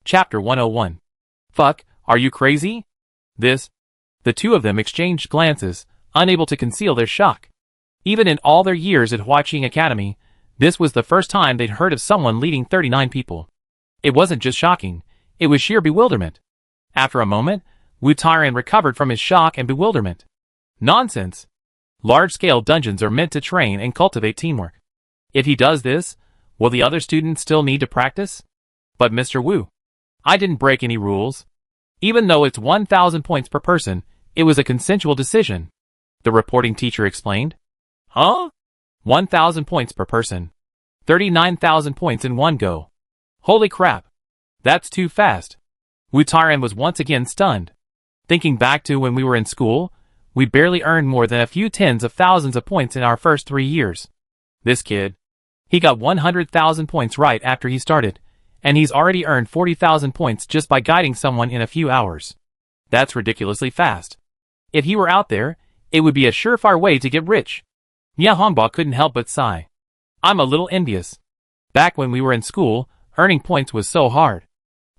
Chapter 101. Fuck, are you crazy? This. The two of them exchanged glances, unable to conceal their shock. Even in all their years at Huaqing Academy, this was the first time they'd heard of someone leading 39 people. It wasn't just shocking, it was sheer bewilderment. After a moment, Wu Tairan recovered from his shock and bewilderment. Nonsense. Large-scale dungeons are meant to train and cultivate teamwork. If he does this, will the other students still need to practice? But Mr. Wu, I didn't break any rules. Even though it's 1,000 points per person, it was a consensual decision, the reporting teacher explained. Huh? 1,000 points per person. 39,000 points in one go. Holy crap. That's too fast. Wu Tairan was once again stunned. Thinking back to when we were in school, we barely earned more than a few tens of thousands of points in our first 3 years. This kid. He got 100,000 points right after he started, and he's already earned 40,000 points just by guiding someone in a few hours. That's ridiculously fast. If he were out there, it would be a surefire way to get rich. Mia Hongba couldn't help but sigh. I'm a little envious. Back when we were in school, earning points was so hard.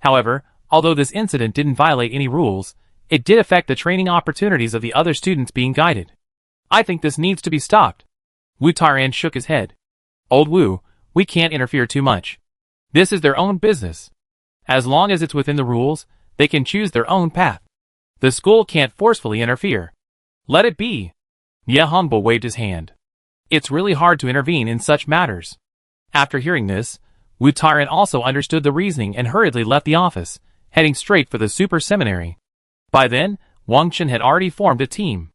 However, although this incident didn't violate any rules, it did affect the training opportunities of the other students being guided. I think this needs to be stopped. Wu Tairan shook his head. Old Wu, we can't interfere too much. This is their own business. As long as it's within the rules, they can choose their own path. The school can't forcefully interfere. Let it be. Ye Hongbo waved his hand. It's really hard to intervene in such matters. After hearing this, Wu Tairan also understood the reasoning and hurriedly left the office, heading straight for the super seminary. By then, Wang Chen had already formed a team.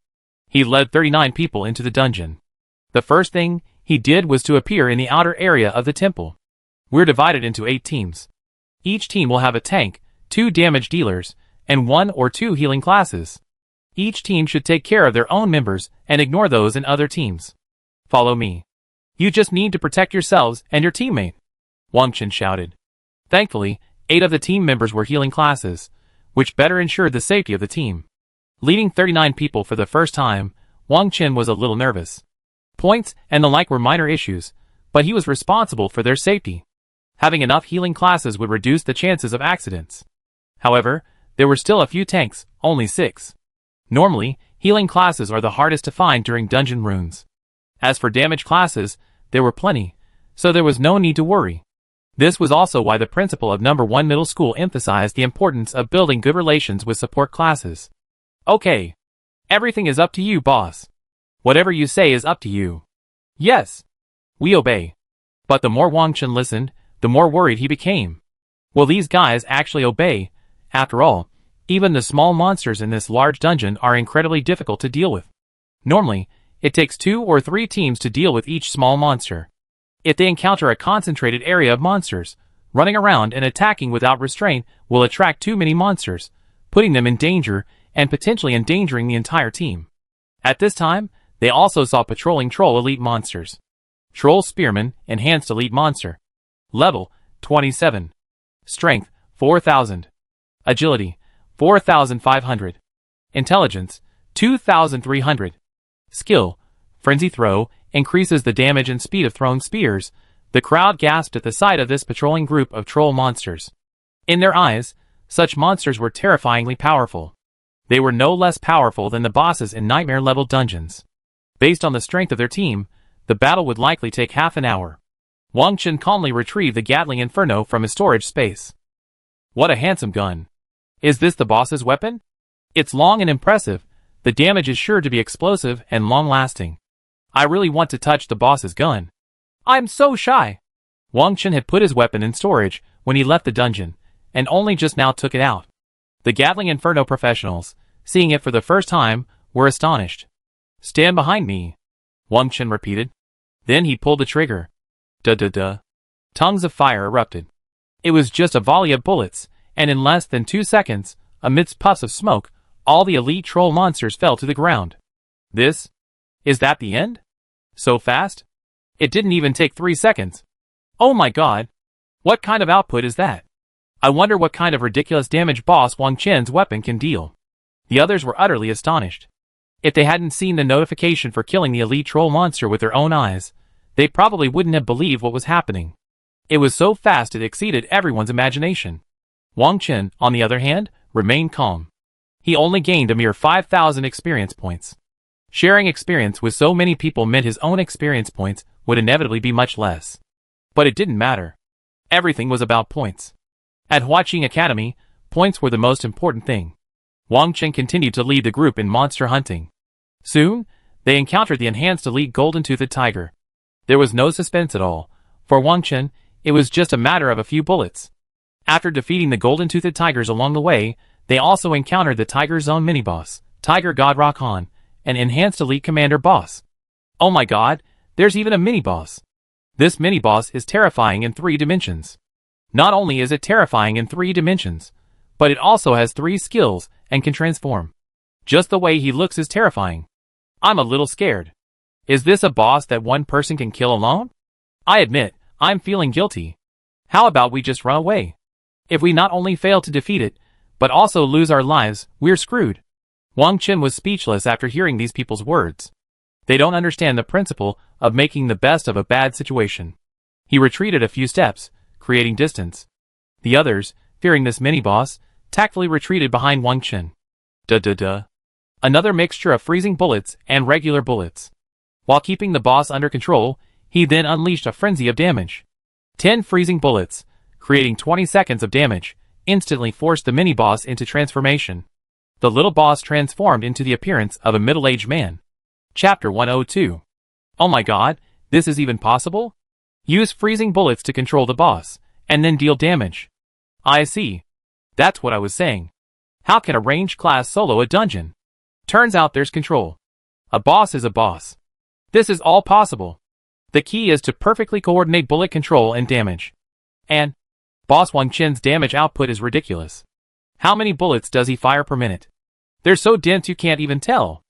He led 39 people into the dungeon. The first thing he did was to appear in the outer area of the temple. We're divided into 8 teams. Each team will have a tank, 2 damage dealers, and 1 or 2 healing classes. Each team should take care of their own members and ignore those in other teams. Follow me. You just need to protect yourselves and your teammate, Wang Chen shouted. Thankfully, 8 of the team members were healing classes, which better ensured the safety of the team. Leading 39 people for the first time, Wang Chen was a little nervous. Points and the like were minor issues, but he was responsible for their safety. Having enough healing classes would reduce the chances of accidents. However, there were still a few tanks, only 6. Normally, healing classes are the hardest to find during dungeon runes. As for damage classes, there were plenty, so there was no need to worry. This was also why the principal of No. 1 Middle School emphasized the importance of building good relations with support classes. Okay. Everything is up to you, boss. Whatever you say is up to you. Yes. We obey. But the more Wang Chen listened, the more worried he became. Will these guys actually obey? After all, even the small monsters in this large dungeon are incredibly difficult to deal with. Normally, it takes 2 or 3 teams to deal with each small monster. If they encounter a concentrated area of monsters, running around and attacking without restraint will attract too many monsters, putting them in danger and potentially endangering the entire team. At this time, they also saw patrolling Troll Elite monsters. Troll Spearman, Enhanced Elite Monster. Level, 27. Strength, 4,000. Agility, 4,500. Intelligence, 2,300. Skill, Frenzy Throw, increases the damage and speed of thrown spears. The crowd gasped at the sight of this patrolling group of troll monsters. In their eyes, such monsters were terrifyingly powerful. They were no less powerful than the bosses in nightmare-level dungeons. Based on the strength of their team, the battle would likely take half an hour. Wang Chen calmly retrieved the Gatling Inferno from his storage space. What a handsome gun. Is this the boss's weapon? It's long and impressive. The damage is sure to be explosive and long-lasting. I really want to touch the boss's gun. I'm so shy. Wang Chen had put his weapon in storage when he left the dungeon, and only just now took it out. The Gatling Inferno professionals, seeing it for the first time, were astonished. Stand behind me, Wang Chen repeated. Then he pulled the trigger. Duh. Tongues of fire erupted. It was just a volley of bullets, and in less than 2 seconds, amidst puffs of smoke, all the elite troll monsters fell to the ground. Is that the end? So fast? It didn't even take 3 seconds. Oh my god. What kind of output is that? I wonder what kind of ridiculous damage boss Wang Chen's weapon can deal. The others were utterly astonished. If they hadn't seen the notification for killing the elite troll monster with their own eyes, they probably wouldn't have believed what was happening. It was so fast it exceeded everyone's imagination. Wang Chen, on the other hand, remained calm. He only gained a mere 5,000 experience points. Sharing experience with so many people meant his own experience points would inevitably be much less. But it didn't matter. Everything was about points. At Huaqing Academy, points were the most important thing. Wang Chen continued to lead the group in monster hunting. Soon, they encountered the enhanced elite golden-toothed tiger. There was no suspense at all. For Wang Chen, it was just a matter of a few bullets. After defeating the golden-toothed tigers along the way, they also encountered the Tiger Zone mini-boss, Tiger God Rakan, an enhanced elite commander boss. Oh my god, there's even a mini-boss. This mini-boss is terrifying in 3 dimensions. Not only is it terrifying in 3 dimensions, but it also has 3 skills and can transform. Just the way he looks is terrifying. I'm a little scared. Is this a boss that one person can kill alone? I admit, I'm feeling guilty. How about we just run away? If we not only fail to defeat it, but also lose our lives, we're screwed. Wang Chen was speechless after hearing these people's words. They don't understand the principle of making the best of a bad situation. He retreated a few steps, creating distance. The others, fearing this mini-boss, tactfully retreated behind Wang Chen. Duh. Another mixture of freezing bullets and regular bullets. While keeping the boss under control, he then unleashed a frenzy of damage. 10 freezing bullets, creating 20 seconds of damage, instantly forced the mini-boss into transformation. The little boss transformed into the appearance of a middle-aged man. Chapter 102. Oh my god, this is even possible? Use freezing bullets to control the boss, and then deal damage. I see. That's what I was saying. How can a ranged class solo a dungeon? Turns out there's control. A boss is a boss. This is all possible. The key is to perfectly coordinate bullet control and damage. And Boss Wang Chen's damage output is ridiculous. How many bullets does he fire per minute? They're so dense you can't even tell.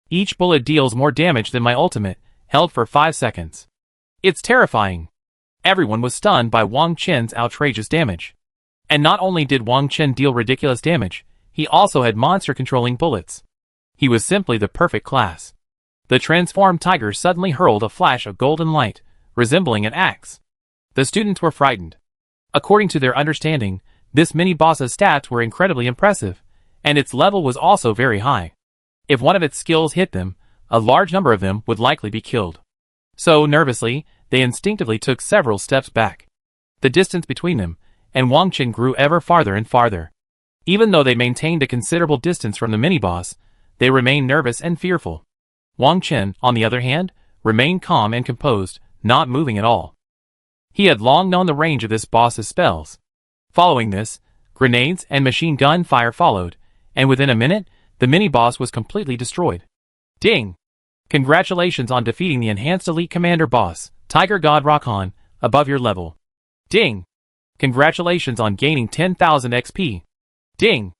Each bullet deals more damage than my ultimate, held for 5 seconds. It's terrifying. Everyone was stunned by Wang Chen's outrageous damage. And not only did Wang Chen deal ridiculous damage, he also had monster-controlling bullets. He was simply the perfect class. The transformed tiger suddenly hurled a flash of golden light, resembling an axe. The students were frightened. According to their understanding, this mini-boss's stats were incredibly impressive, and its level was also very high. If one of its skills hit them, a large number of them would likely be killed. So, nervously, they instinctively took several steps back. The distance between them and Wang Chen grew ever farther and farther. Even though they maintained a considerable distance from the mini-boss, they remained nervous and fearful. Wang Chen, on the other hand, remained calm and composed, not moving at all. He had long known the range of this boss's spells. Following this, grenades and machine gun fire followed, and within a minute, the mini-boss was completely destroyed. Ding! Congratulations on defeating the enhanced elite commander boss, Tiger God Rakan, above your level. Ding! Congratulations on gaining 10,000 XP. Ding!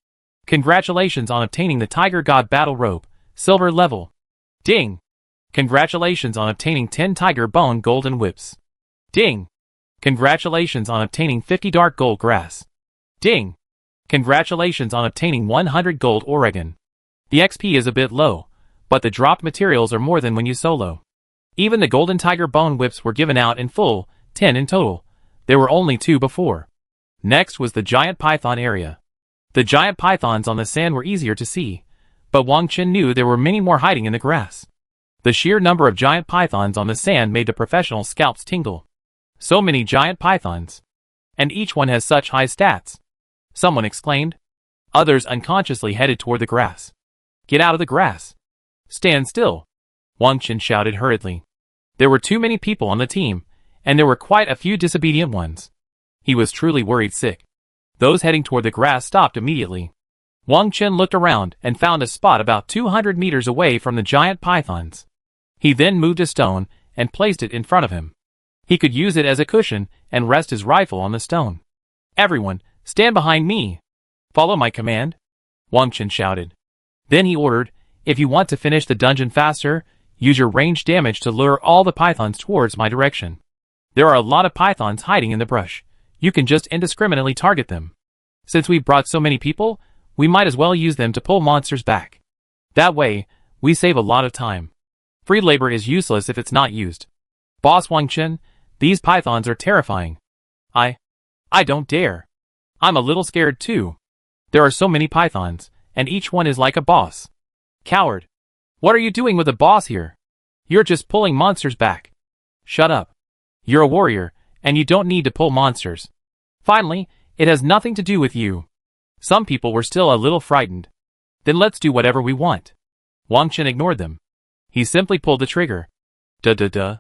Congratulations on obtaining the Tiger God Battle Robe, silver level. Ding! Congratulations on obtaining 10 Tiger Bone Golden Whips. Ding! Congratulations on obtaining 50 Dark Gold Grass. Ding! Congratulations on obtaining 100 Gold Oregon. The XP is a bit low, but the dropped materials are more than when you solo. Even the Golden Tiger Bone Whips were given out in full, 10 in total. There were only 2 before. Next was the Giant Python area. The giant pythons on the sand were easier to see, but Wang Chen knew there were many more hiding in the grass. The sheer number of giant pythons on the sand made the professional scalps tingle. So many giant pythons. And each one has such high stats. Someone exclaimed. Others unconsciously headed toward the grass. Get out of the grass. Stand still. Wang Chen shouted hurriedly. There were too many people on the team, and there were quite a few disobedient ones. He was truly worried sick. Those heading toward the grass stopped immediately. Wang Chen looked around and found a spot about 200 meters away from the giant pythons. He then moved a stone and placed it in front of him. He could use it as a cushion and rest his rifle on the stone. Everyone, stand behind me. Follow my command. Wang Chen shouted. Then he ordered, if you want to finish the dungeon faster, use your ranged damage to lure all the pythons towards my direction. There are a lot of pythons hiding in the brush. You can just indiscriminately target them. Since we've brought so many people, we might as well use them to pull monsters back. That way, we save a lot of time. Free labor is useless if it's not used. Boss Wang Chen, these pythons are terrifying. I don't dare. I'm a little scared too. There are so many pythons, and each one is like a boss. Coward. What are you doing with a boss here? You're just pulling monsters back. Shut up. You're a warrior, and you don't need to pull monsters. Finally, it has nothing to do with you. Some people were still a little frightened. Then let's do whatever we want. Wang Chen ignored them. He simply pulled the trigger. Duh.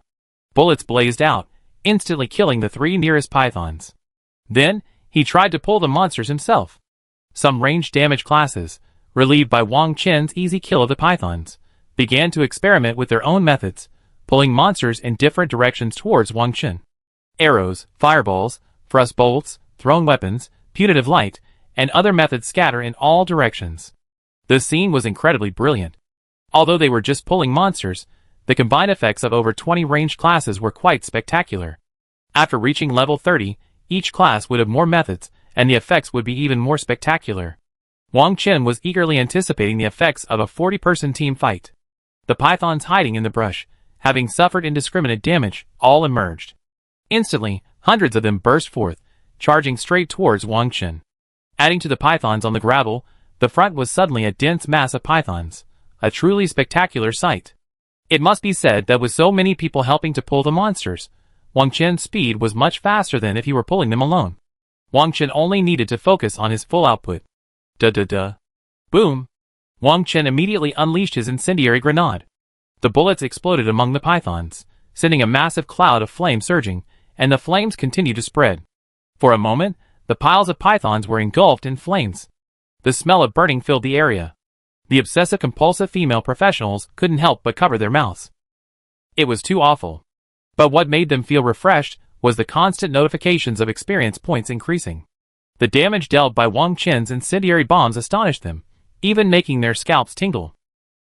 Bullets blazed out, instantly killing the 3 nearest pythons. Then, he tried to pull the monsters himself. Some range damage classes, relieved by Wang Chen's easy kill of the pythons, began to experiment with their own methods, pulling monsters in different directions towards Wang Chen. Arrows, fireballs, thrust bolts, thrown weapons, punitive light, and other methods scatter in all directions. The scene was incredibly brilliant. Although they were just pulling monsters, the combined effects of over 20 ranged classes were quite spectacular. After reaching level 30, each class would have more methods, and the effects would be even more spectacular. Wang Chen was eagerly anticipating the effects of a 40-person team fight. The pythons hiding in the brush, having suffered indiscriminate damage, all emerged. Instantly, hundreds of them burst forth, charging straight towards Wang Chen. Adding to the pythons on the gravel, the front was suddenly a dense mass of pythons, a truly spectacular sight. It must be said that with so many people helping to pull the monsters, Wang Chen's speed was much faster than if he were pulling them alone. Wang Chen only needed to focus on his full output. Duh. Boom! Wang Chen immediately unleashed his incendiary grenade. The bullets exploded among the pythons, sending a massive cloud of flame surging, and the flames continued to spread. For a moment, the piles of pythons were engulfed in flames. The smell of burning filled the area. The obsessive-compulsive female professionals couldn't help but cover their mouths. It was too awful. But what made them feel refreshed was the constant notifications of experience points increasing. The damage dealt by Wang Chen's incendiary bombs astonished them, even making their scalps tingle.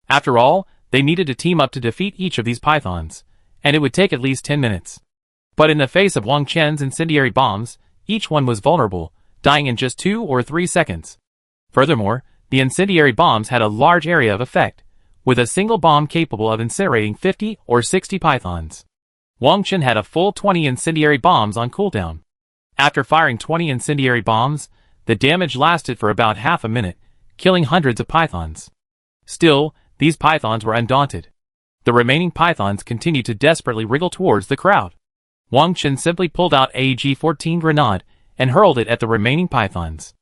After all, they needed to team up to defeat each of these pythons, and it would take at least 10 minutes. But in the face of Wang Chen's incendiary bombs, each one was vulnerable, dying in just 2 or 3 seconds. Furthermore, the incendiary bombs had a large area of effect, with a single bomb capable of incinerating 50 or 60 pythons. Wang Chen had a full 20 incendiary bombs on cooldown. After firing 20 incendiary bombs, the damage lasted for about half a minute, killing hundreds of pythons. Still, these pythons were undaunted. The remaining pythons continued to desperately wriggle towards the crowd. Wang Chen simply pulled out a G14 grenade and hurled it at the remaining pythons.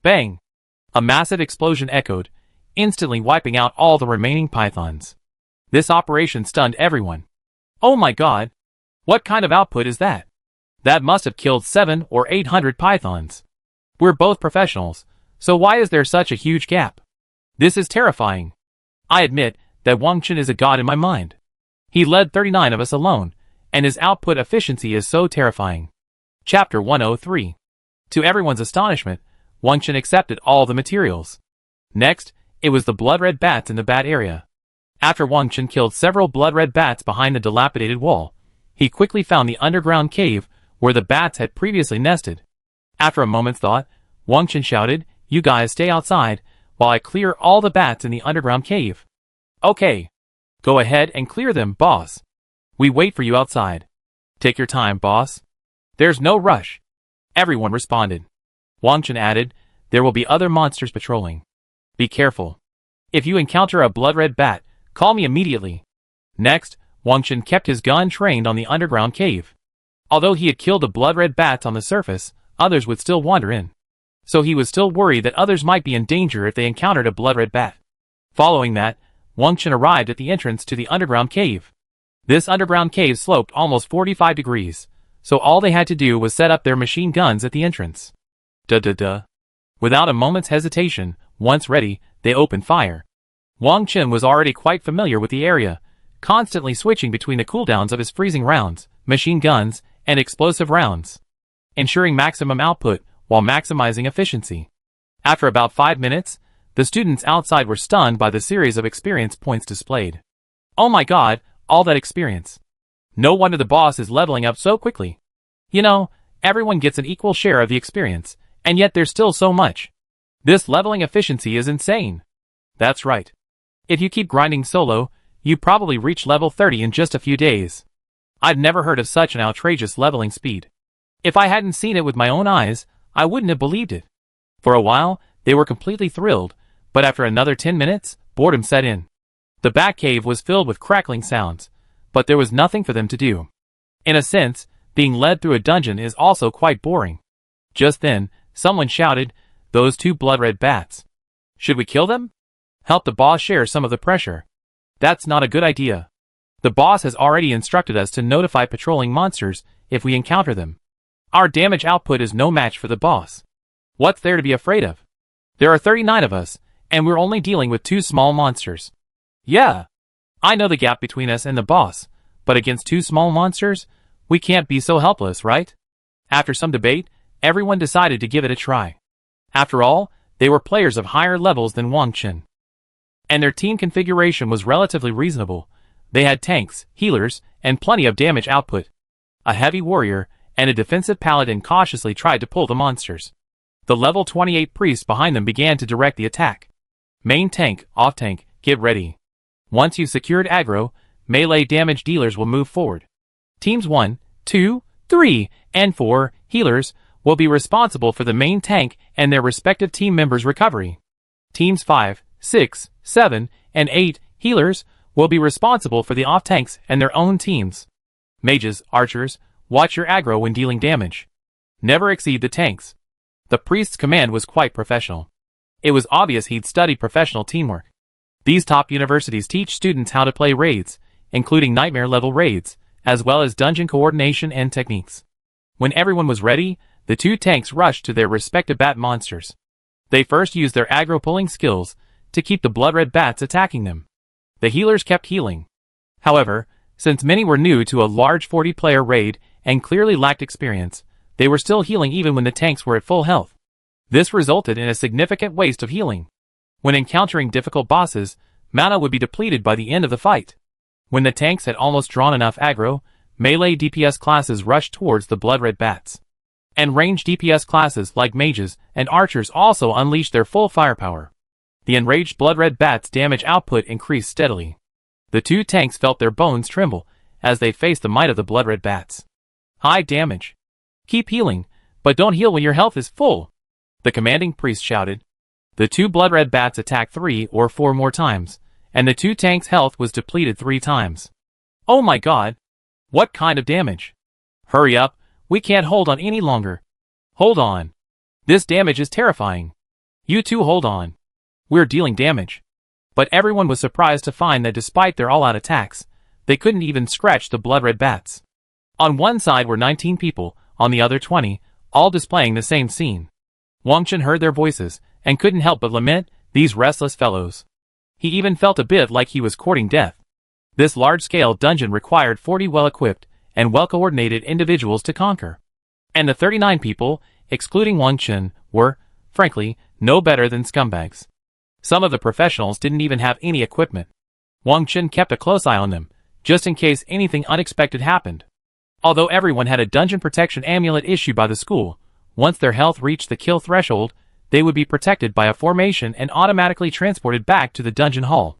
Bang! A massive explosion echoed, instantly wiping out all the remaining pythons. This operation stunned everyone. Oh my god! What kind of output is that? That must have killed 700 or 800 pythons. We're both professionals, so why is there such a huge gap? This is terrifying. I admit that Wang Chen is a god in my mind. He led 39 of us alone, and his output efficiency is so terrifying. Chapter 103. To everyone's astonishment, Wang Chen accepted all the materials. Next, it was the blood-red bats in the bat area. After Wang Chen killed several blood-red bats behind the dilapidated wall, he quickly found the underground cave where the bats had previously nested. After a moment's thought, Wang Chen shouted, "You guys stay outside, while I clear all the bats in the underground cave." "Okay. Go ahead and clear them, boss. We wait for you outside." "Take your time, boss. There's no rush." Everyone responded. Wang Chen added, "There will be other monsters patrolling. Be careful. If you encounter a blood-red bat, call me immediately." Next, Wang Chen kept his gun trained on the underground cave. Although he had killed the blood-red bats on the surface, others would still wander in. So he was still worried that others might be in danger if they encountered a blood-red bat. Following that, Wang Chen arrived at the entrance to the underground cave. This underground cave sloped almost 45 degrees, so all they had to do was set up their machine guns at the entrance. Duh. Without a moment's hesitation, once ready, they opened fire. Wang Chen was already quite familiar with the area, constantly switching between the cooldowns of his freezing rounds, machine guns, and explosive rounds, ensuring maximum output while maximizing efficiency. After about 5 minutes, the students outside were stunned by the series of experience points displayed. Oh my god, all that experience. No wonder the boss is leveling up so quickly. You know, everyone gets an equal share of the experience, and yet there's still so much. This leveling efficiency is insane. That's right. If you keep grinding solo, you probably reach level 30 in just a few days. I've never heard of such an outrageous leveling speed. If I hadn't seen it with my own eyes, I wouldn't have believed it. For a while, they were completely thrilled, but after another 10 minutes, boredom set in. The back cave was filled with crackling sounds, but there was nothing for them to do. In a sense, being led through a dungeon is also quite boring. Just then, someone shouted, "Those two blood-red bats. Should we kill them? Help the boss share some of the pressure." That's not a good idea. The boss has already instructed us to notify patrolling monsters if we encounter them. Our damage output is no match for the boss. What's there to be afraid of? There are 39 of us, and we're only dealing with 2 small monsters. Yeah, I know the gap between us and the boss, but against 2 small monsters, we can't be so helpless, right? After some debate, everyone decided to give it a try. After all, they were players of higher levels than Wang Chen. And their team configuration was relatively reasonable. They had tanks, healers, and plenty of damage output. A heavy warrior and a defensive paladin cautiously tried to pull the monsters. The level 28 priest behind them began to direct the attack. Main tank, off tank, get ready. Once you've secured aggro, melee damage dealers will move forward. Teams 1, 2, 3, and 4, healers, will be responsible for the main tank and their respective team members' recovery. Teams 5, 6, 7, and 8, healers, will be responsible for the off-tanks and their own teams. Mages, archers, watch your aggro when dealing damage. Never exceed the tanks. The priest's command was quite professional. It was obvious he'd studied professional teamwork. These top universities teach students how to play raids, including nightmare-level raids, as well as dungeon coordination and techniques. When everyone was ready, the 2 tanks rushed to their respective bat monsters. They first used their aggro-pulling skills to keep the blood-red bats attacking them. The healers kept healing. However, since many were new to a large 40-player raid and clearly lacked experience, they were still healing even when the tanks were at full health. This resulted in a significant waste of healing. When encountering difficult bosses, mana would be depleted by the end of the fight. When the tanks had almost drawn enough aggro, melee DPS classes rushed towards the blood-red bats. And ranged DPS classes like mages and archers also unleashed their full firepower. The enraged blood-red bats' damage output increased steadily. The 2 tanks felt their bones tremble as they faced the might of the blood-red bats. High damage. Keep healing, but don't heal when your health is full, the commanding priest shouted. The 2 blood-red bats attacked 3 or 4 more times, and the 2 tanks' health was depleted 3 times. Oh my god! What kind of damage? Hurry up, we can't hold on any longer. Hold on. This damage is terrifying. You 2 hold on. We're dealing damage. But everyone was surprised to find that despite their all-out attacks, they couldn't even scratch the blood-red bats. On one side were 19 people, on the other 20, all displaying the same scene. Wang Chen heard their voices, and couldn't help but lament, these restless fellows. He even felt a bit like he was courting death. This large-scale dungeon required 40 well-equipped and well-coordinated individuals to conquer. And the 39 people, excluding Wang Chen, were, frankly, no better than scumbags. Some of the professionals didn't even have any equipment. Wang Chen kept a close eye on them, just in case anything unexpected happened. Although everyone had a dungeon protection amulet issued by the school, once their health reached the kill threshold, they would be protected by a formation and automatically transported back to the dungeon hall.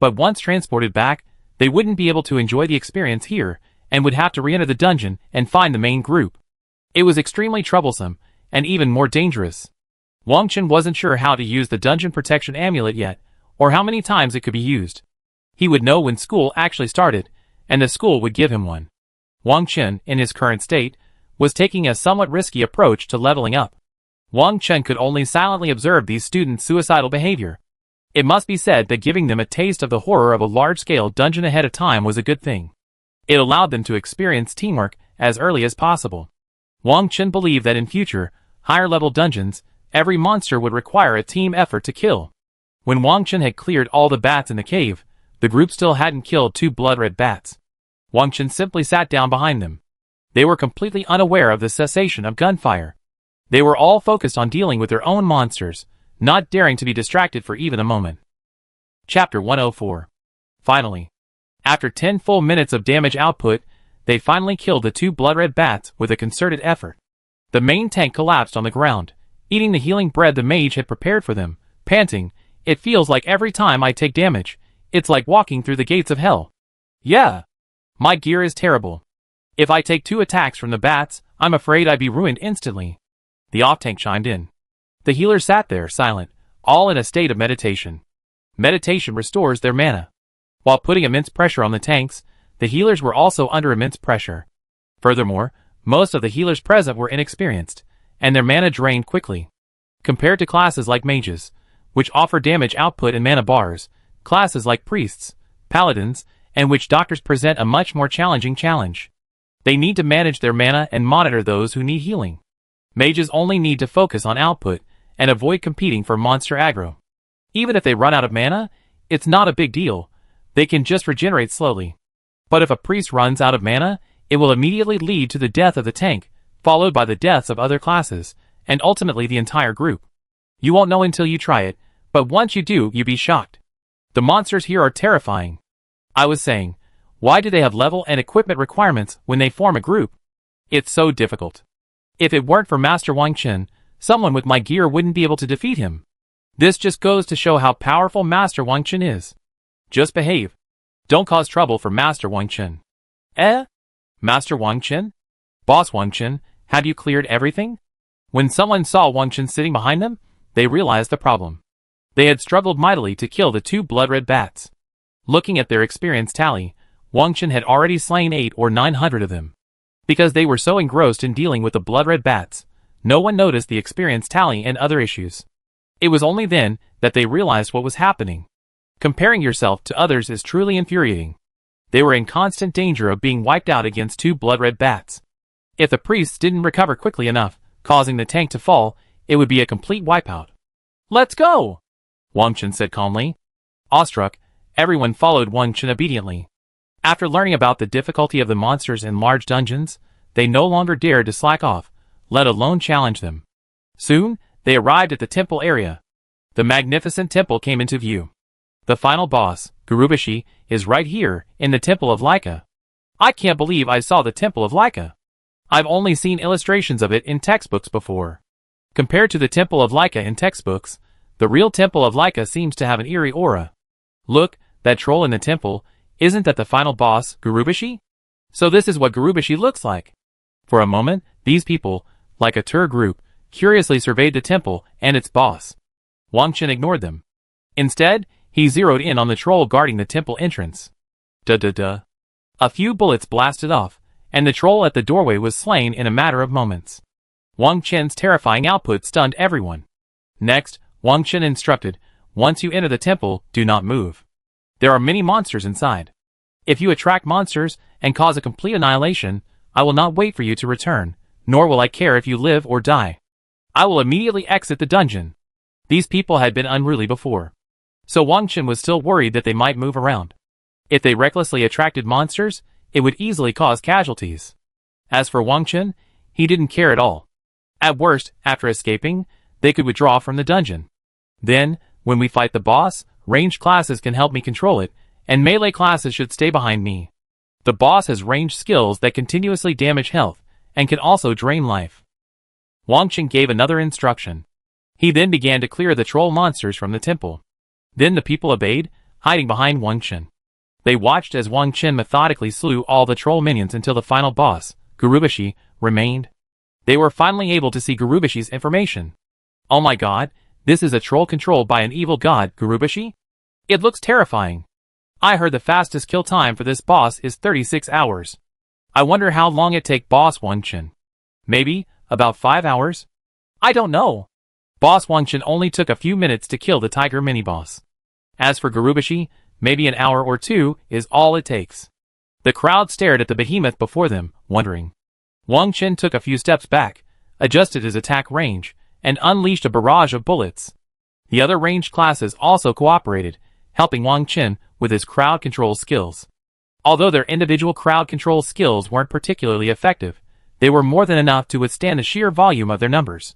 But once transported back, they wouldn't be able to enjoy the experience here, and would have to re-enter the dungeon and find the main group. It was extremely troublesome, and even more dangerous. Wang Chen wasn't sure how to use the dungeon protection amulet yet, or how many times it could be used. He would know when school actually started, and the school would give him one. Wang Chen, in his current state, was taking a somewhat risky approach to leveling up. Wang Chen could only silently observe these students' suicidal behavior. It must be said that giving them a taste of the horror of a large-scale dungeon ahead of time was a good thing. It allowed them to experience teamwork as early as possible. Wang Chen believed that in future, higher-level dungeons, every monster would require a team effort to kill. When Wang Chen had cleared all the bats in the cave, the group still hadn't killed 2 blood-red bats. Wang Chen simply sat down behind them. They were completely unaware of the cessation of gunfire. They were all focused on dealing with their own monsters, not daring to be distracted for even a moment. Chapter 104. Finally. After 10 full minutes of damage output, they finally killed the 2 blood-red bats with a concerted effort. The main tank collapsed on the ground, eating the healing bread the mage had prepared for them, panting, "It feels like every time I take damage, it's like walking through the gates of hell. Yeah. My gear is terrible. If I take 2 attacks from the bats, I'm afraid I'd be ruined instantly." The off-tank chimed in. The healers sat there, silent, all in a state of meditation. Meditation restores their mana. While putting immense pressure on the tanks, the healers were also under immense pressure. Furthermore, most of the healers present were inexperienced, and their mana drained quickly. Compared to classes like mages, which offer damage output and mana bars, classes like priests, paladins, and witch doctors present a much more challenging challenge. They need to manage their mana and monitor those who need healing. Mages only need to focus on output and avoid competing for monster aggro. Even if they run out of mana, it's not a big deal. They can just regenerate slowly. But if a priest runs out of mana, it will immediately lead to the death of the tank, followed by the deaths of other classes, and ultimately the entire group. You won't know until you try it, but once you do, you'll be shocked. The monsters here are terrifying. I was saying, why do they have level and equipment requirements when they form a group? It's so difficult. If it weren't for Master Wang Chen, someone with my gear wouldn't be able to defeat him. This just goes to show how powerful Master Wang Chen is. Just behave. Don't cause trouble for Master Wang Chen. Master Wang Chen? Boss Wang Chen, have you cleared everything? When someone saw Wang Chen sitting behind them, they realized the problem. They had struggled mightily to kill the 2 blood-red bats. Looking at their experience tally, Wang Chen had already slain 800 or 900 of them. Because they were so engrossed in dealing with the blood-red bats, no one noticed the experience tally and other issues. It was only then that they realized what was happening. Comparing yourself to others is truly infuriating. They were in constant danger of being wiped out against 2 blood-red bats. If the priests didn't recover quickly enough, causing the tank to fall, it would be a complete wipeout. Let's go! Wang Chen said calmly. Awestruck, everyone followed Wang Chen obediently. After learning about the difficulty of the monsters in large dungeons, they no longer dared to slack off, let alone challenge them. Soon, they arrived at the temple area. The magnificent temple came into view. The final boss, Gurubashi, is right here, in the Temple of Laika. I can't believe I saw the Temple of Laika. I've only seen illustrations of it in textbooks before. Compared to the Temple of Laika in textbooks, the real Temple of Laika seems to have an eerie aura. Look, that troll in the temple, isn't that the final boss, Gurubashi? So this is what Gurubashi looks like. For a moment, these people, like a tour group, curiously surveyed the temple and its boss. Wang Chen ignored them. Instead, he zeroed in on the troll guarding the temple entrance. Duh. A few bullets blasted off, and the troll at the doorway was slain in a matter of moments. Wang Chen's terrifying output stunned everyone. Next, Wang Chen instructed, once you enter the temple, do not move. There are many monsters inside. If you attract monsters and cause a complete annihilation, I will not wait for you to return, nor will I care if you live or die. I will immediately exit the dungeon. These people had been unruly before. So Wang Chen was still worried that they might move around. If they recklessly attracted monsters, it would easily cause casualties. As for Wang Chen, he didn't care at all. At worst, after escaping, they could withdraw from the dungeon. Then, when we fight the boss, ranged classes can help me control it, and melee classes should stay behind me. The boss has ranged skills that continuously damage health, and can also drain life. Wang Chen gave another instruction. He then began to clear the troll monsters from the temple. Then the people obeyed, hiding behind Wang Chen. They watched as Wang Chen methodically slew all the troll minions until the final boss, Gurubashi, remained. They were finally able to see Gurubashi's information. Oh my god, this is a troll controlled by an evil god, Gurubashi? It looks terrifying. I heard the fastest kill time for this boss is 36 hours. I wonder how long it take boss Wang Chen. Maybe, about 5 hours? I don't know. Boss Wang Chen only took a few minutes to kill the tiger mini-boss. As for Gurubashi, maybe an hour or 2 is all it takes. The crowd stared at the behemoth before them, wondering. Wang Chen took a few steps back, adjusted his attack range, and unleashed a barrage of bullets. The other ranged classes also cooperated, helping Wang Chen with his crowd control skills. Although their individual crowd control skills weren't particularly effective, they were more than enough to withstand the sheer volume of their numbers.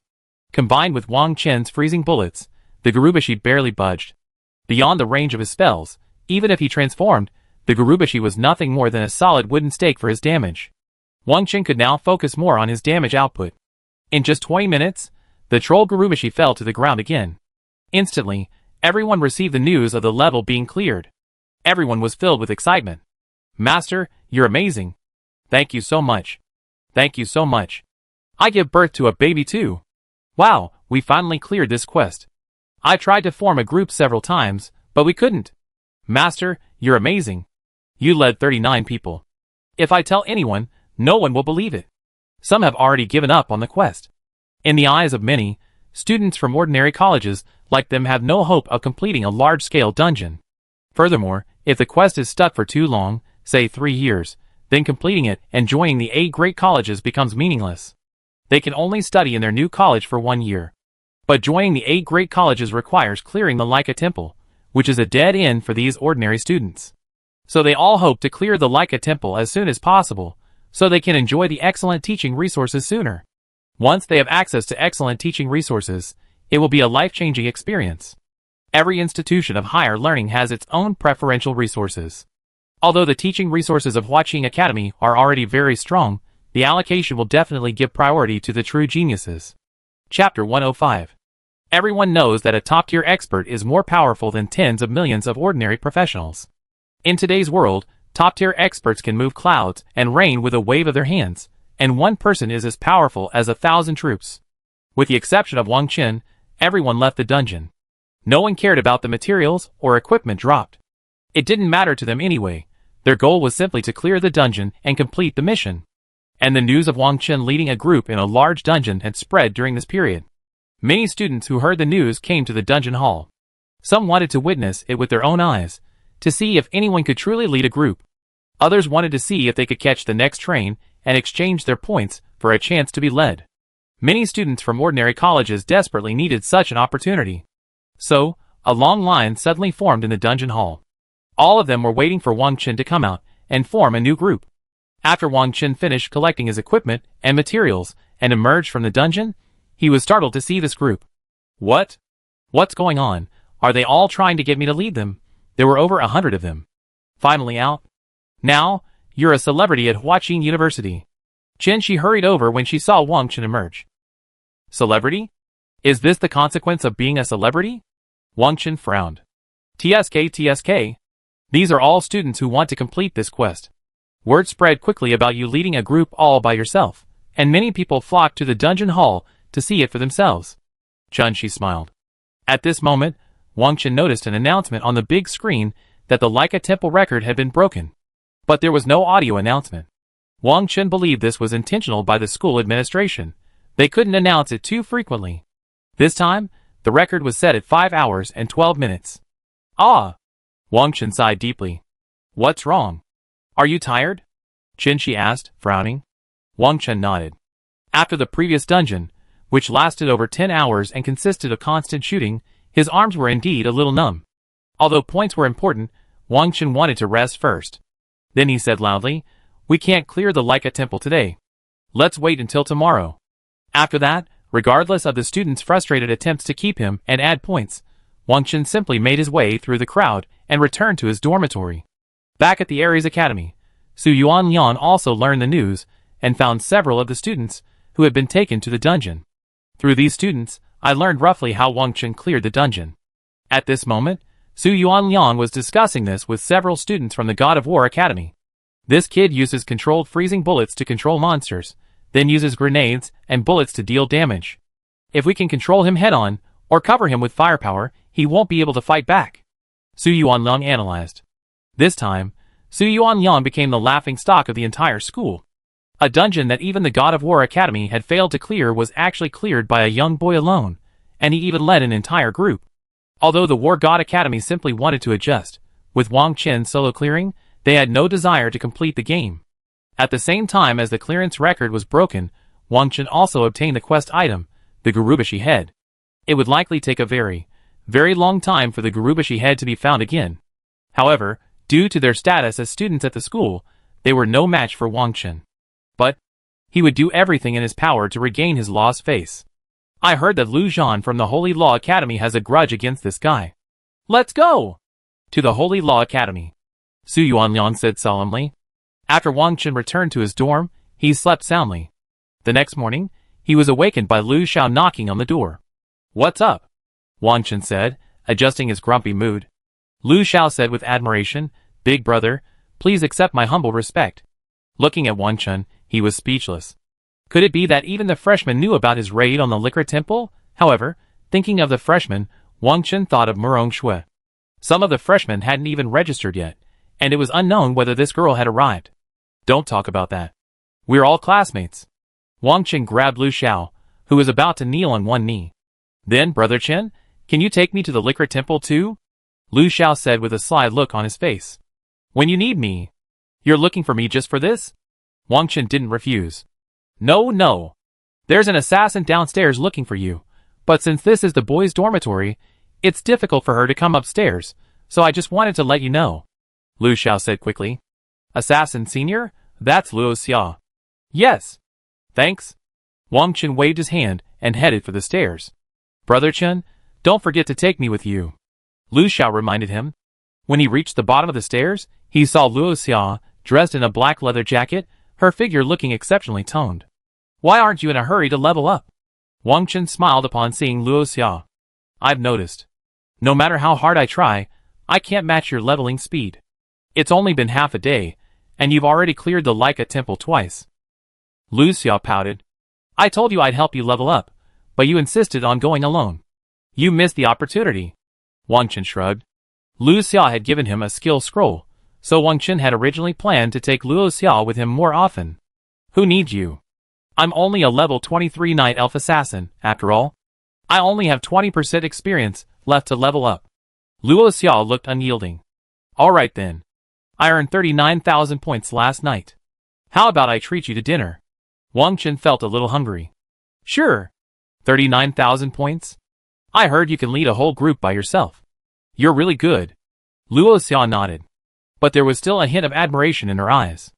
Combined with Wang Chen's freezing bullets, the Gurubashi barely budged. Beyond the range of his spells, even if he transformed, the Gurubashi was nothing more than a solid wooden stake for his damage. Wang Chen could now focus more on his damage output. In just 20 minutes, the troll Gurubashi fell to the ground again. Instantly, everyone received the news of the level being cleared. Everyone was filled with excitement. Master, you're amazing. Thank you so much. Thank you so much. I give birth to a baby too. Wow, we finally cleared this quest. I tried to form a group several times, but we couldn't. Master, you're amazing. You led 39 people. If I tell anyone, no one will believe it. Some have already given up on the quest. In the eyes of many, students from ordinary colleges like them have no hope of completing a large-scale dungeon. Furthermore, if the quest is stuck for too long, say 3 years, then completing it and joining the 8 great colleges becomes meaningless. They can only study in their new college for 1 year. But joining the 8 great colleges requires clearing the Leica Temple, which is a dead end for these ordinary students. So they all hope to clear the Leica Temple as soon as possible, so they can enjoy the excellent teaching resources sooner. Once they have access to excellent teaching resources, it will be a life-changing experience. Every institution of higher learning has its own preferential resources. Although the teaching resources of Huaqing Academy are already very strong, the allocation will definitely give priority to the true geniuses. Chapter 105. Everyone knows that a top-tier expert is more powerful than tens of millions of ordinary professionals. In today's world, top-tier experts can move clouds and rain with a wave of their hands, and one person is as powerful as 1,000 troops. With the exception of Wang Qin, everyone left the dungeon. No one cared about the materials or equipment dropped. It didn't matter to them anyway. Their goal was simply to clear the dungeon and complete the mission. And the news of Wang Qin leading a group in a large dungeon had spread during this period. Many students who heard the news came to the dungeon hall. Some wanted to witness it with their own eyes, to see if anyone could truly lead a group. Others wanted to see if they could catch the next train and exchange their points for a chance to be led. Many students from ordinary colleges desperately needed such an opportunity. So, a long line suddenly formed in the dungeon hall. All of them were waiting for Wang Qin to come out and form a new group. After Wang Qin finished collecting his equipment and materials and emerged from the dungeon, he was startled to see this group. What? What's going on? Are they all trying to get me to lead them? There were over 100 of them. Finally out? Now, you're a celebrity at Huaqing University. Qin hurried over when she saw Wang Qin emerge. Celebrity? Is this the consequence of being a celebrity? Wang Qin frowned. TSK. These are all students who want to complete this quest. Word spread quickly about you leading a group all by yourself, and many people flocked to the dungeon hall to see it for themselves. She smiled. At this moment, Wang Qin noticed an announcement on the big screen that the Leica Temple record had been broken. But there was no audio announcement. Wang Qin believed this was intentional by the school administration. They couldn't announce it too frequently. This time, the record was set at 5 hours and 12 minutes. Ah! Wang Qin sighed deeply. What's wrong? Are you tired? She asked, frowning. Wang Qin nodded. After the previous dungeon, which lasted over 10 hours and consisted of constant shooting, his arms were indeed a little numb. Although points were important, Wang Qin wanted to rest first. Then he said loudly, We can't clear the Leica Temple today. Let's wait until tomorrow. After that, regardless of the students' frustrated attempts to keep him and add points, Wang Qin simply made his way through the crowd and returned to his dormitory. Back at the Ares Academy, Su Yuanliang also learned the news and found several of the students who had been taken to the dungeon. Through these students, I learned roughly how Wang Qin cleared the dungeon. At this moment, Su Yuanliang was discussing this with several students from the God of War Academy. This kid uses controlled freezing bullets to control monsters, then uses grenades and bullets to deal damage. If we can control him head-on, or cover him with firepower, he won't be able to fight back. Su Yuanliang analyzed. This time, Su Yuanliang became the laughingstock of the entire school. A dungeon that even the God of War Academy had failed to clear was actually cleared by a young boy alone, and he even led an entire group. Although the War God Academy simply wanted to adjust, with Wang Qin solo clearing, they had no desire to complete the game. At the same time as the clearance record was broken, Wang Qin also obtained the quest item, the Gurubashi head. It would likely take a very, very long time for the Gurubashi head to be found again. However, due to their status as students at the school, they were no match for Wang Qin. But he would do everything in his power to regain his lost face. I heard that Lu Zhan from the Holy Law Academy has a grudge against this guy. Let's go! To the Holy Law Academy, Su Yuanliang said solemnly. After Wang Qin returned to his dorm, he slept soundly. The next morning, he was awakened by Lu Xiao knocking on the door. What's up? Wang Qin said, adjusting his grumpy mood. Lu Xiao said with admiration, Big brother, please accept my humble respect. Looking at Wang Qin, he was speechless. Could it be that even the freshmen knew about his raid on the liquor temple? However, thinking of the freshmen, Wang Chen thought of Murong Shui. Some of the freshmen hadn't even registered yet, and it was unknown whether this girl had arrived. Don't talk about that. We're all classmates. Wang Chen grabbed Lu Xiao, who was about to kneel on one knee. Then, Brother Chen, can you take me to the liquor temple too? Lu Xiao said with a sly look on his face. When you need me. You're looking for me just for this? Wang Chen didn't refuse. No. There's an assassin downstairs looking for you, but since this is the boys' dormitory, it's difficult for her to come upstairs, so I just wanted to let you know. Lu Xiao said quickly. Assassin Senior? That's Luo Xia. Yes. Thanks. Wang Chen waved his hand and headed for the stairs. Brother Chen, don't forget to take me with you. Lu Xiao reminded him. When he reached the bottom of the stairs, he saw Luo Xia, dressed in a black leather jacket, her figure looking exceptionally toned. Why aren't you in a hurry to level up? Wang Chen smiled upon seeing Luo Xia. I've noticed. No matter how hard I try, I can't match your leveling speed. It's only been half a day, and you've already cleared the Leica temple twice. Lu Xia pouted. I told you I'd help you level up, but you insisted on going alone. You missed the opportunity. Wang Chen shrugged. Lu Xia had given him a skill scroll, so Wang Chen had originally planned to take Luo Xia with him more often. Who needs you? I'm only a level 23 Night Elf Assassin, after all. I only have 20% experience left to level up. Luo Xia looked unyielding. Alright then. I earned 39,000 points last night. How about I treat you to dinner? Wang Chen felt a little hungry. Sure. 39,000 points? I heard you can lead a whole group by yourself. You're really good. Luo Xia nodded. But there was still a hint of admiration in her eyes.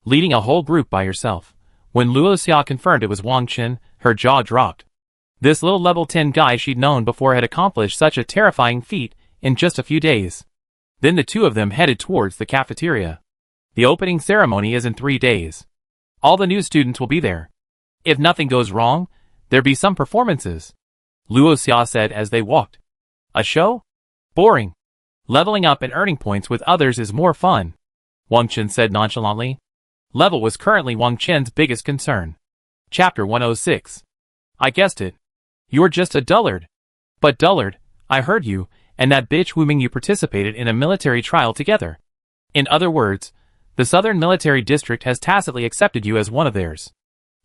Leading a whole group by yourself. When Luo Xia confirmed it was Wang Chen, her jaw dropped. This little level 10 guy she'd known before had accomplished such a terrifying feat in just a few days. Then the two of them headed towards the cafeteria. The opening ceremony is in 3 days. All the new students will be there. If nothing goes wrong, there'll be some performances. Luo Xia said as they walked. A show? Boring. Leveling up and earning points with others is more fun. Wang Chen said nonchalantly. Level was currently Wang Chen's biggest concern. Chapter 106. I guessed it. You're just a dullard. But dullard, I heard you, and that bitch Wu Ming you participated in a military trial together. In other words, the Southern Military District has tacitly accepted you as one of theirs.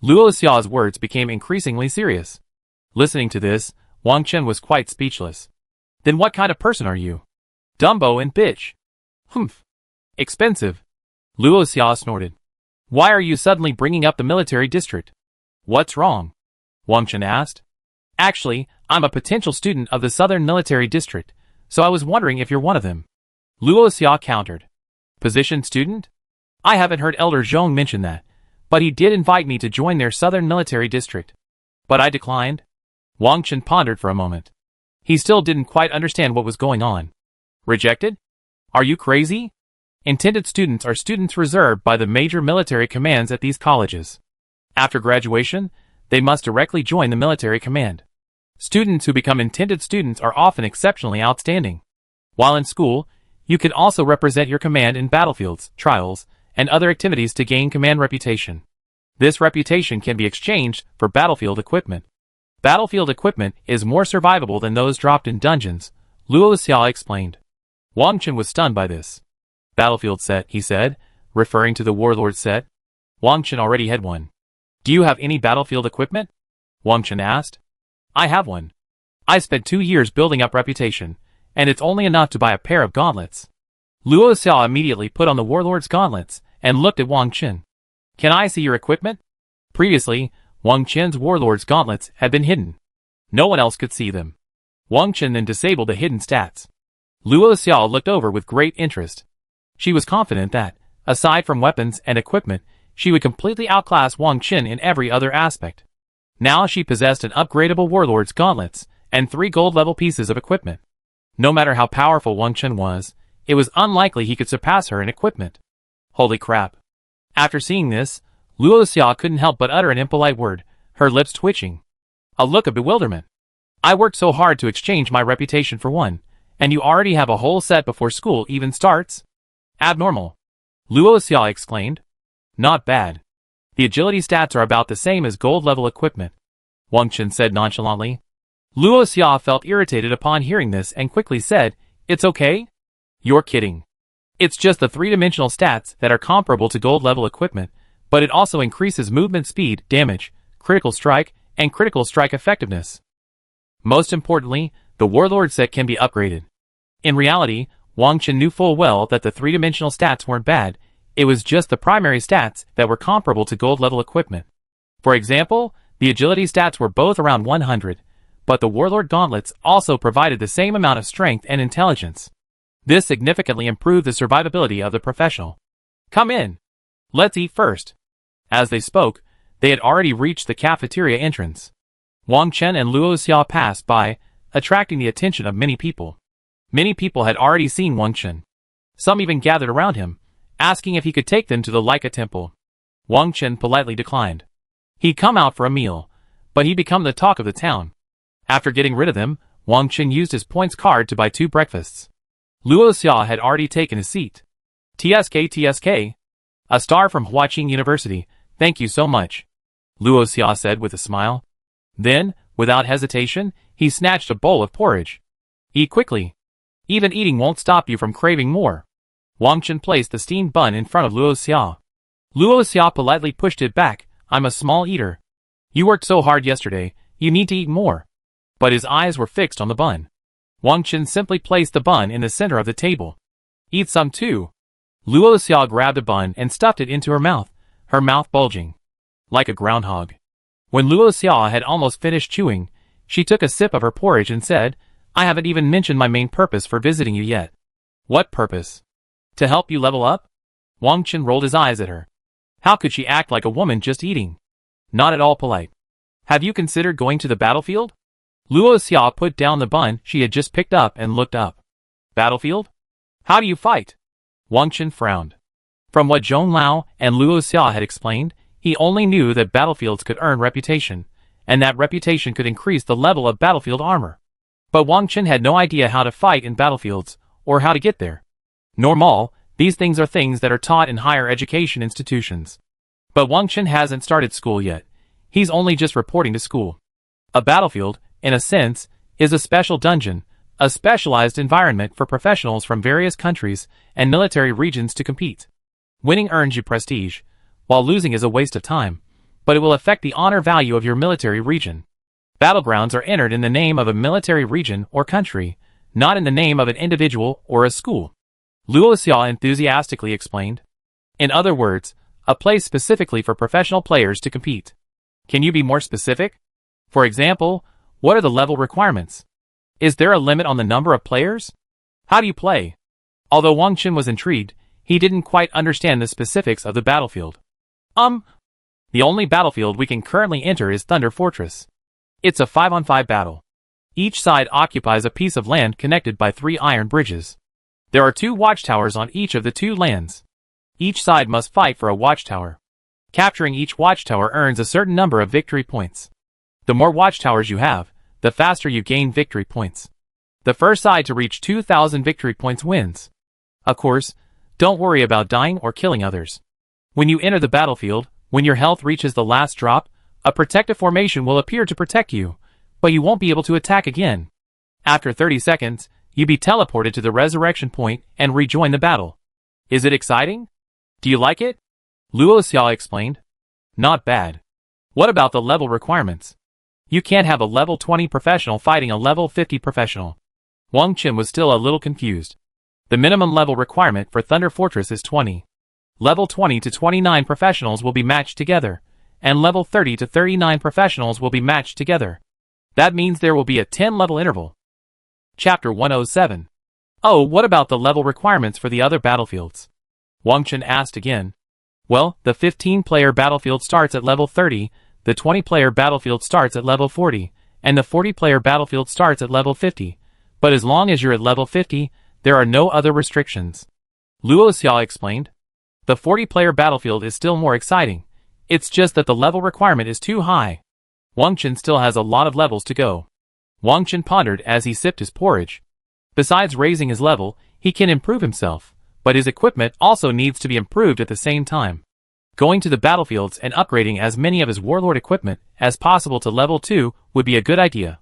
Luo Xia's words became increasingly serious. Listening to this, Wang Chen was quite speechless. Then what kind of person are you? Dumbo and bitch. Humph. Expensive. Luo Xia snorted. Why are you suddenly bringing up the military district? What's wrong? Wang Chen asked. Actually, I'm a potential student of the Southern Military District, so I was wondering if you're one of them. Luo Xia countered. Position student? I haven't heard Elder Zhong mention that, but he did invite me to join their Southern Military District. But I declined. Wang Chen pondered for a moment. He still didn't quite understand what was going on. Rejected? Are you crazy? Intended students are students reserved by the major military commands at these colleges. After graduation, they must directly join the military command. Students who become intended students are often exceptionally outstanding. While in school, you can also represent your command in battlefields, trials, and other activities to gain command reputation. This reputation can be exchanged for battlefield equipment. Battlefield equipment is more survivable than those dropped in dungeons, Luo Xia explained. Wang Chen was stunned by this. Battlefield set, he said, referring to the warlord set. Wang Chen already had one. Do you have any battlefield equipment? Wang Chen asked. I have one. I spent 2 years building up reputation, and it's only enough to buy a pair of gauntlets. Luo Xia immediately put on the warlord's gauntlets and looked at Wang Chen. Can I see your equipment? Previously, Wang Chen's warlord's gauntlets had been hidden. No one else could see them. Wang Chen then disabled the hidden stats. Luo Xia looked over with great interest. She was confident that, aside from weapons and equipment, she would completely outclass Wang Chen in every other aspect. Now she possessed an upgradable warlord's gauntlets and 3 gold-level pieces of equipment. No matter how powerful Wang Chen was, it was unlikely he could surpass her in equipment. Holy crap. After seeing this, Luo Xia couldn't help but utter an impolite word, her lips twitching. A look of bewilderment. I worked so hard to exchange my reputation for one, and you already have a whole set before school even starts? Abnormal. Luo Xia exclaimed. Not bad. The agility stats are about the same as gold-level equipment, Wang Chen said nonchalantly. Luo Xia felt irritated upon hearing this and quickly said, "It's okay? You're kidding. It's just the three-dimensional stats that are comparable to gold-level equipment, but it also increases movement speed, damage, critical strike, and critical strike effectiveness. Most importantly, the Warlord set can be upgraded." In reality, Wang Chen knew full well that the three-dimensional stats weren't bad, it was just the primary stats that were comparable to gold-level equipment. For example, the agility stats were both around 100, but the Warlord gauntlets also provided the same amount of strength and intelligence. This significantly improved the survivability of the professional. "Come in. Let's eat first." As they spoke, they had already reached the cafeteria entrance. Wang Chen and Luo Xia passed by, attracting the attention of many people. Many people had already seen Wang Chen. Some even gathered around him, asking if he could take them to the Leica temple. Wang Chen politely declined. He'd come out for a meal, but he'd become the talk of the town. After getting rid of them, Wang Chen used his points card to buy 2 breakfasts. Luo Xia had already taken his seat. TSK, a star from Huaqing University, thank you so much," Luo Xia said with a smile. Then, without hesitation, he snatched a bowl of porridge. "Eat quickly. Even eating won't stop you from craving more." Wang Chen placed the steamed bun in front of Luo Xia. Luo Xia politely pushed it back. "I'm a small eater. You worked so hard yesterday, you need to eat more." But his eyes were fixed on the bun. Wang Chen simply placed the bun in the center of the table. "Eat some too." Luo Xia grabbed a bun and stuffed it into her mouth bulging like a groundhog. When Luo Xia had almost finished chewing, she took a sip of her porridge and said, "I haven't even mentioned my main purpose for visiting you yet." "What purpose?" "To help you level up?" Wang Chen rolled his eyes at her. How could she act like a woman just eating? Not at all polite. "Have you considered going to the battlefield?" Luo Xia put down the bun she had just picked up and looked up. "Battlefield? How do you fight?" Wang Chen frowned. From what Zhong Lao and Luo Xia had explained, he only knew that battlefields could earn reputation, and that reputation could increase the level of battlefield armor. But Wang Chen had no idea how to fight in battlefields, or how to get there. Normal, these things are things that are taught in higher education institutions. But Wang Chen hasn't started school yet. He's only just reporting to school. A battlefield, in a sense, is a special dungeon, a specialized environment for professionals from various countries and military regions to compete. Winning earns you prestige, while losing is a waste of time, but it will affect the honor value of your military region. Battlegrounds are entered in the name of a military region or country, not in the name of an individual or a school. Luo Xia enthusiastically explained. In other words, a place specifically for professional players to compete. Can you be more specific? For example, what are the level requirements? Is there a limit on the number of players? How do you play? Although Wang Chen was intrigued, he didn't quite understand the specifics of the battlefield. The only battlefield we can currently enter is Thunder Fortress. It's a 5-on-5 battle. Each side occupies a piece of land connected by 3 iron bridges. There are 2 watchtowers on each of the 2 lands. Each side must fight for a watchtower. Capturing each watchtower earns a certain number of victory points. The more watchtowers you have, the faster you gain victory points. The first side to reach 2,000 victory points wins. Of course, don't worry about dying or killing others. When you enter the battlefield, when your health reaches the last drop, a protective formation will appear to protect you, but you won't be able to attack again. After 30 seconds, you'll be teleported to the resurrection point and rejoin the battle. Is it exciting? Do you like it? Luo Xia explained. Not bad. What about the level requirements? You can't have a level 20 professional fighting a level 50 professional. Wang Chen was still a little confused. The minimum level requirement for Thunder Fortress is 20. Level 20 to 29 professionals will be matched together, and level 30 to 39 professionals will be matched together. That means there will be a 10-level interval. Chapter 107. Oh, what about the level requirements for the other battlefields? Wang Chen asked again. Well, the 15-player battlefield starts at level 30, the 20-player battlefield starts at level 40, and the 40-player battlefield starts at level 50. But as long as you're at level 50, there are no other restrictions. Luo Xia explained. The 40-player battlefield is still more exciting. It's just that the level requirement is too high. Wang Chen still has a lot of levels to go. Wang Chen pondered as he sipped his porridge. Besides raising his level, he can improve himself, but his equipment also needs to be improved at the same time. Going to the battlefields and upgrading as many of his warlord equipment as possible to level 2 would be a good idea.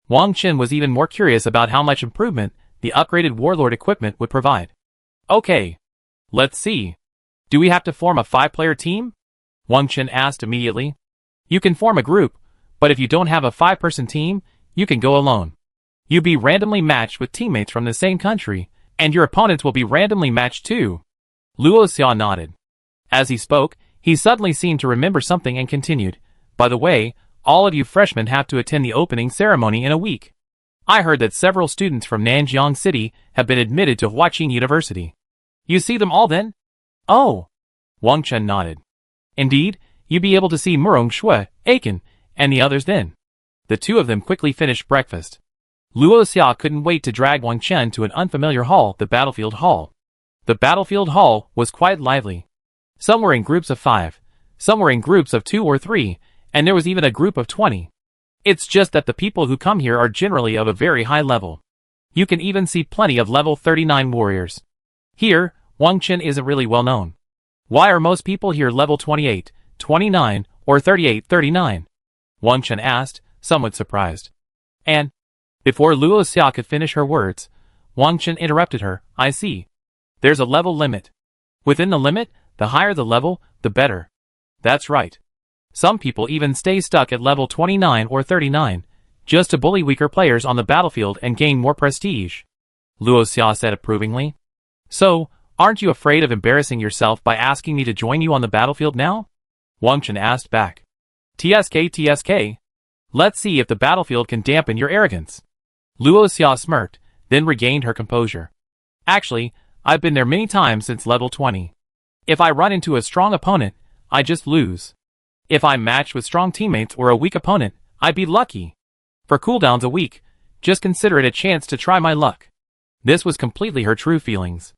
Wang Chen was even more curious about how much improvement the upgraded warlord equipment would provide. Okay. Let's see. Do we have to form a 5-player team? Wang Chen asked immediately. You can form a group, but if you don't have a 5-person team, you can go alone. You'll be randomly matched with teammates from the same country, and your opponents will be randomly matched too. Luo Xia nodded. As he spoke, he suddenly seemed to remember something and continued, By the way, all of you freshmen have to attend the opening ceremony in a week. I heard that several students from Nanjiang City have been admitted to Huaqing University. You see them all then? Oh. Wang Chen nodded. Indeed, you'd be able to see Murong Shui, Aiken, and the others then. The two of them quickly finished breakfast. Luo Xia couldn't wait to drag Wang Chen to an unfamiliar hall, the Battlefield Hall. The Battlefield Hall was quite lively. Some were in groups of 5, some were in groups of 2 or 3, and there was even a group of 20. It's just that the people who come here are generally of a very high level. You can even see plenty of level 39 warriors. Here, Wang Chen isn't really well known. Why are most people here level 28, 29, or 38, 39? Wang Chen asked, somewhat surprised. And, before Luo Xia could finish her words, Wang Chen interrupted her, I see. There's a level limit. Within the limit, the higher the level, the better. That's right. Some people even stay stuck at level 29 or 39, just to bully weaker players on the battlefield and gain more prestige. Luo Xia said approvingly. So, aren't you afraid of embarrassing yourself by asking me to join you on the battlefield now? Wang Chen asked back. TSK. Let's see if the battlefield can dampen your arrogance. Luo Xia smirked, then regained her composure. Actually, I've been there many times since level 20. If I run into a strong opponent, I just lose. If I'm matched with strong teammates or a weak opponent, I'd be lucky. For cooldowns a week, just consider it a chance to try my luck. This was completely her true feelings.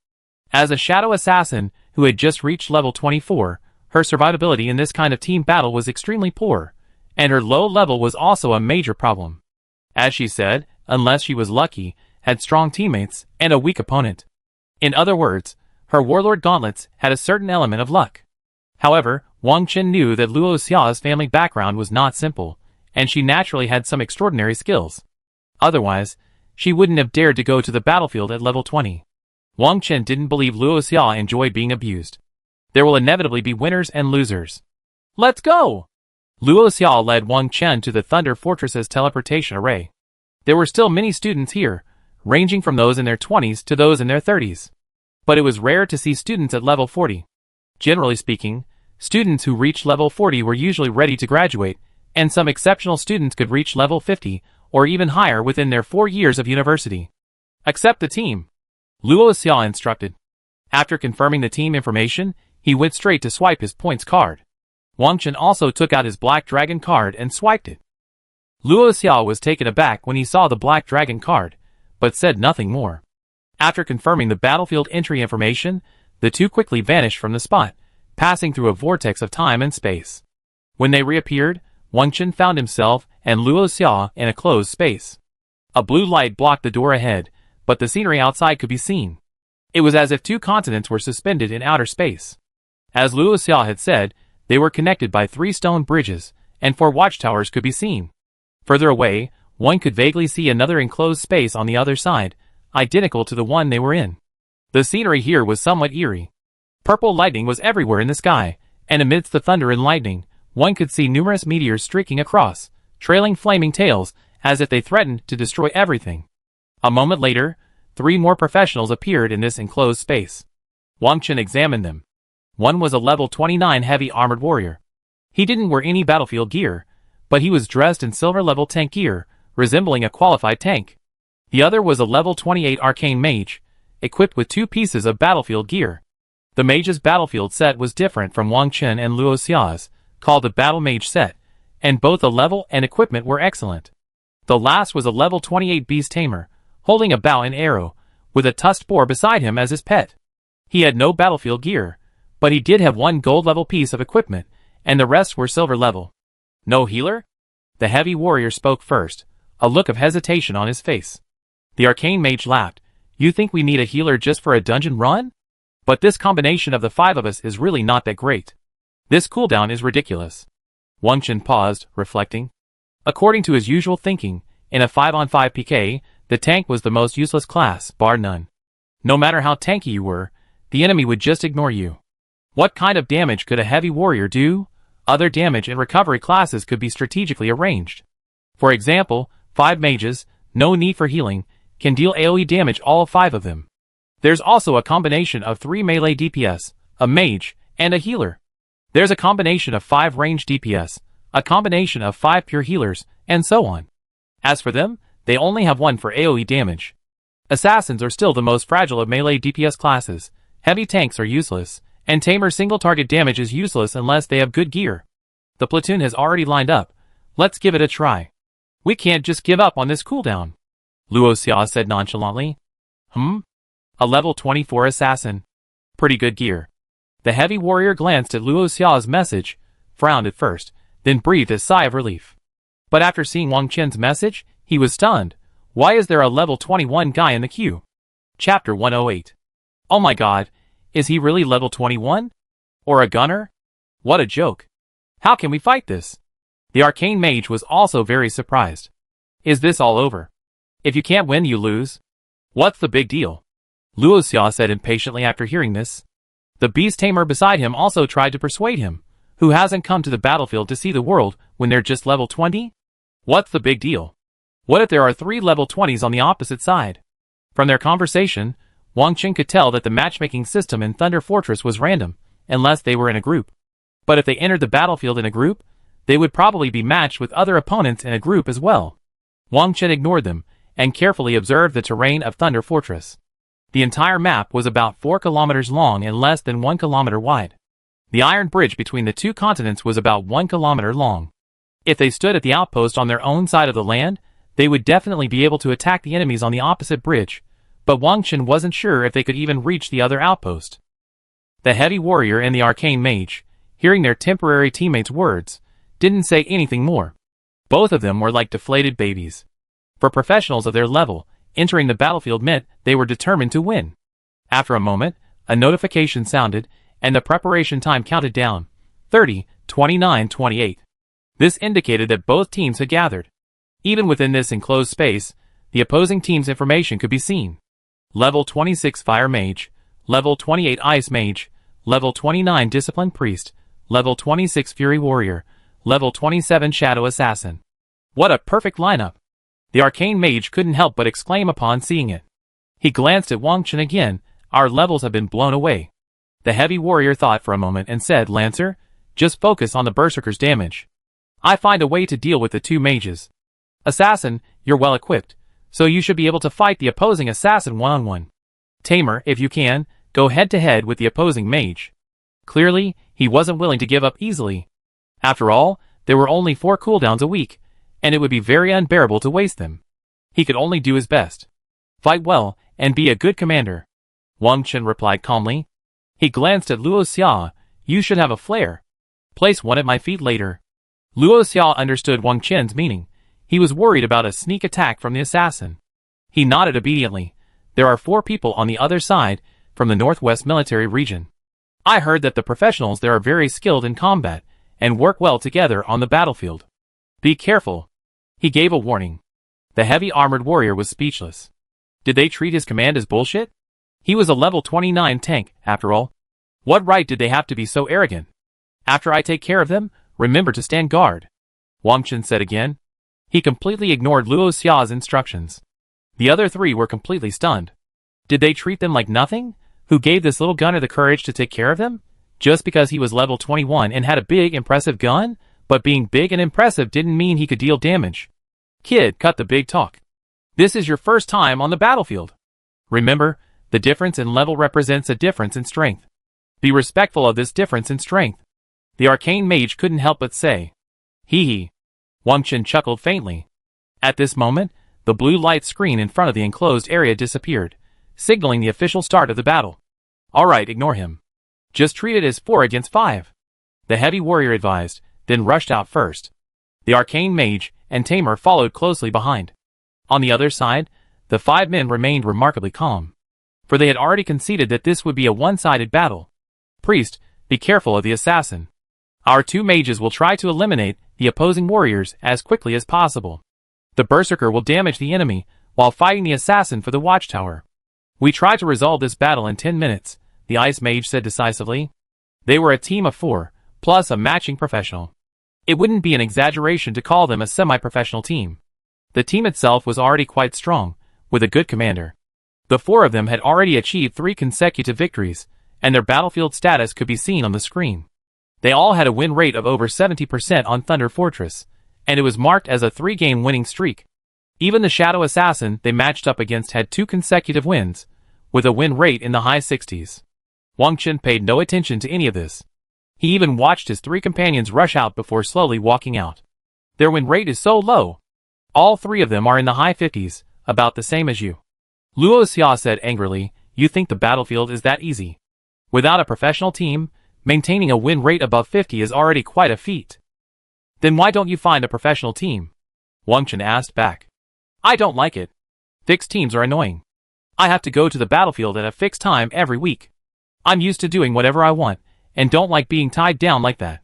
As a shadow assassin who had just reached level 24, her survivability in this kind of team battle was extremely poor, and her low level was also a major problem. As she said, unless she was lucky, had strong teammates, and a weak opponent. In other words, her warlord gauntlets had a certain element of luck. However, Wang Chen knew that Luo Xia's family background was not simple, and she naturally had some extraordinary skills. Otherwise, she wouldn't have dared to go to the battlefield at level 20. Wang Chen didn't believe Luo Xia enjoyed being abused. There will inevitably be winners and losers. Let's go! Luo Xia led Wang Chen to the Thunder Fortress's teleportation array. There were still many students here, ranging from those in their 20s to those in their 30s. But it was rare to see students at level 40. Generally speaking, students who reached level 40 were usually ready to graduate, and some exceptional students could reach level 50 or even higher within their 4 years of university. Accept the team. Luo Xia instructed. After confirming the team information, he went straight to swipe his points card. Wang Chen also took out his Black Dragon card and swiped it. Luo Xia was taken aback when he saw the Black Dragon card, but said nothing more. After confirming the battlefield entry information, the two quickly vanished from the spot, passing through a vortex of time and space. When they reappeared, Wang Chen found himself and Luo Xia in a closed space. A blue light blocked the door ahead, but the scenery outside could be seen. It was as if 2 continents were suspended in outer space. As Luo Xia had said, they were connected by 3 stone bridges, and 4 watchtowers could be seen. Further away, one could vaguely see another enclosed space on the other side, identical to the one they were in. The scenery here was somewhat eerie. Purple lightning was everywhere in the sky, and amidst the thunder and lightning, one could see numerous meteors streaking across, trailing flaming tails, as if they threatened to destroy everything. A moment later, 3 more professionals appeared in this enclosed space. Wang Chen examined them. One was a level 29 heavy armored warrior. He didn't wear any battlefield gear, but he was dressed in silver level tank gear, resembling a qualified tank. The other was a level 28 arcane mage, equipped with 2 pieces of battlefield gear. The mage's battlefield set was different from Wang Chen and Luo Xia's, called the Battle Mage set, and both the level and equipment were excellent. The last was a level 28 beast tamer, holding a bow and arrow, with a tusked boar beside him as his pet. He had no battlefield gear, but he did have 1 gold level piece of equipment, and the rest were silver level. No healer? The heavy warrior spoke first, a look of hesitation on his face. The arcane mage laughed. You think we need a healer just for a dungeon run? But this combination of the 5 of us is really not that great. This cooldown is ridiculous. Wang Chen paused, reflecting. According to his usual thinking, in a 5-on-5 PK, the tank was the most useless class, bar none. No matter how tanky you were, the enemy would just ignore you. What kind of damage could a heavy warrior do? Other damage and recovery classes could be strategically arranged. For example, 5 mages, no need for healing, can deal AoE damage all 5 of them. There's also a combination of 3 melee DPS, a mage, and a healer. There's a combination of 5 range DPS, a combination of 5 pure healers, and so on. As for them, they only have 1 for AoE damage. Assassins are still the most fragile of melee DPS classes, heavy tanks are useless, and tamer single target damage is useless unless they have good gear. The platoon has already lined up, let's give it a try. We can't just give up on this cooldown, Luo Xia said nonchalantly. A level 24 assassin. Pretty good gear. The heavy warrior glanced at Luo Xia's message, frowned at first, then breathed a sigh of relief. But after seeing Wang Chen's message, he was stunned. Why is there a level 21 guy in the queue? Chapter 108. Oh my god, is he really level 21? Or a gunner? What a joke. How can we fight this? The arcane mage was also very surprised. Is this all over? If you can't win, you lose. What's the big deal? Luo Xia said impatiently after hearing this. The beast tamer beside him also tried to persuade him. Who hasn't come to the battlefield to see the world when they're just level 20? What's the big deal? What if there are 3 level 20s on the opposite side? From their conversation, Wang Chen could tell that the matchmaking system in Thunder Fortress was random, unless they were in a group. But if they entered the battlefield in a group, they would probably be matched with other opponents in a group as well. Wang Chen ignored them, and carefully observed the terrain of Thunder Fortress. The entire map was about 4 kilometers long and less than 1 kilometer wide. The iron bridge between the 2 continents was about 1 kilometer long. If they stood at the outpost on their own side of the land, they would definitely be able to attack the enemies on the opposite bridge, but Wang Chen wasn't sure if they could even reach the other outpost. The heavy warrior and the arcane mage, hearing their temporary teammates' words, didn't say anything more. Both of them were like deflated babies. For professionals of their level, entering the battlefield meant they were determined to win. After a moment, a notification sounded, and the preparation time counted down. 30, 29, 28. This indicated that both teams had gathered. Even within this enclosed space, the opposing team's information could be seen. Level 26 Fire Mage, Level 28 Ice Mage, Level 29 Discipline Priest, Level 26 Fury Warrior, Level 27 Shadow Assassin. What a perfect lineup! The arcane mage couldn't help but exclaim upon seeing it. He glanced at Wang Chen again. Our levels have been blown away. The heavy warrior thought for a moment and said, Lancer, just focus on the berserker's damage. I find a way to deal with the 2 mages. Assassin, you're well equipped, so you should be able to fight the opposing assassin one-on-one. Tamer, if you can, go head-to-head with the opposing mage. Clearly, he wasn't willing to give up easily. After all, there were only 4 cooldowns a week, and it would be very unbearable to waste them. He could only do his best. Fight well, and be a good commander. Wang Chen replied calmly. He glanced at Luo Xia. You should have a flare. Place one at my feet later. Luo Xia understood Wang Chen's meaning. He was worried about a sneak attack from the assassin. He nodded obediently. There are 4 people on the other side, from the Northwest Military Region. I heard that the professionals there are very skilled in combat, and work well together on the battlefield. Be careful. He gave a warning. The heavy armored warrior was speechless. Did they treat his command as bullshit? He was a level 29 tank, after all. What right did they have to be so arrogant? After I take care of them, remember to stand guard, Wang Chen said again. He completely ignored Luo Xia's instructions. The other 3 were completely stunned. Did they treat them like nothing? Who gave this little gunner the courage to take care of them? Just because he was level 21 and had a big, impressive gun? But being big and impressive didn't mean he could deal damage. Kid, cut the big talk. This is your first time on the battlefield. Remember, the difference in level represents a difference in strength. Be respectful of this difference in strength. The arcane mage couldn't help but say. Hee hee. Wang Chen chuckled faintly. At this moment, the blue light screen in front of the enclosed area disappeared, signaling the official start of the battle. Alright, ignore him. Just treat it as 4 against 5. The heavy warrior advised, then rushed out first. The arcane mage and tamer followed closely behind. On the other side, the 5 men remained remarkably calm, for they had already conceded that this would be a one-sided battle. Priest, be careful of the assassin. Our two mages will try to eliminate the opposing warriors as quickly as possible. The berserker will damage the enemy while fighting the assassin for the watchtower. We try to resolve this battle in 10 minutes, the ice mage said decisively. They were a team of 4, plus a matching professional. It wouldn't be an exaggeration to call them a semi-professional team. The team itself was already quite strong, with a good commander. The 4 of them had already achieved 3 consecutive victories, and their battlefield status could be seen on the screen. They all had a win rate of over 70% on Thunder Fortress, and it was marked as a 3-game winning streak. Even the Shadow Assassin they matched up against had 2 consecutive wins, with a win rate in the high 60s. Wang Chen paid no attention to any of this. He even watched his 3 companions rush out before slowly walking out. Their win rate is so low. All 3 of them are in the high 50s, about the same as you. Luo Xia said angrily, you think the battlefield is that easy? Without a professional team, maintaining a win rate above 50 is already quite a feat. Then why don't you find a professional team? Wang Chen asked back. I don't like it. Fixed teams are annoying. I have to go to the battlefield at a fixed time every week. I'm used to doing whatever I want, and don't like being tied down like that.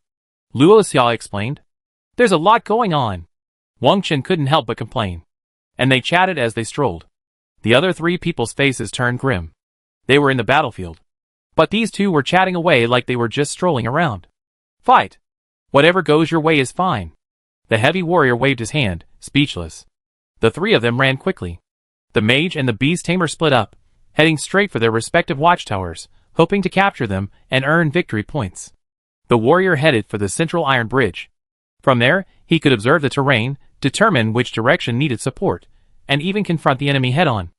Luo Xia explained. There's a lot going on. Wang Chen couldn't help but complain. And they chatted as they strolled. The other 3 people's faces turned grim. They were in the battlefield. But these 2 were chatting away like they were just strolling around. Fight! Whatever goes your way is fine. The heavy warrior waved his hand, speechless. The 3 of them ran quickly. The mage and the beast tamer split up, heading straight for their respective watchtowers, hoping to capture them and earn victory points. The warrior headed for the central iron bridge. From there, he could observe the terrain, determine which direction needed support, and even confront the enemy head-on.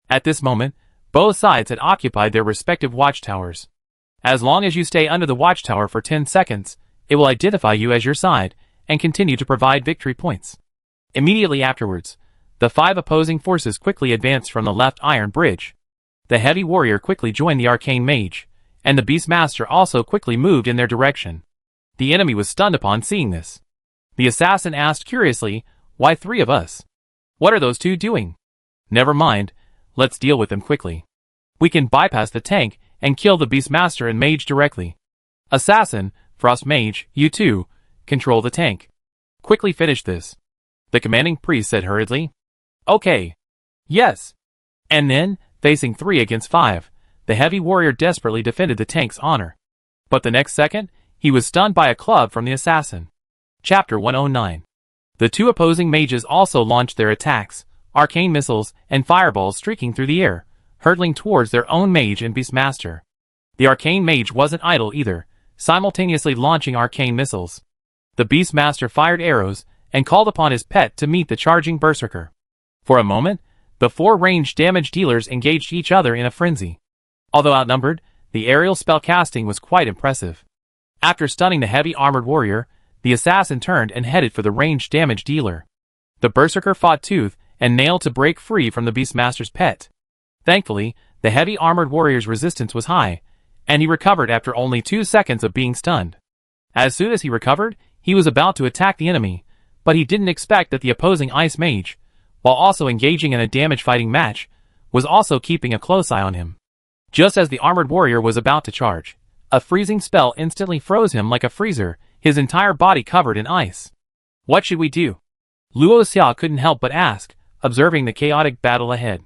At this moment, both sides had occupied their respective watchtowers. As long as you stay under the watchtower for 10 seconds, it will identify you as your side and continue to provide victory points. Immediately afterwards, the 5 opposing forces quickly advanced from the left iron bridge. The heavy warrior quickly joined the arcane mage, and the beastmaster also quickly moved in their direction. The enemy was stunned upon seeing this. The assassin asked curiously, why 3 of us? What are those 2 doing? Never mind, let's deal with them quickly. We can bypass the tank and kill the beastmaster and mage directly. Assassin, frost mage, you 2, control the tank. Quickly finish this. The commanding priest said hurriedly. Okay. Yes. And then, facing 3 against 5, the heavy warrior desperately defended the tank's honor. But the next second, he was stunned by a club from the assassin. Chapter 109. The 2 opposing mages also launched their attacks, arcane missiles and fireballs streaking through the air, hurtling towards their own mage and beastmaster. The arcane mage wasn't idle either, simultaneously launching arcane missiles. The beastmaster fired arrows and called upon his pet to meet the charging berserker. For a moment, the 4 ranged damage dealers engaged each other in a frenzy. Although outnumbered, the aerial spell casting was quite impressive. After stunning the heavy armored warrior, the assassin turned and headed for the ranged damage dealer. The berserker fought tooth and nail to break free from the beastmaster's pet. Thankfully, the heavy armored warrior's resistance was high, and he recovered after only 2 seconds of being stunned. As soon as he recovered, he was about to attack the enemy, but he didn't expect that the opposing ice mage, while also engaging in a damage-fighting match, was also keeping a close eye on him. Just as the armored warrior was about to charge, a freezing spell instantly froze him like a freezer, his entire body covered in ice. What should we do? Luo Xia couldn't help but ask, observing the chaotic battle ahead.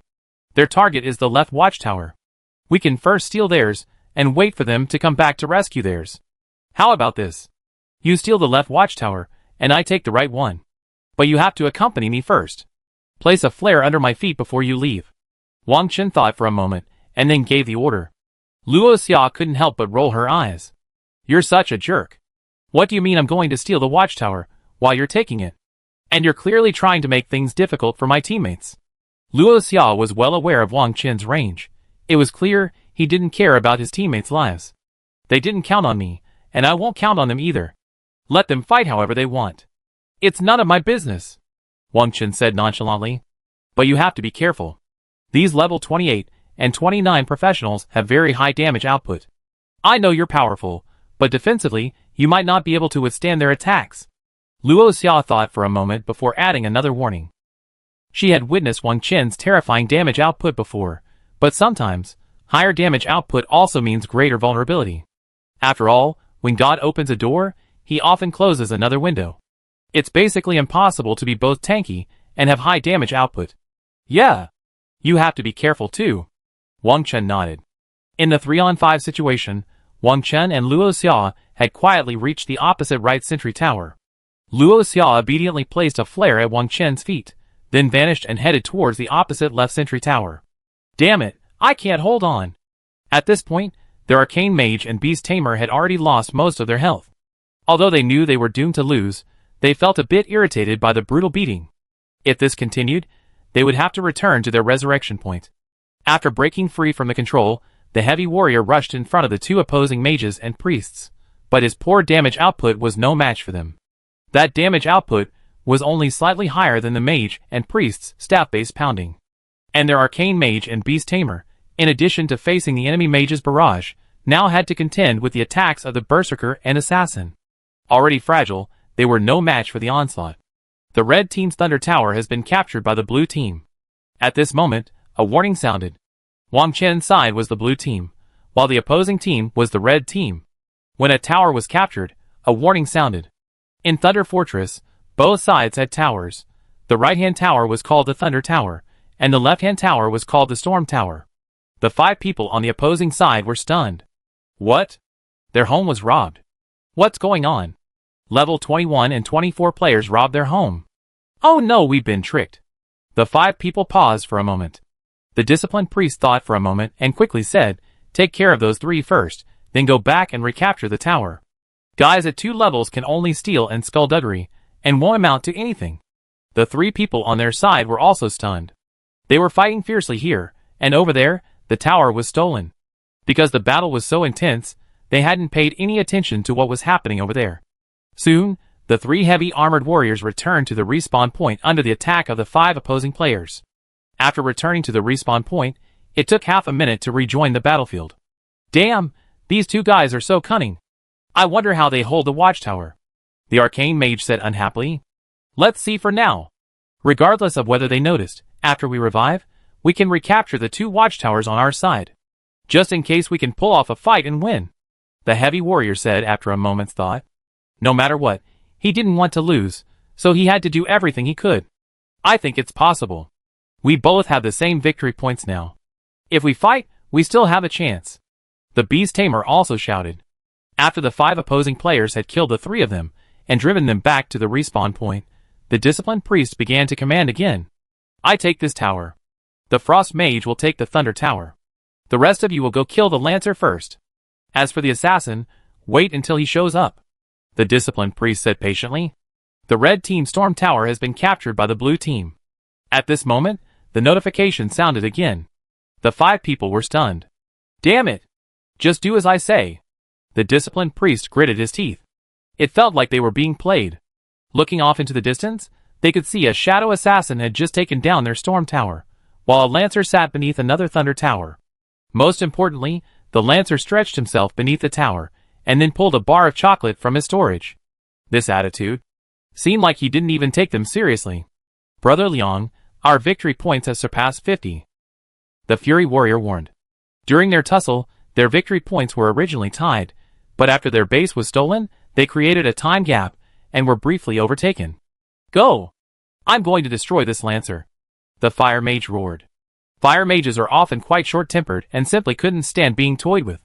Their target is the left watchtower. We can first steal theirs, and wait for them to come back to rescue theirs. How about this? You steal the left watchtower, and I take the right one. But you have to accompany me first. Place a flare under my feet before you leave. Wang Chen thought for a moment, and then gave the order. Luo Xia couldn't help but roll her eyes. You're such a jerk. What do you mean I'm going to steal the watchtower, while you're taking it? And you're clearly trying to make things difficult for my teammates. Luo Xia was well aware of Wang Chen's range. It was clear he didn't care about his teammates' lives. They didn't count on me, and I won't count on them either. Let them fight however they want. It's none of my business, Wang Chen said nonchalantly. But you have to be careful. These level 28 and 29 professionals have very high damage output. I know you're powerful, but defensively, you might not be able to withstand their attacks. Luo Xia thought for a moment before adding another warning. She had witnessed Wang Chen's terrifying damage output before, but sometimes, higher damage output also means greater vulnerability. After all, when God opens a door, he often closes another window. It's basically impossible to be both tanky and have high damage output. Yeah. You have to be careful too. Wang Chen nodded. In the 3-on-5 situation, Wang Chen and Luo Xia had quietly reached the opposite right sentry tower. Luo Xia obediently placed a flare at Wang Chen's feet, then vanished and headed towards the opposite left sentry tower. Damn it, I can't hold on. At this point, their arcane mage and beast tamer had already lost most of their health. Although they knew they were doomed to lose, they felt a bit irritated by the brutal beating. If this continued, they would have to return to their resurrection point. After breaking free from the control, the heavy warrior rushed in front of the two opposing mages and priests, but his poor damage output was no match for them. That damage output was only slightly higher than the mage and priest's staff-based pounding. And their arcane mage and beast tamer, in addition to facing the enemy mage's barrage, now had to contend with the attacks of the berserker and assassin. Already fragile, they were no match for the onslaught. The red team's thunder tower has been captured by the blue team. At this moment, a warning sounded. Wang Chen's side was the blue team, while the opposing team was the red team. When a tower was captured, a warning sounded. In Thunder Fortress, both sides had towers. The right-hand tower was called the Thunder Tower, and the left-hand tower was called the Storm Tower. The 5 people on the opposing side were stunned. What? Their home was robbed. What's going on? Level 21 and 24 players robbed their home. Oh no, we've been tricked. The 5 people paused for a moment. The disciplined priest thought for a moment and quickly said, take care of those 3 first, then go back and recapture the tower. Guys at 2 levels can only steal and skullduggery, and won't amount to anything. The 3 people on their side were also stunned. They were fighting fiercely here, and over there, the tower was stolen. Because the battle was so intense, they hadn't paid any attention to what was happening over there. Soon, the 3 heavy armored warriors returned to the respawn point under the attack of the 5 opposing players. After returning to the respawn point, it took half a minute to rejoin the battlefield. Damn, these 2 guys are so cunning. I wonder how they hold the watchtower. The arcane mage said unhappily. Let's see for now. Regardless of whether they noticed, after we revive, we can recapture the 2 watchtowers on our side. Just in case we can pull off a fight and win. The heavy warrior said after a moment's thought. No matter what, he didn't want to lose, so he had to do everything he could. I think it's possible. We both have the same victory points now. If we fight, we still have a chance. The beast tamer also shouted. After the 5 opposing players had killed the 3 of them, and driven them back to the respawn point, the disciplined priest began to command again. I take this tower. The frost mage will take the thunder tower. The rest of you will go kill the lancer first. As for the assassin, wait until he shows up. The disciplined priest said patiently. The red team storm tower has been captured by the blue team. At this moment, the notification sounded again. The 5 people were stunned. Damn it! Just do as I say. The disciplined priest gritted his teeth. It felt like they were being played. Looking off into the distance, they could see a shadow assassin had just taken down their storm tower, while a lancer sat beneath another thunder tower. Most importantly, the lancer stretched himself beneath the tower, and then pulled a bar of chocolate from his storage. This attitude seemed like he didn't even take them seriously. Brother Liang, our victory points have surpassed 50. The Fury Warrior warned. During their tussle, their victory points were originally tied, but after their base was stolen, they created a time gap, and were briefly overtaken. Go! I'm going to destroy this lancer. The fire mage roared. Fire mages are often quite short-tempered and simply couldn't stand being toyed with.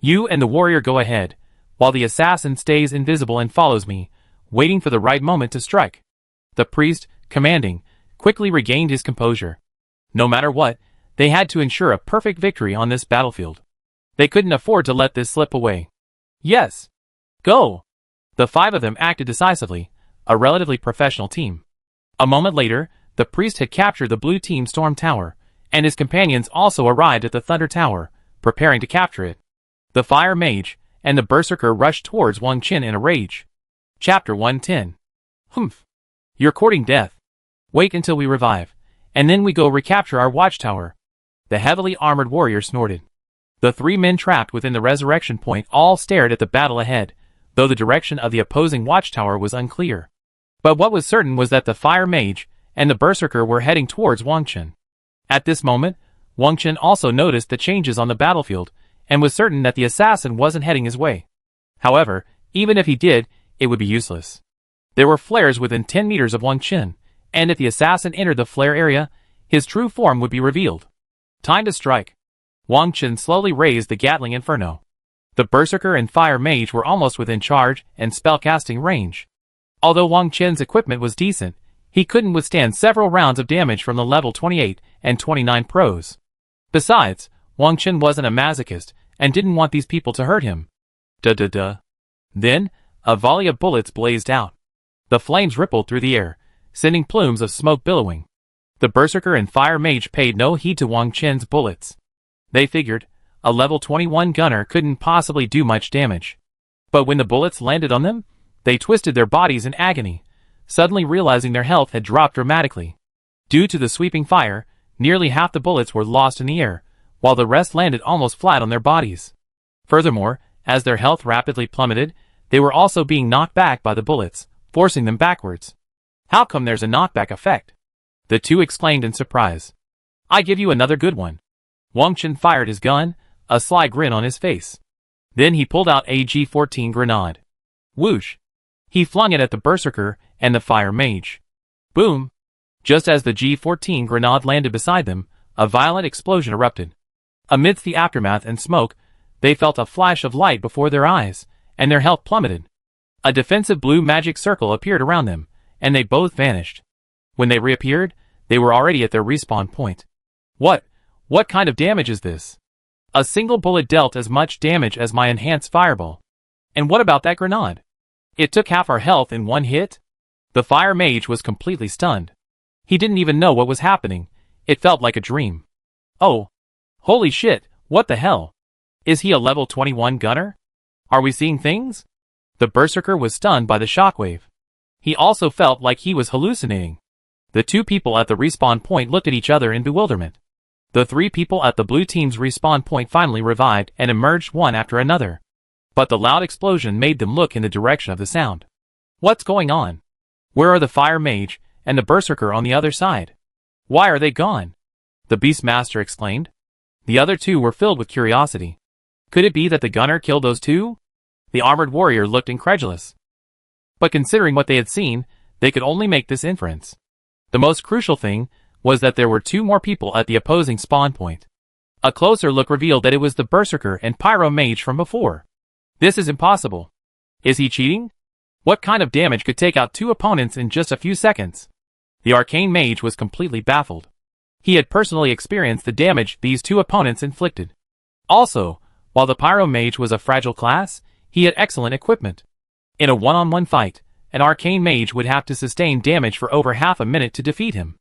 You and the warrior go ahead, while the assassin stays invisible and follows me, waiting for the right moment to strike. The priest, commanding, quickly regained his composure. No matter what, they had to ensure a perfect victory on this battlefield. They couldn't afford to let this slip away. Yes. Go! The 5 of them acted decisively, a relatively professional team. A moment later, the priest had captured the blue team storm tower, and his companions also arrived at the thunder tower, preparing to capture it. The fire mage and the berserker rushed towards Wang Chen in a rage. Chapter 110. Humph. You're courting death. Wait until we revive, and then we go recapture our watchtower. The heavily armored warrior snorted. The 3 men trapped within the resurrection point all stared at the battle ahead, though the direction of the opposing watchtower was unclear. But what was certain was that the fire mage and the berserker were heading towards Wang Chen. At this moment, Wang Chen also noticed the changes on the battlefield, and was certain that the assassin wasn't heading his way. However, even if he did, it would be useless. There were flares within 10 meters of Wang Qin, and if the assassin entered the flare area, his true form would be revealed. Time to strike. Wang Qin slowly raised the Gatling Inferno. The Berserker and Fire Mage were almost within charge and spellcasting range. Although Wang Qin's equipment was decent, he couldn't withstand several rounds of damage from the level 28 and 29 pros. Besides, Wang Qin wasn't a masochist and didn't want these people to hurt him. Then, a volley of bullets blazed out. The flames rippled through the air, sending plumes of smoke billowing. The Berserker and Fire Mage paid no heed to Wang Qin's bullets. They figured, a level 21 gunner couldn't possibly do much damage. But when the bullets landed on them, they twisted their bodies in agony, suddenly realizing their health had dropped dramatically. Due to the sweeping fire, nearly half the bullets were lost in the air, while the rest landed almost flat on their bodies. Furthermore, as their health rapidly plummeted, they were also being knocked back by the bullets, forcing them backwards. How come there's a knockback effect? The two exclaimed in surprise. I give you another good one. Wang Qin fired his gun, a sly grin on his face. Then he pulled out a G14 grenade. Whoosh! He flung it at the Berserker and the Fire Mage. Boom! Just as the G14 grenade landed beside them, a violent explosion erupted. Amidst the aftermath and smoke, they felt a flash of light before their eyes, and their health plummeted. A defensive blue magic circle appeared around them, and they both vanished. When they reappeared, they were already at their respawn point. What kind of damage is this? A single bullet dealt as much damage as my enhanced fireball. And what about that grenade? It took half our health in one hit? The Fire Mage was completely stunned. He didn't even know what was happening. It felt like a dream. Oh. Holy shit, what the hell? Is he a level 21 gunner? Are we seeing things? The Berserker was stunned by the shockwave. He also felt like he was hallucinating. The two people at the respawn point looked at each other in bewilderment. The three people at the blue team's respawn point finally revived and emerged one after another. But the loud explosion made them look in the direction of the sound. What's going on? Where are the Fire Mage and the Berserker on the other side? Why are they gone? The Beastmaster exclaimed. The other two were filled with curiosity. Could it be that the gunner killed those two? The armored warrior looked incredulous. But considering what they had seen, they could only make this inference. The most crucial thing was that there were two more people at the opposing spawn point. A closer look revealed that it was the Berserker and Pyro Mage from before. This is impossible. Is he cheating? What kind of damage could take out two opponents in just a few seconds? The Arcane Mage was completely baffled. He had personally experienced the damage these two opponents inflicted. Also, while the Pyro Mage was a fragile class, he had excellent equipment. In a one-on-one fight, an Arcane Mage would have to sustain damage for over half a minute to defeat him.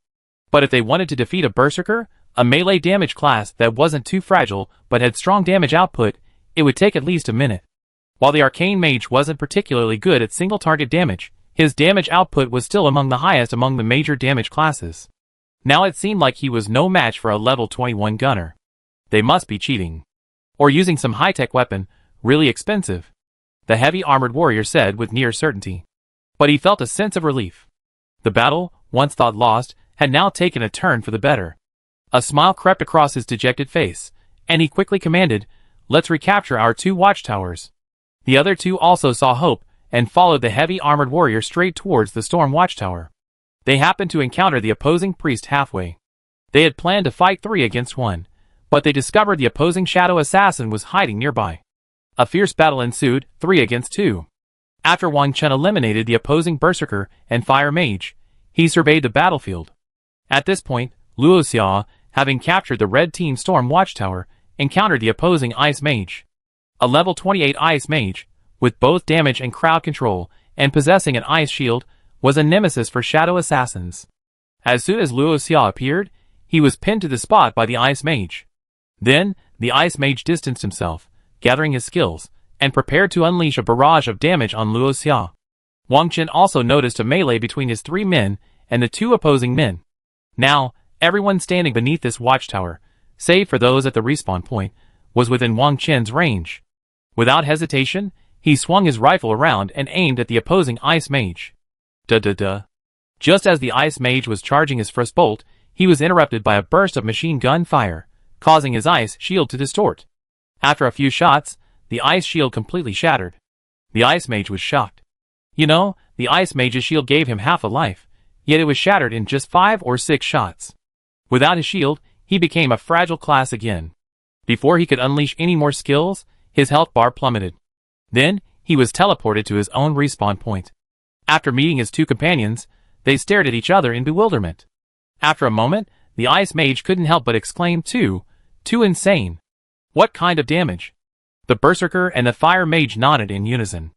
But if they wanted to defeat a Berserker, a melee damage class that wasn't too fragile but had strong damage output, it would take at least a minute. While the Arcane Mage wasn't particularly good at single target damage, his damage output was still among the highest among the major damage classes. Now it seemed like he was no match for a level 21 gunner. They must be cheating. Or using some high-tech weapon, really expensive. The heavy armored warrior said with near certainty. But he felt a sense of relief. The battle, once thought lost, had now taken a turn for the better. A smile crept across his dejected face, and he quickly commanded, "Let's recapture our two watchtowers." The other two also saw hope, and followed the heavy armored warrior straight towards the storm watchtower. They happened to encounter the opposing priest halfway. They had planned to fight 3 against 1, but they discovered the opposing shadow assassin was hiding nearby. A fierce battle ensued, 3 against 2. After Wang Chen eliminated the opposing Berserker and Fire Mage, he surveyed the battlefield. At this point, Luo Xia, having captured the red team storm watchtower, encountered the opposing Ice Mage. A level 28 Ice Mage, with both damage and crowd control, and possessing an ice shield, was a nemesis for shadow assassins. As soon as Luo Xia appeared, he was pinned to the spot by the Ice Mage. Then, the Ice Mage distanced himself, gathering his skills, and prepared to unleash a barrage of damage on Luo Xia. Wang Chen also noticed a melee between his 3 men and the 2 opposing men. Now, everyone standing beneath this watchtower, save for those at the respawn point, was within Wang Chen's range. Without hesitation, he swung his rifle around and aimed at the opposing Ice Mage. Just as the Ice Mage was charging his first bolt, he was interrupted by a burst of machine gun fire, causing his ice shield to distort. After a few shots, the ice shield completely shattered. The Ice Mage was shocked. You know, the Ice Mage's shield gave him half a life, yet it was shattered in just 5 or 6 shots. Without his shield, he became a fragile class again. Before he could unleash any more skills, his health bar plummeted. Then, he was teleported to his own respawn point. After meeting his 2 companions, they stared at each other in bewilderment. After a moment, the Ice Mage couldn't help but exclaim, too insane. What kind of damage? The Berserker and the Fire Mage nodded in unison.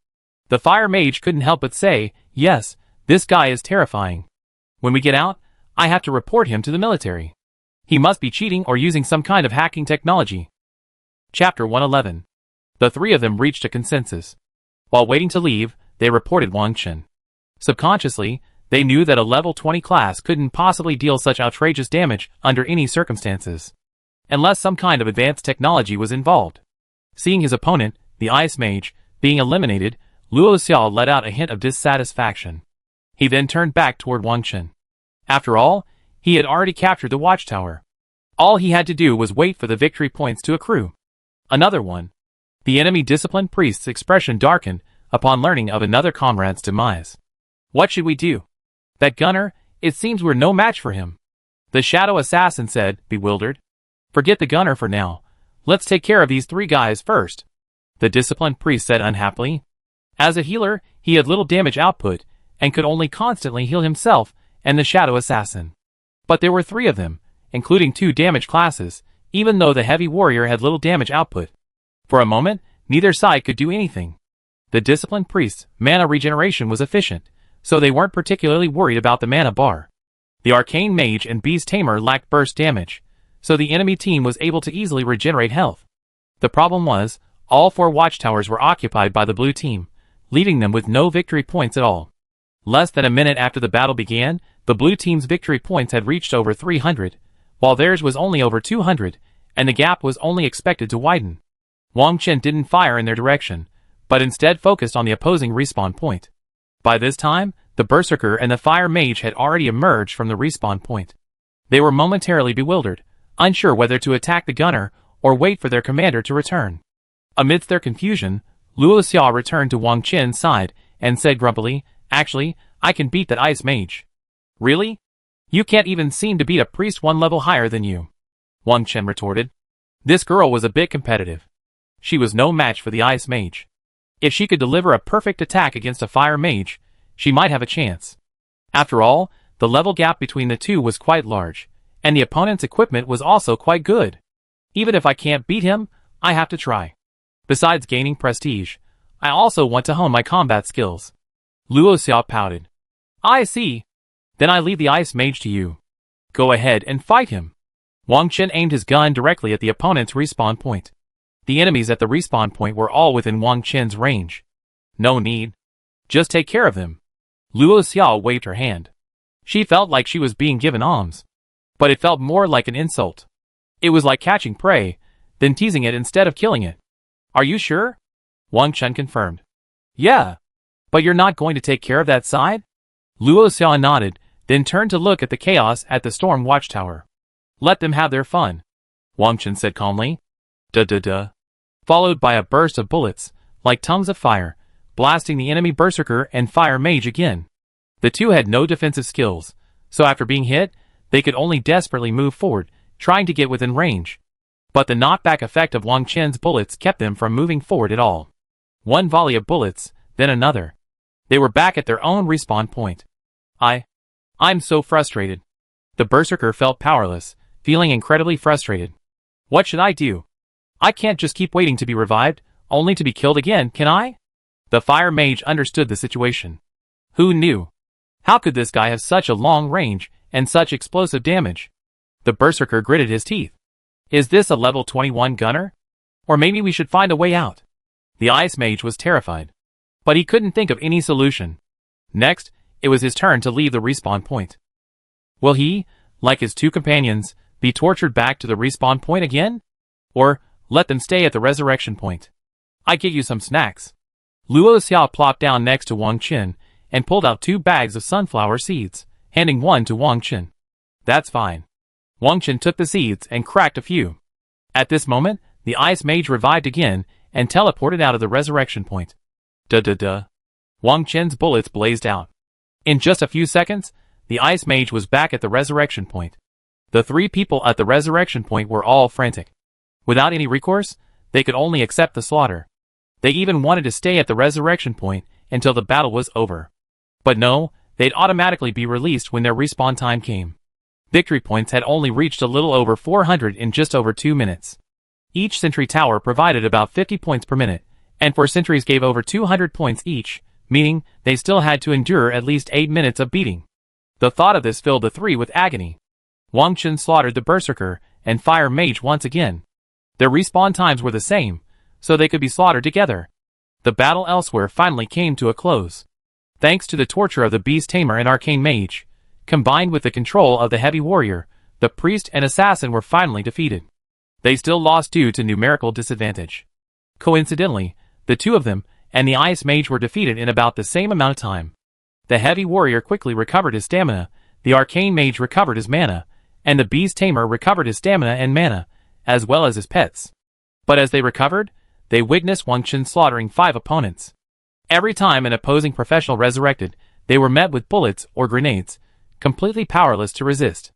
The Fire Mage couldn't help but say, yes, this guy is terrifying. When we get out, I have to report him to the military. He must be cheating or using some kind of hacking technology. Chapter 111. The 3 of them reached a consensus. While waiting to leave, they reported Wang Chen. Subconsciously, they knew that a level 20 class couldn't possibly deal such outrageous damage under any circumstances, unless some kind of advanced technology was involved. Seeing his opponent, the Ice Mage, being eliminated, Luo Xiao let out a hint of dissatisfaction. He then turned back toward Wang Chen. After all, he had already captured the watchtower. All he had to do was wait for the victory points to accrue. Another one. The enemy disciplined priest's expression darkened upon learning of another comrade's demise. What should we do? That gunner, it seems we're no match for him. The shadow assassin said, bewildered. Forget the gunner for now. Let's take care of these 3 guys first. The disciplined priest said unhappily. As a healer, he had little damage output, and could only constantly heal himself and the shadow assassin. But there were 3 of them, including 2 damage classes, even though the heavy warrior had little damage output. For a moment, neither side could do anything. The disciplined priest's mana regeneration was efficient, so they weren't particularly worried about the mana bar. The arcane mage and beast tamer lacked burst damage, so the enemy team was able to easily regenerate health. The problem was, all 4 watchtowers were occupied by the blue team, leaving them with no victory points at all. Less than a minute after the battle began, the blue team's victory points had reached over 300, while theirs was only over 200, and the gap was only expected to widen. Wang Chen didn't fire in their direction, but instead focused on the opposing respawn point. By this time, the Berserker and the Fire Mage had already emerged from the respawn point. They were momentarily bewildered, unsure whether to attack the gunner or wait for their commander to return. Amidst their confusion, Luo Xiao returned to Wang Chen's side and said grumpily, actually, I can beat that Ice Mage. Really? You can't even seem to beat a priest 1 level higher than you. Wang Chen retorted. This girl was a bit competitive. She was no match for the Ice Mage. If she could deliver a perfect attack against a Fire Mage, she might have a chance. After all, the level gap between the 2 was quite large, and the opponent's equipment was also quite good. Even if I can't beat him, I have to try. Besides gaining prestige, I also want to hone my combat skills. Luo Xiao pouted. I see. Then I leave the Ice Mage to you. Go ahead and fight him. Wang Chen aimed his gun directly at the opponent's respawn point. The enemies at the respawn point were all within Wang Chen's range. No need. Just take care of them. Luo Xiao waved her hand. She felt like she was being given alms. But it felt more like an insult. It was like catching prey, then teasing it instead of killing it. Are you sure? Wang Chen confirmed. Yeah. But you're not going to take care of that side? Luo Xiao nodded, then turned to look at the chaos at the storm watchtower. Let them have their fun, Wang Chen said calmly. Duh. Followed by a burst of bullets, like tongues of fire, blasting the enemy Berserker and Fire Mage again. The 2 had no defensive skills, so after being hit, they could only desperately move forward, trying to get within range. But the knockback effect of Wang Chen's bullets kept them from moving forward at all. One volley of bullets, then another. They were back at their own respawn point. I'm so frustrated. The Berserker felt powerless, feeling incredibly frustrated. What should I do? I can't just keep waiting to be revived, only to be killed again, can I? The Fire Mage understood the situation. Who knew? How could this guy have such a long range and such explosive damage? The Berserker gritted his teeth. Is this a level 21 gunner? Or maybe we should find a way out. The Ice Mage was terrified. But he couldn't think of any solution. Next, it was his turn to leave the respawn point. Will he, like his 2 companions, be tortured back to the respawn point again? Or let them stay at the resurrection point? I get you some snacks. Luo Xiao plopped down next to Wang Chen and pulled out 2 bags of sunflower seeds, handing one to Wang Chen. That's fine. Wang Chen took the seeds and cracked a few. At this moment, the Ice Mage revived again and teleported out of the resurrection point. Duh. Wang Chen's bullets blazed out. In just a few seconds, the Ice Mage was back at the resurrection point. The three people at the resurrection point were all frantic. Without any recourse, they could only accept the slaughter. They even wanted to stay at the resurrection point until the battle was over. But no, they'd automatically be released when their respawn time came. Victory points had only reached a little over 400 in just over 2 minutes. Each sentry tower provided about 50 points per minute, and 4 sentries gave over 200 points each, meaning they still had to endure at least 8 minutes of beating. The thought of this filled the three with agony. Wang Chen slaughtered the Berserker and Fire Mage once again. Their respawn times were the same, so they could be slaughtered together. The battle elsewhere finally came to a close. Thanks to the torture of the Beast Tamer and Arcane Mage, combined with the control of the Heavy Warrior, the Priest and Assassin were finally defeated. They still lost due to numerical disadvantage. Coincidentally, the two of them and the Ice Mage were defeated in about the same amount of time. The Heavy Warrior quickly recovered his stamina, the Arcane Mage recovered his mana, and the Beast Tamer recovered his stamina and mana, as well as his pets. But as they recovered, they witnessed Wang Chen slaughtering 5 opponents. Every time an opposing professional resurrected, they were met with bullets or grenades, completely powerless to resist.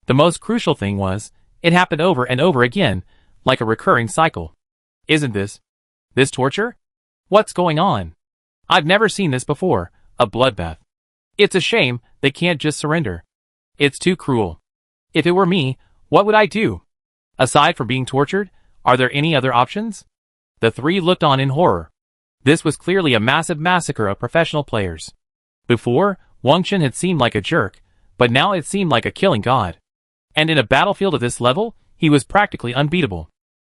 The most crucial thing was, it happened over and over again, like a recurring cycle. Isn't this torture? What's going on? I've never seen this before, a bloodbath. It's a shame they can't just surrender. It's too cruel. If it were me, what would I do? Aside from being tortured, are there any other options? The three looked on in horror. This was clearly a massive massacre of professional players. Before, Wang Chen had seemed like a jerk, but now it seemed like a killing god. And in a battlefield of this level, he was practically unbeatable.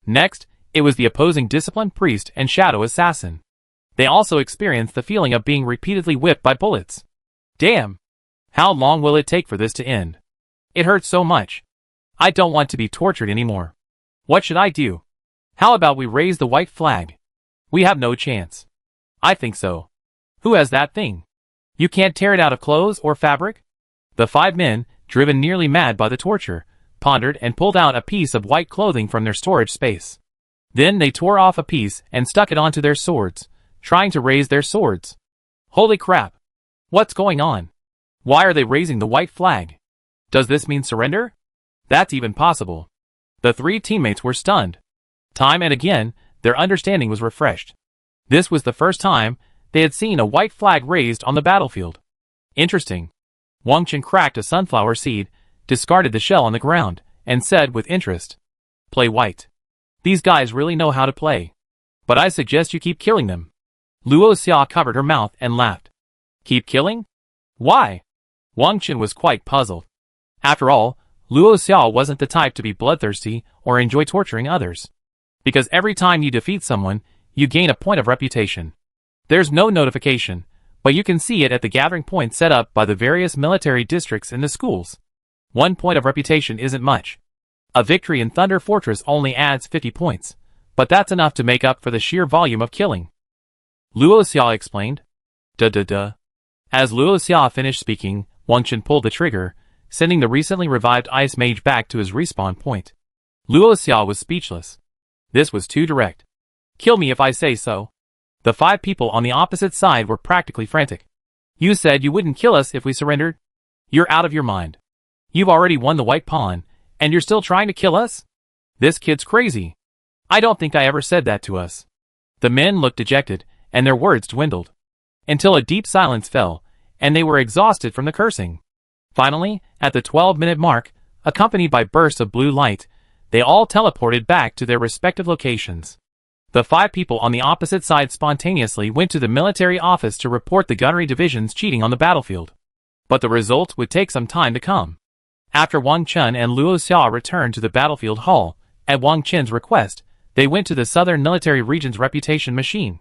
Next, it was the opposing Disciplined Priest and Shadow Assassin. They also experienced the feeling of being repeatedly whipped by bullets. Damn! How long will it take for this to end? It hurts so much. I don't want to be tortured anymore. What should I do? How about we raise the white flag? We have no chance. I think so. Who has that thing? You can't tear it out of clothes or fabric? The 5 men, driven nearly mad by the torture, pondered and pulled out a piece of white clothing from their storage space. Then they tore off a piece and stuck it onto their swords, trying to raise their swords. Holy crap! What's going on? Why are they raising the white flag? Does this mean surrender? That's even possible. The 3 teammates were stunned. Time and again, their understanding was refreshed. This was the first time they had seen a white flag raised on the battlefield. Interesting. Wang Chen cracked a sunflower seed, discarded the shell on the ground, and said with interest, "Play white. These guys really know how to play. But I suggest you keep killing them." Luo Xia covered her mouth and laughed. Keep killing? Why? Wang Chen was quite puzzled. After all, Luo Xia wasn't the type to be bloodthirsty or enjoy torturing others. Because every time you defeat someone, you gain a point of reputation. There's no notification, but you can see it at the gathering points set up by the various military districts in the schools. 1 point of reputation isn't much. A victory in Thunder Fortress only adds 50 points, but that's enough to make up for the sheer volume of killing. Luo Xia explained. Duh. As Luo Xia finished speaking, Wang Chen pulled the trigger, sending the recently revived Ice Mage back to his respawn point. Luo Xia was speechless. This was too direct. Kill me if I say so. The 5 people on the opposite side were practically frantic. You said you wouldn't kill us if we surrendered? You're out of your mind. You've already won the white pawn, and you're still trying to kill us? This kid's crazy. I don't think I ever said that to us. The men looked dejected, and their words dwindled. Until a deep silence fell, and they were exhausted from the cursing. Finally, at the 12-minute mark, accompanied by bursts of blue light, they all teleported back to their respective locations. The 5 people on the opposite side spontaneously went to the military office to report the gunnery division's cheating on the battlefield. But the results would take some time to come. After Wang Chen and Luo Xia returned to the battlefield hall, at Wang Chen's request, they went to the Southern Military Region's reputation machine.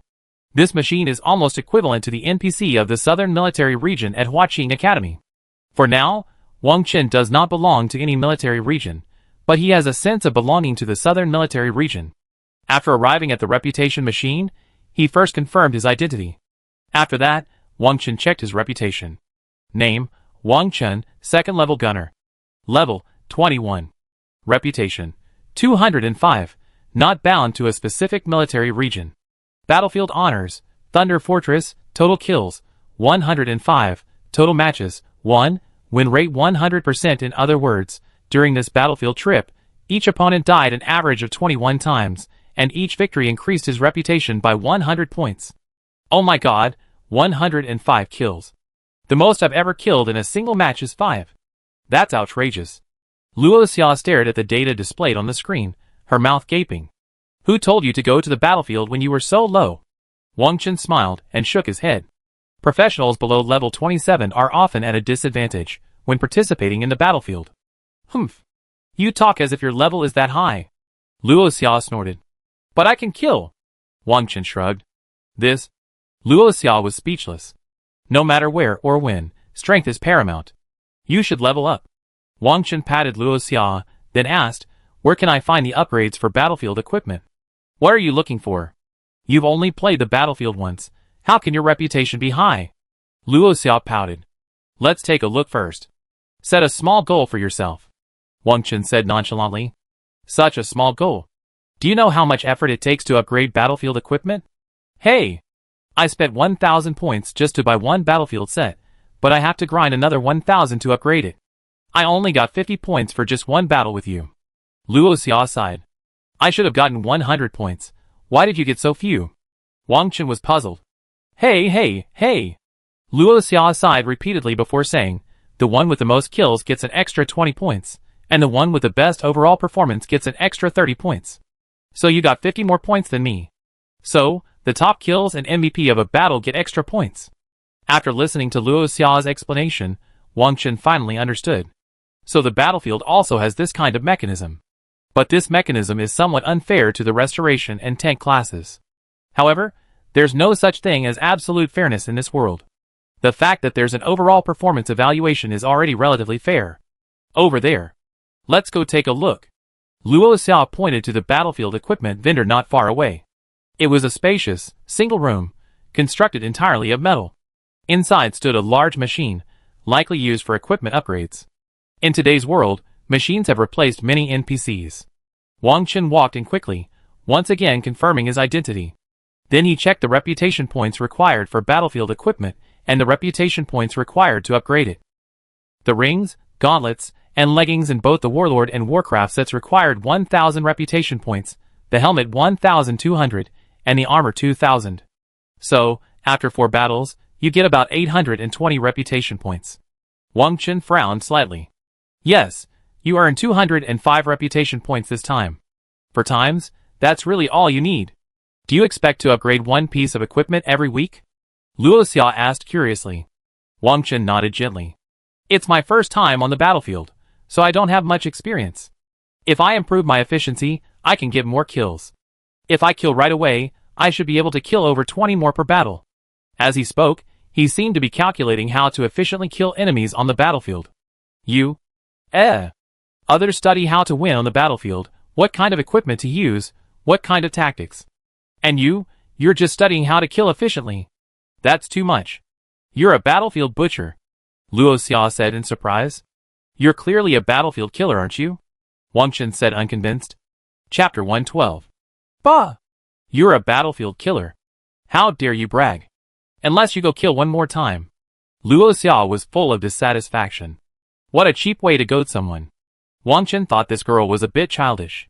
This machine is almost equivalent to the NPC of the Southern Military Region at Huaqing Academy. For now, Wang Chen does not belong to any military region, but he has a sense of belonging to the Southern Military Region. After arriving at the reputation machine, he first confirmed his identity. After that, Wang Chen checked his reputation. Name, Wang Chen, 2nd level gunner. Level, 21. Reputation, 205, not bound to a specific military region. Battlefield honors, Thunder Fortress, Total kills, 105. Total matches, 1. Win rate 100%. In other words, during this battlefield trip, each opponent died an average of 21 times, and each victory increased his reputation by 100 points. Oh my god, 105 kills. The most I've ever killed in a single match is 5. That's outrageous. Luo Xia stared at the data displayed on the screen, her mouth gaping. Who told you to go to the battlefield when you were so low? Wang Chen smiled and shook his head. Professionals below level 27 are often at a disadvantage when participating in the battlefield. Humph. You talk as if your level is that high. Luo Xia snorted. But I can kill. Wang Chen shrugged. Luo Xia was speechless. No matter where or when, strength is paramount. You should level up. Wang Chen patted Luo Xia, then asked, where can I find the upgrades for battlefield equipment? What are you looking for? You've only played the battlefield once. How can your reputation be high? Luo Xia pouted. Let's take a look first. Set a small goal for yourself. Wang Chen said nonchalantly. Such a small goal. Do you know how much effort it takes to upgrade battlefield equipment? Hey! I spent 1,000 points just to buy one battlefield set, but I have to grind another 1,000 to upgrade it. I only got 50 points for just one battle with you. Luo Xia sighed. I should have gotten 100 points. Why did you get so few? Wang Chen was puzzled. Hey! Luo Xia sighed repeatedly before saying, the one with the most kills gets an extra 20 points, and the one with the best overall performance gets an extra 30 points. So you got 50 more points than me. So, the top kills and MVP of a battle get extra points. After listening to Luo Xia's explanation, Wang Chen finally understood. So the battlefield also has this kind of mechanism. But this mechanism is somewhat unfair to the restoration and tank classes. However, there's no such thing as absolute fairness in this world. The fact that there's an overall performance evaluation is already relatively fair. Over there. Let's go take a look. Luo Xia pointed to the battlefield equipment vendor not far away. It was a spacious, single room, constructed entirely of metal. Inside stood a large machine, likely used for equipment upgrades. In today's world, machines have replaced many NPCs. Wang Chen walked in quickly, once again confirming his identity. Then he checked the reputation points required for battlefield equipment and the reputation points required to upgrade it. The rings, gauntlets, and leggings in both the Warlord and Warcraft sets required 1,000 reputation points, the helmet 1,200, and the armor 2,000. So, after 4 battles, you get about 820 reputation points. Wang Chen frowned slightly. Yes, you earn 205 reputation points this time. For times, that's really all you need. Do you expect to upgrade one piece of equipment every week? Luo Xia asked curiously. Wang Chen nodded gently. It's my first time on the battlefield, so I don't have much experience. If I improve my efficiency, I can get more kills. If I kill right away, I should be able to kill over 20 more per battle. As he spoke, he seemed to be calculating how to efficiently kill enemies on the battlefield. Others study how to win on the battlefield, what kind of equipment to use, what kind of tactics. And you're just studying how to kill efficiently. That's too much. You're a battlefield butcher, Luo Xia said in surprise. You're clearly a battlefield killer, aren't you? Wang Chen said unconvinced. Chapter 112. Bah! You're a battlefield killer. How dare you brag? Unless you go kill one more time. Luo Xia was full of dissatisfaction. What a cheap way to goad someone. Wang Chen thought this girl was a bit childish.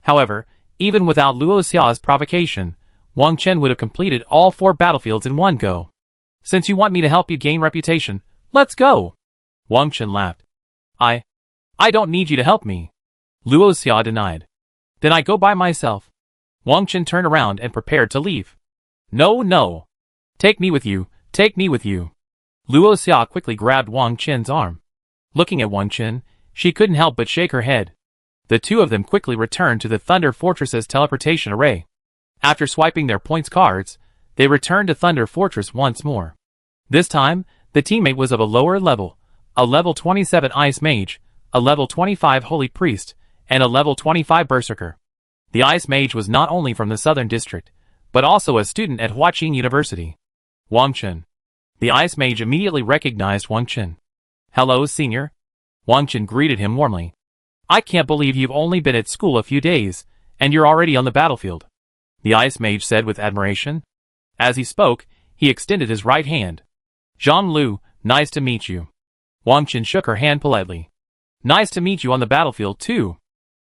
However, even without Luo Xia's provocation, Wang Chen would have completed all 4 battlefields in one go. Since you want me to help you gain reputation, let's go! Wang Chen laughed. I don't need you to help me. Luo Xia denied. Then I go by myself. Wang Chen turned around and prepared to leave. No. Take me with you, take me with you. Luo Xia quickly grabbed Wang Chen's arm. Looking at Wang Chen, she couldn't help but shake her head. The two of them quickly returned to the Thunder Fortress's teleportation array. After swiping their points cards, they returned to Thunder Fortress once more. This time, the teammate was of a lower level, a level 27 Ice Mage, a level 25 Holy Priest, and a level 25 Berserker. The Ice Mage was not only from the Southern District, but also a student at Huaqing University. Wang Chen. The Ice Mage immediately recognized Wang Chen. Hello, senior. Wang Chen greeted him warmly. I can't believe you've only been at school a few days, and you're already on the battlefield. The Ice Mage said with admiration. As he spoke, He extended his right hand. Zhang-Lu, nice to meet you. Wang Qin shook her hand politely. Nice to meet you on the battlefield too.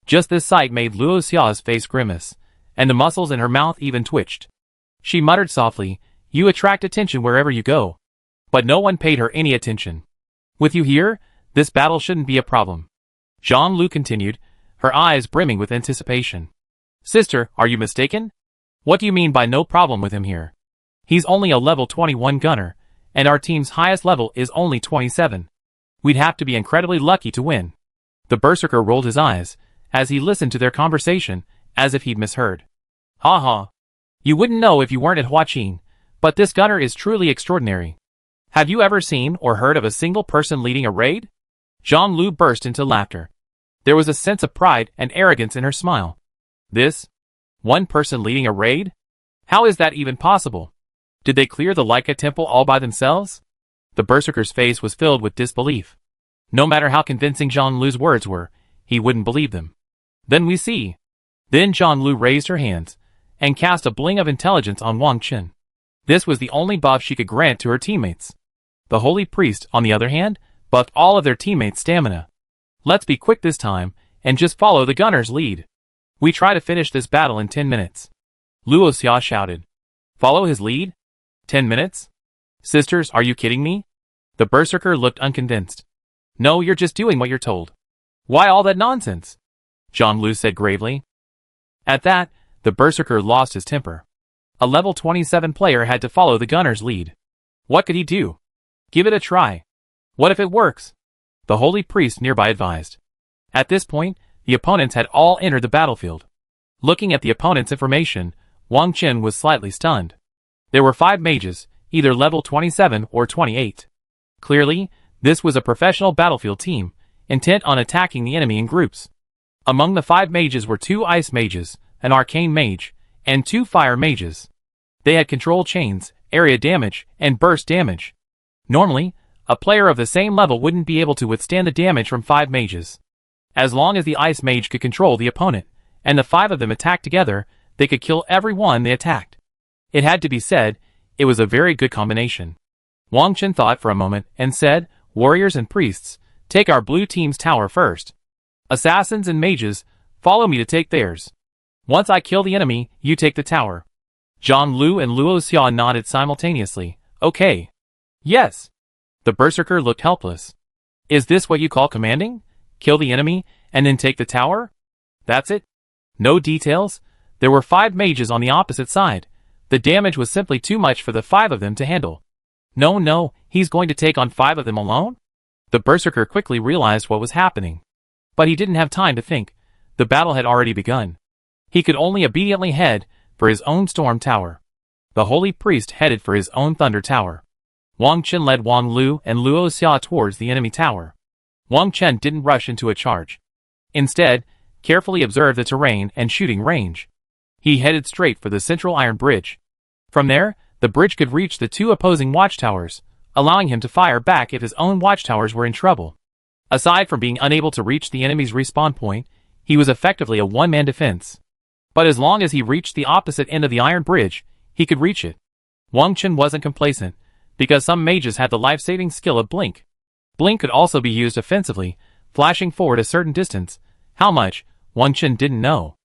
Just this sight made Luo Xiao's face grimace, and the muscles in her mouth even twitched. She muttered softly, you attract attention wherever you go. But no one paid her any attention. With you here, this battle shouldn't be a problem. Zhang-Lu continued, her eyes brimming with anticipation. Sister, are you mistaken? What do you mean by no problem with him here? He's only a level 21 gunner, and our team's highest level is only 27. We'd have to be incredibly lucky to win. The berserker rolled his eyes, as he listened to their conversation, as if he'd misheard. Ha ha. You wouldn't know if you weren't at Huaqin, but this gunner is truly extraordinary. Have you ever seen or heard of a single person leading a raid? Zhang-Lu burst into laughter. There was a sense of pride and arrogance in her smile. This? One person leading a raid? How is that even possible? Did they clear the Leica temple all by themselves? The berserker's face was filled with disbelief. No matter how convincing Zhang-Lu's words were, he wouldn't believe them. Then we see. Then Zhang-Lu raised her hands, and cast a bling of intelligence on Wang Qin. This was the only buff she could grant to her teammates. The holy priest, on the other hand, buffed all of their teammates' stamina. Let's be quick this time, and just follow the gunner's lead. We try to finish this battle in 10 minutes. Luo Xia shouted. Follow his lead? 10 minutes? Sisters, are you kidding me? The berserker looked unconvinced. No, you're just doing what you're told. Why all that nonsense? Zhang-Lu said gravely. At that, the berserker lost his temper. A level 27 player had to follow the gunner's lead. What could he do? Give it a try. What if it works? The holy priest nearby advised. At this point, the opponents had all entered the battlefield. Looking at the opponent's information, Wang Qin was slightly stunned. There were 5 mages, either level 27 or 28. Clearly, this was a professional battlefield team, intent on attacking the enemy in groups. Among the 5 mages were 2 ice mages, an arcane mage, and 2 fire mages. They had control chains, area damage, and burst damage. Normally, a player of the same level wouldn't be able to withstand the damage from 5 mages. As long as the ice mage could control the opponent, and the 5 of them attacked together, they could kill everyone they attacked. It had to be said, it was a very good combination. Wang Qin thought for a moment and said, warriors and priests, take our blue team's tower first. Assassins and mages, follow me to take theirs. Once I kill the enemy, you take the tower. Zhang-Lu and Luo Xia nodded simultaneously. Okay. Yes. The berserker looked helpless. Is this what you call commanding? Kill the enemy, and then take the tower? That's it? No details? There were 5 mages on the opposite side. The damage was simply too much for the 5 of them to handle. No, he's going to take on 5 of them alone? The berserker quickly realized what was happening. But he didn't have time to think. The battle had already begun. He could only obediently head for his own storm tower. The holy priest headed for his own thunder tower. Wang Qin led Wang Lu and Luo Xia towards the enemy tower. Wang Qin didn't rush into a charge. Instead, carefully observed the terrain and shooting range. He headed straight for the central iron bridge. From there, the bridge could reach the 2 opposing watchtowers, allowing him to fire back if his own watchtowers were in trouble. Aside from being unable to reach the enemy's respawn point, he was effectively a one-man defense. But as long as he reached the opposite end of the iron bridge, he could reach it. Wang Qin wasn't complacent, because some mages had the life-saving skill of Blink. Blink could also be used offensively, flashing forward a certain distance. How much, Wang Qin didn't know.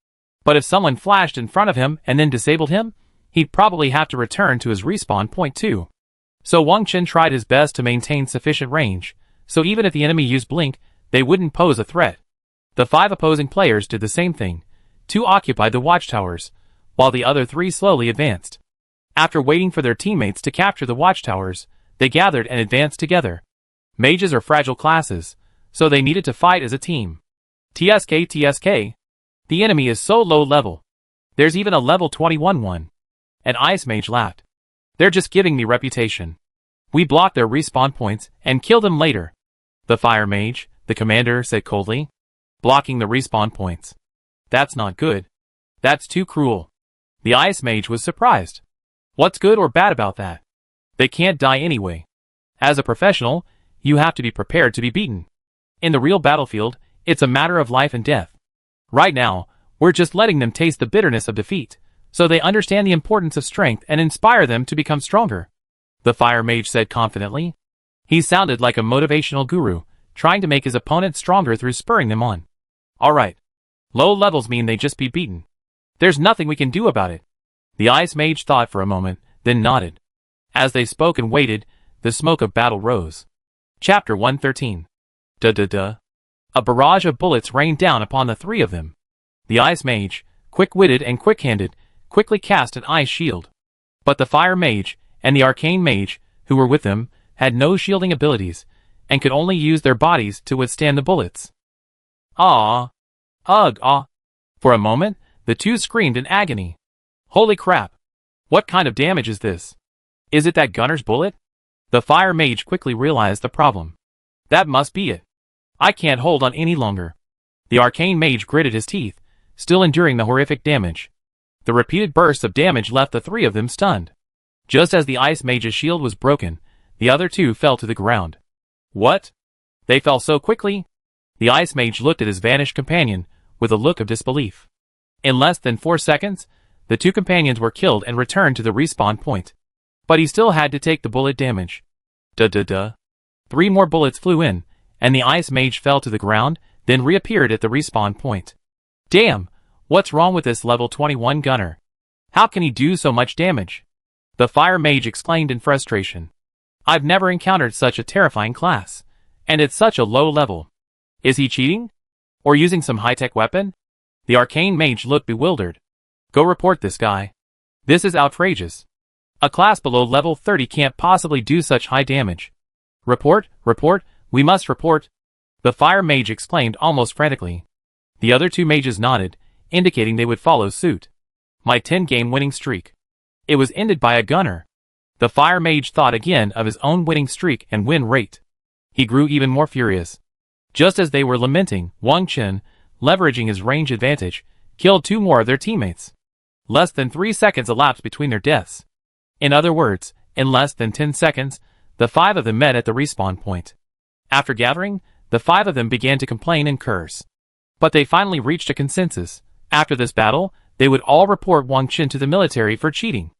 But if someone flashed in front of him and then disabled him, he'd probably have to return to his respawn point too. So Wang Qin tried his best to maintain sufficient range, so even if the enemy used Blink, they wouldn't pose a threat. The 5 opposing players did the same thing. 2 occupied the watchtowers, while the other 3 slowly advanced. After waiting for their teammates to capture the watchtowers, they gathered and advanced together. Mages are fragile classes, so they needed to fight as a team. TSK. The enemy is so low level. There's even a level 21 one. An ice mage laughed. They're just giving me reputation. We block their respawn points and kill them later. The fire mage, the commander, said coldly. Blocking the respawn points. That's not good. That's too cruel. The ice mage was surprised. What's good or bad about that? They can't die anyway. As a professional, you have to be prepared to be beaten. In the real battlefield, it's a matter of life and death. Right now, we're just letting them taste the bitterness of defeat, so they understand the importance of strength and inspire them to become stronger. the fire mage said confidently. He sounded like a motivational guru, trying to make his opponents stronger through spurring them on. Alright. Low levels mean they just be beaten. There's nothing we can do about it. The ice mage thought for a moment, then nodded. As they spoke and waited, the smoke of battle rose. Chapter 113. Duh. A barrage of bullets rained down upon the three of them. The ice mage, quick-witted and quick-handed, quickly cast an ice shield. But the fire mage and the arcane mage, who were with them, had no shielding abilities, and could only use their bodies to withstand the bullets. Ah! Ugh! Ah! For a moment, the two screamed in agony. Holy crap! What kind of damage is this? Is it that gunner's bullet? The fire mage quickly realized the problem. That must be it. I can't hold on any longer. The arcane mage gritted his teeth, still enduring the horrific damage. The repeated bursts of damage left the three of them stunned. Just as the ice mage's shield was broken, the other two fell to the ground. What? They fell so quickly? The ice mage looked at his vanished companion with a look of disbelief. In less than 4 seconds, the two companions were killed and returned to the respawn point. But he still had to take the bullet damage. Duh. 3 more bullets flew in, and the ice mage fell to the ground, then reappeared at the respawn point. Damn, what's wrong with this level 21 gunner? How can he do so much damage? The fire mage exclaimed in frustration. I've never encountered such a terrifying class, and it's such a low level. Is he cheating? Or using some high-tech weapon? The arcane mage looked bewildered. Go report this guy. This is outrageous. A class below level 30 can't possibly do such high damage. Report, we must report. The fire mage exclaimed almost frantically. The other two mages nodded, indicating they would follow suit. My 10-game winning streak. It was ended by a gunner. The fire mage thought again of his own winning streak and win rate. He grew even more furious. Just as they were lamenting, Wang Chen, leveraging his range advantage, killed 2 more of their teammates. Less than 3 seconds elapsed between their deaths. In other words, in less than 10 seconds, the 5 of them met at the respawn point. After gathering, the 5 of them began to complain and curse. But they finally reached a consensus. After this battle, they would all report Wang Chen to the military for cheating.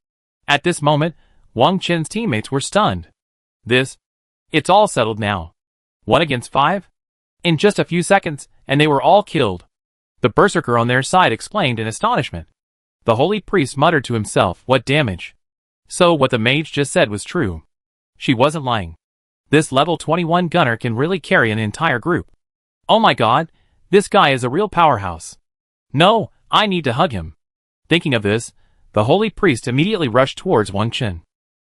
At this moment, Wang Chen's teammates were stunned. It's all settled now. 1 against 5? In just a few seconds, and they were all killed. The berserker on their side exclaimed in astonishment. The holy priest muttered to himself, what damage. So what the mage just said was true. She wasn't lying. This level 21 gunner can really carry an entire group. Oh my god, this guy is a real powerhouse. No, I need to hug him. Thinking of this, the holy priest immediately rushed towards Wang Chen.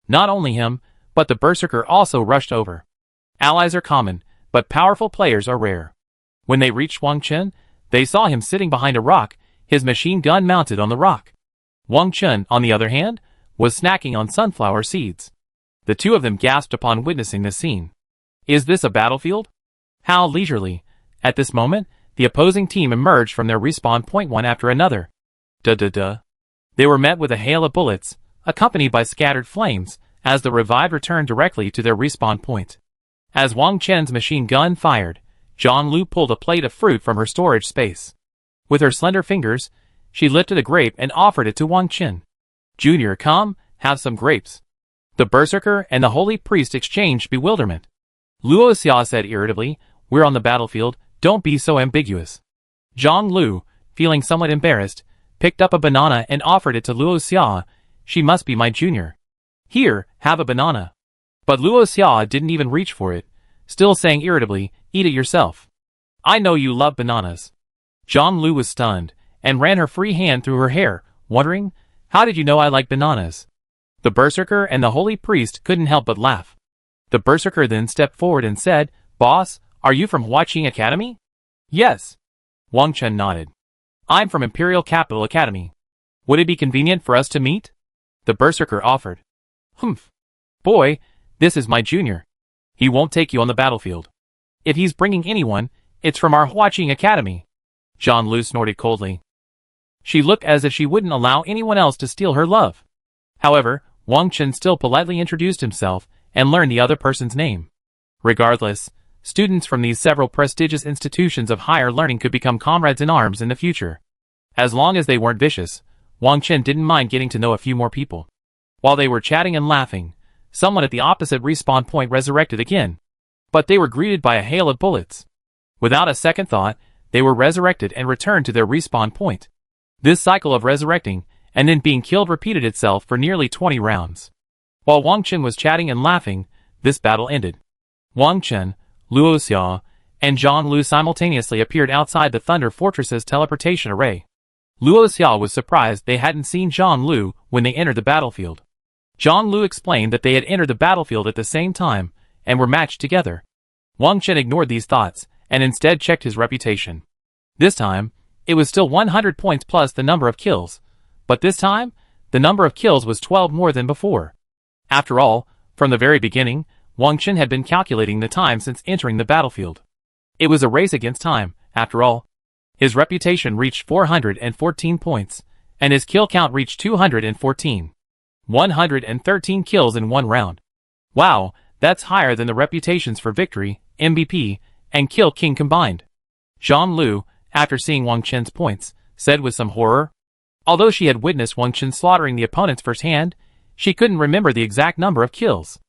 Not only him, but the berserker also rushed over. Allies are common, but powerful players are rare. When they reached Wang Chen, they saw him sitting behind a rock, his machine gun mounted on the rock. Wang Chen, on the other hand, was snacking on sunflower seeds. The two of them gasped upon witnessing this scene. Is this a battlefield? How leisurely. At this moment, the opposing team emerged from their respawn point one after another. Duh. They were met with a hail of bullets, accompanied by scattered flames, as the revived returned directly to their respawn point. As Wang Chen's machine gun fired, Zhang Lu pulled a plate of fruit from her storage space. With her slender fingers, she lifted a grape and offered it to Wang Chen. Junior, come, have some grapes. The berserker and the holy priest exchanged bewilderment. Luo Xia said irritably, we're on the battlefield, don't be so ambiguous. Zhang Lu, feeling somewhat embarrassed, picked up a banana and offered it to Luo Xia. She must be my junior. Here, have a banana. But Luo Xia didn't even reach for it, still saying irritably, eat it yourself. I know you love bananas. Zhang Lu was stunned, and ran her free hand through her hair, wondering, how did you know I like bananas? The berserker and the holy priest couldn't help but laugh. The berserker then stepped forward and said, Boss, are you from Huaqing Academy? Yes. Wang Chen nodded. I'm from Imperial Capital Academy. Would it be convenient for us to meet? The berserker offered. Humph. Boy, this is my junior. He won't take you on the battlefield. If he's bringing anyone, it's from our Huaqing Academy. Zhang Lu snorted coldly. She looked as if she wouldn't allow anyone else to steal her love. However, Wang Chen still politely introduced himself and learned the other person's name. Regardless, students from these several prestigious institutions of higher learning could become comrades in arms in the future. As long as they weren't vicious, Wang Chen didn't mind getting to know a few more people. While they were chatting and laughing, someone at the opposite respawn point resurrected again. But they were greeted by a hail of bullets. Without a second thought, they were resurrected and returned to their respawn point. This cycle of resurrecting and then being killed repeated itself for nearly 20 rounds. While Wang Chen was chatting and laughing, this battle ended. Wang Chen, Luo Xia, and Zhang Lu simultaneously appeared outside the Thunder Fortress's teleportation array. Luo Xia was surprised they hadn't seen Zhang Lu when they entered the battlefield. Zhang Lu explained that they had entered the battlefield at the same time and were matched together. Wang Chen ignored these thoughts and instead checked his reputation. This time, it was still 100 points plus the number of kills, but this time, the number of kills was 12 more than before. After all, from the very beginning, Wang Chen had been calculating the time since entering the battlefield. It was a race against time, after all. His reputation reached 414 points, and his kill count reached 214. 113 kills in one round. Wow, that's higher than the reputations for victory, MVP, and Kill King combined. Zhang Lu, after seeing Wang Chen's points, said with some horror. Although she had witnessed Wang Chen slaughtering the opponents firsthand, she couldn't remember the exact number of kills.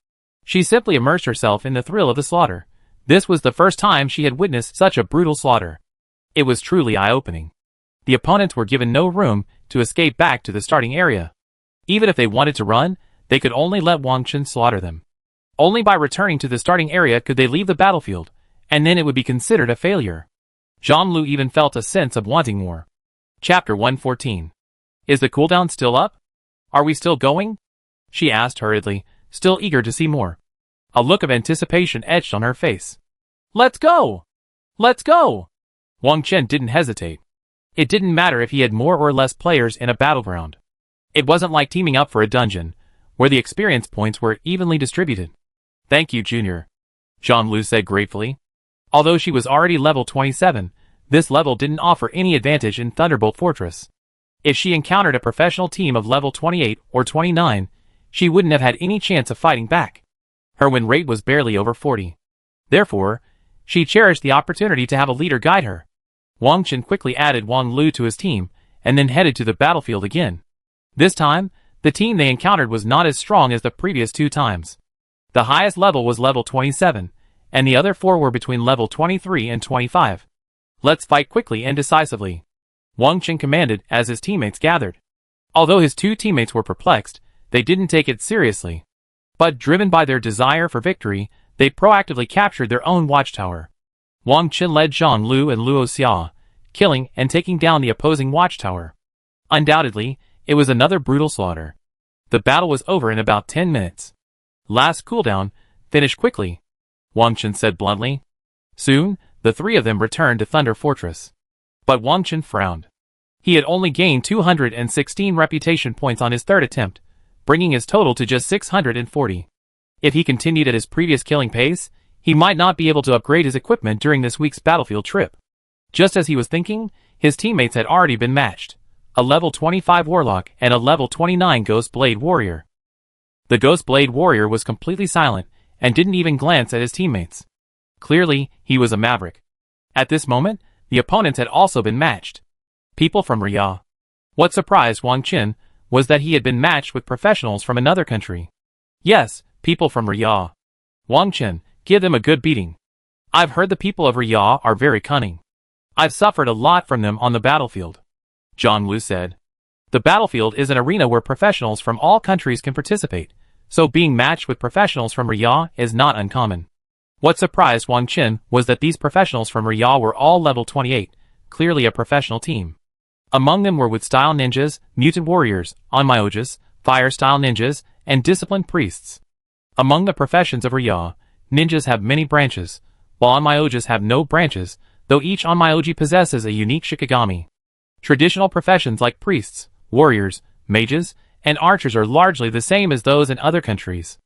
She simply immersed herself in the thrill of the slaughter. This was the first time she had witnessed such a brutal slaughter. It was truly eye-opening. The opponents were given no room to escape back to the starting area. Even if they wanted to run, they could only let Wang Chen slaughter them. Only by returning to the starting area could they leave the battlefield, and then it would be considered a failure. Zhang Lu even felt a sense of wanting more. Chapter 114. Is the cooldown still up? Are we still going? She asked hurriedly, still eager to see more. A look of anticipation etched on her face. Let's go! Let's go! Wang Chen didn't hesitate. It didn't matter if he had more or less players in a battleground. It wasn't like teaming up for a dungeon, where the experience points were evenly distributed. Thank you, Junior, Zhang Lu said gratefully. Although she was already level 27, this level didn't offer any advantage in Thunderbolt Fortress. If she encountered a professional team of level 28 or 29, she wouldn't have had any chance of fighting back. Her win rate was barely over 40. Therefore, she cherished the opportunity to have a leader guide her. Wang Chen quickly added Wang Lu to his team, and then headed to the battlefield again. This time, the team they encountered was not as strong as the previous two times. The highest level was level 27, and the other four were between level 23 and 25. Let's fight quickly and decisively, Wang Chen commanded as his teammates gathered. Although his two teammates were perplexed, they didn't take it seriously. But driven by their desire for victory, they proactively captured their own watchtower. Wang Chen led Zhang Lu and Luo Xia, killing and taking down the opposing watchtower. Undoubtedly, it was another brutal slaughter. The battle was over in about 10 minutes. Last cooldown, finish quickly, Wang Chen said bluntly. Soon, the three of them returned to Thunder Fortress. But Wang Chen frowned. He had only gained 216 reputation points on his third attempt, bringing his total to just 640. If he continued at his previous killing pace, he might not be able to upgrade his equipment during this week's battlefield trip. Just as he was thinking, his teammates had already been matched. A level 25 Warlock and a level 29 Ghost Blade Warrior. The Ghost Blade Warrior was completely silent and didn't even glance at his teammates. Clearly, he was a maverick. At this moment, the opponents had also been matched. People from Riyadh. What surprised Wang Chen was that he had been matched with professionals from another country. Yes, people from Riyadh. Wang Chen, give them a good beating. I've heard the people of Riyadh are very cunning. I've suffered a lot from them on the battlefield, Zhang Lu said. The battlefield is an arena where professionals from all countries can participate, so being matched with professionals from Riyadh is not uncommon. What surprised Wang Chen was that these professionals from Riyadh were all level 28, clearly a professional team. Among them were Wood-style ninjas, mutant warriors, Onmyoges, fire-style ninjas, and disciplined priests. Among the professions of Riyadh, ninjas have many branches, while Onmyoges have no branches, though each Onmyoji possesses a unique Shikigami. Traditional professions like priests, warriors, mages, and archers are largely the same as those in other countries.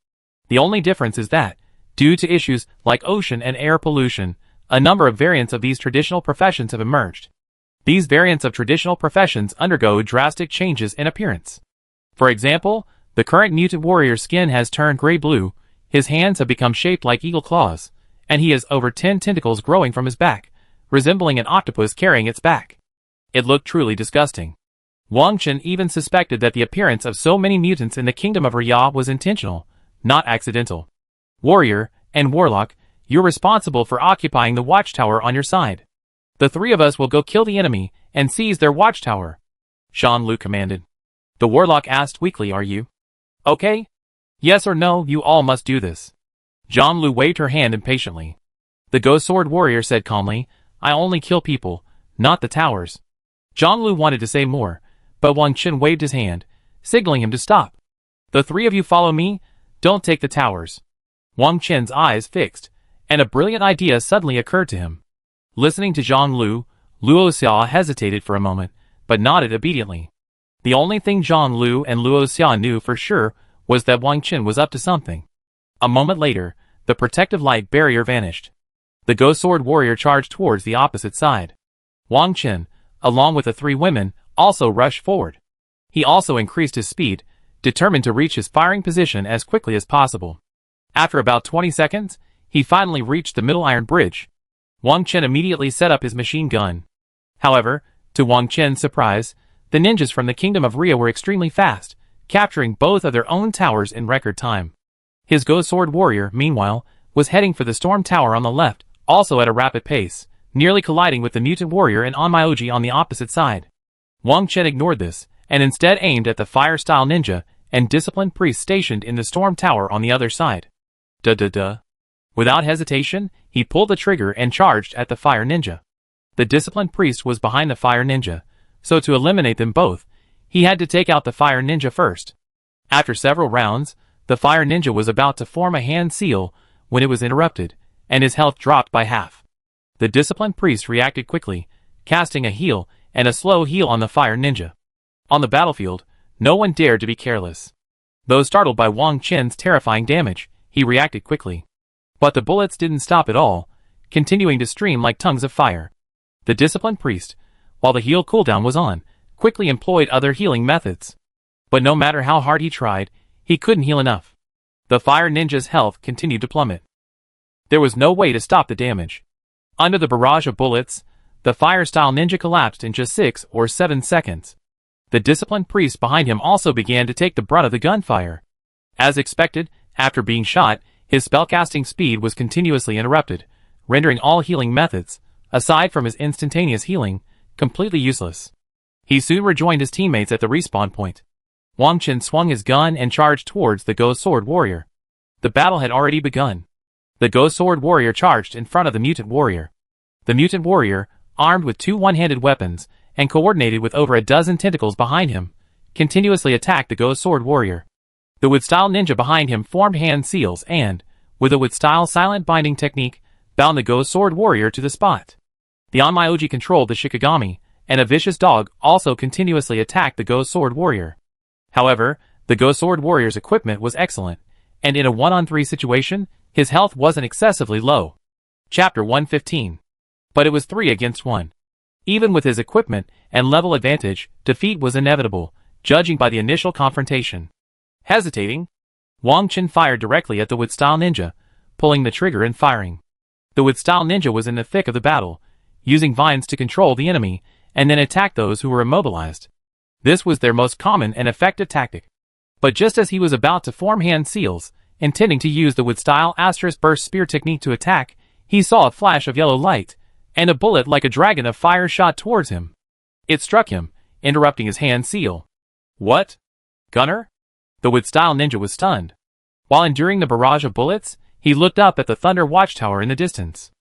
The only difference is that, due to issues like ocean and air pollution, a number of variants of these traditional professions have emerged. These variants of traditional professions undergo drastic changes in appearance. For example, the current mutant warrior's skin has turned gray-blue, his hands have become shaped like eagle claws, and he has over 10 tentacles growing from his back, resembling an octopus carrying its back. It looked truly disgusting. Wang Chen even suspected that the appearance of so many mutants in the kingdom of Riyadh was intentional, not accidental. Warrior and Warlock, you're responsible for occupying the watchtower on your side. The three of us will go kill the enemy and seize their watchtower, Jean Lu commanded. The Warlock asked weakly, are you okay? Yes or no, you all must do this. Jean Lu waved her hand impatiently. The Ghost Sword Warrior said calmly, I only kill people, not the towers. Jean Lu wanted to say more, but Wang Chen waved his hand, signaling him to stop. The three of you follow me, don't take the towers. Wang Chen's eyes fixed, and a brilliant idea suddenly occurred to him. Listening to Zhang Lu, Luo Xia hesitated for a moment, but nodded obediently. The only thing Zhang Lu and Luo Xia knew for sure was that Wang Chen was up to something. A moment later, the protective light barrier vanished. The Ghost Sword Warrior charged towards the opposite side. Wang Chen, along with the three women, also rushed forward. He also increased his speed, determined to reach his firing position as quickly as possible. After about 20 seconds, he finally reached the middle iron bridge. Wang Chen immediately set up his machine gun. However, to Wang Chen's surprise, the ninjas from the Kingdom of Ria were extremely fast, capturing both of their own towers in record time. His Ghost Sword Warrior, meanwhile, was heading for the Storm Tower on the left, also at a rapid pace, nearly colliding with the Mutant Warrior and Onmyoji on the opposite side. Wang Chen ignored this, and instead aimed at the Fire-style ninja and disciplined priest stationed in the Storm Tower on the other side. Without hesitation, he pulled the trigger and charged at the Fire Ninja. The disciplined priest was behind the Fire Ninja, so to eliminate them both, he had to take out the Fire Ninja first. After several rounds, the Fire Ninja was about to form a hand seal when it was interrupted, and his health dropped by half. The disciplined priest reacted quickly, casting a heal and a slow heal on the Fire Ninja. On the battlefield, no one dared to be careless. Though startled by Wang Chen's terrifying damage, he reacted quickly. But the bullets didn't stop at all, continuing to stream like tongues of fire. The disciplined priest, while the heal cooldown was on, quickly employed other healing methods. But no matter how hard he tried, he couldn't heal enough. The Fire Ninja's health continued to plummet. There was no way to stop the damage. Under the barrage of bullets, the Fire-style ninja collapsed in just 6 or 7 seconds. The disciplined priest behind him also began to take the brunt of the gunfire. As expected, after being shot, his spellcasting speed was continuously interrupted, rendering all healing methods, aside from his instantaneous healing, completely useless. He soon rejoined his teammates at the respawn point. Wang Chen swung his gun and charged towards the Ghost Sword Warrior. The battle had already begun. The Ghost Sword Warrior charged in front of the Mutant Warrior. The Mutant Warrior, armed with 2 one-handed weapons, and coordinated with over a dozen tentacles behind him, continuously attacked the Ghost Sword Warrior. The Wood-style ninja behind him formed hand seals and, with a Wood-style silent binding technique, bound the Ghost Sword Warrior to the spot. The Onmyoji controlled the Shikigami, and a vicious dog also continuously attacked the Ghost Sword Warrior. However, the Ghost Sword Warrior's equipment was excellent, and in a 1-on-3 situation, his health wasn't excessively low. Chapter 115. But it was 3 against 1. Even with his equipment and level advantage, defeat was inevitable, judging by the initial confrontation. Hesitating, Wang Chen fired directly at the Wood-style ninja, pulling the trigger and firing. The Wood-style ninja was in the thick of the battle, using vines to control the enemy, and then attack those who were immobilized. This was their most common and effective tactic. But just as he was about to form hand seals, intending to use the Wood-style asterisk burst spear technique to attack, he saw a flash of yellow light, and a bullet like a dragon of fire shot towards him. It struck him, interrupting his hand seal. What? Gunner? The Wood-style ninja was stunned. While enduring the barrage of bullets, he looked up at the Thunder Watchtower in the distance.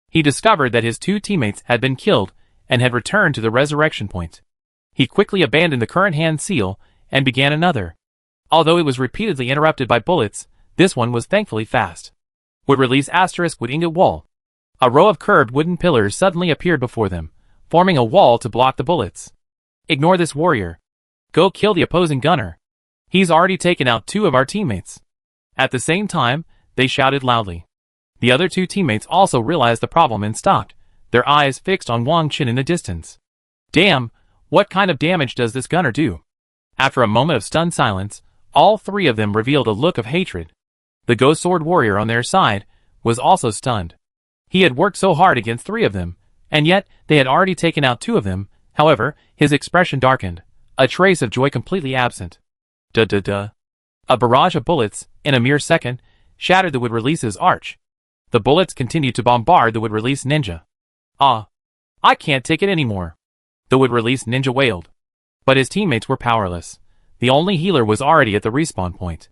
He discovered that his 2 teammates had been killed and had returned to the resurrection point. He quickly abandoned the current hand seal and began another. Although it was repeatedly interrupted by bullets, this one was thankfully fast. Would release asterisk wood ingot wall. A row of curved wooden pillars suddenly appeared before them, forming a wall to block the bullets. Ignore this warrior. Go kill the opposing gunner. He's already taken out 2 of our teammates. At the same time, they shouted loudly. The other 2 teammates also realized the problem and stopped, their eyes fixed on Wang Chen in the distance. Damn, what kind of damage does this gunner do? After a moment of stunned silence, all 3 of them revealed a look of hatred. The Ghost Sword Warrior on their side was also stunned. He had worked so hard against 3 of them, and yet they had already taken out 2 of them. However, his expression darkened, a trace of joy completely absent. A barrage of bullets, in a mere second, shattered the wood-release's arch. The bullets continued to bombard the wood-release ninja. "Ah, I can't take it anymore," the wood-release ninja wailed. But his teammates were powerless. The only healer was already at the respawn point.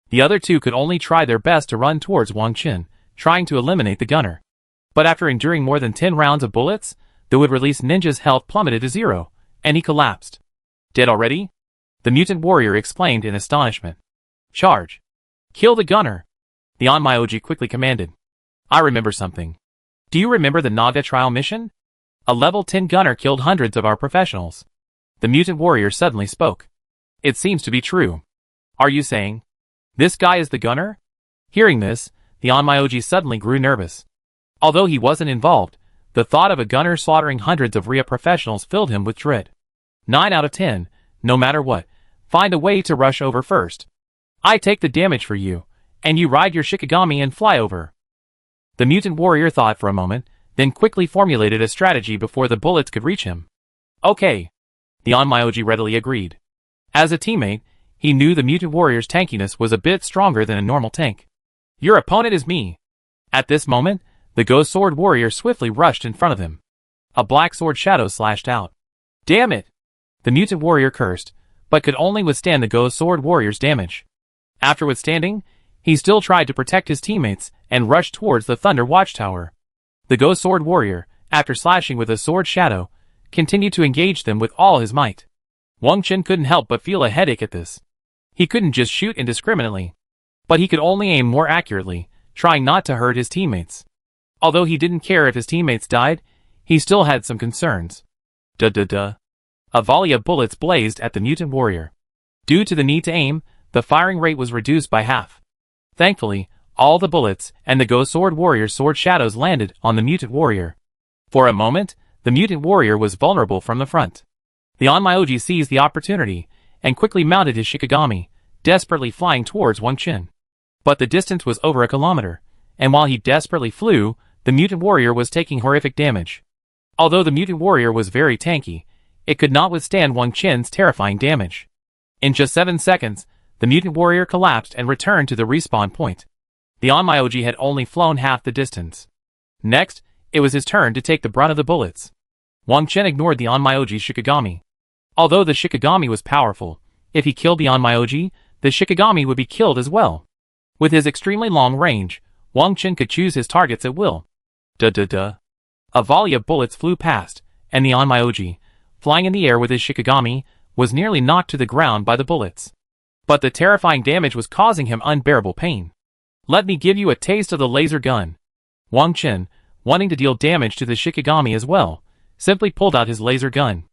The other two could only try their best to run towards Wang Qin, trying to eliminate the gunner. But after enduring more than 10 rounds of bullets, the wood-release ninja's health plummeted to 0, and he collapsed. "Dead already?" the mutant warrior exclaimed in astonishment. "Charge! Kill the gunner!" the Onmyoji quickly commanded. "I remember something. Do you remember the Naga trial mission? A level 10 gunner killed hundreds of our professionals." The mutant warrior suddenly spoke. "It seems to be true. Are you saying this guy is the gunner?" Hearing this, the Onmyoji suddenly grew nervous. Although he wasn't involved, the thought of a gunner slaughtering hundreds of RIA professionals filled him with dread. 9 out of 10, no matter what, find a way to rush over first. I take the damage for you, and you ride your Shikigami and fly over. The mutant warrior thought for a moment, then quickly formulated a strategy before the bullets could reach him. "Okay," the Onmyoji readily agreed. As a teammate, he knew the mutant warrior's tankiness was a bit stronger than a normal tank. "Your opponent is me." At this moment, the ghost sword warrior swiftly rushed in front of him. A black sword shadow slashed out. "Damn it!" the mutant warrior cursed, but could only withstand the ghost sword warrior's damage. After withstanding, he still tried to protect his teammates and rushed towards the Thunder Watchtower. The ghost sword warrior, after slashing with a sword shadow, continued to engage them with all his might. Wang Qin couldn't help but feel a headache at this. He couldn't just shoot indiscriminately, but he could only aim more accurately, trying not to hurt his teammates. Although he didn't care if his teammates died, he still had some concerns. Duh. A volley of bullets blazed at the mutant warrior. Due to the need to aim, the firing rate was reduced by half. Thankfully, all the bullets and the ghost sword warrior's sword shadows landed on the mutant warrior. For a moment, the mutant warrior was vulnerable from the front. The Onmyoji seized the opportunity and quickly mounted his Shikigami, desperately flying towards Wang Qin. But the distance was over a kilometer, and while he desperately flew, the mutant warrior was taking horrific damage. Although the mutant warrior was very tanky, it could not withstand Wang Qin's terrifying damage. In just 7 seconds, the mutant warrior collapsed and returned to the respawn point. The Onmyoji had only flown half the distance. Next, it was his turn to take the brunt of the bullets. Wang Qin ignored the Onmyoji's Shikigami. Although the Shikigami was powerful, if he killed the Onmyoji, the Shikigami would be killed as well. With his extremely long range, Wang Qin could choose his targets at will. Duh. A volley of bullets flew past, and the Onmyoji, flying in the air with his Shikigami, was nearly knocked to the ground by the bullets. But the terrifying damage was causing him unbearable pain. "Let me give you a taste of the laser gun." Wang Qin, wanting to deal damage to the Shikigami as well, simply pulled out his laser gun.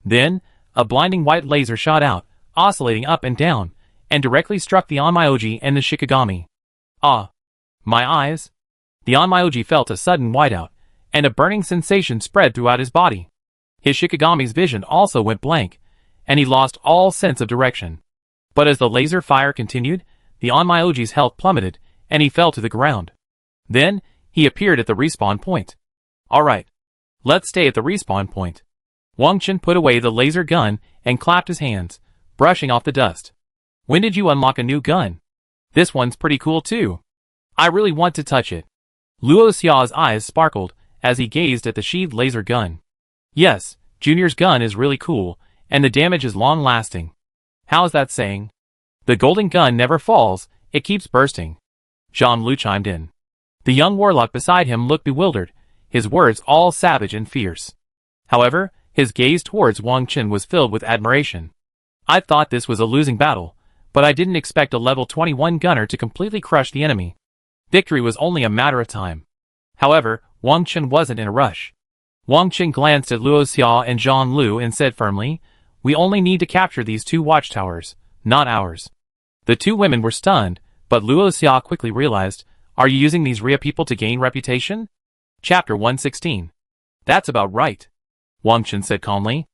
Then, a blinding white laser shot out, oscillating up and down, and directly struck the Onmyoji and the Shikigami. "Ah! My eyes!" The Onmyoji felt a sudden whiteout, and a burning sensation spread throughout his body. His Shikigami's vision also went blank, and he lost all sense of direction. But as the laser fire continued, the Onmyoji's health plummeted, and he fell to the ground. Then, he appeared at the respawn point. "Alright. Let's stay at the respawn point." Wang Qin put away the laser gun and clapped his hands, brushing off the dust. "When did you unlock a new gun? This one's pretty cool too. I really want to touch it." Luo Xiao's eyes sparkled as he gazed at the sheathed laser gun. "Yes, Junior's gun is really cool, and the damage is long-lasting. How's that saying? The golden gun never falls, it keeps bursting." Zhang Lu chimed in. The young warlock beside him looked bewildered, his words all savage and fierce. However, his gaze towards Wang Qin was filled with admiration. "I thought this was a losing battle, but I didn't expect a level 21 gunner to completely crush the enemy. Victory was only a matter of time." However, Wang Qin wasn't in a rush. Wang Qin glanced at Luo Xia and Zhang Lu and said firmly, "We only need to capture these 2 watchtowers, not ours." The 2 women were stunned, but Luo Xia quickly realized, "Are you using these RIA people to gain reputation?" Chapter 116. "That's about right," Wang Qin said calmly.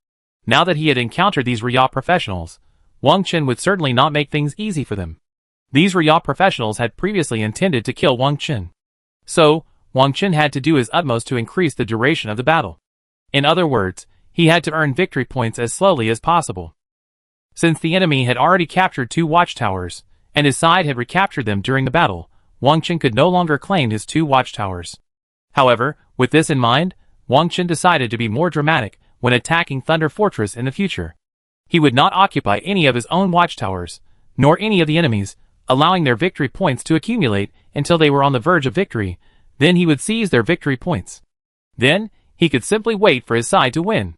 Now that he had encountered these RIA professionals, Wang Qin would certainly not make things easy for them. These RIA professionals had previously intended to kill Wang Qin. So, Wang Qin had to do his utmost to increase the duration of the battle. In other words, he had to earn victory points as slowly as possible. Since the enemy had already captured 2 watchtowers, and his side had recaptured them during the battle, Wang Chen could no longer claim his 2 watchtowers. However, with this in mind, Wang Chen decided to be more dramatic when attacking Thunder Fortress in the future. He would not occupy any of his own watchtowers, nor any of the enemies, allowing their victory points to accumulate until they were on the verge of victory. Then he would seize their victory points. Then, he could simply wait for his side to win.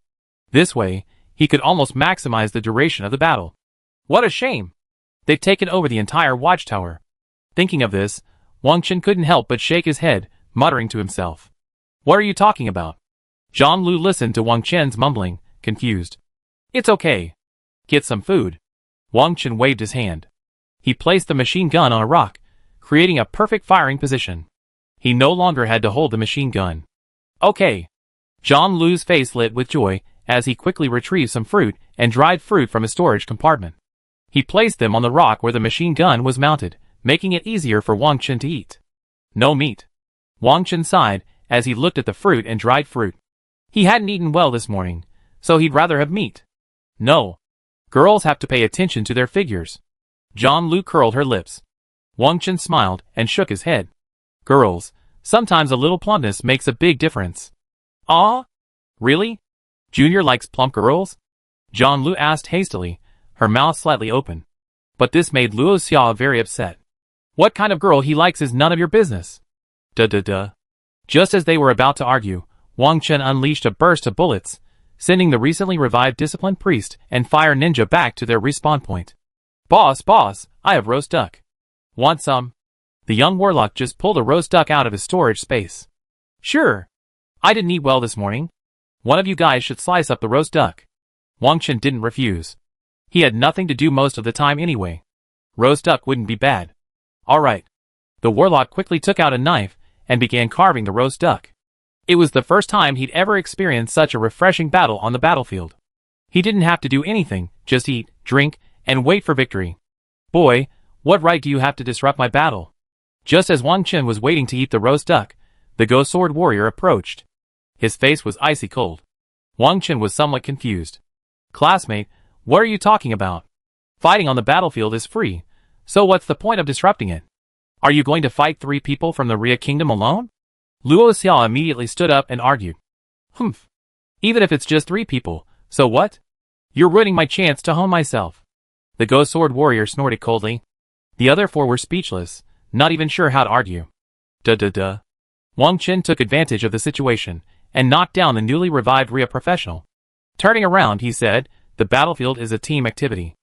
This way, he could almost maximize the duration of the battle. What a shame! They've taken over the entire watchtower. Thinking of this, Wang Chen couldn't help but shake his head, muttering to himself. What are you talking about? Zhang Lu listened to Wang Chen's mumbling, confused. It's okay. Get some food. Wang Chen waved his hand. He placed the machine gun on a rock, creating a perfect firing position. He no longer had to hold the machine gun. Okay. Zhang Lu's face lit with joy as he quickly retrieved some fruit and dried fruit from his storage compartment. He placed them on the rock where the machine gun was mounted, making it easier for Wang Chen to eat. No meat. Wang Chen sighed as he looked at the fruit and dried fruit. He hadn't eaten well this morning, so he'd rather have meat. No. Girls have to pay attention to their figures. Zhang Lu curled her lips. Wang Chen smiled and shook his head. Girls, sometimes a little plumpness makes a big difference. Ah? Really? Junior likes plump girls? Zhang Lu asked hastily, her mouth slightly open. But this made Luo Xia very upset. What kind of girl he likes is none of your business. Duh. Just as they were about to argue, Wang Chen unleashed a burst of bullets, sending the recently revived disciplined priest and fire ninja back to their respawn point. Boss, I have roast duck. Want some? The young warlock just pulled a roast duck out of his storage space. Sure. I didn't eat well this morning. One of you guys should slice up the roast duck. Wang Chen didn't refuse. He had nothing to do most of the time anyway. Roast duck wouldn't be bad. Alright. The warlock quickly took out a knife and began carving the roast duck. It was the first time he'd ever experienced such a refreshing battle on the battlefield. He didn't have to do anything, just eat, drink, and wait for victory. Boy, what right do you have to disrupt my battle? Just as Wang Chen was waiting to eat the roast duck, the ghost sword warrior approached. His face was icy cold. Wang Chen was somewhat confused. Classmate, what are you talking about? Fighting on the battlefield is free, so what's the point of disrupting it? Are you going to fight 3 people from the Ria Kingdom alone? Luo Xia immediately stood up and argued. Humph. Even if it's just 3 people, so what? You're ruining my chance to hone myself. The ghost sword warrior snorted coldly. The other 4 were speechless, not even sure how to argue. Duh. Wang Chen took advantage of the situation and knocked down the newly revived Ria professional. Turning around, he said, the battlefield is a team activity.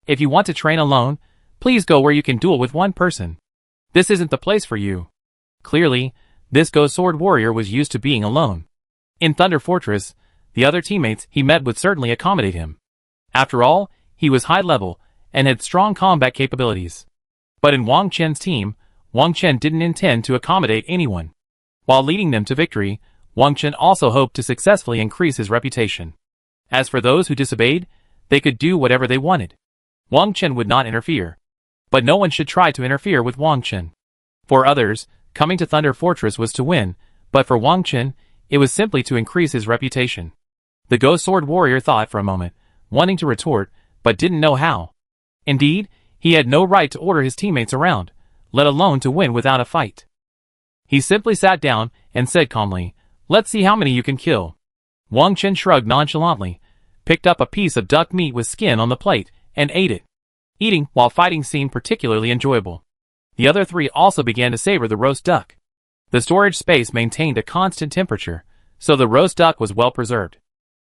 If you want to train alone, please go where you can duel with one person. This isn't the place for you. Clearly, this ghost sword warrior was used to being alone. In Thunder Fortress, the other teammates he met would certainly accommodate him. After all, he was high level and had strong combat capabilities. But in Wang Chen's team, Wang Chen didn't intend to accommodate anyone. While leading them to victory, Wang Chen also hoped to successfully increase his reputation. As for those who disobeyed, they could do whatever they wanted. Wang Chen would not interfere. But no one should try to interfere with Wang Chen. For others, coming to Thunder Fortress was to win, but for Wang Chen, it was simply to increase his reputation. The ghost sword warrior thought for a moment, wanting to retort, but didn't know how. Indeed, he had no right to order his teammates around, let alone to win without a fight. He simply sat down and said calmly, let's see how many you can kill. Wang Chen shrugged nonchalantly, picked up a piece of duck meat with skin on the plate, and ate it. Eating while fighting seemed particularly enjoyable. The other 3 also began to savor the roast duck. The storage space maintained a constant temperature, so the roast duck was well preserved.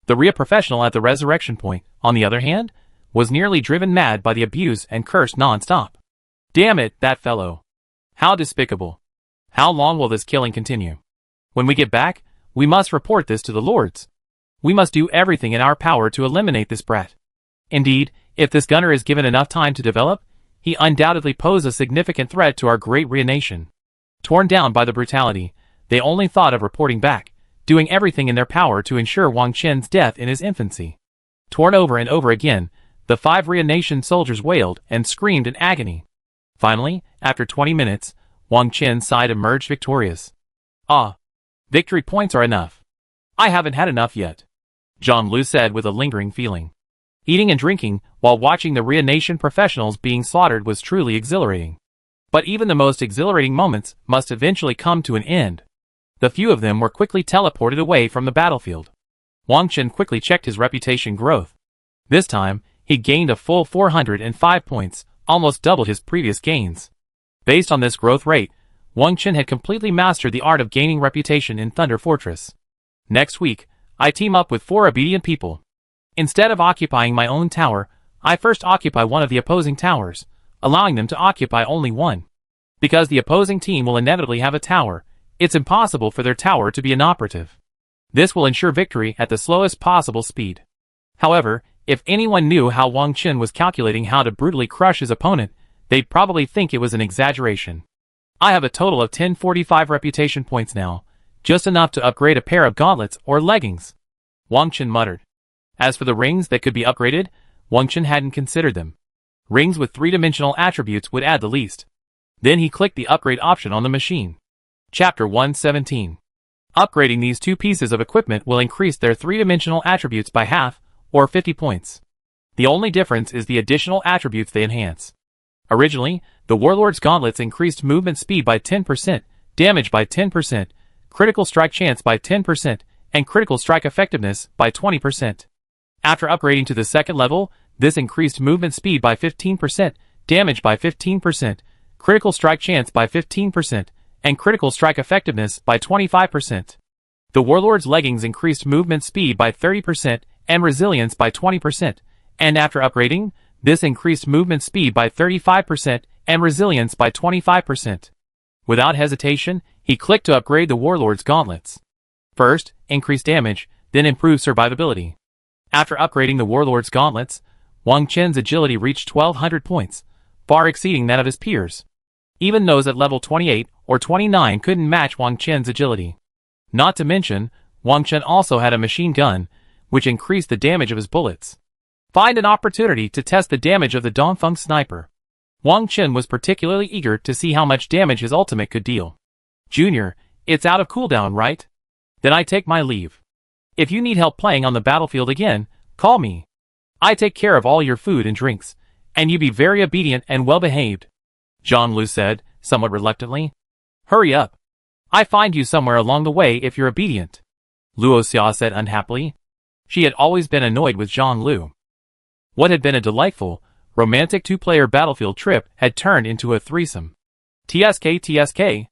The Ria professional at the resurrection point, on the other hand, was nearly driven mad by the abuse and cursed non-stop. Damn it, that fellow. How despicable. How long will this killing continue? When we get back, we must report this to the lords. We must do everything in our power to eliminate this brat. Indeed, if this gunner is given enough time to develop, he undoubtedly poses a significant threat to our great Ria nation. Torn down by the brutality, they only thought of reporting back, doing everything in their power to ensure Wang Chen's death in his infancy. Torn over and over again, the 5 Ria nation soldiers wailed and screamed in agony. Finally, after 20 minutes, Wang Chen's side emerged victorious. Ah, victory points are enough. I haven't had enough yet, Zhang Lu said with a lingering feeling. Eating and drinking while watching the Ria Nation professionals being slaughtered was truly exhilarating. But even the most exhilarating moments must eventually come to an end. The few of them were quickly teleported away from the battlefield. Wang Chen quickly checked his reputation growth. This time, he gained a full 405 points, almost doubled his previous gains. Based on this growth rate, Wang Chen had completely mastered the art of gaining reputation in Thunder Fortress. Next week, I team up with 4 obedient people. Instead of occupying my own tower, I first occupy one of the opposing towers, allowing them to occupy only one. Because the opposing team will inevitably have a tower, it's impossible for their tower to be inoperative. This will ensure victory at the slowest possible speed. However, if anyone knew how Wang Chen was calculating how to brutally crush his opponent, they'd probably think it was an exaggeration. I have a total of 1045 reputation points now, just enough to upgrade a pair of gauntlets or leggings. Wang Chen muttered. As for the rings that could be upgraded, Wang Chen hadn't considered them. Rings with 3-dimensional attributes would add the least. Then he clicked the upgrade option on the machine. Chapter 117. Upgrading these 2 pieces of equipment will increase their 3-dimensional attributes by half, or 50 points. The only difference is the additional attributes they enhance. Originally, the Warlord's gauntlets increased movement speed by 10%, damage by 10%, critical strike chance by 10%, and critical strike effectiveness by 20%. After upgrading to the second level, this increased movement speed by 15%, damage by 15%, critical strike chance by 15%, and critical strike effectiveness by 25%. The Warlord's leggings increased movement speed by 30% and resilience by 20%, and after upgrading, this increased movement speed by 35% and resilience by 25%. Without hesitation, he clicked to upgrade the Warlord's gauntlets. First, increase damage, then improve survivability. After upgrading the Warlord's gauntlets, Wang Chen's agility reached 1200 points, far exceeding that of his peers. Even those at level 28 or 29 couldn't match Wang Chen's agility. Not to mention, Wang Chen also had a machine gun, which increased the damage of his bullets. Find an opportunity to test the damage of the Dongfeng sniper. Wang Chen was particularly eager to see how much damage his ultimate could deal. Junior, it's out of cooldown, right? Then I take my leave. If you need help playing on the battlefield again, call me. I take care of all your food and drinks, and you be very obedient and well-behaved. Zhang Lu said, somewhat reluctantly. Hurry up. I find you somewhere along the way if you're obedient. Luo Xia said unhappily. She had always been annoyed with Zhang Lu. What had been a delightful, romantic 2-player battlefield trip had turned into a threesome. TSK.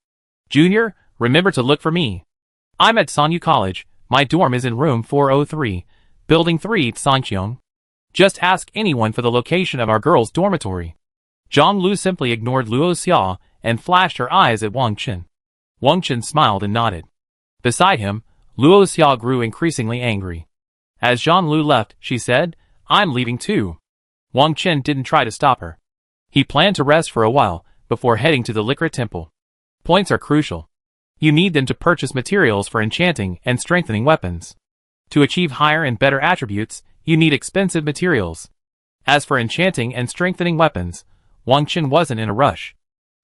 Junior, remember to look for me. I'm at Sanyu College. My dorm is in room 403, building 3, Sanqiong. Just ask anyone for the location of our girls' dormitory. Zhang Lu simply ignored Luo Xia and flashed her eyes at Wang Chen. Wang Chen smiled and nodded. Beside him, Luo Xia grew increasingly angry. As Zhang Lu left, she said, I'm leaving too. Wang Chen didn't try to stop her. He planned to rest for a while before heading to the Liquor Temple. Points are crucial. You need them to purchase materials for enchanting and strengthening weapons. To achieve higher and better attributes, you need expensive materials. As for enchanting and strengthening weapons, Wang Chen wasn't in a rush.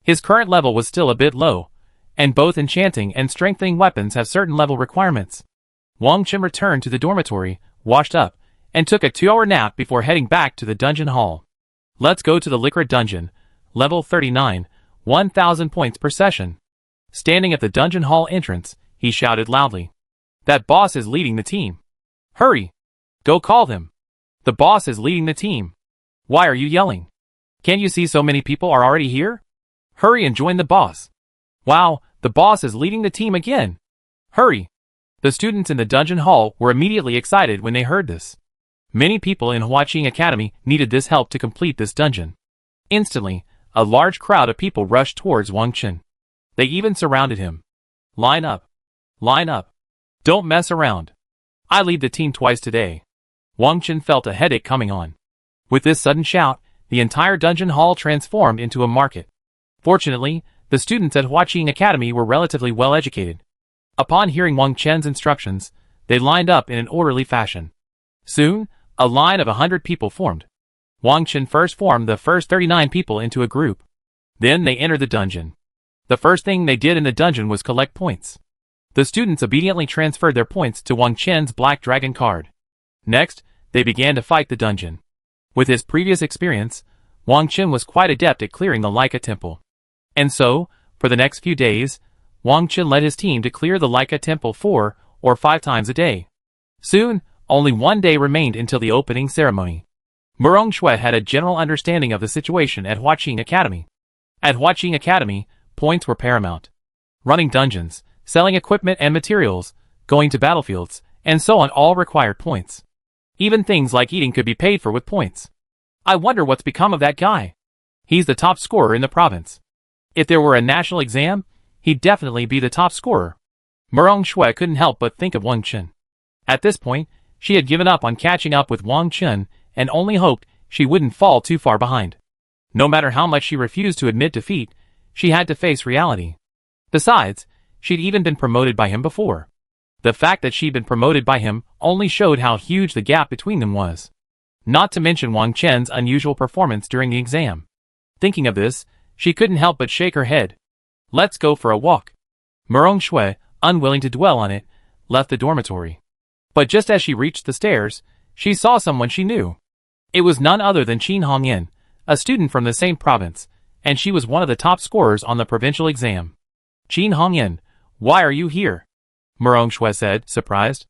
His current level was still a bit low, and both enchanting and strengthening weapons have certain level requirements. Wang Chen returned to the dormitory, washed up, and took a 2-hour nap before heading back to the dungeon hall. Let's go to the Liquor Dungeon, level 39, 1000 points per session. Standing at the dungeon hall entrance, he shouted loudly. That boss is leading the team. Hurry! Go call them. The boss is leading the team. Why are you yelling? Can't you see so many people are already here? Hurry and join the boss. Wow, the boss is leading the team again. Hurry! The students in the dungeon hall were immediately excited when they heard this. Many people in Huaqing Academy needed this help to complete this dungeon. Instantly, a large crowd of people rushed towards Wang Chen. They even surrounded him. Line up. Line up. Don't mess around. I lead the team twice today. Wang Chen felt a headache coming on. With this sudden shout, the entire dungeon hall transformed into a market. Fortunately, the students at Huaqing Academy were relatively well educated. Upon hearing Wang Chen's instructions, they lined up in an orderly fashion. Soon, a line of 100 people formed. Wang Chen first formed the first 39 people into a group. Then they entered the dungeon. The first thing they did in the dungeon was collect points. The students obediently transferred their points to Wang Chen's Black Dragon card. Next, They began to fight the dungeon. With his previous experience, Wang Chen was quite adept at clearing the Leica Temple. And so, for the next few days, Wang Chen led his team to clear the Leica Temple 4 or 5 times a day. Soon, only one day remained until the opening ceremony. Murong Shui had a general understanding of the situation at Huaqing Academy. At Huaqing Academy, points were paramount. Running dungeons, selling equipment and materials, going to battlefields, and so on all required points. Even things like eating could be paid for with points. I wonder what's become of that guy. He's the top scorer in the province. If there were a national exam, he'd definitely be the top scorer. Murong Shui couldn't help but think of Wang Chen. At this point, she had given up on catching up with Wang Chen and only hoped she wouldn't fall too far behind. No matter how much she refused to admit defeat, she had to face reality. Besides, she'd even been promoted by him before. The fact that she'd been promoted by him only showed how huge the gap between them was. Not to mention Wang Chen's unusual performance during the exam. Thinking of this, she couldn't help but shake her head. Let's go for a walk. Murong Shui, unwilling to dwell on it, left the dormitory. But just as she reached the stairs, she saw someone she knew. It was none other than Qin Hongyan, a student from the same province, and she was one of the top scorers on the provincial exam. Qin Hongyan, why are you here? Murong Shui said, surprised.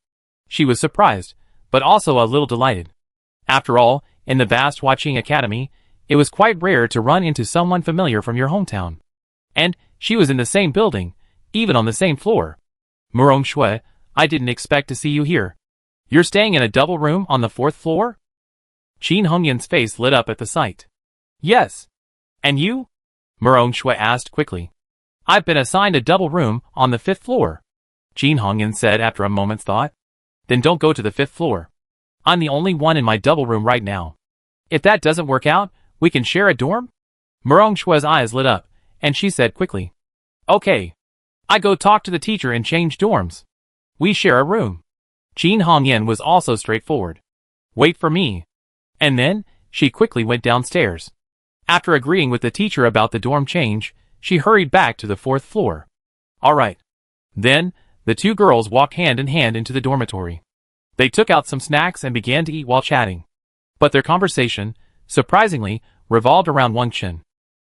She was surprised, but also a little delighted. After all, in the vast Huaqing Academy, it was quite rare to run into someone familiar from your hometown. And she was in the same building, even on the same floor. Murong Shui, I didn't expect to see you here. You're staying in a double room on the 4th floor? Qin Hongyan's face lit up at the sight. Yes. And you? Murong Shui asked quickly. I've been assigned a double room on the 5th floor. Qin Hongyan said after a moment's thought. Then don't go to the 5th floor. I'm the only one in my double room right now. If that doesn't work out, we can share a dorm? Murong Shui's eyes lit up, and she said quickly. Okay. I go talk to the teacher and change dorms. We share a room. Qin Hongyan was also straightforward. Wait for me. And then, she quickly went downstairs. After agreeing with the teacher about the dorm change, she hurried back to the 4th floor. Alright. Then, the two girls walked hand in hand into the dormitory. They took out some snacks and began to eat while chatting. But their conversation, surprisingly, revolved around Wang Chen.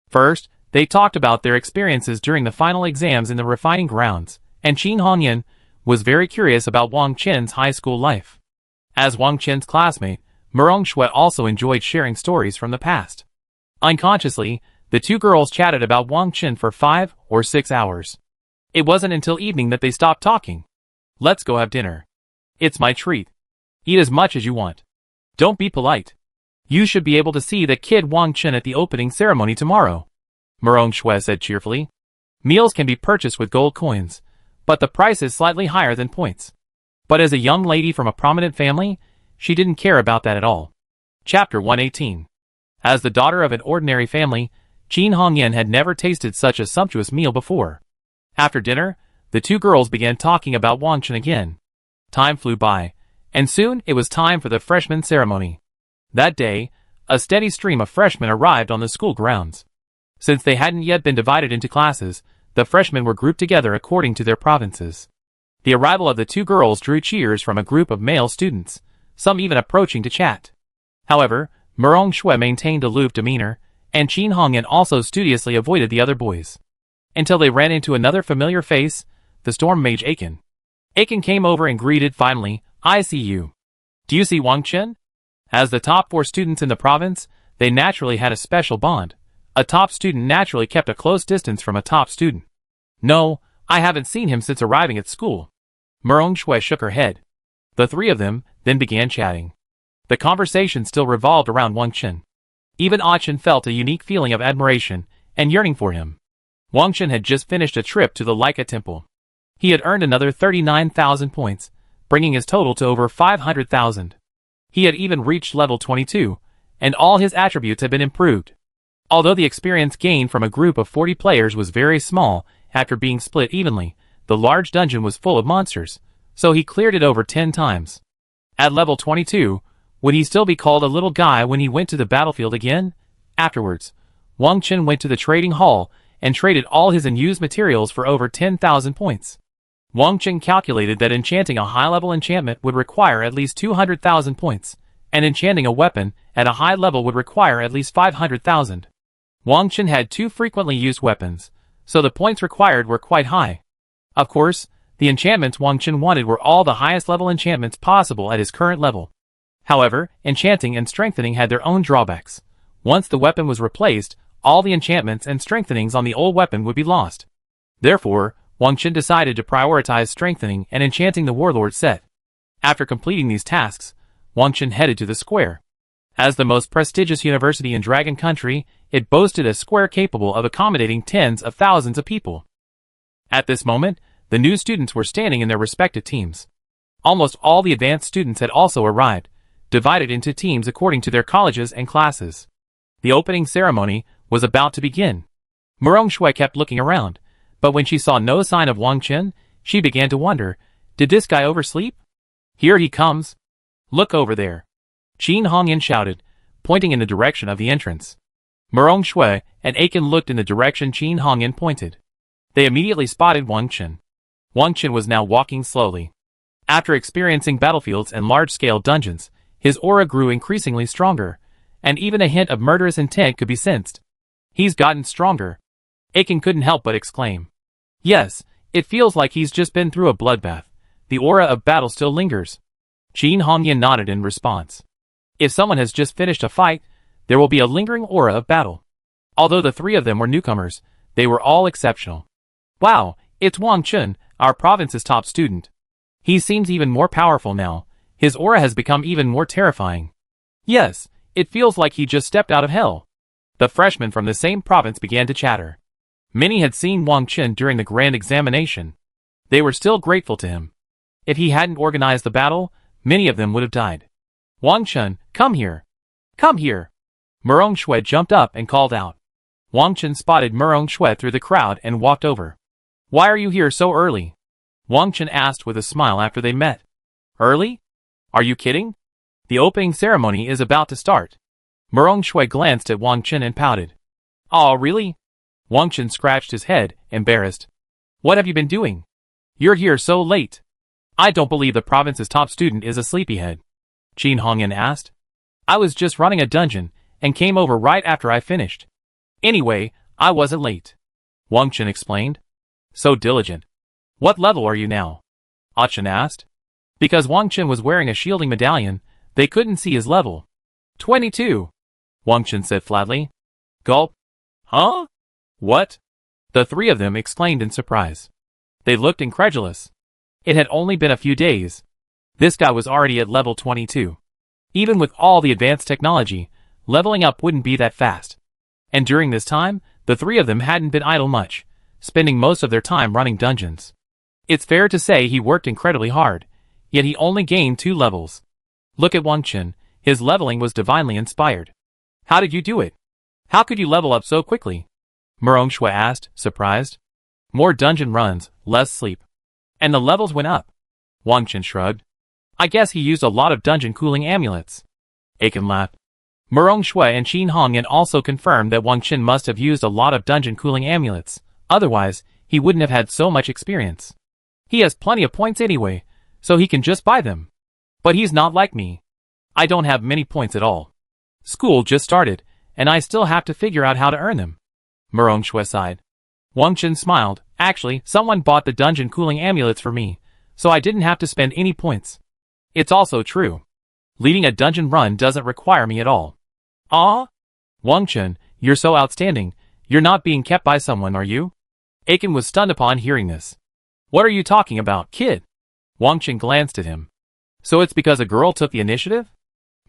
First, they talked about their experiences during the final exams in the refining grounds, and Qin Hongyan was very curious about Wang Chen's high school life. As Wang Chen's classmate, Murong Shui also enjoyed sharing stories from the past. Unconsciously, the two girls chatted about Wang Chen for 5 or 6 hours. It wasn't until evening that they stopped talking. Let's go have dinner. It's my treat. Eat as much as you want. Don't be polite. You should be able to see the kid Wang Chen at the opening ceremony tomorrow. Murong Shui said cheerfully. Meals can be purchased with gold coins, but the price is slightly higher than points. But as a young lady from a prominent family, she didn't care about that at all. Chapter 118. As the daughter of an ordinary family, Qin Hongyan had never tasted such a sumptuous meal before. After dinner, the two girls began talking about Wang Chen again. Time flew by, and soon it was time for the freshman ceremony. That day, a steady stream of freshmen arrived on the school grounds. Since they hadn't yet been divided into classes, the freshmen were grouped together according to their provinces. The arrival of the two girls drew cheers from a group of male students, some even approaching to chat. However, Murong Shui maintained aloof demeanor, and Qin Hongyan also studiously avoided the other boys. Until they ran into another familiar face, the storm mage Aiken. Aiken came over and greeted finally, I see you. Do you see Wang Chen? As the top 4 students in the province, they naturally had a special bond. A top student naturally kept a close distance from a top student. No, I haven't seen him since arriving at school. Murong Shui shook her head. The three of them then began chatting. The conversation still revolved around Wang Chen. Even Ah Chen felt a unique feeling of admiration and yearning for him. Wang Chen had just finished a trip to the Leica Temple. He had earned another 39,000 points, bringing his total to over 500,000. He had even reached level 22, and all his attributes had been improved. Although the experience gained from a group of 40 players was very small, after being split evenly, the large dungeon was full of monsters, so he cleared it over 10 times. At level 22, would he still be called a little guy when he went to the battlefield again? Afterwards, Wang Chen went to the trading hall and traded all his unused materials for over 10,000 points. Wang Chen calculated that enchanting a high-level enchantment would require at least 200,000 points, and enchanting a weapon at a high level would require at least 500,000. Wang Chen had 2 frequently used weapons, so the points required were quite high. Of course, the enchantments Wang Chen wanted were all the highest level enchantments possible at his current level. However, enchanting and strengthening had their own drawbacks. Once the weapon was replaced, all the enchantments and strengthenings on the old weapon would be lost. Therefore, Wang Chen decided to prioritize strengthening and enchanting the warlord set. After completing these tasks, Wang Chen headed to the square. As the most prestigious university in Dragon Country, it boasted a square capable of accommodating tens of thousands of people. At this moment, the new students were standing in their respective teams. Almost all the advanced students had also arrived, divided into teams according to their colleges and classes. The opening ceremony was about to begin. Murong Shui kept looking around, but when she saw no sign of Wang Chen, she began to wonder, did this guy oversleep? Here he comes. Look over there. Qin Hongyan shouted, pointing in the direction of the entrance. Murong Shui and Aiken looked in the direction Qin Hongyan pointed. They immediately spotted Wang Chen. Wang Chen was now walking slowly. After experiencing battlefields and large-scale dungeons, his aura grew increasingly stronger, and even a hint of murderous intent could be sensed. He's gotten stronger. Aiken couldn't help but exclaim. Yes, it feels like he's just been through a bloodbath. The aura of battle still lingers. Qin Hongyan nodded in response. If someone has just finished a fight, there will be a lingering aura of battle. Although the 3 of them were newcomers, they were all exceptional. Wow, it's Wang Chen, our province's top student. He seems even more powerful now. His aura has become even more terrifying. Yes, it feels like he just stepped out of hell. The freshmen from the same province began to chatter. Many had seen Wang Chen during the grand examination. They were still grateful to him. If he hadn't organized the battle, many of them would have died. Wang Chen, come here. Come here. Murong Shui jumped up and called out. Wang Chen spotted Murong Shui through the crowd and walked over. Why are you here so early? Wang Chen asked with a smile after they met. Early? Are you kidding? The opening ceremony is about to start. Murong Shui glanced at Wang Chen and pouted. Oh, really? Wang Chen scratched his head, embarrassed. What have you been doing? You're here so late. I don't believe the province's top student is a sleepyhead. Qin Hongyan asked. I was just running a dungeon, and came over right after I finished. Anyway, I wasn't late. Wang Chen explained. So diligent. What level are you now? Ah Chen asked. Because Wang Chen was wearing a shielding medallion, they couldn't see his level. 22. Wang Chen said flatly. Gulp. Huh? What? The 3 of them exclaimed in surprise. They looked incredulous. It had only been a few days. This guy was already at level 22. Even with all the advanced technology, leveling up wouldn't be that fast. And during this time, the 3 of them hadn't been idle much, spending most of their time running dungeons. It's fair to say he worked incredibly hard, yet he only gained 2 levels. Look at Wang Chen, his leveling was divinely inspired. How did you do it? How could you level up so quickly? Murong Shui asked, surprised. More dungeon runs, less sleep. And the levels went up. Wang Chen shrugged. I guess he used a lot of dungeon cooling amulets. Aiken laughed. Murong Shui and Qin Hongyan also confirmed that Wang Chen must have used a lot of dungeon cooling amulets, otherwise, he wouldn't have had so much experience. He has plenty of points anyway, so he can just buy them. But he's not like me. I don't have many points at all. School just started, and I still have to figure out how to earn them. Murong Shui sighed. Wang Chen smiled. Actually, someone bought the dungeon cooling amulets for me, so I didn't have to spend any points. It's also true. Leading a dungeon run doesn't require me at all. Ah? Wang Chen, you're so outstanding. You're not being kept by someone, are you? Aiken was stunned upon hearing this. What are you talking about, kid? Wang Chen glanced at him. So it's because a girl took the initiative?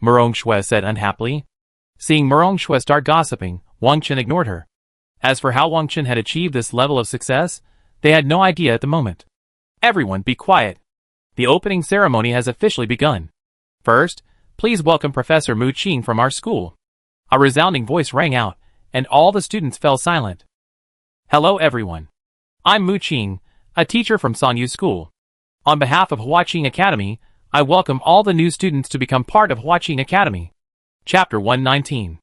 Murong Shui said unhappily. Seeing Murong Shui start gossiping, Wang Chen ignored her. As for how Wang Chen had achieved this level of success, they had no idea at the moment. Everyone be quiet. The opening ceremony has officially begun. First, please welcome Professor Mu Qing from our school. A resounding voice rang out, and all the students fell silent. Hello everyone. I'm Mu Qing, a teacher from Sanyu School. On behalf of Huaqing Academy, I welcome all the new students to become part of Huaqing Academy. Chapter 119.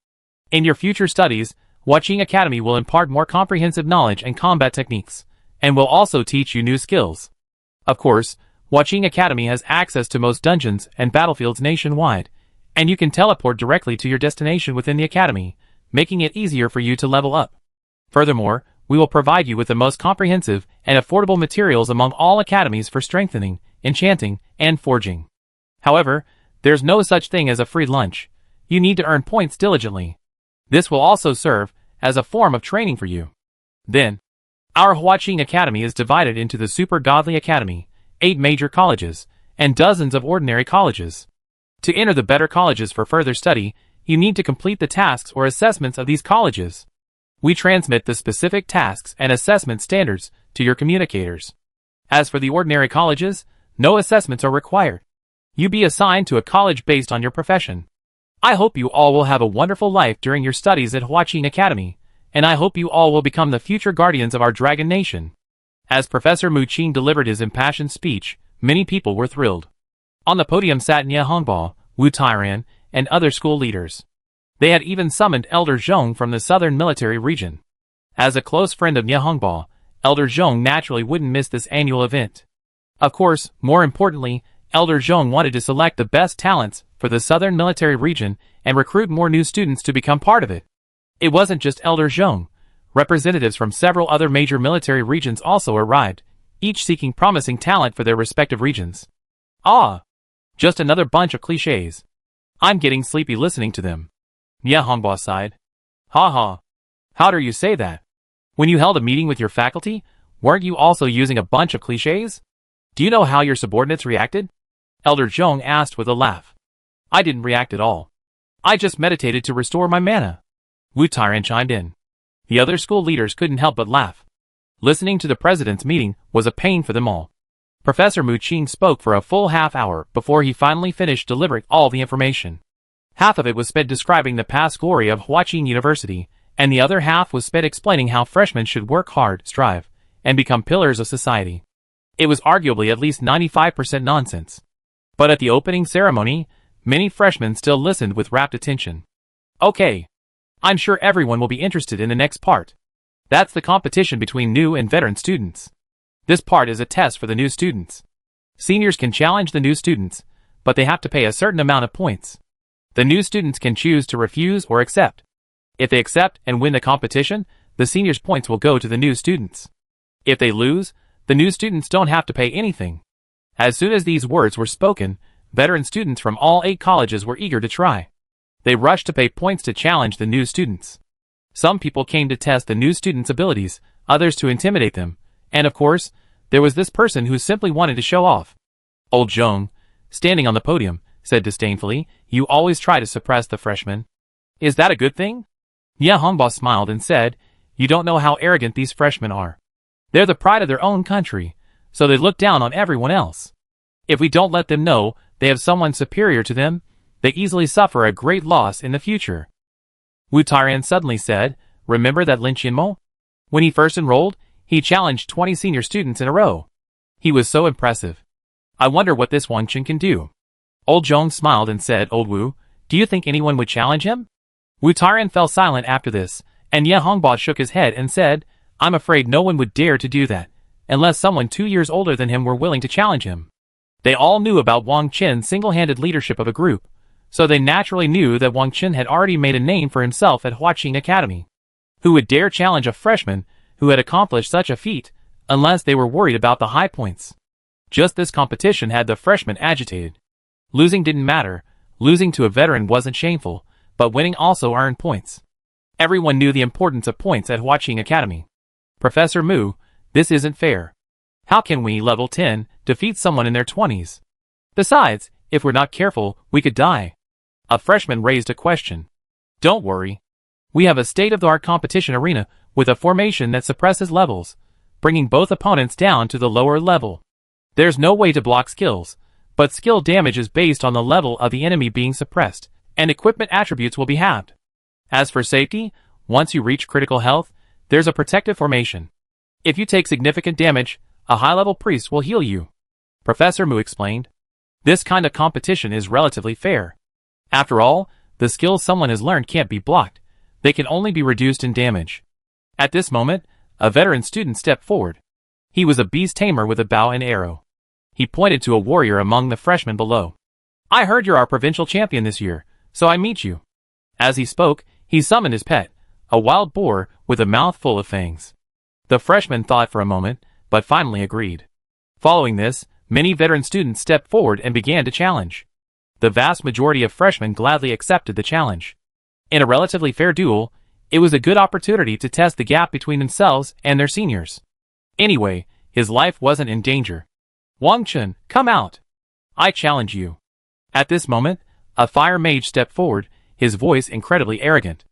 In your future studies, Huaqing Academy will impart more comprehensive knowledge and combat techniques, and will also teach you new skills. Of course, Huaqing Academy has access to most dungeons and battlefields nationwide, and you can teleport directly to your destination within the academy, making it easier for you to level up. Furthermore, we will provide you with the most comprehensive and affordable materials among all academies for strengthening, enchanting, and forging. However, there's no such thing as a free lunch. You need to earn points diligently. This will also serve as a form of training for you. Then, our Huaqing Academy is divided into the Super Godly Academy, 8 major colleges, and dozens of ordinary colleges. To enter the better colleges for further study, you need to complete the tasks or assessments of these colleges. We transmit the specific tasks and assessment standards to your communicators. As for the ordinary colleges, no assessments are required. You be assigned to a college based on your profession. I hope you all will have a wonderful life during your studies at Huaqing Academy, and I hope you all will become the future guardians of our Dragon Nation. As Professor Mu Qing delivered his impassioned speech, many people were thrilled. On the podium sat Nie Hongbao, Wu Tairan, and other school leaders. They had even summoned Elder Zhong from the southern military region. As a close friend of Nie Hongbao, Elder Zhong naturally wouldn't miss this annual event. Of course, more importantly, Elder Zhong wanted to select the best talents for the southern military region and recruit more new students to become part of it. It wasn't just Elder Zhong. Representatives from several other major military regions also arrived, each seeking promising talent for their respective regions. Ah! Just another bunch of clichés. I'm getting sleepy listening to them. Nie Hongbao sighed. Ha ha. How dare you say that? When you held a meeting with your faculty, weren't you also using a bunch of clichés? Do you know how your subordinates reacted? Elder Zhong asked with a laugh. I didn't react at all. I just meditated to restore my mana. Wu Tairan chimed in. The other school leaders couldn't help but laugh. Listening to the president's meeting was a pain for them all. Professor Mu Qing spoke for a full half hour before he finally finished delivering all the information. Half of it was spent describing the past glory of Huaqing University, and the other half was spent explaining how freshmen should work hard, strive, and become pillars of society. It was arguably at least 95% nonsense. But at the opening ceremony, many freshmen still listened with rapt attention. Okay. I'm sure everyone will be interested in the next part. That's the competition between new and veteran students. This part is a test for the new students. Seniors can challenge the new students, but they have to pay a certain amount of points. The new students can choose to refuse or accept. If they accept and win the competition, the seniors' points will go to the new students. If they lose, the new students don't have to pay anything. As soon as these words were spoken, veteran students from all 8 colleges were eager to try. They rushed to pay points to challenge the new students. Some people came to test the new students' abilities, others to intimidate them, and of course, there was this person who simply wanted to show off. Old Zhong, standing on the podium, said disdainfully, "You always try to suppress the freshmen. Is that a good thing?" Nie Hongbao smiled and said, "You don't know how arrogant these freshmen are. They're the pride of their own country, so they look down on everyone else. If we don't let them know they have someone superior to them, they easily suffer a great loss in the future." Wu Tairan suddenly said, "Remember that Lin Qianmo? When he first enrolled, he challenged 20 senior students in a row. He was so impressive. I wonder what this Wang Chen can do." Old Zhong smiled and said, "Old Wu, do you think anyone would challenge him?" Wu Tairan fell silent after this, and Nie Hongbao shook his head and said, "I'm afraid no one would dare to do that, unless someone 2 years older than him were willing to challenge him." They all knew about Wang Chen's single-handed leadership of a group, so they naturally knew that Wang Chen had already made a name for himself at Huaqing Academy. Who would dare challenge a freshman who had accomplished such a feat, unless they were worried about the high points? Just this competition had the freshmen agitated. Losing didn't matter, losing to a veteran wasn't shameful, but winning also earned points. Everyone knew the importance of points at Huaqing Academy. "Professor Mu, this isn't fair. How can we, level 10, defeat someone in their 20s? Besides, if we're not careful, we could die." A freshman raised a question. "Don't worry. We have a state-of-the-art competition arena with a formation that suppresses levels, bringing both opponents down to the lower level. There's no way to block skills, but skill damage is based on the level of the enemy being suppressed, and equipment attributes will be halved. As for safety, once you reach critical health, there's a protective formation. If you take significant damage, a high-level priest will heal you." Professor Mu explained. This kind of competition is relatively fair. After all, the skills someone has learned can't be blocked. They can only be reduced in damage. At this moment, a veteran student stepped forward. He was a beast tamer with a bow and arrow. He pointed to a warrior among the freshmen below. "I heard you're our provincial champion this year, So I meet you. As he spoke, he summoned his pet, a wild boar with a mouth full of fangs. The freshman thought for a moment, but finally agreed. Following this, many veteran students stepped forward and began to challenge. The vast majority of freshmen gladly accepted the challenge. In a relatively fair duel, it was a good opportunity to test the gap between themselves and their seniors. Anyway, his life wasn't in danger. Wang Chun, come out! I challenge you. At this moment, a fire mage stepped forward, his voice incredibly arrogant.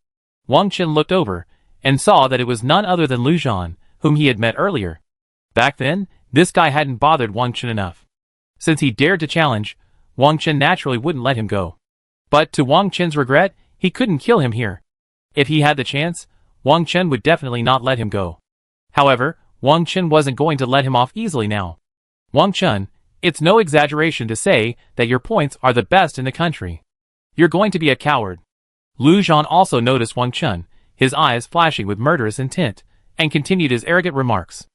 Wang Chun looked over, and saw that it was none other than Lu Zhan, whom he had met earlier. Back then, this guy hadn't bothered Wang Chun enough. Since he dared to challenge, Wang Chun naturally wouldn't let him go. But to Wang Chun's regret, he couldn't kill him here. If he had the chance, Wang Chun would definitely not let him go. However, Wang Chun wasn't going to let him off easily now. Wang Chun, it's no exaggeration to say that your points are the best in the country. You're going to be a coward. Lu Zhan also noticed Wang Chun, his eyes flashing with murderous intent, and continued his arrogant remarks.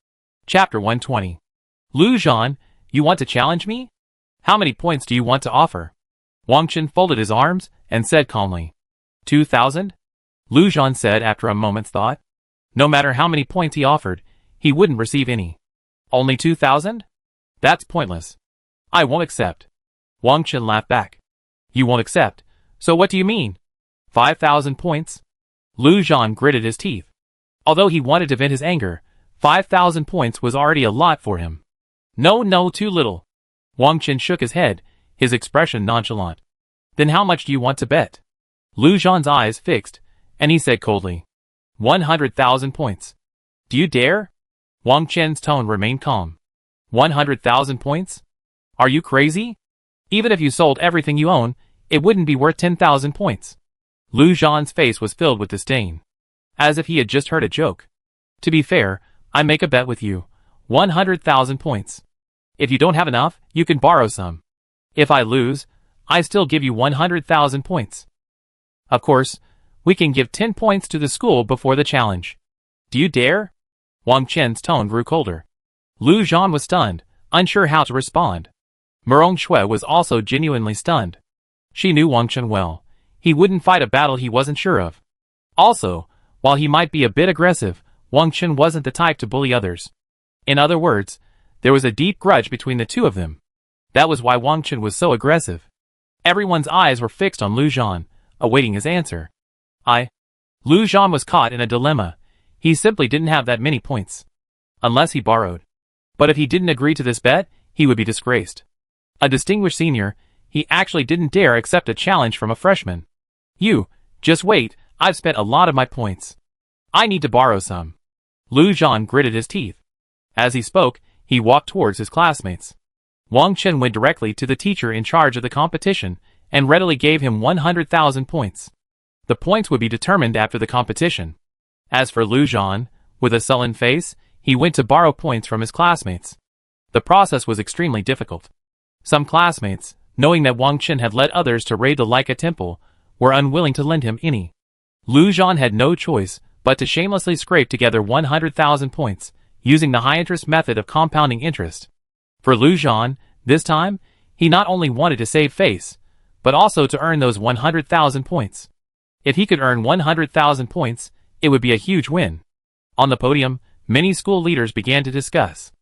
Chapter 120. Lu Zhan, you want to challenge me? How many points do you want to offer? Wang Chun folded his arms and said calmly. 2,000? Lu Zhan said after a moment's thought. No matter how many points he offered, he wouldn't receive any. Only 2,000? That's pointless. I won't accept. Wang Chun laughed back. You won't accept? So what do you mean? 5,000 points? Lu Zhan gritted his teeth. Although he wanted to vent his anger, 5,000 points was already a lot for him. No, too little. Wang Chun shook his head, his expression nonchalant. Then how much do you want to bet? Lu Zhan's eyes fixed, and he said coldly. 100,000 points. Do you dare? Wang Chun's tone remained calm. 100,000 points? Are you crazy? Even if you sold everything you own, it wouldn't be worth 10,000 points. Lu Zhan's face was filled with disdain, as if he had just heard a joke. To be fair, I make a bet with you. 100,000 points. If you don't have enough, you can borrow some. If I lose, I still give you 100,000 points. Of course, we can give 10 points to the school before the challenge. Do you dare? Wang Chun's tone grew colder. Lu Zhan was stunned, unsure how to respond. Merong Shui was also genuinely stunned. She knew Wang Chun well. He wouldn't fight a battle he wasn't sure of. Also, while he might be a bit aggressive, Wang Chun wasn't the type to bully others. In other words, there was a deep grudge between the two of them. That was why Wang Chun was so aggressive. Everyone's eyes were fixed on Lu Zhan, awaiting his answer. Lu Zhan was caught in a dilemma. He simply didn't have that many points. Unless he borrowed. But if he didn't agree to this bet, he would be disgraced. A distinguished senior, he actually didn't dare accept a challenge from a freshman. Just wait, I've spent a lot of my points. I need to borrow some. Lu Zhan gritted his teeth. As he spoke, he walked towards his classmates. Wang Chun went directly to the teacher in charge of the competition and readily gave him 100,000 points. The points would be determined after the competition. As for Lu Zhan, with a sullen face, he went to borrow points from his classmates. The process was extremely difficult. Some classmates, knowing that Wang Chun had led others to raid the Leica temple, were unwilling to lend him any. Lu Zhan had no choice but to shamelessly scrape together 100,000 points, using the high-interest method of compounding interest. For Lu Zhan, this time, he not only wanted to save face, but also to earn those 100,000 points. If he could earn 100,000 points, it would be a huge win. On the podium, many school leaders began to discuss.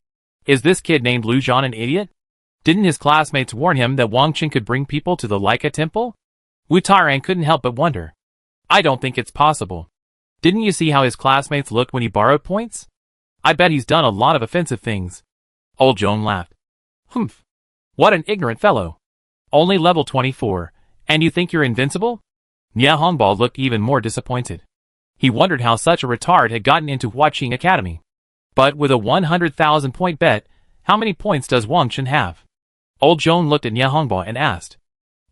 Is this kid named Lu Zhan an idiot? Didn't his classmates warn him that Wang Chun could bring people to the Leica temple? Wu Tarang couldn't help but wonder. I don't think it's possible. Didn't you see how his classmates looked when he borrowed points? I bet he's done a lot of offensive things. Old Joan laughed. Humph. What an ignorant fellow. Only level 24, and you think you're invincible? Nia Hongbao looked even more disappointed. He wondered how such a retard had gotten into Huaqing Academy. But with a 100,000 point bet, how many points does Wang Chun have? Old Joan looked at Nia Hongbao and asked.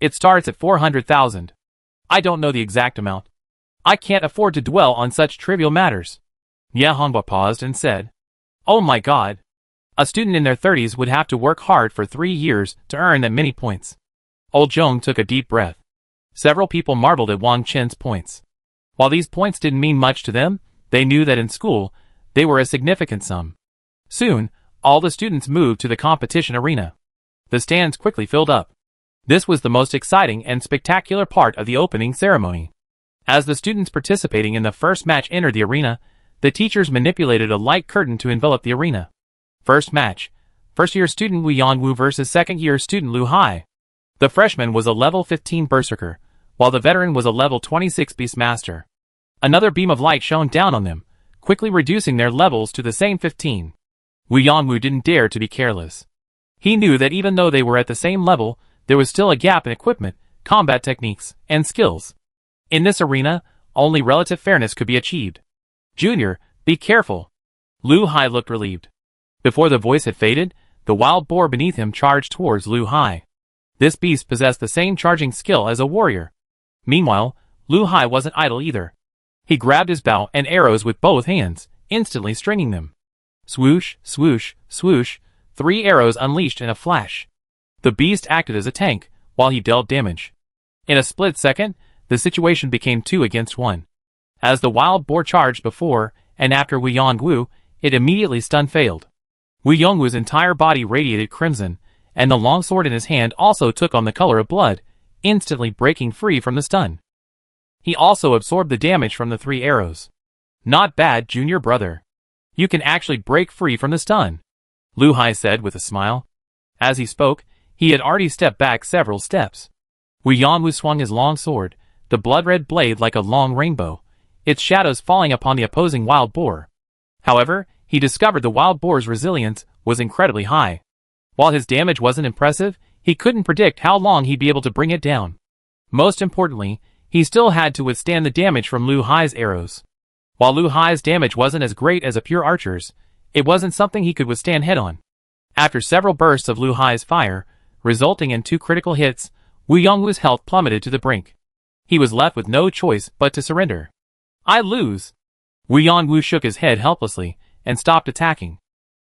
It starts at 400,000. I don't know the exact amount. I can't afford to dwell on such trivial matters. Nia Hongbao paused and said. Oh my god. A student in their 30s would have to work hard for 3 years to earn that many points. Old Joan took a deep breath. Several people marveled at Wang Chun's points. While these points didn't mean much to them, they knew that in school, they were a significant sum. Soon, all the students moved to the competition arena. The stands quickly filled up. This was the most exciting and spectacular part of the opening ceremony. As the students participating in the first match entered the arena, the teachers manipulated a light curtain to envelop the arena. First match. First-year student Wu Yangwu versus second-year student Lu Hai. The freshman was a level 15 berserker, while the veteran was a level 26 beastmaster. Another beam of light shone down on them, quickly reducing their levels to the same 15. Wu Yangwu didn't dare to be careless. He knew that even though they were at the same level, there was still a gap in equipment, combat techniques, and skills. In this arena, only relative fairness could be achieved. Junior, be careful. Lu Hai looked relieved. Before the voice had faded, the wild boar beneath him charged towards Lu Hai. This beast possessed the same charging skill as a warrior. Meanwhile, Lu Hai wasn't idle either. He grabbed his bow and arrows with both hands, instantly stringing them. Swoosh, swoosh, swoosh, 3 arrows unleashed in a flash. The beast acted as a tank, while he dealt damage. In a split second, the situation became 2 against 1. As the wild boar charged before and after Wu Yangwu, it immediately stun-failed. Wu Yangwu's entire body radiated crimson, and the longsword in his hand also took on the color of blood, instantly breaking free from the stun. He also absorbed the damage from the 3 arrows. Not bad, junior brother. You can actually break free from the stun, Lu Hai said with a smile. As he spoke, he had already stepped back several steps. Wu Yangwu swung his long sword, the blood-red blade like a long rainbow, its shadows falling upon the opposing wild boar. However, he discovered the wild boar's resilience was incredibly high. While his damage wasn't impressive, he couldn't predict how long he'd be able to bring it down. Most importantly, he still had to withstand the damage from Lu Hai's arrows. While Lu Hai's damage wasn't as great as a pure archer's, it wasn't something he could withstand head-on. After several bursts of Lu Hai's fire, resulting in 2 critical hits, Wu Yangwu's health plummeted to the brink. He was left with no choice but to surrender. I lose. Wu Yangwu shook his head helplessly and stopped attacking.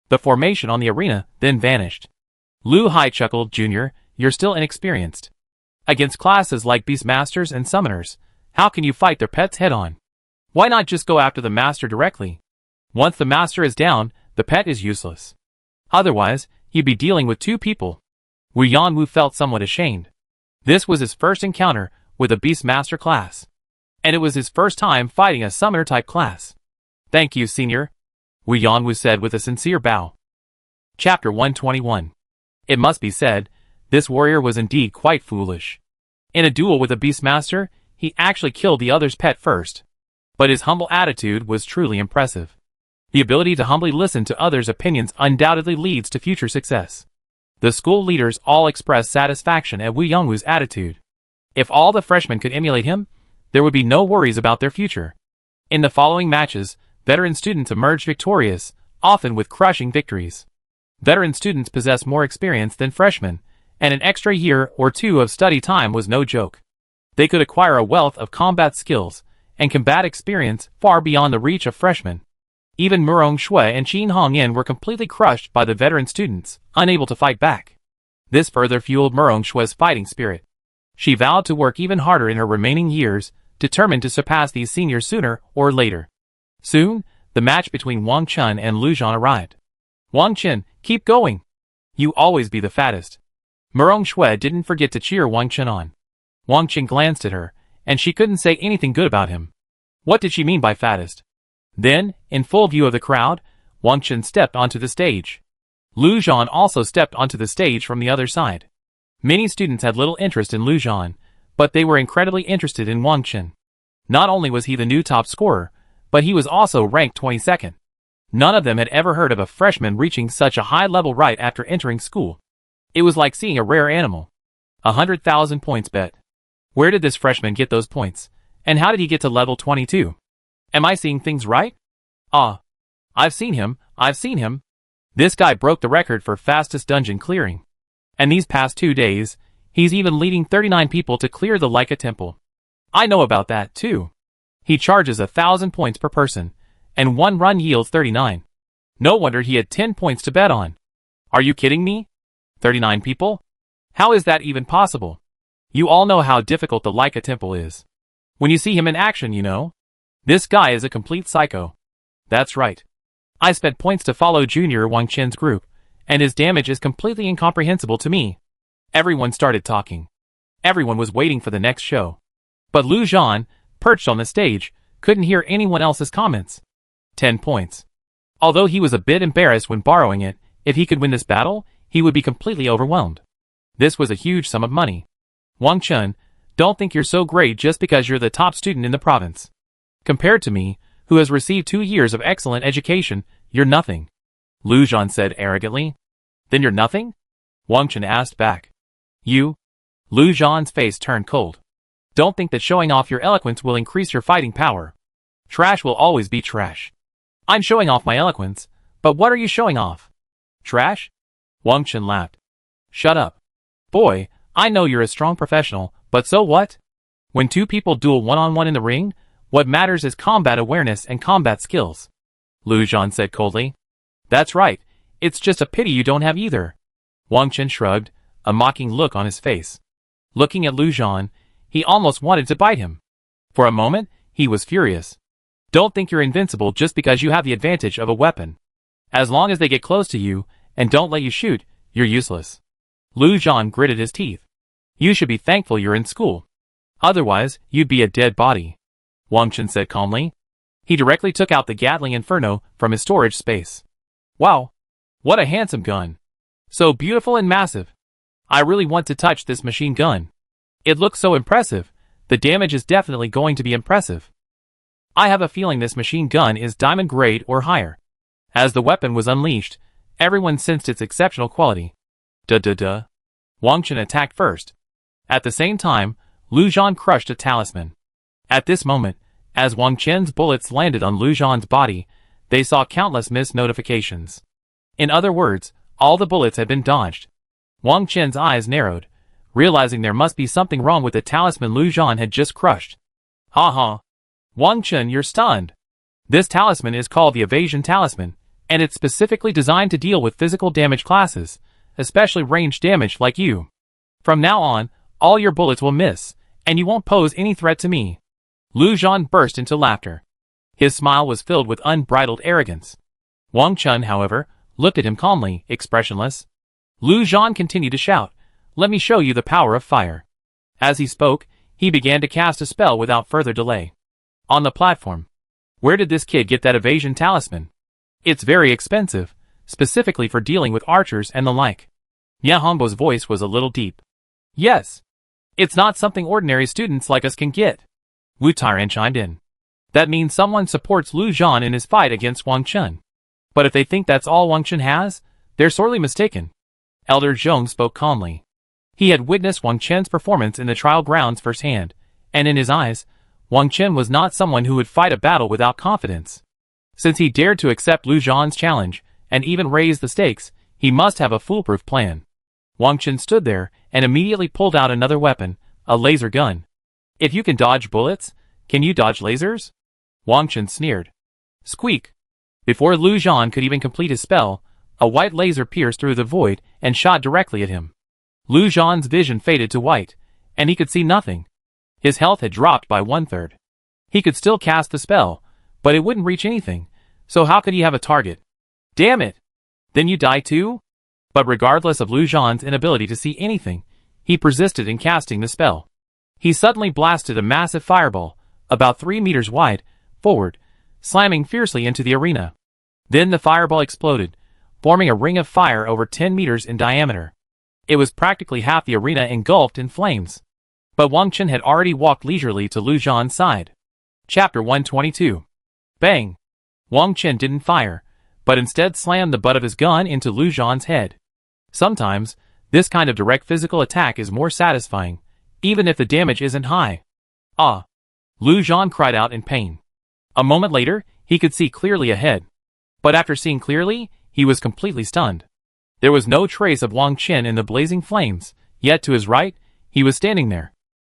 The formation on the arena then vanished. Lu Hai chuckled, Junior, you're still inexperienced. Against classes like Beastmasters and Summoners, how can you fight their pets head-on? Why not just go after the master directly? Once the master is down, the pet is useless. Otherwise, you'd be dealing with 2 people. Wu Yangwu felt somewhat ashamed. This was his first encounter with a Beastmaster class. And it was his first time fighting a Summoner-type class. Thank you, Senior, Wu Yangwu said with a sincere bow. Chapter 121. It must be said, this warrior was indeed quite foolish. In a duel with a Beastmaster, he actually killed the other's pet first. But his humble attitude was truly impressive. The ability to humbly listen to others' opinions undoubtedly leads to future success. The school leaders all expressed satisfaction at Wu Yangwu's attitude. If all the freshmen could emulate him, there would be no worries about their future. In the following matches, veteran students emerged victorious, often with crushing victories. Veteran students possess more experience than freshmen, and an extra year or 2 of study time was no joke. They could acquire a wealth of combat skills and combat experience far beyond the reach of freshmen. Even Murong Shui and Qin Hongyan were completely crushed by the veteran students, unable to fight back. This further fueled Murong Shui's fighting spirit. She vowed to work even harder in her remaining years, determined to surpass these seniors sooner or later. Soon, the match between Wang Chun and Lu Zhan arrived. Wang Chun, keep going. You always be the fattest. Murong Shui didn't forget to cheer Wang Chun on. Wang Chun glanced at her, and she couldn't say anything good about him. What did she mean by fattest? Then, in full view of the crowd, Wang Chun stepped onto the stage. Lu Zhan also stepped onto the stage from the other side. Many students had little interest in Lu Zhan, but they were incredibly interested in Wang Chun. Not only was he the new top scorer, but he was also ranked 22nd. None of them had ever heard of a freshman reaching such a high level right after entering school. It was like seeing a rare animal. 100,000 points bet. Where did this freshman get those points? And how did he get to level 22? Am I seeing things right? I've seen him. This guy broke the record for fastest dungeon clearing. And these past 2 days, he's even leading 39 people to clear the Leica Temple. I know about that, too. He charges 1,000 points per person, and 1 run yields 39. No wonder he had 10 points to bet on. Are you kidding me? 39 people? How is that even possible? You all know how difficult the Leica Temple is. When you see him in action, you know. This guy is a complete psycho. That's right. I spent points to follow Junior Wang Chen's group, and his damage is completely incomprehensible to me. Everyone started talking. Everyone was waiting for the next show. But Lu Zhan, perched on the stage, couldn't hear anyone else's comments. 10 points. Although he was a bit embarrassed when borrowing it, if he could win this battle, he would be completely overwhelmed. This was a huge sum of money. Wang Chun, don't think you're so great just because you're the top student in the province. Compared to me, who has received 2 years of excellent education, you're nothing. Lu Zhan said arrogantly. Then you're nothing? Wang Chun asked back. You? Lu Zhan's face turned cold. Don't think that showing off your eloquence will increase your fighting power. Trash will always be trash. I'm showing off my eloquence, but what are you showing off? Trash? Wang Chun laughed. Shut up. Boy, I know you're a strong professional, but so what? When 2 people duel one-on-one in the ring, what matters is combat awareness and combat skills. Lu Zhan said coldly. That's right, it's just a pity you don't have either. Wang Chun shrugged, a mocking look on his face. Looking at Lu Zhan, he almost wanted to bite him. For a moment, he was furious. Don't think you're invincible just because you have the advantage of a weapon. As long as they get close to you and don't let you shoot, you're useless. Lu Zhan gritted his teeth. You should be thankful you're in school. Otherwise, you'd be a dead body. Wang Chun said calmly. He directly took out the Gatling Inferno from his storage space. Wow! What a handsome gun. So beautiful and massive. I really want to touch this machine gun. It looks so impressive. The damage is definitely going to be impressive. I have a feeling this machine gun is diamond grade or higher. As the weapon was unleashed, everyone sensed its exceptional quality. Duh. Wang Chun attacked first. At the same time, Lu Zhan crushed a talisman. At this moment, as Wang Chun's bullets landed on Lu Zhan's body, they saw countless missed notifications. In other words, all the bullets had been dodged. Wang Chun's eyes narrowed, realizing there must be something wrong with the talisman Lu Zhan had just crushed. Ha. Wang Chun, you're stunned. This talisman is called the Evasion Talisman, and it's specifically designed to deal with physical damage classes, especially range damage like you. From now on, all your bullets will miss, and you won't pose any threat to me. Lu Zhan burst into laughter. His smile was filled with unbridled arrogance. Wang Chun, however, looked at him calmly, expressionless. Lu Zhan continued to shout, Let me show you the power of fire. As he spoke, he began to cast a spell without further delay. On the platform. Where did this kid get that evasion talisman? It's very expensive, specifically for dealing with archers and the like. Yahongbo's voice was a little deep. Yes. It's not something ordinary students like us can get. Wu Tairan chimed in. That means someone supports Lu Zhan in his fight against Wang Chun. But if they think that's all Wang Chun has, they're sorely mistaken. Elder Zhong spoke calmly. He had witnessed Wang Chun's performance in the trial grounds firsthand, and in his eyes, Wang Chun was not someone who would fight a battle without confidence. Since he dared to accept Lu Zhan's challenge, and even raise the stakes, he must have a foolproof plan. Wang Chun stood there and immediately pulled out another weapon, a laser gun. If you can dodge bullets, can you dodge lasers? Wang Chun sneered. Squeak! Before Lu Zhan could even complete his spell, a white laser pierced through the void and shot directly at him. Lu Zhan's vision faded to white, and he could see nothing. His health had dropped by 1/3. He could still cast the spell, but it wouldn't reach anything, so how could he have a target? Damn it! Then you die too? But regardless of Lu Zhan's inability to see anything, he persisted in casting the spell. He suddenly blasted a massive fireball, about 3 meters wide, forward, slamming fiercely into the arena. Then the fireball exploded, forming a ring of fire over 10 meters in diameter. It was practically half the arena engulfed in flames. But Wang Chun had already walked leisurely to Lu Zhan's side. Chapter 122. Bang! Wang Chun didn't fire, but instead slammed the butt of his gun into Lu Zhan's head. Sometimes, this kind of direct physical attack is more satisfying, even if the damage isn't high. Ah! Lu Zhan cried out in pain. A moment later, he could see clearly ahead. But after seeing clearly, he was completely stunned. There was no trace of Wang Chun in the blazing flames, yet to his right, he was standing there.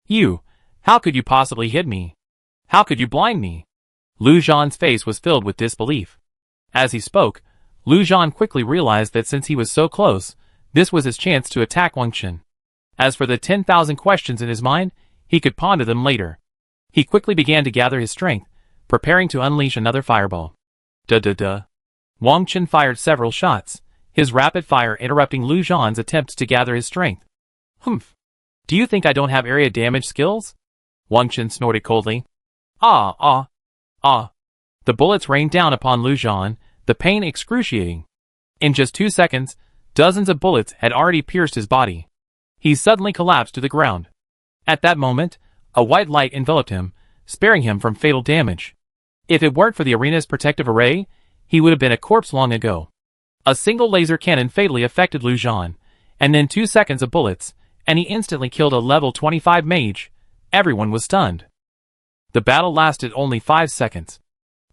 You! How could you possibly hit me? How could you blind me? Lu Zhan's face was filled with disbelief. As he spoke, Lu Zhan quickly realized that since he was so close, this was his chance to attack Wang Chun. As for the 10,000 questions in his mind, he could ponder them later. He quickly began to gather his strength, preparing to unleash another fireball. Duh. Wang Chun fired several shots, his rapid fire interrupting Lu Zhan's attempts to gather his strength. Humph! Do you think I don't have area damage skills? Wang Chen snorted coldly. Ah, ah, ah. The bullets rained down upon Lu Zhan, the pain excruciating. In just 2 seconds, dozens of bullets had already pierced his body. He suddenly collapsed to the ground. At that moment, a white light enveloped him, sparing him from fatal damage. If it weren't for the arena's protective array, he would have been a corpse long ago. A single laser cannon fatally affected Lu Zhan, and then 2 seconds of bullets, and he instantly killed a level 25 mage. Everyone was stunned. The battle lasted only 5 seconds.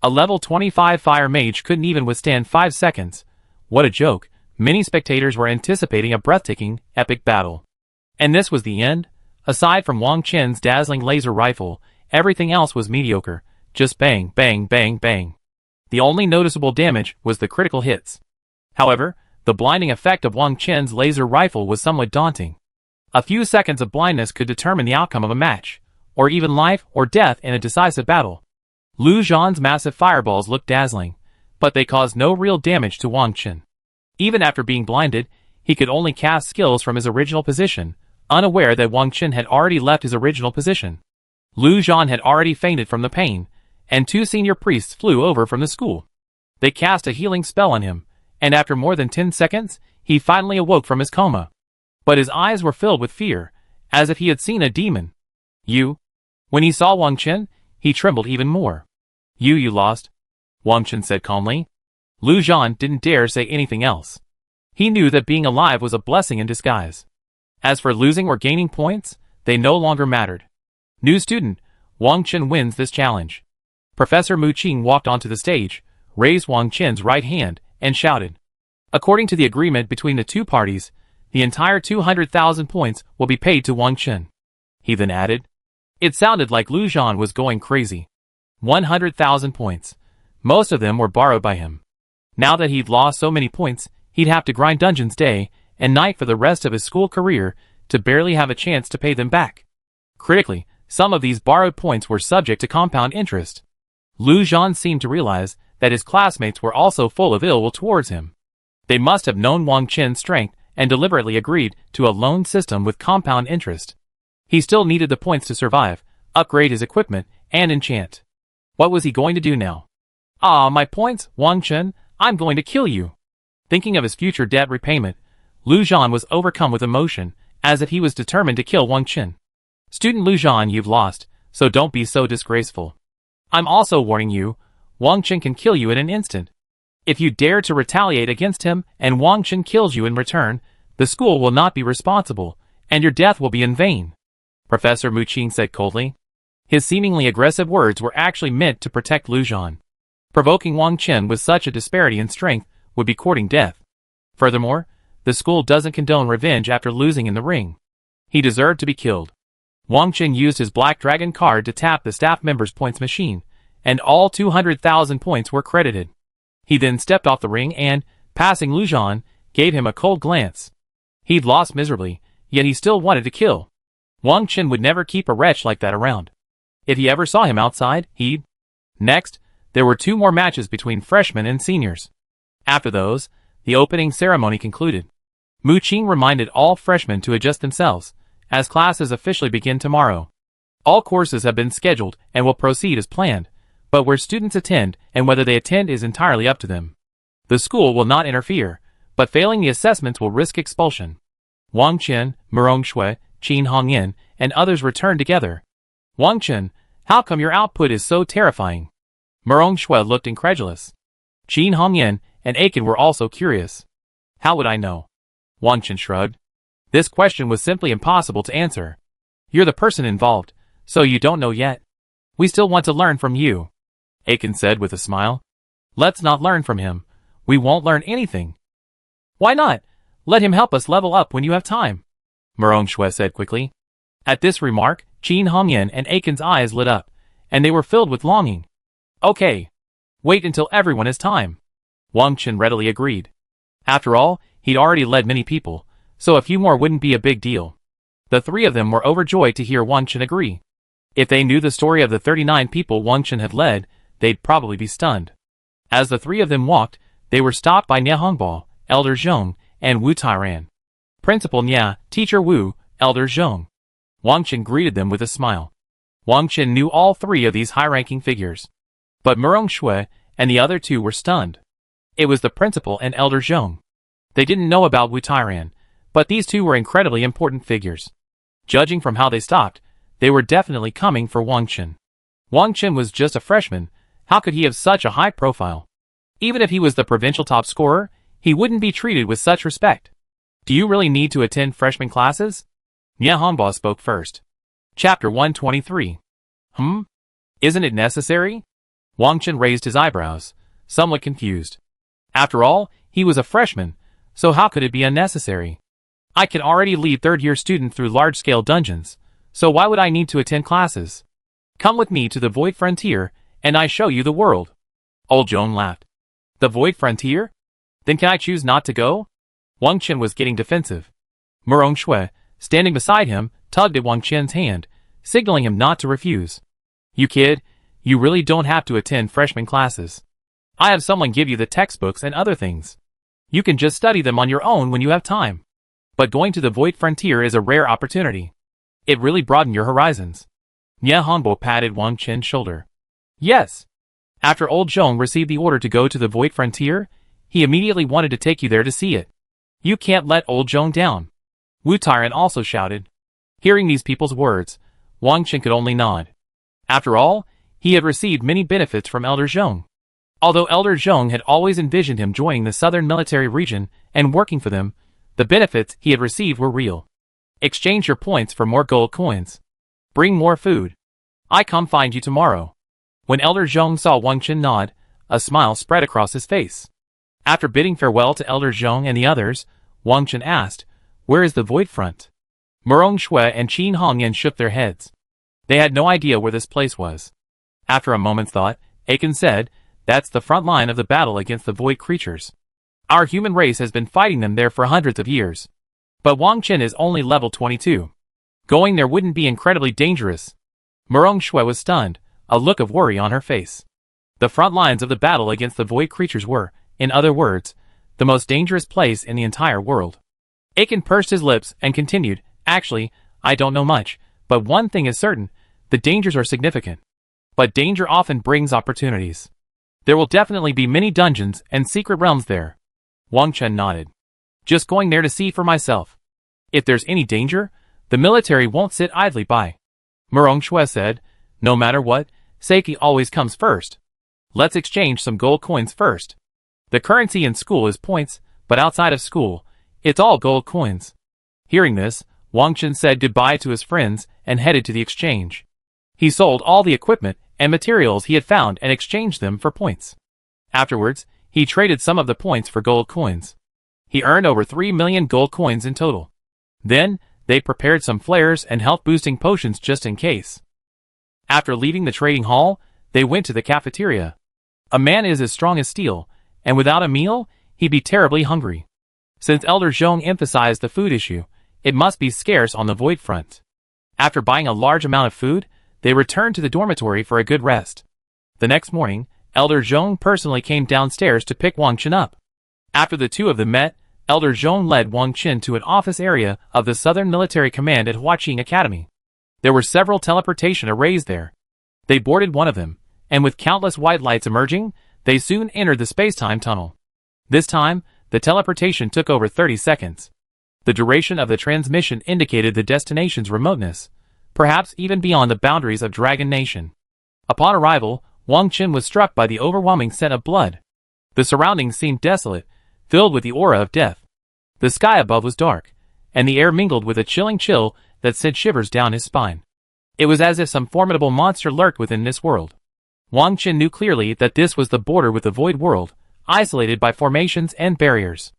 A level 25 fire mage couldn't even withstand 5 seconds. What a joke. Many spectators were anticipating a breathtaking, epic battle. And this was the end? Aside from Wang Chen's dazzling laser rifle, everything else was mediocre. Just bang, bang, bang, bang. The only noticeable damage was the critical hits. However, the blinding effect of Wang Chen's laser rifle was somewhat daunting. A few seconds of blindness could determine the outcome of a match, or even life or death in a decisive battle. Lu Zhan's massive fireballs looked dazzling, but they caused no real damage to Wang Chen. Even after being blinded, he could only cast skills from his original position, unaware that Wang Chen had already left his original position. Lu Zhan had already fainted from the pain, and 2 senior priests flew over from the school. They cast a healing spell on him, and after more than 10 seconds, he finally awoke from his coma. But his eyes were filled with fear, as if he had seen a demon. You? When he saw Wang Chen, he trembled even more. You lost, Wang Chen said calmly. Lu Zhan didn't dare say anything else. He knew that being alive was a blessing in disguise. As for losing or gaining points, they no longer mattered. New student, Wang Chen wins this challenge. Professor Mu Qing walked onto the stage, raised Wang Chen's right hand, and shouted. According to the agreement between the two parties, the entire 200,000 points will be paid to Wang Chen. He then added. It sounded like Lu Zhan was going crazy. 100,000 points. Most of them were borrowed by him. Now that he'd lost so many points, he'd have to grind dungeons day and night for the rest of his school career to barely have a chance to pay them back. Critically, some of these borrowed points were subject to compound interest. Lu Zhan seemed to realize that his classmates were also full of ill will towards him. They must have known Wang Chen's strength and deliberately agreed to a loan system with compound interest. He still needed the points to survive, upgrade his equipment, and enchant. What was he going to do now? Ah, my points, Wang Chen, I'm going to kill you. Thinking of his future debt repayment, Lu Zhan was overcome with emotion, as if he was determined to kill Wang Chen. Student Lu Zhan, you've lost, so don't be so disgraceful. I'm also warning you, Wang Chen can kill you in an instant. If you dare to retaliate against him and Wang Chen kills you in return, the school will not be responsible, and your death will be in vain. Professor Mu Qing said coldly. His seemingly aggressive words were actually meant to protect Lu Zhan. Provoking Wang Chen with such a disparity in strength would be courting death. Furthermore, the school doesn't condone revenge after losing in the ring. He deserved to be killed. Wang Chen used his Black Dragon card to tap the staff member's points machine, and all 200,000 points were credited. He then stepped off the ring and, passing Lu Zhan, gave him a cold glance. He'd lost miserably, yet he still wanted to kill. Wang Chen would never keep a wretch like that around. If he ever saw him outside, he'd... Next, there were 2 more matches between freshmen and seniors. After those, the opening ceremony concluded. Mu Qing reminded all freshmen to adjust themselves, as classes officially begin tomorrow. All courses have been scheduled and will proceed as planned, but where students attend and whether they attend is entirely up to them. The school will not interfere, but failing the assessments will risk expulsion. Wang Chen, Murong Shui, Qin Hongyan, and others returned together. Wang Chen, how come your output is so terrifying? Murong Shui looked incredulous. Qin Hongyan and Aiken were also curious. How would I know? Wang Chen shrugged. This question was simply impossible to answer. You're the person involved, so you don't know yet. We still want to learn from you, Aiken said with a smile. Let's not learn from him. We won't learn anything. Why not? Let him help us level up when you have time, Murong Shui said quickly. At this remark, Qin Hongyan and Aiken's eyes lit up, and they were filled with longing. Okay. Wait until everyone has time. Wang Chen readily agreed. After all, he'd already led many people, so a few more wouldn't be a big deal. The 3 of them were overjoyed to hear Wang Chen agree. If they knew the story of the 39 people Wang Chen had led, they'd probably be stunned. As the 3 of them walked, they were stopped by Nia Hongbao, Elder Zhong, and Wu Tairan. Principal Nia, Teacher Wu, Elder Zhong. Wang Chen greeted them with a smile. Wang Chen knew all three of these high-ranking figures. But Murong Shui and the other two were stunned. It was the principal and Elder Zhong. They didn't know about Wu Tairan, but these two were incredibly important figures. Judging from how they stopped, they were definitely coming for Wang Chen. Wang Chen was just a freshman. How could he have such a high profile? Even if he was the provincial top scorer, he wouldn't be treated with such respect. Do you really need to attend freshman classes? Nie Hanbo spoke first. Chapter 123. Isn't it necessary? Wang Chen raised his eyebrows, somewhat confused. After all, he was a freshman, so how could it be unnecessary? I can already lead third-year students through large-scale dungeons, so why would I need to attend classes? Come with me to the Void Frontier, and I show you the world. Old Zhong laughed. The Void Frontier? Then can I choose not to go? Wang Chen was getting defensive. Murong Shui, standing beside him, tugged at Wang Chen's hand, signaling him not to refuse. You kid, you really don't have to attend freshman classes. I have someone give you the textbooks and other things. You can just study them on your own when you have time. But going to the Void Frontier is a rare opportunity. It really broadened your horizons. Nie Hanbo patted Wang Chen's shoulder. Yes. After Old Zhong received the order to go to the Void Frontier, he immediately wanted to take you there to see it. You can't let Old Zhong down. Wu Tairan also shouted. Hearing these people's words, Wang Chen could only nod. After all, he had received many benefits from Elder Zhong. Although Elder Zhong had always envisioned him joining the Southern Military Region and working for them, the benefits he had received were real. Exchange your points for more gold coins. Bring more food. I come find you tomorrow. When Elder Zhong saw Wang Chen nod, a smile spread across his face. After bidding farewell to Elder Zhong and the others, Wang Chen asked, Where is the Void Front? Murong Shui and Qin Hongyan shook their heads. They had no idea where this place was. After a moment's thought, Aiken said, That's the front line of the battle against the Void creatures. Our human race has been fighting them there for hundreds of years. But Wang Chen is only level 22. Going there wouldn't be incredibly dangerous. Murong Shui was stunned, a look of worry on her face. The front lines of the battle against the Void creatures were, in other words, the most dangerous place in the entire world. Aiken pursed his lips and continued, Actually, I don't know much, but one thing is certain, the dangers are significant. But danger often brings opportunities. There will definitely be many dungeons and secret realms there. Wang Chen nodded. Just going there to see for myself. If there's any danger, the military won't sit idly by. Murong Shui said, No matter what, safety always comes first. Let's exchange some gold coins first. The currency in school is points, but outside of school, it's all gold coins. Hearing this, Wang Chen said goodbye to his friends and headed to the exchange. He sold all the equipment and materials he had found and exchanged them for points. Afterwards, he traded some of the points for gold coins. He earned over 3 million gold coins in total. Then, they prepared some flares and health-boosting potions just in case. After leaving the trading hall, they went to the cafeteria. A man is as strong as steel, and without a meal, he'd be terribly hungry. Since Elder Zhong emphasized the food issue, it must be scarce on the Void Front. After buying a large amount of food, they returned to the dormitory for a good rest. The next morning, Elder Zhong personally came downstairs to pick Wang Chen up. After the two of them met, Elder Zhong led Wang Chen to an office area of the Southern Military Command at Huaqing Academy. There were several teleportation arrays there. They boarded one of them, and with countless white lights emerging, they soon entered the space-time tunnel. This time, the teleportation took over 30 seconds. The duration of the transmission indicated the destination's remoteness, perhaps even beyond the boundaries of Dragon Nation. Upon arrival, Wang Chen was struck by the overwhelming scent of blood. The surroundings seemed desolate, filled with the aura of death. The sky above was dark, and the air mingled with a chilling chill that sent shivers down his spine. It was as if some formidable monster lurked within this world. Wang Chen knew clearly that this was the border with the Void World, isolated by formations and barriers.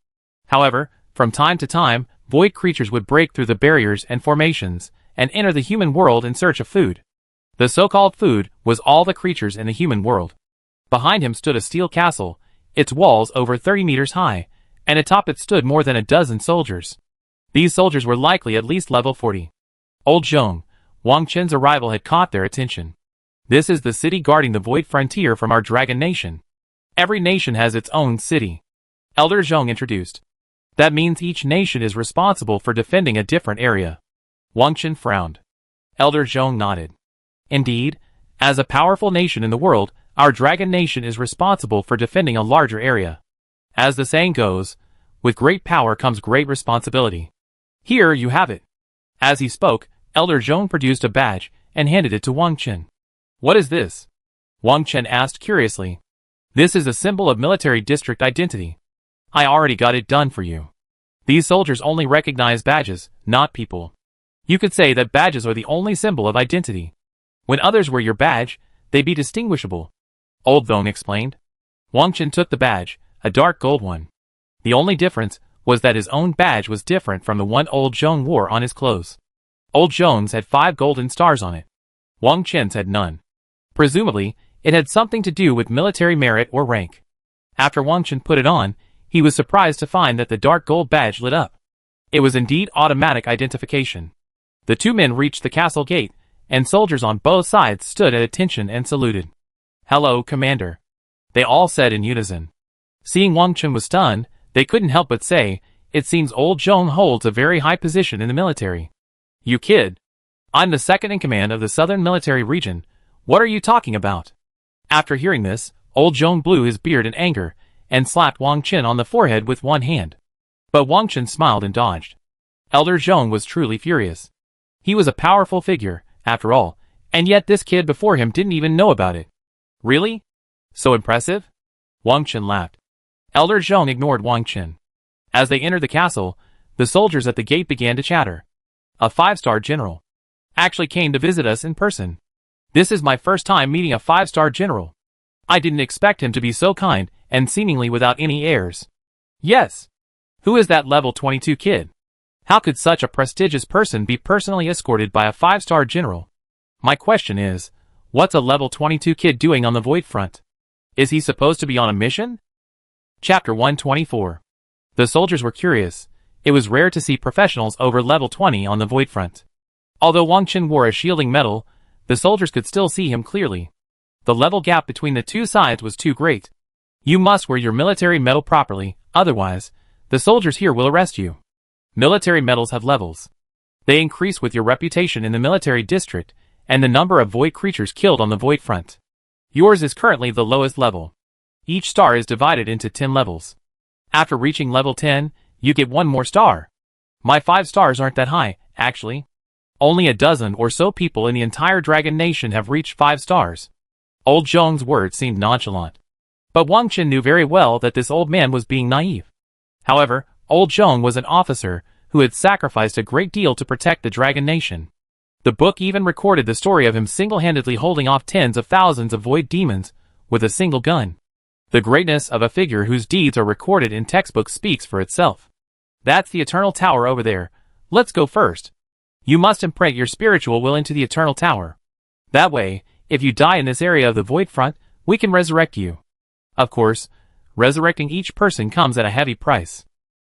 However, from time to time, Void creatures would break through the barriers and formations, and enter the human world in search of food. The so-called food was all the creatures in the human world. Behind him stood a steel castle, its walls over 30 meters high, and atop it stood more than a dozen soldiers. These soldiers were likely at least level 40. Old Zhong, Wang Chen's arrival had caught their attention. This is the city guarding the Void Frontier from our Dragon Nation. Every nation has its own city. Elder Zhong introduced. That means each nation is responsible for defending a different area. Wang Chen frowned. Elder Zhong nodded. Indeed, as a powerful nation in the world, our Dragon Nation is responsible for defending a larger area. As the saying goes, with great power comes great responsibility. Here you have it. As he spoke, Elder Zhong produced a badge and handed it to Wang Chen. What is this? Wang Chen asked curiously. This is a symbol of military district identity. I already got it done for you. These soldiers only recognize badges, not people. You could say that badges are the only symbol of identity. When others wear your badge, they be distinguishable. Old Zhong explained. Wang Chen took the badge, a dark gold one. The only difference was that his own badge was different from the one Old Zhong wore on his clothes. Old Zhong's had 5 golden stars on it. Wang Chen's had none. Presumably, it had something to do with military merit or rank. After Wang Chen put it on, he was surprised to find that the dark gold badge lit up. It was indeed automatic identification. The two men reached the castle gate, and soldiers on both sides stood at attention and saluted. Hello, Commander. They all said in unison. Seeing Wang Chen was stunned, they couldn't help but say, it seems Old Zhong holds a very high position in the military. You kid. I'm the second in command of the Southern Military Region. What are you talking about? After hearing this, Old Zhong blew his beard in anger, and slapped Wang Chen on the forehead with one hand. But Wang Chen smiled and dodged. Elder Zhong was truly furious. He was a powerful figure, after all, and yet this kid before him didn't even know about it. Really? So impressive? Wang Chen laughed. Elder Zhong ignored Wang Chen. As they entered the castle, the soldiers at the gate began to chatter. A 5-star general actually came to visit us in person. This is my first time meeting a 5-star general. I didn't expect him to be so kind and seemingly without any airs. Yes. Who is that level 22 kid? How could such a prestigious person be personally escorted by a 5-star general? My question is, what's a level 22 kid doing on the Void Front? Is he supposed to be on a mission? Chapter 124. The soldiers were curious. It was rare to see professionals over level 20 on the Void Front. Although Wang Chen wore a shielding medal, the soldiers could still see him clearly. The level gap between the two sides was too great. You must wear your military medal properly, otherwise, the soldiers here will arrest you. Military medals have levels. They increase with your reputation in the military district, and the number of void creatures killed on the Void Front. Yours is currently the lowest level. Each star is divided into 10 levels. After reaching level 10, you get 1 more star. My 5 stars aren't that high, actually. Only a dozen or so people in the entire Dragon Nation have reached 5 stars. Old Zhong's words seemed nonchalant. But Wang Chen knew very well that this old man was being naive. However, Old Zhong was an officer who had sacrificed a great deal to protect the Dragon Nation. The book even recorded the story of him single-handedly holding off tens of thousands of void demons with a single gun. The greatness of a figure whose deeds are recorded in textbooks speaks for itself. That's the Eternal Tower over there. Let's go first. You must imprint your spiritual will into the Eternal Tower. That way, if you die in this area of the Void Front, we can resurrect you. Of course, resurrecting each person comes at a heavy price.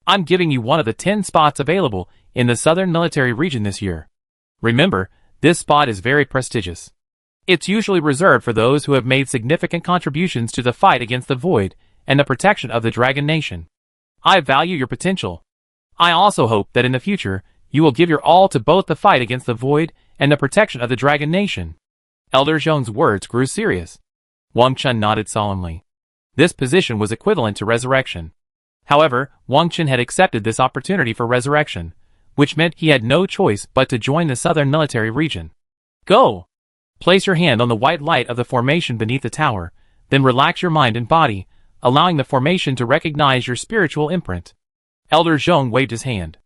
I'm giving you one of the 10 spots available in the Southern Military Region this year. Remember, this spot is very prestigious. It's usually reserved for those who have made significant contributions to the fight against the Void and the protection of the Dragon Nation. I value your potential. I also hope that in the future, you will give your all to both the fight against the Void and the protection of the Dragon Nation. Elder Zhong's words grew serious. Wang Chen nodded solemnly. This position was equivalent to resurrection. However, Wang Chen had accepted this opportunity for resurrection, which meant he had no choice but to join the Southern Military Region. Go! Place your hand on the white light of the formation beneath the tower, then relax your mind and body, allowing the formation to recognize your spiritual imprint. Elder Zhong waved his hand.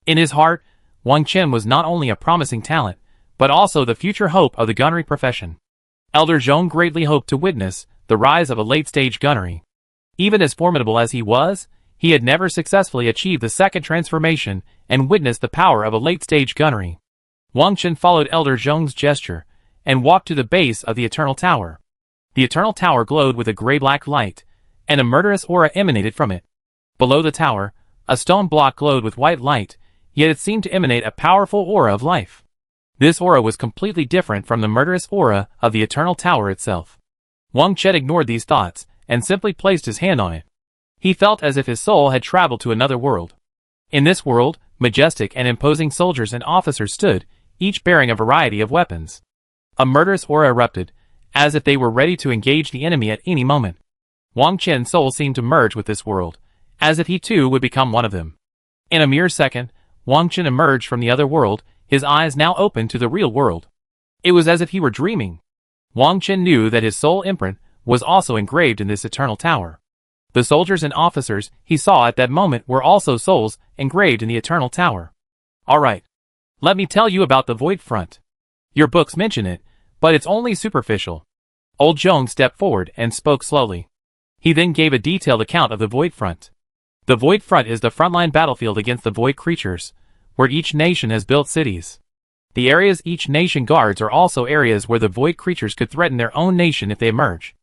In his heart, Wang Chen was not only a promising talent, but also the future hope of the gunnery profession. Elder Zhong greatly hoped to witness the rise of a late-stage gunnery. Even as formidable as he was, he had never successfully achieved the second transformation and witnessed the power of a late-stage gunnery. Wang Chen followed Elder Zhong's gesture and walked to the base of the Eternal Tower. The Eternal Tower glowed with a gray-black light, and a murderous aura emanated from it. Below the tower, a stone block glowed with white light, yet it seemed to emanate a powerful aura of life. This aura was completely different from the murderous aura of the Eternal Tower itself. Wang Chen ignored these thoughts and simply placed his hand on it. He felt as if his soul had traveled to another world. In this world, majestic and imposing soldiers and officers stood, each bearing a variety of weapons. A murderous aura erupted, as if they were ready to engage the enemy at any moment. Wang Qin's soul seemed to merge with this world, as if he too would become one of them. In a mere second, Wang Qin emerged from the other world, his eyes now open to the real world. It was as if he were dreaming. Wang Qin knew that his soul imprint was also engraved in this eternal tower. The soldiers and officers he saw at that moment were also souls engraved in the eternal tower. Alright. Let me tell you about the Void Front. Your books mention it, but it's only superficial. Old Zhong stepped forward and spoke slowly. He then gave a detailed account of the Void Front. The Void Front is the frontline battlefield against the Void creatures, where each nation has built cities. The areas each nation guards are also areas where the Void creatures could threaten their own nation if they emerge.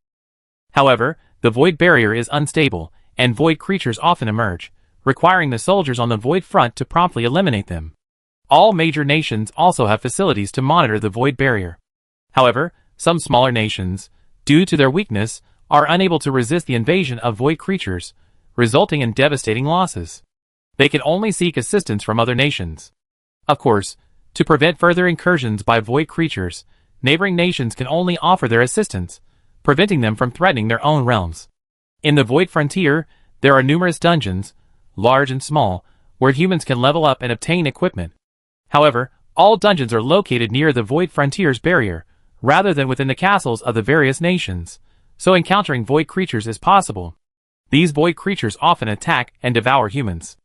However, the Void barrier is unstable, and Void creatures often emerge, requiring the soldiers on the Void Front to promptly eliminate them. All major nations also have facilities to monitor the Void barrier. However, some smaller nations, due to their weakness, are unable to resist the invasion of Void creatures, resulting in devastating losses. They can only seek assistance from other nations. Of course, to prevent further incursions by Void creatures, neighboring nations can only offer their assistance, preventing them from threatening their own realms. In the Void Frontier, there are numerous dungeons, large and small, where humans can level up and obtain equipment. However, all dungeons are located near the Void Frontier's barrier, rather than within the castles of the various nations, so encountering Void creatures is possible. These Void creatures often attack and devour humans.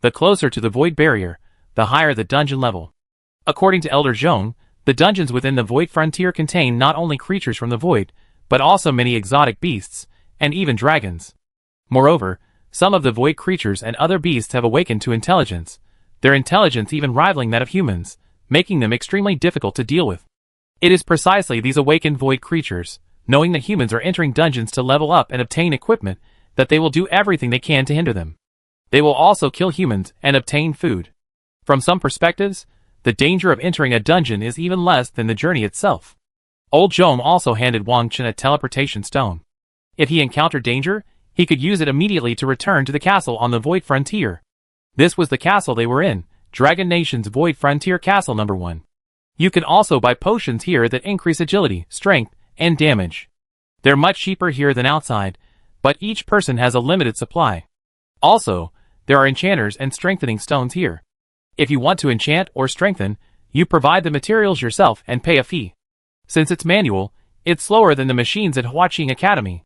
The closer to the Void barrier, the higher the dungeon level. According to Elder Zhong, the dungeons within the Void Frontier contain not only creatures from the Void, but also many exotic beasts, and even dragons. Moreover, some of the Void creatures and other beasts have awakened to intelligence, their intelligence even rivaling that of humans, making them extremely difficult to deal with. It is precisely these awakened Void creatures, knowing that humans are entering dungeons to level up and obtain equipment, that they will do everything they can to hinder them. They will also kill humans and obtain food. From some perspectives, the danger of entering a dungeon is even less than the journey itself. Old Zhong also handed Wang Qin a teleportation stone. If he encountered danger, he could use it immediately to return to the castle on the Void Frontier. This was the castle they were in, Dragon Nation's Void Frontier Castle No. 1. You can also buy potions here that increase agility, strength, and damage. They're much cheaper here than outside, but each person has a limited supply. Also, there are enchanters and strengthening stones here. If you want to enchant or strengthen, you provide the materials yourself and pay a fee. Since it's manual, it's slower than the machines at Huaqing Academy.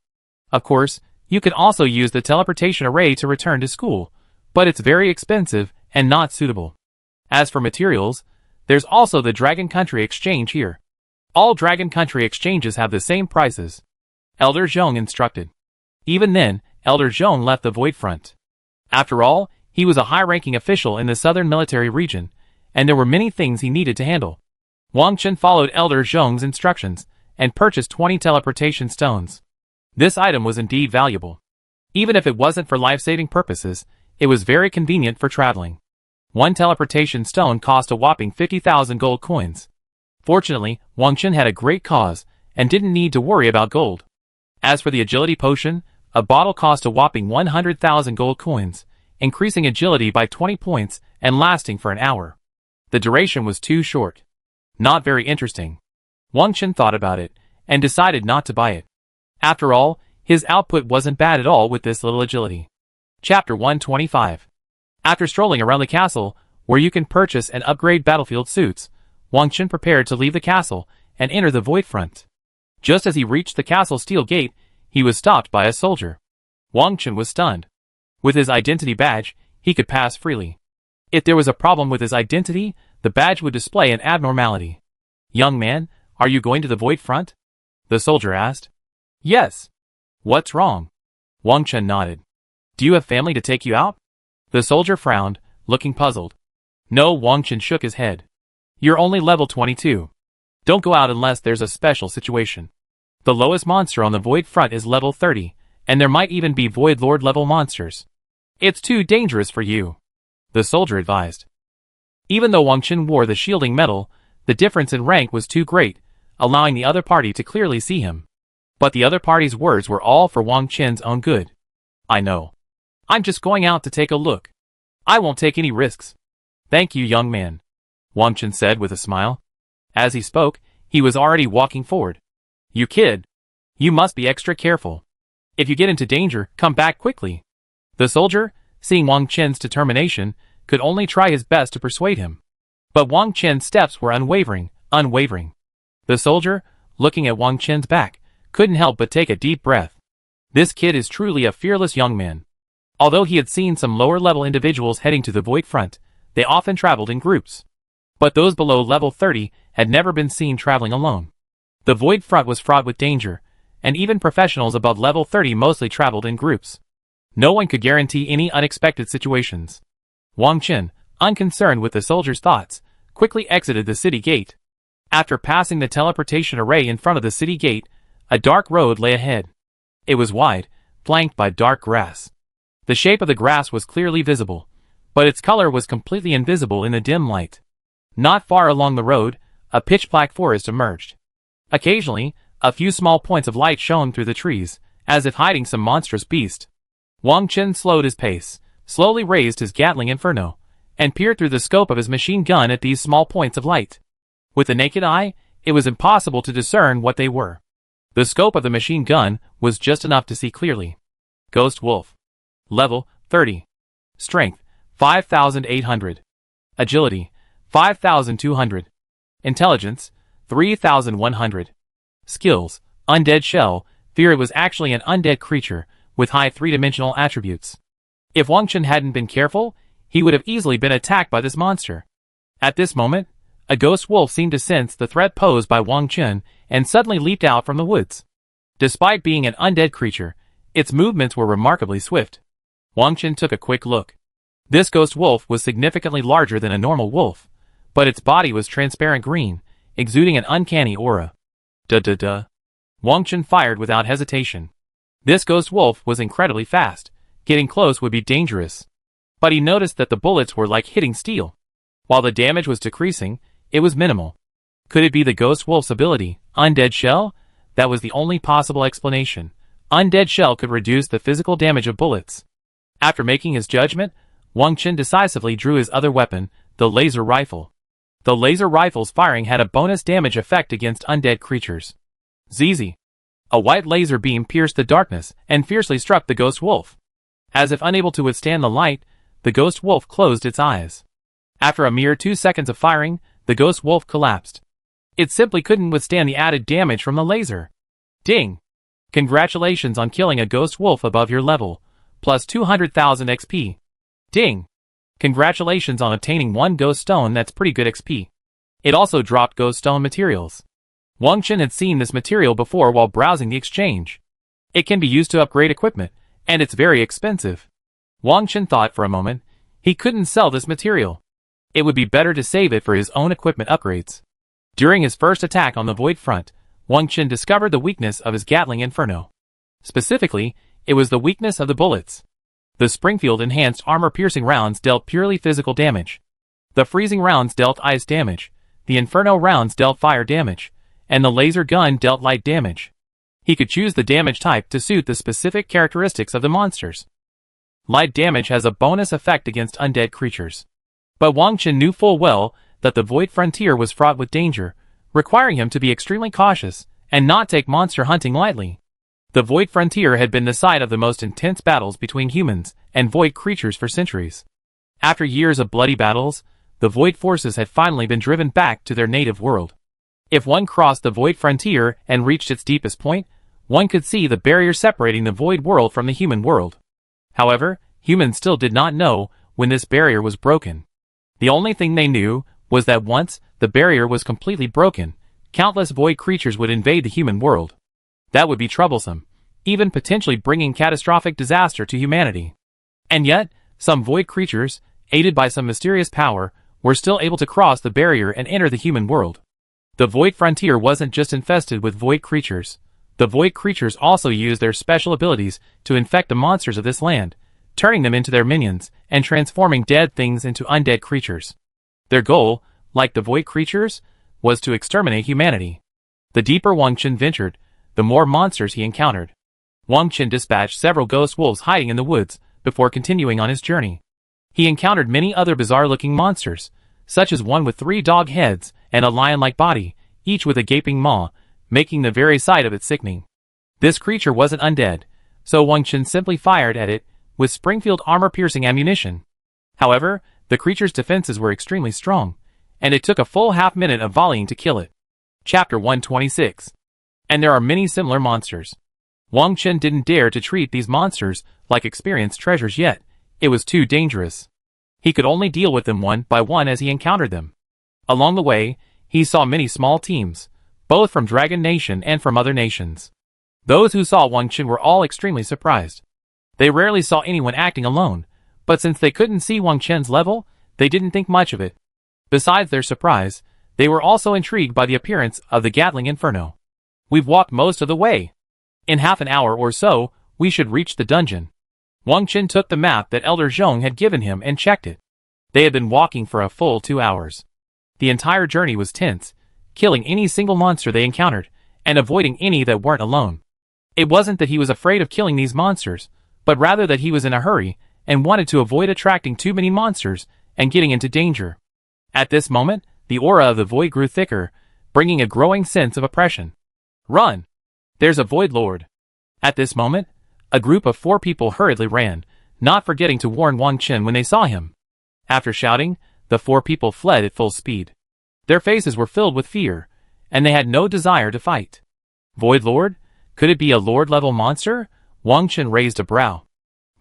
Of course, you can also use the teleportation array to return to school, but it's very expensive and not suitable. As for materials, there's also the Dragon Country Exchange here. All Dragon Country exchanges have the same prices. Elder Zhong instructed. Even then, Elder Zhong left the Void Front. After all, he was a high-ranking official in the southern military region, and there were many things he needed to handle. Wang Qin followed Elder Zhong's instructions and purchased 20 teleportation stones. This item was indeed valuable. Even if it wasn't for life-saving purposes, it was very convenient for traveling. One teleportation stone cost a whopping 50,000 gold coins. Fortunately, Wang Qin had a great cause and didn't need to worry about gold. As for the agility potion, a bottle cost a whopping 100,000 gold coins, increasing agility by 20 points and lasting for an hour. The duration was too short. Not very interesting. Wang Qin thought about it and decided not to buy it. After all, his output wasn't bad at all with this little agility. Chapter 125. After strolling around the castle, where you can purchase and upgrade battlefield suits, Wang Qin prepared to leave the castle and enter the Void Front. Just as he reached the castle steel gate, he was stopped by a soldier. Wang Qin was stunned. With his identity badge, he could pass freely. If there was a problem with his identity, the badge would display an abnormality. "Young man, are you going to the Void Front?" the soldier asked. "Yes." "What's wrong?" Wang Qin nodded. "Do you have family to take you out?" The soldier frowned, looking puzzled. "No," Wang Qin shook his head. "You're only level 22. Don't go out unless there's a special situation. The lowest monster on the Void Front is level 30, and there might even be Void Lord level monsters. It's too dangerous for you," the soldier advised. Even though Wang Qin wore the shielding medal, the difference in rank was too great, allowing the other party to clearly see him. But the other party's words were all for Wang Qin's own good. "I know. I'm just going out to take a look. I won't take any risks." "Thank you, young man." Wang Chen said with a smile. As he spoke, he was already walking forward. You kid. You must be extra careful. If you get into danger, come back quickly. The soldier, seeing Wang Chen's determination, could only try his best to persuade him. But Wang Chen's steps were unwavering. The soldier, looking at Wang Chen's back, couldn't help but take a deep breath. This kid is truly a fearless young man. Although he had seen some lower-level individuals heading to the Void Front, they often traveled in groups. But those below level 30 had never been seen traveling alone. The Void Front was fraught with danger, and even professionals above level 30 mostly traveled in groups. No one could guarantee any unexpected situations. Wang Chen, unconcerned with the soldier's thoughts, quickly exited the city gate. After passing the teleportation array in front of the city gate, a dark road lay ahead. It was wide, flanked by dark grass. The shape of the grass was clearly visible, but its color was completely invisible in the dim light. Not far along the road, a pitch-black forest emerged. Occasionally, a few small points of light shone through the trees, as if hiding some monstrous beast. Wang Chen slowed his pace, slowly raised his Gatling Inferno, and peered through the scope of his machine gun at these small points of light. With the naked eye, it was impossible to discern what they were. The scope of the machine gun was just enough to see clearly. Ghost Wolf. Level 30. Strength 5,800. Agility 5,200. Intelligence 3,100. Skills Undead Shell. Fear it was actually an undead creature with high three-dimensional attributes. If Wang Chen hadn't been careful, he would have easily been attacked by this monster. At this moment, a ghost wolf seemed to sense the threat posed by Wang Chen and suddenly leaped out from the woods. Despite being an undead creature, its movements were remarkably swift. Wang Chen took a quick look. This ghost wolf was significantly larger than a normal wolf, but its body was transparent green, exuding an uncanny aura. Duh. Wang Chen fired without hesitation. This ghost wolf was incredibly fast. Getting close would be dangerous. But he noticed that the bullets were like hitting steel. While the damage was decreasing, it was minimal. Could it be the ghost wolf's ability, Undead Shell? That was the only possible explanation. Undead Shell could reduce the physical damage of bullets. After making his judgment, Wang Chen decisively drew his other weapon, the laser rifle. The laser rifle's firing had a bonus damage effect against undead creatures. ZZ. A white laser beam pierced the darkness and fiercely struck the ghost wolf. As if unable to withstand the light, the ghost wolf closed its eyes. After a mere 2 seconds of firing, the ghost wolf collapsed. It simply couldn't withstand the added damage from the laser. Ding! Congratulations on killing a ghost wolf above your level, plus 200,000 XP. Ding! Congratulations on obtaining 1 ghost stone. That's pretty good XP. It also dropped ghost stone materials. Wang Chen had seen this material before while browsing the exchange. It can be used to upgrade equipment, and it's very expensive. Wang Chen thought for a moment. He couldn't sell this material. It would be better to save it for his own equipment upgrades. During his first attack on the Void Front, Wang Chen discovered the weakness of his Gatling Inferno. Specifically, it was the weakness of the bullets. The Springfield-enhanced armor-piercing rounds dealt purely physical damage. The freezing rounds dealt ice damage, the Inferno rounds dealt fire damage, and the laser gun dealt light damage. He could choose the damage type to suit the specific characteristics of the monsters. Light damage has a bonus effect against undead creatures. But Wang Chen knew full well that the Void Frontier was fraught with danger, requiring him to be extremely cautious and not take monster hunting lightly. The Void Frontier had been the site of the most intense battles between humans and void creatures for centuries. After years of bloody battles, the Void forces had finally been driven back to their native world. If one crossed the Void Frontier and reached its deepest point, one could see the barrier separating the Void world from the human world. However, humans still did not know when this barrier was broken. The only thing they knew was that once the barrier was completely broken, countless void creatures would invade the human world. That would be troublesome, even potentially bringing catastrophic disaster to humanity. And yet, some void creatures, aided by some mysterious power, were still able to cross the barrier and enter the human world. The Void Frontier wasn't just infested with void creatures. The void creatures also used their special abilities to infect the monsters of this land, turning them into their minions and transforming dead things into undead creatures. Their goal, like the void creatures, was to exterminate humanity. The deeper Wang Chen ventured, the more monsters he encountered. Wang Chen dispatched several ghost wolves hiding in the woods before continuing on his journey. He encountered many other bizarre-looking monsters, such as one with 3 dog heads and a lion-like body, each with a gaping maw, making the very sight of it sickening. This creature wasn't undead, so Wang Chen simply fired at it with Springfield armor-piercing ammunition. However, the creature's defenses were extremely strong, and it took a full half-minute of volleying to kill it. Chapter 126. And there are many similar monsters. Wang Chen didn't dare to treat these monsters like experienced treasures yet. It was too dangerous. He could only deal with them one by one as he encountered them. Along the way, he saw many small teams, both from Dragon Nation and from other nations. Those who saw Wang Chen were all extremely surprised. They rarely saw anyone acting alone, but since they couldn't see Wang Chen's level, they didn't think much of it. Besides their surprise, they were also intrigued by the appearance of the Gatling Inferno. We've walked most of the way. In half an hour or so, we should reach the dungeon. Wang Chen took the map that Elder Zhong had given him and checked it. They had been walking for a full 2 hours. The entire journey was tense, killing any single monster they encountered, and avoiding any that weren't alone. It wasn't that he was afraid of killing these monsters, but rather that he was in a hurry and wanted to avoid attracting too many monsters and getting into danger. At this moment, the aura of the void grew thicker, bringing a growing sense of oppression. Run! There's a Void Lord. At this moment, a group of 4 people hurriedly ran, not forgetting to warn Wang Chen when they saw him. After shouting, the 4 people fled at full speed. Their faces were filled with fear, and they had no desire to fight. Void Lord? Could it be a Lord-level monster? Wang Chen raised a brow.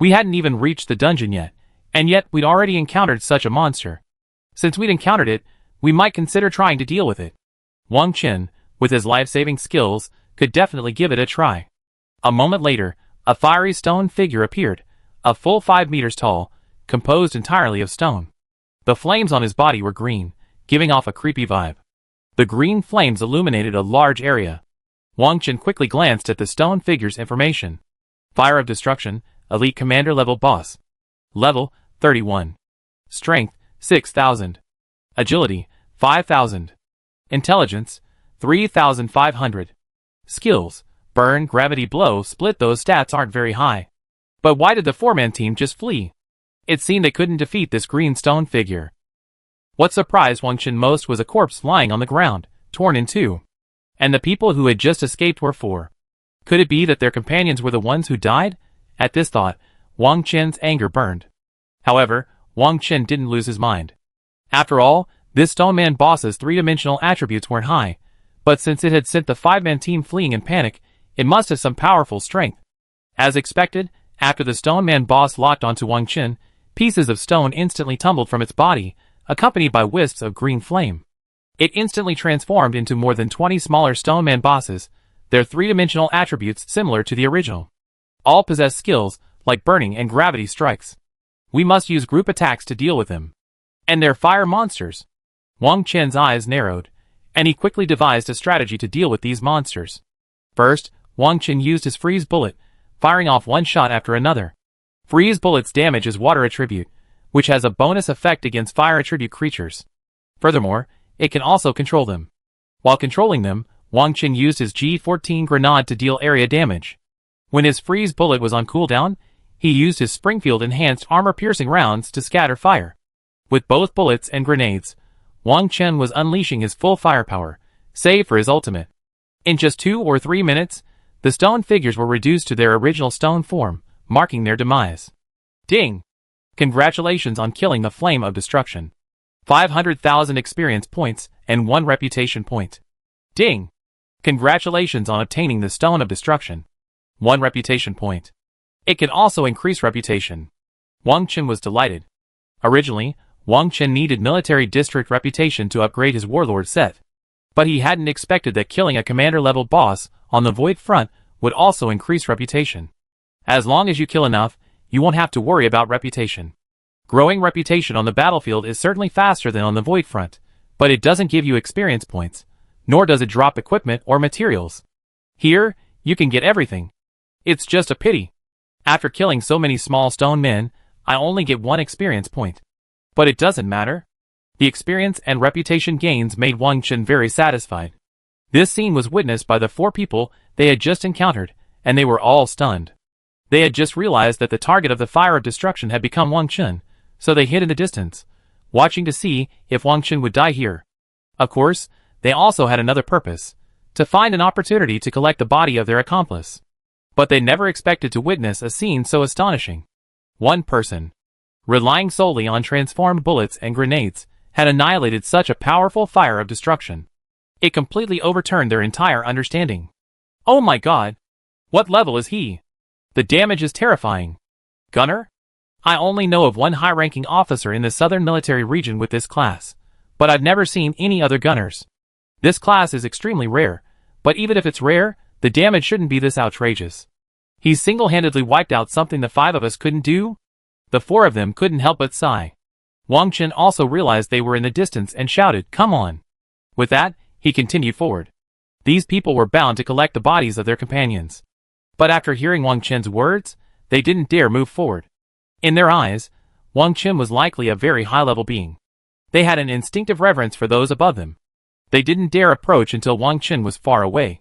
We hadn't even reached the dungeon yet, and yet we'd already encountered such a monster. Since we'd encountered it, we might consider trying to deal with it. Wang Chen, with his life-saving skills, could definitely give it a try. A moment later, a fiery stone figure appeared, a full 5 meters tall, composed entirely of stone. The flames on his body were green, giving off a creepy vibe. The green flames illuminated a large area. Wang Chen quickly glanced at the stone figure's information. Fire of Destruction, Elite Commander level boss. Level, 31. Strength, 6,000. Agility, 5,000. Intelligence, 3,500. Skills, Burn, Gravity Blow, Split. Those stats aren't very high. But why did the 4-man team just flee? It seemed they couldn't defeat this green stone figure. What surprised Wang Chen most was a corpse lying on the ground, torn in 2. And the people who had just escaped were 4. Could it be that their companions were the ones who died? At this thought, Wang Chen's anger burned. However, Wang Chen didn't lose his mind. After all, this Stone Man boss's 3-dimensional attributes weren't high, but since it had sent the 5-man team fleeing in panic, it must have some powerful strength. As expected, after the Stone Man boss locked onto Wang Chen, pieces of stone instantly tumbled from its body, accompanied by wisps of green flame. It instantly transformed into more than 20 smaller Stone Man bosses, their 3-dimensional attributes similar to the original. All possess skills like burning and gravity strikes. We must use group attacks to deal with them. And they're fire monsters. Wang Chen's eyes narrowed, and he quickly devised a strategy to deal with these monsters. First, Wang Chen used his freeze bullet, firing off one shot after another. Freeze bullets damage his water attribute, which has a bonus effect against fire attribute creatures. Furthermore, it can also control them. While controlling them, Wang Chen used his G14 grenade to deal area damage. When his freeze bullet was on cooldown, he used his Springfield enhanced armor-piercing rounds to scatter fire. With both bullets and grenades, Wang Chen was unleashing his full firepower, save for his ultimate. In just 2 or 3 minutes, the stone figures were reduced to their original stone form, marking their demise. Ding! Congratulations on killing the Flame of Destruction. 500,000 experience points and 1 reputation point. Ding! Congratulations on obtaining the Stone of Destruction. 1 reputation point. It can also increase reputation. Wang Chen was delighted. Originally, Wang Chen needed military district reputation to upgrade his warlord set. But he hadn't expected that killing a commander-level boss on the Void front would also increase reputation. As long as you kill enough, you won't have to worry about reputation. Growing reputation on the battlefield is certainly faster than on the Void front, but it doesn't give you experience points, nor does it drop equipment or materials. Here, you can get everything. It's just a pity. After killing so many small stone men, I only get 1 experience point. But it doesn't matter. The experience and reputation gains made Wang Chen very satisfied. This scene was witnessed by the 4 people they had just encountered, and they were all stunned. They had just realized that the target of the Fire of Destruction had become Wang Chen, so they hid in the distance, watching to see if Wang Chen would die here. Of course, they also had another purpose, to find an opportunity to collect the body of their accomplice. But they never expected to witness a scene so astonishing. One person, relying solely on transformed bullets and grenades, had annihilated such a powerful fire of destruction. It completely overturned their entire understanding. Oh my god! What level is he? The damage is terrifying. Gunner? I only know of one high-ranking officer in the southern military region with this class, but I've never seen any other gunners. This class is extremely rare, but even if it's rare, the damage shouldn't be this outrageous. He's single-handedly wiped out something the 5 of us couldn't do? The 4 of them couldn't help but sigh. Wang Chen also realized they were in the distance and shouted, "Come on!" With that, he continued forward. These people were bound to collect the bodies of their companions. But after hearing Wang Chen's words, they didn't dare move forward. In their eyes, Wang Chen was likely a very high-level being. They had an instinctive reverence for those above them. They didn't dare approach until Wang Chen was far away.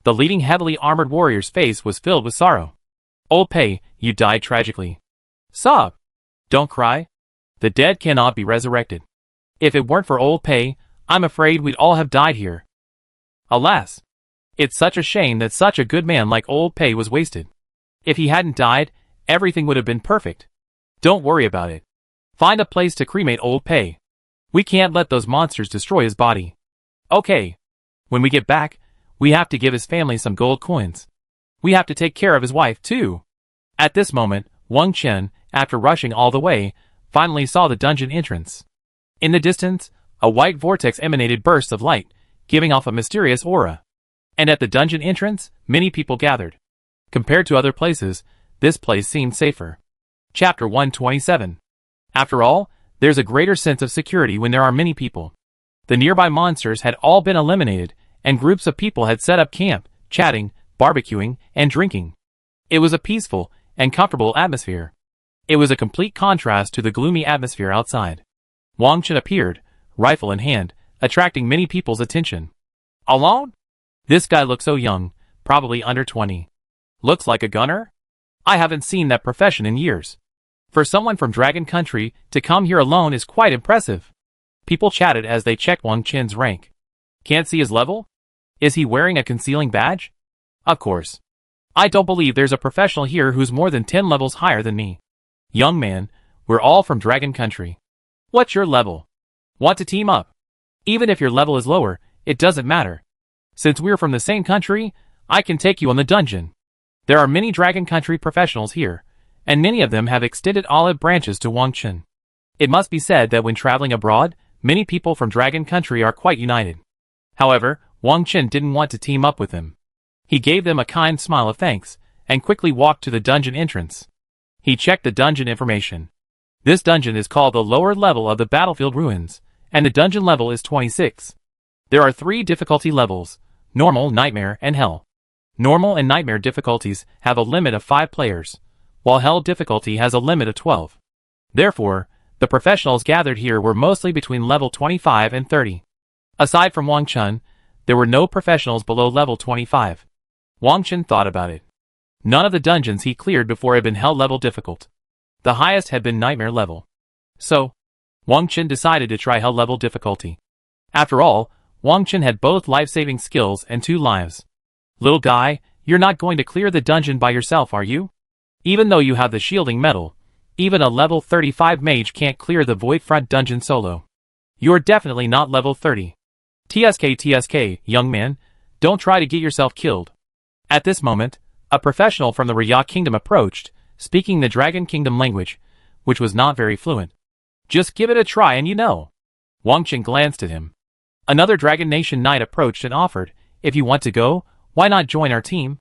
The leading heavily armored warrior's face was filled with sorrow. "Old Pei, you died tragically." "Sob! Don't cry. The dead cannot be resurrected. If it weren't for Old Pei, I'm afraid we'd all have died here. Alas! It's such a shame that such a good man like Old Pei was wasted. If he hadn't died, everything would have been perfect. Don't worry about it. Find a place to cremate Old Pei. We can't let those monsters destroy his body. Okay. When we get back, we have to give his family some gold coins. We have to take care of his wife, too." At this moment, Wang Chen, after rushing all the way, finally saw the dungeon entrance. In the distance, a white vortex emanated bursts of light, giving off a mysterious aura. And at the dungeon entrance, many people gathered. Compared to other places, this place seemed safer. Chapter 127. After all, there's a greater sense of security when there are many people. The nearby monsters had all been eliminated, and groups of people had set up camp, chatting, barbecuing, and drinking. It was a peaceful and comfortable atmosphere. It was a complete contrast to the gloomy atmosphere outside. Wang Chen appeared, rifle in hand, attracting many people's attention. "Alone? This guy looks so young, probably under 20. Looks like a gunner? I haven't seen that profession in years. For someone from Dragon Country to come here alone is quite impressive." People chatted as they checked Wang Chen's rank. "Can't see his level? Is he wearing a concealing badge? Of course. I don't believe there's a professional here who's more than 10 levels higher than me. Young man, we're all from Dragon Country. What's your level? Want to team up? Even if your level is lower, it doesn't matter. Since we're from the same country, I can take you on the dungeon. There are many Dragon Country professionals here, and many of them have extended olive branches to Wang Chen. It must be said that when traveling abroad, many people from Dragon Country are quite united. However, Wang Chen didn't want to team up with them. He gave them a kind smile of thanks, and quickly walked to the dungeon entrance. He checked the dungeon information. This dungeon is called the lower level of the battlefield ruins, and the dungeon level is 26. There are 3 difficulty levels: Normal, Nightmare, and Hell. Normal and Nightmare difficulties have a limit of 5 players, while Hell difficulty has a limit of 12. Therefore, the professionals gathered here were mostly between level 25 and 30. Aside from Wang Chen, there were no professionals below level 25. Wang Chen thought about it. None of the dungeons he cleared before had been Hell level difficult. The highest had been Nightmare level. So, Wang Chen decided to try Hell level difficulty. After all, Wang Chen had both life-saving skills and 2 lives. "Little guy, you're not going to clear the dungeon by yourself, are you? Even though you have the shielding medal, even a level 35 mage can't clear the Voidfront dungeon solo. You're definitely not level 30. TSK, young man, don't try to get yourself killed." At this moment, a professional from the Raya Kingdom approached, speaking the Dragon Kingdom language, which was not very fluent. "Just give it a try and you know." Wang Chen glanced at him. Another Dragon Nation knight approached and offered, "If you want to go, why not join our team?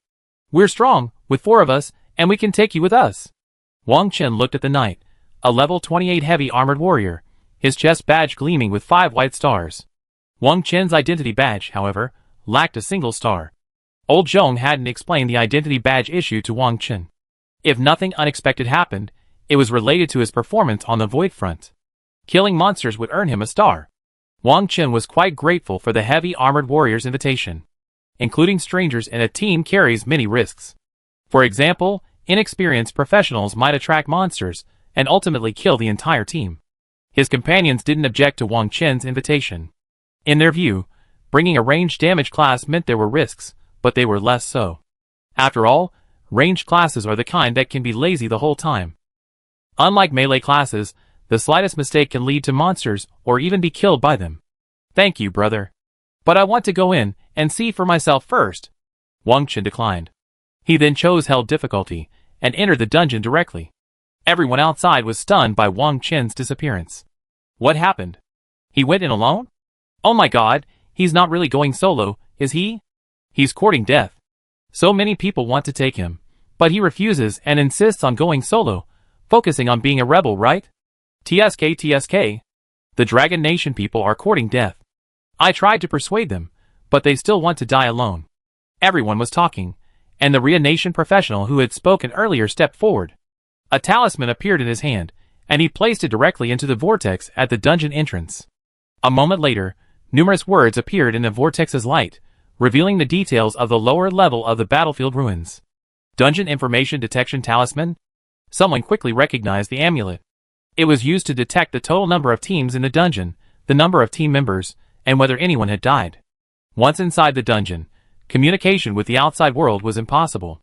We're strong, with 4 of us, and we can take you with us." Wang Chen looked at the knight, a level 28 heavy armored warrior, his chest badge gleaming with 5 white stars. Wang Chen's identity badge, however, lacked a single star. Old Zhong hadn't explained the identity badge issue to Wang Chen. If nothing unexpected happened, it was related to his performance on the Void Front. Killing monsters would earn him a star. Wang Chen was quite grateful for the heavy armored warrior's invitation. Including strangers in a team carries many risks. For example, inexperienced professionals might attract monsters and ultimately kill the entire team. His companions didn't object to Wang Chen's invitation. In their view, bringing a ranged damage class meant there were risks, but they were less so. After all, ranged classes are the kind that can be lazy the whole time. Unlike melee classes, the slightest mistake can lead to monsters or even be killed by them. Thank you, brother. But I want to go in and see for myself first. Wang Chen declined. He then chose Hell difficulty and entered the dungeon directly. Everyone outside was stunned by Wang Chen's disappearance. What happened? He went in alone? Oh my god, he's not really going solo, is he? He's courting death. So many people want to take him, but he refuses and insists on going solo, focusing on being a rebel, right? TSK. The Dragon Nation people are courting death. I tried to persuade them, but they still want to die alone. Everyone was talking, and the Rhea Nation professional who had spoken earlier stepped forward. A talisman appeared in his hand, and he placed it directly into the vortex at the dungeon entrance. A moment later, numerous words appeared in the vortex's light, revealing the details of the lower level of the battlefield ruins. Dungeon Information Detection Talisman? Someone quickly recognized the amulet. It was used to detect the total number of teams in the dungeon, the number of team members, and whether anyone had died. Once inside the dungeon, communication with the outside world was impossible.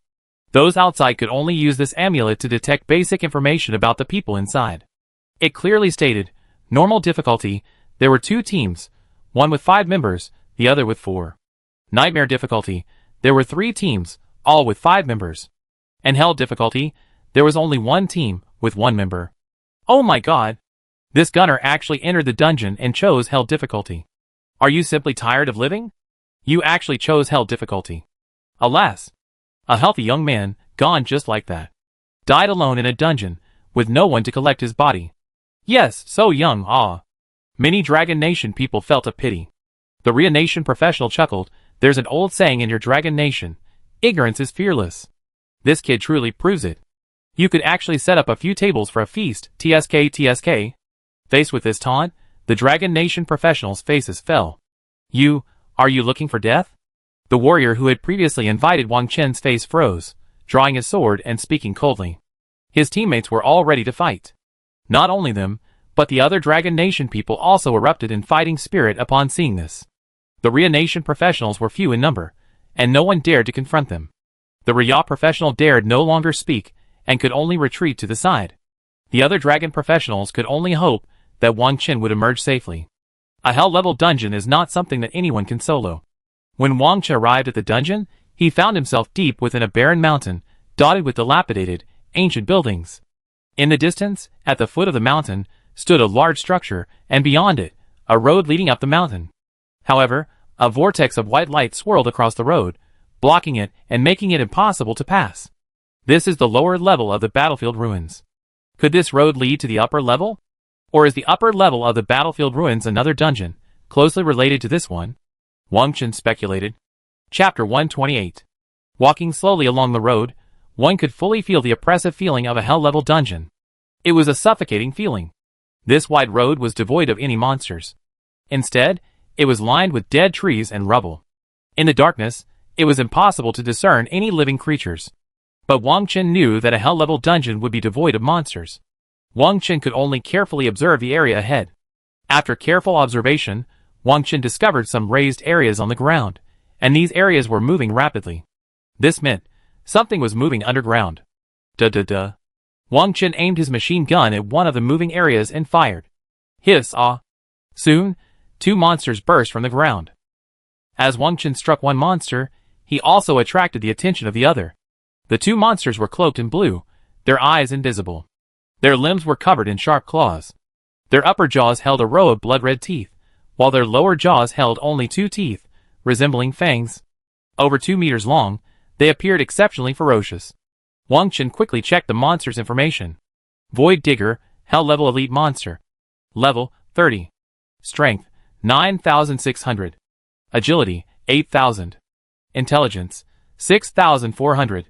Those outside could only use this amulet to detect basic information about the people inside. It clearly stated, normal difficulty, there were 2 teams, one with 5 members, the other with 4. Nightmare difficulty, there were 3 teams, all with 5 members. And Hell difficulty, there was only 1 team, with 1 member. Oh my god! This gunner actually entered the dungeon and chose Hell difficulty. Are you simply tired of living? You actually chose Hell difficulty. Alas! A healthy young man, gone just like that. Died alone in a dungeon, with no one to collect his body. Yes, so young, ah. Many Dragon Nation people felt a pity. The Rhea Nation professional chuckled, there's an old saying in your Dragon Nation, ignorance is fearless. This kid truly proves it. You could actually set up a few tables for a feast, TSK. Faced with this taunt, the Dragon Nation professionals' faces fell. Are you looking for death? The warrior who had previously invited Wang Chen's face froze, drawing his sword and speaking coldly. His teammates were all ready to fight. Not only them, but the other Dragon Nation people also erupted in fighting spirit upon seeing this. The Rhea Nation professionals were few in number, and no one dared to confront them. The Rhea professional dared no longer speak, and could only retreat to the side. The other Dragon professionals could only hope that Wang Chen would emerge safely. A Hell-level dungeon is not something that anyone can solo. When Wang Chen arrived at the dungeon, he found himself deep within a barren mountain, dotted with dilapidated, ancient buildings. In the distance, at the foot of the mountain, stood a large structure, and beyond it, a road leading up the mountain. However, a vortex of white light swirled across the road, blocking it and making it impossible to pass. This is the lower level of the battlefield ruins. Could this road lead to the upper level? Or is the upper level of the battlefield ruins another dungeon, closely related to this one? Wang Chen speculated. Chapter 128. Walking slowly along the road, one could fully feel the oppressive feeling of a hell-level dungeon. It was a suffocating feeling. This wide road was devoid of any monsters. Instead, it was lined with dead trees and rubble. In the darkness, it was impossible to discern any living creatures. But Wang Chen knew that a hell-level dungeon would be devoid of monsters. Wang Chen could only carefully observe the area ahead. After careful observation, Wang Chen discovered some raised areas on the ground, and these areas were moving rapidly. This meant something was moving underground. Duh. Wang Chen aimed his machine gun at one of the moving areas and fired. Hiss, ah. Soon, 2 monsters burst from the ground. As Wang Chen struck one monster, he also attracted the attention of the other. The 2 monsters were cloaked in blue, their eyes invisible. Their limbs were covered in sharp claws. Their upper jaws held a row of blood-red teeth, while their lower jaws held only 2 teeth, resembling fangs. Over 2 meters long, they appeared exceptionally ferocious. Wang Chen quickly checked the monster's information. Void Digger, Hell-level elite monster. Level, 30. Strength, 9,600. Agility, 8,000. Intelligence, 6,400.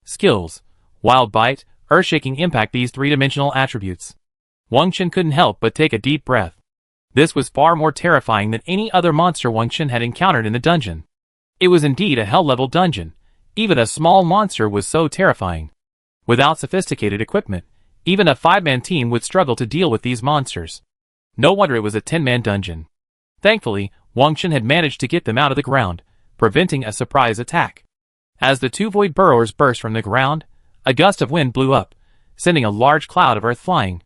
Skills, Wild Bite, Earth-shaking impact. These 3-dimensional attributes. Wang Chen couldn't help but take a deep breath. This was far more terrifying than any other monster Wang Chen had encountered in the dungeon. It was indeed a hell-level dungeon. Even a small monster was so terrifying. Without sophisticated equipment, even a 5-man team would struggle to deal with these monsters. No wonder it was a 10-man dungeon. Thankfully, Wang Chen had managed to get them out of the ground, preventing a surprise attack. As the two void burrowers burst from the ground, a gust of wind blew up, sending a large cloud of earth flying.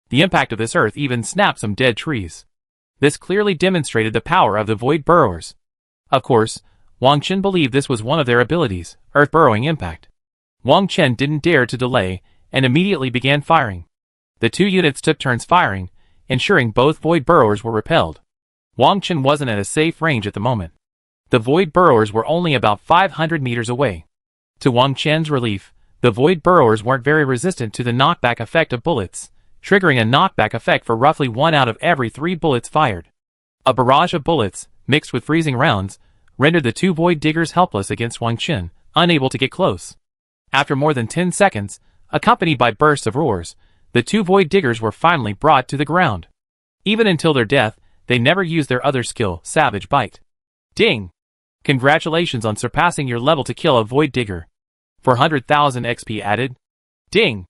The impact of this earth even snapped some dead trees. This clearly demonstrated the power of the void burrowers. Of course, Wang Chen believed this was one of their abilities, earth burrowing impact. Wang Chen didn't dare to delay, and immediately began firing. The two units took turns firing, ensuring both void burrowers were repelled. Wang Chen wasn't at a safe range at the moment. The void burrowers were only about 500 meters away. To Wang Chen's relief, the void burrowers weren't very resistant to the knockback effect of bullets, triggering a knockback effect for roughly 1 out of every 3 bullets fired. A barrage of bullets, mixed with freezing rounds, rendered the two void diggers helpless against Wang Chen, unable to get close. After more than 10 seconds, accompanied by bursts of roars, the two void diggers were finally brought to the ground. Even until their death, they never used their other skill, Savage Bite. Ding! Congratulations on surpassing your level to kill a void digger. 400,000 XP added. Ding!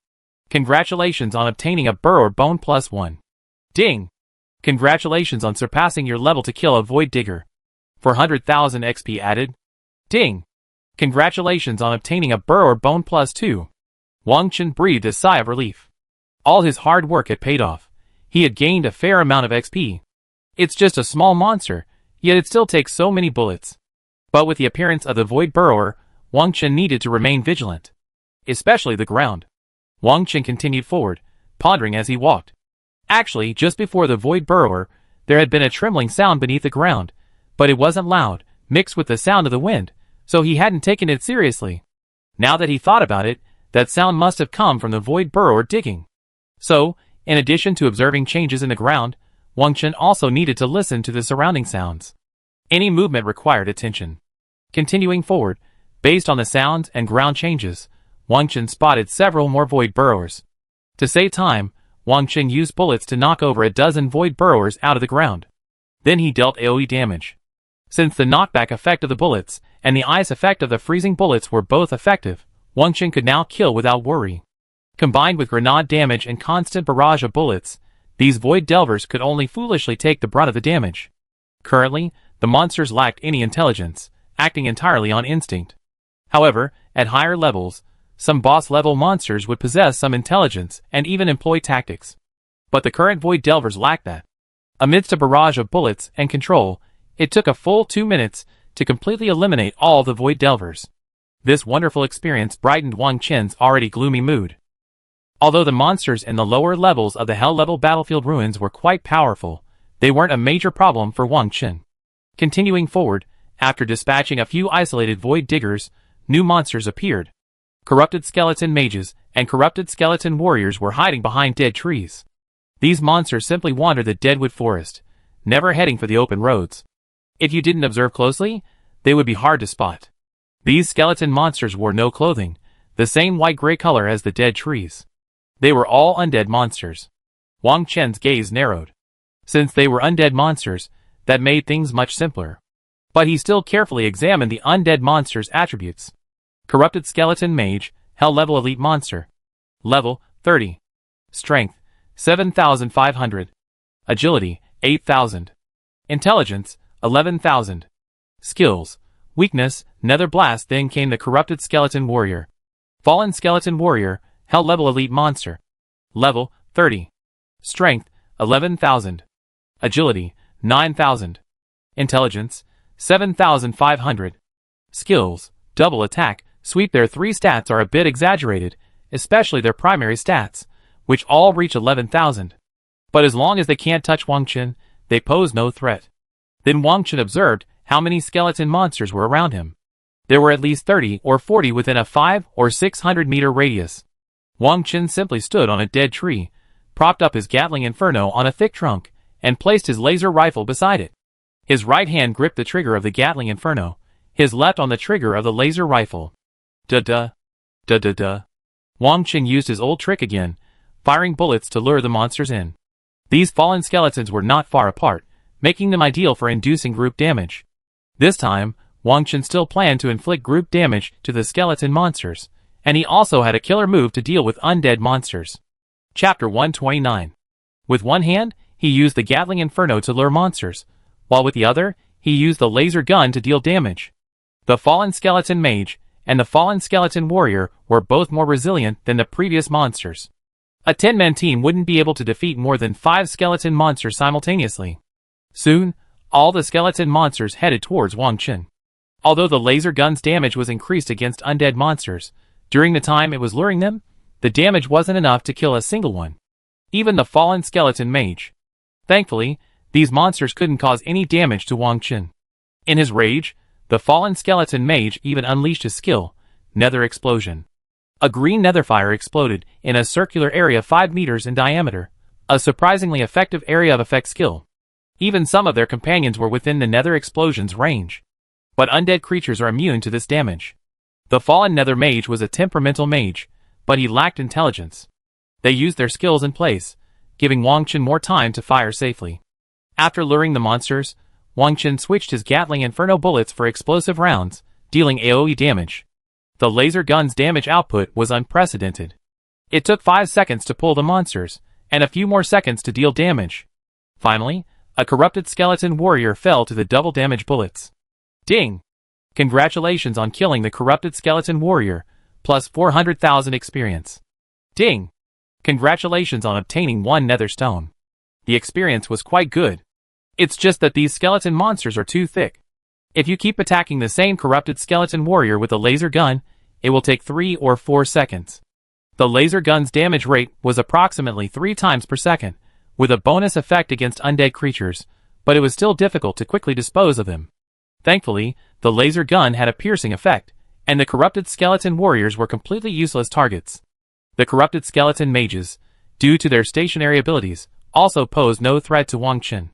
Congratulations on obtaining a burrower bone +1. Ding! Congratulations on surpassing your level to kill a void digger. 400,000 XP added. Ding! Congratulations on obtaining a burrower bone +2. Wang Chen breathed a sigh of relief. All his hard work had paid off. He had gained a fair amount of XP. It's just a small monster, yet it still takes so many bullets. But with the appearance of the void burrower, Wang Chen needed to remain vigilant. Especially the ground. Wang Chen continued forward, pondering as he walked. Actually, just before the void burrower, there had been a trembling sound beneath the ground, but it wasn't loud, mixed with the sound of the wind, so he hadn't taken it seriously. Now that he thought about it, that sound must have come from the void burrower digging. So, in addition to observing changes in the ground, Wang Chen also needed to listen to the surrounding sounds. Any movement required attention. Continuing forward, based on the sounds and ground changes, Wang Chen spotted several more void burrowers. To save time, Wang Chen used bullets to knock over a dozen void burrowers out of the ground. Then he dealt AoE damage. Since the knockback effect of the bullets and the ice effect of the freezing bullets were both effective, Wang Chen could now kill without worry. Combined with grenade damage and constant barrage of bullets, these void delvers could only foolishly take the brunt of the damage. Currently, the monsters lacked any intelligence, acting entirely on instinct. However, at higher levels, some boss-level monsters would possess some intelligence and even employ tactics. But the current void delvers lacked that. Amidst a barrage of bullets and control, it took a full 2 minutes to completely eliminate all the void delvers. This wonderful experience brightened Wang Chen's already gloomy mood. Although the monsters in the lower levels of the Hell-level battlefield ruins were quite powerful, they weren't a major problem for Wang Chen. Continuing forward, after dispatching a few isolated void diggers, new monsters appeared. Corrupted skeleton mages and corrupted skeleton warriors were hiding behind dead trees. These monsters simply wandered the deadwood forest, never heading for the open roads. If you didn't observe closely, they would be hard to spot. These skeleton monsters wore no clothing, the same white-gray color as the dead trees. They were all undead monsters. Wang Chen's gaze narrowed. Since they were undead monsters, that made things much simpler. But he still carefully examined the undead monster's attributes. Corrupted skeleton mage, Hell-level elite monster. Level, 30. Strength, 7,500. Agility, 8,000. Intelligence, 11,000. Skills. Weakness, Nether Blast. Then came the corrupted skeleton warrior. Fallen skeleton warrior, Hell-level elite monster. Level, 30. Strength, 11,000. Agility, 9,000. Intelligence, 7,500. Skills, double attack, sweep. Their 3 stats are a bit exaggerated, especially their primary stats, which all reach 11,000. But as long as they can't touch Wang Chen, they pose no threat. Then Wang Chen observed how many skeleton monsters were around him. There were at least 30 or 40 within a 500 or 600 meter radius. Wang Chen simply stood on a dead tree, propped up his Gatling Inferno on a thick trunk, and placed his laser rifle beside it. His right hand gripped the trigger of the Gatling Inferno, his left on the trigger of the laser rifle. Da-da. Da-da-da. Wang Chen used his old trick again, firing bullets to lure the monsters in. These fallen skeletons were not far apart, making them ideal for inducing group damage. This time, Wang Chen still planned to inflict group damage to the skeleton monsters, and he also had a killer move to deal with undead monsters. Chapter 129. With one hand, he used the Gatling Inferno to lure monsters, while with the other, he used the laser gun to deal damage. The Fallen Skeleton Mage and the Fallen Skeleton Warrior were both more resilient than the previous monsters. A 10-man team wouldn't be able to defeat more than 5 skeleton monsters simultaneously. Soon, all the skeleton monsters headed towards Wang Qin. Although the laser gun's damage was increased against undead monsters, during the time it was luring them, the damage wasn't enough to kill a single one. Even the Fallen Skeleton Mage. Thankfully, these monsters couldn't cause any damage to Wang Qin. In his rage, the Fallen Skeleton Mage even unleashed his skill, Nether Explosion. A green nether fire exploded in a circular area 5 meters in diameter, a surprisingly effective area of effect skill. Even some of their companions were within the nether explosion's range. But undead creatures are immune to this damage. The Fallen Nether Mage was a temperamental mage, but he lacked intelligence. They used their skills in place, giving Wang Qin more time to fire safely. After luring the monsters, Wang Qin switched his Gatling Inferno bullets for explosive rounds, dealing AoE damage. The laser gun's damage output was unprecedented. It took 5 seconds to pull the monsters, and a few more seconds to deal damage. Finally, a corrupted skeleton warrior fell to the double damage bullets. Ding! Congratulations on killing the corrupted skeleton warrior, plus 400,000 experience. Ding! Congratulations on obtaining 1 nether stone. The experience was quite good. It's just that these skeleton monsters are too thick. If you keep attacking the same corrupted skeleton warrior with a laser gun, it will take 3 or 4 seconds. The laser gun's damage rate was approximately 3 times per second, with a bonus effect against undead creatures, but it was still difficult to quickly dispose of them. Thankfully, the laser gun had a piercing effect, and the corrupted skeleton warriors were completely useless targets. The corrupted skeleton mages, due to their stationary abilities, also posed no threat to Wang Qin.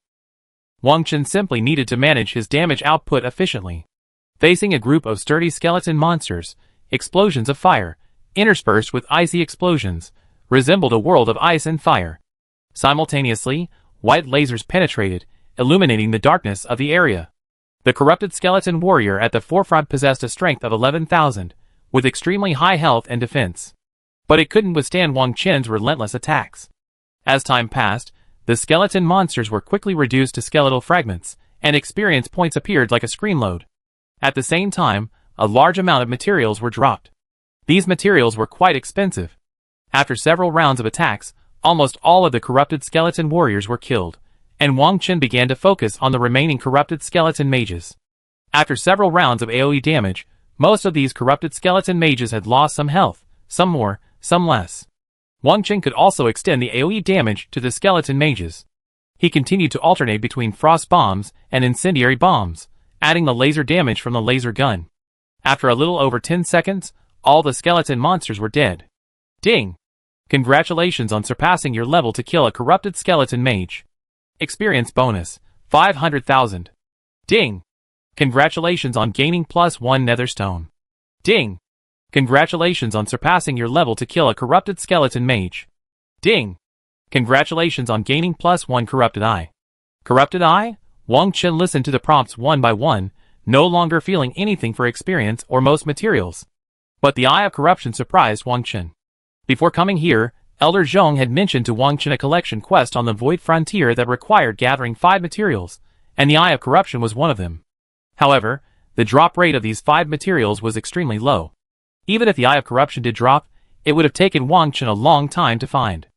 Wang Qin simply needed to manage his damage output efficiently. Facing a group of sturdy skeleton monsters, explosions of fire, interspersed with icy explosions, resembled a world of ice and fire. Simultaneously, white lasers penetrated, illuminating the darkness of the area. The corrupted skeleton warrior at the forefront possessed a strength of 11,000, with extremely high health and defense. But it couldn't withstand Wang Qin's relentless attacks. As time passed, the skeleton monsters were quickly reduced to skeletal fragments, and experience points appeared like a screen load. At the same time, a large amount of materials were dropped. These materials were quite expensive. After several rounds of attacks, almost all of the corrupted skeleton warriors were killed, and Wang Qin began to focus on the remaining corrupted skeleton mages. After several rounds of AoE damage, most of these corrupted skeleton mages had lost some health, some more, some less. Wang Qin could also extend the AoE damage to the skeleton mages. He continued to alternate between frost bombs and incendiary bombs, adding the laser damage from the laser gun. After a little over 10 seconds, all the skeleton monsters were dead. Ding! Congratulations on surpassing your level to kill a corrupted skeleton mage. Experience bonus, 500,000. Ding! Congratulations on gaining +1 nether stone. Ding! Congratulations on surpassing your level to kill a corrupted skeleton mage. Ding! Congratulations on gaining +1 corrupted eye. Corrupted eye? Wang Qin listened to the prompts one by one, no longer feeling anything for experience or most materials. But the Eye of Corruption surprised Wang Qin. Before coming here, Elder Zhong had mentioned to Wang Qin a collection quest on the Void Frontier that required gathering 5 materials, and the Eye of Corruption was one of them. However, the drop rate of these 5 materials was extremely low. Even if the Eye of Corruption did drop, it would have taken Wang Qin a long time to find.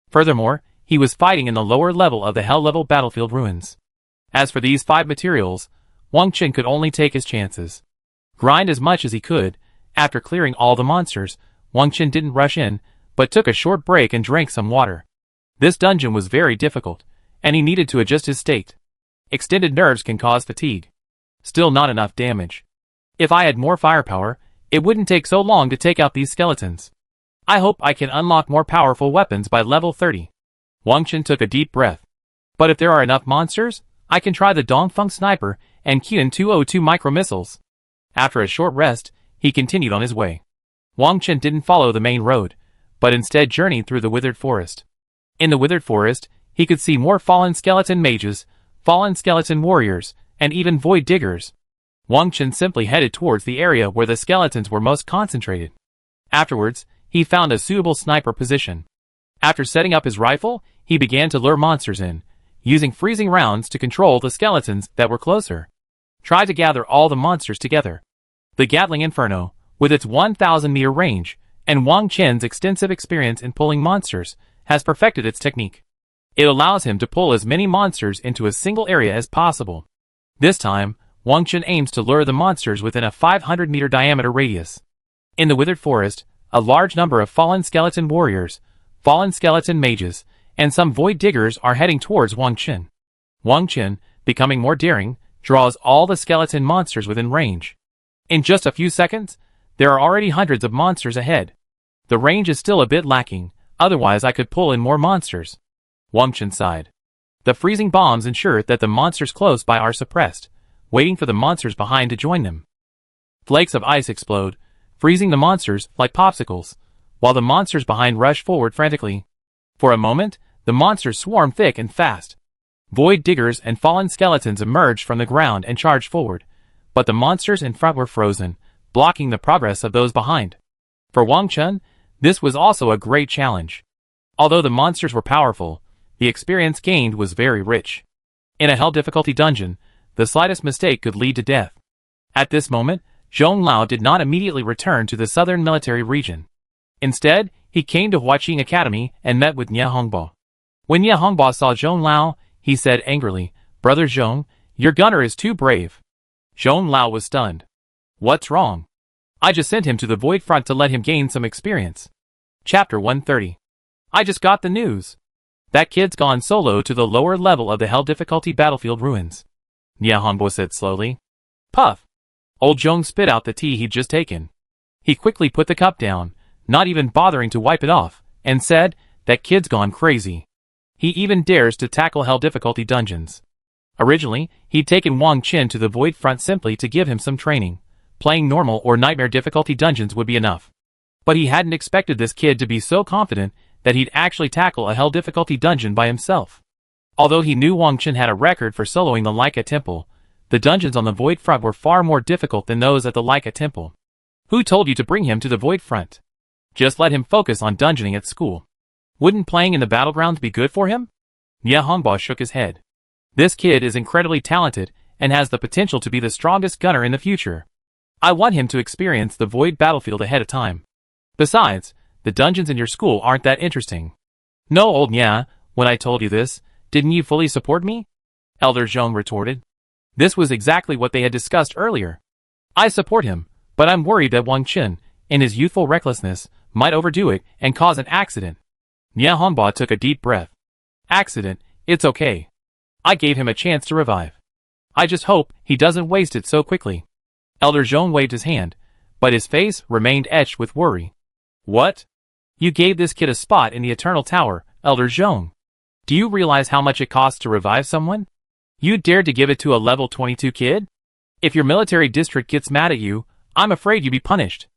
Furthermore, he was fighting in the lower level of the Hell-level battlefield ruins. As for these 5 materials, Wang Qin could only take his chances. Grind as much as he could. After clearing all the monsters, Wang Qin didn't rush in, but took a short break and drank some water. This dungeon was very difficult, and he needed to adjust his state. Extended nerves can cause fatigue. Still not enough damage. If I had more firepower, it wouldn't take so long to take out these skeletons. I hope I can unlock more powerful weapons by level 30. Wang Qin took a deep breath. But if there are enough monsters, I can try the Dongfeng Sniper and Qian 202 micro-missiles. After a short rest, he continued on his way. Wang Qin didn't follow the main road, but instead journeyed through the withered forest. In the withered forest, he could see more fallen skeleton mages, fallen skeleton warriors, and even void diggers. Wang Qin simply headed towards the area where the skeletons were most concentrated. Afterwards, he found a suitable sniper position. After setting up his rifle, he began to lure monsters in, using freezing rounds to control the skeletons that were closer. Try to gather all the monsters together. The Gatling Inferno, with its 1,000-meter range, and Wang Chen's extensive experience in pulling monsters, has perfected its technique. It allows him to pull as many monsters into a single area as possible. This time, Wang Chen aims to lure the monsters within a 500-meter diameter radius. In the Withered Forest, a large number of fallen skeleton warriors, fallen skeleton mages, and some void diggers are heading towards Wang Chen. Wang Chen, becoming more daring, draws all the skeleton monsters within range. In just a few seconds, there are already hundreds of monsters ahead. The range is still a bit lacking, otherwise I could pull in more monsters. Wang Chen sighed. The freezing bombs ensure that the monsters close by are suppressed, waiting for the monsters behind to join them. Flakes of ice explode, freezing the monsters like popsicles, while the monsters behind rush forward frantically. For a moment, the monsters swarm thick and fast. Void diggers and fallen skeletons emerged from the ground and charged forward, but the monsters in front were frozen, blocking the progress of those behind. For Wang Chen, this was also a great challenge. Although the monsters were powerful, the experience gained was very rich. In a hell difficulty dungeon, the slightest mistake could lead to death. At this moment, Zhong Lao did not immediately return to the southern military region. Instead, he came to Huaqing Academy and met with Nie Hongbo. When Nie Hongbo saw Zhong Lao, he said angrily, "Brother Zhong, your gunner is too brave." Zhong Lao was stunned. "What's wrong? I just sent him to the Void Front to let him gain some experience." Chapter 130. I just got the news. That kid's gone solo to the lower level of the hell difficulty battlefield ruins. Nie Hongbo said slowly. Puff. Old Zhong spit out the tea he'd just taken. He quickly put the cup down, not even bothering to wipe it off, and said, "That kid's gone crazy. He even dares to tackle hell difficulty dungeons." Originally, he'd taken Wang Chen to the Void Front simply to give him some training. Playing normal or nightmare difficulty dungeons would be enough. But he hadn't expected this kid to be so confident that he'd actually tackle a hell difficulty dungeon by himself. Although he knew Wang Chen had a record for soloing the Leica Temple, the dungeons on the Void Front were far more difficult than those at the Leica Temple. Who told you to bring him to the Void Front? Just let him focus on dungeoning at school. Wouldn't playing in the battlegrounds be good for him? Nie Hongbo shook his head. This kid is incredibly talented and has the potential to be the strongest gunner in the future. I want him to experience the Void battlefield ahead of time. Besides, the dungeons in your school aren't that interesting. No, old Nya, when I told you this, didn't you fully support me? Elder Zhong retorted. This was exactly what they had discussed earlier. I support him, but I'm worried that Wang Chen, in his youthful recklessness, might overdo it and cause an accident. Nie Hongbo took a deep breath. Accident, it's okay. I gave him a chance to revive. I just hope he doesn't waste it so quickly. Elder Zhong waved his hand, but his face remained etched with worry. What? You gave this kid a spot in the Eternal Tower, Elder Zhong. Do you realize how much it costs to revive someone? You dared to give it to a level 22 kid? If your military district gets mad at you, I'm afraid you'd be punished.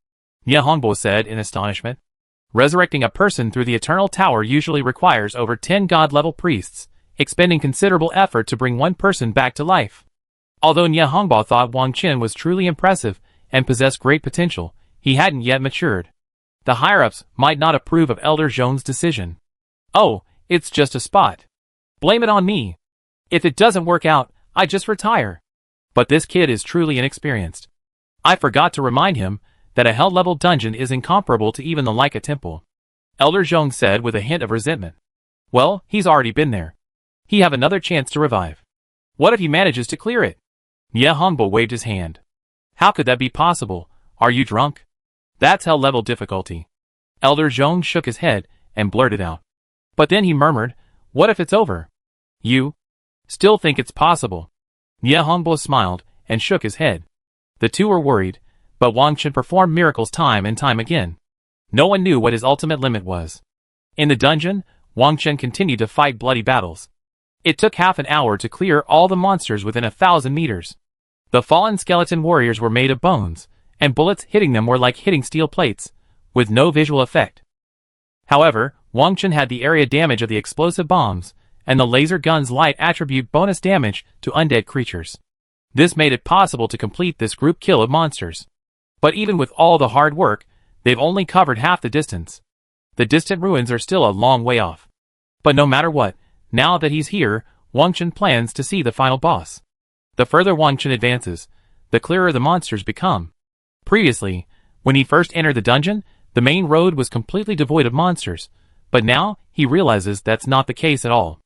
Nie Hongbo said in astonishment. Resurrecting a person through the Eternal Tower usually requires over 10 god-level priests, expending considerable effort to bring one person back to life. Although Nie Hongbo thought Wang Chen was truly impressive and possessed great potential, he hadn't yet matured. The higher-ups might not approve of Elder Zhong's decision. Oh, it's just a spot. Blame it on me. If it doesn't work out, I just retire. But this kid is truly inexperienced. I forgot to remind him that a hell-level dungeon is incomparable to even the Leica Temple. Elder Zhong said with a hint of resentment. Well, he's already been there. He have another chance to revive. What if he manages to clear it? Nie Hongbo waved his hand. How could that be possible? Are you drunk? That's hell-level difficulty. Elder Zhong shook his head and blurted out. But then he murmured, what if it's over? You still think it's possible? Nie Hongbo smiled and shook his head. The two were worried, but Wang Chen performed miracles time and time again. No one knew what his ultimate limit was. In the dungeon, Wang Chen continued to fight bloody battles. It took half an hour to clear all the monsters within 1,000 meters. The fallen skeleton warriors were made of bones, and bullets hitting them were like hitting steel plates, with no visual effect. However, Wang Chen had the area damage of the explosive bombs, and the laser gun's light attribute bonus damage to undead creatures. This made it possible to complete this group kill of monsters. But even with all the hard work, they've only covered half the distance. The distant ruins are still a long way off. But no matter what, now that he's here, Wang Chen plans to see the final boss. The further Wang Chen advances, the clearer the monsters become. Previously, when he first entered the dungeon, the main road was completely devoid of monsters, but now he realizes that's not the case at all.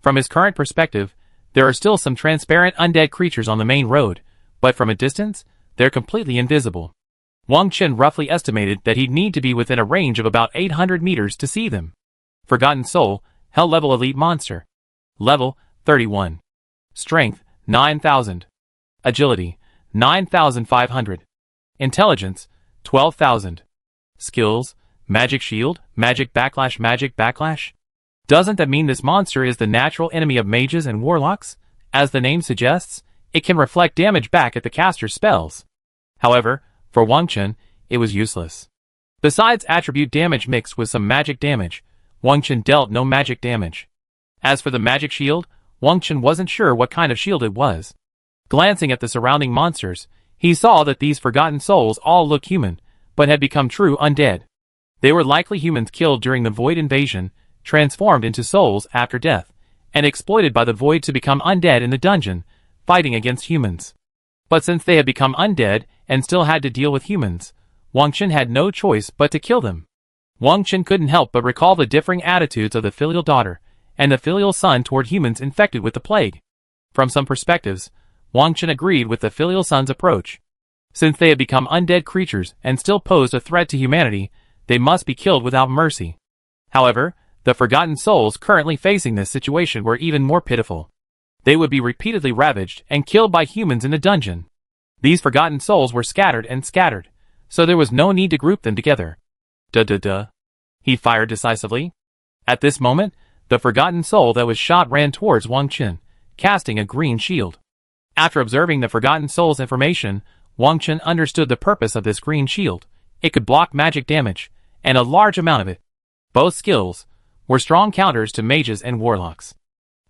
From his current perspective, there are still some transparent undead creatures on the main road, but from a distance, they're completely invisible. Wang Chen roughly estimated that he'd need to be within a range of about 800 meters to see them. Forgotten Soul, Hell Level Elite Monster. Level, 31. Strength, 9,000. Agility, 9,500. Intelligence, 12,000. Skills, Magic Shield, Magic Backlash, Magic Backlash. Doesn't that mean this monster is the natural enemy of mages and warlocks? As the name suggests, it can reflect damage back at the caster's spells. However, for Wang Chen, it was useless. Besides attribute damage mixed with some magic damage, Wang Chen dealt no magic damage. As for the magic shield, Wang Chen wasn't sure what kind of shield it was. Glancing at the surrounding monsters, he saw that these forgotten souls all looked human, but had become true undead. They were likely humans killed during the Void invasion, transformed into souls after death, and exploited by the Void to become undead in the dungeon, fighting against humans. But since they had become undead and still had to deal with humans, Wang Chen had no choice but to kill them. Wang Chen couldn't help but recall the differing attitudes of the filial daughter and the filial son toward humans infected with the plague. From some perspectives, Wang Chen agreed with the filial son's approach. Since they had become undead creatures and still posed a threat to humanity, they must be killed without mercy. However, the forgotten souls currently facing this situation were even more pitiful. They would be repeatedly ravaged and killed by humans in the dungeon. These forgotten souls were scattered, so there was no need to group them together. Duh. He fired decisively. At this moment, the forgotten soul that was shot ran towards Wang Chen, casting a green shield. After observing the forgotten soul's information, Wang Chen understood the purpose of this green shield. It could block magic damage, and a large amount of it. Both skills were strong counters to mages and warlocks.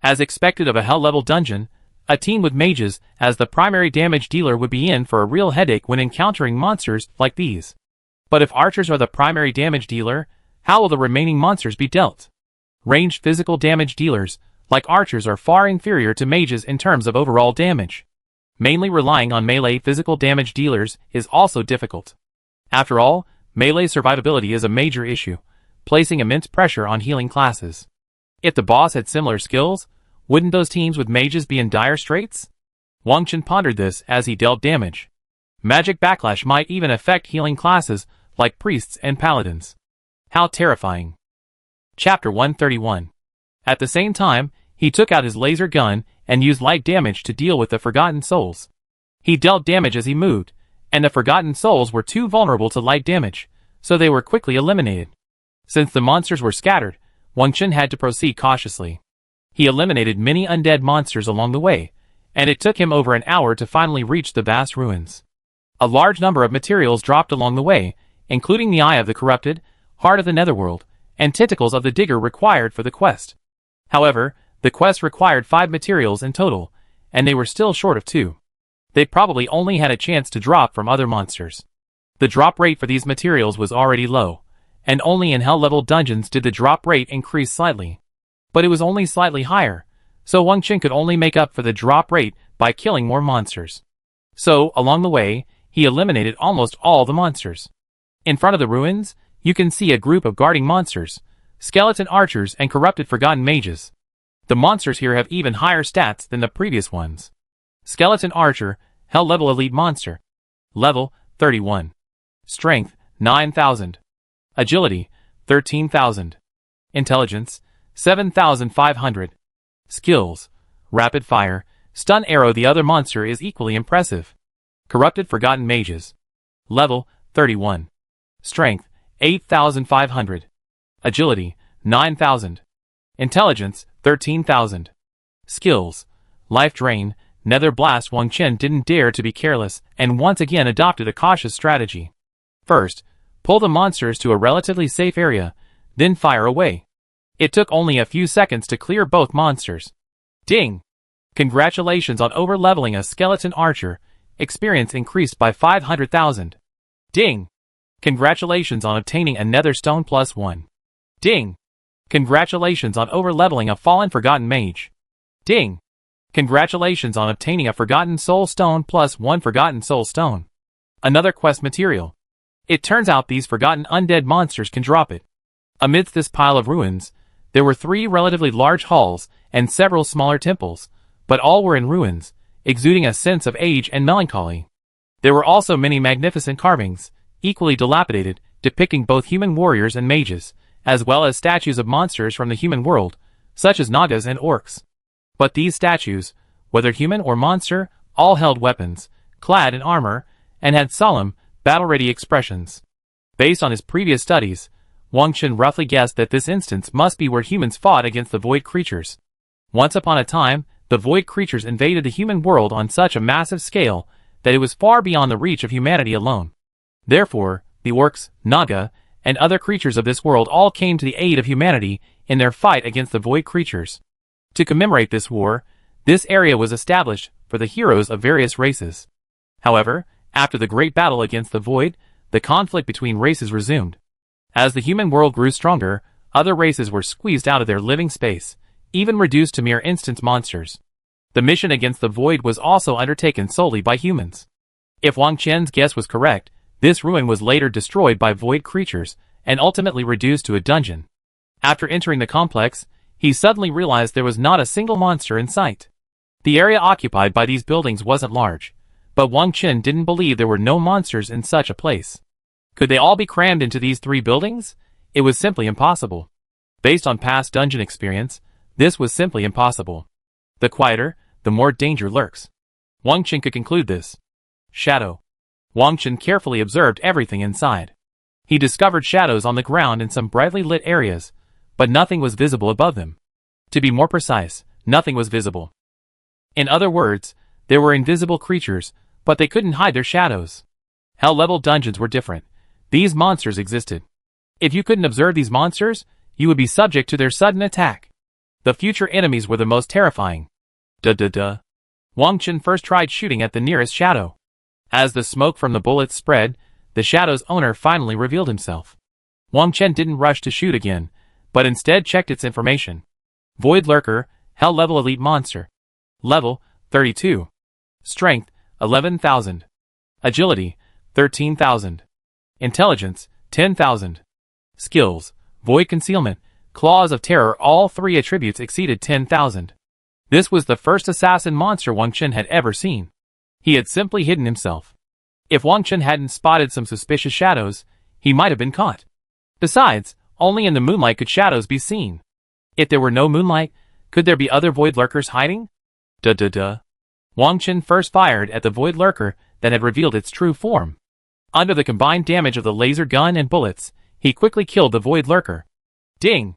As expected of a hell-level dungeon, a team with mages as the primary damage dealer would be in for a real headache when encountering monsters like these. But if archers are the primary damage dealer, how will the remaining monsters be dealt? Ranged physical damage dealers, like archers, are far inferior to mages in terms of overall damage. Mainly relying on melee physical damage dealers is also difficult. After all, melee survivability is a major issue, placing immense pressure on healing classes. If the boss had similar skills, wouldn't those teams with mages be in dire straits? Wang Chen pondered this as he dealt damage. Magic backlash might even affect healing classes like priests and paladins. How terrifying. Chapter 131. At the same time, he took out his laser gun and used light damage to deal with the forgotten souls. He dealt damage as he moved, and the forgotten souls were too vulnerable to light damage, so they were quickly eliminated. Since the monsters were scattered, Wang Chen had to proceed cautiously. He eliminated many undead monsters along the way, and it took him over an hour to finally reach the vast ruins. A large number of materials dropped along the way, including the Eye of the Corrupted, Heart of the Netherworld, and Tentacles of the Digger required for the quest. However, the quest required 5 materials in total, and they were still short of 2. They probably only had a chance to drop from other monsters. The drop rate for these materials was already low, and only in hell-level dungeons did the drop rate increase slightly. But it was only slightly higher, so Wang Chen could only make up for the drop rate by killing more monsters. So, along the way, he eliminated almost all the monsters. In front of the ruins, you can see a group of guarding monsters, skeleton archers and corrupted forgotten mages. The monsters here have even higher stats than the previous ones. Skeleton Archer, Hell Level Elite Monster. Level, 31. Strength, 9,000. Agility, 13,000. Intelligence, 7,500. Skills, Rapid Fire, Stun Arrow. The other monster is equally impressive. Corrupted Forgotten Mages. Level, 31. Strength, 8,500. Agility, 9,000. Intelligence, 13,000. Skills, Life Drain, Nether Blast. Wang Chen didn't dare to be careless and once again adopted a cautious strategy. First, pull the monsters to a relatively safe area, then fire away. It took only a few seconds to clear both monsters. Ding! Congratulations on over-leveling a skeleton archer. Experience increased by 500,000. Ding! Congratulations on obtaining a nether stone +1. Ding! Congratulations on over-leveling a fallen forgotten mage. Ding! Congratulations on obtaining a Forgotten Soul Stone plus 1 Forgotten Soul Stone. Another quest material. It turns out these forgotten undead monsters can drop it. Amidst this pile of ruins, there were 3 relatively large halls and several smaller temples, but all were in ruins, exuding a sense of age and melancholy. There were also many magnificent carvings, equally dilapidated, depicting both human warriors and mages, as well as statues of monsters from the human world, such as nagas and orcs. But these statues, whether human or monster, all held weapons, clad in armor, and had solemn, battle-ready expressions. Based on his previous studies, Wang Chen roughly guessed that this instance must be where humans fought against the void creatures. Once upon a time, the void creatures invaded the human world on such a massive scale that it was far beyond the reach of humanity alone. Therefore, the orcs, naga, and other creatures of this world all came to the aid of humanity in their fight against the void creatures. To commemorate this war, this area was established for the heroes of various races. However, after the great battle against the void, the conflict between races resumed. As the human world grew stronger, other races were squeezed out of their living space, even reduced to mere instant monsters. The mission against the void was also undertaken solely by humans. If Wang Chen's guess was correct, this ruin was later destroyed by void creatures and ultimately reduced to a dungeon. After entering the complex, he suddenly realized there was not a single monster in sight. The area occupied by these buildings wasn't large, but Wang Chen didn't believe there were no monsters in such a place. Could they all be crammed into these 3 buildings? It was simply impossible. Based on past dungeon experience, this was simply impossible. The quieter, the more danger lurks. Wang Chen could conclude this. Shadow. Wang Chen carefully observed everything inside. He discovered shadows on the ground in some brightly lit areas, but nothing was visible above them. To be more precise, nothing was visible. In other words, there were invisible creatures, but they couldn't hide their shadows. Hell-level dungeons were different. These monsters existed. If you couldn't observe these monsters, you would be subject to their sudden attack. The future enemies were the most terrifying. Wang Chen first tried shooting at the nearest shadow. As the smoke from the bullets spread, the shadow's owner finally revealed himself. Wang Chen didn't rush to shoot again, but instead checked its information. Void Lurker, Hell-level elite monster. Level, 32. Strength, 11,000. Agility, 13,000. Intelligence, 10,000. Skills, Void Concealment, Claws of Terror. All 3 attributes exceeded 10,000. This was the first assassin monster Wang Chen had ever seen. He had simply hidden himself. If Wang Chen hadn't spotted some suspicious shadows, he might have been caught. Besides, only in the moonlight could shadows be seen. If there were no moonlight, could there be other void lurkers hiding? Wang Chen first fired at the void lurker that had revealed its true form. Under the combined damage of the laser gun and bullets, he quickly killed the void lurker. Ding!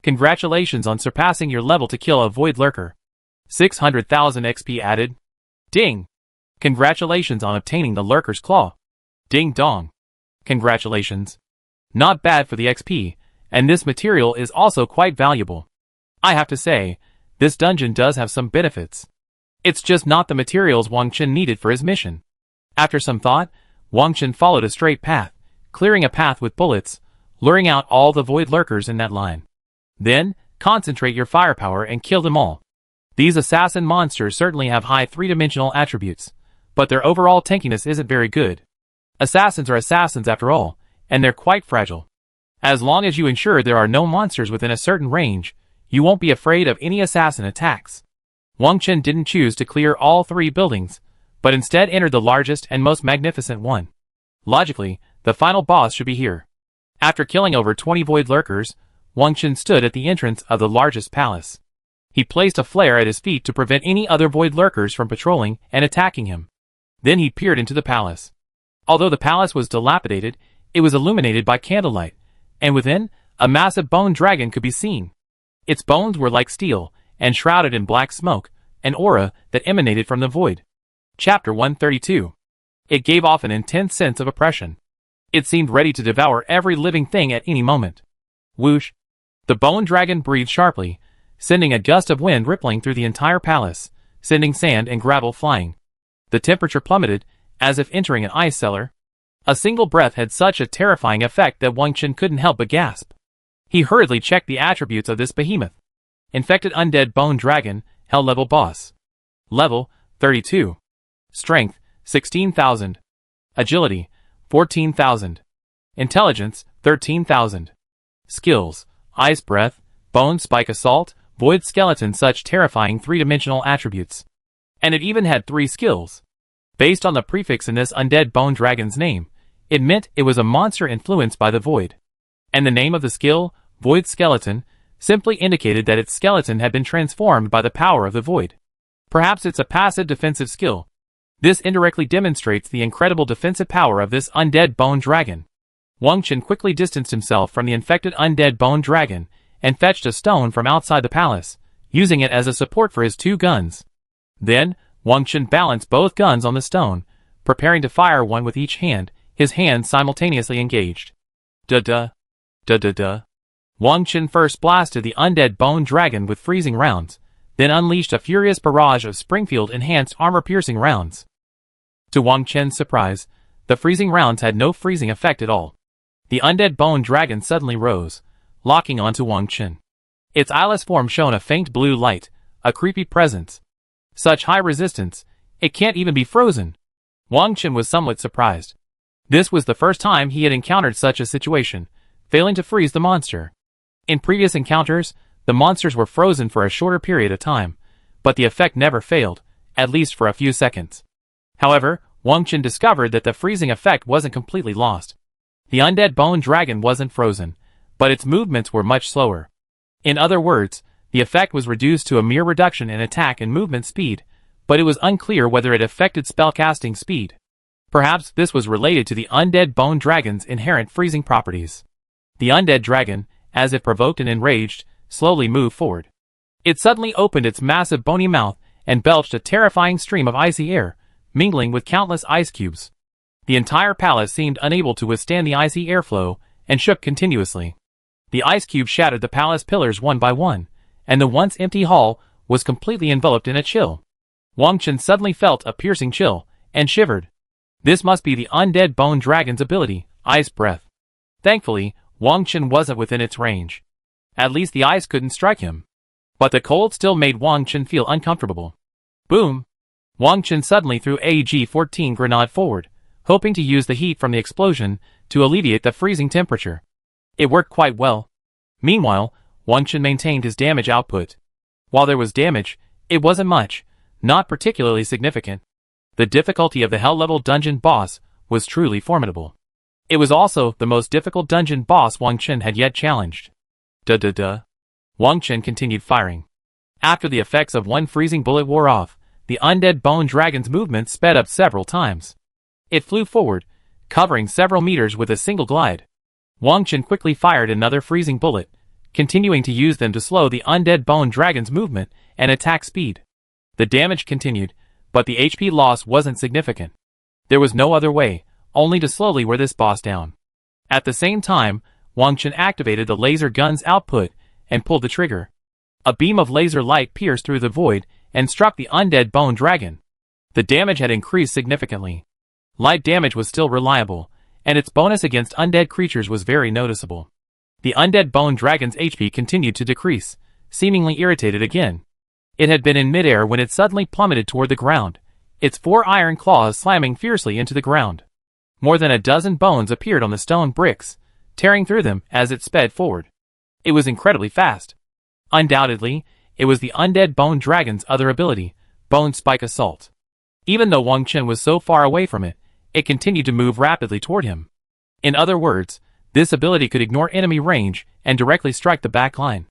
Congratulations on surpassing your level to kill a void lurker. 600,000 XP added. Ding! Congratulations on obtaining the lurker's claw. Ding dong. Congratulations. Not bad for the XP, and this material is also quite valuable. I have to say, this dungeon does have some benefits. It's just not the materials Wang Chen needed for his mission. After some thought, Wang Chen followed a straight path, clearing a path with bullets, luring out all the void lurkers in that line. Then, concentrate your firepower and kill them all. These assassin monsters certainly have high 3-dimensional attributes, but their overall tankiness isn't very good. Assassins are assassins after all, and they're quite fragile. As long as you ensure there are no monsters within a certain range, you won't be afraid of any assassin attacks. Wang Chen didn't choose to clear all 3 buildings, but instead entered the largest and most magnificent one. Logically, the final boss should be here. After killing over 20 void lurkers, Wang Chen stood at the entrance of the largest palace. He placed a flare at his feet to prevent any other void lurkers from patrolling and attacking him. Then he peered into the palace. Although the palace was dilapidated, it was illuminated by candlelight, and within, a massive bone dragon could be seen. Its bones were like steel, and shrouded in black smoke, an aura that emanated from the void. Chapter 132. It gave off an intense sense of oppression. It seemed ready to devour every living thing at any moment. Whoosh! The bone dragon breathed sharply, sending a gust of wind rippling through the entire palace, sending sand and gravel flying. The temperature plummeted, as if entering an ice cellar. A single breath had such a terrifying effect that Wang Chen couldn't help but gasp. He hurriedly checked the attributes of this behemoth. Infected undead bone dragon, Hell level boss. Level 32. Strength 16,000. Agility 14,000. Intelligence 13,000. Skills: Ice Breath, Bone Spike Assault, Void Skeleton. Such terrifying three-dimensional attributes. And it even had 3 skills. Based on the prefix in this undead bone dragon's name, it meant it was a monster influenced by the void. And the name of the skill, Void Skeleton, simply indicated that its skeleton had been transformed by the power of the void. Perhaps it's a passive defensive skill. This indirectly demonstrates the incredible defensive power of this undead bone dragon. Wang Chen quickly distanced himself from the infected undead bone dragon and fetched a stone from outside the palace, using it as a support for his 2 guns. Then, Wang Chen balanced both guns on the stone, preparing to fire one with each hand, his hands simultaneously engaged. Da-da. Da-da-da. Wang Chen first blasted the undead bone dragon with freezing rounds, then unleashed a furious barrage of Springfield-enhanced armor-piercing rounds. To Wang Chen's surprise, the freezing rounds had no freezing effect at all. The undead bone dragon suddenly rose, locking onto Wang Chen. Its eyeless form shone a faint blue light, a creepy presence. Such high resistance, it can't even be frozen. Wang Chen was somewhat surprised. This was the first time he had encountered such a situation, failing to freeze the monster. In previous encounters, the monsters were frozen for a shorter period of time, but the effect never failed, at least for a few seconds. However, Wang Chen discovered that the freezing effect wasn't completely lost. The undead bone dragon wasn't frozen, but its movements were much slower. In other words, the effect was reduced to a mere reduction in attack and movement speed, but it was unclear whether it affected spellcasting speed. Perhaps this was related to the undead bone dragon's inherent freezing properties. The undead dragon, as if provoked and enraged, slowly moved forward. It suddenly opened its massive bony mouth and belched a terrifying stream of icy air, mingling with countless ice cubes. The entire palace seemed unable to withstand the icy airflow and shook continuously. The ice cube shattered the palace pillars one by one, and the once empty hall was completely enveloped in a chill. Wang Chen suddenly felt a piercing chill and shivered. This must be the undead bone dragon's ability, Ice Breath. Thankfully, Wang Chen wasn't within its range. At least the ice couldn't strike him. But the cold still made Wang Chen feel uncomfortable. Boom! Wang Chen suddenly threw a G-14 grenade forward, hoping to use the heat from the explosion to alleviate the freezing temperature. It worked quite well. Meanwhile, Wang Chen maintained his damage output. While there was damage, it wasn't much, not particularly significant. The difficulty of the Hell-level dungeon boss was truly formidable. It was also the most difficult dungeon boss Wang Chen had yet challenged. Da-da-da. Wang Chen continued firing. After the effects of one freezing bullet wore off, the undead bone dragon's movement sped up several times. It flew forward, covering several meters with a single glide. Wang Chen quickly fired another freezing bullet, continuing to use them to slow the undead bone dragon's movement and attack speed. The damage continued, but the HP loss wasn't significant. There was no other way, only to slowly wear this boss down. At the same time, Wang Chen activated the laser gun's output and pulled the trigger. A beam of laser light pierced through the void and struck the undead bone dragon. The damage had increased significantly. Light damage was still reliable, and its bonus against undead creatures was very noticeable. The undead bone dragon's HP continued to decrease, seemingly irritated again. It had been in midair when it suddenly plummeted toward the ground, its 4 iron claws slamming fiercely into the ground. More than a dozen bones appeared on the stone bricks, tearing through them as it sped forward. It was incredibly fast. Undoubtedly, it was the undead bone dragon's other ability, Bone Spike Assault. Even though Wang Chen was so far away from it, it continued to move rapidly toward him. In other words, this ability could ignore enemy range and directly strike the back line.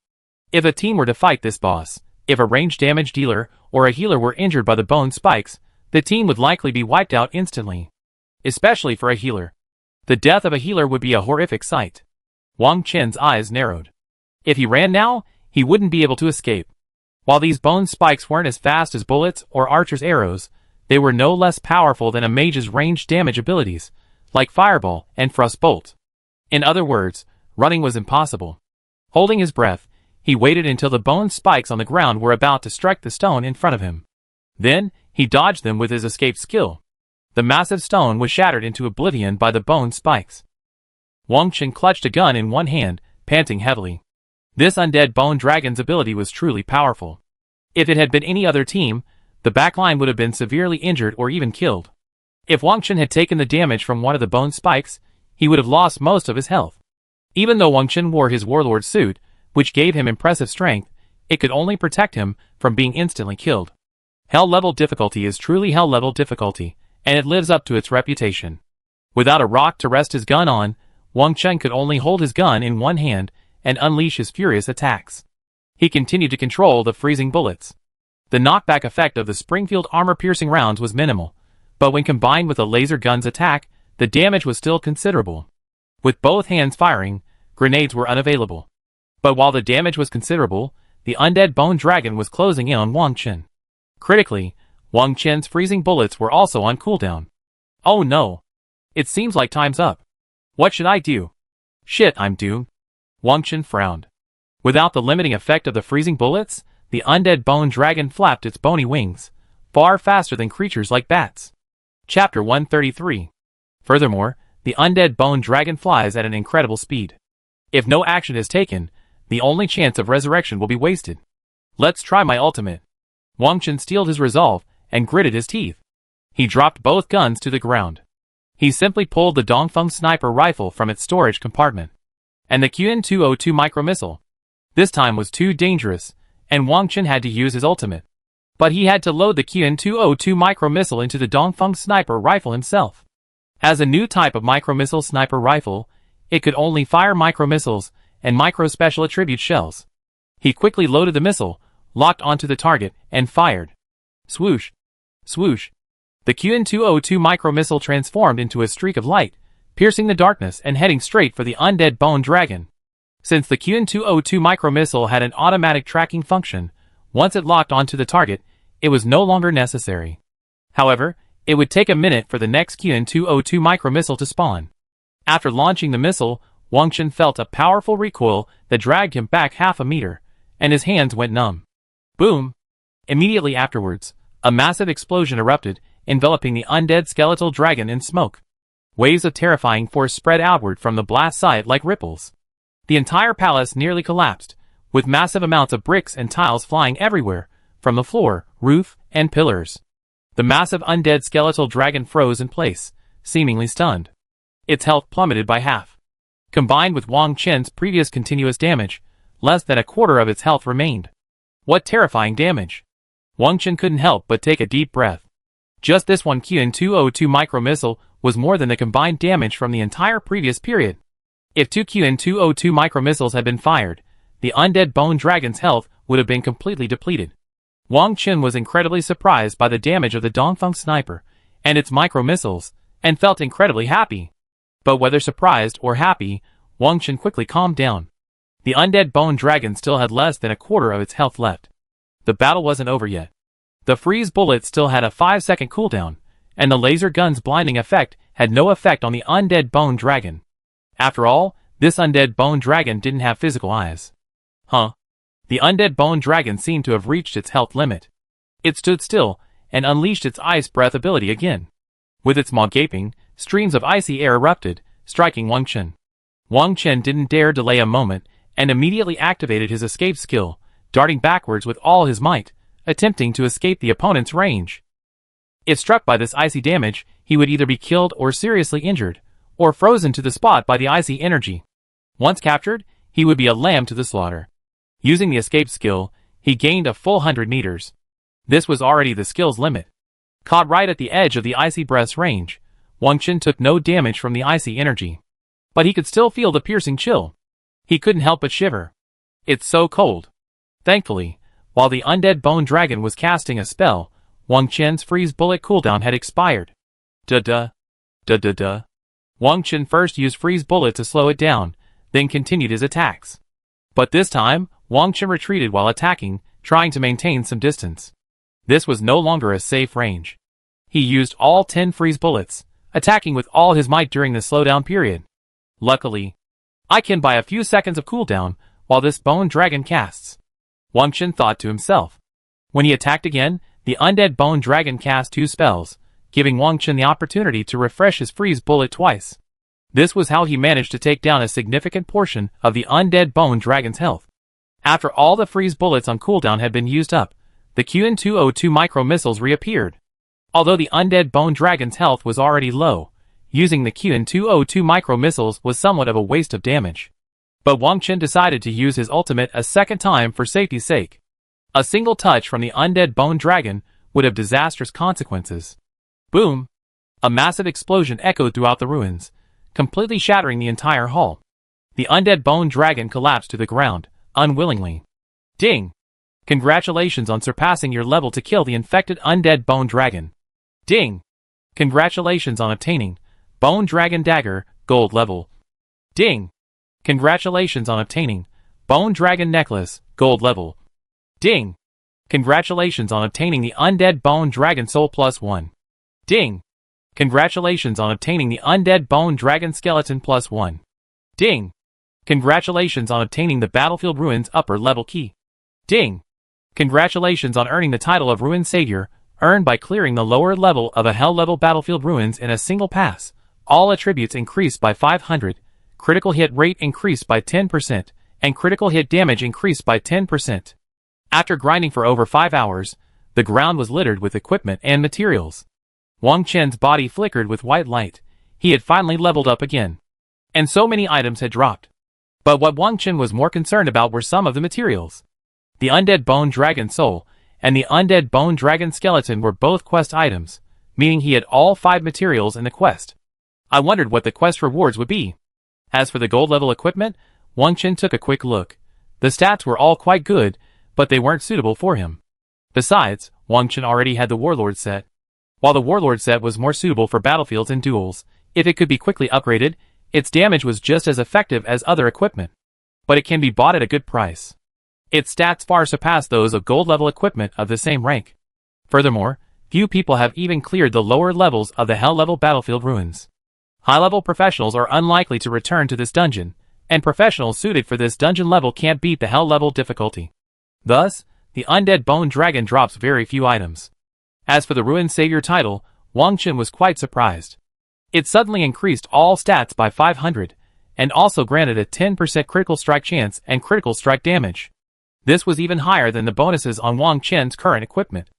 If a team were to fight this boss, if a ranged damage dealer or a healer were injured by the bone spikes, the team would likely be wiped out instantly. Especially for a healer. The death of a healer would be a horrific sight. Wang Chen's eyes narrowed. If he ran now, he wouldn't be able to escape. While these bone spikes weren't as fast as bullets or archer's arrows, they were no less powerful than a mage's ranged damage abilities, like Fireball and Frostbolt. In other words, running was impossible. Holding his breath, he waited until the bone spikes on the ground were about to strike the stone in front of him. Then, he dodged them with his escape skill. The massive stone was shattered into oblivion by the bone spikes. Wang Chen clutched a gun in one hand, panting heavily. This undead bone dragon's ability was truly powerful. If it had been any other team, the backline would have been severely injured or even killed. If Wang Chen had taken the damage from one of the bone spikes, he would have lost most of his health. Even though Wang Chen wore his warlord suit, which gave him impressive strength, it could only protect him from being instantly killed. Hell level difficulty is truly hell level difficulty, and it lives up to its reputation. Without a rock to rest his gun on, Wang Chen could only hold his gun in one hand and unleash his furious attacks. He continued to control the freezing bullets. The knockback effect of the Springfield armor-piercing rounds was minimal, but when combined with a laser gun's attack, the damage was still considerable. With both hands firing, grenades were unavailable. But while the damage was considerable, the undead bone dragon was closing in on Wang Chen. Critically, Wang Chen's freezing bullets were also on cooldown. Oh no! It seems like time's up. What should I do? Shit, I'm doomed. Wang Chen frowned. Without the limiting effect of the freezing bullets, the undead bone dragon flapped its bony wings, far faster than creatures like bats. Chapter 133. Furthermore, the undead bone dragon flies at an incredible speed. If no action is taken, the only chance of resurrection will be wasted. Let's try my ultimate. Wang Chen steeled his resolve and gritted his teeth. He dropped both guns to the ground. He simply pulled the Dongfeng sniper rifle from its storage compartment. And the QN202 micro-missile. This time was too dangerous, and Wang Chen had to use his ultimate. But he had to load the QN202 micro-missile into the Dongfeng sniper rifle himself. As a new type of micro-missile sniper rifle, it could only fire micro-missiles and micro-special attribute shells. He quickly loaded the missile, locked onto the target, and fired. Swoosh! Swoosh! The QN202 micro-missile transformed into a streak of light, piercing the darkness and heading straight for the undead bone dragon. Since the QN202 micro-missile had an automatic tracking function, once it locked onto the target, it was no longer necessary. However, it would take a minute for the next QN202 micro-missile to spawn. After launching the missile, Wang Chen felt a powerful recoil that dragged him back half a meter, and his hands went numb. Boom! Immediately afterwards, a massive explosion erupted, enveloping the undead skeletal dragon in smoke. Waves of terrifying force spread outward from the blast site like ripples. The entire palace nearly collapsed, with massive amounts of bricks and tiles flying everywhere, from the floor, roof, and pillars. The massive undead skeletal dragon froze in place, seemingly stunned. Its health plummeted by half. Combined with Wang Chen's previous continuous damage, less than a quarter of its health remained. What terrifying damage! Wang Chen couldn't help but take a deep breath. Just this one QN202 micro-missile was more than the combined damage from the entire previous period. If two QN202 micro-missiles had been fired, the undead bone dragon's health would have been completely depleted. Wang Chen was incredibly surprised by the damage of the Dongfeng sniper and its micro-missiles, and felt incredibly happy. But whether surprised or happy, Wang Chen quickly calmed down. The undead bone dragon still had less than a quarter of its health left. The battle wasn't over yet. The freeze bullet still had a 5-second cooldown, and the laser gun's blinding effect had no effect on the undead bone dragon. After all, this undead bone dragon didn't have physical eyes. Huh? The undead bone dragon seemed to have reached its health limit. It stood still, and unleashed its ice breath ability again. With its maw gaping, streams of icy air erupted, striking Wang Chen. Wang Chen didn't dare delay a moment, and immediately activated his escape skill, darting backwards with all his might, attempting to escape the opponent's range. If struck by this icy damage, he would either be killed or seriously injured, or frozen to the spot by the icy energy. Once captured, he would be a lamb to the slaughter. Using the escape skill, he gained a full 100 meters. This was already the skill's limit. Caught right at the edge of the icy breath's range, Wang Chen took no damage from the icy energy. But he could still feel the piercing chill. He couldn't help but shiver. It's so cold. Thankfully, while the undead bone dragon was casting a spell, Wang Chen's freeze bullet cooldown had expired. Duh. Wang Chen first used freeze bullet to slow it down, then continued his attacks. But this time, Wang Chen retreated while attacking, trying to maintain some distance. This was no longer a safe range. He used all 10 freeze bullets, attacking with all his might during the slowdown period. Luckily, I can buy a few seconds of cooldown while this bone dragon casts, Wang Chen thought to himself. When he attacked again, the undead bone dragon cast 2 spells, giving Wang Chen the opportunity to refresh his freeze bullet twice. This was how he managed to take down a significant portion of the undead bone dragon's health. After all the freeze bullets on cooldown had been used up, the QN202 micro-missiles reappeared. Although the undead bone dragon's health was already low, using the QN202 micro-missiles was somewhat of a waste of damage. But Wang Chen decided to use his ultimate a second time for safety's sake. A single touch from the undead bone dragon would have disastrous consequences. Boom! A massive explosion echoed throughout the ruins, completely shattering the entire hall. The undead bone dragon collapsed to the ground, unwillingly. Ding! Congratulations on surpassing your level to kill the infected undead bone dragon. Ding! Congratulations on obtaining Bone Dragon Dagger, Gold level. Ding! Congratulations on obtaining Bone Dragon Necklace, Gold level. Ding! Congratulations on obtaining the Undead Bone Dragon Soul +1. Ding! Congratulations on obtaining the Undead Bone Dragon Skeleton +1. Ding! Congratulations on obtaining the Battlefield Ruins upper level key. Ding! Congratulations on earning the title of Ruin Savior, earned by clearing the lower level of a Hell level Battlefield Ruins in a single pass. All attributes increased by 500, critical hit rate increased by 10%, and critical hit damage increased by 10%. After grinding for over 5 hours, the ground was littered with equipment and materials. Wang Chen's body flickered with white light. He had finally leveled up again. And so many items had dropped. But what Wang Chen was more concerned about were some of the materials. The Undead Bone Dragon Soul and the Undead Bone Dragon Skeleton were both quest items, meaning he had all 5 materials in the quest. I wondered what the quest rewards would be. As for the gold level equipment, Wang Chen took a quick look. The stats were all quite good, but they weren't suitable for him. Besides, Wang Chen already had the Warlord set. While the Warlord set was more suitable for battlefields and duels, if it could be quickly upgraded, its damage was just as effective as other equipment. But it can be bought at a good price. Its stats far surpass those of gold-level equipment of the same rank. Furthermore, few people have even cleared the lower levels of the Hell-level Battlefield Ruins. High-level professionals are unlikely to return to this dungeon, and professionals suited for this dungeon level can't beat the Hell-level difficulty. Thus, the Undead Bone Dragon drops very few items. As for the Ruin Savior title, Wang Chen was quite surprised. It suddenly increased all stats by 500, and also granted a 10% critical strike chance and critical strike damage. This was even higher than the bonuses on Wang Chen's current equipment.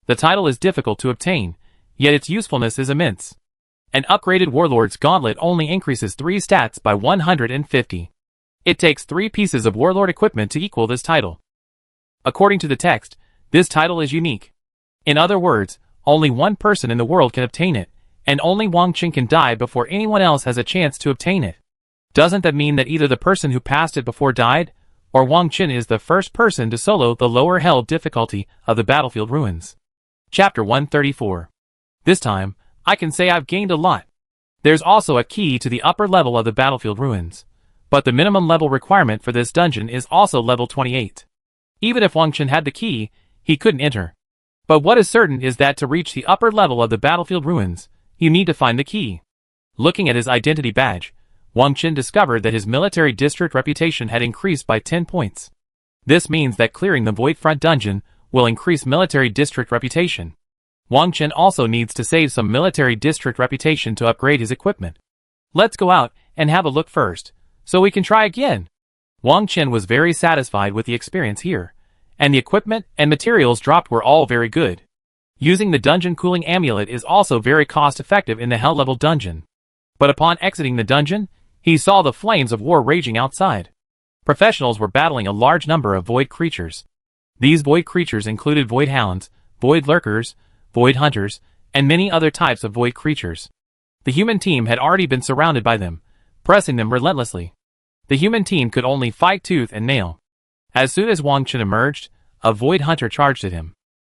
The title is difficult to obtain, yet its usefulness is immense. An upgraded Warlord's Gauntlet only increases 3 stats by 150. It takes 3 pieces of Warlord equipment to equal this title. According to the text, this title is unique. In other words, only one person in the world can obtain it, and only Wang Chen can die before anyone else has a chance to obtain it. Doesn't that mean that either the person who passed it before died, or Wang Chen is the first person to solo the lower hell difficulty of the Battlefield Ruins? Chapter 134. This time, I can say I've gained a lot. There's also a key to the upper level of the Battlefield Ruins, but the minimum level requirement for this dungeon is also level 28. Even if Wang Chen had the key, he couldn't enter. But what is certain is that to reach the upper level of the Battlefield Ruins, you need to find the key. Looking at his identity badge, Wang Chen discovered that his military district reputation had increased by 10 points. This means that clearing the Void Front dungeon will increase military district reputation. Wang Chen also needs to save some military district reputation to upgrade his equipment. Let's go out and have a look first, so we can try again. Wang Chen was very satisfied with the experience here, and the equipment and materials dropped were all very good. Using the dungeon cooling amulet is also very cost-effective in the Hell level dungeon. But upon exiting the dungeon, he saw the flames of war raging outside. Professionals were battling a large number of void creatures. These void creatures included void hounds, void lurkers, void hunters, and many other types of void creatures. The human team had already been surrounded by them, pressing them relentlessly. The human team could only fight tooth and nail. As soon as Wang Chen emerged, a void hunter charged at him.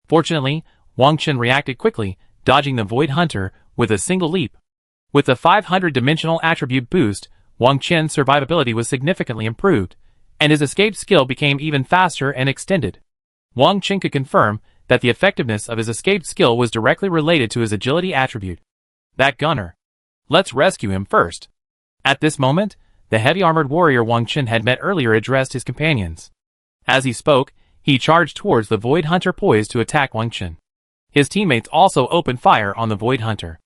Fortunately, Wang Chen reacted quickly, dodging the void hunter with a single leap. With the 500 dimensional attribute boost, Wang Chen's survivability was significantly improved, and his escape skill became even faster and extended. Wang Chen could confirm that the effectiveness of his escape skill was directly related to his agility attribute. That gunner. Let's rescue him first. At this moment, the heavy-armored warrior Wang Chen had met earlier addressed his companions. As he spoke, he charged towards the Void Hunter poised to attack Wang Chen. His teammates also opened fire on the Void Hunter.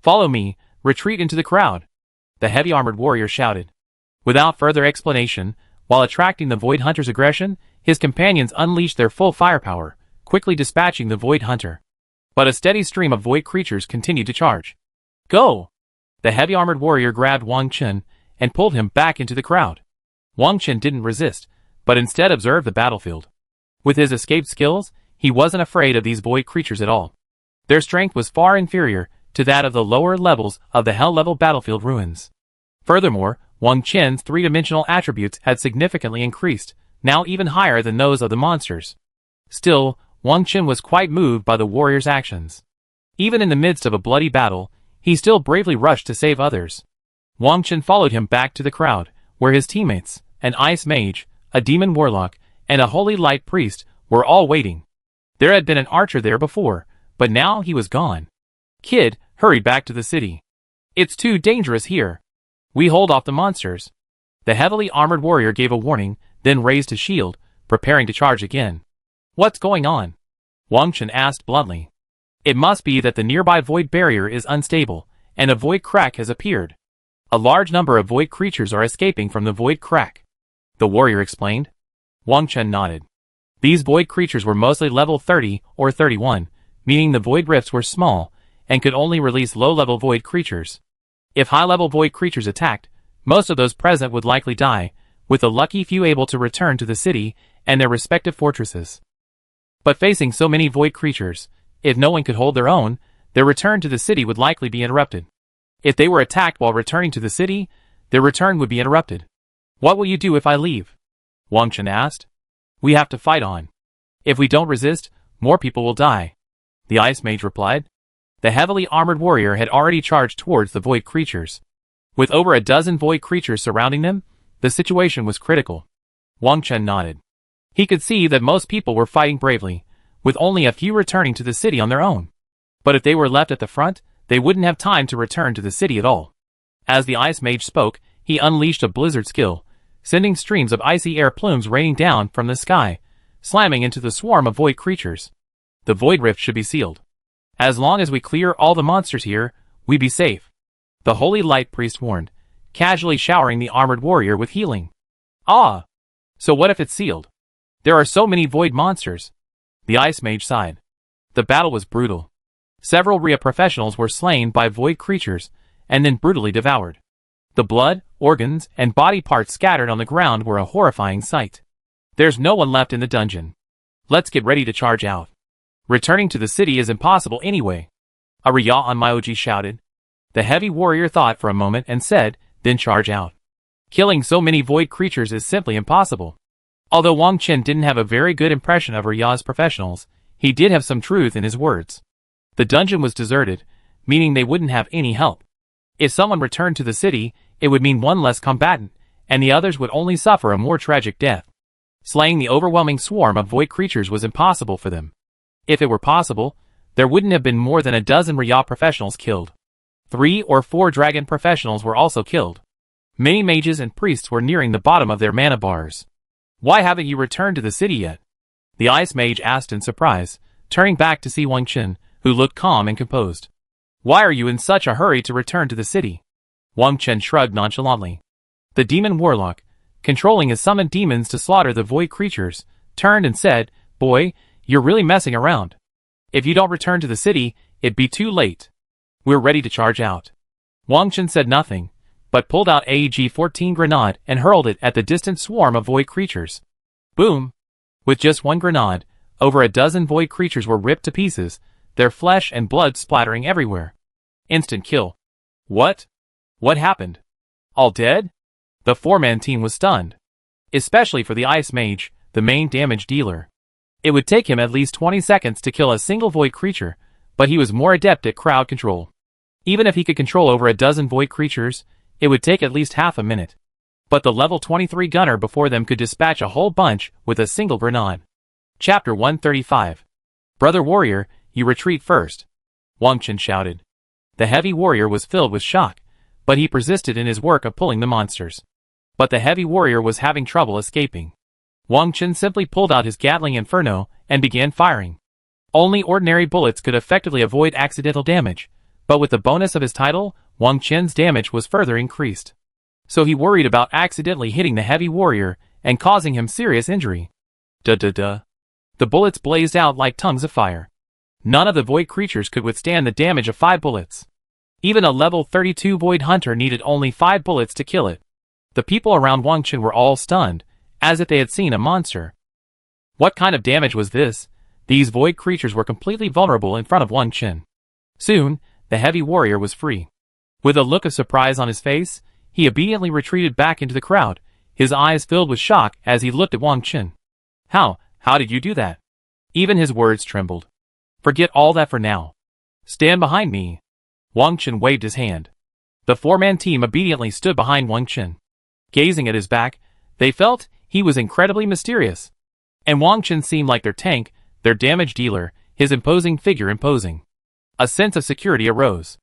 "Follow me, retreat into the crowd," the heavy-armored warrior shouted. Without further explanation, while attracting the Void Hunter's aggression, his companions unleashed their full firepower, quickly dispatching the Void Hunter. But a steady stream of Void creatures continued to charge. Go! The heavy armored warrior grabbed Wang Chen and pulled him back into the crowd. Wang Chen didn't resist, but instead observed the battlefield. With his escape skills, he wasn't afraid of these Void creatures at all. Their strength was far inferior to that of the lower levels of the Hell-level battlefield ruins. Furthermore, Wang Chen's three-dimensional attributes had significantly increased, now even higher than those of the monsters. Still, Wang Chen was quite moved by the warrior's actions. Even in the midst of a bloody battle, he still bravely rushed to save others. Wang Chen followed him back to the crowd, where his teammates, an ice mage, a demon warlock, and a holy light priest, were all waiting. There had been an archer there before, but now he was gone. Kid, hurry back to the city. It's too dangerous here. We hold off the monsters. The heavily armored warrior gave a warning, then raised his shield, preparing to charge again. What's going on? Wang Chen asked bluntly. It must be that the nearby void barrier is unstable, and a void crack has appeared. A large number of void creatures are escaping from the void crack. The warrior explained. Wang Chen nodded. These void creatures were mostly level 30 or 31, meaning the void rifts were small, and could only release low-level void creatures. If high-level void creatures attacked, most of those present would likely die, with the lucky few able to return to the city and their respective fortresses. But facing so many void creatures, if no one could hold their own, their return to the city would likely be interrupted. If they were attacked while returning to the city, their return would be interrupted. What will you do if I leave? Wang Chen asked. We have to fight on. If we don't resist, more people will die. The ice mage replied. The heavily armored warrior had already charged towards the void creatures. With over a dozen void creatures surrounding them, the situation was critical. Wang Chen nodded. He could see that most people were fighting bravely, with only a few returning to the city on their own. But if they were left at the front, they wouldn't have time to return to the city at all. As the ice mage spoke, he unleashed a blizzard skill, sending streams of icy air plumes raining down from the sky, slamming into the swarm of void creatures. The void rift should be sealed. As long as we clear all the monsters here, we be safe. The holy light priest warned, casually showering the armored warrior with healing. Ah! So what if it's sealed? There are so many void monsters. The ice mage sighed. The battle was brutal. Several Rhea professionals were slain by void creatures, and then brutally devoured. The blood, organs, and body parts scattered on the ground were a horrifying sight. There's no one left in the dungeon. Let's get ready to charge out. Returning to the city is impossible anyway. A Rhea on Myoji shouted. The heavy warrior thought for a moment and said, then charge out. Killing so many void creatures is simply impossible. Although Wang Chen didn't have a very good impression of Rhea's professionals, he did have some truth in his words. The dungeon was deserted, meaning they wouldn't have any help. If someone returned to the city, it would mean one less combatant, and the others would only suffer a more tragic death. Slaying the overwhelming swarm of void creatures was impossible for them. If it were possible, there wouldn't have been more than a dozen Rhea professionals killed. 3 or 4 dragon professionals were also killed. Many mages and priests were nearing the bottom of their mana bars. Why haven't you returned to the city yet? The ice mage asked in surprise, turning back to see Wang Chen, who looked calm and composed. Why are you in such a hurry to return to the city? Wang Chen shrugged nonchalantly. The demon warlock, controlling his summoned demons to slaughter the void creatures, turned and said, Boy, you're really messing around. If you don't return to the city, it'd be too late. We're ready to charge out. Wang Chen said nothing, but pulled out AEG-14 grenade and hurled it at the distant swarm of void creatures. Boom! With just one grenade, over a dozen void creatures were ripped to pieces, their flesh and blood splattering everywhere. Instant kill. What? What happened? All dead? The 4-man team was stunned. Especially for the ice mage, the main damage dealer. It would take him at least 20 seconds to kill a single void creature, but he was more adept at crowd control. Even if he could control over a dozen void creatures, it would take at least half a minute. But the level 23 gunner before them could dispatch a whole bunch with a single grenade. Chapter 135. Brother Warrior, you retreat first. Wang Chen shouted. The heavy warrior was filled with shock, but he persisted in his work of pulling the monsters. But the heavy warrior was having trouble escaping. Wang Chen simply pulled out his Gatling Inferno and began firing. Only ordinary bullets could effectively avoid accidental damage, but with the bonus of his title, Wang Chen's damage was further increased. So he worried about accidentally hitting the heavy warrior and causing him serious injury. Duh. The bullets blazed out like tongues of fire. None of the void creatures could withstand the damage of 5 bullets. Even a level 32 void hunter needed only 5 bullets to kill it. The people around Wang Chen were all stunned, as if they had seen a monster. What kind of damage was this? These void creatures were completely vulnerable in front of Wang Chen. Soon, the heavy warrior was free. With a look of surprise on his face, he obediently retreated back into the crowd, his eyes filled with shock as he looked at Wang Chen. How did you do that? Even his words trembled. Forget all that for now. Stand behind me. Wang Chen waved his hand. The 4-man team obediently stood behind Wang Chen. Gazing at his back, they felt he was incredibly mysterious. And Wang Chen seemed like their tank, their damage dealer, his imposing figure imposing. A sense of security arose.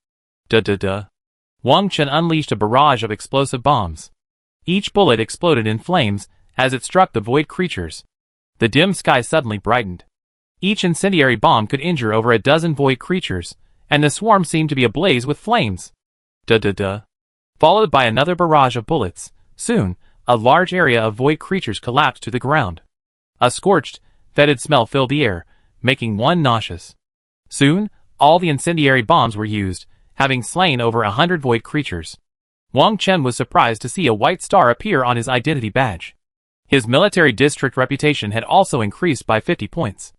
Duh. Wang Chen unleashed a barrage of explosive bombs. Each bullet exploded in flames as it struck the void creatures. The dim sky suddenly brightened. Each incendiary bomb could injure over a dozen void creatures, and the swarm seemed to be ablaze with flames. Duh. Followed by another barrage of bullets. Soon, a large area of void creatures collapsed to the ground. A scorched, fetid smell filled the air, making one nauseous. Soon, all the incendiary bombs were used, having slain over 100 void creatures. Wang Chen was surprised to see a white star appear on his identity badge. His military district reputation had also increased by 50 points.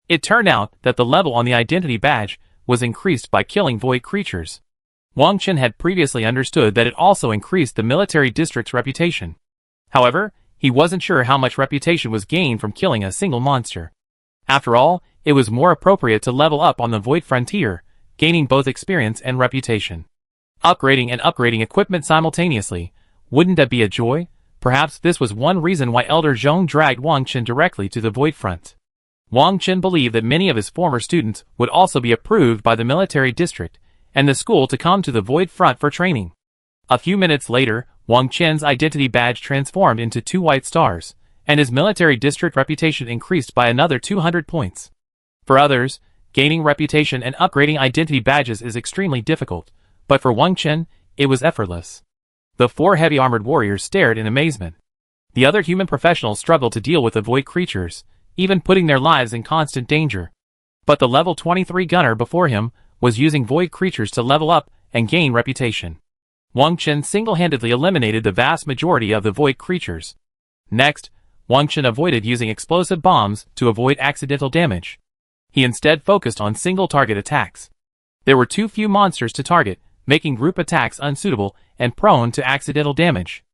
It turned out that the level on the identity badge was increased by killing void creatures. Wang Chen had previously understood that it also increased the military district's reputation. However, he wasn't sure how much reputation was gained from killing a single monster. After all, it was more appropriate to level up on the Void Frontier, gaining both experience and reputation. Upgrading equipment simultaneously, wouldn't that be a joy? Perhaps this was one reason why Elder Zhong dragged Wang Chen directly to the Void Front. Wang Chen believed that many of his former students would also be approved by the military district and the school to come to the Void Front for training. A few minutes later, Wang Chen's identity badge transformed into 2 white stars, and his military district reputation increased by another 200 points. For others, gaining reputation and upgrading identity badges is extremely difficult, but for Wang Chen, it was effortless. The 4 heavy armored warriors stared in amazement. The other human professionals struggled to deal with the void creatures, even putting their lives in constant danger. But the level 23 gunner before him was using void creatures to level up and gain reputation. Wang Chen single-handedly eliminated the vast majority of the void creatures. Next, Wang Chen avoided using explosive bombs to avoid accidental damage. He instead focused on single-target attacks. There were too few monsters to target, making group attacks unsuitable and prone to accidental damage.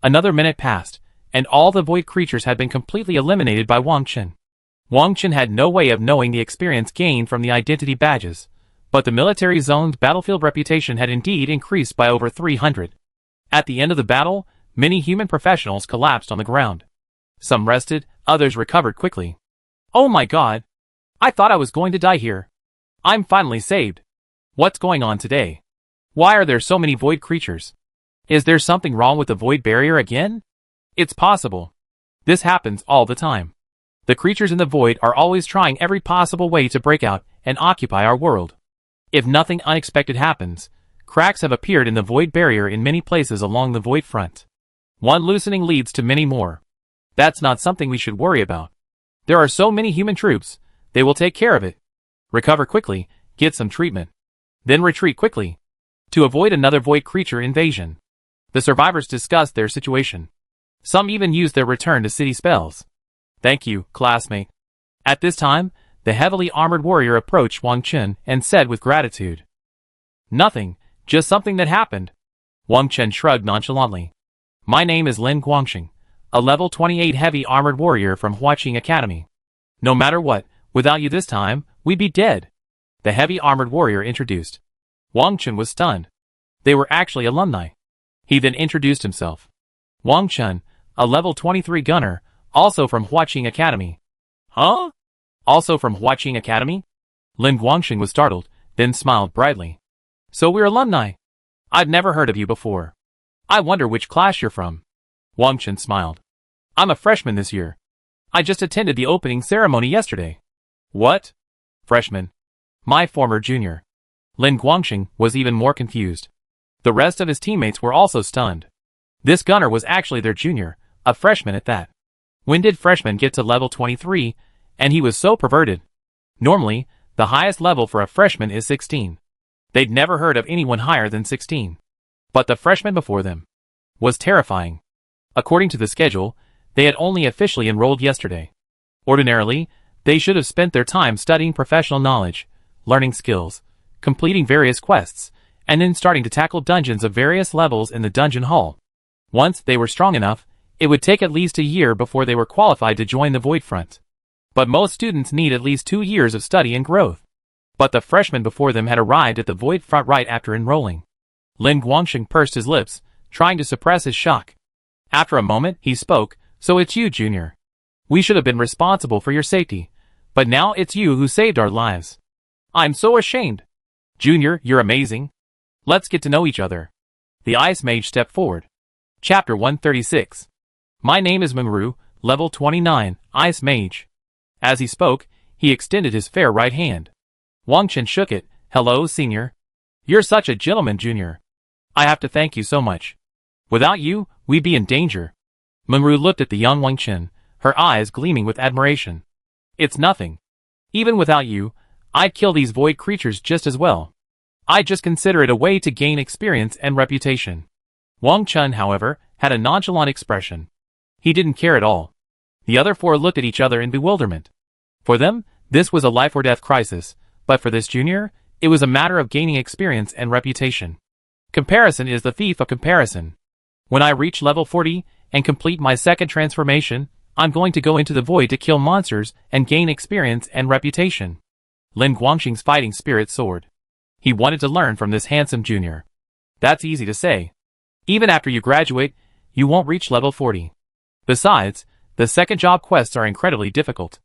Another minute passed, and all the void creatures had been completely eliminated by Wang Chen. Wang Chen had no way of knowing the experience gained from the identity badges, but the military zone's battlefield reputation had indeed increased by over 300. At the end of the battle, many human professionals collapsed on the ground. Some rested, others recovered quickly. Oh my god! I thought I was going to die here. I'm finally saved. What's going on today? Why are there so many void creatures? Is there something wrong with the void barrier again? It's possible. This happens all the time. The creatures in the void are always trying every possible way to break out and occupy our world. If nothing unexpected happens, cracks have appeared in the void barrier in many places along the void front. One loosening leads to many more. That's not something we should worry about. There are so many human troops, they will take care of it. Recover quickly, get some treatment. Then retreat quickly. To avoid another void creature invasion. The survivors discussed their situation. Some even used their return to city spells. Thank you, classmate. At this time, the heavily armored warrior approached Wang Chen and said with gratitude. Nothing, just something that happened. Wang Chen shrugged nonchalantly. My name is Lin Guangxing, a level 28 heavy armored warrior from Huaqing Academy. No matter what, without you this time, we'd be dead. The heavy armored warrior introduced. Wang Chen was stunned. They were actually alumni. He then introduced himself. Wang Chen, a level 23 gunner, also from Huaqing Academy. Huh? Also from Huaqing Academy? Lin Guangxing was startled, then smiled brightly. So we're alumni. I've never heard of you before. I wonder which class you're from. Wang Chen smiled. I'm a freshman this year. I just attended the opening ceremony yesterday. What? Freshman. My former junior. Lin Guangxing was even more confused. The rest of his teammates were also stunned. This gunner was actually their junior, a freshman at that. When did freshmen get to level 23, And he was so perverted. Normally, the highest level for a freshman is 16. They'd never heard of anyone higher than 16. But the freshman before them was terrifying. According to the schedule, they had only officially enrolled yesterday. Ordinarily, they should have spent their time studying professional knowledge, learning skills, completing various quests, and then starting to tackle dungeons of various levels in the dungeon hall. Once they were strong enough, it would take at least a year before they were qualified to join the Void Front. But most students need at least 2 years of study and growth. But the freshman before them had arrived at the Void Front right after enrolling. Lin Guangxing pursed his lips, trying to suppress his shock. After a moment, he spoke, "So it's you, Junior. We should have been responsible for your safety, but now it's you who saved our lives. I'm so ashamed. Junior, you're amazing. Let's get to know each other." The Ice Mage stepped forward. Chapter 136. My name is Mengru, level 29, Ice Mage. As he spoke, he extended his fair right hand. Wang Chen shook it. "Hello, Senior. You're such a gentleman, Junior. I have to thank you so much. Without you, we'd be in danger." Mengru looked at the young Wang Chen, her eyes gleaming with admiration. "It's nothing. Even without you, I'd kill these void creatures just as well. I just consider it a way to gain experience and reputation." Wang Chen, however, had a nonchalant expression. He didn't care at all. The other four looked at each other in bewilderment. For them, this was a life-or-death crisis, but for this junior, it was a matter of gaining experience and reputation. Comparison is the thief of comparison. When I reach level 40 and complete my second transformation, I'm going to go into the void to kill monsters and gain experience and reputation. Lin Guangxing's fighting spirit soared. He wanted to learn from this handsome junior. That's easy to say. Even after you graduate, you won't reach level 40. Besides, the second job quests are incredibly difficult.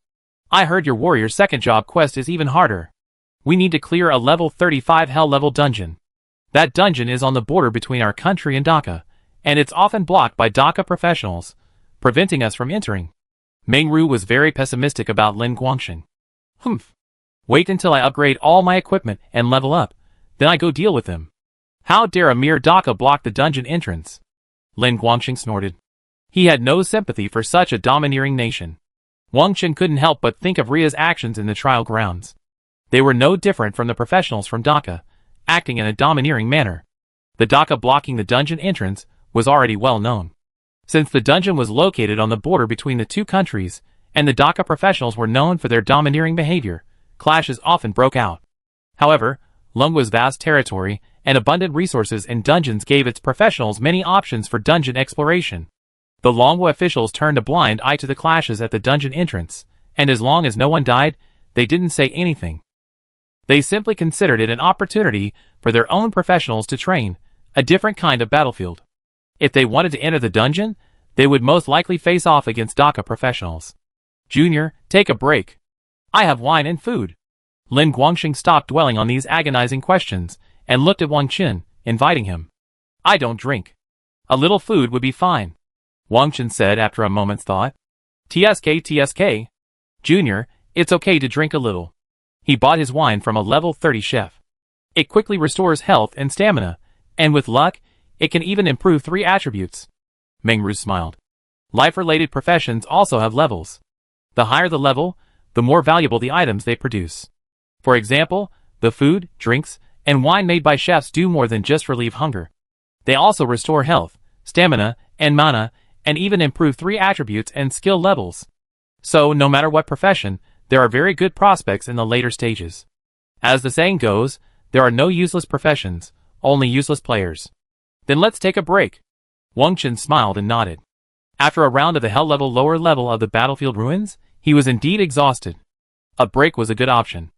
I heard your warrior's second job quest is even harder. We need to clear a level 35 hell level dungeon. That dungeon is on the border between our country and Dhaka, and it's often blocked by Dhaka professionals, preventing us from entering. Mengru was very pessimistic about Lin Guangxing. Humph. Wait until I upgrade all my equipment and level up, then I go deal with them. How dare a mere Dhaka block the dungeon entrance? Lin Guangxing snorted. He had no sympathy for such a domineering nation. Wang Chen couldn't help but think of Ria's actions in the trial grounds. They were no different from the professionals from Dhaka, acting in a domineering manner. The Dhaka blocking the dungeon entrance was already well known. Since the dungeon was located on the border between the two countries, and the Dhaka professionals were known for their domineering behavior, clashes often broke out. However, Lungwa's vast territory and abundant resources in dungeons gave its professionals many options for dungeon exploration. The Longwa officials turned a blind eye to the clashes at the dungeon entrance, and as long as no one died, they didn't say anything. They simply considered it an opportunity for their own professionals to train, a different kind of battlefield. If they wanted to enter the dungeon, they would most likely face off against Dhaka professionals. Junior, take a break. I have wine and food. Lin Guangxing stopped dwelling on these agonizing questions, and looked at Wang Chen, inviting him. I don't drink. A little food would be fine. Wang Chen said after a moment's thought. TSK. Junior, it's okay to drink a little. He bought his wine from a level 30 chef. It quickly restores health and stamina, and with luck, it can even improve 3 attributes. Mengru smiled. Life-related professions also have levels. The higher the level, the more valuable the items they produce. For example, the food, drinks, and wine made by chefs do more than just relieve hunger. They also restore health, stamina, and mana, and even improve 3 attributes and skill levels. So, no matter what profession, there are very good prospects in the later stages. As the saying goes, there are no useless professions, only useless players. Then let's take a break. Wang Chen smiled and nodded. After a round of the hell level lower level of the battlefield ruins, he was indeed exhausted. A break was a good option.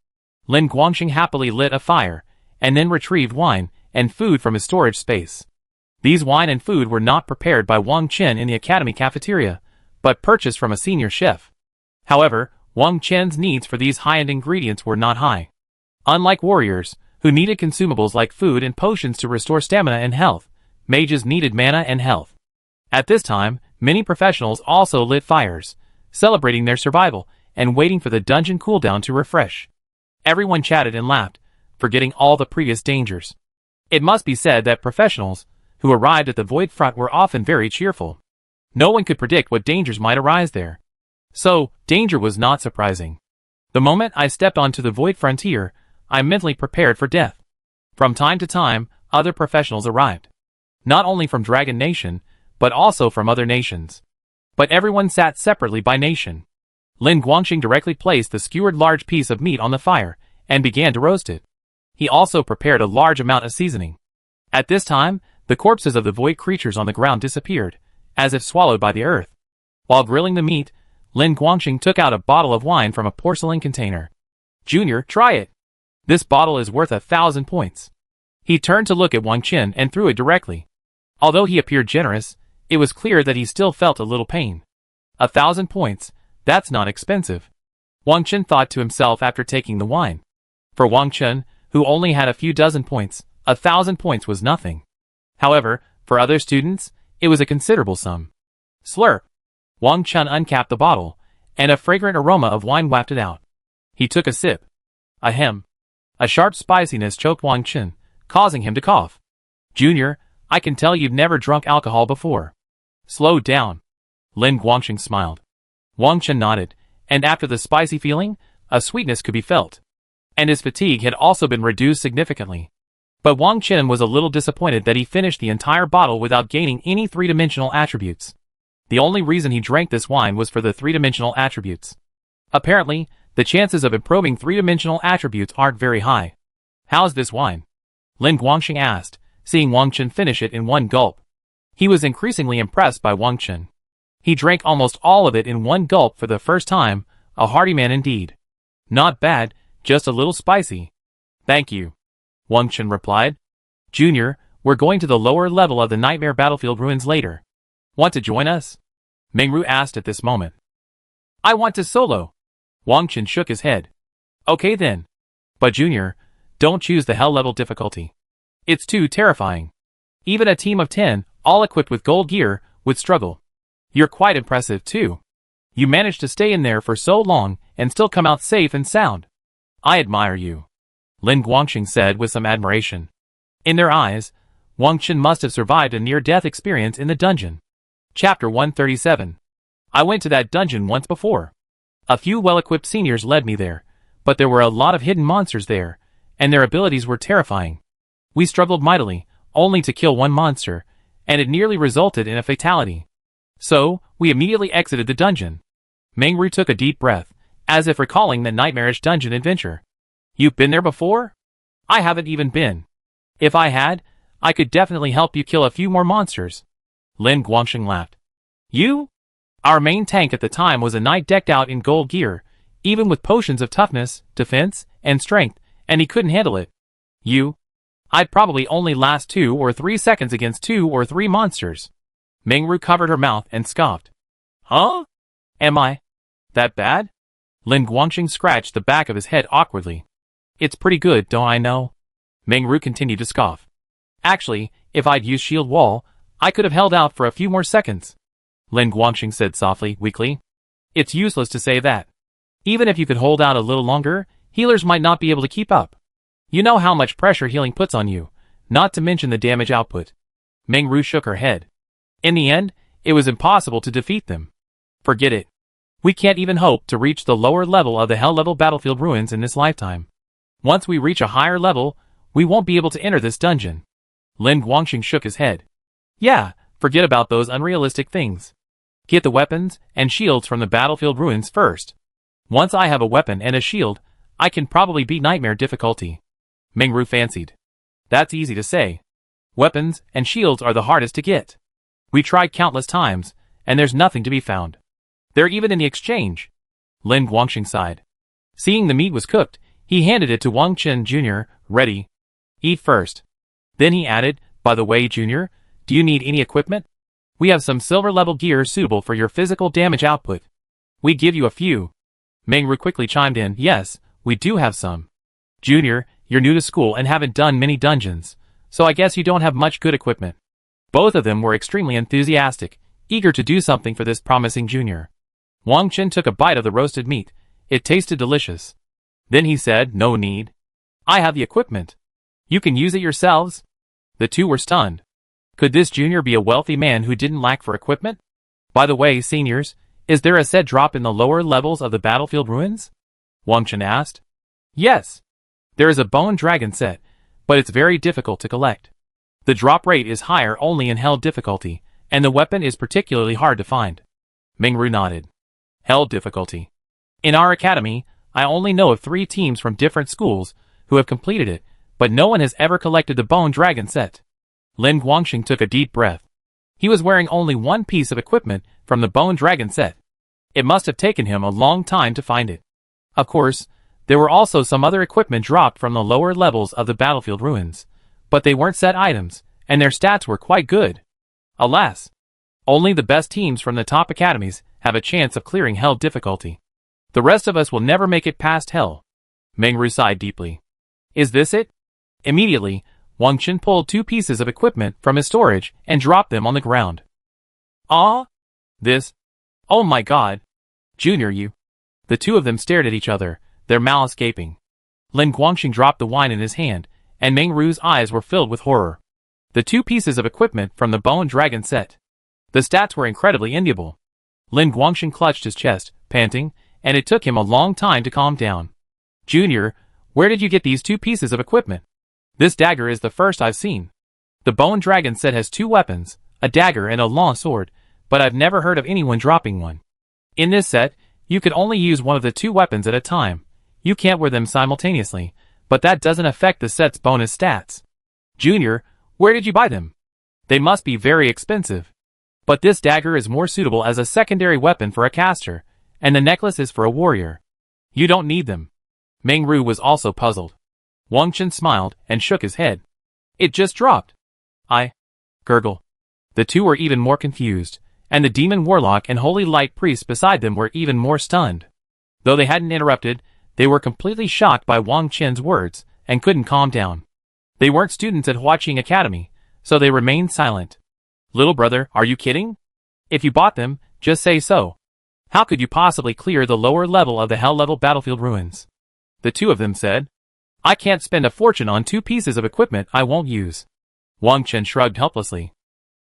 Lin Guangxing happily lit a fire, and then retrieved wine and food from his storage space. These wine and food were not prepared by Wang Chen in the academy cafeteria, but purchased from a senior chef. However, Wang Chen's needs for these high-end ingredients were not high. Unlike warriors, who needed consumables like food and potions to restore stamina and health, mages needed mana and health. At this time, many professionals also lit fires, celebrating their survival and waiting for the dungeon cooldown to refresh. Everyone chatted and laughed, forgetting all the previous dangers. It must be said that professionals who arrived at the Void Front were often very cheerful. No one could predict what dangers might arise there. So, danger was not surprising. The moment I stepped onto the void frontier, I mentally prepared for death. From time to time, other professionals arrived. Not only from Dragon Nation, but also from other nations. But everyone sat separately by nation. Lin Guangxing directly placed the skewered large piece of meat on the fire, and began to roast it. He also prepared a large amount of seasoning. At this time, the corpses of the void creatures on the ground disappeared, as if swallowed by the earth. While grilling the meat, Lin Guangxing took out a bottle of wine from a porcelain container. "Junior, try it. This bottle is worth 1,000 points." He turned to look at Wang Chen and threw it directly. Although he appeared generous, it was clear that he still felt a little pain. 1,000 points, that's not expensive. Wang Chen thought to himself after taking the wine. For Wang Chen, who only had a few dozen points, 1,000 points was nothing. However, for other students, it was a considerable sum. Slurp. Wang Chen uncapped the bottle, and a fragrant aroma of wine wafted out. He took a sip. Ahem. A sharp spiciness choked Wang Chen, causing him to cough. "Junior, I can tell you've never drunk alcohol before." "Slow down." Lin Guangxing smiled. Wang Chen nodded, and after the spicy feeling, a sweetness could be felt. And his fatigue had also been reduced significantly. But Wang Chen was a little disappointed that he finished the entire bottle without gaining any three-dimensional attributes. The only reason he drank this wine was for the three-dimensional attributes. Apparently, the chances of improving three-dimensional attributes aren't very high. "How's this wine?" Lin Guangxing asked, seeing Wang Chen finish it in one gulp. He was increasingly impressed by Wang Chen. He drank almost all of it in one gulp for the first time, a hearty man indeed. "Not bad, just a little spicy." "Thank you," Wang Chen replied. "Junior, we're going to the lower level of the Nightmare Battlefield ruins later. Want to join us?" Mengru asked at this moment. "I want to solo." Wang Chen shook his head. "Okay then. But Junior, don't choose the hell level difficulty. It's too terrifying. Even a team of 10, all equipped with gold gear, would struggle. You're quite impressive too. You managed to stay in there for so long and still come out safe and sound. I admire you," Lin Guangxing said with some admiration. In their eyes, Wang Chen must have survived a near-death experience in the dungeon. Chapter 137. I went to that dungeon once before. A few well-equipped seniors led me there, but there were a lot of hidden monsters there, and their abilities were terrifying. We struggled mightily, only to kill one monster, and it nearly resulted in a fatality. So, we immediately exited the dungeon. Mengru took a deep breath, as if recalling the nightmarish dungeon adventure. "You've been there before?" "I haven't even been. If I had, I could definitely help you kill a few more monsters." Lin Guangxing laughed. "You?" Our main tank at the time was a knight decked out in gold gear, even with potions of toughness, defense, and strength, and he couldn't handle it. "You? I'd probably only last 2 or 3 seconds against 2 or 3 monsters." Mengru covered her mouth and scoffed. "Huh? Am I that bad?" Lin Guangxing scratched the back of his head awkwardly. "It's pretty good, don't I know?" Mengru continued to scoff. "Actually, if I'd used shield wall, I could have held out for a few more seconds," Lin Guangxing said softly, weakly. "It's useless to say that. Even if you could hold out a little longer, healers might not be able to keep up. You know how much pressure healing puts on you, not to mention the damage output." Mengru shook her head. "In the end, it was impossible to defeat them. Forget it. We can't even hope to reach the lower level of the Hell level battlefield ruins in this lifetime. Once we reach a higher level, we won't be able to enter this dungeon." Lin Guangxing shook his head. "Yeah, forget about those unrealistic things. Get the weapons and shields from the battlefield ruins first. Once I have a weapon and a shield, I can probably beat nightmare difficulty." Mengru fancied. "That's easy to say. Weapons and shields are the hardest to get. We tried countless times, and there's nothing to be found. They're even in the exchange." Lin Guangxing sighed. Seeing the meat was cooked, he handed it to Wang Chen Jr. "Ready. Eat first." Then he added, "By the way, Junior, do you need any equipment? We have some silver-level gear suitable for your physical damage output. We give you a few." Mengru quickly chimed in, "Yes, we do have some. Junior, you're new to school and haven't done many dungeons, so I guess you don't have much good equipment." Both of them were extremely enthusiastic, eager to do something for this promising junior. Wang Chen took a bite of the roasted meat. It tasted delicious. Then he said, "No need. I have the equipment. You can use it yourselves." The two were stunned. Could this junior be a wealthy man who didn't lack for equipment? "By the way, seniors, Is there a set drop in the lower levels of the battlefield ruins? Wang Chen asked. Yes. There is a bone dragon set, but it's very difficult to collect. The drop rate is higher only in hell difficulty, and the weapon is particularly hard to find. Mingru nodded. Hell difficulty. In our academy, I only know of 3 teams from different schools who have completed it, but no one has ever collected the bone dragon set. Lin Guangxing took a deep breath. He was wearing only one piece of equipment from the bone dragon set. It must have taken him a long time to find it. Of course, there were also some other equipment dropped from the lower levels of the battlefield ruins, but they weren't set items, and their stats were quite good. Alas, only the best teams from the top academies have a chance of clearing hell difficulty. The rest of us will never make it past hell. Mingru sighed deeply. Is this it? Immediately, Wang Chen pulled 2 pieces of equipment from his storage and dropped them on the ground. Ah? This? Oh my god. Junior, you. The 2 of them stared at each other, their mouths gaping. Lin Guangxing dropped the wine in his hand, and Mingru's eyes were filled with horror. The 2 pieces of equipment from the bone dragon set. The stats were incredibly enviable. Lin Guangxing clutched his chest, panting, and it took him a long time to calm down. Junior, where did you get these 2 pieces of equipment? This dagger is the first I've seen. The bone dragon set has 2 weapons, a dagger and a long sword, but I've never heard of anyone dropping one. In this set, you could only use one of the 2 weapons at a time. You can't wear them simultaneously, but that doesn't affect the set's bonus stats. Junior, where did you buy them? They must be very expensive. But this dagger is more suitable as a secondary weapon for a caster, and the necklace is for a warrior. You don't need them. Mingru was also puzzled. Wang Chen smiled and shook his head. It just dropped. Gurgle. The 2 were even more confused, and the demon warlock and holy light priest beside them were even more stunned. Though they hadn't interrupted, they were completely shocked by Wang Chen's words and couldn't calm down. They weren't students at Huaqing Academy, so they remained silent. Little brother, are you kidding? If you bought them, just say so. How could you possibly clear the lower level of the hell-level battlefield ruins? The 2 of them said. I can't spend a fortune on 2 pieces of equipment I won't use. Wang Chen shrugged helplessly.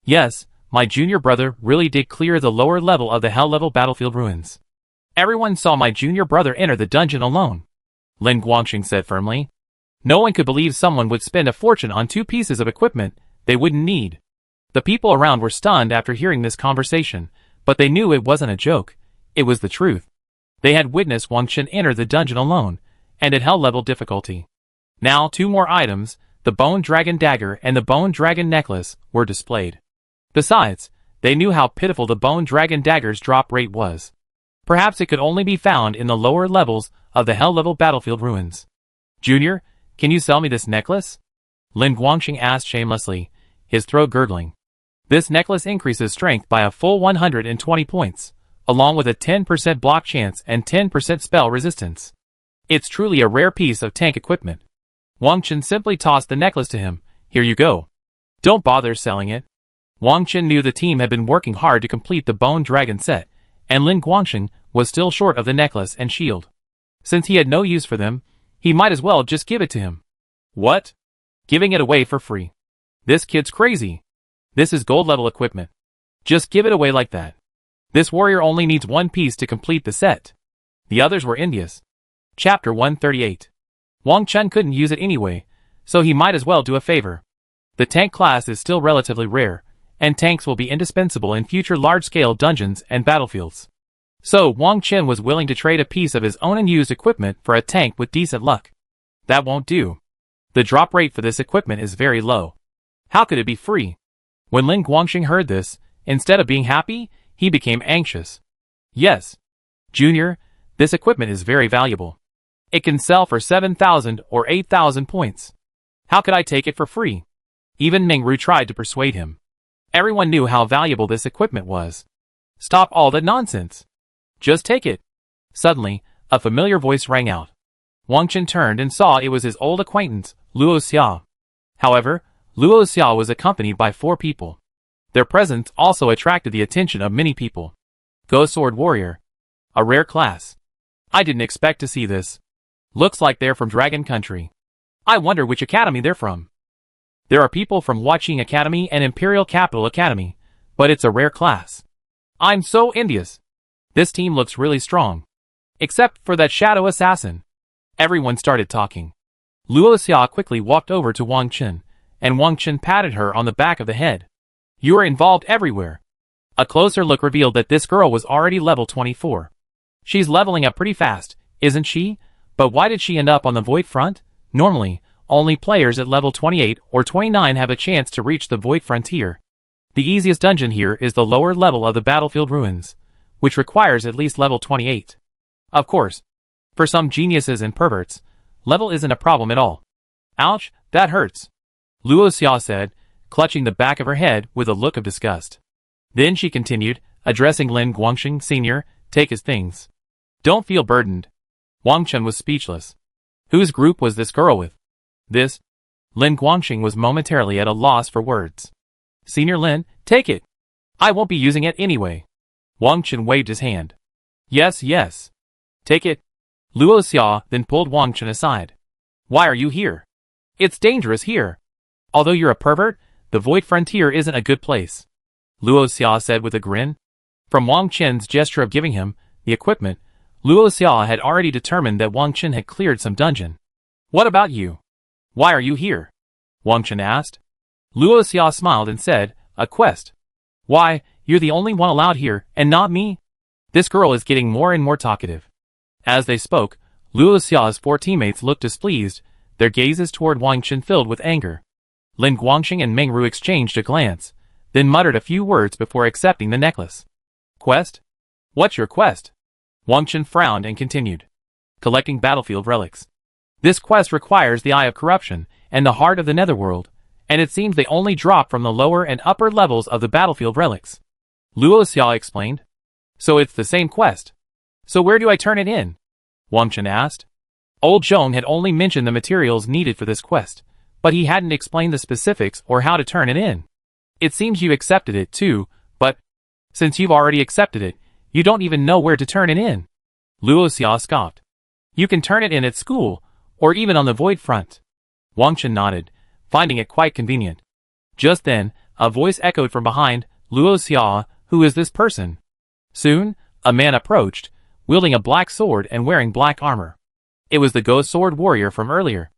Yes, my junior brother really did clear the lower level of the hell-level battlefield ruins. Everyone saw my junior brother enter the dungeon alone. Lin Guangxing said firmly. No one could believe someone would spend a fortune on 2 pieces of equipment they wouldn't need. The people around were stunned after hearing this conversation, but they knew it wasn't a joke. It was the truth. They had witnessed Wang Chen enter the dungeon alone, and at hell-level difficulty. Now 2 more items, the bone dragon dagger and the bone dragon necklace, were displayed. Besides, they knew how pitiful the bone dragon dagger's drop rate was. Perhaps it could only be found in the lower levels of the hell-level battlefield ruins. Junior, can you sell me this necklace? Lin Guangxing asked shamelessly, his throat gurgling. This necklace increases strength by a full 120 points, along with a 10% block chance and 10% spell resistance. It's truly a rare piece of tank equipment. Wang Chen simply tossed the necklace to him. Here you go. Don't bother selling it. Wang Chen knew the team had been working hard to complete the bone dragon set, and Lin Guangxing was still short of the necklace and shield. Since he had no use for them, he might as well just give it to him. What? Giving it away for free. This kid's crazy. This is gold-level equipment. Just give it away like that. This warrior only needs 1 piece to complete the set. The others were envious. Chapter 138. Wang Chen couldn't use it anyway, so he might as well do a favor. The tank class is still relatively rare, and tanks will be indispensable in future large-scale dungeons and battlefields. So Wang Chen was willing to trade a piece of his own unused equipment for a tank with decent luck. That won't do. The drop rate for this equipment is very low. How could it be free? When Lin Guangxing heard this, instead of being happy, he became anxious. Yes. Junior, this equipment is very valuable. It can sell for 7,000 or 8,000 points. How could I take it for free? Even Mingru tried to persuade him. Everyone knew how valuable this equipment was. Stop all that nonsense. Just take it. Suddenly, a familiar voice rang out. Wang Chen turned and saw it was his old acquaintance, Luo Xia. However, Luo Xia was accompanied by 4 people. Their presence also attracted the attention of many people. Ghost Sword Warrior. A rare class. I didn't expect to see this. Looks like they're from Dragon Country. I wonder which academy they're from. There are people from Huaqing Academy and Imperial Capital Academy, but it's a rare class. I'm so envious. This team looks really strong. Except for that shadow assassin. Everyone started talking. Luo Xia quickly walked over to Wang Chen, and Wang Chen patted her on the back of the head. You are involved everywhere. A closer look revealed that this girl was already level 24. She's leveling up pretty fast, isn't she? But why did she end up on the Void Front? Normally, only players at level 28 or 29 have a chance to reach the Void Frontier. The easiest dungeon here is the lower level of the Battlefield Ruins, which requires at least level 28. Of course, for some geniuses and perverts, level isn't a problem at all. Ouch, that hurts, Luo Xia said, clutching the back of her head with a look of disgust. Then she continued, addressing Lin Guangxing Sr., take his things. Don't feel burdened. Wang Chen was speechless. Whose group was this girl with? This? Lin Guangxing was momentarily at a loss for words. Senior Lin, take it. I won't be using it anyway. Wang Chen waved his hand. Yes, yes. Take it. Luo Xia then pulled Wang Chen aside. Why are you here? It's dangerous here. Although you're a pervert, the Void Frontier isn't a good place, Luo Xia said with a grin. From Wang Chen's gesture of giving him the equipment, Luo Xia had already determined that Wang Chen had cleared some dungeon. What about you? Why are you here? Wang Chen asked. Luo Xia smiled and said, a quest. Why, you're the only one allowed here, and not me? This girl is getting more and more talkative. As they spoke, Luo Xia's 4 teammates looked displeased, their gazes toward Wang Chen filled with anger. Lin Guangxing and Meng Ru exchanged a glance, then muttered a few words before accepting the necklace. Quest? What's your quest? Wang Chen frowned and continued. Collecting battlefield relics. This quest requires the Eye of Corruption and the Heart of the Netherworld, and it seems they only drop from the lower and upper levels of the battlefield relics. Luo Xia explained. So it's the same quest. So where do I turn it in? Wang Chen asked. Old Zhong had only mentioned the materials needed for this quest, but he hadn't explained the specifics or how to turn it in. It seems you accepted it too, but since you've already accepted it, you don't even know where to turn it in. Luo Xia scoffed. You can turn it in at school, or even on the Void Front. Wang Chen nodded, finding it quite convenient. Just then, a voice echoed from behind, Luo Xia, who is this person? Soon, a man approached, wielding a black sword and wearing black armor. It was the Ghost Sword Warrior from earlier.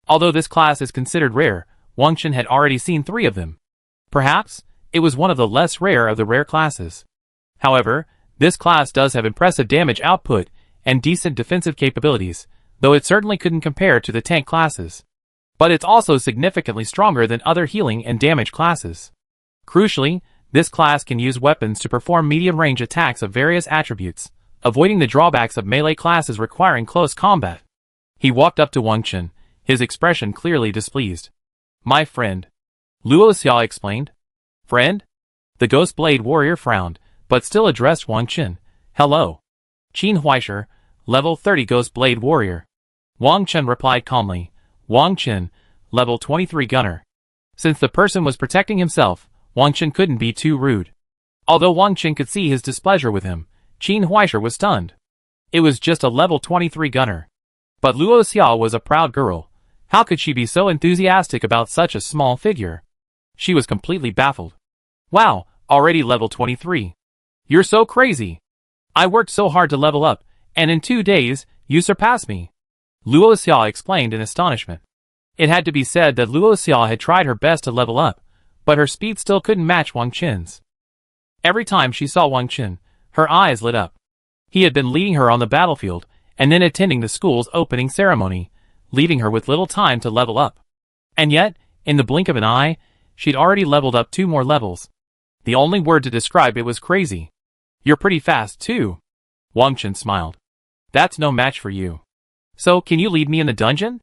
Although this class is considered rare, Wang Chen had already seen 3 of them. Perhaps, it was one of the less rare of the rare classes. However, this class does have impressive damage output and decent defensive capabilities, though it certainly couldn't compare to the tank classes. But it's also significantly stronger than other healing and damage classes. Crucially, this class can use weapons to perform medium-range attacks of various attributes, avoiding the drawbacks of melee classes requiring close combat. He walked up to Wang Chen, his expression clearly displeased. My friend. Luo Xia explained. Friend? The Ghost Blade Warrior frowned, but still addressed Wang Chen. Hello. Qin Huaisher, level 30 Ghost Blade Warrior. Wang Chen replied calmly. Wang Chen, level 23 Gunner. Since the person was protecting himself, Wang Chen couldn't be too rude. Although Wang Chen could see his displeasure with him, Qin Huaisher was stunned. It was just a level 23 Gunner. But Luo Xia was a proud girl. How could she be so enthusiastic about such a small figure? She was completely baffled. Wow, already level 23. You're so crazy. I worked so hard to level up, and in 2 days, you surpassed me. Luo Xia explained in astonishment. It had to be said that Luo Xia had tried her best to level up, but her speed still couldn't match Wang Chen's. Every time she saw Wang Chen, her eyes lit up. He had been leading her on the battlefield, and then attending the school's opening ceremony, leaving her with little time to level up. And yet, in the blink of an eye, she'd already leveled up 2 more levels. The only word to describe it was crazy. You're pretty fast, too. Wang Chen smiled. That's no match for you. So, can you lead me in the dungeon?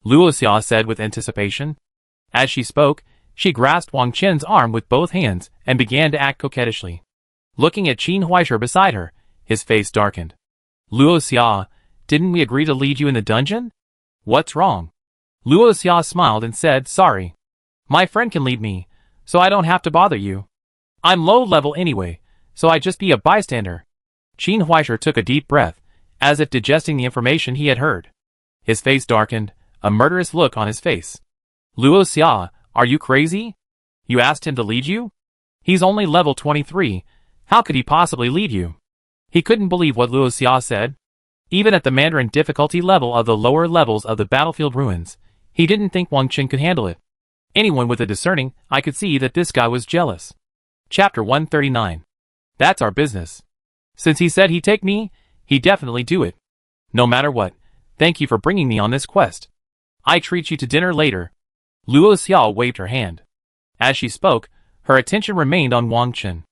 Luo Xia said with anticipation. As she spoke, she grasped Wang Chen's arm with both hands and began to act coquettishly. Looking at Qin Huaisher beside her, his face darkened. Luo Xia, didn't we agree to lead you in the dungeon? What's wrong? Luo Xia smiled and said, sorry. My friend can lead me, so I don't have to bother you. I'm low level anyway, so I'd just be a bystander. Qin Huaisher took a deep breath, as if digesting the information he had heard. His face darkened, a murderous look on his face. Luo Xia, are you crazy? You asked him to lead you? He's only level 23, how could he possibly lead you? He couldn't believe what Luo Xia said. Even at the Mandarin difficulty level of the lower levels of the battlefield ruins, he didn't think Wang Qin could handle it. Anyone with a discerning eye could see that this guy was jealous. Chapter 139. That's our business. Since he said he'd take me, he'd definitely do it. No matter what, thank you for bringing me on this quest. I treat you to dinner later. Luo Xia waved her hand. As she spoke, her attention remained on Wang Qin.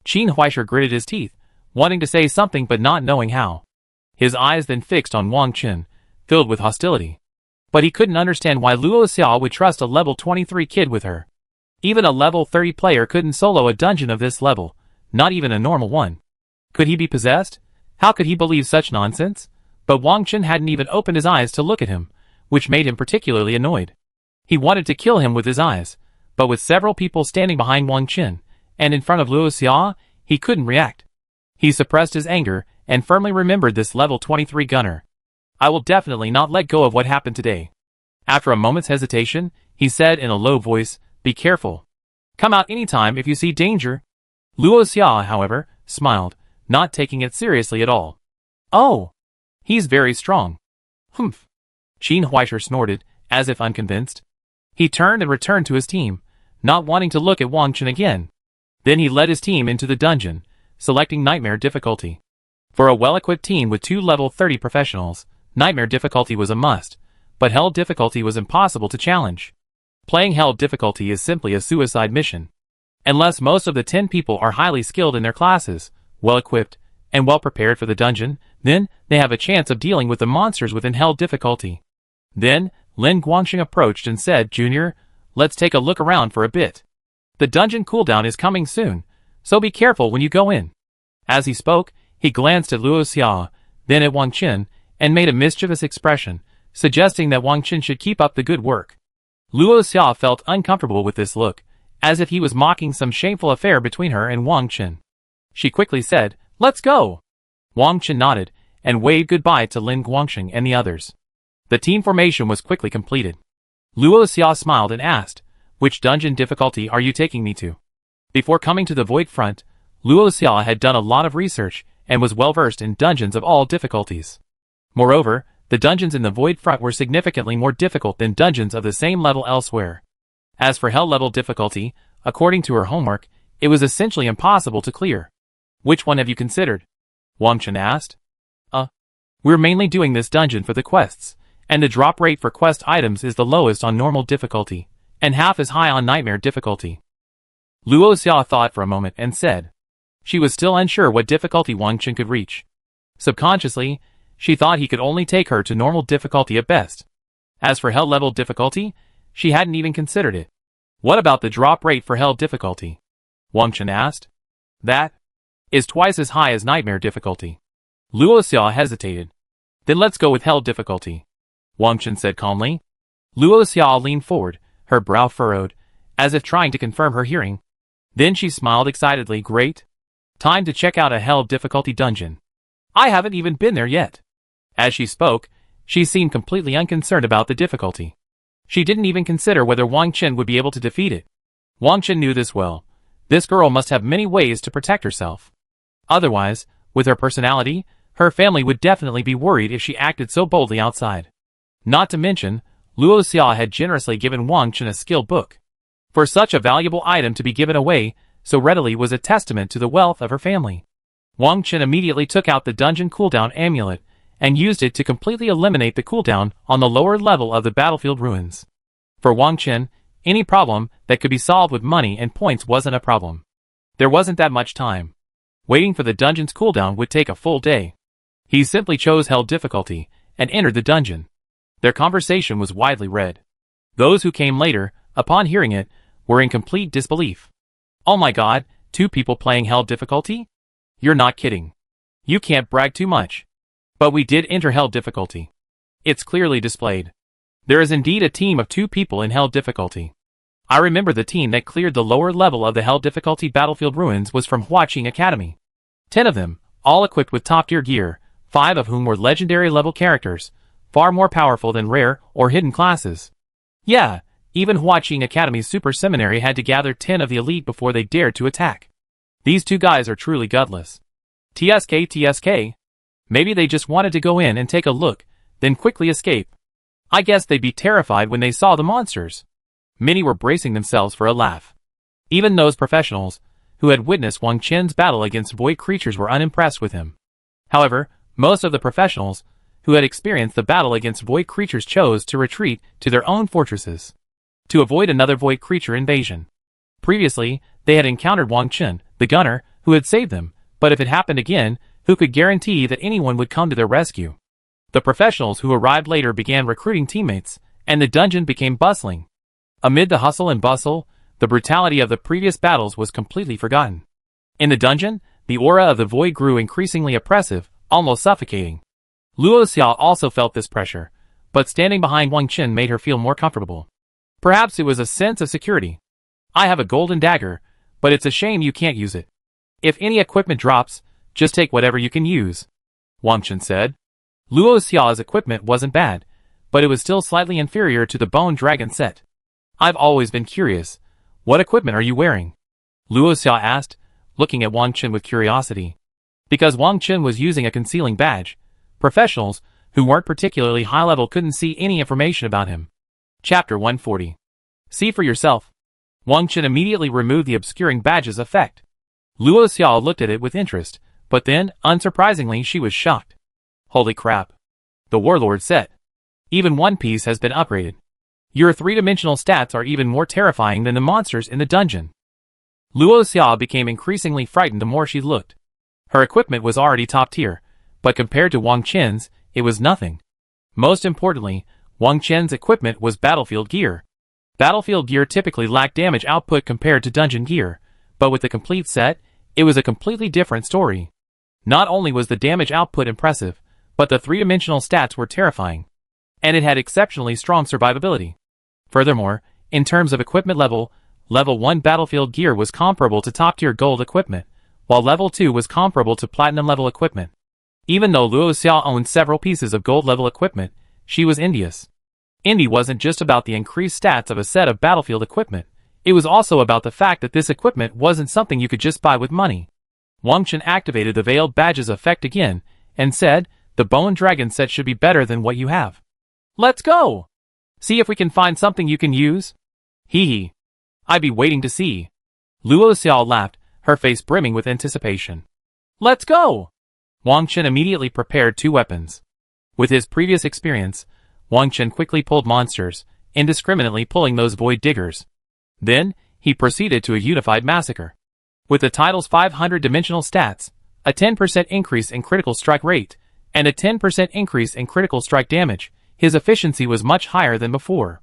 Qin Huaisha gritted his teeth, wanting to say something but not knowing how. His eyes then fixed on Wang Qin, filled with hostility. But he couldn't understand why Luo Xia would trust a level 23 kid with her. Even a level 30 player couldn't solo a dungeon of this level, not even a normal one. Could he be possessed? How could he believe such nonsense? But Wang Qin hadn't even opened his eyes to look at him, which made him particularly annoyed. He wanted to kill him with his eyes, but with several people standing behind Wang Qin, and in front of Luo Xia, he couldn't react. He suppressed his anger, and firmly remembered this level 23 gunner. I will definitely not let go of what happened today. After a moment's hesitation, he said in a low voice, be careful. Come out anytime if you see danger. Luo Xia, however, smiled, not taking it seriously at all. Oh! He's very strong. Humph. Qin Huaisha snorted, as if unconvinced. He turned and returned to his team, not wanting to look at Wang Qin again. Then he led his team into the dungeon, selecting Nightmare difficulty. For a well-equipped team with 2 level 30 professionals, Nightmare difficulty was a must, but Hell difficulty was impossible to challenge. Playing Hell difficulty is simply a suicide mission. Unless most of the 10 people are highly skilled in their classes, well-equipped, and well-prepared for the dungeon, then they have a chance of dealing with the monsters within Hell difficulty. Then, Lin Guangxing approached and said, Junior, let's take a look around for a bit. The dungeon cooldown is coming soon, so be careful when you go in. As he spoke, he glanced at Luo Xia, then at Wang Qin, and made a mischievous expression, suggesting that Wang Qin should keep up the good work. Luo Xia felt uncomfortable with this look, as if he was mocking some shameful affair between her and Wang Qin. She quickly said, let's go. Wang Qin nodded, and waved goodbye to Lin Guangxing and the others. The team formation was quickly completed. Luo Xia smiled and asked, which dungeon difficulty are you taking me to? Before coming to the Void Front, Luo Xia had done a lot of research and was well versed in dungeons of all difficulties. Moreover, the dungeons in the Void Front were significantly more difficult than dungeons of the same level elsewhere. As for Hell level difficulty, according to her homework, it was essentially impossible to clear. Which one have you considered? Wang Qin asked. We're mainly doing this dungeon for the quests, and the drop rate for quest items is the lowest on normal difficulty, and half as high on nightmare difficulty. Luo Xia thought for a moment and said. She was still unsure what difficulty Wang Qin could reach. Subconsciously, she thought he could only take her to normal difficulty at best. As for Hell level difficulty, she hadn't even considered it. What about the drop rate for Hell difficulty? Wang Qin asked. That is twice as high as nightmare difficulty. Luo Xia hesitated. Then let's go with Hell difficulty. Wang Qin said calmly. Luo Xia leaned forward, her brow furrowed, as if trying to confirm her hearing. Then she smiled excitedly. Great. Time to check out a Hell difficulty dungeon. I haven't even been there yet. As she spoke, she seemed completely unconcerned about the difficulty. She didn't even consider whether Wang Qin would be able to defeat it. Wang Qin knew this well. This girl must have many ways to protect herself. Otherwise, with her personality, her family would definitely be worried if she acted so boldly outside. Not to mention, Luo Xia had generously given Wang Qin a skill book. For such a valuable item to be given away so readily was a testament to the wealth of her family. Wang Qin immediately took out the dungeon cooldown amulet and used it to completely eliminate the cooldown on the lower level of the battlefield ruins. For Wang Qin, any problem that could be solved with money and points wasn't a problem. There wasn't that much time. Waiting for the dungeon's cooldown would take a full day. He simply chose Hell difficulty and entered the dungeon. Their conversation was widely read. Those who came later, upon hearing it, were in complete disbelief. Oh my god, 2 people playing Hell difficulty? You're not kidding. You can't brag too much. But we did enter Hell difficulty. It's clearly displayed. There is indeed a team of 2 people in Hell difficulty. I remember the team that cleared the lower level of the Hell difficulty battlefield ruins was from Huaqing Academy. 10 of them, all equipped with top-tier gear, 5 of whom were legendary level characters, far more powerful than rare or hidden classes. Yeah, even Huaqing Academy's super seminary had to gather 10 of the elite before they dared to attack. These 2 guys are truly gutless. TSK TSK. Maybe they just wanted to go in and take a look, then quickly escape. I guess they'd be terrified when they saw the monsters. Many were bracing themselves for a laugh. Even those professionals, who had witnessed Wang Qin's battle against void creatures, were unimpressed with him. However, most of the professionals, who had experienced the battle against void creatures, chose to retreat to their own fortresses, to avoid another void creature invasion. Previously, they had encountered Wang Qin, the gunner, who had saved them, but if it happened again, who could guarantee that anyone would come to their rescue? The professionals who arrived later began recruiting teammates, and the dungeon became bustling. Amid the hustle and bustle, the brutality of the previous battles was completely forgotten. In the dungeon, the aura of the void grew increasingly oppressive, almost suffocating. Luo Xia also felt this pressure, but standing behind Wang Qin made her feel more comfortable. Perhaps it was a sense of security. I have a golden dagger, but it's a shame you can't use it. If any equipment drops, just take whatever you can use, Wang Qin said. Luo Xia's equipment wasn't bad, but it was still slightly inferior to the Bone Dragon set. I've always been curious. What equipment are you wearing? Luo Xia asked, looking at Wang Qin with curiosity. Because Wang Qin was using a concealing badge, professionals, who weren't particularly high level, couldn't see any information about him. Chapter 140. See for yourself. Wang Qin immediately removed the obscuring badge's effect. Luo Xia looked at it with interest, but then, unsurprisingly, she was shocked. Holy crap. The warlord said. Even one piece has been upgraded. Your three-dimensional stats are even more terrifying than the monsters in the dungeon. Luo Xia became increasingly frightened the more she looked. Her equipment was already top tier, but compared to Wang Qin's, it was nothing. Most importantly, Wang Qin's equipment was battlefield gear. Battlefield gear typically lacked damage output compared to dungeon gear, but with the complete set, it was a completely different story. Not only was the damage output impressive, but the three-dimensional stats were terrifying. And it had exceptionally strong survivability. Furthermore, in terms of equipment level, Level 1 battlefield gear was comparable to top-tier gold equipment, while Level 2 was comparable to platinum-level equipment. Even though Luo Xia owned several pieces of gold-level equipment, she was envious. Envy wasn't just about the increased stats of a set of battlefield equipment, it was also about the fact that this equipment wasn't something you could just buy with money. Wang Qin activated the veiled badge's effect again, and said, the Bone Dragon set should be better than what you have. Let's go! See if we can find something you can use? Hee hee. I'd be waiting to see. Luo Xia laughed, her face brimming with anticipation. Let's go! Wang Qin immediately prepared two weapons. With his previous experience, Wang Qin quickly pulled monsters, indiscriminately pulling those void diggers. Then, he proceeded to a unified massacre. With the title's 500 dimensional stats, a 10% increase in critical strike rate, and a 10% increase in critical strike damage, his efficiency was much higher than before.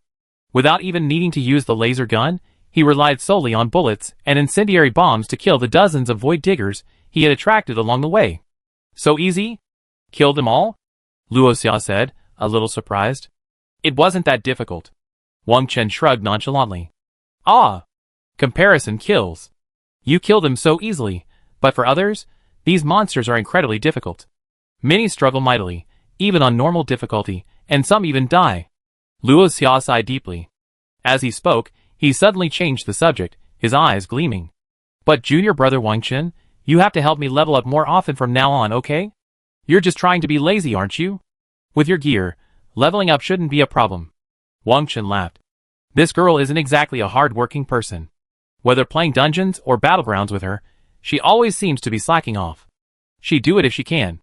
Without even needing to use the laser gun, he relied solely on bullets and incendiary bombs to kill the dozens of void diggers he had attracted along the way. So easy? Kill them all? Luo Xia said, a little surprised. It wasn't that difficult. Wang Qin shrugged nonchalantly. Ah! Comparison kills. You kill them so easily, but for others, these monsters are incredibly difficult. Many struggle mightily, even on normal difficulty, and some even die. Luo Xia sighed deeply. As he spoke, he suddenly changed the subject, his eyes gleaming. But junior brother Wang Qin, you have to help me level up more often from now on, okay? You're just trying to be lazy, aren't you? With your gear, leveling up shouldn't be a problem. Wang Qin laughed. This girl isn't exactly a hard-working person. Whether playing dungeons or battlegrounds with her, she always seems to be slacking off. She'd do it if she can.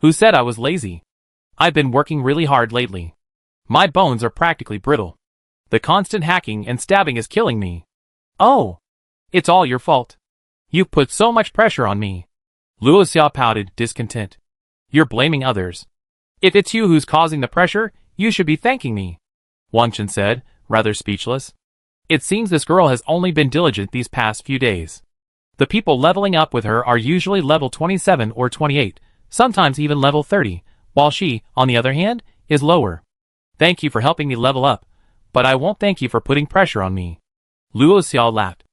Who said I was lazy? I've been working really hard lately. My bones are practically brittle. The constant hacking and stabbing is killing me. Oh! It's all your fault. You've put so much pressure on me. Luo Xia pouted, discontent. You're blaming others. If it's you who's causing the pressure, you should be thanking me. Wang Qin said, rather speechless. It seems this girl has only been diligent these past few days. The people leveling up with her are usually level 27 or 28, sometimes even level 30, while she, on the other hand, is lower. Thank you for helping me level up, but I won't thank you for putting pressure on me. Luo Xia laughed.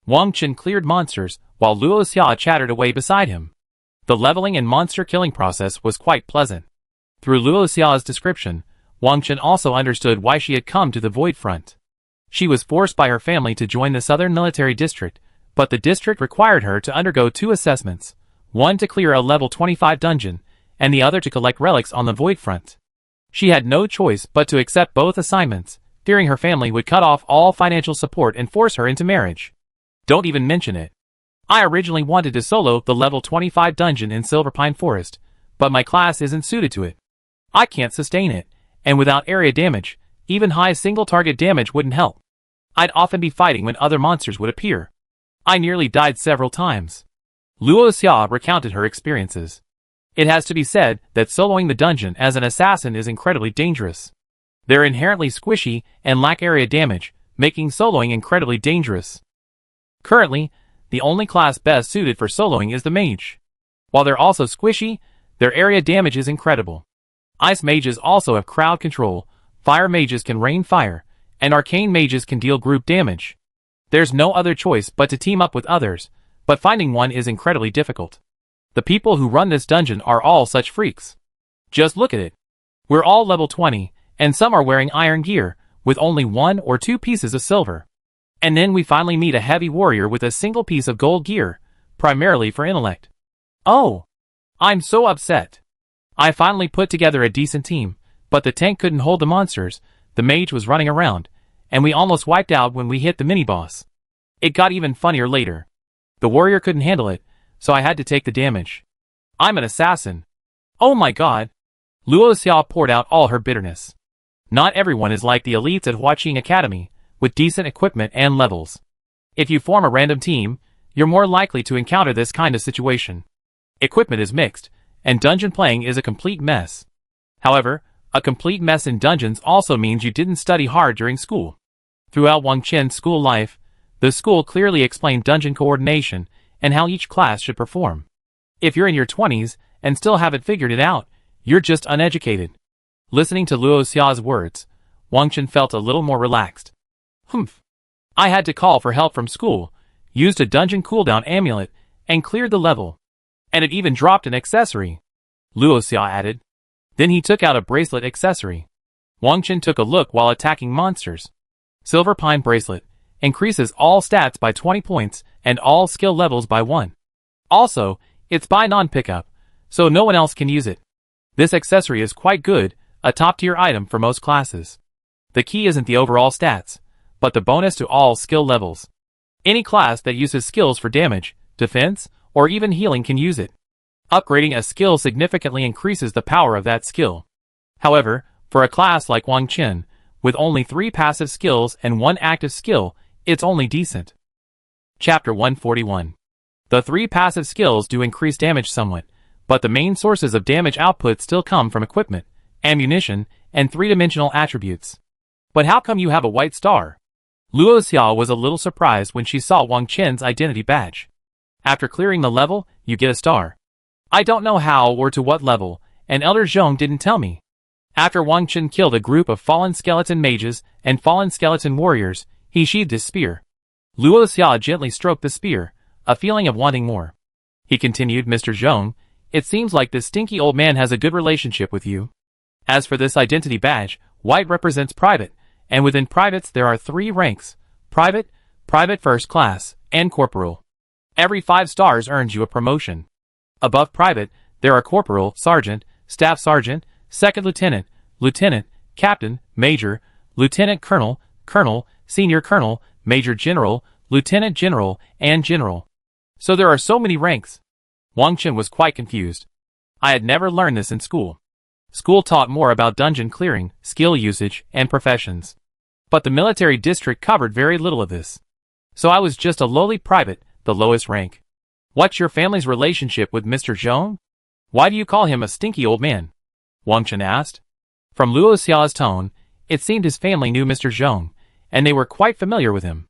Wang Qin cleared monsters, while Luo Xia chattered away beside him. The leveling and monster killing process was quite pleasant. Through Luo Xia's description, Wang Qin also understood why she had come to the Void Front. She was forced by her family to join the Southern Military District, but the district required her to undergo 2 assessments, one to clear a level 25 dungeon, and the other to collect relics on the Void Front. She had no choice but to accept both assignments, fearing her family would cut off all financial support and force her into marriage. Don't even mention it. I originally wanted to solo the level 25 dungeon in Silverpine Forest, but my class isn't suited to it. I can't sustain it, and without area damage, even high single target damage wouldn't help. I'd often be fighting when other monsters would appear. I nearly died several times. Luo Xia recounted her experiences. It has to be said that soloing the dungeon as an assassin is incredibly dangerous. They're inherently squishy and lack area damage, making soloing incredibly dangerous. Currently, the only class best suited for soloing is the mage. While they're also squishy, their area damage is incredible. Ice mages also have crowd control, fire mages can rain fire, and arcane mages can deal group damage. There's no other choice but to team up with others, but finding one is incredibly difficult. The people who run this dungeon are all such freaks. Just look at it. We're all level 20, and some are wearing iron gear, with only 1 or 2 pieces of silver. And then we finally meet a heavy warrior with a single piece of gold gear, primarily for intellect. Oh! I'm so upset. I finally put together a decent team, but the tank couldn't hold the monsters, the mage was running around, and we almost wiped out when we hit the mini-boss. It got even funnier later. The warrior couldn't handle it, so I had to take the damage. I'm an assassin. Oh my god. Luo Xia poured out all her bitterness. Not everyone is like the elites at Huaqing Academy, with decent equipment and levels. If you form a random team, you're more likely to encounter this kind of situation. Equipment is mixed, and dungeon playing is a complete mess. However, a complete mess in dungeons also means you didn't study hard during school. Throughout Wang Qin's school life, the school clearly explained dungeon coordination and how each class should perform. If you're in your 20s and still haven't figured it out, you're just uneducated. Listening to Luo Xia's words, Wang Qin felt a little more relaxed. Humph. I had to call for help from school, used a dungeon cooldown amulet, and cleared the level. And it even dropped an accessory. Luo Xia added. Then he took out a bracelet accessory. Wang Qin took a look while attacking monsters. Silver Pine Bracelet increases all stats by 20 points and all skill levels by 1. Also, it's by non-pickup, so no one else can use it. This accessory is quite good, a top-tier item for most classes. The key isn't the overall stats, but the bonus to all skill levels. Any class that uses skills for damage, defense, or even healing can use it. Upgrading a skill significantly increases the power of that skill. However, for a class like Wang Qin, with only 3 passive skills and 1 active skill, it's only decent. Chapter 141. The 3 passive skills do increase damage somewhat, but the main sources of damage output still come from equipment, ammunition, and 3-dimensional attributes. But how come you have a white star? Luo Xia was a little surprised when she saw Wang Qin's identity badge. After clearing the level, you get a star. I don't know how or to what level, and Elder Zhong didn't tell me. After Wang Qin killed a group of fallen skeleton mages and fallen skeleton warriors, he sheathed his spear. Luo Xia gently stroked the spear, a feeling of wanting more. He continued, Mr. Zhong, it seems like this stinky old man has a good relationship with you. As for this identity badge, white represents private, and within privates there are 3 ranks, private, private first class, and corporal. Every 5 stars earns you a promotion. Above private, there are corporal, sergeant, staff sergeant, second lieutenant, lieutenant, captain, major, lieutenant colonel, colonel, senior colonel, major general, lieutenant general, and general. So there are so many ranks. Wang Qin was quite confused. I had never learned this in school. School taught more about dungeon clearing, skill usage, and professions. But the military district covered very little of this. So I was just a lowly private, the lowest rank. What's your family's relationship with Mr. Zhong? Why do you call him a stinky old man? Wang Qin asked. From Luo Xia's tone, it seemed his family knew Mr. Zhong, and they were quite familiar with him.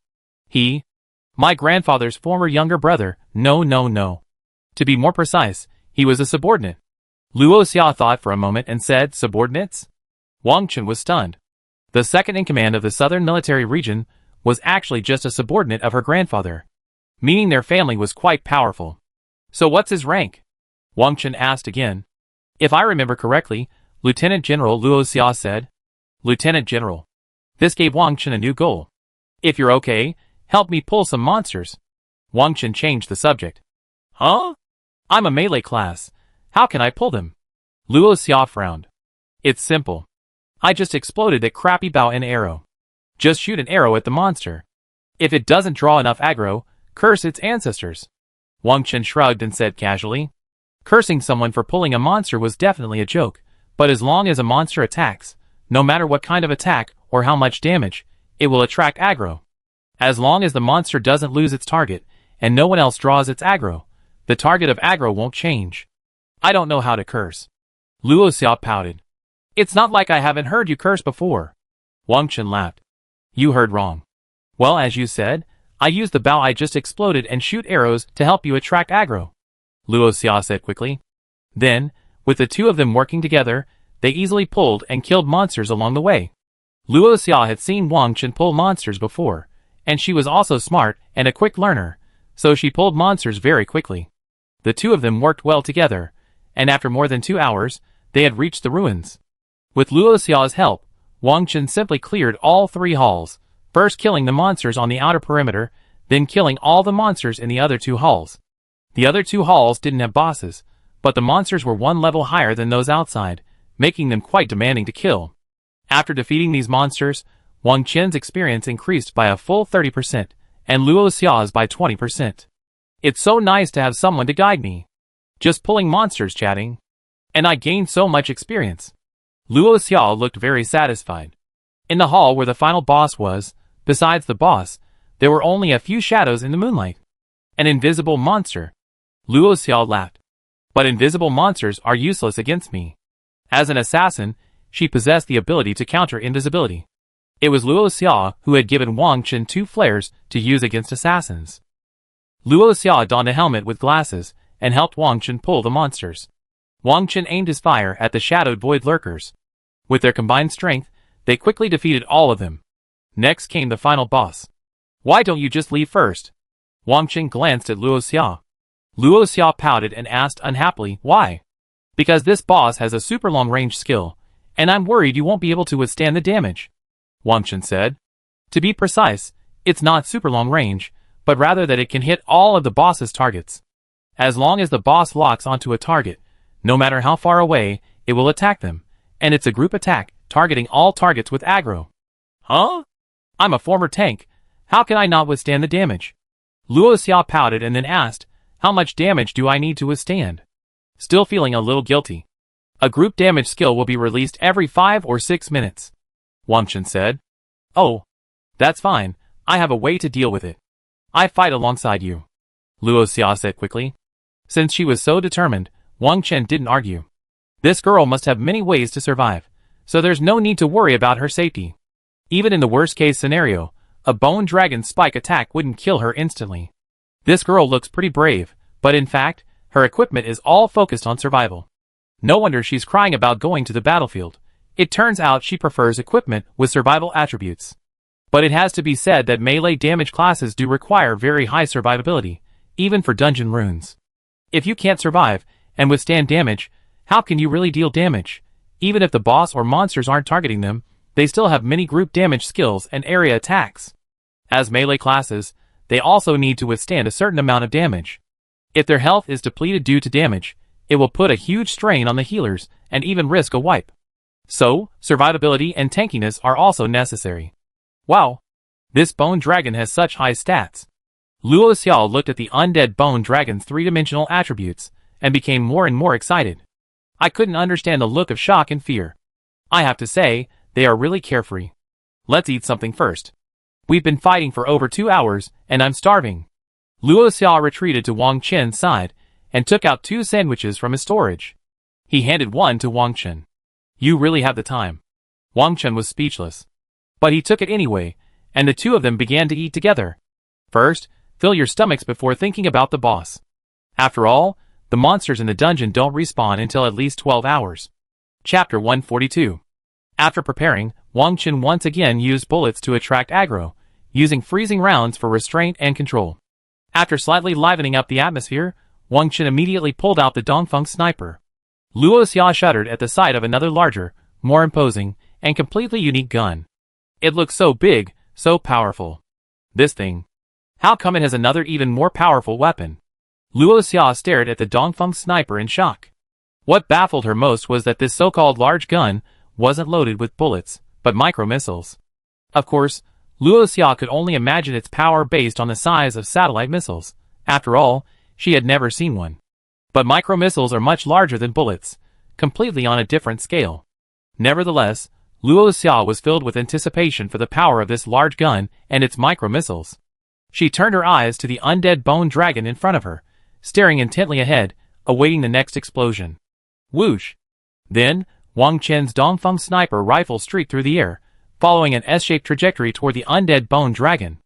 My grandfather's former younger brother, no. To be more precise, he was a subordinate. Luo Xia thought for a moment and said, subordinates? Wang Qin was stunned. The second in command of the southern military region was actually just a subordinate of her grandfather, meaning their family was quite powerful. So what's his rank? Wang Qin asked again. If I remember correctly, Lieutenant General, Luo Xia said. Lieutenant General. This gave Wang Qin a new goal. If you're okay, help me pull some monsters. Wang Qin changed the subject. Huh? I'm a melee class. How can I pull them? Luo Xia frowned. It's simple. I just exploded that crappy bow and arrow. Just shoot an arrow at the monster. If it doesn't draw enough aggro, curse its ancestors. Wang Chen shrugged and said casually. Cursing someone for pulling a monster was definitely a joke, but as long as a monster attacks, no matter what kind of attack or how much damage, it will attract aggro. As long as the monster doesn't lose its target, and no one else draws its aggro, the target of aggro won't change. I don't know how to curse. Luo Xia pouted. It's not like I haven't heard you curse before. Wang Chen laughed. You heard wrong. Well, as you said, I use the bow I just exploded and shoot arrows to help you attract aggro. Luo Xia said quickly. Then, with the two of them working together, they easily pulled and killed monsters along the way. Luo Xia had seen Wang Chen pull monsters before, and she was also smart and a quick learner, so she pulled monsters very quickly. The two of them worked well together, and after more than 2 hours, they had reached the ruins. With Luo Xia's help, Wang Chen simply cleared all 3 halls, first killing the monsters on the outer perimeter, then killing all the monsters in the other 2 halls. The other 2 halls didn't have bosses, but the monsters were 1 level higher than those outside, making them quite demanding to kill. After defeating these monsters, Wang Chen's experience increased by a full 30%, and Luo Xia's by 20%. It's so nice to have someone to guide me. Just pulling monsters chatting. And I gained so much experience. Luo Xia looked very satisfied. In the hall where the final boss was, besides the boss, there were only a few shadows in the moonlight. An invisible monster. Luo Xia laughed. But invisible monsters are useless against me. As an assassin, she possessed the ability to counter invisibility. It was Luo Xia who had given Wang Chen 2 flares to use against assassins. Luo Xia donned a helmet with glasses and helped Wang Chen pull the monsters. Wang Chen aimed his fire at the shadowed void lurkers. With their combined strength, they quickly defeated all of them. Next came the final boss. Why don't you just leave first? Wang Chen glanced at Luo Xia. Luo Xia pouted and asked unhappily, why? Because this boss has a super long range skill, and I'm worried you won't be able to withstand the damage. Wang Chen said. To be precise, it's not super long range, but rather that it can hit all of the boss's targets. As long as the boss locks onto a target, no matter how far away, it will attack them, and it's a group attack, targeting all targets with aggro. Huh? I'm a former tank. How can I not withstand the damage? Luo Xia pouted and then asked, how much damage do I need to withstand? Still feeling a little guilty. A group damage skill will be released every 5 or 6 minutes. Wang Chen said. Oh. That's fine, I have a way to deal with it. I fight alongside you. Luo Xia said quickly. Since she was so determined, Wang Chen didn't argue. This girl must have many ways to survive, so there's no need to worry about her safety. Even in the worst case scenario, a bone dragon spike attack wouldn't kill her instantly. This girl looks pretty brave, but in fact, her equipment is all focused on survival. No wonder she's crying about going to the battlefield. It turns out she prefers equipment with survival attributes. But it has to be said that melee damage classes do require very high survivability, even for dungeon runes. If you can't survive and withstand damage, how can you really deal damage? Even if the boss or monsters aren't targeting them, they still have many group damage skills and area attacks. As melee classes, they also need to withstand a certain amount of damage. If their health is depleted due to damage, it will put a huge strain on the healers and even risk a wipe. So, survivability and tankiness are also necessary. Wow! This bone dragon has such high stats. Luo Xia looked at the undead bone dragon's 3-dimensional attributes and became more and more excited. I couldn't understand the look of shock and fear. I have to say, they are really carefree. Let's eat something first. We've been fighting for over 2 hours, and I'm starving. Luo Xia retreated to Wang Chen's side and took out 2 sandwiches from his storage. He handed one to Wang Chen. You really have the time. Wang Chen was speechless. But he took it anyway, and the two of them began to eat together. First, fill your stomachs before thinking about the boss. After all, the monsters in the dungeon don't respawn until at least 12 hours. Chapter 142. After preparing, Wang Chen once again used bullets to attract aggro, using freezing rounds for restraint and control. After slightly livening up the atmosphere, Wang Chen immediately pulled out the Dongfeng sniper. Luo Xia shuddered at the sight of another larger, more imposing, and completely unique gun. It looked so big, so powerful. This thing. How come it has another even more powerful weapon? Luo Xia stared at the Dongfeng sniper in shock. What baffled her most was that this so-called large gun wasn't loaded with bullets, but micro-missiles. Of course, Luo Xia could only imagine its power based on the size of satellite missiles. After all, she had never seen one. But micro-missiles are much larger than bullets, completely on a different scale. Nevertheless, Luo Xia was filled with anticipation for the power of this large gun and its micro-missiles. She turned her eyes to the undead bone dragon in front of her, staring intently ahead, awaiting the next explosion. Whoosh! Then, Wang Chen's Dongfeng sniper rifle streaked through the air, following an S-shaped trajectory toward the undead bone dragon.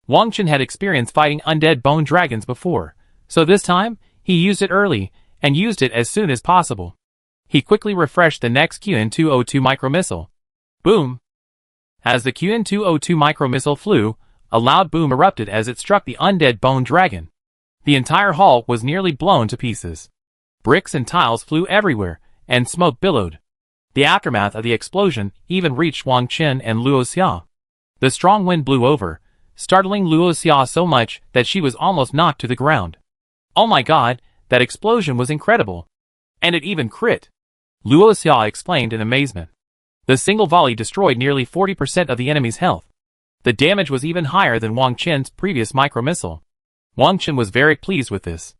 Wang Chen had experience fighting undead bone dragons before, so this time, he used it early, and used it as soon as possible. He quickly refreshed the next QN202 micromissile. Boom! As the QN202 micromissile flew, a loud boom erupted as it struck the undead bone dragon. The entire hall was nearly blown to pieces. Bricks and tiles flew everywhere, and smoke billowed. The aftermath of the explosion even reached Wang Chen and Luo Xia. The strong wind blew over, startling Luo Xia so much that she was almost knocked to the ground. Oh my god, that explosion was incredible. And it even crit. Luo Xia exclaimed in amazement. The single volley destroyed nearly 40% of the enemy's health. The damage was even higher than Wang Chen's previous micromissile. Wang Chen was very pleased with this.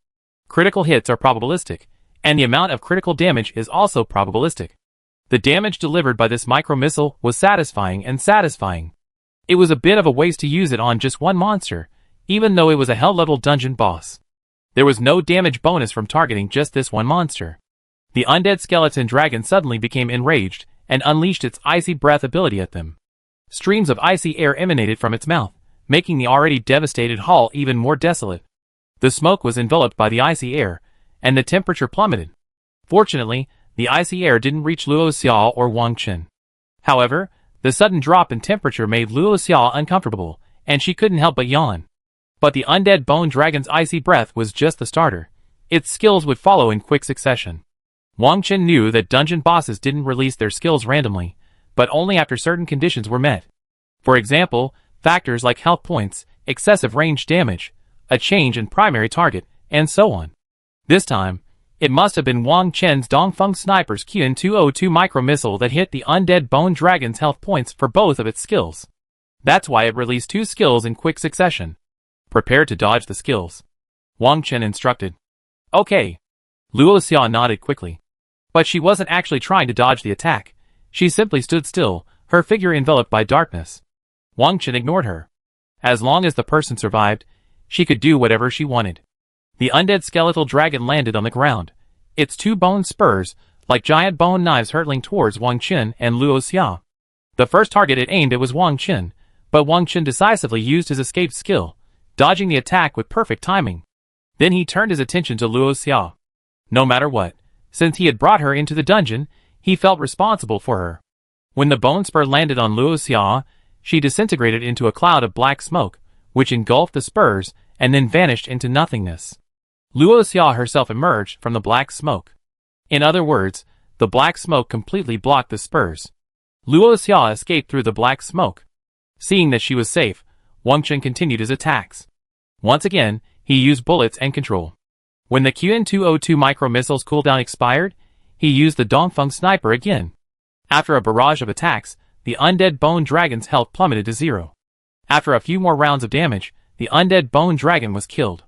Critical hits are probabilistic, and the amount of critical damage is also probabilistic. The damage delivered by this micromissile was satisfying and satisfying. It was a bit of a waste to use it on just one monster, even though it was a hell-level dungeon boss. There was no damage bonus from targeting just this one monster. The undead skeleton dragon suddenly became enraged and unleashed its icy breath ability at them. Streams of icy air emanated from its mouth, making the already devastated hall even more desolate. The smoke was enveloped by the icy air, and the temperature plummeted. Fortunately, the icy air didn't reach Luo Xia or Wang Chen. However, the sudden drop in temperature made Luo Xia uncomfortable, and she couldn't help but yawn. But the undead bone dragon's icy breath was just the starter. Its skills would follow in quick succession. Wang Chen knew that dungeon bosses didn't release their skills randomly, but only after certain conditions were met. For example, factors like health points, excessive range damage, a change in primary target, and so on. This time, it must have been Wang Chen's Dongfeng Sniper's QN202 micromissile that hit the undead bone dragon's health points for both of its skills. That's why it released two skills in quick succession. Prepare to dodge the skills, Wang Chen instructed. Okay. Luo Xia nodded quickly. But she wasn't actually trying to dodge the attack. She simply stood still, her figure enveloped by darkness. Wang Chen ignored her. As long as the person survived, she could do whatever she wanted. The undead skeletal dragon landed on the ground, its two bone spurs, like giant bone knives hurtling towards Wang Chen and Luo Xia. The first target it aimed at was Wang Chen, but Wang Chen decisively used his escape skill, dodging the attack with perfect timing. Then he turned his attention to Luo Xia. No matter what, since he had brought her into the dungeon, he felt responsible for her. When the bone spur landed on Luo Xia, she disintegrated into a cloud of black smoke, which engulfed the spurs and then vanished into nothingness. Luo Xia herself emerged from the black smoke. In other words, the black smoke completely blocked the spurs. Luo Xia escaped through the black smoke. Seeing that she was safe, Wang Chen continued his attacks. Once again, he used bullets and control. When the QN202 micro-missile's cooldown expired, he used the Dongfeng sniper again. After a barrage of attacks, the undead bone dragon's health plummeted to 0. After a few more rounds of damage, the undead bone dragon was killed.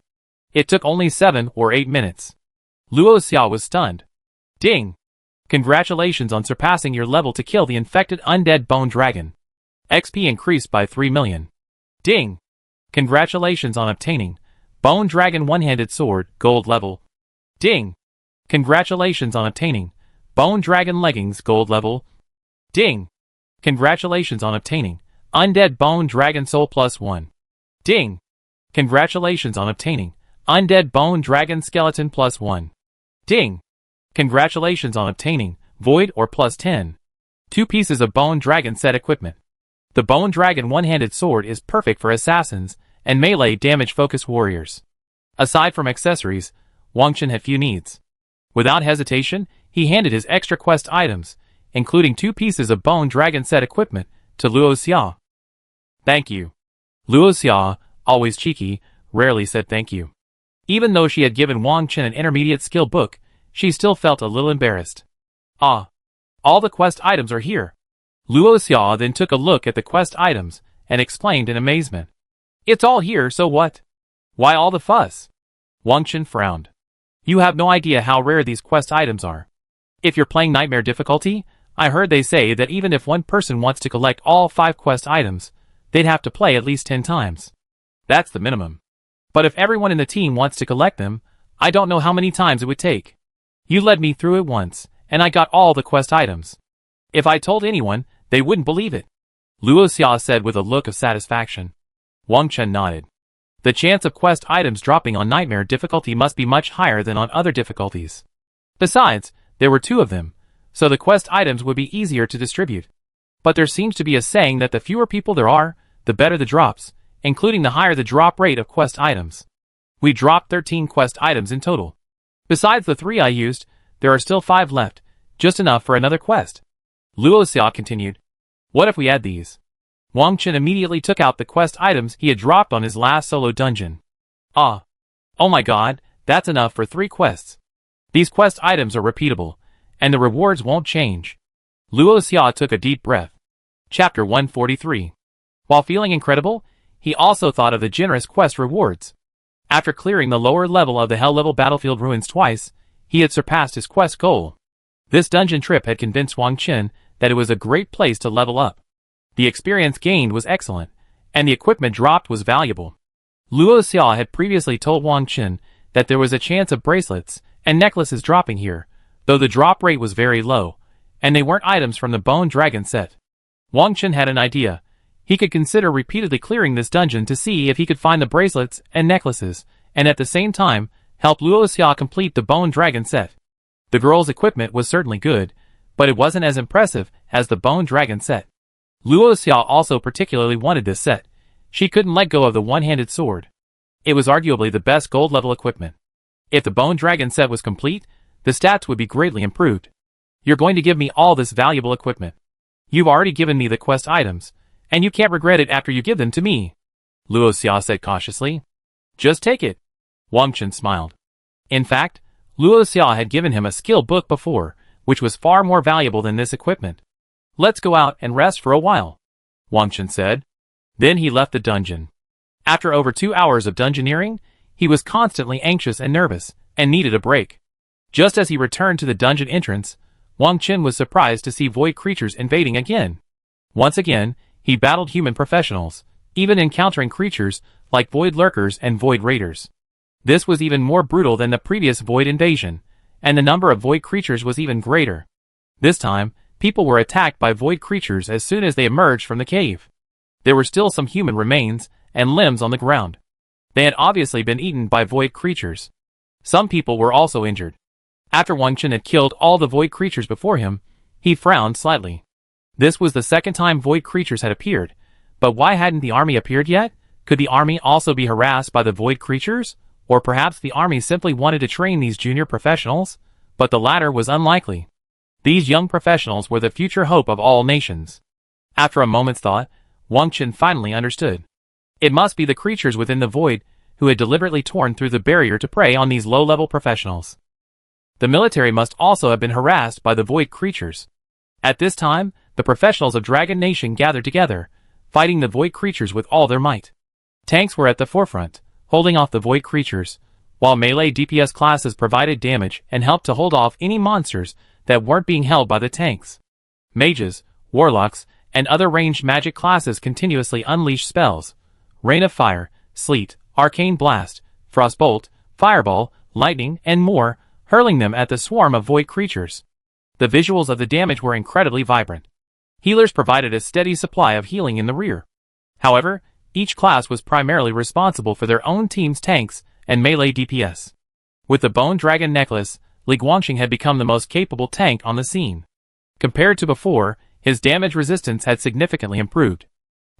It took only 7 or 8 minutes. Luo Xia was stunned. Ding! Congratulations on surpassing your level to kill the infected undead bone dragon. XP increased by 3 million. Ding! Congratulations on obtaining Bone Dragon One-Handed Sword, Gold Level. Ding! Congratulations on obtaining Bone Dragon Leggings, Gold Level. Ding! Congratulations on obtaining Undead Bone Dragon Soul +1. Ding! Congratulations on obtaining Undead Bone Dragon Skeleton +1. Ding! Congratulations on obtaining Void or +10. 2 pieces of Bone Dragon set equipment. The Bone Dragon One-Handed Sword is perfect for assassins and melee damage-focused warriors. Aside from accessories, Wang Chen had few needs. Without hesitation, he handed his extra quest items, including 2 pieces of Bone Dragon set equipment, to Luo Xia. Thank you. Luo Xia, always cheeky, rarely said thank you. Even though she had given Wang Chen an intermediate skill book, she still felt a little embarrassed. Ah, all the quest items are here. Luo Xia then took a look at the quest items and exclaimed in amazement. It's all here, so what? Why all the fuss? Wang Chen frowned. You have no idea how rare these quest items are. If you're playing Nightmare difficulty, I heard they say that even if one person wants to collect all 5 quest items, they'd have to play at least 10 times. That's the minimum. But if everyone in the team wants to collect them, I don't know how many times it would take. You led me through it once, and I got all the quest items. If I told anyone, they wouldn't believe it. Luo Xia said with a look of satisfaction. Wang Chen nodded. The chance of quest items dropping on Nightmare difficulty must be much higher than on other difficulties. Besides, there were 2 of them, so the quest items would be easier to distribute. But there seems to be a saying that the fewer people there are, the better the drops, including the higher the drop rate of quest items. We dropped 13 quest items in total. Besides the 3 I used, there are still 5 left, just enough for another quest. Luo Xia continued. What if we add these? Wang Chen immediately took out the quest items he had dropped on his last solo dungeon. Ah. Oh my god, that's enough for 3 quests. These quest items are repeatable, and the rewards won't change. Luo Xia took a deep breath. Chapter 143. While feeling incredible, he also thought of the generous quest rewards. After clearing the lower level of the Hell-level battlefield ruins twice, he had surpassed his quest goal. This dungeon trip had convinced Wang Chen that it was a great place to level up. The experience gained was excellent, and the equipment dropped was valuable. Luo Xia had previously told Wang Chen that there was a chance of bracelets and necklaces dropping here, though the drop rate was very low, and they weren't items from the Bone Dragon set. Wang Chen had an idea. He could consider repeatedly clearing this dungeon to see if he could find the bracelets and necklaces, and at the same time, help Luo Xia complete the Bone Dragon set. The girl's equipment was certainly good, but it wasn't as impressive as the Bone Dragon set. Luo Xia also particularly wanted this set. She couldn't let go of the one-handed sword. It was arguably the best gold-level equipment. If the Bone Dragon set was complete, the stats would be greatly improved. You're going to give me all this valuable equipment. You've already given me the quest items, and you can't regret it after you give them to me, Luo Xia said cautiously. Just take it. Wang Chen smiled. In fact, Luo Xia had given him a skill book before, which was far more valuable than this equipment. Let's go out and rest for a while, Wang Chen said. Then he left the dungeon. After over 2 hours of dungeoneering, he was constantly anxious and nervous, and needed a break. Just as he returned to the dungeon entrance, Wang Chen was surprised to see void creatures invading again. Once again, he battled human professionals, even encountering creatures like void lurkers and void raiders. This was even more brutal than the previous void invasion, and the number of void creatures was even greater. This time, people were attacked by void creatures as soon as they emerged from the cave. There were still some human remains and limbs on the ground. They had obviously been eaten by void creatures. Some people were also injured. After Wang Chen had killed all the void creatures before him, he frowned slightly. This was the second time void creatures had appeared, but why hadn't the army appeared yet? Could the army also be harassed by the void creatures? Or perhaps the army simply wanted to train these junior professionals? But the latter was unlikely. These young professionals were the future hope of all nations. After a moment's thought, Wang Chen finally understood. It must be the creatures within the void who had deliberately torn through the barrier to prey on these low-level professionals. The military must also have been harassed by the void creatures. At this time, the professionals of Dragon Nation gathered together, fighting the void creatures with all their might. Tanks were at the forefront, holding off the void creatures, while melee DPS classes provided damage and helped to hold off any monsters that weren't being held by the tanks. Mages, warlocks, and other ranged magic classes continuously unleashed spells: Rain of Fire, Sleet, Arcane Blast, Frostbolt, Fireball, Lightning, and more, hurling them at the swarm of void creatures. The visuals of the damage were incredibly vibrant. Healers provided a steady supply of healing in the rear. However, each class was primarily responsible for their own team's tanks and melee DPS. With the Bone Dragon Necklace, Li Guangxing had become the most capable tank on the scene. Compared to before, his damage resistance had significantly improved.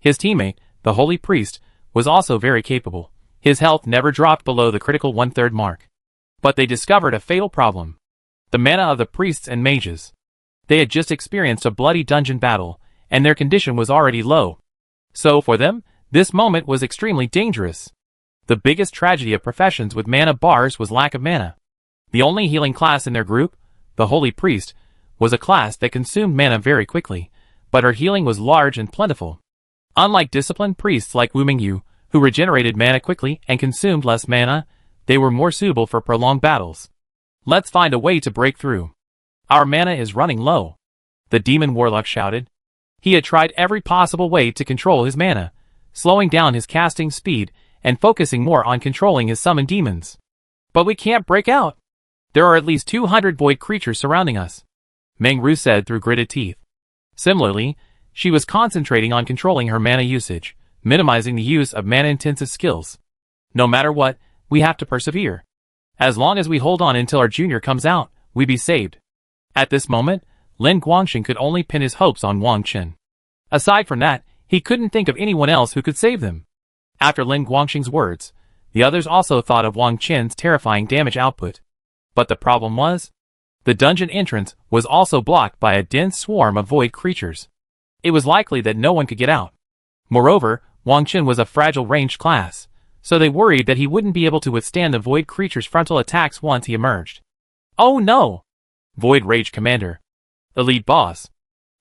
His teammate, the Holy Priest, was also very capable. His health never dropped below the critical 1/3 mark. But they discovered a fatal problem: the mana of the priests and mages. They had just experienced a bloody dungeon battle, and their condition was already low. So for them, this moment was extremely dangerous. The biggest tragedy of professions with mana bars was lack of mana. The only healing class in their group, the Holy Priest, was a class that consumed mana very quickly, but her healing was large and plentiful. Unlike disciplined priests like Wu Mingyu, who regenerated mana quickly and consumed less mana, they were more suitable for prolonged battles. Let's find a way to break through. Our mana is running low, the demon warlock shouted. He had tried every possible way to control his mana, slowing down his casting speed and focusing more on controlling his summoned demons. But we can't break out. There are at least 200 void creatures surrounding us, Meng Ru said through gritted teeth. Similarly, she was concentrating on controlling her mana usage, minimizing the use of mana-intensive skills. No matter what, we have to persevere. As long as we hold on until our junior comes out, we be saved. At this moment, Lin Guangxing could only pin his hopes on Wang Qin. Aside from that, he couldn't think of anyone else who could save them. After Lin Guangxing's words, the others also thought of Wang Qin's terrifying damage output. But the problem was, the dungeon entrance was also blocked by a dense swarm of void creatures. It was likely that no one could get out. Moreover, Wang Qin was a fragile ranged class, so they worried that he wouldn't be able to withstand the void creature's frontal attacks once he emerged. Oh no! Void Rage Commander. Elite Boss.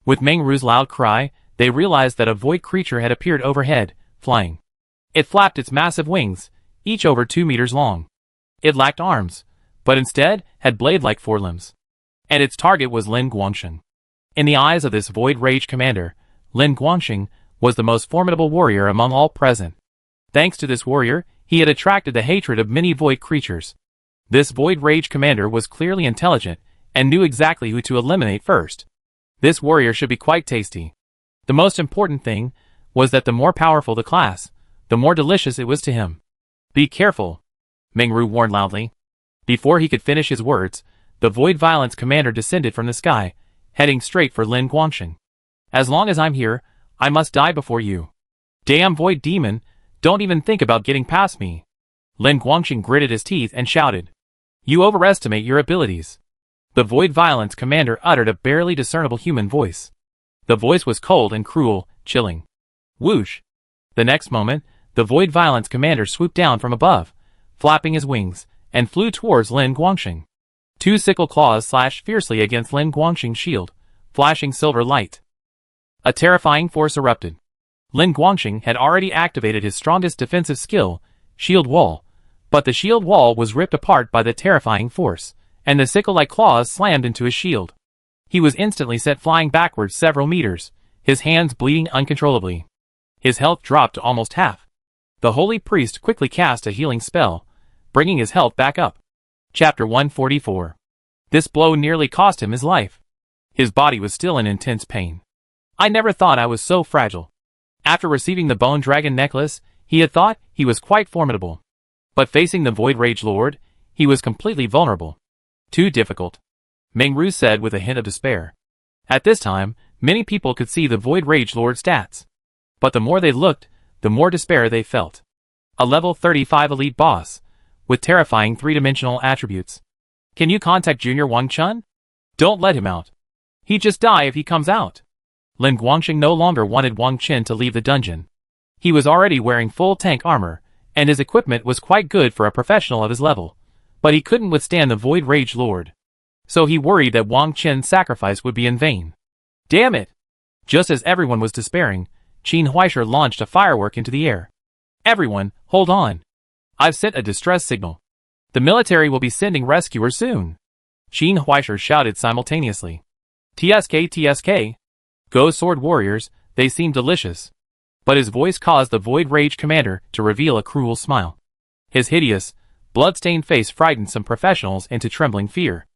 With Meng Ru's loud cry, they realized that a void creature had appeared overhead, flying. It flapped its massive wings, each over 2 meters long. It lacked arms, but instead had blade-like forelimbs. And its target was Lin Guangxing. In the eyes of this Void Rage Commander, Lin Guangxing was the most formidable warrior among all present. Thanks to this warrior, he had attracted the hatred of many void creatures. This Void Rage Commander was clearly intelligent and knew exactly who to eliminate first. This warrior should be quite tasty. The most important thing was that the more powerful the class, the more delicious it was to him. Be careful, Meng Ru warned loudly. Before he could finish his words, the Void Violence Commander descended from the sky, heading straight for Lin Guangxing. As long as I'm here, I must die before you. Damn Void Demon, don't even think about getting past me. Lin Guangxing gritted his teeth and shouted. You overestimate your abilities. The Void Violence Commander uttered a barely discernible human voice. The voice was cold and cruel, chilling. Whoosh! The next moment, the Void Violence Commander swooped down from above, flapping his wings, and flew towards Lin Guangxing. 2 sickle claws slashed fiercely against Lin Guangxing's shield, flashing silver light. A terrifying force erupted. Lin Guangxing had already activated his strongest defensive skill, Shield Wall, but the shield wall was ripped apart by the terrifying force, and the sickle-like claws slammed into his shield. He was instantly set flying backwards several meters, his hands bleeding uncontrollably. His health dropped to almost half. The Holy Priest quickly cast a healing spell, bringing his health back up. Chapter 144. This blow nearly cost him his life. His body was still in intense pain. I never thought I was so fragile. After receiving the Bone Dragon necklace, he had thought he was quite formidable. But facing the Void Rage Lord, he was completely vulnerable. Too difficult, Meng Ru said with a hint of despair. At this time, many people could see the Void Rage Lord's stats. But the more they looked, the more despair they felt. A level 35 elite boss, with terrifying 3-dimensional attributes. Can you contact Junior Wang Chun? Don't let him out. He'd just die if he comes out. Lin Guangxing no longer wanted Wang Qin to leave the dungeon. He was already wearing full tank armor, and his equipment was quite good for a professional of his level. But he couldn't withstand the Void Rage Lord. So he worried that Wang Qin's sacrifice would be in vain. Damn it! Just as everyone was despairing, Qin Huaisher launched a firework into the air. Everyone, hold on. I've sent a distress signal. The military will be sending rescuers soon. Qin Huaisher shouted simultaneously. TSK TSK. Go sword warriors, they seem delicious. But his voice caused the Void Rage Commander to reveal a cruel smile. His hideous, blood-stained face frightened some professionals into trembling fear.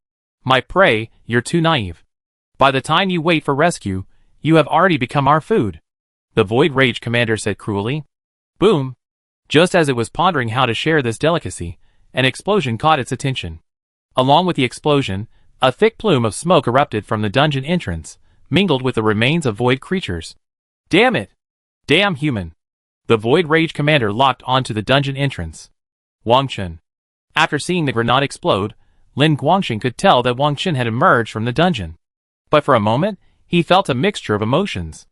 My prey, you're too naive. By the time you wait for rescue, you have already become our food. The Void Rage Commander said cruelly. Boom! Just as it was pondering how to share this delicacy, an explosion caught its attention. Along with the explosion, a thick plume of smoke erupted from the dungeon entrance, mingled with the remains of void creatures. Damn it! Damn human! The Void Rage Commander locked onto the dungeon entrance. Wang Qin. After seeing the grenade explode, Lin Guangxing could tell that Wang Qin had emerged from the dungeon. But for a moment, he felt a mixture of emotions.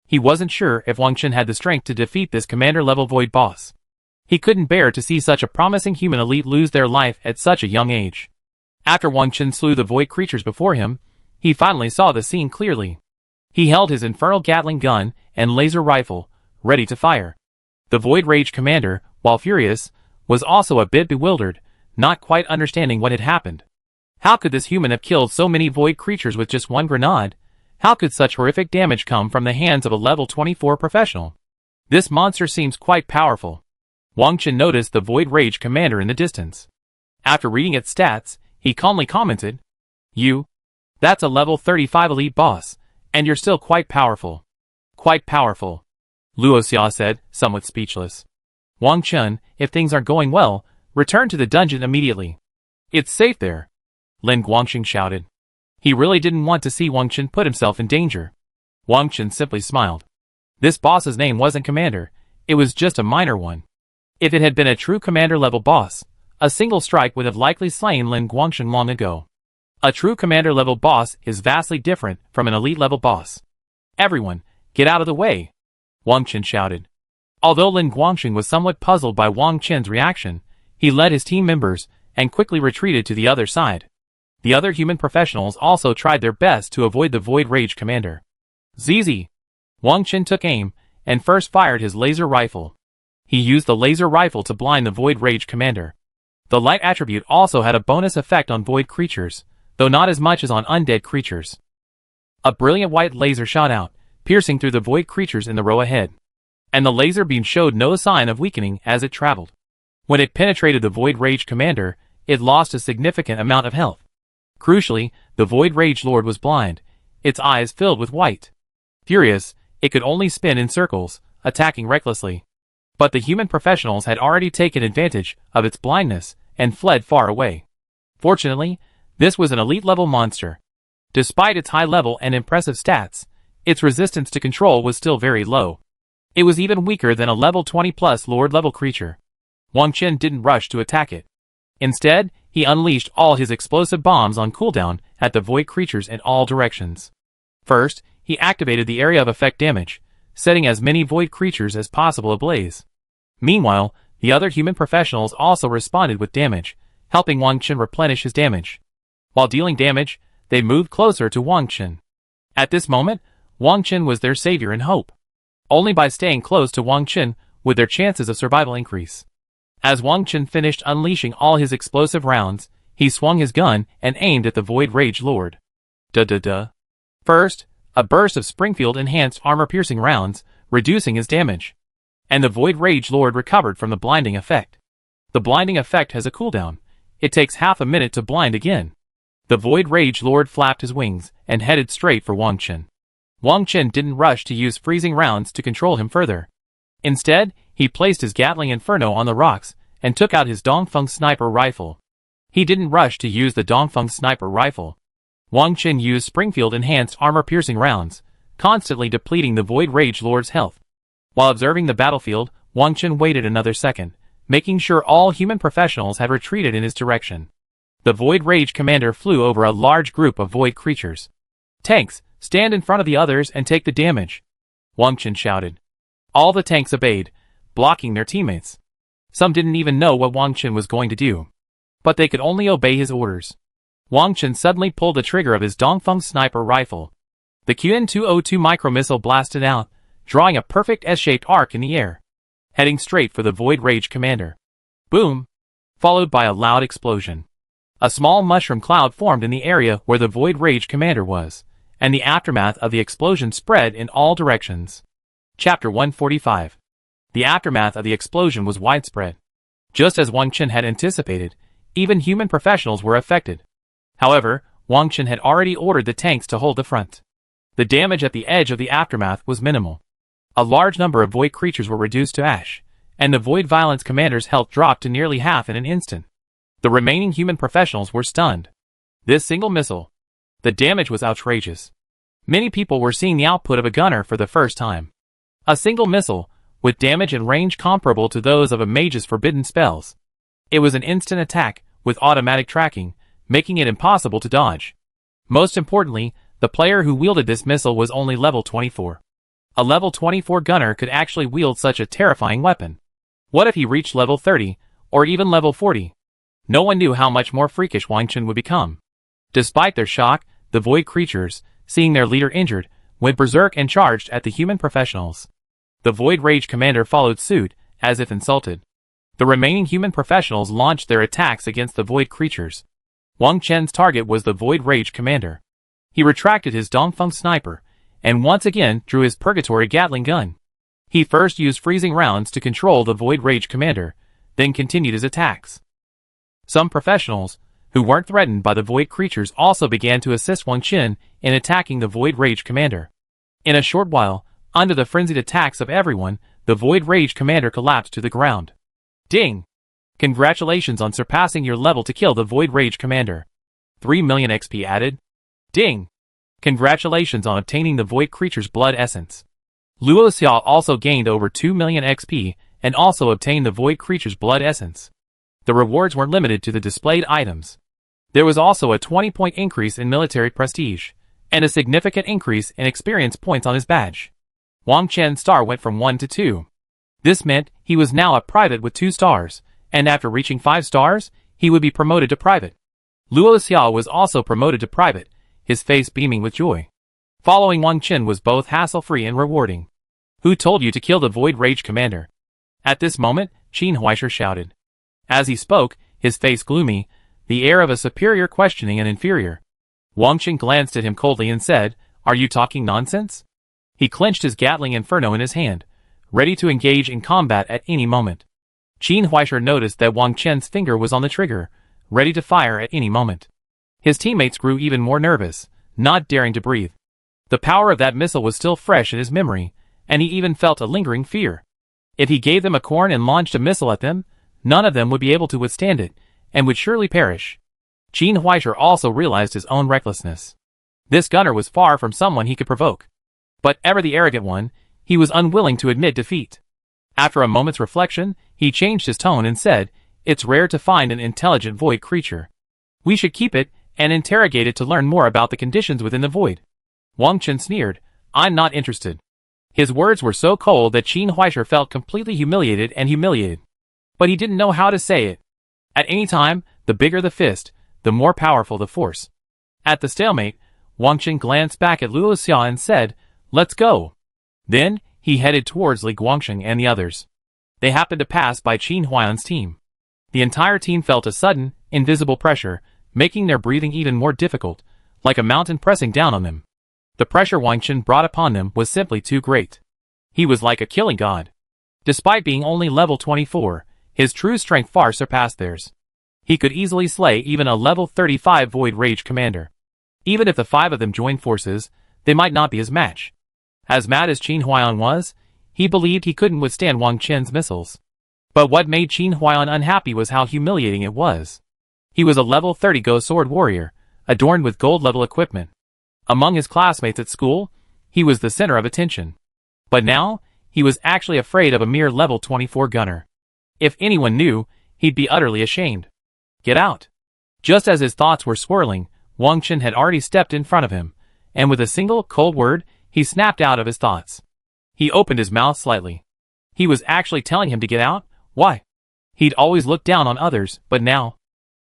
He wasn't sure if Wang Qin had the strength to defeat this commander-level void boss. He couldn't bear to see such a promising human elite lose their life at such a young age. After Wang Chen slew the void creatures before him, he finally saw the scene clearly. He held his infernal Gatling gun and laser rifle, ready to fire. The Void Rage commander, while furious, was also a bit bewildered, not quite understanding what had happened. How could this human have killed so many void creatures with just one grenade? How could such horrific damage come from the hands of a level 24 professional? This monster seems quite powerful. Wang Chen noticed the Void Rage commander in the distance. After reading its stats, he calmly commented, That's a level 35 elite boss, and you're still quite powerful. Quite powerful. Luo Xia said, somewhat speechless. Wang Chen, if things aren't going well, return to the dungeon immediately. It's safe there. Lin Guangxing shouted. He really didn't want to see Wang Chen put himself in danger. Wang Chen simply smiled. This boss's name wasn't Commander, it was just a minor one. If it had been a true Commander-level boss, a single strike would have likely slain Lin Guangxing long ago. A true Commander-level boss is vastly different from an elite-level boss. Everyone, get out of the way! Wang Chen shouted. Although Lin Guangxing was somewhat puzzled by Wang Chen's reaction, he led his team members and quickly retreated to the other side. The other human professionals also tried their best to avoid the Void Rage commander. ZZ! Wang Chen took aim and first fired his laser rifle. He used the laser rifle to blind the Void Rage commander. The light attribute also had a bonus effect on void creatures, though not as much as on undead creatures. A brilliant white laser shot out, piercing through the void creatures in the row ahead. And the laser beam showed no sign of weakening as it traveled. When it penetrated the Void Rage commander, it lost a significant amount of health. Crucially, the Void Rage Lord was blind, its eyes filled with white. Furious, it could only spin in circles, attacking recklessly. But the human professionals had already taken advantage of its blindness and fled far away. Fortunately, this was an elite-level monster. Despite its high level and impressive stats, its resistance to control was still very low. It was even weaker than a level 20+ Lord-level creature. Wang Chen didn't rush to attack it. Instead, he unleashed all his explosive bombs on cooldown at the void creatures in all directions. First, he activated the area of effect damage, setting as many void creatures as possible ablaze. Meanwhile, the other human professionals also responded with damage, helping Wang Chen replenish his damage. While dealing damage, they moved closer to Wang Chen. At this moment, Wang Chen was their savior and hope. Only by staying close to Wang Chen would their chances of survival increase. As Wang Chen finished unleashing all his explosive rounds, he swung his gun and aimed at the Void Rage Lord. First, a burst of Springfield-enhanced armor-piercing rounds, reducing his damage. And the Void Rage Lord recovered from the blinding effect. The blinding effect has a cooldown. It takes half a minute to blind again. The Void Rage Lord flapped his wings and headed straight for Wang Chen. Wang Chen didn't rush to use freezing rounds to control him further. Instead, he placed his Gatling Inferno on the rocks and took out his Dongfeng sniper rifle. He didn't rush to use the Dongfeng sniper rifle. Wang Chen used Springfield-enhanced armor-piercing rounds, constantly depleting the Void Rage Lord's health. While observing the battlefield, Wang Chen waited another second, making sure all human professionals had retreated in his direction. The Void Rage commander flew over a large group of void creatures. Tanks, stand in front of the others and take the damage, Wang Chen shouted. All the tanks obeyed, blocking their teammates. Some didn't even know what Wang Chen was going to do. But they could only obey his orders. Wang Chen suddenly pulled the trigger of his Dongfeng sniper rifle. The QN-202 micro-missile blasted out, drawing a perfect S-shaped arc in the air, heading straight for the Void Rage commander. Boom! Followed by a loud explosion. A small mushroom cloud formed in the area where the Void Rage commander was, and the aftermath of the explosion spread in all directions. Chapter 145. The aftermath of the explosion was widespread. Just as Wang Chen had anticipated, even human professionals were affected. However, Wang Chen had already ordered the tanks to hold the front. The damage at the edge of the aftermath was minimal. A large number of void creatures were reduced to ash, and the Void Violence commander's health dropped to nearly half in an instant. The remaining human professionals were stunned. This single missile. The damage was outrageous. Many people were seeing the output of a gunner for the first time. A single missile, with damage and range comparable to those of a mage's forbidden spells. It was an instant attack, with automatic tracking, making it impossible to dodge. Most importantly, the player who wielded this missile was only level 24. A level 24 gunner could actually wield such a terrifying weapon. What if he reached level 30, or even level 40? No one knew how much more freakish Wang Chen would become. Despite their shock, the void creatures, seeing their leader injured, went berserk and charged at the human professionals. The Void Rage Commander followed suit, as if insulted. The remaining human professionals launched their attacks against the void creatures. Wang Chen's target was the Void Rage Commander. He retracted his Dongfeng sniper, and once again drew his Purgatory Gatling gun. He first used freezing rounds to control the Void Rage Commander, then continued his attacks. Some professionals, who weren't threatened by the void creatures, also began to assist Wang Chen in attacking the Void Rage Commander. In a short while, under the frenzied attacks of everyone, the Void Rage Commander collapsed to the ground. Ding! Congratulations on surpassing your level to kill the Void Rage Commander. 3 million XP added. Ding! Congratulations on obtaining the void creature's blood essence. Luo Xia also gained over 2 million XP and also obtained the void creature's blood essence. The rewards weren't limited to the displayed items. There was also a 20-point increase in military prestige, and a significant increase in experience points on his badge. Wang Chen's star went from 1 to 2. This meant he was now a private with 2 stars, and after reaching 5 stars, he would be promoted to private. Luo Xia was also promoted to private, his face beaming with joy. Following Wang Chen was both hassle-free and rewarding. Who told you to kill the Void Rage Commander? At this moment, Qin Huaisha shouted. As he spoke, his face gloomy, the air of a superior questioning an inferior. Wang Chen glanced at him coldly and said, "Are you talking nonsense?" He clenched his Gatling Inferno in his hand, ready to engage in combat at any moment. Qin Huaisha noticed that Wang Chen's finger was on the trigger, ready to fire at any moment. His teammates grew even more nervous, not daring to breathe. The power of that missile was still fresh in his memory, and he even felt a lingering fear. If he gave them a corn and launched a missile at them, none of them would be able to withstand it, and would surely perish. Qin Huaisha also realized his own recklessness. This gunner was far from someone he could provoke. But ever the arrogant one, he was unwilling to admit defeat. After a moment's reflection, he changed his tone and said, "It's rare to find an intelligent void creature. We should keep it and interrogate it to learn more about the conditions within the void." Wang Chen sneered, "I'm not interested." His words were so cold that Qin Huaisha felt completely humiliated and humiliated. But he didn't know how to say it. At any time, the bigger the fist, the more powerful the force. At the stalemate, Wang Chen glanced back at Luo Xia and said, "Let's go." Then, he headed towards Li Guangsheng and the others. They happened to pass by Qin Huayan's team. The entire team felt a sudden, invisible pressure, making their breathing even more difficult, like a mountain pressing down on them. The pressure Wang Chen brought upon them was simply too great. He was like a killing god. Despite being only level 24, his true strength far surpassed theirs. He could easily slay even a level 35 Void Rage Commander. Even if the 5 of them joined forces, they might not be his match. As mad as Qin Huayan was, he believed he couldn't withstand Wang Chen's missiles. But what made Qin Huayan unhappy was how humiliating it was. He was a level 30 Go Sword Warrior, adorned with gold-level equipment. Among his classmates at school, he was the center of attention. But now, he was actually afraid of a mere level 24 gunner. If anyone knew, he'd be utterly ashamed. "Get out." Just as his thoughts were swirling, Wang Chen had already stepped in front of him, and with a single, cold word, he snapped out of his thoughts. He opened his mouth slightly. He was actually telling him to get out? Why? He'd always looked down on others, but now.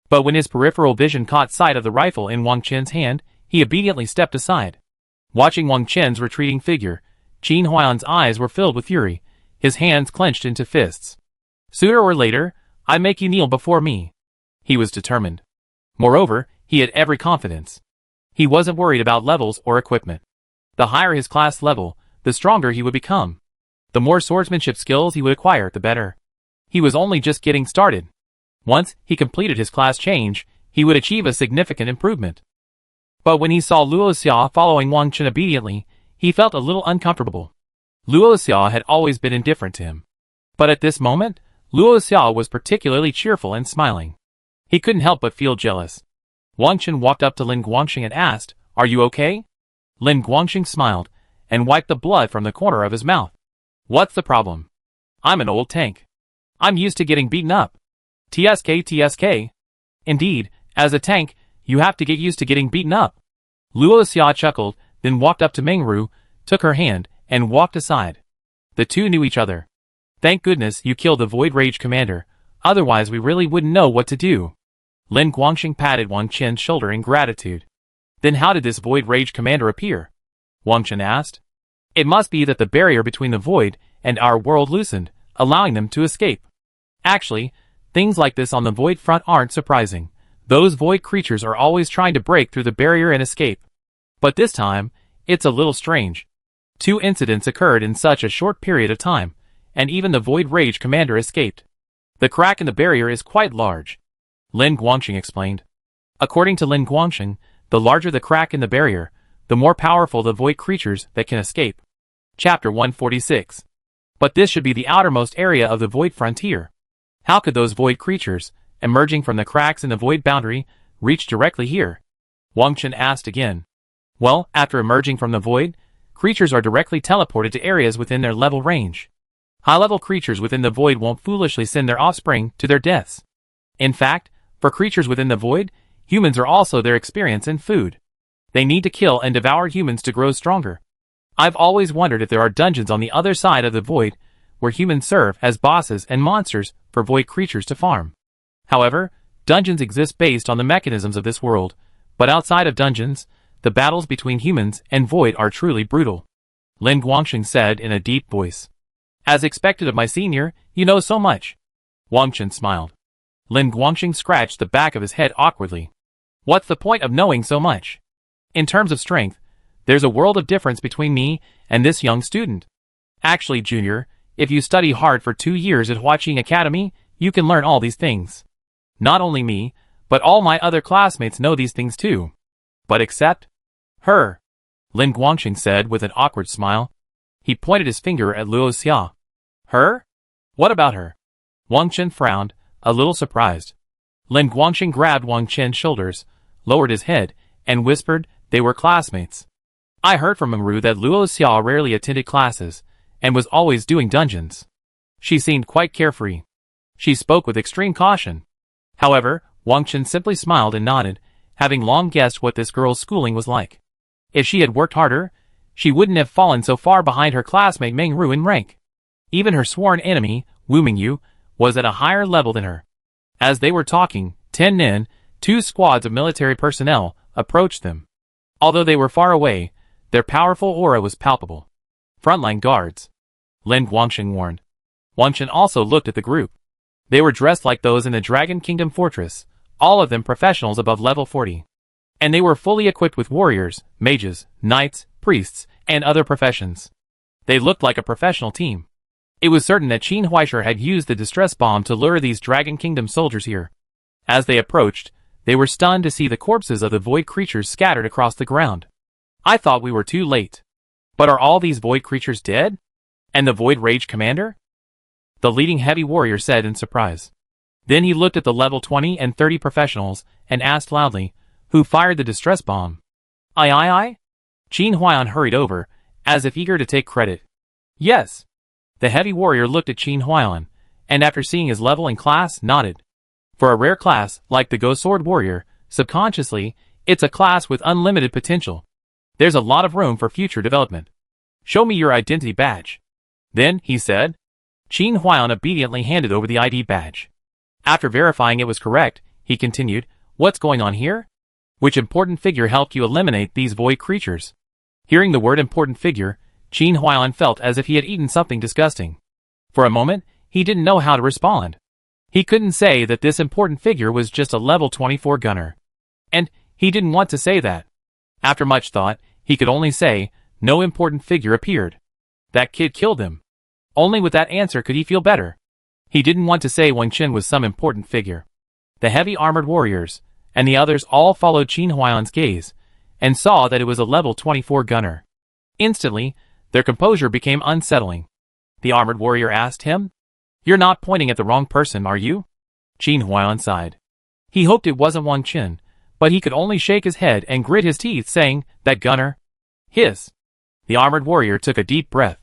But when his peripheral vision caught sight of the rifle in Wang Chen's hand, he obediently stepped aside. Watching Wang Chen's retreating figure, Qin Huayan's eyes were filled with fury, his hands clenched into fists. "Sooner or later, I make you kneel before me." He was determined. Moreover, he had every confidence. He wasn't worried about levels or equipment. The higher his class level, the stronger he would become. The more swordsmanship skills he would acquire, the better. He was only just getting started. Once he completed his class change, he would achieve a significant improvement. But when he saw Luo Xia following Wang Chen obediently, he felt a little uncomfortable. Luo Xia had always been indifferent to him. But at this moment, Luo Xia was particularly cheerful and smiling. He couldn't help but feel jealous. Wang Chen walked up to Lin Guangxing and asked, "Are you okay?" Lin Guangxing smiled, and wiped the blood from the corner of his mouth. "What's the problem? I'm an old tank. I'm used to getting beaten up." TSK. Indeed, as a tank, you have to get used to getting beaten up. Luo Xia chuckled, then walked up to Mengru, took her hand, and walked aside. The two knew each other. Thank goodness you killed the Void Rage Commander, otherwise we really wouldn't know what to do. Lin Guangxing patted Wang Qin's shoulder in gratitude. Then how did this Void Rage Commander appear? Wang Qin asked. It must be that the barrier between the Void and our world loosened, allowing them to escape. Actually, things like this on the Void front aren't surprising. Those Void creatures are always trying to break through the barrier and escape. But this time, it's a little strange. 2 incidents occurred in such a short period of time, and even the Void Rage Commander escaped. The crack in the barrier is quite large, Lin Guangxing explained. According to Lin Guangxing, the larger the crack in the barrier, the more powerful the Void creatures that can escape. Chapter 146. But this should be the outermost area of the Void frontier. How could those Void creatures, emerging from the cracks in the Void boundary, reach directly here? Wang Qin asked again. Well, after emerging from the Void, creatures are directly teleported to areas within their level range. High-level creatures within the Void won't foolishly send their offspring to their deaths. In fact, for creatures within the Void, humans are also their experience and food. They need to kill and devour humans to grow stronger. I've always wondered if there are dungeons on the other side of the Void, where humans serve as bosses and monsters for Void creatures to farm. However, dungeons exist based on the mechanisms of this world, but outside of dungeons, the battles between humans and Void are truly brutal. Lin Guangxing said in a deep voice. As expected of my senior, you know so much. Wang Qin smiled. Lin Guangxing scratched the back of his head awkwardly. What's the point of knowing so much? In terms of strength, there's a world of difference between me and this young student. Actually, Junior, if you study hard for 2 years at Huaqing Academy, you can learn all these things. Not only me, but all my other classmates know these things too. But except her, Lin Guangxing said with an awkward smile. He pointed his finger at Luo Xia. Her? What about her? Wang Qin frowned, a little surprised. Lin Guangxing grabbed Wang Qin's shoulders, lowered his head, and whispered they were classmates. I heard from Mengru that Luo Xia rarely attended classes, and was always doing dungeons. She seemed quite carefree. She spoke with extreme caution. However, Wang Qin simply smiled and nodded, having long guessed what this girl's schooling was like. If she had worked harder, she wouldn't have fallen so far behind her classmate Mengru in rank. Even her sworn enemy, Wu Mingyu, was at a higher level than her. As they were talking, 10 nin, 2 squads of military personnel, approached them. Although they were far away, their powerful aura was palpable. Frontline guards, Lin Guangxing warned. Wang Qin also looked at the group. They were dressed like those in the Dragon Kingdom fortress, all of them professionals above level 40. And they were fully equipped with warriors, mages, knights, priests, and other professions. They looked like a professional team. It was certain that Qin Huaisha had used the distress bomb to lure these Dragon Kingdom soldiers here. As they approached, they were stunned to see the corpses of the Void creatures scattered across the ground. I thought we were too late. But are all these Void creatures dead? And the Void Rage Commander? The leading heavy warrior said in surprise. Then he looked at the level 20 and 30 professionals and asked loudly, who fired the distress bomb? I. Qin Huaiyan hurried over, as if eager to take credit. Yes. The heavy warrior looked at Qin Huaiyan, and after seeing his level and class, nodded. For a rare class, like the Ghost Sword Warrior, subconsciously, it's a class with unlimited potential. There's a lot of room for future development. Show me your identity badge. Then, he said. Qin Huaiyan obediently handed over the ID badge. After verifying it was correct, he continued, what's going on here? Which important figure helped you eliminate these Void creatures? Hearing the word important figure, Qin Huaiyan felt as if he had eaten something disgusting. For a moment, he didn't know how to respond. He couldn't say that this important figure was just a level 24 gunner. And he didn't want to say that. After much thought, he could only say, no important figure appeared. That kid killed him. Only with that answer could he feel better. He didn't want to say Wang Qin was some important figure. The heavy armored warriors, and the others all followed Qin Huaiyan's gaze, and saw that it was a level 24 gunner. Instantly, their composure became unsettling. The armored warrior asked him, you're not pointing at the wrong person, are you? Qin Huaiyan sighed. He hoped it wasn't Wang Qin, but he could only shake his head and grit his teeth, saying, that gunner. Hiss. The armored warrior took a deep breath.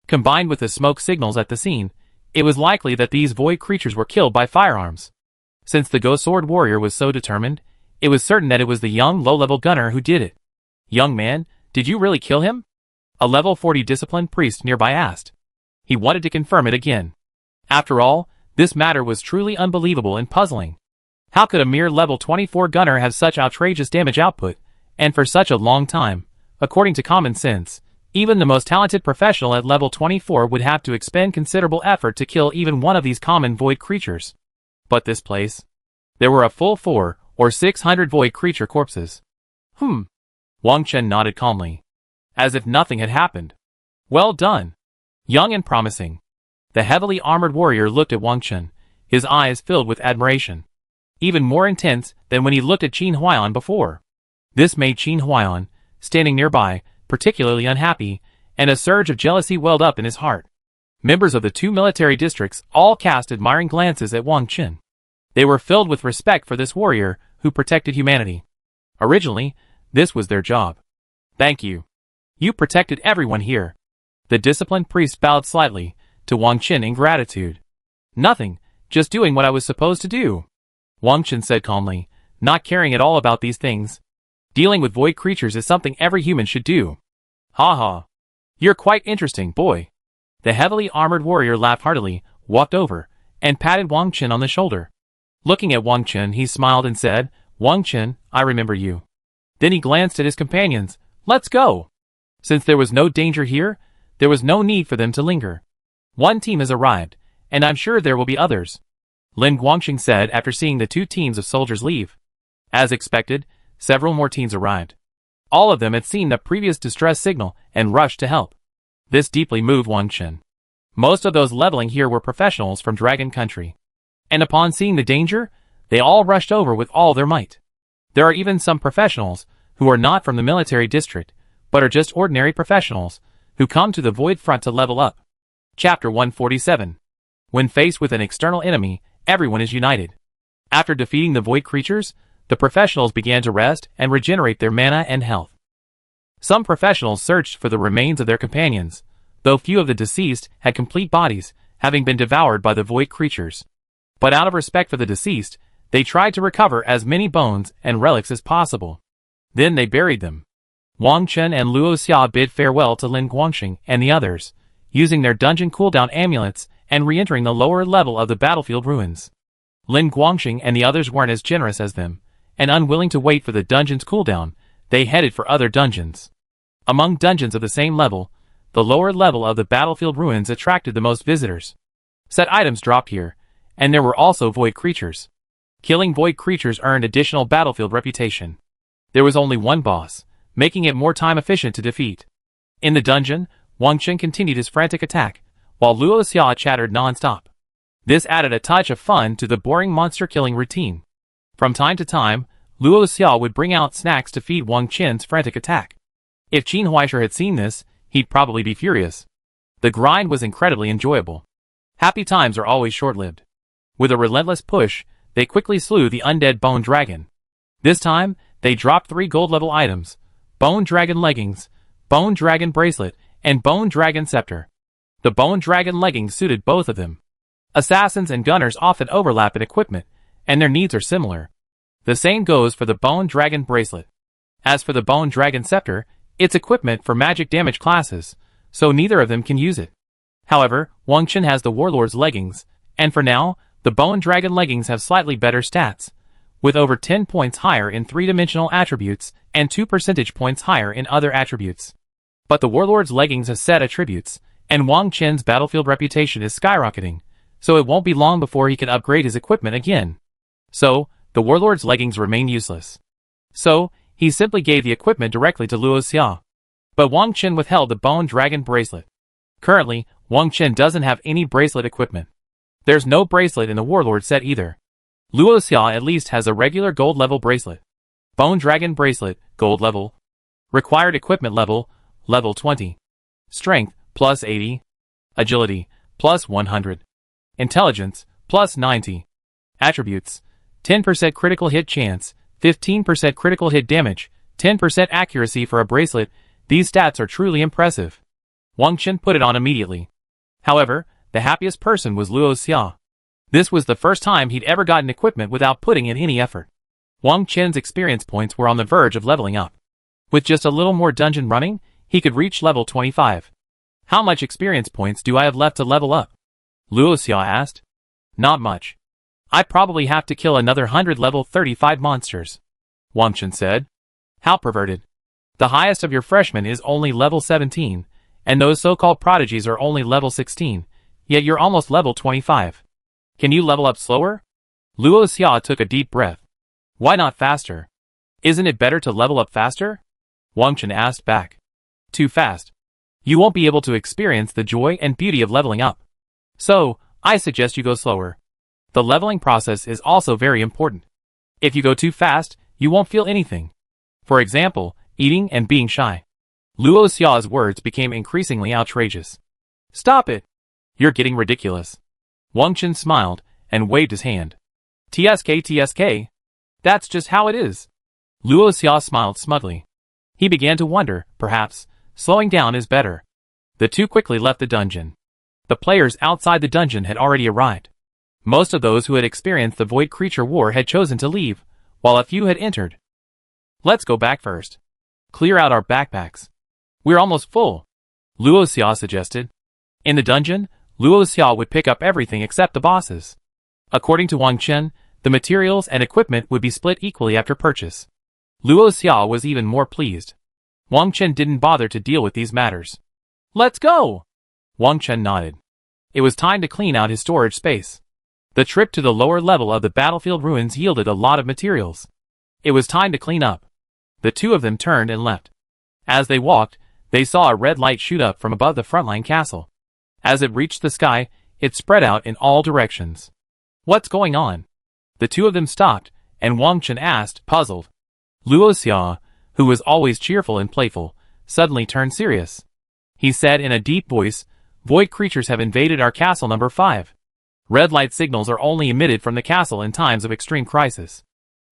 Combined with the smoke signals at the scene, it was likely that these Void creatures were killed by firearms. Since the Ghost Sword Warrior was so determined, it was certain that it was the young low-level gunner who did it. Young man, did you really kill him? A level 40 disciplined priest nearby asked. He wanted to confirm it again. After all, this matter was truly unbelievable and puzzling. How could a mere level 24 gunner have such outrageous damage output, and for such a long time? According to common sense, even the most talented professional at level 24 would have to expend considerable effort to kill even one of these common void creatures. But this place? There were a full 400 or 600 void creature corpses. Wang Chen nodded calmly, as if nothing had happened. Well done. Young and promising. The heavily armored warrior looked at Wang Chen, his eyes filled with admiration. Even more intense than when he looked at Qin Huaiyan before. This made Qin Huaiyan, standing nearby, particularly unhappy, and a surge of jealousy welled up in his heart. Members of the 2 military districts all cast admiring glances at Wang Chen. They were filled with respect for this warrior who protected humanity. Originally, this was their job. Thank you. You protected everyone here. The disciplined priest bowed slightly to Wang Chen in gratitude. Nothing, just doing what I was supposed to do, Wang Chen said calmly, not caring at all about these things. Dealing with void creatures is something every human should do. Ha ha. You're quite interesting, boy. The heavily armored warrior laughed heartily, walked over, and patted Wang Chen on the shoulder. Looking at Wang Chen, he smiled and said, Wang Chen, I remember you. Then he glanced at his companions. Let's go. Since there was no danger here, there was no need for them to linger. One team has arrived, and I'm sure there will be others, Lin Guangxing said after seeing the 2 teams of soldiers leave. As expected, several more teams arrived. All of them had seen the previous distress signal and rushed to help. This deeply moved Wang Chen. Most of those leveling here were professionals from Dragon Country. And upon seeing the danger, they all rushed over with all their might. There are even some professionals who are not from the military district, but are just ordinary professionals, who come to the Void Front to level up. Chapter 147. When faced with an external enemy, everyone is united. After defeating the void creatures, the professionals began to rest and regenerate their mana and health. Some professionals searched for the remains of their companions, though few of the deceased had complete bodies, having been devoured by the void creatures. But out of respect for the deceased, they tried to recover as many bones and relics as possible. Then they buried them. Wang Chen and Luo Xia bid farewell to Lin Guangxing and the others, using their dungeon cooldown amulets and re-entering the lower level of the battlefield ruins. Lin Guangxing and the others weren't as generous as them, and unwilling to wait for the dungeon's cooldown, they headed for other dungeons. Among dungeons of the same level, the lower level of the battlefield ruins attracted the most visitors. Set items dropped here, and there were also void creatures. Killing void creatures earned additional battlefield reputation. There was only one boss, making it more time efficient to defeat. In the dungeon, Wang Chen continued his frantic attack, while Luo Xia chattered non-stop. This added a touch of fun to the boring monster-killing routine. From time to time, Luo Xia would bring out snacks to feed Wang Chen's frantic attack. If Qin Huaisha had seen this, he'd probably be furious. The grind was incredibly enjoyable. Happy times are always short-lived. With a relentless push, they quickly slew the undead Bone Dragon. This time, they dropped 3 gold-level items: Bone Dragon Leggings, Bone Dragon Bracelet, and Bone Dragon Scepter. The Bone Dragon Leggings suited both of them. Assassins and gunners often overlap in equipment, and their needs are similar. The same goes for the Bone Dragon Bracelet. As for the Bone Dragon Scepter, it's equipment for magic damage classes, so neither of them can use it. However, Wang Chen has the Warlord's Leggings, and for now, the Bone Dragon Leggings have slightly better stats, with over 10 points higher in 3-dimensional attributes and 2 percentage points higher in other attributes. But the Warlord's Leggings have set attributes, and Wang Chen's battlefield reputation is skyrocketing, so it won't be long before he can upgrade his equipment again. So, the Warlord's Leggings remain useless. So, he simply gave the equipment directly to Luo Xia. But Wang Chen withheld the Bone Dragon Bracelet. Currently, Wang Chen doesn't have any bracelet equipment. There's no bracelet in the Warlord set either. Luo Xia at least has a regular gold level bracelet. Bone Dragon Bracelet, gold level. Required equipment level, level 20. Strength, plus 80. Agility, plus 100. Intelligence, plus 90. Attributes, 10% critical hit chance, 15% critical hit damage, 10% accuracy for a bracelet. These stats are truly impressive. Wang Chen put it on immediately. However, the happiest person was Luo Xia. This was the first time he'd ever gotten equipment without putting in any effort. Wang Chen's experience points were on the verge of leveling up. With just a little more dungeon running, he could reach level 25. How much experience points do I have left to level up? Luo Xia asked. Not much. I probably have to kill another 100 level 35 monsters. Wang Chen said. How perverted. The highest of your freshmen is only level 17, and those so-called prodigies are only level 16, yet you're almost level 25. Can you level up slower? Luo Xia took a deep breath. Why not faster? Isn't it better to level up faster? Wang Chen asked back. Too fast. You won't be able to experience the joy and beauty of leveling up. So, I suggest you go slower. The leveling process is also very important. If you go too fast, you won't feel anything. For example, eating and being shy. Luo Xia's words became increasingly outrageous. Stop it! You're getting ridiculous. Wang Chen smiled and waved his hand. TSK. That's just how it is. Luo Xia smiled smugly. He began to wonder, perhaps, slowing down is better. The two quickly left the dungeon. The players outside the dungeon had already arrived. Most of those who had experienced the Void Creature War had chosen to leave, while a few had entered. Let's go back first. Clear out our backpacks. We're almost full, Luo Xia suggested. In the dungeon, Luo Xia would pick up everything except the bosses. According to Wang Chen, the materials and equipment would be split equally after purchase. Luo Xia was even more pleased. Wang Chen didn't bother to deal with these matters. Let's go! Wang Chen nodded. It was time to clean out his storage space. The trip to the lower level of the battlefield ruins yielded a lot of materials. It was time to clean up. The two of them turned and left. As they walked, they saw a red light shoot up from above the frontline castle. As it reached the sky, it spread out in all directions. What's going on? The two of them stopped, and Wang Chen asked, puzzled. Luo Xia, who was always cheerful and playful, suddenly turned serious. He said in a deep voice, Void creatures have invaded our castle number 5. Red light signals are only emitted from the castle in times of extreme crisis.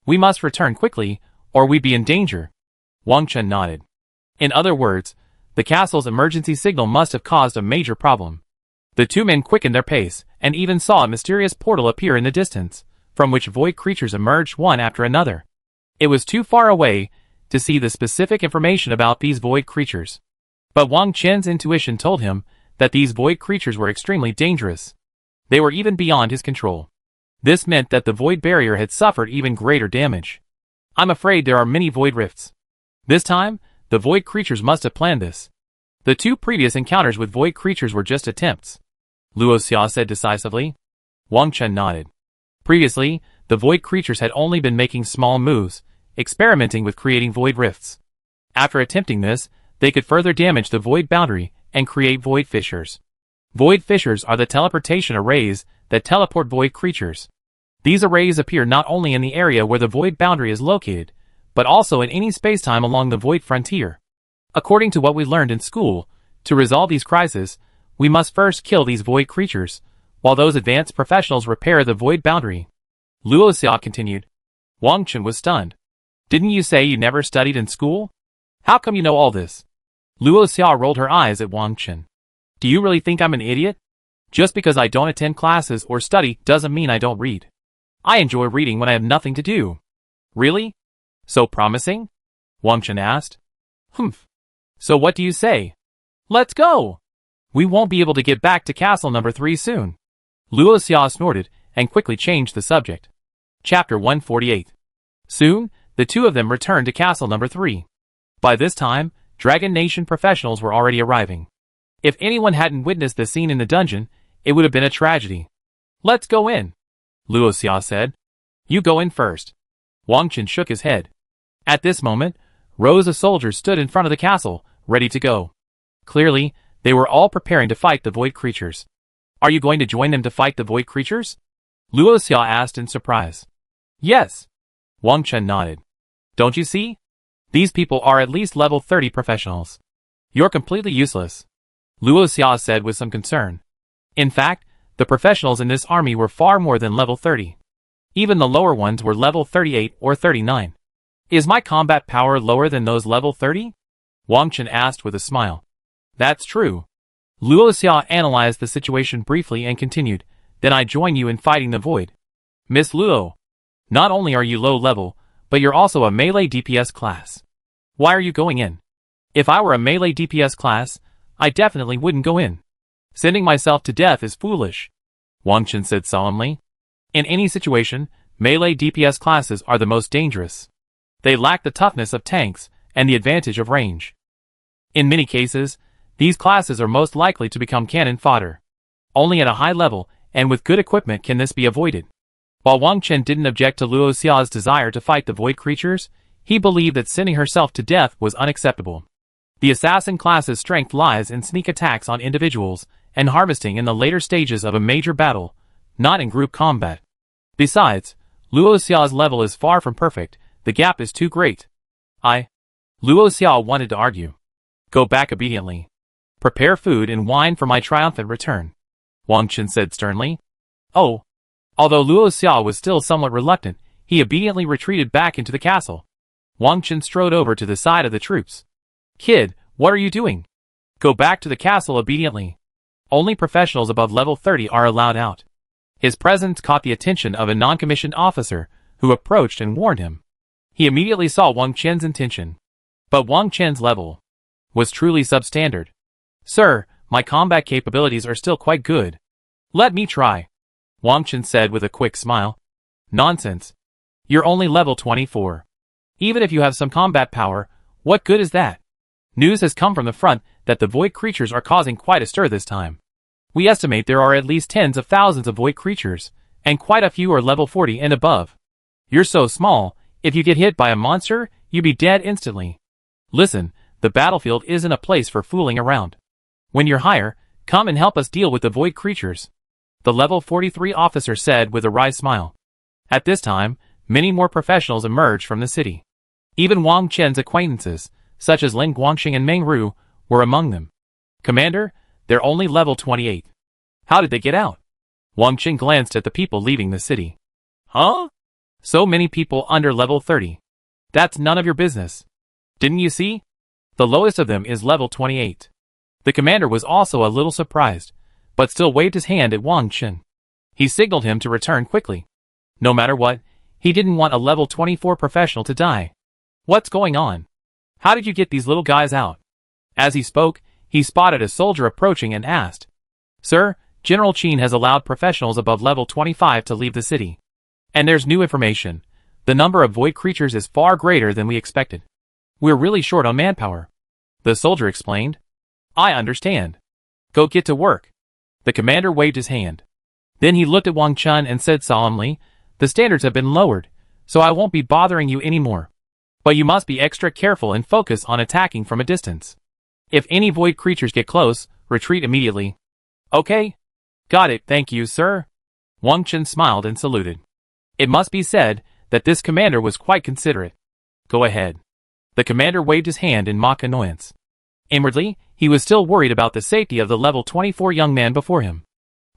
We must return quickly, or we'd be in danger. Wang Chen nodded. In other words, the castle's emergency signal must have caused a major problem. The two men quickened their pace, and even saw a mysterious portal appear in the distance, from which void creatures emerged one after another. It was too far away to see the specific information about these void creatures. But Wang Chen's intuition told him that these void creatures were extremely dangerous. They were even beyond his control. This meant that the void barrier had suffered even greater damage. I'm afraid there are many void rifts. This time, the void creatures must have planned this. The two previous encounters with void creatures were just attempts, Luo Xia said decisively. Wang Chen nodded. Previously, the void creatures had only been making small moves, experimenting with creating void rifts. After attempting this, they could further damage the void boundary and create void fissures. Void fissures are the teleportation arrays that teleport void creatures. These arrays appear not only in the area where the void boundary is located, but also in any spacetime along the void frontier. According to what we learned in school, to resolve these crises, we must first kill these void creatures, while those advanced professionals repair the void boundary. Luo Xia continued. Wang Chen was stunned. Didn't you say you never studied in school? How come you know all this? Luo Xia rolled her eyes at Wang Chen. Do you really think I'm an idiot? Just because I don't attend classes or study doesn't mean I don't read. I enjoy reading when I have nothing to do. Really? So promising? Wang Chen asked. Humph. So what do you say? Let's go! We won't be able to get back to castle number 3 soon. Luo Xia snorted and quickly changed the subject. Chapter 148. Soon, the two of them returned to castle number 3. By this time, Dragon Nation professionals were already arriving. If anyone hadn't witnessed the scene in the dungeon, it would have been a tragedy. Let's go in, Luo Xia said. You go in first. Wang Chen shook his head. At this moment, rows of soldiers stood in front of the castle, ready to go. Clearly, they were all preparing to fight the void creatures. Are you going to join them to fight the void creatures? Luo Xia asked in surprise. Yes. Wang Chen nodded. Don't you see? These people are at least level 30 professionals. You're completely useless, Luo Xia said with some concern. In fact, the professionals in this army were far more than level 30. Even the lower ones were level 38 or 39. Is my combat power lower than those level 30? Wang Chen asked with a smile. That's true. Luo Xia analyzed the situation briefly and continued, then I join you in fighting the void. Miss Luo, not only are you low level, but you're also a melee DPS class. Why are you going in? If I were a melee DPS class, I definitely wouldn't go in. Sending myself to death is foolish, Wang Chen said solemnly. In any situation, melee DPS classes are the most dangerous. They lack the toughness of tanks and the advantage of range. In many cases, these classes are most likely to become cannon fodder. Only at a high level and with good equipment can this be avoided. While Wang Chen didn't object to Luo Xiao's desire to fight the void creatures, he believed that sending herself to death was unacceptable. The assassin class's strength lies in sneak attacks on individuals and harvesting in the later stages of a major battle, not in group combat. Besides, Luo Xiao's level is far from perfect, the gap is too great. Luo Xiao wanted to argue. Go back obediently. Prepare food and wine for my triumphant return, Wang Chen said sternly. Oh. Although Luo Xiao was still somewhat reluctant, he obediently retreated back into the castle. Wang Chen strode over to the side of the troops. Kid, what are you doing? Go back to the castle obediently. Only professionals above level 30 are allowed out. His presence caught the attention of a non-commissioned officer, who approached and warned him. He immediately saw Wang Chen's intention. But Wang Chen's level was truly substandard. Sir, my combat capabilities are still quite good. Let me try, Wang Chen said with a quick smile. Nonsense. You're only level 24. Even if you have some combat power, what good is that? News has come from the front that the void creatures are causing quite a stir this time. We estimate there are at least tens of thousands of void creatures, and quite a few are level 40 and above. You're so small, if you get hit by a monster, you'd be dead instantly. Listen, the battlefield isn't a place for fooling around. When you're higher, come and help us deal with the void creatures, the level 43 officer said with a wry smile. At this time, many more professionals emerged from the city. Even Wang Chen's acquaintances, such as Lin Guangxing and Meng Ru, were among them. Commander, they're only level 28. How did they get out? Wang Chen glanced at the people leaving the city. Huh? So many people under level 30. That's none of your business. Didn't you see? The lowest of them is level 28. The commander was also a little surprised, but still waved his hand at Wang Chen. He signaled him to return quickly. No matter what, he didn't want a level 24 professional to die. What's going on? How did you get these little guys out? As he spoke, he spotted a soldier approaching and asked, Sir, General Qin has allowed professionals above level 25 to leave the city. And there's new information. The number of void creatures is far greater than we expected. We're really short on manpower. The soldier explained. I understand. Go get to work. The commander waved his hand. Then he looked at Wang Chen and said solemnly, The standards have been lowered, so I won't be bothering you anymore. But you must be extra careful and focus on attacking from a distance. If any void creatures get close, retreat immediately. Okay? Got it, thank you, sir. Wang Chen smiled and saluted. It must be said that this commander was quite considerate. Go ahead. The commander waved his hand in mock annoyance. Inwardly, he was still worried about the safety of the level 24 young man before him.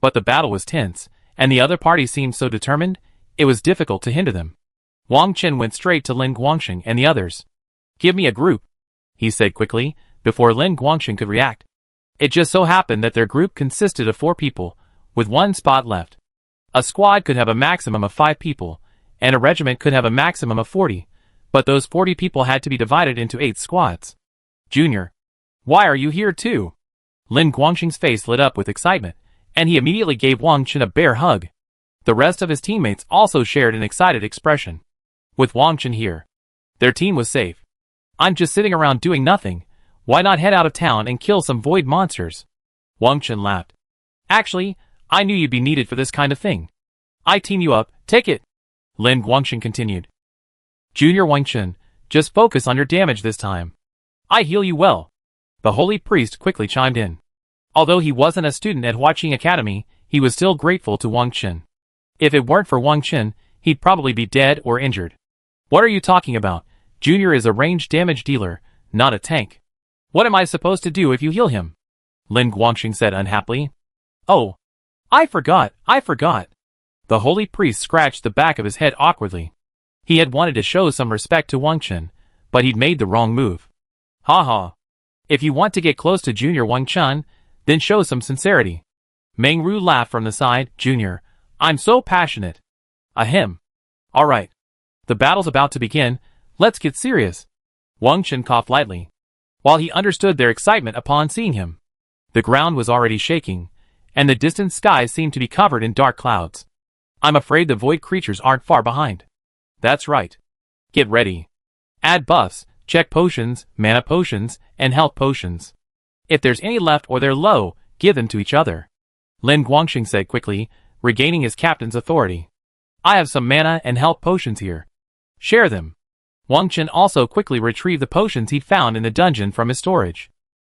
But the battle was tense, and the other party seemed so determined, it was difficult to hinder them. Wang Chen went straight to Lin Guangxing and the others. Give me a group, he said quickly, before Lin Guangxing could react. It just so happened that their group consisted of 4 people, with 1 spot left. A squad could have a maximum of 5 people, and a regiment could have a maximum of 40, but those 40 people had to be divided into 8 squads. Junior, why are you here too? Lin Guangxing's face lit up with excitement, and he immediately gave Wang Chen a bear hug. The rest of his teammates also shared an excited expression. With Wang Chen here, their team was safe. I'm just sitting around doing nothing. Why not head out of town and kill some void monsters? Wang Chen laughed. Actually, I knew you'd be needed for this kind of thing. I team you up, take it. Lin Guangxing continued. Junior Wang Chen, just focus on your damage this time. I heal you well. The holy priest quickly chimed in. Although he wasn't a student at Huaqing Academy, he was still grateful to Wang Chen. If it weren't for Wang Chen, he'd probably be dead or injured. What are you talking about? Junior is a ranged damage dealer, not a tank. What am I supposed to do if you heal him? Lin Guangxing said unhappily. Oh, I forgot. The holy priest scratched the back of his head awkwardly. He had wanted to show some respect to Wang Chen, but he'd made the wrong move. Ha. If you want to get close to Junior Wang Chen, then show some sincerity. Meng Ru laughed from the side. Junior, I'm so passionate. Ahem. All right. The battle's about to begin. Let's get serious. Wang Chen coughed lightly. While he understood their excitement upon seeing him, the ground was already shaking, and the distant skies seemed to be covered in dark clouds. I'm afraid the void creatures aren't far behind. That's right. Get ready. Add buffs, check potions, mana potions, and health potions. If there's any left or they're low, give them to each other. Lin Guangxing said quickly, regaining his captain's authority. I have some mana and health potions here. Share them. Wang Chen also quickly retrieved the potions he'd found in the dungeon from his storage.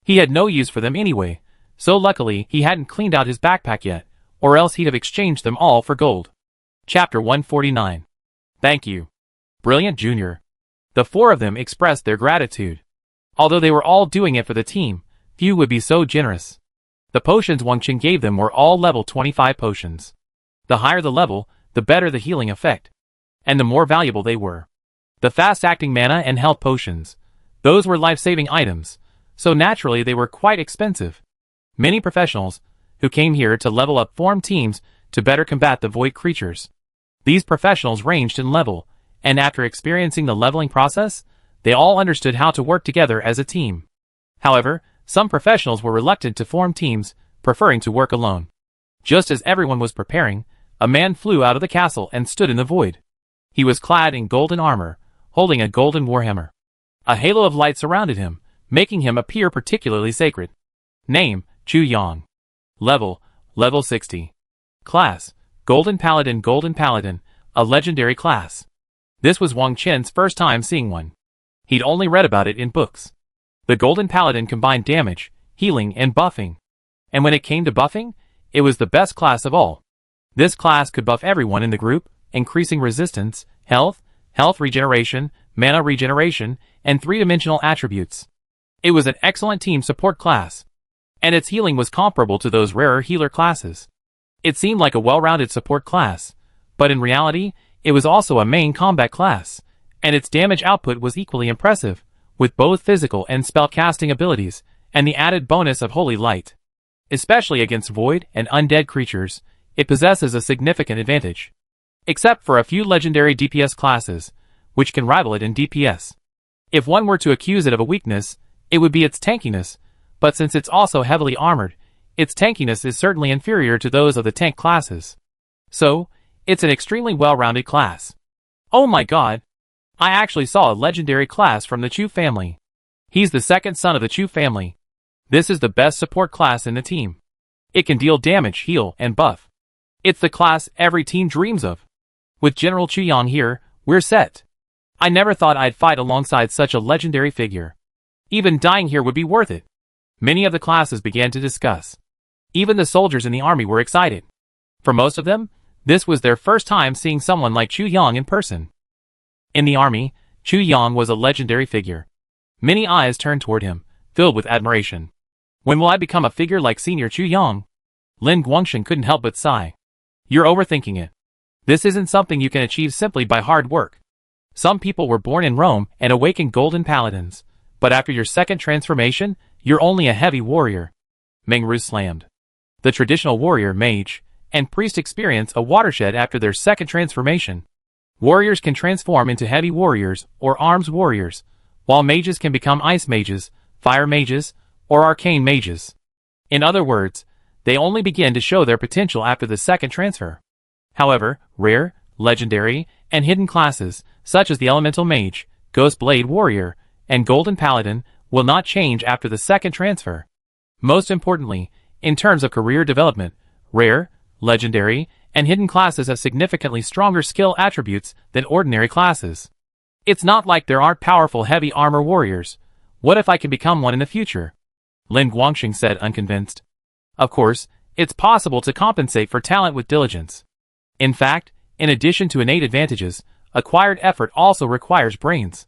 He had no use for them anyway, so luckily he hadn't cleaned out his backpack yet, or else he'd have exchanged them all for gold. Chapter 149. Thank you. Brilliant Junior. The four of them expressed their gratitude. Although they were all doing it for the team, few would be so generous. The potions Wang Chen gave them were all level 25 potions. The higher the level, the better the healing effect. And the more valuable they were. The fast-acting mana and health potions. Those were life-saving items, so naturally they were quite expensive. Many professionals, who came here to level up formed teams to better combat the void creatures. These professionals ranged in level, and after experiencing the leveling process, they all understood how to work together as a team. However, some professionals were reluctant to form teams, preferring to work alone. Just as everyone was preparing, a man flew out of the castle and stood in the void. He was clad in golden armor, holding a golden warhammer. A halo of light surrounded him, making him appear particularly sacred. Name, Chu Yang. Level 60. Class, Golden Paladin, a legendary class. This was Wang Chen's first time seeing one. He'd only read about it in books. The Golden Paladin combined damage, healing, and buffing. And when it came to buffing, it was the best class of all. This class could buff everyone in the group, increasing resistance, health regeneration, mana regeneration, and three-dimensional attributes. It was an excellent team support class. And its healing was comparable to those rarer healer classes. It seemed like a well-rounded support class, but in reality, it was also a main combat class, and its damage output was equally impressive, with both physical and spell-casting abilities, and the added bonus of holy light. Especially against void and undead creatures, it possesses a significant advantage. Except for a few legendary DPS classes, which can rival it in DPS. If one were to accuse it of a weakness, it would be its tankiness, but since it's also heavily armored, its tankiness is certainly inferior to those of the tank classes. So, it's an extremely well-rounded class. Oh my god! I actually saw a legendary class from the Chu family. He's the second son of the Chu family. This is the best support class in the team. It can deal damage, heal, and buff. It's the class every team dreams of. With General Chu Yang here, we're set. I never thought I'd fight alongside such a legendary figure. Even dying here would be worth it. Many of the classes began to discuss. Even the soldiers in the army were excited. For most of them, this was their first time seeing someone like Chu Yang in person. In the army, Chu Yang was a legendary figure. Many eyes turned toward him, filled with admiration. When will I become a figure like Senior Chu Yang? Lin Guangxing couldn't help but sigh. You're overthinking it. This isn't something you can achieve simply by hard work. Some people were born in Rome and awakened golden paladins, but after your second transformation, you're only a heavy warrior. Mengru slammed. The traditional warrior, mage, and priest experience a watershed after their second transformation. Warriors can transform into heavy warriors or arms warriors, while mages can become ice mages, fire mages, or arcane mages. In other words, they only begin to show their potential after the second transfer. However, rare, legendary, and hidden classes, such as the Elemental Mage, Ghost Blade Warrior, and Golden Paladin, will not change after the second transfer. Most importantly, in terms of career development, rare, legendary, and hidden classes have significantly stronger skill attributes than ordinary classes. It's not like there aren't powerful heavy armor warriors. What if I can become one in the future? Lin Guangxing said, unconvinced. Of course, it's possible to compensate for talent with diligence. In fact, in addition to innate advantages, acquired effort also requires brains.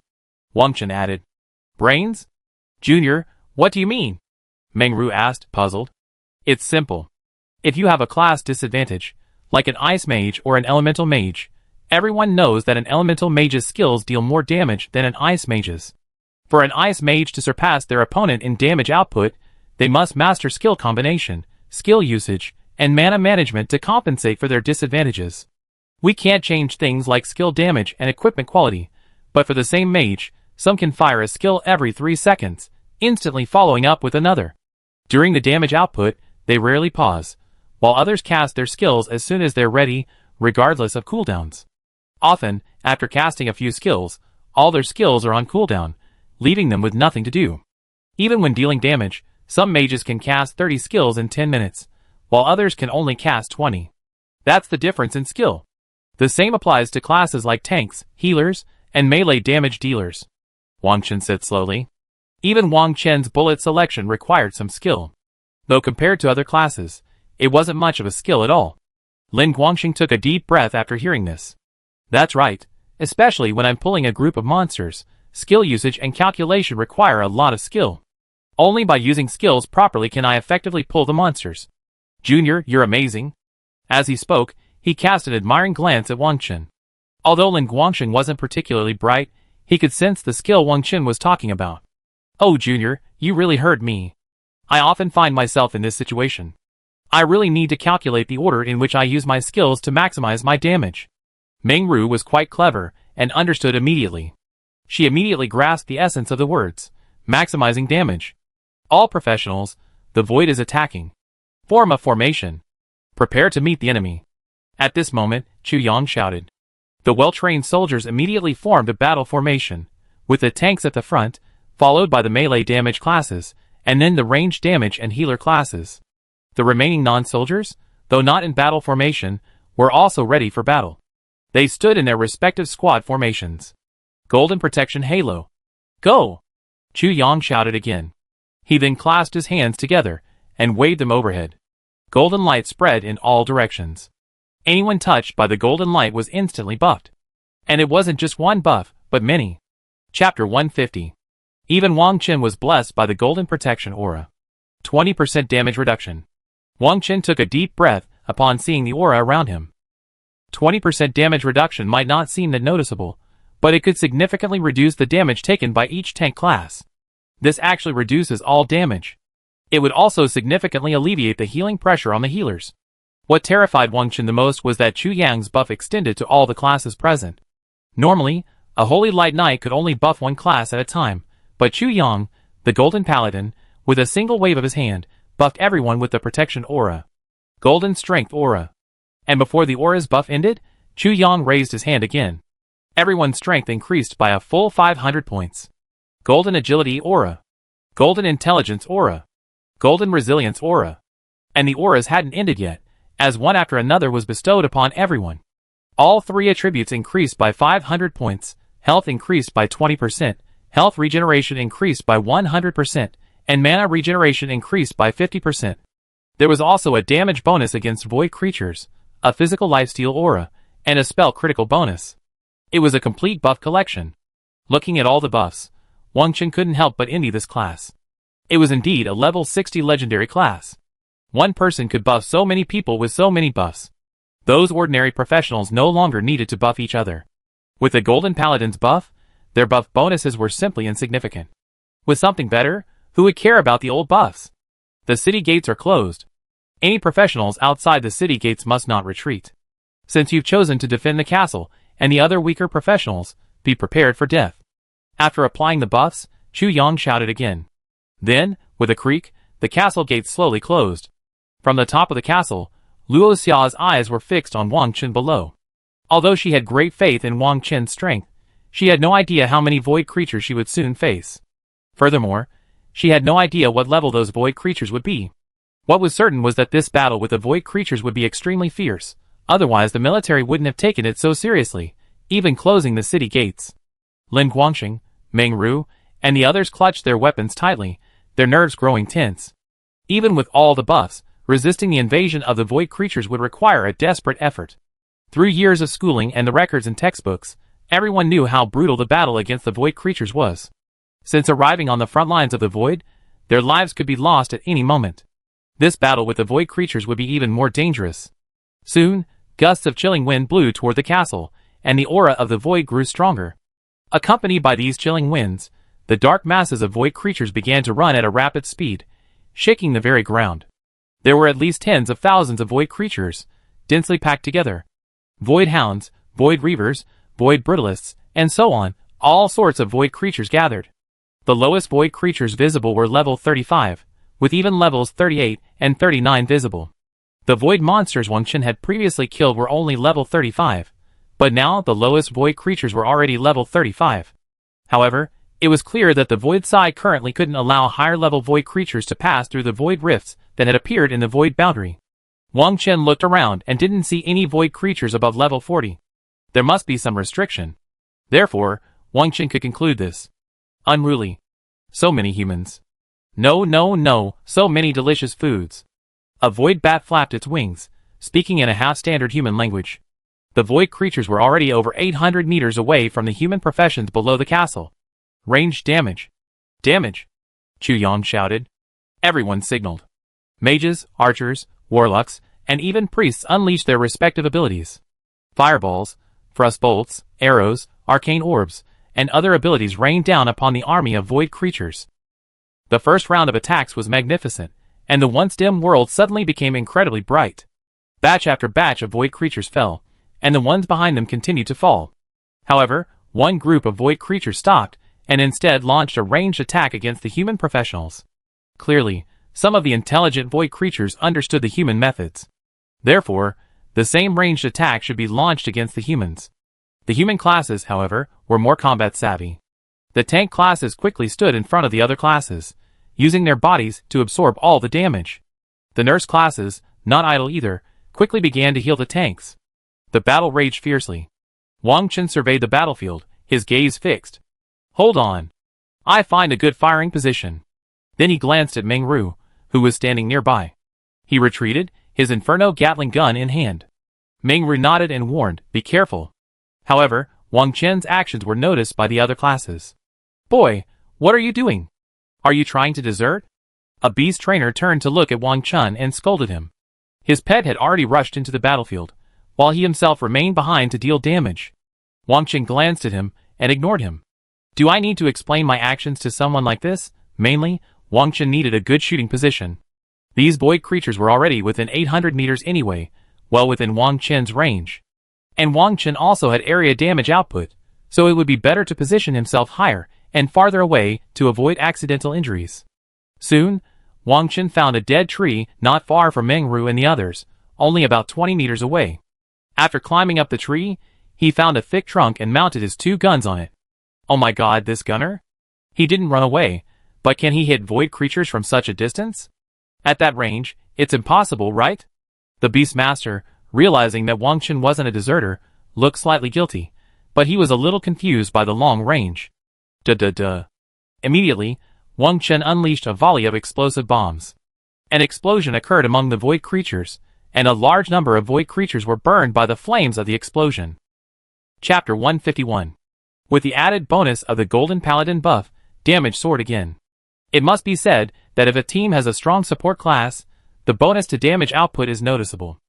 Wang Chen added. Brains? Junior, what do you mean? Mengru asked, puzzled. It's simple. If you have a class disadvantage, like an ice mage or an elemental mage, everyone knows that an elemental mage's skills deal more damage than an ice mage's. For an ice mage to surpass their opponent in damage output, they must master skill combination, skill usage, and mana management to compensate for their disadvantages. We can't change things like skill damage and equipment quality, but for the same mage, some can fire a skill every 3 seconds, instantly following up with another. During the damage output, they rarely pause, while others cast their skills as soon as they're ready, regardless of cooldowns. Often, after casting a few skills, all their skills are on cooldown, leaving them with nothing to do. Even when dealing damage, some mages can cast 30 skills in 10 minutes, while others can only cast 20. That's the difference in skill. The same applies to classes like tanks, healers, and melee damage dealers. Wang Chen said slowly. Even Wang Chen's bullet selection required some skill. Though compared to other classes, it wasn't much of a skill at all. Lin Guangxing took a deep breath after hearing this. That's right, especially when I'm pulling a group of monsters, skill usage and calculation require a lot of skill. Only by using skills properly can I effectively pull the monsters. Junior, you're amazing. As he spoke, he cast an admiring glance at Wang Chen. Although Lin Guangxing wasn't particularly bright, he could sense the skill Wang Chen was talking about. Oh Junior, you really heard me. I often find myself in this situation. I really need to calculate the order in which I use my skills to maximize my damage. Meng Ru was quite clever and understood immediately. She immediately grasped the essence of the words, maximizing damage. All professionals, the void is attacking. Form a formation. Prepare to meet the enemy. At this moment, Chu Yang shouted. The well-trained soldiers immediately formed a battle formation, with the tanks at the front, followed by the melee damage classes, and then the range damage and healer classes. The remaining non-soldiers, though not in battle formation, were also ready for battle. They stood in their respective squad formations. Golden Protection Halo. Go! Chu Yang shouted again. He then clasped his hands together and waved them overhead. Golden light spread in all directions. Anyone touched by the golden light was instantly buffed. And it wasn't just one buff, but many. Chapter 150. Even Wang Chen was blessed by the golden protection aura. 20% damage reduction. Wang Chen took a deep breath upon seeing the aura around him. 20% damage reduction might not seem that noticeable, but it could significantly reduce the damage taken by each tank class. This actually reduces all damage. It would also significantly alleviate the healing pressure on the healers. What terrified Wang Chen the most was that Chu Yang's buff extended to all the classes present. Normally, a Holy Light Knight could only buff one class at a time, but Chu Yang, the Golden Paladin, with a single wave of his hand, buffed everyone with the protection aura. Golden Strength Aura. And before the aura's buff ended, Chu Yang raised his hand again. Everyone's strength increased by a full 500 points. Golden Agility Aura. Golden Intelligence Aura. Golden Resilience Aura. And the auras hadn't ended yet, as one after another was bestowed upon everyone. All three attributes increased by 500 points, health increased by 20%, health regeneration increased by 100%, and mana regeneration increased by 50%. There was also a damage bonus against void creatures, a physical lifesteal aura, and a spell critical bonus. It was a complete buff collection. Looking at all the buffs, Wang Chen couldn't help but envy this class. It was indeed a level 60 legendary class. One person could buff so many people with so many buffs. Those ordinary professionals no longer needed to buff each other. With the Golden Paladin's buff, their buff bonuses were simply insignificant. With something better, who would care about the old buffs? The city gates are closed. Any professionals outside the city gates must not retreat. Since you've chosen to defend the castle and the other weaker professionals, be prepared for death. After applying the buffs, Chu Yang shouted again. Then, with a creak, the castle gates slowly closed. From the top of the castle, Luo Xiao's eyes were fixed on Wang Chen below. Although she had great faith in Wang Chen's strength, she had no idea how many void creatures she would soon face. Furthermore, she had no idea what level those void creatures would be. What was certain was that this battle with the void creatures would be extremely fierce, otherwise the military wouldn't have taken it so seriously, even closing the city gates. Lin Guangxing, Meng Ru, and the others clutched their weapons tightly, their nerves growing tense. Even with all the buffs, resisting the invasion of the void creatures would require a desperate effort. Through years of schooling and the records and textbooks, everyone knew how brutal the battle against the void creatures was. Since arriving on the front lines of the void, their lives could be lost at any moment. This battle with the void creatures would be even more dangerous. Soon, gusts of chilling wind blew toward the castle, and the aura of the void grew stronger. Accompanied by these chilling winds, the dark masses of void creatures began to run at a rapid speed, shaking the very ground. There were at least tens of thousands of void creatures, densely packed together. Void hounds, void reavers, void brutalists, and so on, all sorts of void creatures gathered. The lowest void creatures visible were level 35, with even levels 38 and 39 visible. The void monsters Wang Chen had previously killed were only level 35, but now the lowest void creatures were already level 35. However, it was clear that the void side currently couldn't allow higher level void creatures to pass through the void rifts that had appeared in the void boundary. Wang Chen looked around and didn't see any void creatures above level 40. There must be some restriction. Therefore, Wang Chen could conclude this. Unruly. So many humans. No, so many delicious foods. A void bat flapped its wings, speaking in a half-standard human language. The void creatures were already over 800 meters away from the human professions below the castle. Ranged damage. Damage! Chu Yang shouted. Everyone signaled. Mages, archers, warlocks, and even priests unleashed their respective abilities. Fireballs, thrust bolts, arrows, arcane orbs, and other abilities rained down upon the army of void creatures. The first round of attacks was magnificent, and the once dim world suddenly became incredibly bright. Batch after batch of void creatures fell, and the ones behind them continued to fall. However, one group of void creatures stopped, and instead launched a ranged attack against the human professionals. Clearly, some of the intelligent void creatures understood the human methods. Therefore, the same ranged attack should be launched against the humans. The human classes, however, were more combat savvy. The tank classes quickly stood in front of the other classes, using their bodies to absorb all the damage. The nurse classes, not idle either, quickly began to heal the tanks. The battle raged fiercely. Wang Chen surveyed the battlefield, his gaze fixed. Hold on. I find a good firing position. Then he glanced at Meng Ru, who was standing nearby. He retreated, his Inferno Gatling gun in hand. Meng Ru nodded and warned, be careful. However, Wang Chen's actions were noticed by the other classes. Boy, what are you doing? Are you trying to desert? A beast trainer turned to look at Wang Chen and scolded him. His pet had already rushed into the battlefield, while he himself remained behind to deal damage. Wang Chen glanced at him and ignored him. Do I need to explain my actions to someone like this? Mainly, Wang Chen needed a good shooting position. These void creatures were already within 800 meters anyway, well within Wang Chen's range. And Wang Chen also had area damage output, so it would be better to position himself higher and farther away to avoid accidental injuries. Soon, Wang Chen found a dead tree not far from Meng Ru and the others, only about 20 meters away. After climbing up the tree, he found a thick trunk and mounted his 2 guns on it. Oh my god, this gunner? He didn't run away, but can he hit void creatures from such a distance? At that range, it's impossible, right? The Beastmaster, realizing that Wang Chen wasn't a deserter, looked slightly guilty, but he was a little confused by the long range. Duh. Immediately, Wang Chen unleashed a volley of explosive bombs. An explosion occurred among the void creatures, and a large number of void creatures were burned by the flames of the explosion. Chapter 151. With the added bonus of the Golden Paladin buff, damage soared again. It must be said that if a team has a strong support class, the bonus to damage output is noticeable.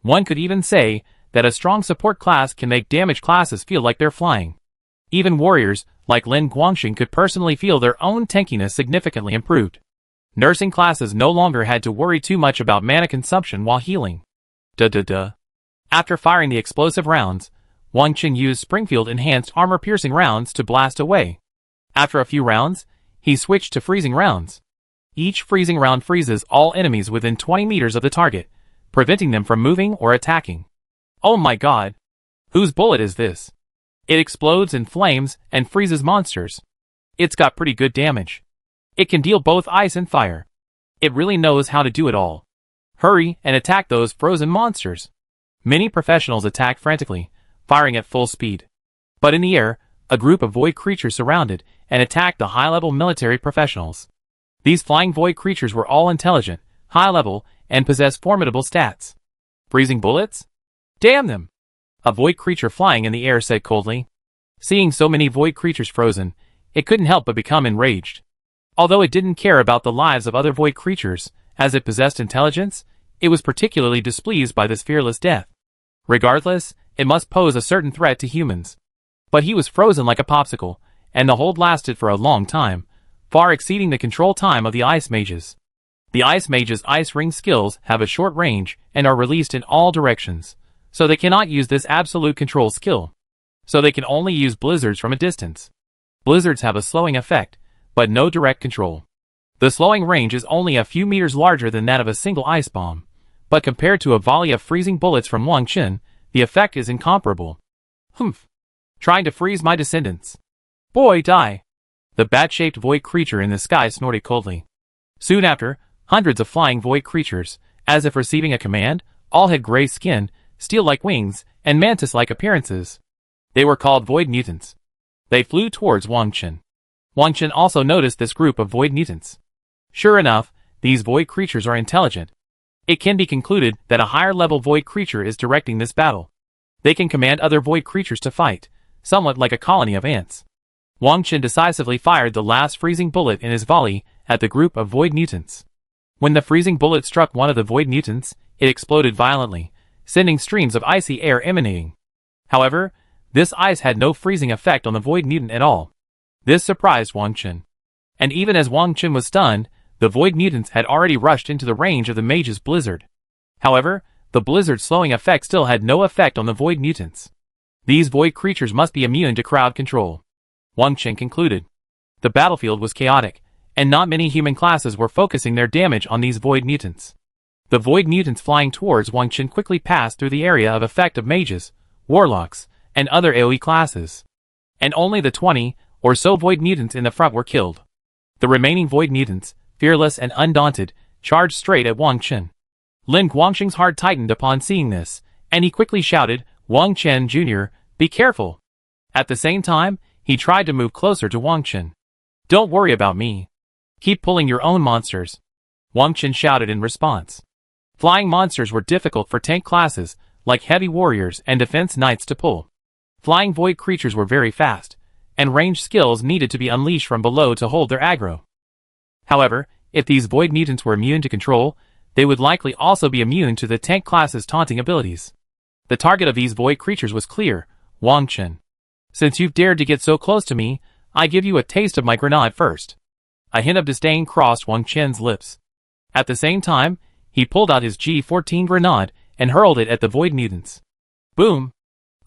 One could even say that a strong support class can make damage classes feel like they're flying. Even warriors, like Lin Guangxing, could personally feel their own tankiness significantly improved. Nursing classes no longer had to worry too much about mana consumption while healing. Duh. After firing the explosive rounds, Wang Chen used Springfield-enhanced armor-piercing rounds to blast away. After a few rounds, he switched to freezing rounds. Each freezing round freezes all enemies within 20 meters of the target, preventing them from moving or attacking. Oh my god! Whose bullet is this? It explodes in flames and freezes monsters. It's got pretty good damage. It can deal both ice and fire. It really knows how to do it all. Hurry and attack those frozen monsters. Many professionals attacked frantically, firing at full speed. But in the air, a group of void creatures surrounded and attacked the high-level military professionals. These flying void creatures were all intelligent, high-level, and possessed formidable stats. Freezing bullets? Damn them! A void creature flying in the air said coldly. Seeing so many void creatures frozen, it couldn't help but become enraged. Although it didn't care about the lives of other void creatures, as it possessed intelligence, it was particularly displeased by this fearless death. Regardless, it must pose a certain threat to humans. But he was frozen like a popsicle, and the hold lasted for a long time, far exceeding the control time of the Ice Mages. The Ice Mages' Ice Ring skills have a short range and are released in all directions, so they cannot use this absolute control skill. So they can only use blizzards from a distance. Blizzards have a slowing effect, but no direct control. The slowing range is only a few meters larger than that of a single ice bomb, but compared to a volley of freezing bullets from Wang Chen, the effect is incomparable. Humph. Trying to freeze my descendants. Boy, die. The bat-shaped void creature in the sky snorted coldly. Soon after, hundreds of flying void creatures, as if receiving a command, all had gray skin, steel-like wings, and mantis-like appearances. They were called void mutants. They flew towards Wang Chen. Wang Chen also noticed this group of void mutants. Sure enough, these void creatures are intelligent. It can be concluded that a higher-level void creature is directing this battle. They can command other void creatures to fight, somewhat like a colony of ants. Wang Chen decisively fired the last freezing bullet in his volley at the group of void mutants. When the freezing bullet struck one of the void mutants, it exploded violently, sending streams of icy air emanating. However, this ice had no freezing effect on the void mutant at all. This surprised Wang Chen. And even as Wang Chen was stunned, the void mutants had already rushed into the range of the mage's blizzard. However, the blizzard's slowing effect still had no effect on the void mutants. These void creatures must be immune to crowd control. Wang Chen concluded. The battlefield was chaotic, and not many human classes were focusing their damage on these void mutants. The void mutants flying towards Wang Chen quickly passed through the area of effect of mages, warlocks, and other AoE classes. And only the 20 or so void mutants in the front were killed. The remaining void mutants, fearless and undaunted, charged straight at Wang Chen. Lin Guangxing's heart tightened upon seeing this, and he quickly shouted, "Wang Chen Jr., be careful!" At the same time, he tried to move closer to Wang Chen. "Don't worry about me. Keep pulling your own monsters," Wang Chen shouted in response. Flying monsters were difficult for tank classes, like heavy warriors and defense knights to pull. Flying void creatures were very fast, and range skills needed to be unleashed from below to hold their aggro. However, if these void mutants were immune to control, they would likely also be immune to the tank class's taunting abilities. The target of these void creatures was clear, Wang Chen. "Since you've dared to get so close to me, I give you a taste of my grenade first." A hint of disdain crossed Wang Chen's lips. At the same time, he pulled out his G14 grenade and hurled it at the void mutants. Boom!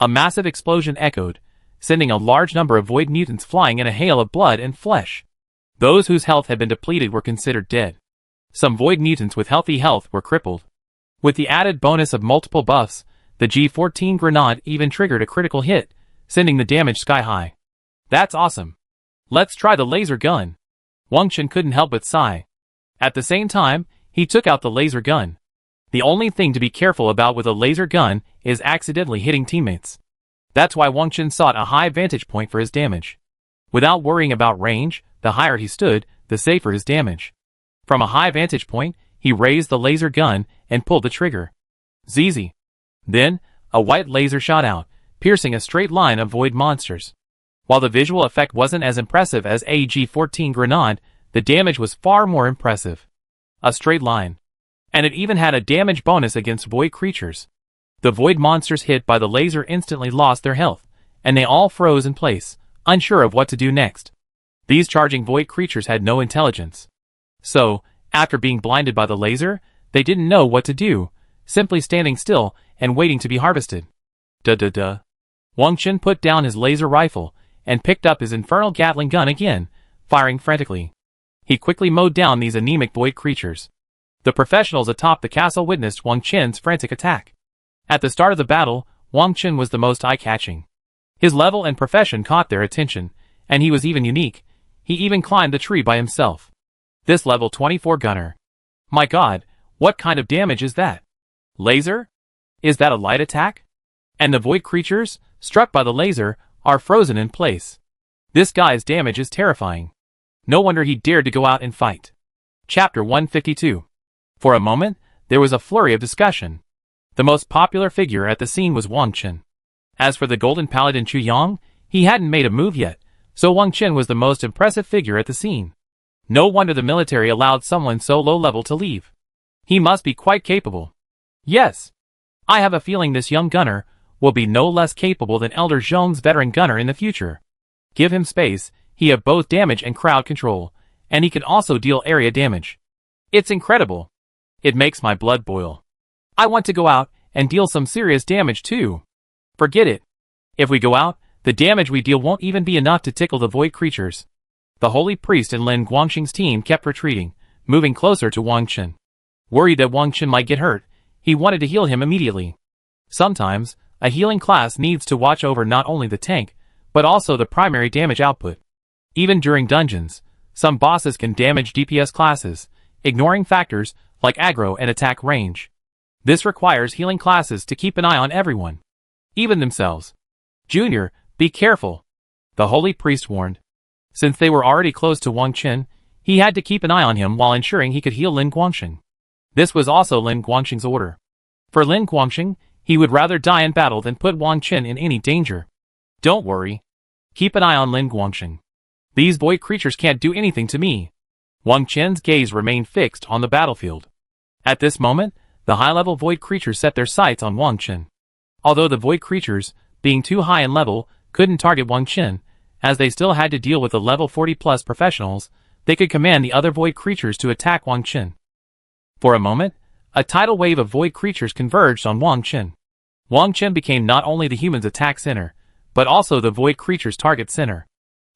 A massive explosion echoed, sending a large number of void mutants flying in a hail of blood and flesh. Those whose health had been depleted were considered dead. Some void mutants with healthy health were crippled. With the added bonus of multiple buffs, the G14 grenade even triggered a critical hit, sending the damage sky high. "That's awesome. Let's try the laser gun." Wang Chen couldn't help but sigh. At the same time, he took out the laser gun. The only thing to be careful about with a laser gun is accidentally hitting teammates. That's why Wang Chen sought a high vantage point for his damage. Without worrying about range, the higher he stood, the safer his damage. From a high vantage point, he raised the laser gun and pulled the trigger. ZZ. Then, a white laser shot out, piercing a straight line of void monsters. While the visual effect wasn't as impressive as a G14 grenade, the damage was far more impressive. A straight line. And it even had a damage bonus against void creatures. The void monsters hit by the laser instantly lost their health, and they all froze in place, unsure of what to do next. These charging void creatures had no intelligence. So, after being blinded by the laser, they didn't know what to do, simply standing still and waiting to be harvested. Duh. Wang Chen put down his laser rifle and picked up his infernal Gatling gun again, firing frantically. He quickly mowed down these anemic void creatures. The professionals atop the castle witnessed Wang Chen's frantic attack. At the start of the battle, Wang Chen was the most eye-catching. His level and profession caught their attention, and he was even unique. He even climbed the tree by himself. This level 24 gunner. My god, what kind of damage is that? Laser? Is that a light attack? And the void creatures, struck by the laser, are frozen in place. This guy's damage is terrifying. No wonder he dared to go out and fight. Chapter 152. For a moment, there was a flurry of discussion. The most popular figure at the scene was Wang Chen. As for the golden paladin Chu Yang, he hadn't made a move yet, so Wang Chen was the most impressive figure at the scene. No wonder the military allowed someone so low level to leave. He must be quite capable. Yes. I have a feeling this young gunner will be no less capable than Elder Zhong's veteran gunner in the future. Give him space, he have both damage and crowd control, and he can also deal area damage. It's incredible. It makes my blood boil. I want to go out and deal some serious damage too. Forget it. If we go out, the damage we deal won't even be enough to tickle the void creatures. The holy priest and Lin Guangxing's team kept retreating, moving closer to Wang Chen. Worried that Wang Chen might get hurt, He wanted to heal him immediately. Sometimes, a healing class needs to watch over not only the tank, but also the primary damage output. Even during dungeons, some bosses can damage DPS classes, ignoring factors like aggro and attack range. This requires healing classes to keep an eye on everyone, even themselves. Junior, be careful, the holy priest warned. Since they were already close to Wang Qin, he had to keep an eye on him while ensuring he could heal Lin Guangxing. This was also Lin Guangxing's order. For Lin Guangxing, he would rather die in battle than put Wang Qin in any danger. Don't worry. Keep an eye on Lin Guangxing. These void creatures can't do anything to me. Wang Qin's gaze remained fixed on the battlefield. At this moment, the high-level void creatures set their sights on Wang Qin. Although the void creatures, being too high in level, couldn't target Wang Qin, as they still had to deal with the level 40+ professionals, they could command the other void creatures to attack Wang Qin. For a moment, a tidal wave of void creatures converged on Wang Qin. Wang Qin became not only the human's attack center, but also the void creature's target center.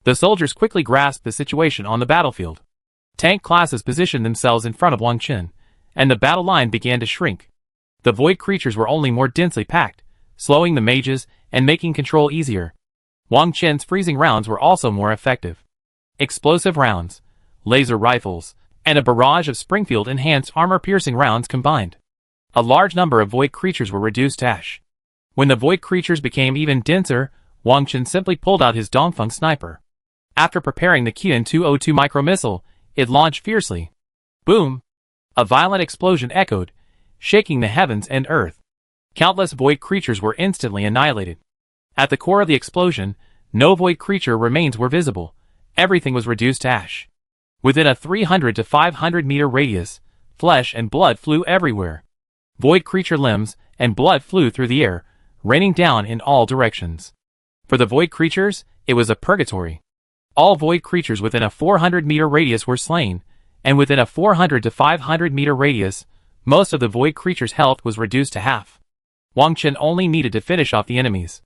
The soldiers quickly grasped the situation on the battlefield. Tank classes positioned themselves in front of Wang Qin, and the battle line began to shrink. The void creatures were only more densely packed, slowing the mages and making control easier. Wang Qin's freezing rounds were also more effective. Explosive rounds, laser rifles, and a barrage of Springfield-enhanced armor-piercing rounds combined. A large number of void creatures were reduced to ash. When the void creatures became even denser, Wang Qin simply pulled out his Dongfeng sniper. After preparing the Qian-202 micro-missile, it launched fiercely. Boom! A violent explosion echoed, shaking the heavens and earth. Countless void creatures were instantly annihilated. At the core of the explosion, no void creature remains were visible. Everything was reduced to ash. Within a 300 to 500 meter radius, flesh and blood flew everywhere. Void creature limbs and blood flew through the air, raining down in all directions. For the void creatures, it was a purgatory. All void creatures within a 400 meter radius were slain, and within a 400 to 500 meter radius, most of the void creatures' health was reduced to half. Wang Qin only needed to finish off the enemies.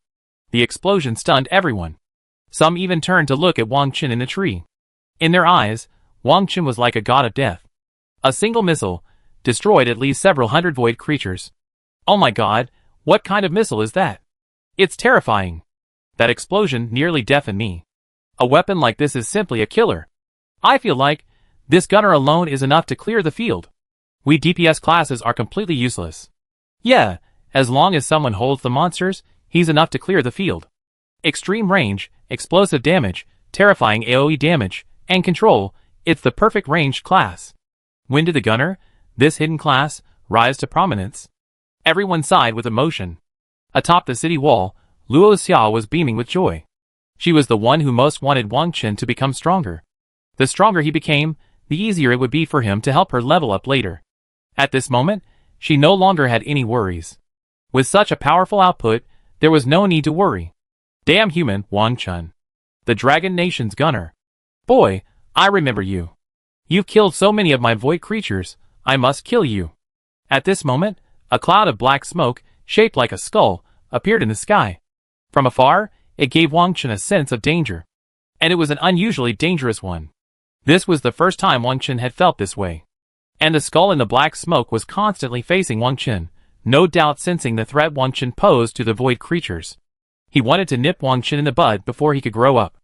The explosion stunned everyone. Some even turned to look at Wang Qin in the tree. In their eyes, Wang Qin was like a god of death. A single missile destroyed at least several hundred void creatures. Oh my god, what kind of missile is that? It's terrifying. That explosion nearly deafened me. A weapon like this is simply a killer. I feel like this gunner alone is enough to clear the field. We DPS classes are completely useless. Yeah, as long as someone holds the monsters, he's enough to clear the field. Extreme range, explosive damage, terrifying AoE damage, and control, it's the perfect ranged class. When did the gunner, this hidden class, rise to prominence? Everyone sighed with emotion. Atop the city wall, Luo Xiao was beaming with joy. She was the one who most wanted Wang Qin to become stronger. The stronger he became, the easier it would be for him to help her level up later. At this moment, she no longer had any worries. With such a powerful output, there was no need to worry. Damn human, Wang Qin. The Dragon Nation's gunner. Boy, I remember you. You've killed so many of my void creatures, I must kill you. At this moment, a cloud of black smoke, shaped like a skull, appeared in the sky. From afar, it gave Wang Qin a sense of danger. And it was an unusually dangerous one. This was the first time Wang Qin had felt this way. And the skull in the black smoke was constantly facing Wang Qin, no doubt sensing the threat Wang Qin posed to the void creatures. He wanted to nip Wang Qin in the bud before he could grow up.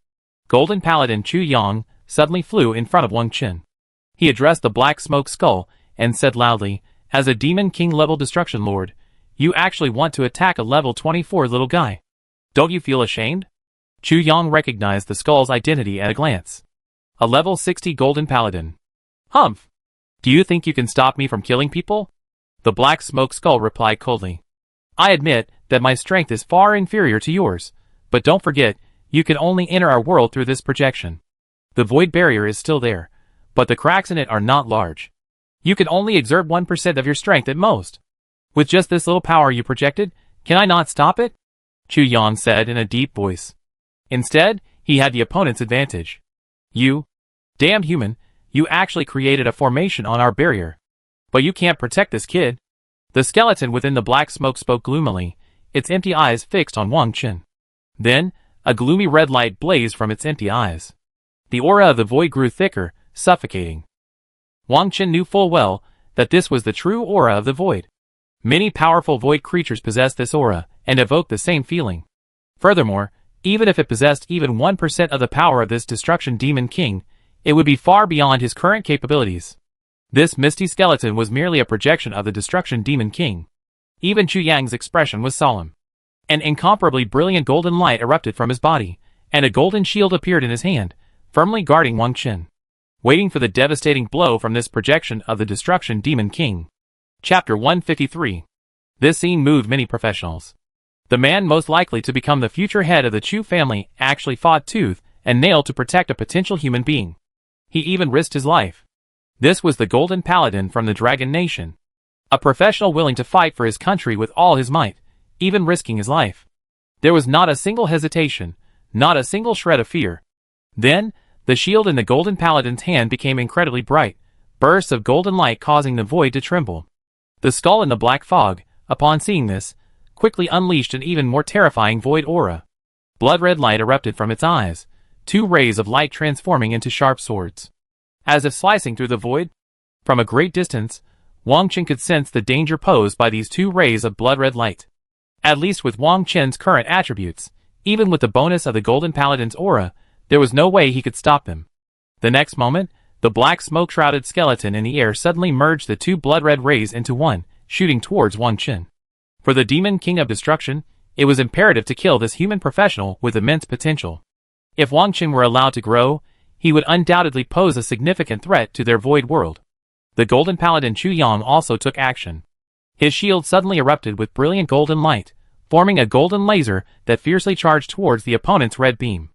Golden Paladin Chu Yang suddenly flew in front of Wang Qin. He addressed the black smoke skull and said loudly, "As a Demon King level Destruction Lord, you actually want to attack a level 24 little guy. Don't you feel ashamed?" Chu Yang recognized the skull's identity at a glance. A level 60 Golden Paladin. Humph! Do you think you can stop me from killing people? The black smoke skull replied coldly. I admit that my strength is far inferior to yours, but don't forget, you can only enter our world through this projection. The void barrier is still there, but the cracks in it are not large. You can only exert 1% of your strength at most. With just this little power you projected, can I not stop it? Chu Yang said in a deep voice. Instead, he had the opponent's advantage. You, damn human, you actually created a formation on our barrier. But you can't protect this kid. The skeleton within the black smoke spoke gloomily, its empty eyes fixed on Wang Qin. Then, a gloomy red light blazed from its empty eyes. The aura of the void grew thicker, suffocating. Wang Qin knew full well that this was the true aura of the void. Many powerful void creatures possess this aura, and evoke the same feeling. Furthermore, even if it possessed even 1% of the power of this Destruction Demon King, it would be far beyond his current capabilities. This misty skeleton was merely a projection of the Destruction Demon King. Even Chu Yang's expression was solemn. An incomparably brilliant golden light erupted from his body, and a golden shield appeared in his hand, firmly guarding Wang Qin, waiting for the devastating blow from this projection of the Destruction Demon King. Chapter 153. This scene moved many professionals. The man most likely to become the future head of the Chu family actually fought tooth and nail to protect a potential human being. He even risked his life. This was the Golden Paladin from the Dragon Nation. A professional willing to fight for his country with all his might, even risking his life. There was not a single hesitation, not a single shred of fear. Then, the shield in the Golden Paladin's hand became incredibly bright, bursts of golden light causing the void to tremble. The skull in the black fog, upon seeing this, quickly unleashed an even more terrifying void aura. Blood-red light erupted from its eyes, 2 rays of light transforming into sharp swords. As if slicing through the void, from a great distance, Wang Qin could sense the danger posed by these 2 rays of blood-red light. At least with Wang Qin's current attributes, even with the bonus of the Golden Paladin's aura, there was no way he could stop them. The next moment, the black smoke-shrouded skeleton in the air suddenly merged the 2 blood-red rays into one, shooting towards Wang Qin. For the Demon King of Destruction, it was imperative to kill this human professional with immense potential. If Wang Qin were allowed to grow, he would undoubtedly pose a significant threat to their void world. The Golden Paladin Chu Yang also took action. His shield suddenly erupted with brilliant golden light, forming a golden laser that fiercely charged towards the opponent's red beam.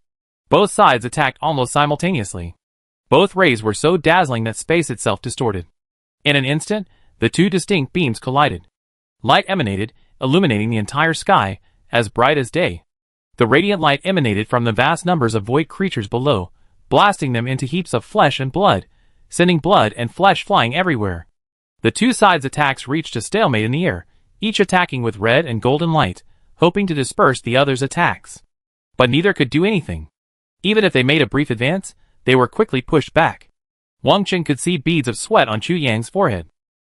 Both sides attacked almost simultaneously. Both rays were so dazzling that space itself distorted. In an instant, the 2 distinct beams collided. Light emanated, illuminating the entire sky, as bright as day. The radiant light emanated from the vast numbers of void creatures below, blasting them into heaps of flesh and blood, sending blood and flesh flying everywhere. The 2 sides' attacks reached a stalemate in the air, each attacking with red and golden light, hoping to disperse the other's attacks. But neither could do anything. Even if they made a brief advance, they were quickly pushed back. Wang Qin could see beads of sweat on Chu Yang's forehead.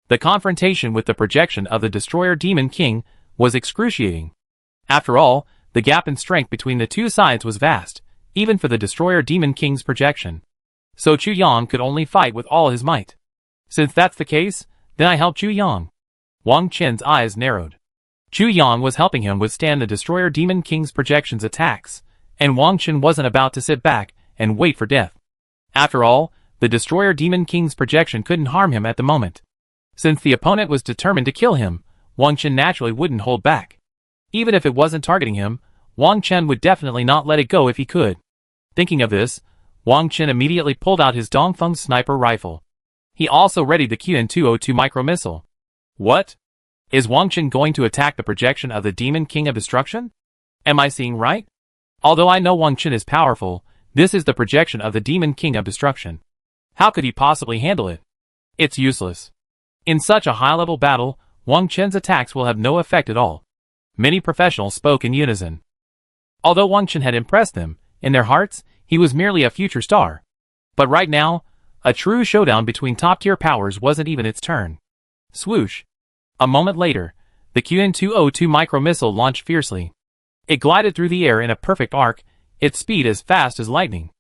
The confrontation with the projection of the Destroyer Demon King was excruciating. After all, the gap in strength between the 2 sides was vast, even for the Destroyer Demon King's projection. So Chu Yang could only fight with all his might. Since that's the case, then I help Chu Yang. Wang Qin's eyes narrowed. Chu Yang was helping him withstand the Destroyer Demon King's projection's attacks, and Wang Qin wasn't about to sit back and wait for death. After all, the Destroyer Demon King's projection couldn't harm him at the moment. Since the opponent was determined to kill him, Wang Qin naturally wouldn't hold back. Even if it wasn't targeting him, Wang Qin would definitely not let it go if he could. Thinking of this, Wang Qin immediately pulled out his Dongfeng sniper rifle. He also readied the QN202 micro-missile. What? Is Wang Qin going to attack the projection of the Demon King of Destruction? Am I seeing right? Although I know Wang Qin is powerful, this is the projection of the Demon King of Destruction. How could he possibly handle it? It's useless. In such a high-level battle, Wang Qin's attacks will have no effect at all. Many professionals spoke in unison. Although Wang Qin had impressed them, in their hearts, he was merely a future star. But right now, a true showdown between top-tier powers wasn't even its turn. Swoosh. A moment later, the QN202 micro-missile launched fiercely. It glided through the air in a perfect arc, its speed as fast as lightning.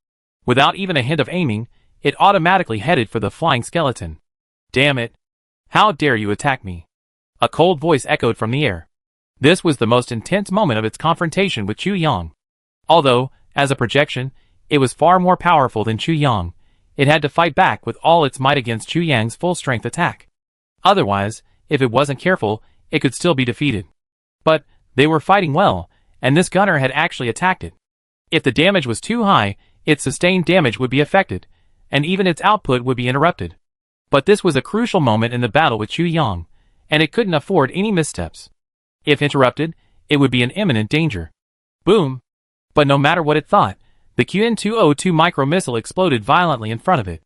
Without even a hint of aiming, it automatically headed for the flying skeleton. Damn it. How dare you attack me? A cold voice echoed from the air. This was the most intense moment of its confrontation with Chu Yang. Although, as a projection, it was far more powerful than Chu Yang, it had to fight back with all its might against Chu Yang's full-strength attack. Otherwise, if it wasn't careful, it could still be defeated. But, they were fighting well, and this gunner had actually attacked it. If the damage was too high, its sustained damage would be affected, and even its output would be interrupted. But this was a crucial moment in the battle with Chu Yang, and it couldn't afford any missteps. If interrupted, it would be in imminent danger. Boom! But no matter what it thought, the QN202 micro-missile exploded violently in front of it.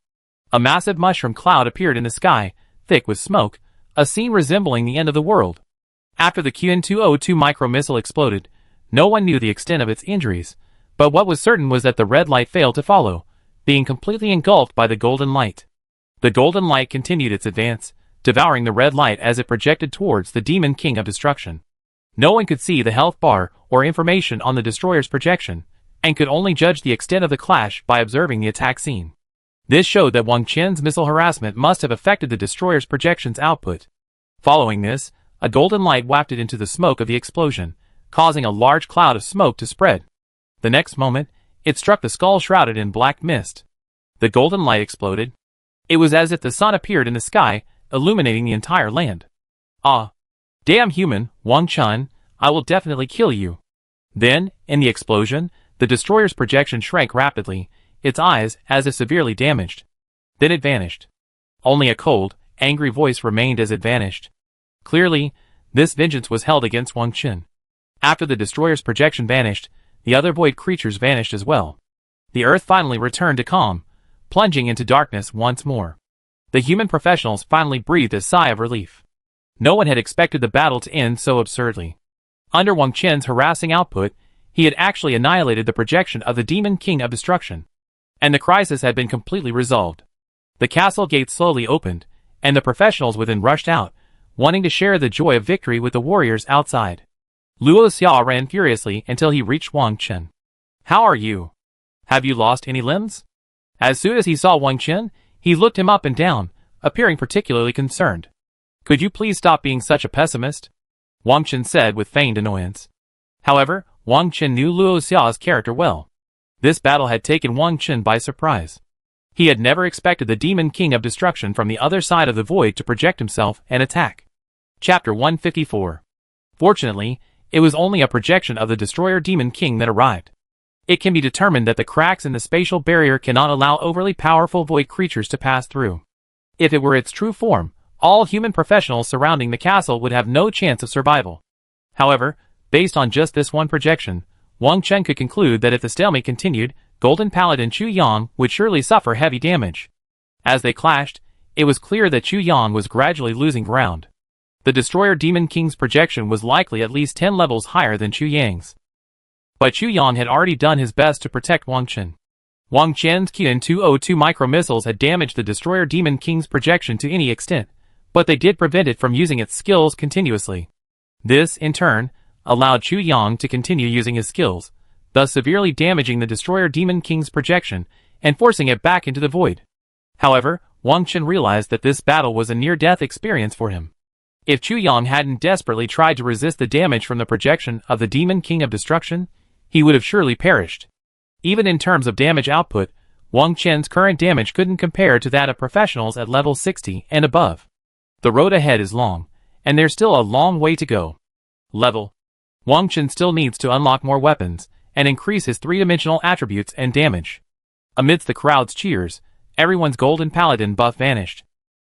A massive mushroom cloud appeared in the sky, thick with smoke, a scene resembling the end of the world. After the QN202 micro-missile exploded, no one knew the extent of its injuries, but what was certain was that the red light failed to follow, being completely engulfed by the golden light. The golden light continued its advance, devouring the red light as it projected towards the Demon King of Destruction. No one could see the health bar or information on the destroyer's projection, and could only judge the extent of the clash by observing the attack scene. This showed that Wang Qin's missile harassment must have affected the destroyer's projection's output. Following this, a golden light wafted into the smoke of the explosion, causing a large cloud of smoke to spread. The next moment, it struck the skull shrouded in black mist. The golden light exploded. It was as if the sun appeared in the sky, illuminating the entire land. Ah! Damn human, Wang Chun, I will definitely kill you. Then, in the explosion, the destroyer's projection shrank rapidly, its eyes as if severely damaged. Then it vanished. Only a cold, angry voice remained as it vanished. Clearly, this vengeance was held against Wang Qin. After the destroyer's projection vanished, the other void creatures vanished as well. The earth finally returned to calm, plunging into darkness once more. The human professionals finally breathed a sigh of relief. No one had expected the battle to end so absurdly. Under Wang Qin's harassing output, he had actually annihilated the projection of the Demon King of Destruction. And the crisis had been completely resolved. The castle gates slowly opened, and the professionals within rushed out, wanting to share the joy of victory with the warriors outside. Luo Xia ran furiously until he reached Wang Qin. How are you? Have you lost any limbs? As soon as he saw Wang Qin, he looked him up and down, appearing particularly concerned. Could you please stop being such a pessimist? Wang Qin said with feigned annoyance. However, Wang Qin knew Luo Xia's character well. This battle had taken Wang Qin by surprise. He had never expected the Demon King of Destruction from the other side of the void to project himself and attack. Chapter 154. Fortunately, it was only a projection of the Destroyer Demon King that arrived. It can be determined that the cracks in the spatial barrier cannot allow overly powerful void creatures to pass through. If it were its true form, all human professionals surrounding the castle would have no chance of survival. However, based on just this one projection, Wang Chen could conclude that if the stalemate continued, Golden Paladin Chu Yang would surely suffer heavy damage. As they clashed, it was clear that Chu Yang was gradually losing ground. The Destroyer Demon King's projection was likely at least 10 levels higher than Chu Yang's. But Chu Yang had already done his best to protect Wang Chen. Wang Chen's Qin-202 micro-missiles had damaged the Destroyer Demon King's projection to any extent, but they did prevent it from using its skills continuously. This, in turn, allowed Chu Yang to continue using his skills, thus severely damaging the Destroyer Demon King's projection and forcing it back into the void. However, Wang Chen realized that this battle was a near-death experience for him. If Chu Yang hadn't desperately tried to resist the damage from the projection of the Demon King of Destruction, he would have surely perished. Even in terms of damage output, Wang Chen's current damage couldn't compare to that of professionals at level 60 and above. The road ahead is long, and there's still a long way to go. Level. Wang Chen still needs to unlock more weapons, and increase his three-dimensional attributes and damage. Amidst the crowd's cheers, everyone's Golden Paladin buff vanished.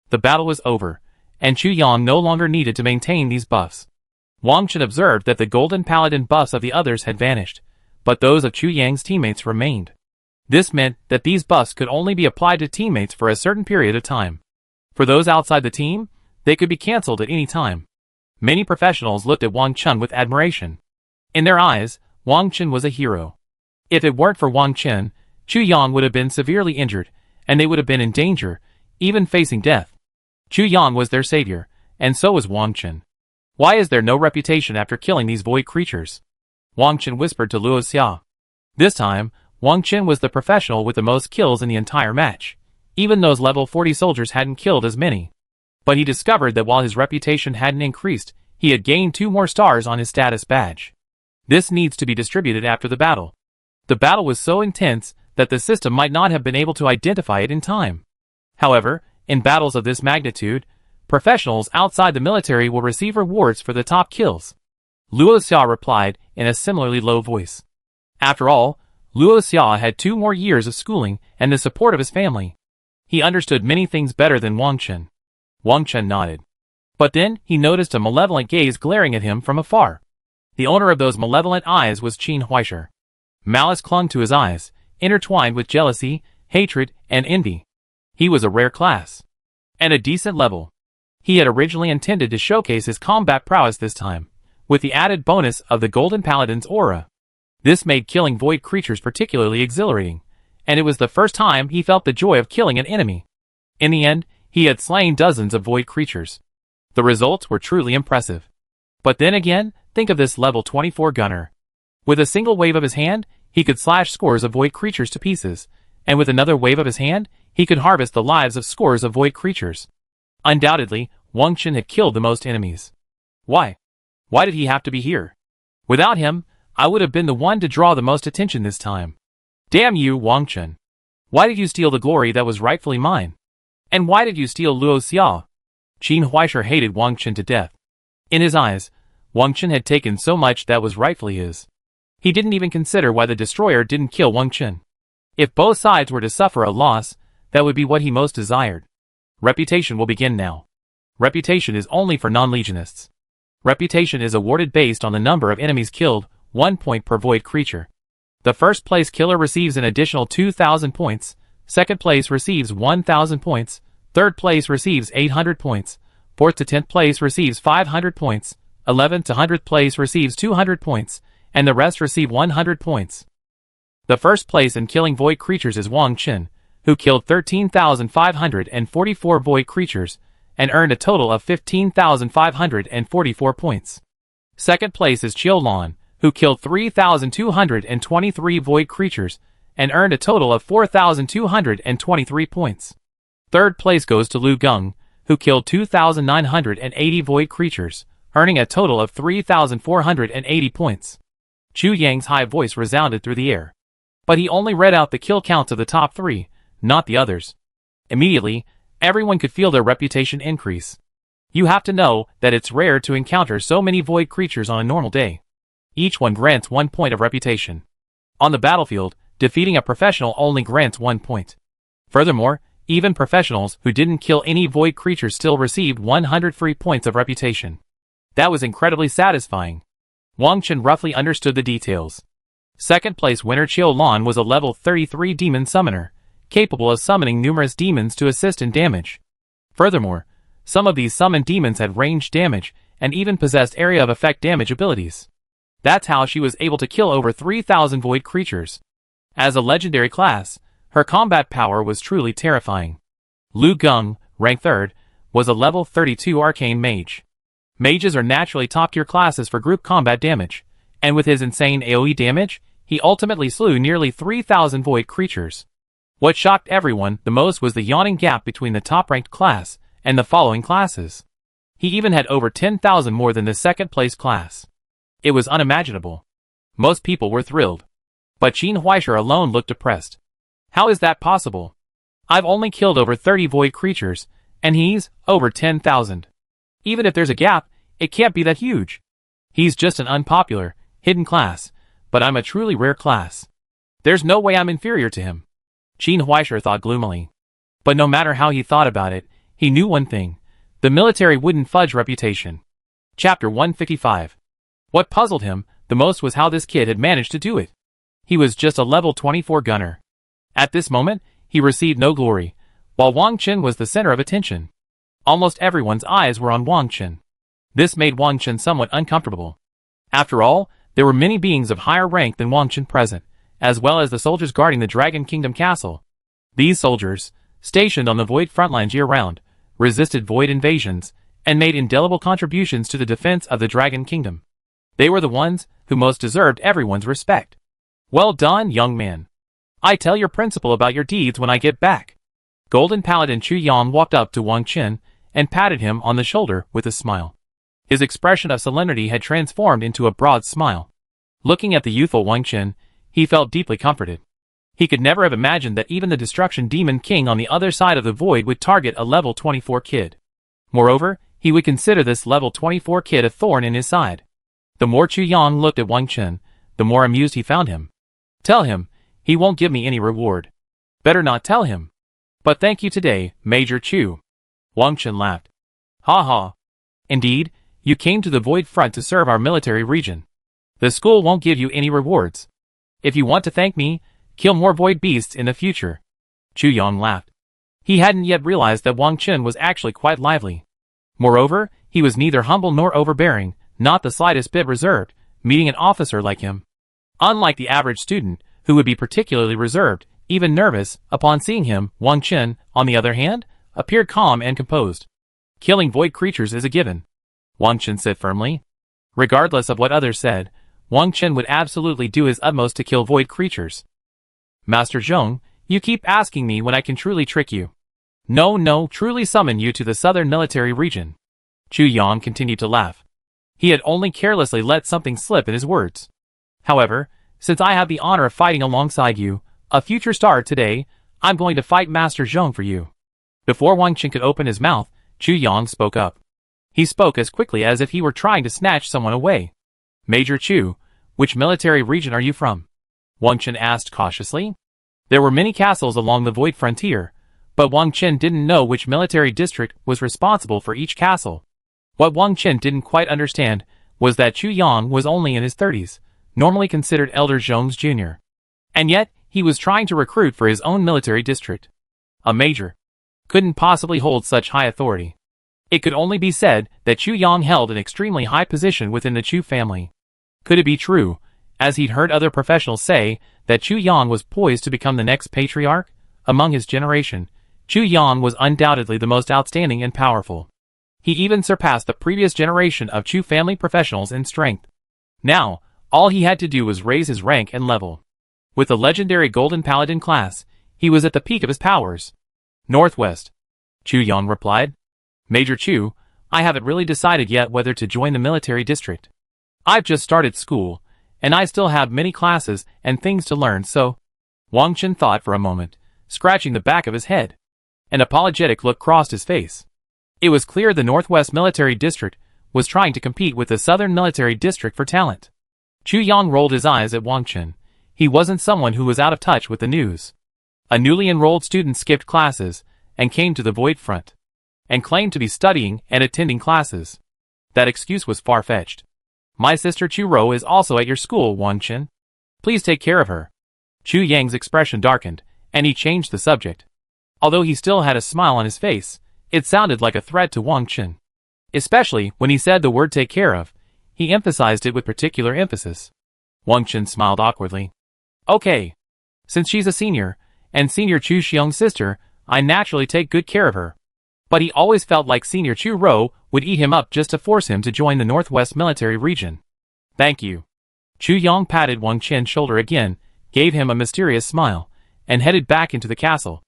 The battle was over, and Chu Yang no longer needed to maintain these buffs. Wang Chen observed that the Golden Paladin buffs of the others had vanished, but those of Chu Yang's teammates remained. This meant that these buffs could only be applied to teammates for a certain period of time. For those outside the team, they could be cancelled at any time. Many professionals looked at Wang Chen with admiration. In their eyes, Wang Chen was a hero. If it weren't for Wang Chen, Chu Yang would have been severely injured, and they would have been in danger, even facing death. Chu Yang was their savior, and so was Wang Chen. Why is there no reputation after killing these void creatures? Wang Chen whispered to Luo Xia. This time, Wang Chen was the professional with the most kills in the entire match. Even those level 40 soldiers hadn't killed as many. But he discovered that while his reputation hadn't increased, he had gained 2 more stars on his status badge. This needs to be distributed after the battle. The battle was so intense that the system might not have been able to identify it in time. However, in battles of this magnitude, professionals outside the military will receive rewards for the top kills. Luo Xia replied in a similarly low voice. After all, Luo Xia had 2 more years of schooling and the support of his family. He understood many things better than Wang Chen. Wang Chen nodded. But then he noticed a malevolent gaze glaring at him from afar. The owner of those malevolent eyes was Qin Huaisher. Malice clung to his eyes, intertwined with jealousy, hatred, and envy. He was a rare class. And a decent level. He had originally intended to showcase his combat prowess this time, with the added bonus of the Golden Paladin's aura. This made killing void creatures particularly exhilarating, and it was the first time he felt the joy of killing an enemy. In the end, He had slain dozens of void creatures. The results were truly impressive. But then again, think of this level 24 gunner. With a single wave of his hand, he could slash scores of void creatures to pieces, and with another wave of his hand, he could harvest the lives of scores of void creatures. Undoubtedly, Wang Chen had killed the most enemies. Why? Why did he have to be here? Without him, I would have been the one to draw the most attention this time. Damn you, Wang Chen. Why did you steal the glory that was rightfully mine? And why did you steal Luo Xia? Qin Huaisha hated Wang Chen to death. In his eyes, Wang Chen had taken so much that was rightfully his. He didn't even consider why the destroyer didn't kill Wang Chen. If both sides were to suffer a loss, that would be what he most desired. Reputation will begin now. Reputation is only for non-legionists. Reputation is awarded based on the number of enemies killed, 1 point per void creature. The first place killer receives an additional 2,000 points, second place receives 1,000 points, third place receives 800 points, 4th to 10th place receives 500 points, 11th to 100th place receives 200 points, and the rest receive 100 points. The first place in killing void creatures is Wang Chen, who killed 13,544 void creatures, and earned a total of 15,544 points. Second place is Qiu Lan, who killed 3,223 void creatures, and earned a total of 4,223 points. Third place goes to Lu Geng, who killed 2,980 void creatures, earning a total of 3,480 points. Chu Yang's high voice resounded through the air. But he only read out the kill counts of the top 3, not the others. Immediately, everyone could feel their reputation increase. You have to know that it's rare to encounter so many void creatures on a normal day. Each one grants 1 point of reputation. On the battlefield, defeating a professional only grants 1 point. Furthermore, even professionals who didn't kill any void creatures still received 100 free points of reputation. That was incredibly satisfying. Wang Chen roughly understood the details. Second place winner Qiu Lan was a level 33 demon summoner, capable of summoning numerous demons to assist in damage. Furthermore, some of these summoned demons had ranged damage and even possessed area of effect damage abilities. That's how she was able to kill over 3,000 void creatures. As a legendary class, her combat power was truly terrifying. Lu Geng, rank 3rd, was a level 32 arcane mage. Mages are naturally top-tier classes for group combat damage, and with his insane AoE damage, he ultimately slew nearly 3,000 void creatures. What shocked everyone the most was the yawning gap between the top-ranked class and the following classes. He even had over 10,000 more than the second-place class. It was unimaginable. Most people were thrilled. But Qin Huaisha alone looked depressed. How is that possible? I've only killed over 30 void creatures, and he's over 10,000. Even if there's a gap, it can't be that huge. He's just an unpopular, hidden class, but I'm a truly rare class. There's no way I'm inferior to him. Qin Huaisha thought gloomily. But no matter how he thought about it, he knew one thing. The military wouldn't fudge reputation. Chapter 155. What puzzled him the most was how this kid had managed to do it. He was just a level 24 gunner. At this moment, he received no glory, while Wang Chen was the center of attention. Almost everyone's eyes were on Wang Chen. This made Wang Chen somewhat uncomfortable. After all, there were many beings of higher rank than Wang Chen present, as well as the soldiers guarding the Dragon Kingdom castle. These soldiers, stationed on the Void frontlines year-round, resisted Void invasions, and made indelible contributions to the defense of the Dragon Kingdom. They were the ones who most deserved everyone's respect. Well done, young man. I tell your principal about your deeds when I get back. Golden Paladin Chu Yan walked up to Wang Chen and patted him on the shoulder with a smile. His expression of solemnity had transformed into a broad smile. Looking at the youthful Wang Chen, he felt deeply comforted. He could never have imagined that even the Destruction Demon King on the other side of the Void would target a level 24 kid. Moreover, he would consider this level 24 kid a thorn in his side. The more Chu Yang looked at Wang Chen, the more amused he found him. Tell him, he won't give me any reward. Better not tell him. But thank you today, Major Chu. Wang Chen laughed. Ha ha. Indeed, you came to the Void front to serve our military region. The school won't give you any rewards. If you want to thank me, kill more Void beasts in the future. Chu Yang laughed. He hadn't yet realized that Wang Chen was actually quite lively. Moreover, he was neither humble nor overbearing, not the slightest bit reserved, meeting an officer like him. Unlike the average student, who would be particularly reserved, even nervous, upon seeing him, Wang Chen, on the other hand, appeared calm and composed. Killing void creatures is a given, Wang Chen said firmly. Regardless of what others said, Wang Chen would absolutely do his utmost to kill void creatures. Master Zhong, you keep asking me when I can truly trick you. No, truly summon you to the southern military region. Chu Yang continued to laugh. He had only carelessly let something slip in his words. However, since I have the honor of fighting alongside you, a future star today, I'm going to fight Master Zhong for you. Before Wang Chen could open his mouth, Chu Yang spoke up. He spoke as quickly as if he were trying to snatch someone away. Major Chu, which military region are you from? Wang Chen asked cautiously. There were many castles along the Void Frontier, but Wang Chen didn't know which military district was responsible for each castle. What Wang Chen didn't quite understand was that Chu Yang was only in his 30s, normally considered Elder Zhong's junior. And yet, he was trying to recruit for his own military district. A major couldn't possibly hold such high authority. It could only be said that Chu Yang held an extremely high position within the Chu family. Could it be true, as he'd heard other professionals say, that Chu Yang was poised to become the next patriarch? Among his generation, Chu Yang was undoubtedly the most outstanding and powerful. He even surpassed the previous generation of Chu family professionals in strength. Now, all he had to do was raise his rank and level. With the legendary Golden Paladin class, he was at the peak of his powers. Northwest, Chu Yang replied. Major Chu, I haven't really decided yet whether to join the military district. I've just started school, and I still have many classes and things to learn, so... Wang Chen thought for a moment, scratching the back of his head. An apologetic look crossed his face. It was clear the Northwest Military District was trying to compete with the Southern Military District for talent. Chu Yang rolled his eyes at Wang Chen. He wasn't someone who was out of touch with the news. A newly enrolled student skipped classes and came to the Void Front, and claimed to be studying and attending classes. That excuse was far-fetched. My sister Chu Ro is also at your school, Wang Chen. Please take care of her. Chu Yang's expression darkened, and he changed the subject. Although he still had a smile on his face, it sounded like a threat to Wang Chen. Especially when he said the word take care of, he emphasized it with particular emphasis. Wang Chen smiled awkwardly. Okay. Since she's a senior, and Senior Chu Xiong's sister, I naturally take good care of her. But he always felt like Senior Chu Ro would eat him up just to force him to join the Northwest Military Region. Thank you. Chu Yang patted Wang Chen's shoulder again, gave him a mysterious smile, and headed back into the castle,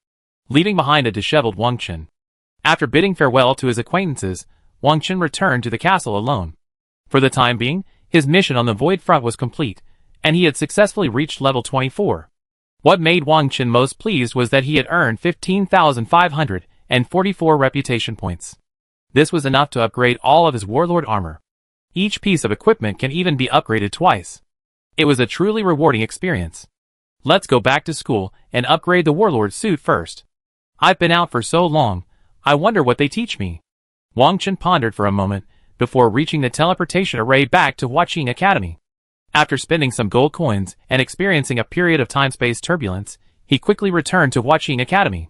leaving behind a disheveled Wang Chen. After bidding farewell to his acquaintances, Wang Chen returned to the castle alone. For the time being, his mission on the Void Front was complete, and he had successfully reached level 24. What made Wang Chen most pleased was that he had earned 15,544 reputation points. This was enough to upgrade all of his warlord armor. Each piece of equipment can even be upgraded twice. It was a truly rewarding experience. Let's go back to school and upgrade the warlord suit first. I've been out for so long, I wonder what they teach me. Wang Chen pondered for a moment before reaching the teleportation array back to Huaqing Academy. After spending some gold coins and experiencing a period of time-space turbulence, he quickly returned to Huaqing Academy.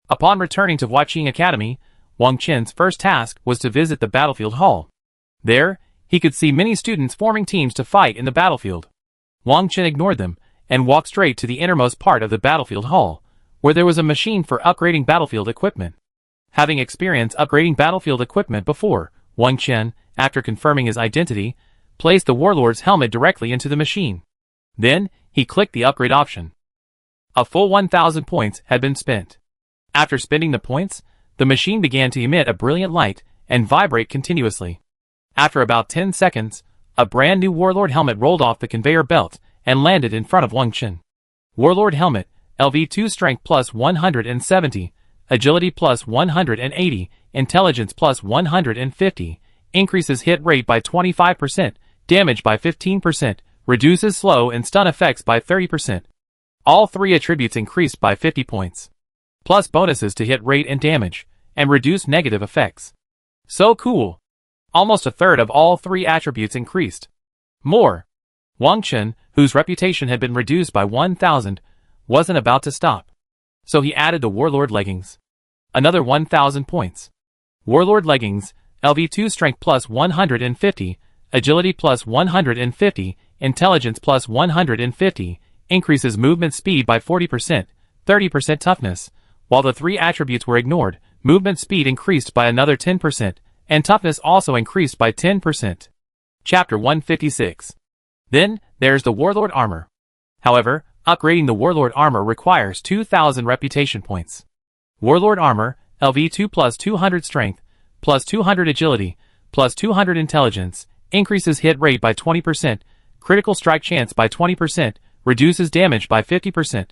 Upon returning to Huaqing Academy, Wang Chen's first task was to visit the battlefield hall. There, he could see many students forming teams to fight in the battlefield. Wang Chen ignored them and walked straight to the innermost part of the battlefield hall, where there was a machine for upgrading battlefield equipment. Having experienced upgrading battlefield equipment before, Wang Chen, after confirming his identity, placed the warlord's helmet directly into the machine. Then, he clicked the upgrade option. A full 1,000 points had been spent. After spending the points, the machine began to emit a brilliant light and vibrate continuously. After about 10 seconds, a brand new warlord helmet rolled off the conveyor belt and landed in front of Wang Chen. Warlord helmet, LV2 strength plus 170, agility plus 180, intelligence plus 150, increases hit rate by 25%, damage by 15%, reduces slow and stun effects by 30%. All three attributes increased by 50 points. Plus bonuses to hit rate and damage, and reduce negative effects. So cool! Almost a third of all three attributes increased. More! Wang Chen, whose reputation had been reduced by 1,000, wasn't about to stop. So he added the Warlord leggings. Another 1,000 points. Warlord leggings, LV2 strength plus 150, agility plus 150, intelligence plus 150, increases movement speed by 40%, 30% toughness. While the three attributes were ignored, movement speed increased by another 10%, and toughness also increased by 10%. Chapter 156. Then, there's the Warlord Armor. However, upgrading the Warlord Armor requires 2,000 reputation points. Warlord Armor, LV2 plus 200 Strength, plus 200 Agility, plus 200 Intelligence, increases hit rate by 20%, critical strike chance by 20%, reduces damage by 50%.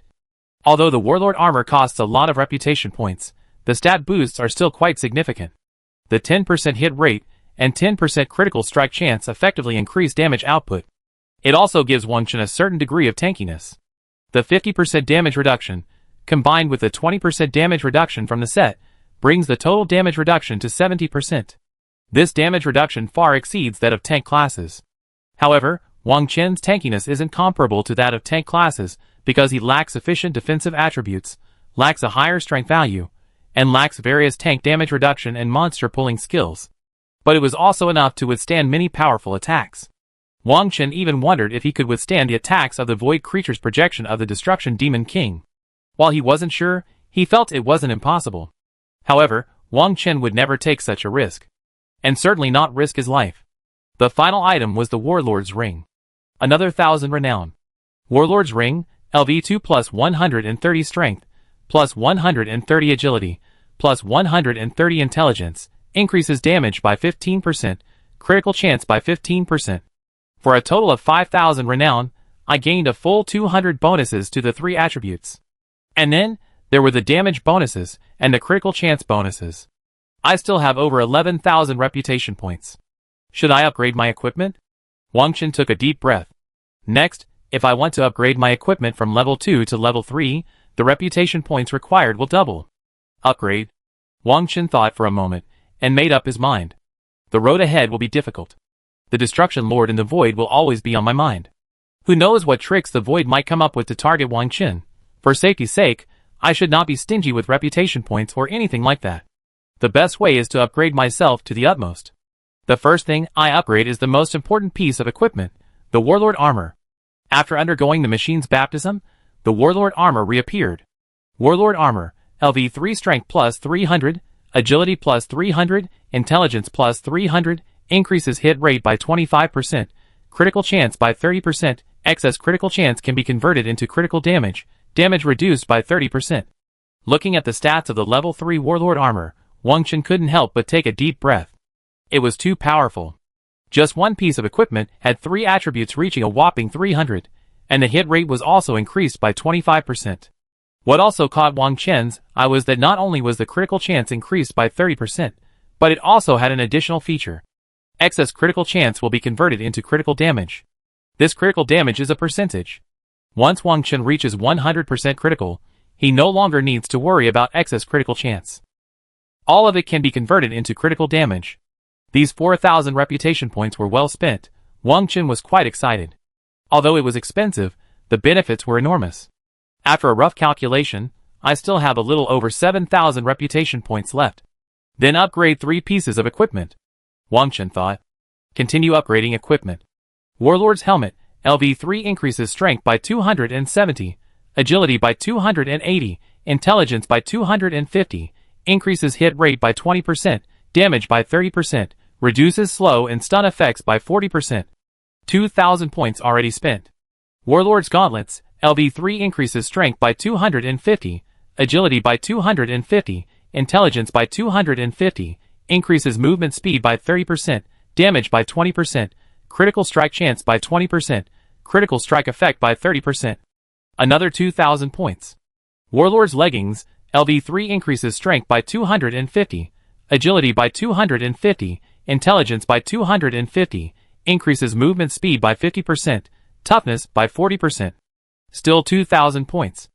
Although the Warlord Armor costs a lot of reputation points, the stat boosts are still quite significant. The 10% hit rate and 10% critical strike chance effectively increase damage output. It also gives Wang Chen a certain degree of tankiness. The 50% damage reduction, combined with the 20% damage reduction from the set, brings the total damage reduction to 70%. This damage reduction far exceeds that of tank classes. However, Wang Chen's tankiness isn't comparable to that of tank classes because he lacks sufficient defensive attributes, lacks a higher strength value, and lacks various tank damage reduction and monster pulling skills. But it was also enough to withstand many powerful attacks. Wang Chen even wondered if he could withstand the attacks of the Void Creature's projection of the Destruction Demon King. While he wasn't sure, he felt it wasn't impossible. However, Wang Chen would never take such a risk. And certainly not risk his life. The final item was the Warlord's Ring. Another 1,000 renown. Warlord's Ring, LV2 plus 130 Strength, plus 130 Agility, plus 130 Intelligence, increases damage by 15%, critical chance by 15%. For a total of 5,000 renown, I gained a full 200 bonuses to the 3 attributes. And then, there were the damage bonuses and the critical chance bonuses. I still have over 11,000 reputation points. Should I upgrade my equipment? Wang Chen took a deep breath. Next, if I want to upgrade my equipment from level 2 to level 3, the reputation points required will double. Upgrade? Wang Chen thought for a moment, and made up his mind. The road ahead will be difficult. The Destruction Lord in the Void will always be on my mind. Who knows what tricks the Void might come up with to target Wang Chen? For safety's sake, I should not be stingy with reputation points or anything like that. The best way is to upgrade myself to the utmost. The first thing I upgrade is the most important piece of equipment, the Warlord Armor. After undergoing the machine's baptism, the Warlord Armor reappeared. Warlord Armor, LV3 Strength plus 300, Agility plus 300, Intelligence plus 300, increases hit rate by 25%, critical chance by 30%, excess critical chance can be converted into critical damage, damage reduced by 30%. Looking at the stats of the level 3 Warlord Armor, Wang Chen couldn't help but take a deep breath. It was too powerful. Just one piece of equipment had 3 attributes reaching a whopping 300, and the hit rate was also increased by 25%. What also caught Wang Chen's eye was that not only was the critical chance increased by 30%, but it also had an additional feature. Excess critical chance will be converted into critical damage. This critical damage is a percentage. Once Wang Chen reaches 100% critical, he no longer needs to worry about excess critical chance. All of it can be converted into critical damage. These 4,000 reputation points were well spent. Wang Chen was quite excited. Although it was expensive, the benefits were enormous. After a rough calculation, I still have a little over 7,000 reputation points left. Then upgrade 3 pieces of equipment. Wang Chen thought. Continue upgrading equipment. Warlord's Helmet, LV3 increases strength by 270, agility by 280, intelligence by 250, increases hit rate by 20%, damage by 30%, reduces slow and stun effects by 40%. 2,000 points already spent. Warlord's Gauntlets, LV3 increases strength by 250, agility by 250, intelligence by 250, increases movement speed by 30%, damage by 20%, critical strike chance by 20%, critical strike effect by 30%. Another 2,000 points. Warlord's Leggings, LV3 increases strength by 250, agility by 250, intelligence by 250, increases movement speed by 50%, toughness by 40%. Still 2,000 points.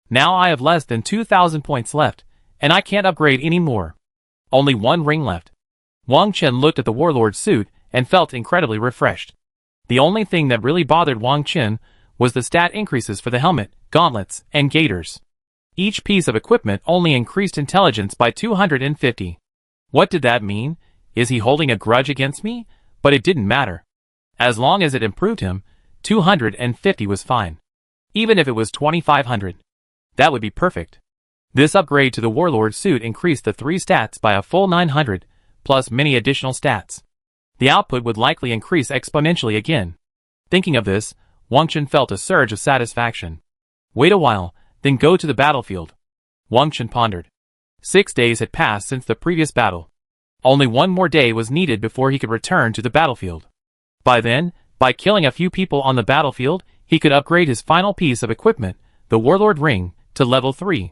Now I have less than 2,000 points left, and I can't upgrade any more. Only 1 ring left. Wang Chen looked at the Warlord's suit and felt incredibly refreshed. The only thing that really bothered Wang Chen was the stat increases for the helmet, gauntlets, and gaiters. Each piece of equipment only increased intelligence by 250. What did that mean? Is he holding a grudge against me? But it didn't matter. As long as it improved him, 250 was fine. Even if it was 2,500. That would be perfect. This upgrade to the Warlord suit increased the 3 stats by a full 900, plus many additional stats. The output would likely increase exponentially again. Thinking of this, Wang Chen felt a surge of satisfaction. Wait a while, then go to the battlefield. Wang Chen pondered. 6 days had passed since the previous battle. Only one more day was needed before he could return to the battlefield. By then, by killing a few people on the battlefield, he could upgrade his final piece of equipment, the Warlord Ring, to level 3.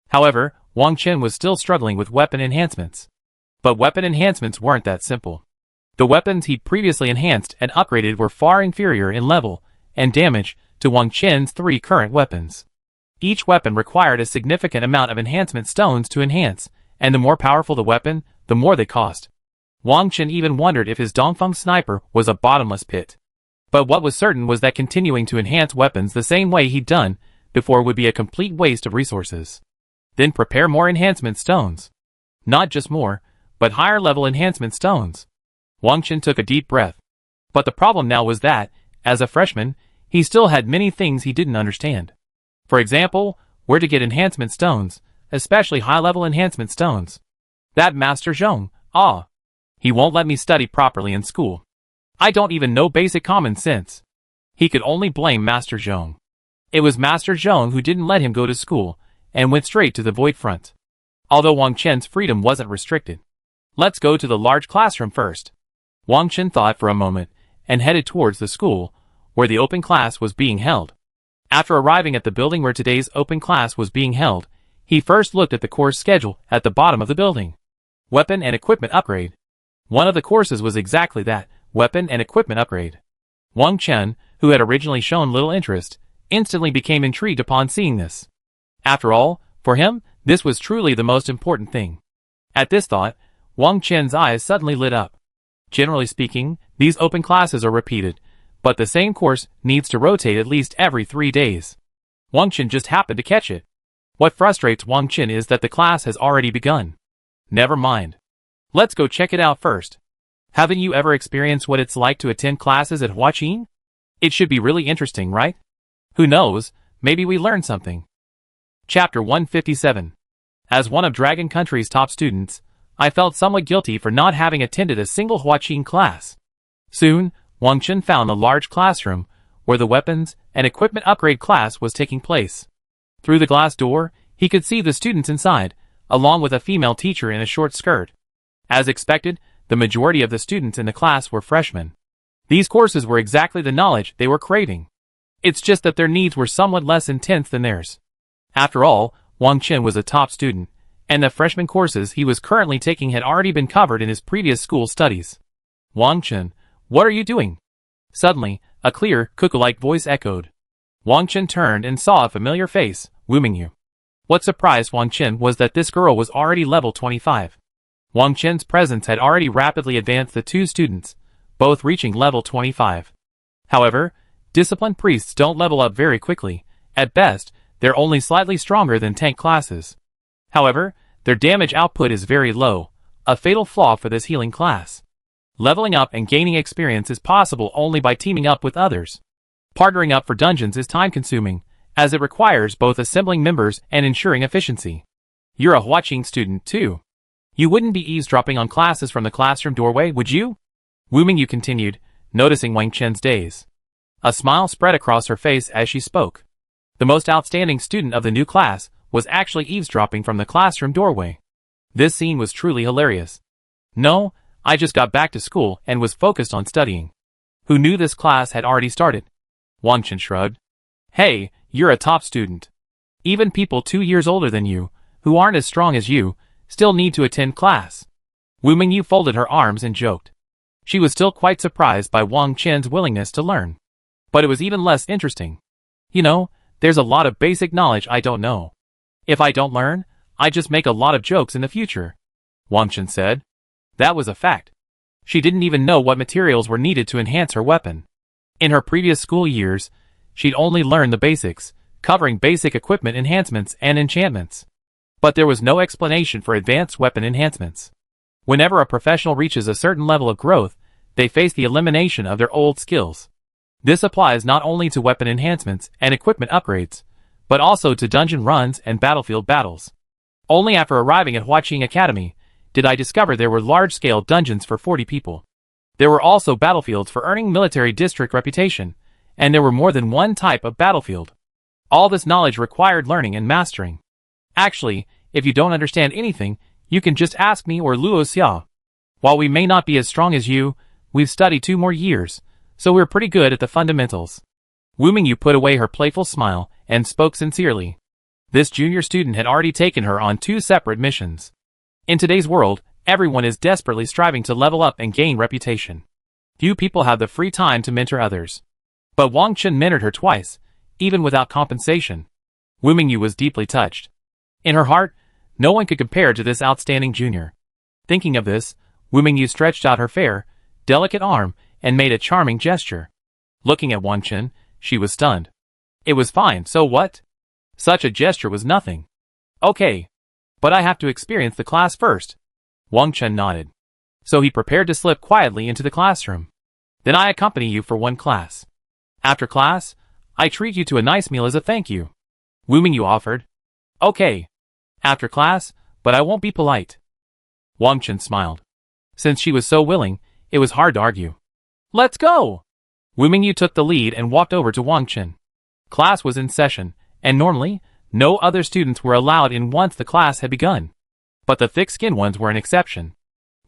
However, Wang Chen was still struggling with weapon enhancements. But weapon enhancements weren't that simple. The weapons he'd previously enhanced and upgraded were far inferior in level and damage to Wang Chen's 3 current weapons. Each weapon required a significant amount of enhancement stones to enhance, and the more powerful the weapon, the more they cost. Wang Chen even wondered if his Dongfeng sniper was a bottomless pit. But what was certain was that continuing to enhance weapons the same way he'd done before would be a complete waste of resources. Then prepare more enhancement stones. Not just more, but higher level enhancement stones. Wang Chen took a deep breath. But the problem now was that, as a freshman, he still had many things he didn't understand. For example, where to get enhancement stones, especially high-level enhancement stones. That Master Zhong, he won't let me study properly in school. I don't even know basic common sense. He could only blame Master Zhong. It was Master Zhong who didn't let him go to school, and went straight to the Void Front. Although Wang Chen's freedom wasn't restricted. Let's go to the large classroom first. Wang Chen thought for a moment, and headed towards the school, where the open class was being held. After arriving at the building where today's open class was being held, he first looked at the course schedule at the bottom of the building. Weapon and Equipment Upgrade. One of the courses was exactly that, Weapon and Equipment Upgrade. Wang Chen, who had originally shown little interest, instantly became intrigued upon seeing this. After all, for him, this was truly the most important thing. At this thought, Wang Chen's eyes suddenly lit up. Generally speaking, these open classes are repeated, but the same course needs to rotate at least every 3 days. Wang Chen just happened to catch it. What frustrates Wang Chen is that the class has already begun. Never mind. Let's go check it out first. Haven't you ever experienced what it's like to attend classes at Huaqin? It should be really interesting, right? Who knows, maybe we learn something. Chapter 157. As one of Dragon Country's top students, I felt somewhat guilty for not having attended a single Huaqin class. Soon, Wang Chen found a large classroom, where the weapons and equipment upgrade class was taking place. Through the glass door, he could see the students inside, along with a female teacher in a short skirt. As expected, the majority of the students in the class were freshmen. These courses were exactly the knowledge they were craving. It's just that their needs were somewhat less intense than theirs. After all, Wang Chen was a top student, and the freshman courses he was currently taking had already been covered in his previous school studies. Wang Chen, what are you doing? Suddenly, a clear, cuckoo-like voice echoed. Wang Chen turned and saw a familiar face, Wu Mingyu. What surprised Wang Chen was that this girl was already level 25. Wang Chen's presence had already rapidly advanced the 2 students, both reaching level 25. However, disciplined priests don't level up very quickly. At best, they're only slightly stronger than tank classes. However, their damage output is very low, a fatal flaw for this healing class. Leveling up and gaining experience is possible only by teaming up with others. Partnering up for dungeons is time-consuming, as it requires both assembling members and ensuring efficiency. You're a Huaqin student too. You wouldn't be eavesdropping on classes from the classroom doorway, would you? Wu Mingyu continued, noticing Wang Chen's daze. A smile spread across her face as she spoke. The most outstanding student of the new class was actually eavesdropping from the classroom doorway. This scene was truly hilarious. No, I just got back to school and was focused on studying. Who knew this class had already started? Wang Chen shrugged. Hey, you're a top student. Even people 2 years older than you, who aren't as strong as you, still need to attend class. Wu Mingyu folded her arms and joked. She was still quite surprised by Wang Chen's willingness to learn. But it was even less interesting. You know, there's a lot of basic knowledge I don't know. If I don't learn, I just make a lot of jokes in the future, Wang Chen said. That was a fact. She didn't even know what materials were needed to enhance her weapon. In her previous school years, she'd only learned the basics, covering basic equipment enhancements and enchantments. But there was no explanation for advanced weapon enhancements. Whenever a professional reaches a certain level of growth, they face the elimination of their old skills. This applies not only to weapon enhancements and equipment upgrades, but also to dungeon runs and battlefield battles. Only after arriving at Huaqing Academy did I discover there were large-scale dungeons for 40 people. There were also battlefields for earning military district reputation, and there were more than one type of battlefield. All this knowledge required learning and mastering. Actually, if you don't understand anything, you can just ask me or Luo Xia. While we may not be as strong as you, we've studied 2 more years, so we're pretty good at the fundamentals. Wu Mingyu put away her playful smile and spoke sincerely. This junior student had already taken her on 2 separate missions. In today's world, everyone is desperately striving to level up and gain reputation. Few people have the free time to mentor others. But Wang Chen mentored her twice, even without compensation. Wu Mingyu was deeply touched. In her heart, no one could compare to this outstanding junior. Thinking of this, Wu Mingyu stretched out her fair, delicate arm and made a charming gesture. Looking at Wang Chen, she was stunned. It was fine, so what? Such a gesture was nothing. Okay. But I have to experience the class first. Wang Chen nodded. So he prepared to slip quietly into the classroom. Then I accompany you for one class. After class, I treat you to a nice meal as a thank you. Wu Mingyu offered. Okay. After class, but I won't be polite. Wang Chen smiled. Since she was so willing, it was hard to argue. Let's go! Wu Mingyu took the lead and walked over to Wang Chen. Class was in session, and normally, no other students were allowed in once the class had begun. But the thick-skinned ones were an exception.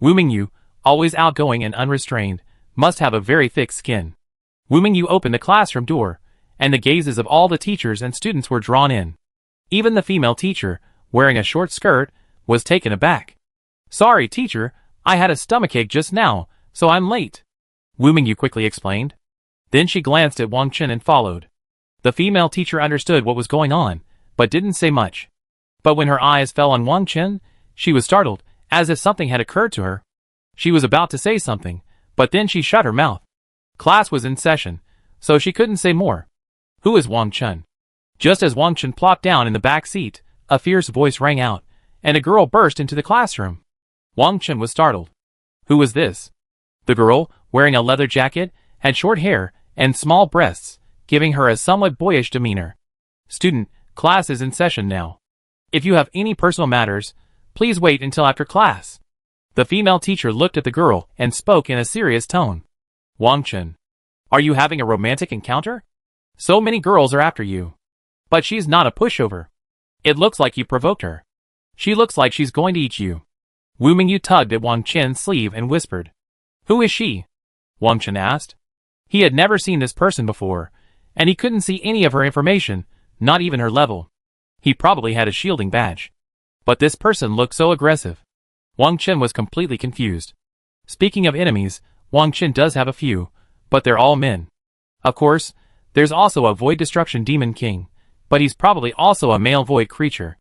Wu Mingyu, always outgoing and unrestrained, must have a very thick skin. Wu Mingyu opened the classroom door, and the gazes of all the teachers and students were drawn in. Even the female teacher, wearing a short skirt, was taken aback. Sorry, teacher, I had a stomachache just now, so I'm late. Wu Mingyu quickly explained. Then she glanced at Wang Chen and followed. The female teacher understood what was going on, but didn't say much. But when her eyes fell on Wang Chen, she was startled, as if something had occurred to her. She was about to say something, but then she shut her mouth. Class was in session, so she couldn't say more. Who is Wang Chen? Just as Wang Chen plopped down in the back seat, a fierce voice rang out, and a girl burst into the classroom. Wang Chen was startled. Who was this? The girl, wearing a leather jacket, had short hair and small breasts, giving her a somewhat boyish demeanor. Student, class is in session now. If you have any personal matters, please wait until after class. The female teacher looked at the girl and spoke in a serious tone. Wang Chen, are you having a romantic encounter? So many girls are after you. But she's not a pushover. It looks like you provoked her. She looks like she's going to eat you. Wu Mingyu tugged at Wang Chen's sleeve and whispered. Who is she? Wang Chen asked. He had never seen this person before, and he couldn't see any of her information, not even her level. He probably had a shielding badge. But this person looked so aggressive. Wang Chen was completely confused. Speaking of enemies, Wang Chen does have a few, but they're all men. Of course, there's also a Void Destruction Demon King, but he's probably also a male void creature.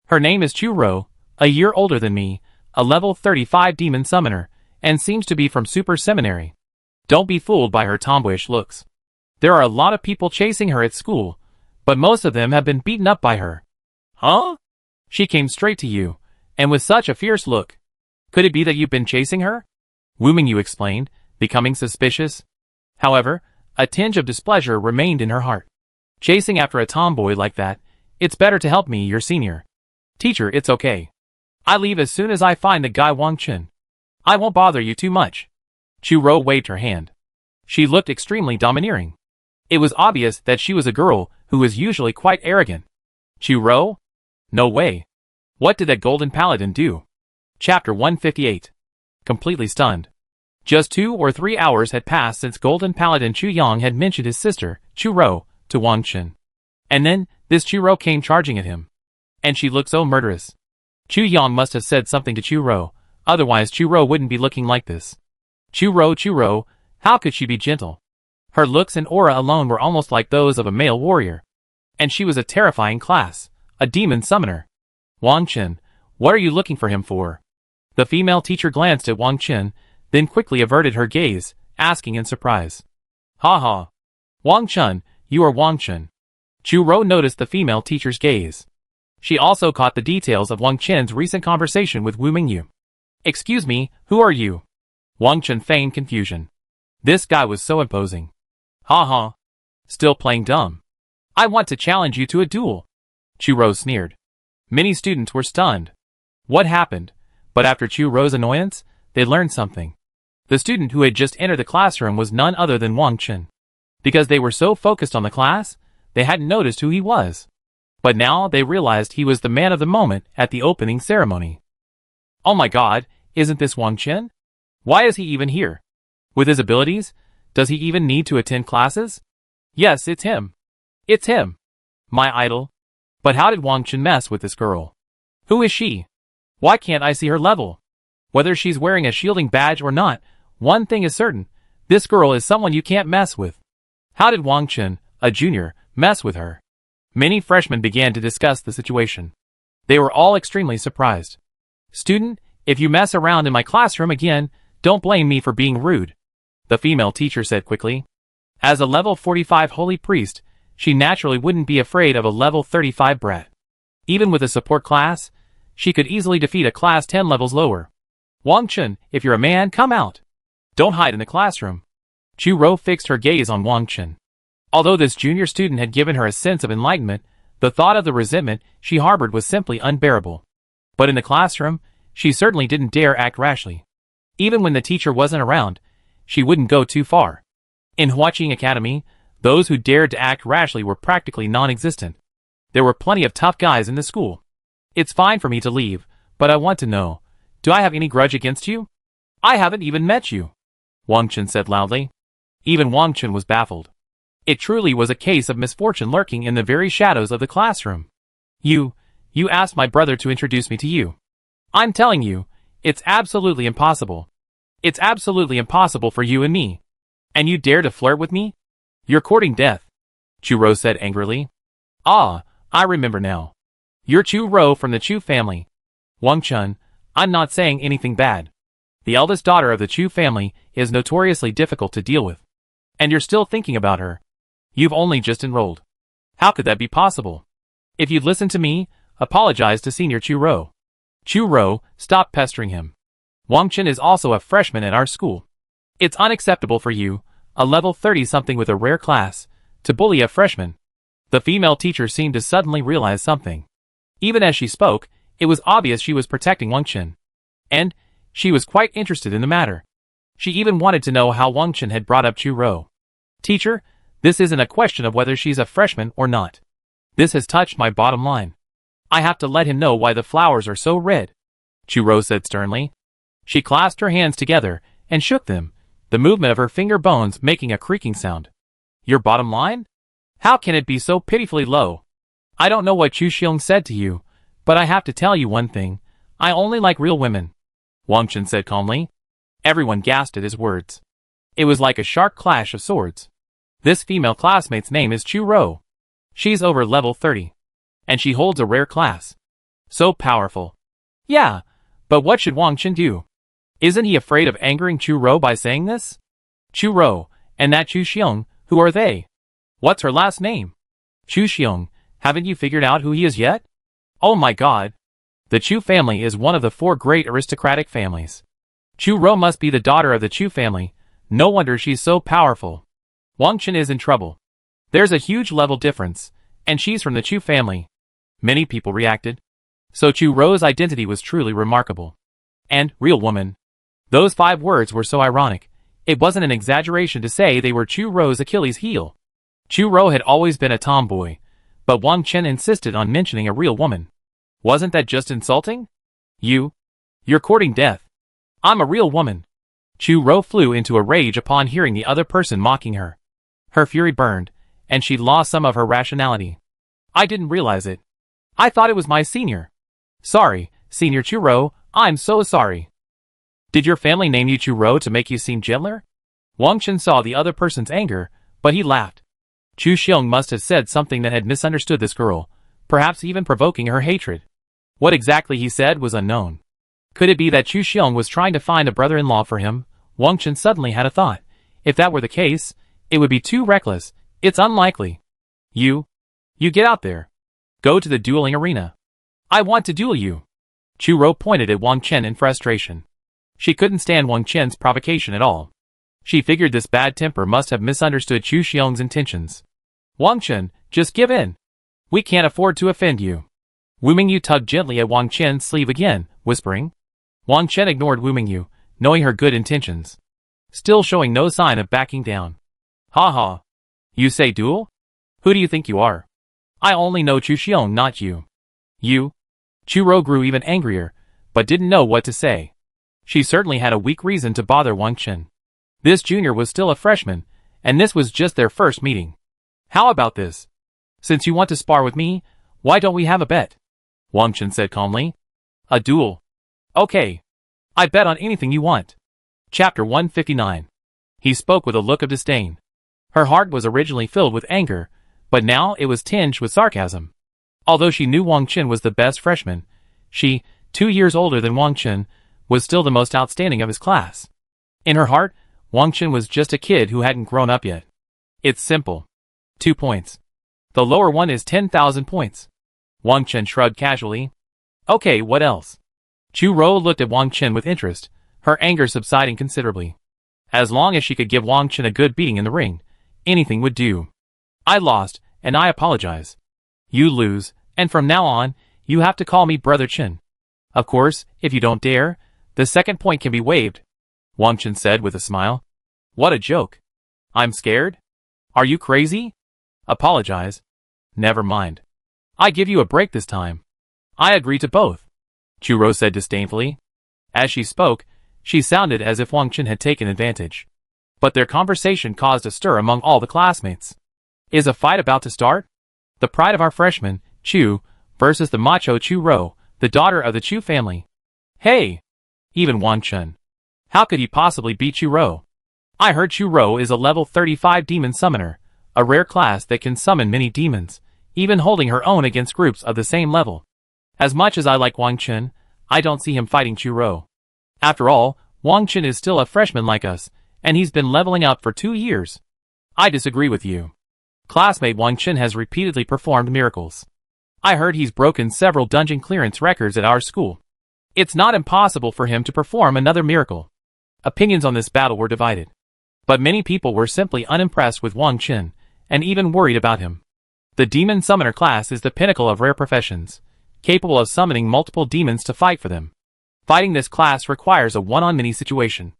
Her name is Chu Ro, a year older than me, a level 35 demon summoner, and seems to be from Super Seminary. Don't be fooled by her tomboyish looks. There are a lot of people chasing her at school, but most of them have been beaten up by her. Huh? She came straight to you, and with such a fierce look. Could it be that you've been chasing her? Wu Mingyu explained, becoming suspicious. However, a tinge of displeasure remained in her heart. Chasing after a tomboy like that, it's better to help me, your senior. Teacher, it's okay. I leave as soon as I find the guy Wang Chen. I won't bother you too much. Chu Ro waved her hand. She looked extremely domineering. It was obvious that she was a girl who was usually quite arrogant. Chu Ro? No way. What did that golden paladin do? Chapter 158. Completely stunned. Just 2 or 3 hours had passed since Golden Paladin Chu Yang had mentioned his sister, Chu Ro, to Wang Chen. And then, this Chu Ro came charging at him. And she looked so murderous. Chu Yang must have said something to Chu Ro, otherwise Chu Ro wouldn't be looking like this. Chu Ro, how could she be gentle? Her looks and aura alone were almost like those of a male warrior. And she was a terrifying class, a demon summoner. Wang Chen, what are you looking for him for? The female teacher glanced at Wang Chen, then quickly averted her gaze, asking in surprise. Ha ha. Wang Chen, you are Wang Chen. Chu Ro noticed the female teacher's gaze. She also caught the details of Wang Chen's recent conversation with Wu Mingyu. Excuse me, who are you? Wang Chen feigned confusion. This guy was so imposing. Ha ha. Still playing dumb. I want to challenge you to a duel. Chu Ro sneered. Many students were stunned. What happened? But after Chu Ro's annoyance, they learned something. The student who had just entered the classroom was none other than Wang Chen. Because they were so focused on the class, they hadn't noticed who he was. But now they realized he was the man of the moment at the opening ceremony. Oh my god, isn't this Wang Chen? Why is he even here? With his abilities, does he even need to attend classes? Yes, it's him. It's him. My idol. But how did Wang Chen mess with this girl? Who is she? Why can't I see her level? Whether she's wearing a shielding badge or not, one thing is certain, this girl is someone you can't mess with. How did Wang Chen, a junior, mess with her? Many freshmen began to discuss the situation. They were all extremely surprised. Student, if you mess around in my classroom again, don't blame me for being rude, the female teacher said quickly. As a level 45 holy priest, she naturally wouldn't be afraid of a level 35 brat. Even with a support class, she could easily defeat a class 10 levels lower. Wang Chen, if you're a man, come out. Don't hide in the classroom. Chu Ro fixed her gaze on Wang Chen. Although this junior student had given her a sense of enlightenment, the thought of the resentment she harbored was simply unbearable. But in the classroom, she certainly didn't dare act rashly. Even when the teacher wasn't around, she wouldn't go too far. In Huaqing Academy, those who dared to act rashly were practically non-existent. There were plenty of tough guys in the school. It's fine for me to leave, but I want to know, do I have any grudge against you? I haven't even met you, Wang Chen said loudly. Even Wang Chen was baffled. It truly was a case of misfortune lurking in the very shadows of the classroom. You asked my brother to introduce me to you. I'm telling you, it's absolutely impossible. It's absolutely impossible for you and me. And you dare to flirt with me? You're courting death, Chu Ro said angrily. Ah, I remember now. You're Chu Ro from the Chu family. Wang Chen, I'm not saying anything bad. The eldest daughter of the Chu family is notoriously difficult to deal with. And you're still thinking about her. You've only just enrolled. How could that be possible? If you'd listened to me, apologize to Senior Chu Ro. Chu Ro, stop pestering him. Wang Chen is also a freshman at our school. It's unacceptable for you, a level 30-something with a rare class, to bully a freshman. The female teacher seemed to suddenly realize something. Even as she spoke, it was obvious she was protecting Wang Chen. And she was quite interested in the matter. She even wanted to know how Wang Chen had brought up Chu Ro. Teacher, this isn't a question of whether she's a freshman or not. This has touched my bottom line. I have to let him know why the flowers are so red, Chu Ro said sternly. She clasped her hands together and shook them, the movement of her finger bones making a creaking sound. Your bottom line? How can it be so pitifully low? I don't know what Chu Xiong said to you, but I have to tell you one thing. I only like real women, Wang Chen said calmly. Everyone gasped at his words. It was like a sharp clash of swords. This female classmate's name is Chu Ro. She's over level 30. And she holds a rare class. So powerful. Yeah, but what should Wang Chen do? Isn't he afraid of angering Chu Ro by saying this? Chu Ro, and that Chu Xiong, who are they? What's her last name? Chu Xiong, haven't you figured out who he is yet? Oh my god. The Chu family is one of the 4 great aristocratic families. Chu Ro must be the daughter of the Chu family. No wonder she's so powerful. Wang Chen is in trouble. There's a huge level difference, and she's from the Chu family. Many people reacted. So Chu Ro's identity was truly remarkable. And, real woman. Those 5 words were so ironic. It wasn't an exaggeration to say they were Chu Ro's Achilles heel. Chu Ro had always been a tomboy, but Wang Chen insisted on mentioning a real woman. Wasn't that just insulting? You're courting death. I'm a real woman. Chu Ro flew into a rage upon hearing the other person mocking her. Her fury burned, and she lost some of her rationality. I didn't realize it. I thought it was my senior. Sorry, Senior Chu Ro, I'm so sorry. Did your family name you Chu Ro to make you seem gentler? Wang Chen saw the other person's anger, but he laughed. Chu Xiong must have said something that had misunderstood this girl, perhaps even provoking her hatred. What exactly he said was unknown. Could it be that Chu Xiong was trying to find a brother-in-law for him? Wang Chen suddenly had a thought. If that were the case, it would be too reckless. It's unlikely. You get out there. Go to the dueling arena. I want to duel you. Chu Ro pointed at Wang Chen in frustration. She couldn't stand Wang Chen's provocation at all. She figured this bad temper must have misunderstood Chu Xiong's intentions. Wang Chen, just give in. We can't afford to offend you. Wu Mingyu tugged gently at Wang Chen's sleeve again, whispering. Wang Chen ignored Wu Mingyu, knowing her good intentions. Still showing no sign of backing down. Ha ha. You say duel? Who do you think you are? I only know Chu Xiong, not you. You? Chu Rou grew even angrier, but didn't know what to say. She certainly had a weak reason to bother Wang Chen. This junior was still a freshman, and this was just their first meeting. How about this? Since you want to spar with me, why don't we have a bet? Wang Chen said calmly. A duel. Okay. I bet on anything you want. Chapter 159. He spoke with a look of disdain. Her heart was originally filled with anger, but now it was tinged with sarcasm. Although she knew Wang Chen was the best freshman, she, 2 years older than Wang Chen, was still the most outstanding of his class. In her heart, Wang Chen was just a kid who hadn't grown up yet. It's simple. 2 points. The lower one is 10,000 points. Wang Chen shrugged casually. Okay, what else? Chu Rou looked at Wang Chen with interest, her anger subsiding considerably. As long as she could give Wang Chen a good beating in the ring, anything would do. I lost, and I apologize. You lose, and from now on, you have to call me Brother Chen. Of course, if you don't dare, the second point can be waived, Wang Chen said with a smile. What a joke. I'm scared? Are you crazy? Apologize. Never mind. I give you a break this time. I agree to both, Chu Rou said disdainfully. As she spoke, she sounded as if Wang Chen had taken advantage. But their conversation caused a stir among all the classmates. Is a fight about to start? The pride of our freshman, Chu, versus the macho Chu Rou, the daughter of the Chu family. Hey! Even Wang Chen. How could he possibly beat Chu Rou? I heard Chu Rou is a level 35 demon summoner, a rare class that can summon many demons, even holding her own against groups of the same level. As much as I like Wang Chen, I don't see him fighting Chu Rou. After all, Wang Chen is still a freshman like us, and he's been leveling up for 2 years. I disagree with you. Classmate Wang Chen has repeatedly performed miracles. I heard he's broken several dungeon clearance records at our school. It's not impossible for him to perform another miracle. Opinions on this battle were divided. But many people were simply unimpressed with Wang Chen, and even worried about him. The demon summoner class is the pinnacle of rare professions, capable of summoning multiple demons to fight for them. Fighting this class requires a one-on-many situation.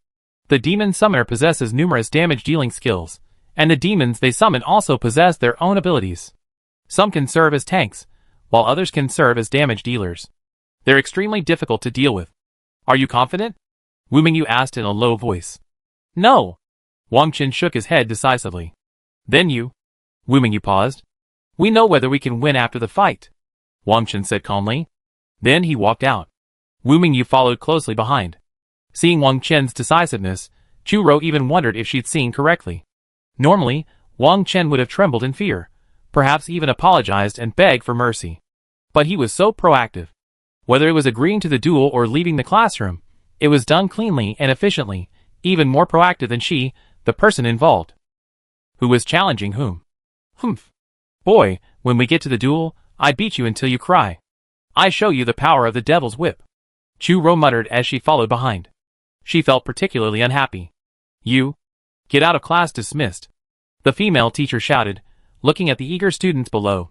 The demon summoner possesses numerous damage-dealing skills, and the demons they summon also possess their own abilities. Some can serve as tanks, while others can serve as damage dealers. They're extremely difficult to deal with. Are you confident? Wu Mingyu asked in a low voice. No. Wang Chen shook his head decisively. Then you. Wu Mingyu paused. We know whether we can win after the fight, Wang Chen said calmly. Then he walked out. Wu Mingyu followed closely behind. Seeing Wang Chen's decisiveness, Chu Rou even wondered if she'd seen correctly. Normally, Wang Chen would have trembled in fear, perhaps even apologized and begged for mercy. But he was so proactive. Whether it was agreeing to the duel or leaving the classroom, it was done cleanly and efficiently, even more proactive than she, the person involved. Who was challenging whom? Humph. Boy, when we get to the duel, I beat you until you cry. I show you the power of the devil's whip. Chu Rou muttered as she followed behind. She felt particularly unhappy. You? Get out of class dismissed. The female teacher shouted, looking at the eager students below.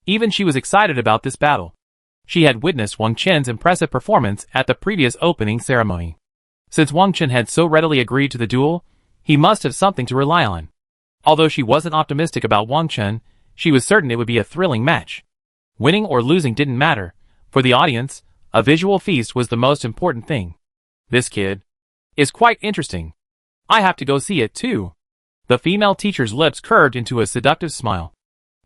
Even she was excited about this battle. She had witnessed Wang Chen's impressive performance at the previous opening ceremony. Since Wang Chen had so readily agreed to the duel, he must have something to rely on. Although she wasn't optimistic about Wang Chen, she was certain it would be a thrilling match. Winning or losing didn't matter. For the audience, a visual feast was the most important thing. This kid is quite interesting. I have to go see it too. The female teacher's lips curved into a seductive smile.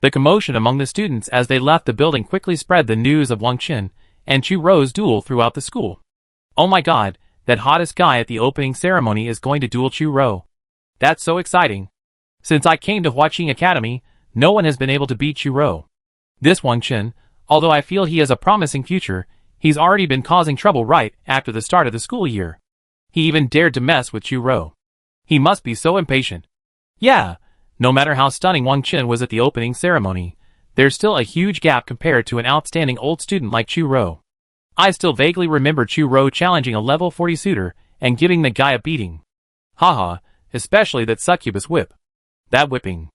The commotion among the students as they left the building quickly spread the news of Wang Chen and Chu Rou's duel throughout the school. Oh my god, that hottest guy at the opening ceremony is going to duel Chu Rou. That's so exciting. Since I came to Huaqing Academy, no one has been able to beat Chu Rou. This Wang Chen, although I feel he has a promising future, he's already been causing trouble right after the start of the school year. He even dared to mess with Chu Rou. He must be so impatient. Yeah, no matter how stunning Wang Chen was at the opening ceremony, there's still a huge gap compared to an outstanding old student like Chu Rou. I still vaguely remember Chu Rou challenging a level 40 suitor and giving the guy a beating. Haha, especially that succubus whip. That whipping.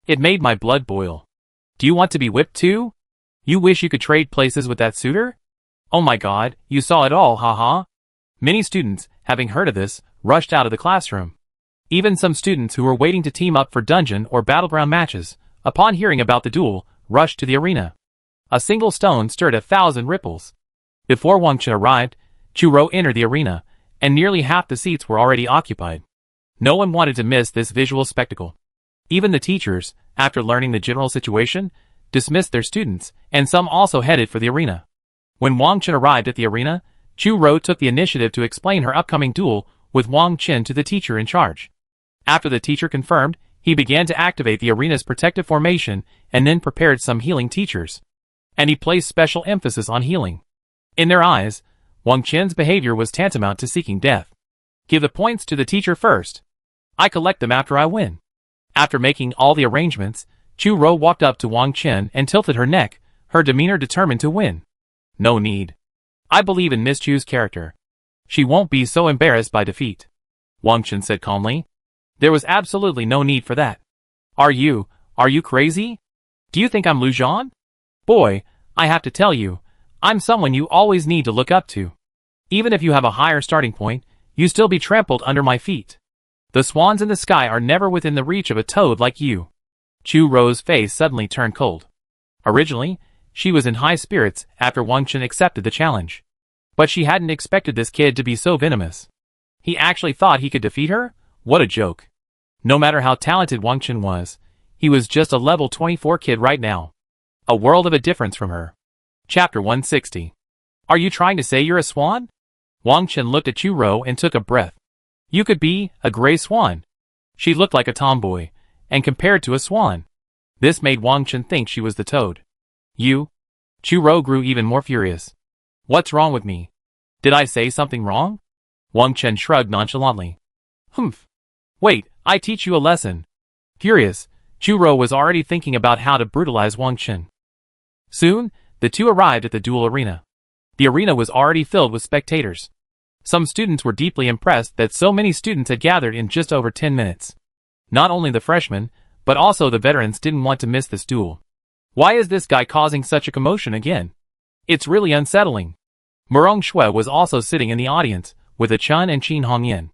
It made my blood boil. Do you want to be whipped too? You wish you could trade places with that suitor? Oh my god, you saw it all, haha. Many students, having heard of this, rushed out of the classroom. Even some students who were waiting to team up for dungeon or battleground matches, upon hearing about the duel, rushed to the arena. A single stone stirred 1,000 ripples. Before Wang Chen arrived, Chu Rou entered the arena, and nearly half the seats were already occupied. No one wanted to miss this visual spectacle. Even the teachers, after learning the general situation, dismissed their students, and some also headed for the arena. When Wang Chen arrived at the arena, Chu Rou took the initiative to explain her upcoming duel with Wang Chen to the teacher in charge. After the teacher confirmed, he began to activate the arena's protective formation and then prepared some healing teachers. And he placed special emphasis on healing. In their eyes, Wang Chen's behavior was tantamount to seeking death. Give the points to the teacher first. I collect them after I win. After making all the arrangements, Chu Rou walked up to Wang Chen and tilted her neck, her demeanor determined to win. No need. I believe in Miss Chu's character. She won't be so embarrassed by defeat. Wang Chen said calmly. There was absolutely no need for that. Are you crazy? Do you think I'm Lu Zhan? Boy, I have to tell you, I'm someone you always need to look up to. Even if you have a higher starting point, you still be trampled under my feet. The swans in the sky are never within the reach of a toad like you. Chu Rou's face suddenly turned cold. Originally, she was in high spirits after Wang Chen accepted the challenge. But she hadn't expected this kid to be so venomous. He actually thought he could defeat her? What a joke. No matter how talented Wang Chen was, he was just a level 24 kid right now. A world of a difference from her. Chapter 160. Are you trying to say you're a swan? Wang Chen looked at Chu Rou and took a breath. You could be a gray swan. She looked like a tomboy, and compared to a swan. This made Wang Chen think she was the toad. You? Chu Rou grew even more furious. What's wrong with me? Did I say something wrong? Wang Chen shrugged nonchalantly. Humph. Wait, I teach you a lesson. Furious, Chu Rou was already thinking about how to brutalize Wang Chen. Soon, the two arrived at the duel arena. The arena was already filled with spectators. Some students were deeply impressed that so many students had gathered in just over 10 minutes. Not only the freshmen, but also the veterans didn't want to miss this duel. Why is this guy causing such a commotion again? It's really unsettling. Murong Shui was also sitting in the audience, with Chun and Qin Hongyan.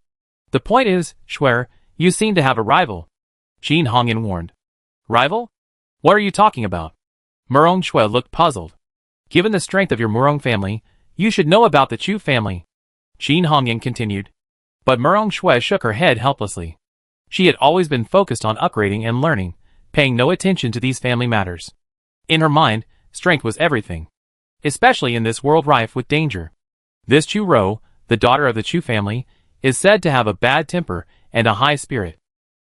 The point is, Shui, you seem to have a rival. Qin Hongyan warned. Rival? What are you talking about? Murong Shui looked puzzled. Given the strength of your Murong family, you should know about the Chu family. Qin Hongyan continued. But Murong Shui shook her head helplessly. She had always been focused on upgrading and learning, paying no attention to these family matters. In her mind, strength was everything. Especially in this world rife with danger. This Chu Rou, the daughter of the Chu family, is said to have a bad temper and a high spirit.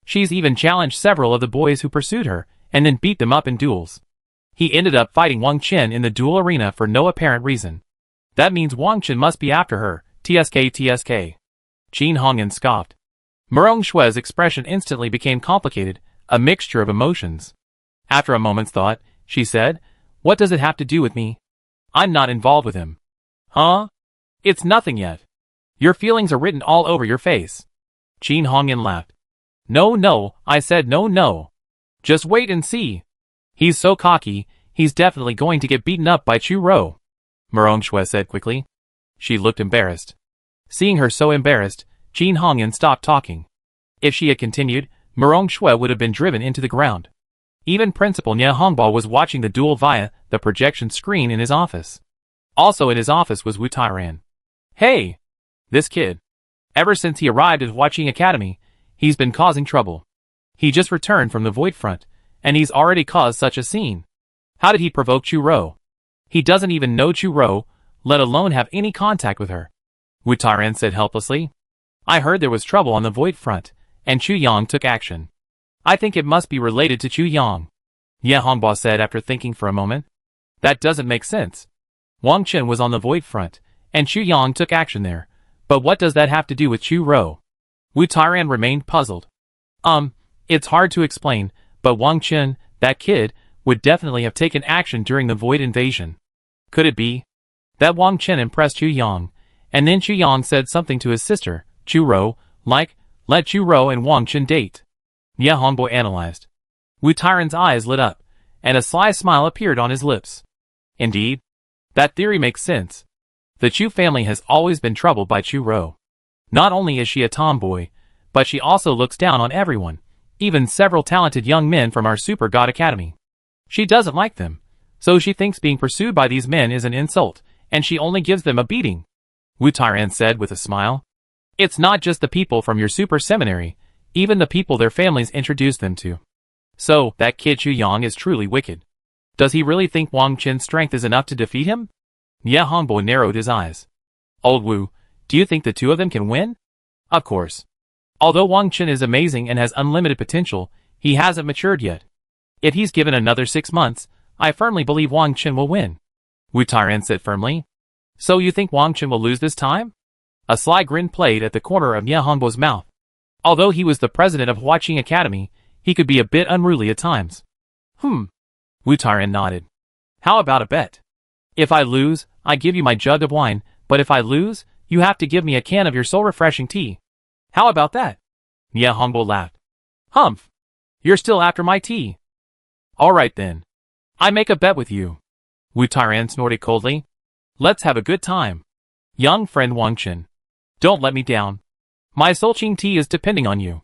She's even challenged several of the boys who pursued her, and then beat them up in duels. He ended up fighting Wang Chen in the duel arena for no apparent reason. That means Wang Chen must be after her, TSK. Qin Hongyan scoffed. Murong Shui's expression instantly became complicated, a mixture of emotions. After a moment's thought, she said, What does it have to do with me? I'm not involved with him. Huh? It's nothing yet. Your feelings are written all over your face. Qin Hongyan laughed. No, I said no. Just wait and see. He's so cocky, he's definitely going to get beaten up by Chu Rou. Murong Shui said quickly. She looked embarrassed. Seeing her so embarrassed, Qin Hongyan stopped talking. If she had continued, Murong Shui would have been driven into the ground. Even Principal Nie Hongbao was watching the duel via the projection screen in his office. Also in his office was Wu Tairan. Hey! This kid. Ever since he arrived at Huaqing Academy, he's been causing trouble. He just returned from the Void Front, and he's already caused such a scene. How did he provoke Chu Rou? He doesn't even know Chu Rou, let alone have any contact with her. Wu Tairan said helplessly. I heard there was trouble on the Void Front, and Chu Yang took action. I think it must be related to Chu Yang. Nie Hongbao said after thinking for a moment. That doesn't make sense. Wang Chen was on the Void Front, and Chu Yang took action there. But what does that have to do with Chu Rou? Wu Tairan remained puzzled. It's hard to explain, but Wang Chen, that kid, would definitely have taken action during the Void invasion. Could it be that Wang Chen impressed Chu Yang, and then Chu Yang said something to his sister, Chu Rou, like, let Chu Rou and Wang Chen date? Nie Hongbao analyzed. Wu Tairan's eyes lit up, and a sly smile appeared on his lips. Indeed. That theory makes sense. The Chu family has always been troubled by Chu Ro. Not only is she a tomboy, but she also looks down on everyone, even several talented young men from our Super God Academy. She doesn't like them, so she thinks being pursued by these men is an insult, and she only gives them a beating. Wu Tairan said with a smile. It's not just the people from your super seminary, even the people their families introduce them to. So, that kid Chu Yang is truly wicked. Does he really think Wang Qin's strength is enough to defeat him? Ye Hongbo narrowed his eyes. Old Wu, do you think the two of them can win? Of course. Although Wang Qin is amazing and has unlimited potential, he hasn't matured yet. If he's given another 6 months, I firmly believe Wang Qin will win. Wu Tairan said firmly. So you think Wang Qin will lose this time? A sly grin played at the corner of Ye Hongbo's mouth. Although he was the president of Huaqing Academy, he could be a bit unruly at times. Wu Tairan nodded. How about a bet? If I lose, I give you my jug of wine, but if I lose, you have to give me a can of your soul-refreshing tea. How about that? Ye Hongbo laughed. Humph! You're still after my tea. All right then. I make a bet with you. Wu Tairan snorted coldly. Let's have a good time. Young friend Wang Qin. Don't let me down. My Soulching tea is depending on you.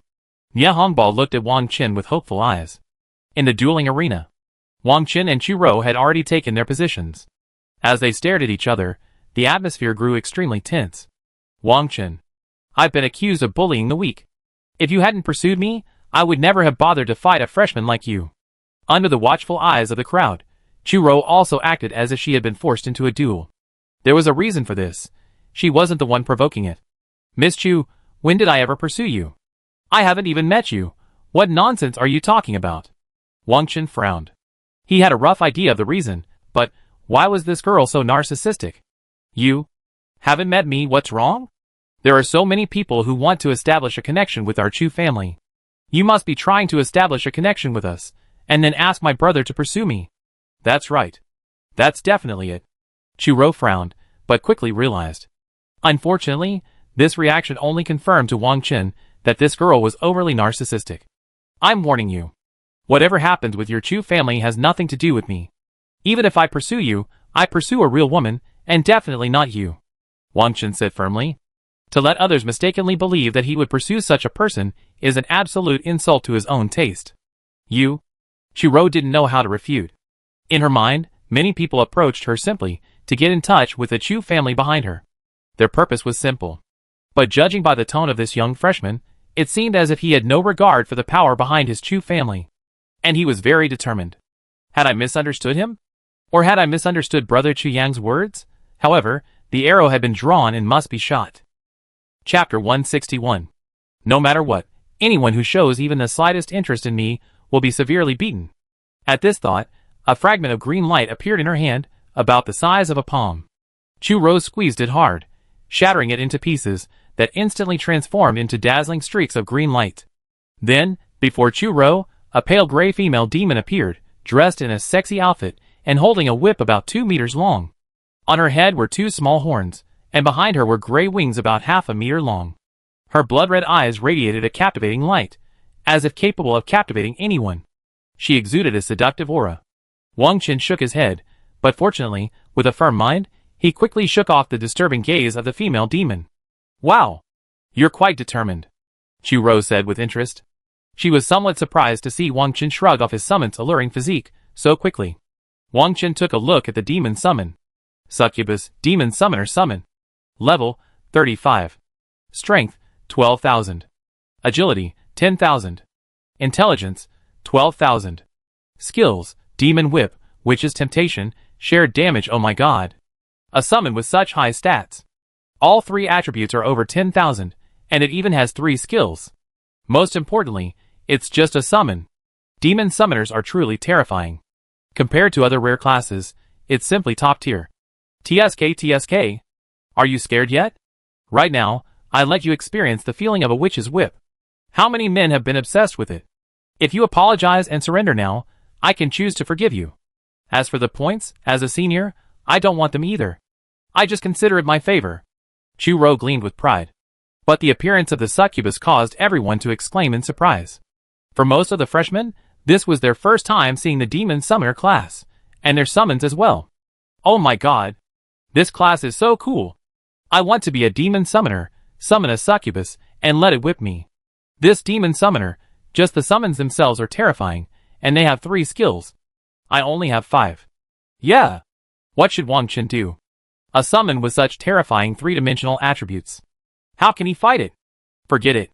Ye Hongbo looked at Wang Qin with hopeful eyes. In the dueling arena, Wang Qin and Chu Ro had already taken their positions. As they stared at each other, the atmosphere grew extremely tense. Wang Qin. I've been accused of bullying the weak. If you hadn't pursued me, I would never have bothered to fight a freshman like you. Under the watchful eyes of the crowd, Chu Ro also acted as if she had been forced into a duel. There was a reason for this. She wasn't the one provoking it. Miss Chu, when did I ever pursue you? I haven't even met you. What nonsense are you talking about? Wang Qin frowned. He had a rough idea of the reason, but why was this girl so narcissistic? You haven't met me, what's wrong? There are so many people who want to establish a connection with our Chu family. You must be trying to establish a connection with us, and then ask my brother to pursue me. That's right. That's definitely it. Chu Ro frowned, but quickly realized. Unfortunately, this reaction only confirmed to Wang Qin that this girl was overly narcissistic. I'm warning you. Whatever happens with your Chu family has nothing to do with me. Even if I pursue you, I pursue a real woman, and definitely not you. Wang Qin said firmly. To let others mistakenly believe that he would pursue such a person is an absolute insult to his own taste. You? Chu Ro didn't know how to refute. In her mind, many people approached her simply to get in touch with the Chu family behind her. Their purpose was simple. But judging by the tone of this young freshman, it seemed as if he had no regard for the power behind his Chu family. And he was very determined. Had I misunderstood him? Or had I misunderstood Brother Chu Yang's words? However, the arrow had been drawn and must be shot. Chapter 161. No matter what, anyone who shows even the slightest interest in me will be severely beaten. At this thought, a fragment of green light appeared in her hand, about the size of a palm. Chu Ro squeezed it hard, shattering it into pieces that instantly transformed into dazzling streaks of green light. Then, before Chu Ro, a pale gray female demon appeared, dressed in a sexy outfit and holding a whip about 2 meters long. On her head were 2 small horns, and behind her were gray wings about half a meter long. Her blood-red eyes radiated a captivating light, as if capable of captivating anyone. She exuded a seductive aura. Wang Qin shook his head, but fortunately, with a firm mind, he quickly shook off the disturbing gaze of the female demon. Wow! You're quite determined, Chu Ro said with interest. She was somewhat surprised to see Wang Qin shrug off his summon's alluring physique so quickly. Wang Qin took a look at the demon summon. Succubus, Demon Summoner Summon. Level, 35. Strength, 12,000. Agility, 10,000. Intelligence, 12,000. Skills, Demon Whip, Witch's Temptation, Shared Damage. Oh my god. A summon with such high stats. All 3 attributes are over 10,000, and it even has 3 skills. Most importantly, it's just a summon. Demon Summoners are truly terrifying. Compared to other rare classes, it's simply top tier. TSK. Are you scared yet? Right now, I let you experience the feeling of a witch's whip. How many men have been obsessed with it? If you apologize and surrender now, I can choose to forgive you. As for the points, as a senior, I don't want them either. I just consider it my favor. Chu Ro gleamed with pride. But the appearance of the succubus caused everyone to exclaim in surprise. For most of the freshmen, this was their first time seeing the Demon Summoner class, and their summons as well. Oh my god. This class is so cool. I want to be a demon summoner, summon a succubus, and let it whip me. This demon summoner, just the summons themselves are terrifying, and they have 3 skills. I only have 5. Yeah. What should Wang Chen do? A summon with such terrifying 3-dimensional attributes. How can he fight it? Forget it.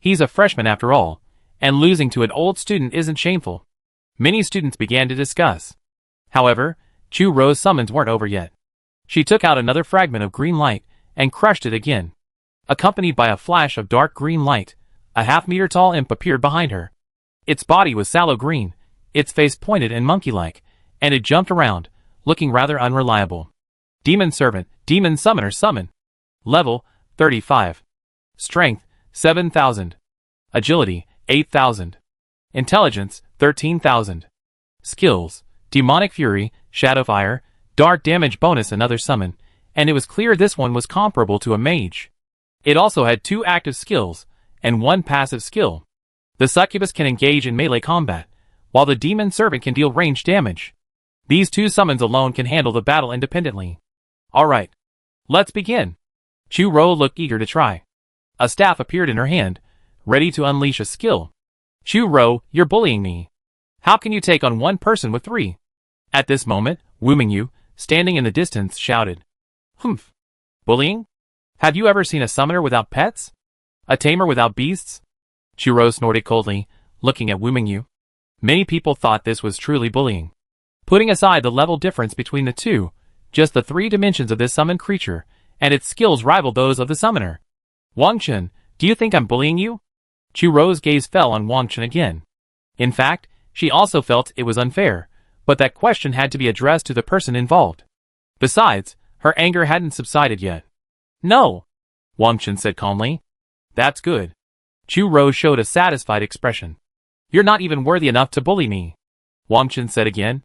He's a freshman after all, and losing to an old student isn't shameful. Many students began to discuss. However, Chu Ro's summons weren't over yet. She took out another fragment of green light and crushed it again. Accompanied by a flash of dark green light, a half-meter tall imp appeared behind her. Its body was sallow green, its face pointed and monkey-like, and it jumped around, looking rather unreliable. Demon Servant, Demon Summoner Summon. Level, 35. Strength, 7,000. Agility, 8,000. Intelligence, 13,000. Skills, Demonic Fury, Shadow Fire, Dark Damage Bonus another summon, and it was clear this one was comparable to a mage. It also had 2 active skills, and 1 passive skill. The succubus can engage in melee combat, while the demon servant can deal ranged damage. These 2 summons alone can handle the battle independently. Alright. Let's begin. Chu Ro looked eager to try. A staff appeared in her hand, ready to unleash a skill. Chu Ro, you're bullying me. How can you take on 1 person with 3? At this moment, Wu Mingyu, standing in the distance, shouted. Humph. Bullying? Have you ever seen a summoner without pets? A tamer without beasts? Chu Ro snorted coldly, looking at Wu Mingyu. Many people thought this was truly bullying. Putting aside the level difference between the two, just the 3 dimensions of this summoned creature, and its skills rivaled those of the summoner. Wang Chen, do you think I'm bullying you? Chu Ro's gaze fell on Wang Chen again. In fact, she also felt it was unfair, but that question had to be addressed to the person involved. Besides, her anger hadn't subsided yet. No, Wang Chen said calmly. That's good. Chu Ro showed a satisfied expression. You're not even worthy enough to bully me, Wang Chen said again.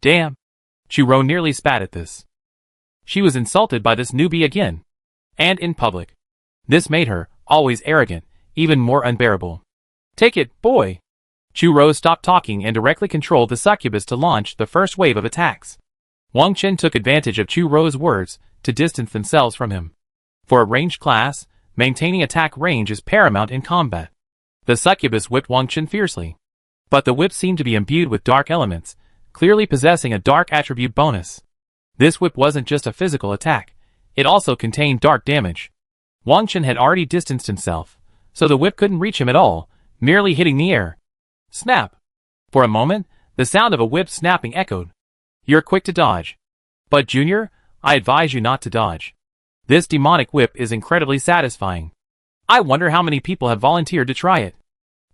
Damn. Chu Ro nearly spat at this. She was insulted by this newbie again. And in public. This made her, always arrogant, even more unbearable. Take it, boy. Chu Ro stopped talking and directly controlled the succubus to launch the first wave of attacks. Wang Chen took advantage of Chu Ro's words to distance themselves from him. For a ranged class, maintaining attack range is paramount in combat. The succubus whipped Wang Chen fiercely. But the whip seemed to be imbued with dark elements, clearly possessing a dark attribute bonus. This whip wasn't just a physical attack, it also contained dark damage. Wang Chen had already distanced himself, so the whip couldn't reach him at all, merely hitting the air. Snap! For a moment, the sound of a whip snapping echoed. You're quick to dodge. But Junior, I advise you not to dodge. This demonic whip is incredibly satisfying. I wonder how many people have volunteered to try it.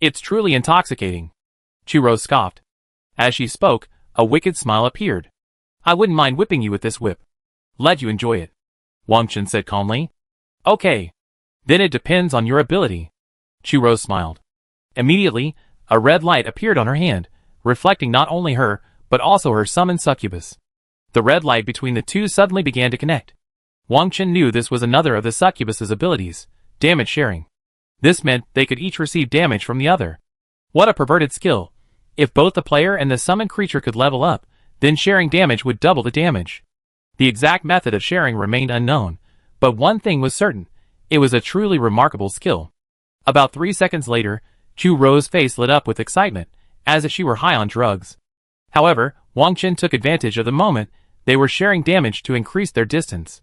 It's truly intoxicating. Chu Ro scoffed. As she spoke, a wicked smile appeared. I wouldn't mind whipping you with this whip. Let you enjoy it. Wang Chen said calmly. Okay. Then it depends on your ability. Chu Ro smiled. Immediately, a red light appeared on her hand, reflecting not only her, but also her summoned succubus. The red light between the two suddenly began to connect. Wang Chen knew this was another of the succubus's abilities, damage sharing. This meant they could each receive damage from the other. What a perverted skill. If both the player and the summoned creature could level up, then sharing damage would double the damage. The exact method of sharing remained unknown, but one thing was certain, it was a truly remarkable skill. About 3 seconds later, Chu Ro's face lit up with excitement, as if she were high on drugs. However, Wang Chen took advantage of the moment, they were sharing damage to increase their distance.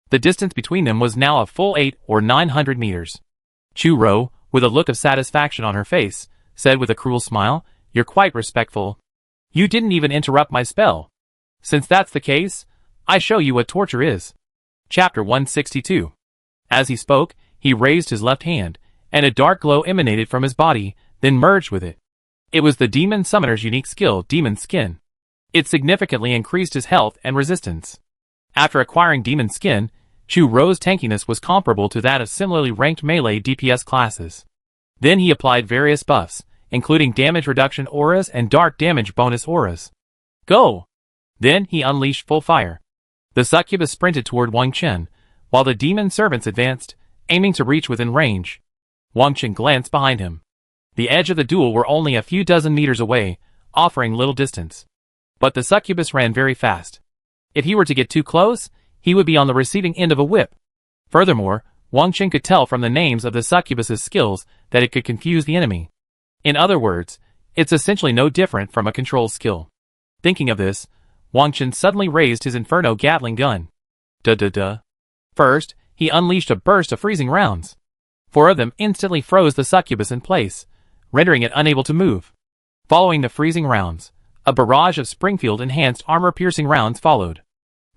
The distance between them was now a full 8 or 900 meters. Chu Ro, with a look of satisfaction on her face, said with a cruel smile, You're quite respectful. You didn't even interrupt my spell. Since that's the case, I show you what torture is. Chapter 162. As he spoke, he raised his left hand, and a dark glow emanated from his body, then merged with it. It was the demon summoner's unique skill, Demon Skin. It significantly increased his health and resistance. After acquiring Demon Skin, Chu Ro's tankiness was comparable to that of similarly ranked melee DPS classes. Then he applied various buffs, including damage reduction auras and dark damage bonus auras. Go! Then he unleashed full fire. The succubus sprinted toward Wang Chen, while the demon servants advanced, aiming to reach within range. Wang Chen glanced behind him. The edge of the duel were only a few dozen meters away, offering little distance. But the succubus ran very fast. If he were to get too close, he would be on the receiving end of a whip. Furthermore, Wang Chen could tell from the names of the succubus's skills that it could confuse the enemy. In other words, it's essentially no different from a control skill. Thinking of this, Wang Chen suddenly raised his Inferno Gatling gun. Duh. First, he unleashed a burst of freezing rounds. 4 of them instantly froze the succubus in place, rendering it unable to move. Following the freezing rounds, a barrage of Springfield-enhanced armor-piercing rounds followed.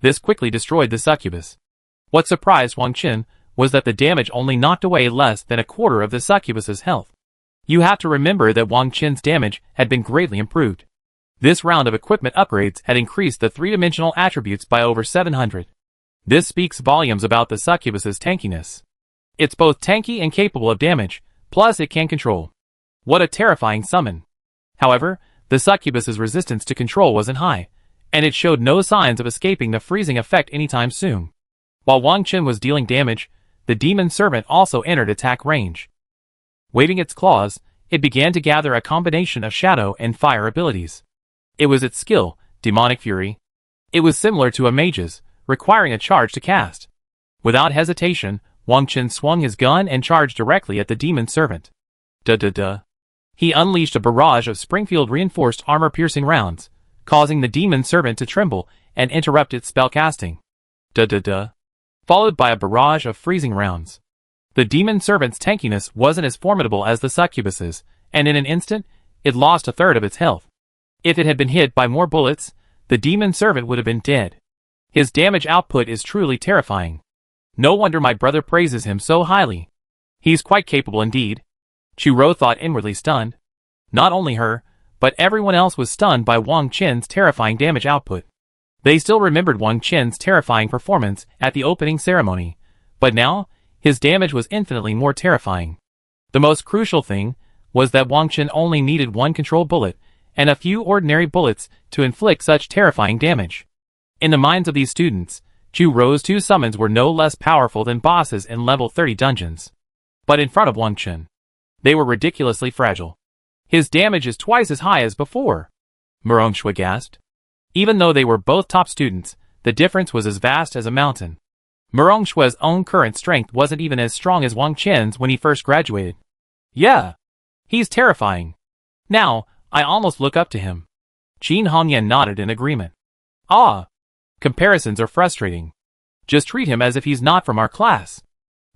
This quickly destroyed the succubus. What surprised Wang Chen was that the damage only knocked away less than a quarter of the succubus's health. You have to remember that Wang Chen's damage had been greatly improved. This round of equipment upgrades had increased the 3-dimensional attributes by over 700. This speaks volumes about the succubus's tankiness. It's both tanky and capable of damage, plus it can control. What a terrifying summon. However, the succubus's resistance to control wasn't high, and it showed no signs of escaping the freezing effect anytime soon. While Wang Chen was dealing damage, the demon servant also entered attack range. Waving its claws, it began to gather a combination of shadow and fire abilities. It was its skill, Demonic Fury. It was similar to a mage's, requiring a charge to cast. Without hesitation, Wang Chen swung his gun and charged directly at the demon servant. Duh. He unleashed a barrage of Springfield-reinforced armor-piercing rounds, causing the demon servant to tremble and interrupt its spellcasting. Duh. Followed by a barrage of freezing rounds. The demon servant's tankiness wasn't as formidable as the succubus's, and in an instant, it lost a third of its health. If it had been hit by more bullets, the demon servant would have been dead. His damage output is truly terrifying. No wonder my brother praises him so highly. He's quite capable indeed. Chu-Ro thought, inwardly stunned. Not only her, but everyone else was stunned by Wang Chen's terrifying damage output. They still remembered Wang Chen's terrifying performance at the opening ceremony, but now, his damage was infinitely more terrifying. The most crucial thing was that Wang Chen only needed 1 control bullet and a few ordinary bullets to inflict such terrifying damage. In the minds of these students, Chu-Ro's 2 summons were no less powerful than bosses in level 30 dungeons. But in front of Wang Chen, they were ridiculously fragile. His damage is twice as high as before. Murong Shui gasped. Even though they were both top students, the difference was as vast as a mountain. Murong Shui's own current strength wasn't even as strong as Wang Chen's when he first graduated. Yeah. He's terrifying. Now, I almost look up to him. Qin Hongyan nodded in agreement. Ah. Comparisons are frustrating. Just treat him as if he's not from our class.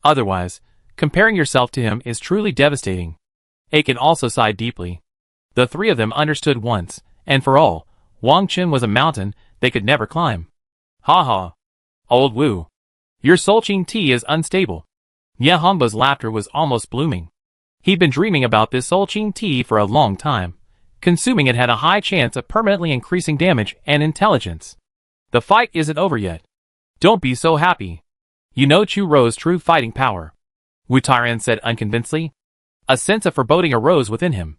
Otherwise, comparing yourself to him is truly devastating. Aiken also sighed deeply. The 3 of them understood once, and for all, Wang Chen was a mountain they could never climb. Ha. Old Wu. Your Solqing tea is unstable. Ye Hongba's laughter was almost blooming. He'd been dreaming about this Solqing tea for a long time. Consuming it had a high chance of permanently increasing damage and intelligence. The fight isn't over yet. Don't be so happy. You know Chu-Ro's true fighting power. Wu Tairan said unconvincedly. A sense of foreboding arose within him.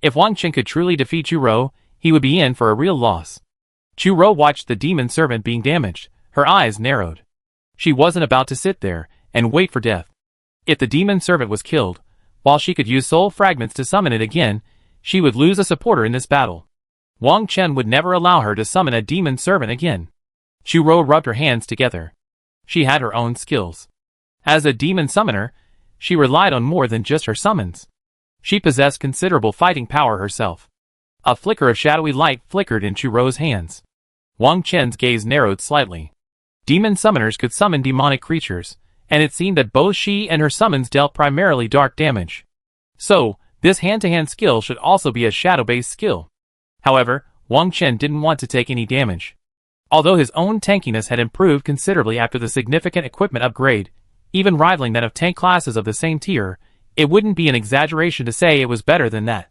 If Wang Chen could truly defeat Chu-Ro, he would be in for a real loss. Chu-Ro watched the demon servant being damaged, her eyes narrowed. She wasn't about to sit there and wait for death. If the demon servant was killed, while she could use soul fragments to summon it again, she would lose a supporter in this battle. Wang Chen would never allow her to summon a demon servant again. Chu-Ro rubbed her hands together. She had her own skills. As a demon summoner, she relied on more than just her summons. She possessed considerable fighting power herself. A flicker of shadowy light flickered in Chu-Ro's hands. Wang Chen's gaze narrowed slightly. Demon summoners could summon demonic creatures, and it seemed that both she and her summons dealt primarily dark damage. So, this hand-to-hand skill should also be a shadow-based skill. However, Wang Chen didn't want to take any damage. Although his own tankiness had improved considerably after the significant equipment upgrade, even rivaling that of tank classes of the same tier, it wouldn't be an exaggeration to say it was better than that.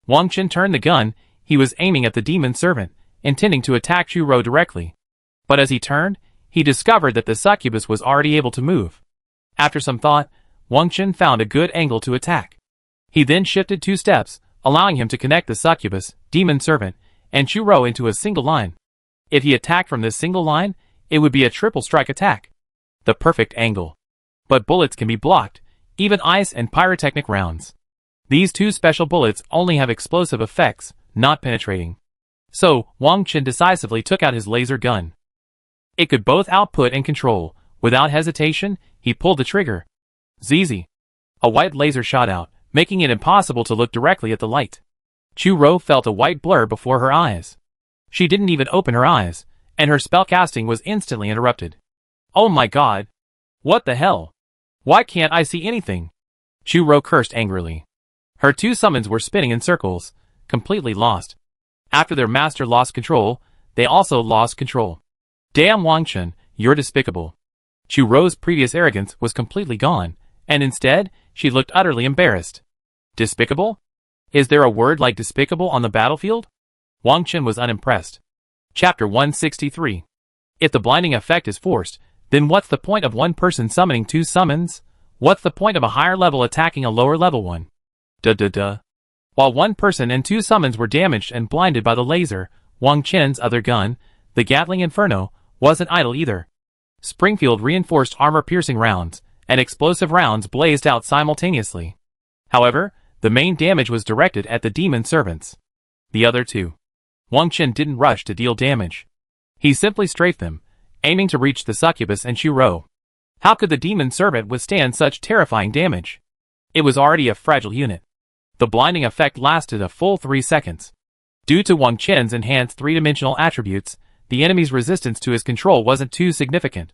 Wang Chen turned the gun. He was aiming at the demon servant, intending to attack Chu-Ro directly. But as he turned, he discovered that the succubus was already able to move. After some thought, Wang Chen found a good angle to attack. He then shifted 2 steps, allowing him to connect the succubus, demon servant, and Chu-Ro into a single line. If he attacked from this single line, it would be a triple strike attack. The perfect angle. But bullets can be blocked, even ice and pyrotechnic rounds. These 2 special bullets only have explosive effects, not penetrating. So, Wang Chen decisively took out his laser gun. It could both output and control. Without hesitation, he pulled the trigger. ZZ. A white laser shot out, making it impossible to look directly at the light. Chu-Ro felt a white blur before her eyes. She didn't even open her eyes, and her spellcasting was instantly interrupted. Oh my god! What the hell? Why can't I see anything? Chu-Ro cursed angrily. Her two summons were spinning in circles, completely lost. After their master lost control, they also lost control. Damn Wangchen, you're despicable. Chu-Ro's previous arrogance was completely gone, and instead, she looked utterly embarrassed. Despicable? Is there a word like despicable on the battlefield? Wangchen was unimpressed. Chapter 163. If the blinding effect is forced, then what's the point of one person summoning two summons? What's the point of a higher level attacking a lower level one? Duh. While one person and two summons were damaged and blinded by the laser, Wang Chen's other gun, the Gatling Inferno, wasn't idle either. Springfield reinforced armor-piercing rounds and explosive rounds blazed out simultaneously. However, the main damage was directed at the demon servants. The other two. Wang Chen didn't rush to deal damage. He simply strafed them, aiming to reach the succubus and Chu-Ro. How could the demon servant withstand such terrifying damage? It was already a fragile unit. The blinding effect lasted a full 3 seconds. Due to Wang Chen's enhanced three-dimensional attributes, the enemy's resistance to his control wasn't too significant.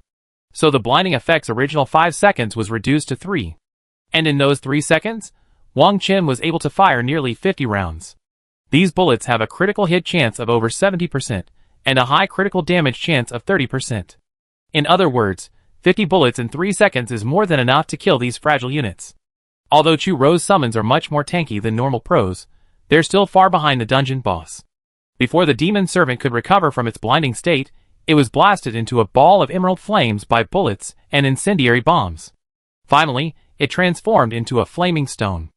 So the blinding effect's original 5 seconds was reduced to 3. And in those 3 seconds, Wang Chen was able to fire nearly 50 rounds. These bullets have a critical hit chance of over 70%, and a high critical damage chance of 30%. In other words, 50 bullets in 3 seconds is more than enough to kill these fragile units. Although Chu-Ro's summons are much more tanky than normal pros, they're still far behind the dungeon boss. Before the demon servant could recover from its blinding state, it was blasted into a ball of emerald flames by bullets and incendiary bombs. Finally, it transformed into a flaming stone.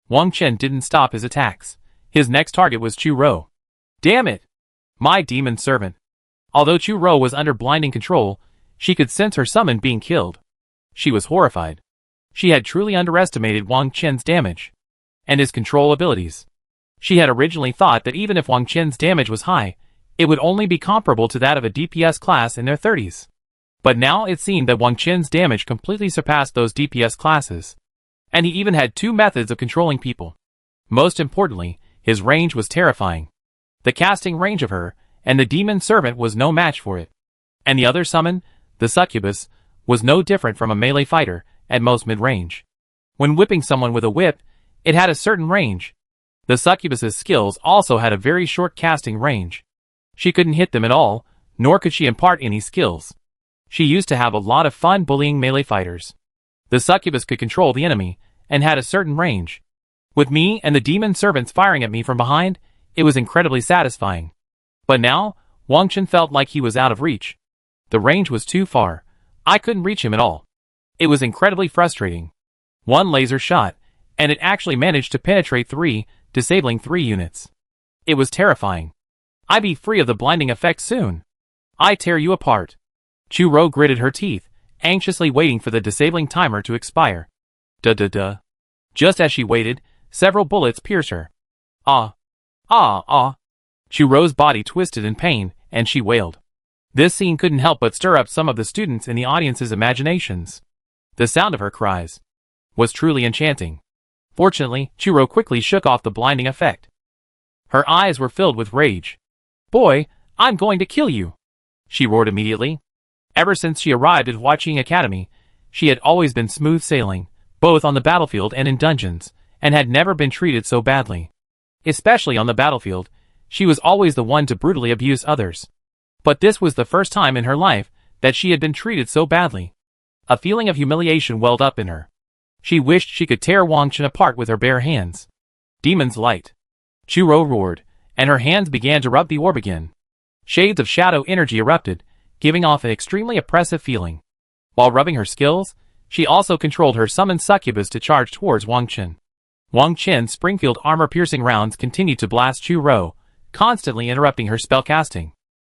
Wang Chen didn't stop his attacks. His next target was Chu-Ro. Damn it! My demon servant. Although Chu-Ro was under blinding control, she could sense her summon being killed. She was horrified. She had truly underestimated Wang Chen's damage and his control abilities. She had originally thought that even if Wang Chen's damage was high, it would only be comparable to that of a DPS class in their 30s. But now it seemed that Wang Chen's damage completely surpassed those DPS classes. And he even had 2 methods of controlling people. Most importantly, his range was terrifying. The casting range of her and the demon servant was no match for it. And the other summon, the succubus, was no different from a melee fighter, at most mid-range. When whipping someone with a whip, it had a certain range. The succubus's skills also had a very short casting range. She couldn't hit them at all, nor could she impart any skills. She used to have a lot of fun bullying melee fighters. The succubus could control the enemy, and had a certain range. With me and the demon servants firing at me from behind, it was incredibly satisfying. But now, Wang Chen felt like he was out of reach. The range was too far. I couldn't reach him at all. It was incredibly frustrating. One laser shot, and it actually managed to penetrate 3, disabling 3 units. It was terrifying. I'd be free of the blinding effect soon. I tear you apart. Chu-Ro gritted her teeth, anxiously waiting for the disabling timer to expire. Duh. Just as she waited, several bullets pierced her. Ah. Chu-Ro's body twisted in pain, and she wailed. This scene couldn't help but stir up some of the students in the audience's imaginations. The sound of her cries was truly enchanting. Fortunately, Chu-Ro quickly shook off the blinding effect. Her eyes were filled with rage. Boy, I'm going to kill you! She roared immediately. Ever since she arrived at Huaqing Academy, she had always been smooth sailing, both on the battlefield and in dungeons, and had never been treated so badly. Especially on the battlefield, she was always the one to brutally abuse others. But this was the first time in her life that she had been treated so badly. A feeling of humiliation welled up in her. She wished she could tear Wang Chen apart with her bare hands. Demon's Light. Chu-Ro roared, and her hands began to rub the orb again. Shades of shadow energy erupted, giving off an extremely oppressive feeling. While rubbing her skills, she also controlled her summoned succubus to charge towards Wang Chen. Wang Chen's Springfield armor-piercing rounds continued to blast Chu-Ro, constantly interrupting her spellcasting.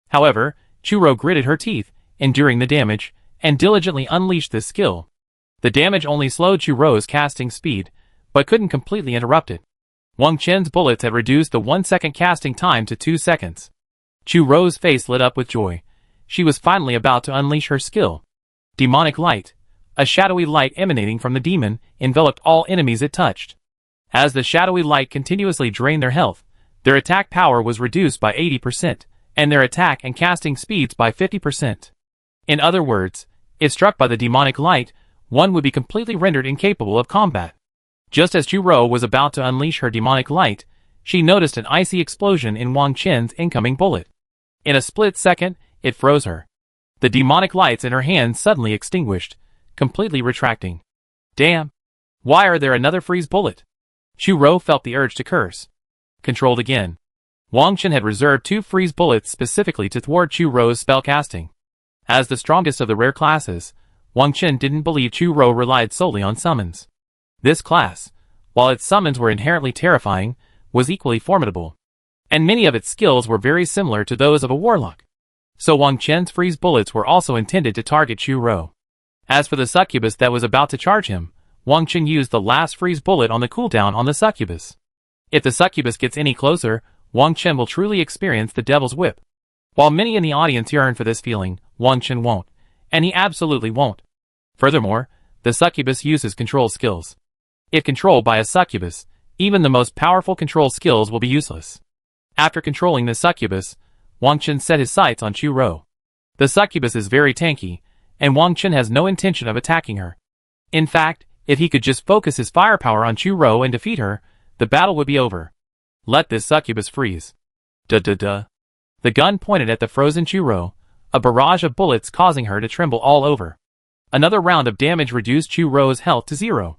However, Chu-Ro gritted her teeth, enduring the damage, and diligently unleashed this skill. The damage only slowed Chu-Ro's casting speed, but couldn't completely interrupt it. Wang Chen's bullets had reduced the 1-second casting time to 2 seconds. Chu-Ro's face lit up with joy. She was finally about to unleash her skill. Demonic light. A shadowy light emanating from the demon enveloped all enemies it touched. As the shadowy light continuously drained their health, their attack power was reduced by 80%, and their attack and casting speeds by 50%. In other words, if struck by the demonic light, one would be completely rendered incapable of combat. Just as Chu-Ro was about to unleash her demonic light, she noticed an icy explosion in Wang Chen's incoming bullet. In a split second, it froze her. The demonic lights in her hands suddenly extinguished, completely retracting. Damn! Why are there another freeze bullet? Chu-Ro felt the urge to curse. Controlled again. Wang Chen had reserved 2 freeze bullets specifically to thwart Chu-Ro's spellcasting. As the strongest of the rare classes, Wang Chen didn't believe Chu-Ro relied solely on summons. This class, while its summons were inherently terrifying, was equally formidable. And many of its skills were very similar to those of a warlock. So Wang Chen's freeze bullets were also intended to target Chu-Ro. As for the succubus that was about to charge him, Wang Chen used the last freeze bullet on the cooldown on the succubus. If the succubus gets any closer, Wang Chen will truly experience the devil's whip. While many in the audience yearn for this feeling, Wang Chen won't. And he absolutely won't. Furthermore, the succubus uses control skills. If controlled by a succubus, even the most powerful control skills will be useless. After controlling the succubus, Wang Chen set his sights on Chu-Ro. The succubus is very tanky, and Wang Chen has no intention of attacking her. In fact, if he could just focus his firepower on Chu-Ro and defeat her, the battle would be over. Let this succubus freeze. Duh. The gun pointed at the frozen Chu-Ro, a barrage of bullets causing her to tremble all over. Another round of damage reduced Chu-Ro's health to 0.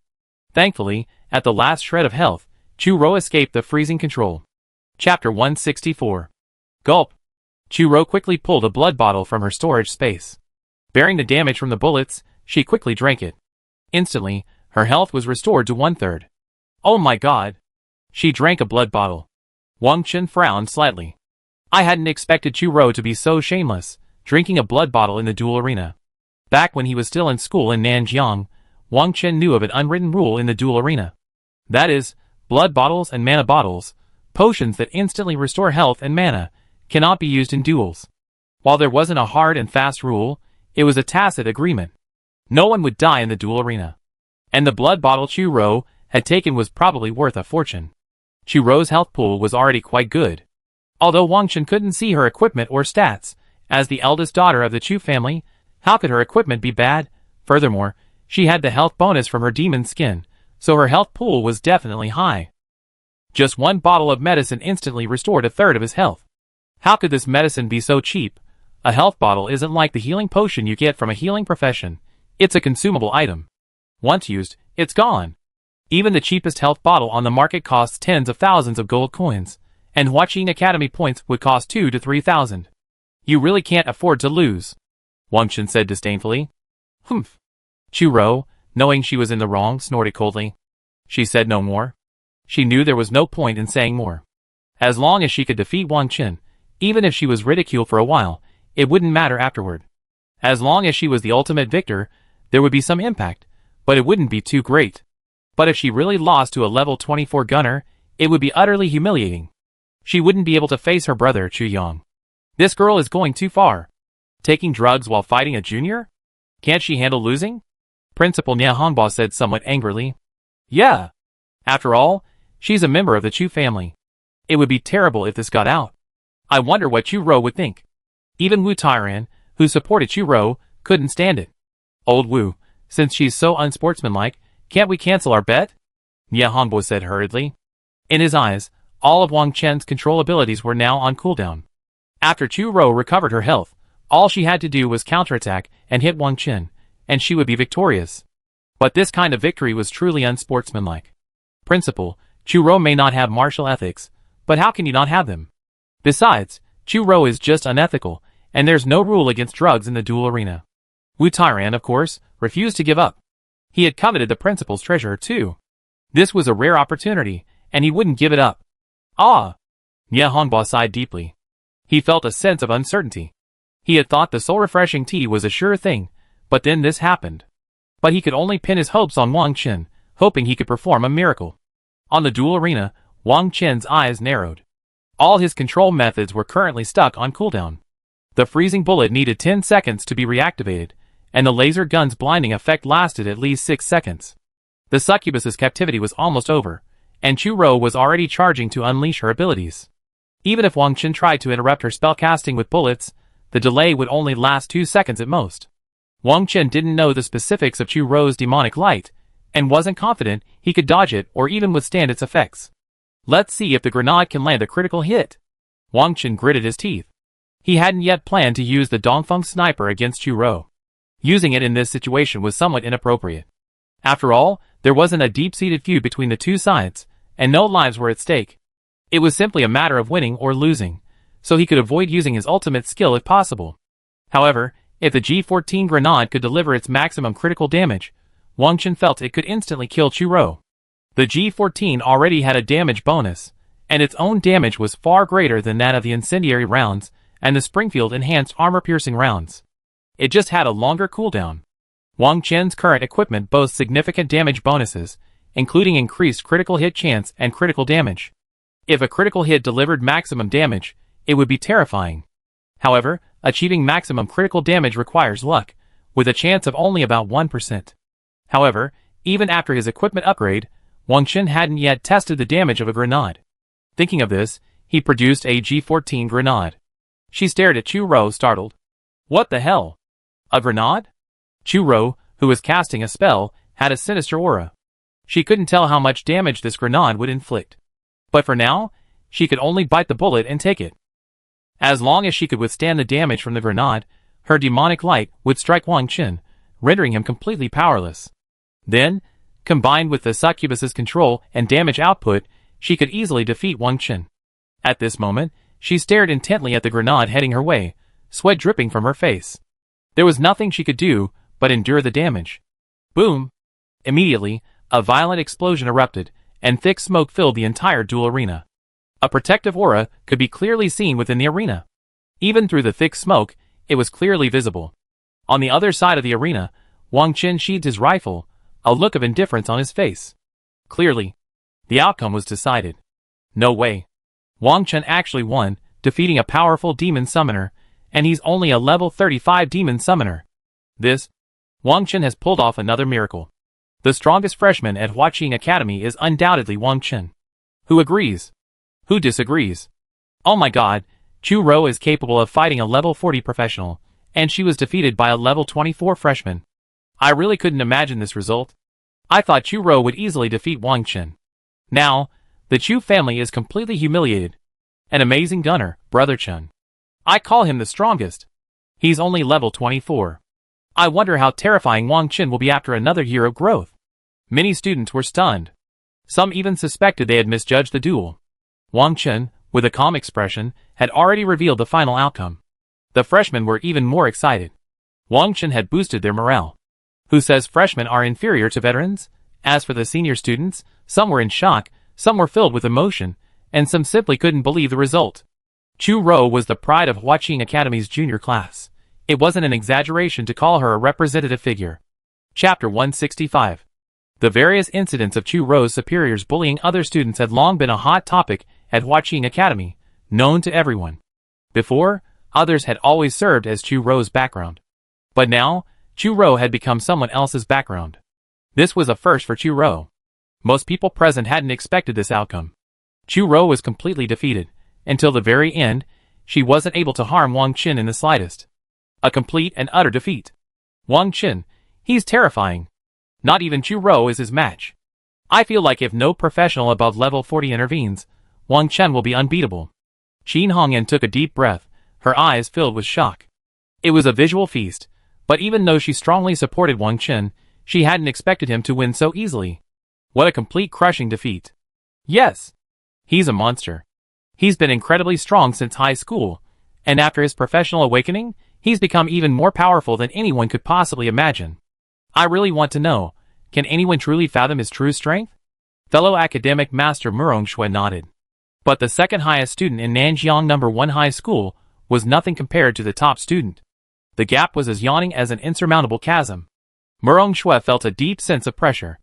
Thankfully, at the last shred of health, Chu-Ro escaped the freezing control. Chapter 164. Gulp. Chu-Ro quickly pulled a blood bottle from her storage space. Bearing the damage from the bullets, she quickly drank it. Instantly, her health was restored to 1/3. Oh my god! She drank a blood bottle. Wang Chen frowned slightly. I hadn't expected Chu-Ro to be so shameless, drinking a blood bottle in the duel arena. Back when he was still in school in Nanjiang, Wang Chen knew of an unwritten rule in the duel arena. That is, blood bottles and mana bottles, potions that instantly restore health and mana, cannot be used in duels. While there wasn't a hard and fast rule, it was a tacit agreement. No one would die in the duel arena. And the blood bottle Chu-Ro had taken was probably worth a fortune. Chu-Ro's health pool was already quite good. Although Wang Chen couldn't see her equipment or stats, as the eldest daughter of the Chu family, how could her equipment be bad? Furthermore, she had the health bonus from her demon skin, so her health pool was definitely high. Just 1 bottle of medicine instantly restored 1/3 of his health. How could this medicine be so cheap? A health bottle isn't like the healing potion you get from a healing profession. It's a consumable item. Once used, it's gone. Even the cheapest health bottle on the market costs tens of thousands of gold coins, and Huaqing Academy points would cost 2,000 to 3,000. You really can't afford to lose, Wang Chen said disdainfully. Humph. Chu-Ro, knowing she was in the wrong, snorted coldly. She said no more. She knew there was no point in saying more. As long as she could defeat Wang Chen, even if she was ridiculed for a while, it wouldn't matter afterward. As long as she was the ultimate victor, there would be some impact, but it wouldn't be too great. But if she really lost to a level 24 gunner, it would be utterly humiliating. She wouldn't be able to face her brother Chu Yang. This girl is going too far. Taking drugs while fighting a junior? Can't she handle losing? Principal Nia Hongbao said somewhat angrily. Yeah. After all, she's a member of the Chu family. It would be terrible if this got out. I wonder what Chu-Ro would think. Even Wu Tairan, who supported Chu-Ro, couldn't stand it. Old Wu, since she's so unsportsmanlike, can't we cancel our bet? Nia Hongbao said hurriedly. In his eyes, all of Wang Chen's control abilities were now on cooldown. After Chu-Ro recovered her health, all she had to do was counterattack and hit Wang Chen, and she would be victorious. But this kind of victory was truly unsportsmanlike. Principal, Chu-Ro may not have martial ethics, but how can you not have them? Besides, Chu-Ro is just unethical, and there's no rule against drugs in the duel arena. Wu Tairan, of course, refused to give up. He had coveted the principal's treasure, too. This was a rare opportunity, and he wouldn't give it up. Ah! Nia Hongbao sighed deeply. He felt a sense of uncertainty. He had thought the soul-refreshing tea was a sure thing, but then this happened. But he could only pin his hopes on Wang Chen, hoping he could perform a miracle. On the duel arena, Wang Chen's eyes narrowed. All his control methods were currently stuck on cooldown. The freezing bullet needed 10 seconds to be reactivated, and the laser gun's blinding effect lasted at least 6 seconds. The succubus's captivity was almost over, and Chu-Ro was already charging to unleash her abilities. Even if Wang Qin tried to interrupt her spellcasting with bullets, the delay would only last 2 seconds at most. Wang Qin didn't know the specifics of Chu-Ro's demonic light, and wasn't confident he could dodge it or even withstand its effects. Let's see if the grenade can land a critical hit. Wang Qin gritted his teeth. He hadn't yet planned to use the Dongfeng sniper against Chu-Ro. Using it in this situation was somewhat inappropriate. After all, there wasn't a deep-seated feud between the two sides, and no lives were at stake. It was simply a matter of winning or losing, so he could avoid using his ultimate skill if possible. However, if the G14 grenade could deliver its maximum critical damage, Wang Qin felt it could instantly kill Chu-Ro. The G14 already had a damage bonus, and its own damage was far greater than that of the incendiary rounds and the Springfield enhanced armor-piercing rounds. It just had a longer cooldown. Wang Qin's current equipment boasts significant damage bonuses, including increased critical hit chance and critical damage. If a critical hit delivered maximum damage, it would be terrifying. However, achieving maximum critical damage requires luck, with a chance of only about 1%. However, even after his equipment upgrade, Wang Qin hadn't yet tested the damage of a grenade. Thinking of this, he produced a G14 grenade. She stared at Chu-Ro, startled. What the hell? A grenade? Chu-Ro, who was casting a spell, had a sinister aura. She couldn't tell how much damage this grenade would inflict. But for now, she could only bite the bullet and take it. As long as she could withstand the damage from the grenade, her demonic light would strike Wang Qin, rendering him completely powerless. Then, combined with the succubus's control and damage output, she could easily defeat Wang Qin. At this moment, she stared intently at the grenade heading her way, sweat dripping from her face. There was nothing she could do but endure the damage. Boom! Immediately, a violent explosion erupted, and thick smoke filled the entire duel arena. A protective aura could be clearly seen within the arena. Even through the thick smoke, it was clearly visible. On the other side of the arena, Wang Qin sheathed his rifle, a look of indifference on his face. Clearly, the outcome was decided. No way. Wang Qin actually won, defeating a powerful demon summoner, and he's only a level 35 demon summoner. Wang Qin has pulled off another miracle. The strongest freshman at Huaqing Academy is undoubtedly Wang Qin. Who agrees? Who disagrees? Oh my god, Chu-Ro is capable of fighting a level 40 professional, and she was defeated by a level 24 freshman. I really couldn't imagine this result. I thought Chu-Ro would easily defeat Wang Qin. Now, the Chu family is completely humiliated. An amazing gunner, Brother Chen. I call him the strongest. He's only level 24. I wonder how terrifying Wang Qin will be after another year of growth. Many students were stunned. Some even suspected they had misjudged the duel. Wang Qin, with a calm expression, had already revealed the final outcome. The freshmen were even more excited. Wang Qin had boosted their morale. Who says freshmen are inferior to veterans? As for the senior students, some were in shock, some were filled with emotion, and some simply couldn't believe the result. Chu-Ro was the pride of Huaqing Academy's junior class. It wasn't an exaggeration to call her a representative figure. Chapter 165. The various incidents of Chu-Ro's superiors bullying other students had long been a hot topic at Huaqing Academy, known to everyone. Before, others had always served as Chu-Ro's background. But now, Chu-Ro had become someone else's background. This was a first for Chu-Ro. Most people present hadn't expected this outcome. Chu-Ro was completely defeated. Until the very end, she wasn't able to harm Wang Qin in the slightest. A complete and utter defeat. Wang Qin, he's terrifying. Not even Chu-Ro is his match. I feel like if no professional above level 40 intervenes, Wang Qin will be unbeatable. Qin Hongyan took a deep breath, her eyes filled with shock. It was a visual feast, but even though she strongly supported Wang Qin, she hadn't expected him to win so easily. What a complete crushing defeat. Yes. He's a monster. He's been incredibly strong since high school, and after his professional awakening, he's become even more powerful than anyone could possibly imagine. I really want to know, can anyone truly fathom his true strength? Fellow academic master Murong Shui nodded. But the second highest student in Nanjiang No. 1 high school was nothing compared to the top student. The gap was as yawning as an insurmountable chasm. Murong Shui felt a deep sense of pressure.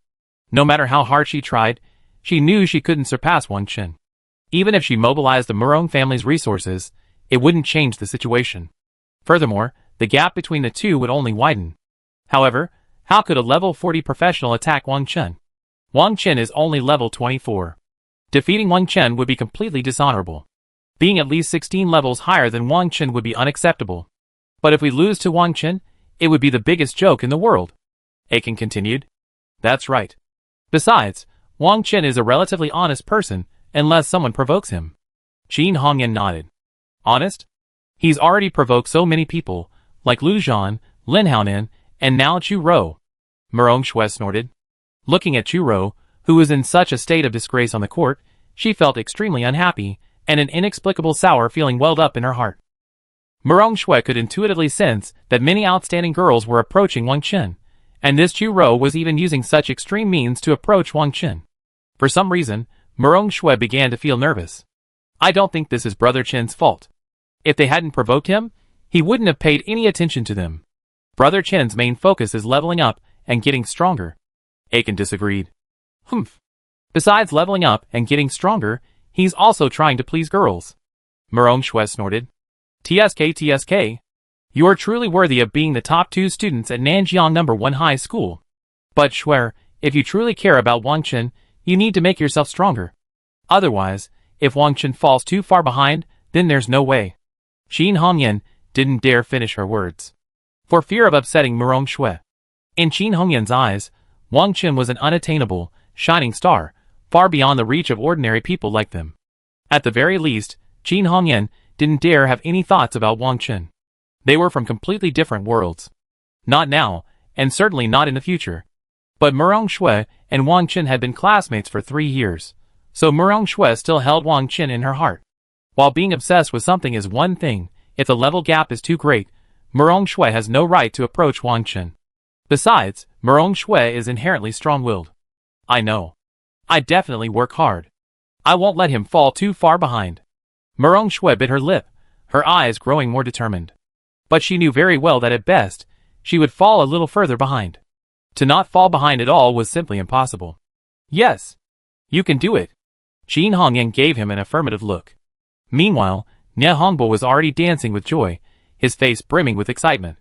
No matter how hard she tried, she knew she couldn't surpass Wang Qin. Even if she mobilized the Murong family's resources, it wouldn't change the situation. Furthermore, the gap between the two would only widen. However, how could a level 40 professional attack Wang Chen? Wang Chen is only level 24. Defeating Wang Chen would be completely dishonorable. Being at least 16 levels higher than Wang Chen would be unacceptable. But if we lose to Wang Chen, it would be the biggest joke in the world. Aiken continued. That's right. Besides, Wang Chen is a relatively honest person, unless someone provokes him. Qin Hongyan nodded. Honest? He's already provoked so many people, like Lu Zhan, Lin Haonan, and now Chu Rou. Merong Shui snorted. Looking at Chu Rou, who was in such a state of disgrace on the court, she felt extremely unhappy, and an inexplicable sour feeling welled up in her heart. Merong Shui could intuitively sense that many outstanding girls were approaching Wang Chen, and this Chu Rou was even using such extreme means to approach Wang Chen. For some reason, Merong Shui began to feel nervous. I don't think this is Brother Chen's fault. If they hadn't provoked him, he wouldn't have paid any attention to them. Brother Chen's main focus is leveling up and getting stronger. Aiken disagreed. Humph. Besides leveling up and getting stronger, he's also trying to please girls. Merong Shui snorted. TSK. You are truly worthy of being the top 2 students at Nanjiang No. 1 High School. But Shui, if you truly care about Wang Chen, you need to make yourself stronger. Otherwise, if Wang Chen falls too far behind, then there's no way. Qin Hongyan didn't dare finish her words, for fear of upsetting Merong Shui. In Qin Hongyan's eyes, Wang Chen was an unattainable, shining star, far beyond the reach of ordinary people like them. At the very least, Qin Hongyan didn't dare have any thoughts about Wang Chen. They were from completely different worlds. Not now, and certainly not in the future. But Merong Shui and Wang Chen had been classmates for 3 years, so Merong Shui still held Wang Chen in her heart. While being obsessed with something is one thing, if the level gap is too great, Merong Shui has no right to approach Wang Chen. Besides, Merong Shui is inherently strong-willed. I know. I definitely work hard. I won't let him fall too far behind. Merong Shui bit her lip, her eyes growing more determined. But she knew very well that at best, she would fall a little further behind. To not fall behind at all was simply impossible. Yes. You can do it. Qin Hongyan gave him an affirmative look. Meanwhile, Nie Hongbo was already dancing with joy, his face brimming with excitement.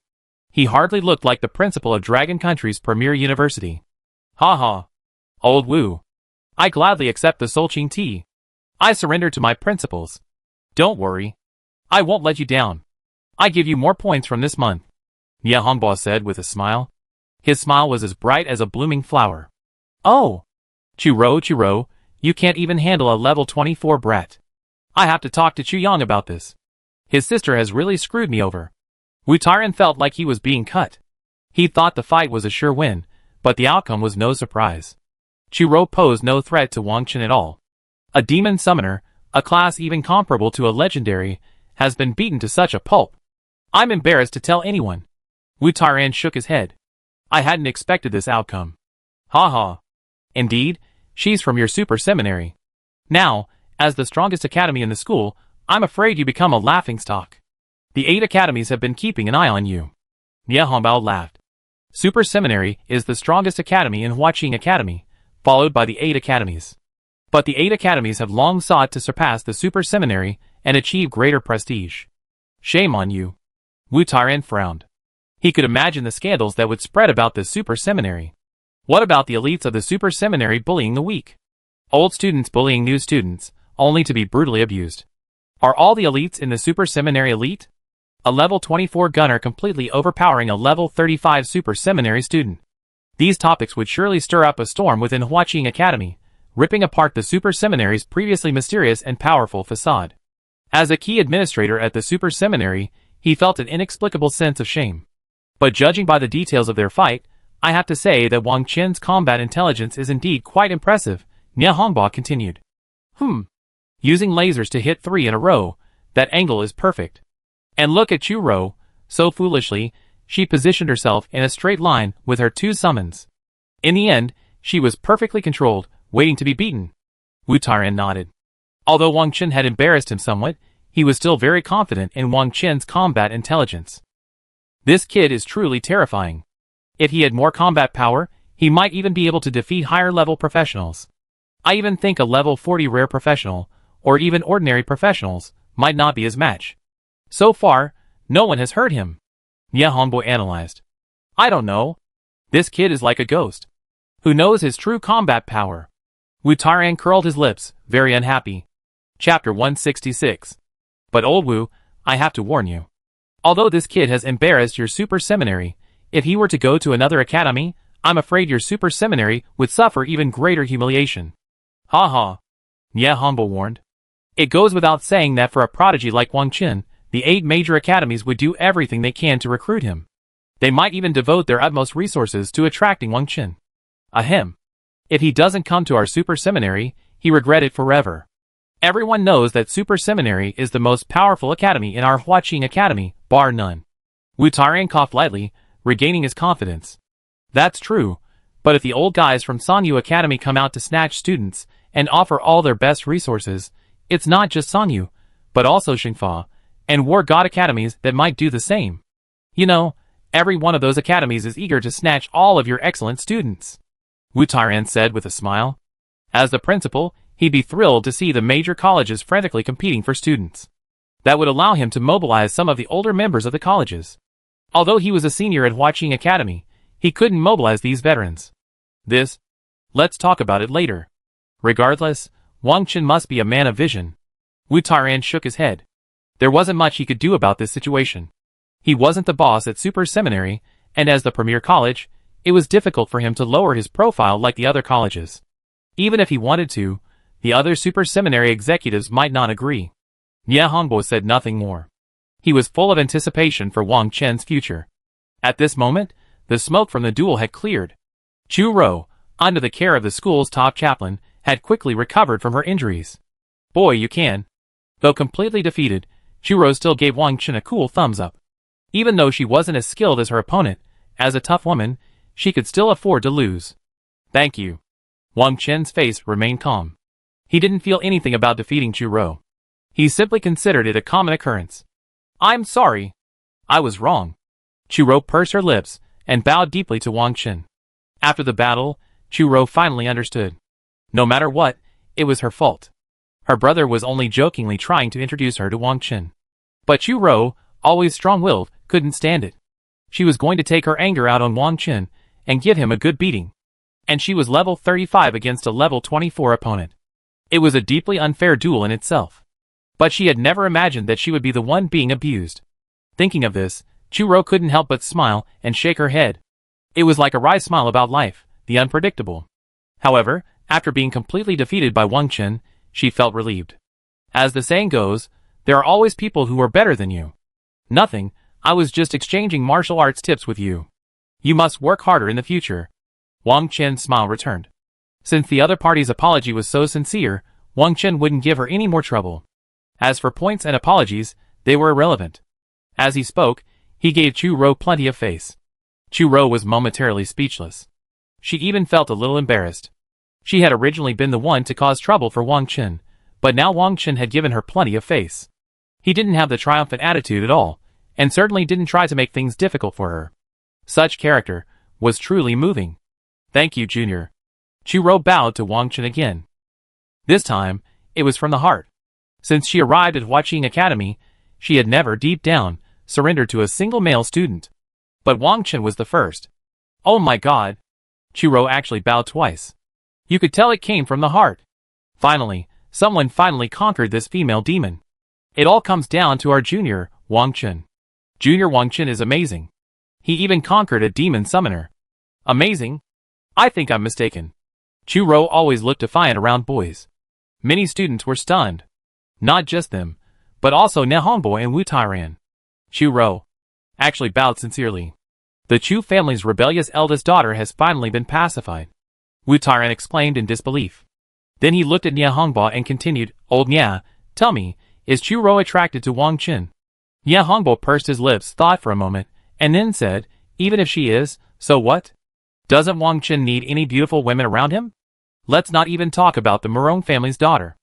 He hardly looked like the principal of Dragon Country's premier university. Ha ha. Old Wu. I gladly accept the Solqing tea. I surrender to my principles. Don't worry. I won't let you down. I give you more points from this month. Nie Hongbo said with a smile. His smile was as bright as a blooming flower. Oh. Chu Rou, you can't even handle a level 24 brat. I have to talk to Chu Yang about this. His sister has really screwed me over. Wu Tairan felt like he was being cut. He thought the fight was a sure win, but the outcome was no surprise. Chu Rou posed no threat to Wang Chen at all. A demon summoner, a class even comparable to a legendary, has been beaten to such a pulp. I'm embarrassed to tell anyone. Wu Tairan shook his head. I hadn't expected this outcome. Ha ha. Indeed, she's from your super seminary. Now, as the strongest academy in the school, I'm afraid you become a laughingstock. The 8 academies have been keeping an eye on you. Nie Hongbo laughed. Super Seminary is the strongest academy in Huaqing Academy, followed by the 8 academies. But the 8 academies have long sought to surpass the Super Seminary and achieve greater prestige. Shame on you. Wu Tairan frowned. He could imagine the scandals that would spread about the Super Seminary. What about the elites of the Super Seminary bullying the weak? Old students bullying new students, only to be brutally abused. Are all the elites in the Super Seminary elite? A level 24 gunner completely overpowering a level 35 Super Seminary student. These topics would surely stir up a storm within Huaqing Academy, ripping apart the Super Seminary's previously mysterious and powerful facade. As a key administrator at the Super Seminary, he felt an inexplicable sense of shame. But judging by the details of their fight, I have to say that Wang Chen's combat intelligence is indeed quite impressive, Nie Hongbo continued. Using lasers to hit 3 in a row, that angle is perfect. And look at Chu Rou, so foolishly, she positioned herself in a straight line with her 2 summons. In the end, she was perfectly controlled, waiting to be beaten. Wu Tairan nodded. Although Wang Chen had embarrassed him somewhat, he was still very confident in Wang Chen's combat intelligence. This kid is truly terrifying. If he had more combat power, he might even be able to defeat higher-level professionals. I even think a level 40 rare professional, or even ordinary professionals, might not be his match. So far, No one has heard him. Yeah, homeboy analyzed. I don't know. This kid is like a ghost. Who knows his true combat power? Wu Tairan curled his lips, very unhappy. Chapter 166. But old Wu, I have to warn you. Although this kid has embarrassed your super seminary, if he were to go to another academy, I'm afraid your super seminary would suffer even greater humiliation. Ha ha. Yeah, homeboy warned. It goes without saying that for a prodigy like Wang Qin, the 8 major academies would do everything they can to recruit him. They might even devote their utmost resources to attracting Wang Qin. Ahem. If he doesn't come to our super seminary, he regret it forever. Everyone knows that super seminary is the most powerful academy in our Huaqing Academy, bar none. Wu Tairan coughed lightly, regaining his confidence. That's true, but if the old guys from Sanyu Academy come out to snatch students and offer all their best resources, it's not just Sanyu, but also Xingfa and War God academies that might do the same. You know, every one of those academies is eager to snatch all of your excellent students. Wu Tairan said with a smile. As the principal, he'd be thrilled to see the major colleges frantically competing for students. That would allow him to mobilize some of the older members of the colleges. Although he was a senior at Huaqing Academy, he couldn't mobilize these veterans. Let's talk about it later. Regardless, Wang Qin must be a man of vision. Wu Tairan shook his head. There wasn't much he could do about this situation. He wasn't the boss at Super Seminary, and as the premier college, it was difficult for him to lower his profile like the other colleges. Even if he wanted to, the other Super Seminary executives might not agree. Nie Hongbo said nothing more. He was full of anticipation for Wang Qin's future. At this moment, the smoke from the duel had cleared. Chu Rou, under the care of the school's top chaplain, had quickly recovered from her injuries. Boy, you can. Though completely defeated, Chu Rou still gave Wang Qin a cool thumbs up. Even though she wasn't as skilled as her opponent, as a tough woman, she could still afford to lose. Thank you. Wang Qin's face remained calm. He didn't feel anything about defeating Chu Rou. He simply considered it a common occurrence. I'm sorry. I was wrong. Chu Rou pursed her lips and bowed deeply to Wang Qin. After the battle, Chu Rou finally understood. No matter what, it was her fault. Her brother was only jokingly trying to introduce her to Wang Qin. But Chu Rou, always strong-willed, couldn't stand it. She was going to take her anger out on Wang Qin and give him a good beating. And she was level 35 against a level 24 opponent. It was a deeply unfair duel in itself. But she had never imagined that she would be the one being abused. Thinking of this, Chu Rou couldn't help but smile and shake her head. It was like a wry smile about life, the unpredictable. However, after being completely defeated by Wang Qin, she felt relieved. As the saying goes, there are always people who are better than you. Nothing, I was just exchanging martial arts tips with you. You must work harder in the future. Wang Qin's smile returned. Since the other party's apology was so sincere, Wang Qin wouldn't give her any more trouble. As for points and apologies, they were irrelevant. As he spoke, he gave Chu Rou plenty of face. Chu Rou was momentarily speechless. She even felt a little embarrassed. She had originally been the one to cause trouble for Wang Qin, but now Wang Qin had given her plenty of face. He didn't have the triumphant attitude at all, and certainly didn't try to make things difficult for her. Such character was truly moving. Thank you, Junior. Chu Rou bowed to Wang Qin again. This time, it was from the heart. Since she arrived at Huaqing Academy, she had never, deep down, surrendered to a single male student. But Wang Qin was the first. Oh my god. Chu Rou actually bowed twice. You could tell it came from the heart. Finally, someone finally conquered this female demon. It all comes down to our junior, Wang Qin. Junior Wang Qin is amazing. He even conquered a demon summoner. Amazing? I think I'm mistaken. Chu Rou always looked defiant around boys. Many students were stunned. Not just them, but also Ne Hongbo and Wu Tairan. Chu Rou actually bowed sincerely. The Chu family's rebellious eldest daughter has finally been pacified. Wu Tairan exclaimed in disbelief. Then he looked at Nie Hongbo and continued, Old Nie, tell me, is Chu Rou attracted to Wang Qin? Nie Hongbo pursed his lips, thought for a moment, and then said, even if she is, so what? Doesn't Wang Qin need any beautiful women around him? Let's not even talk about the Morong family's daughter.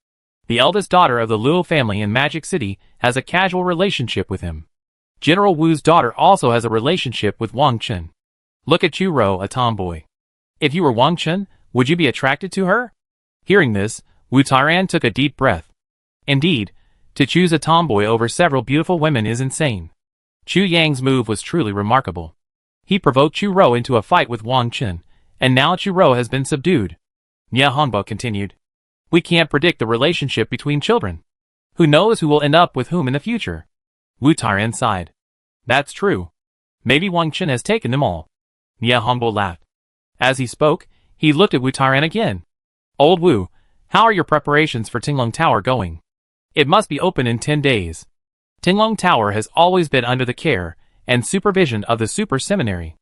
The eldest daughter of the Luo family in Magic City has a casual relationship with him. General Wu's daughter also has a relationship with Wang Qin. Look at Chu Rou, a tomboy. If you were Wang Qin, would you be attracted to her? Hearing this, Wu Tairan took a deep breath. Indeed, to choose a tomboy over several beautiful women is insane. Chu Yang's move was truly remarkable. He provoked Chu Rou into a fight with Wang Chen, and now Chu Rou has been subdued. Nye Hongbo continued. We can't predict the relationship between children. Who knows who will end up with whom in the future? Wu Tairan sighed. That's true. Maybe Wang Chen has taken them all. Nye Hongbo laughed. As he spoke, he looked at Wu Tairan again. Old Wu, how are your preparations for Tinglong Tower going? It must be open in 10 days. Tinglong Tower has always been under the care and supervision of the Super Seminary.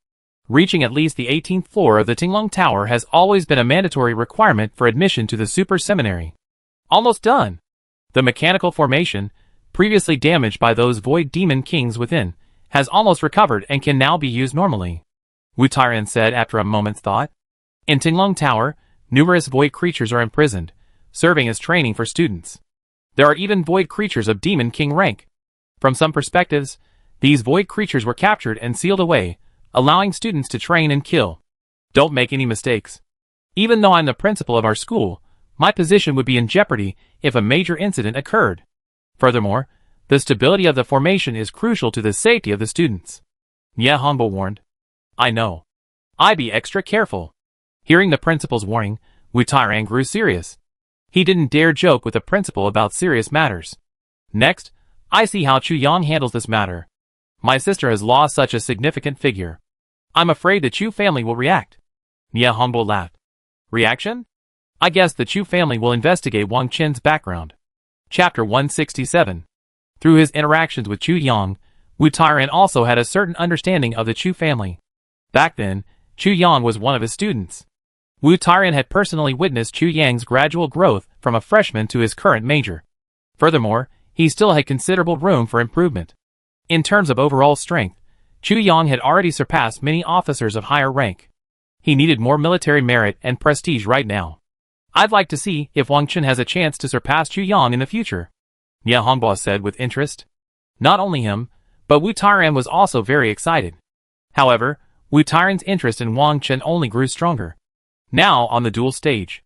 Reaching at least the 18th floor of the Tinglong Tower has always been a mandatory requirement for admission to the Super Seminary. Almost done. The mechanical formation, previously damaged by those void demon kings within, has almost recovered and can now be used normally. Wu Tairan said after a moment's thought. In Tinglong Tower, numerous void creatures are imprisoned, serving as training for students. There are even void creatures of demon king rank. From some perspectives, these void creatures were captured and sealed away, allowing students to train and kill. Don't make any mistakes. Even though I'm the principal of our school, my position would be in jeopardy if a major incident occurred. Furthermore, the stability of the formation is crucial to the safety of the students. Nye Hongbo warned. I know. I be extra careful. Hearing the principal's warning, Wu Tairan grew serious. He didn't dare joke with the principal about serious matters. Next, I see how Chu Yang handles this matter. My sister has lost such a significant figure. I'm afraid the Chu family will react. Nye Hongbo laughed. Reaction? I guess the Chu family will investigate Wang Chen's background. Chapter 167. Through his interactions with Chu Yang, Wu Tairan also had a certain understanding of the Chu family. Back then, Chu Yang was one of his students. Wu Tairan had personally witnessed Chu Yang's gradual growth from a freshman to his current major. Furthermore, he still had considerable room for improvement. In terms of overall strength, Chu Yang had already surpassed many officers of higher rank. He needed more military merit and prestige right now. I'd like to see if Wang Chen has a chance to surpass Chu Yang in the future, Nye Hongbo said with interest. Not only him, but Wu Tairan was also very excited. However, Wu Tairan's interest in Wang Chen only grew stronger. Now on the duel stage.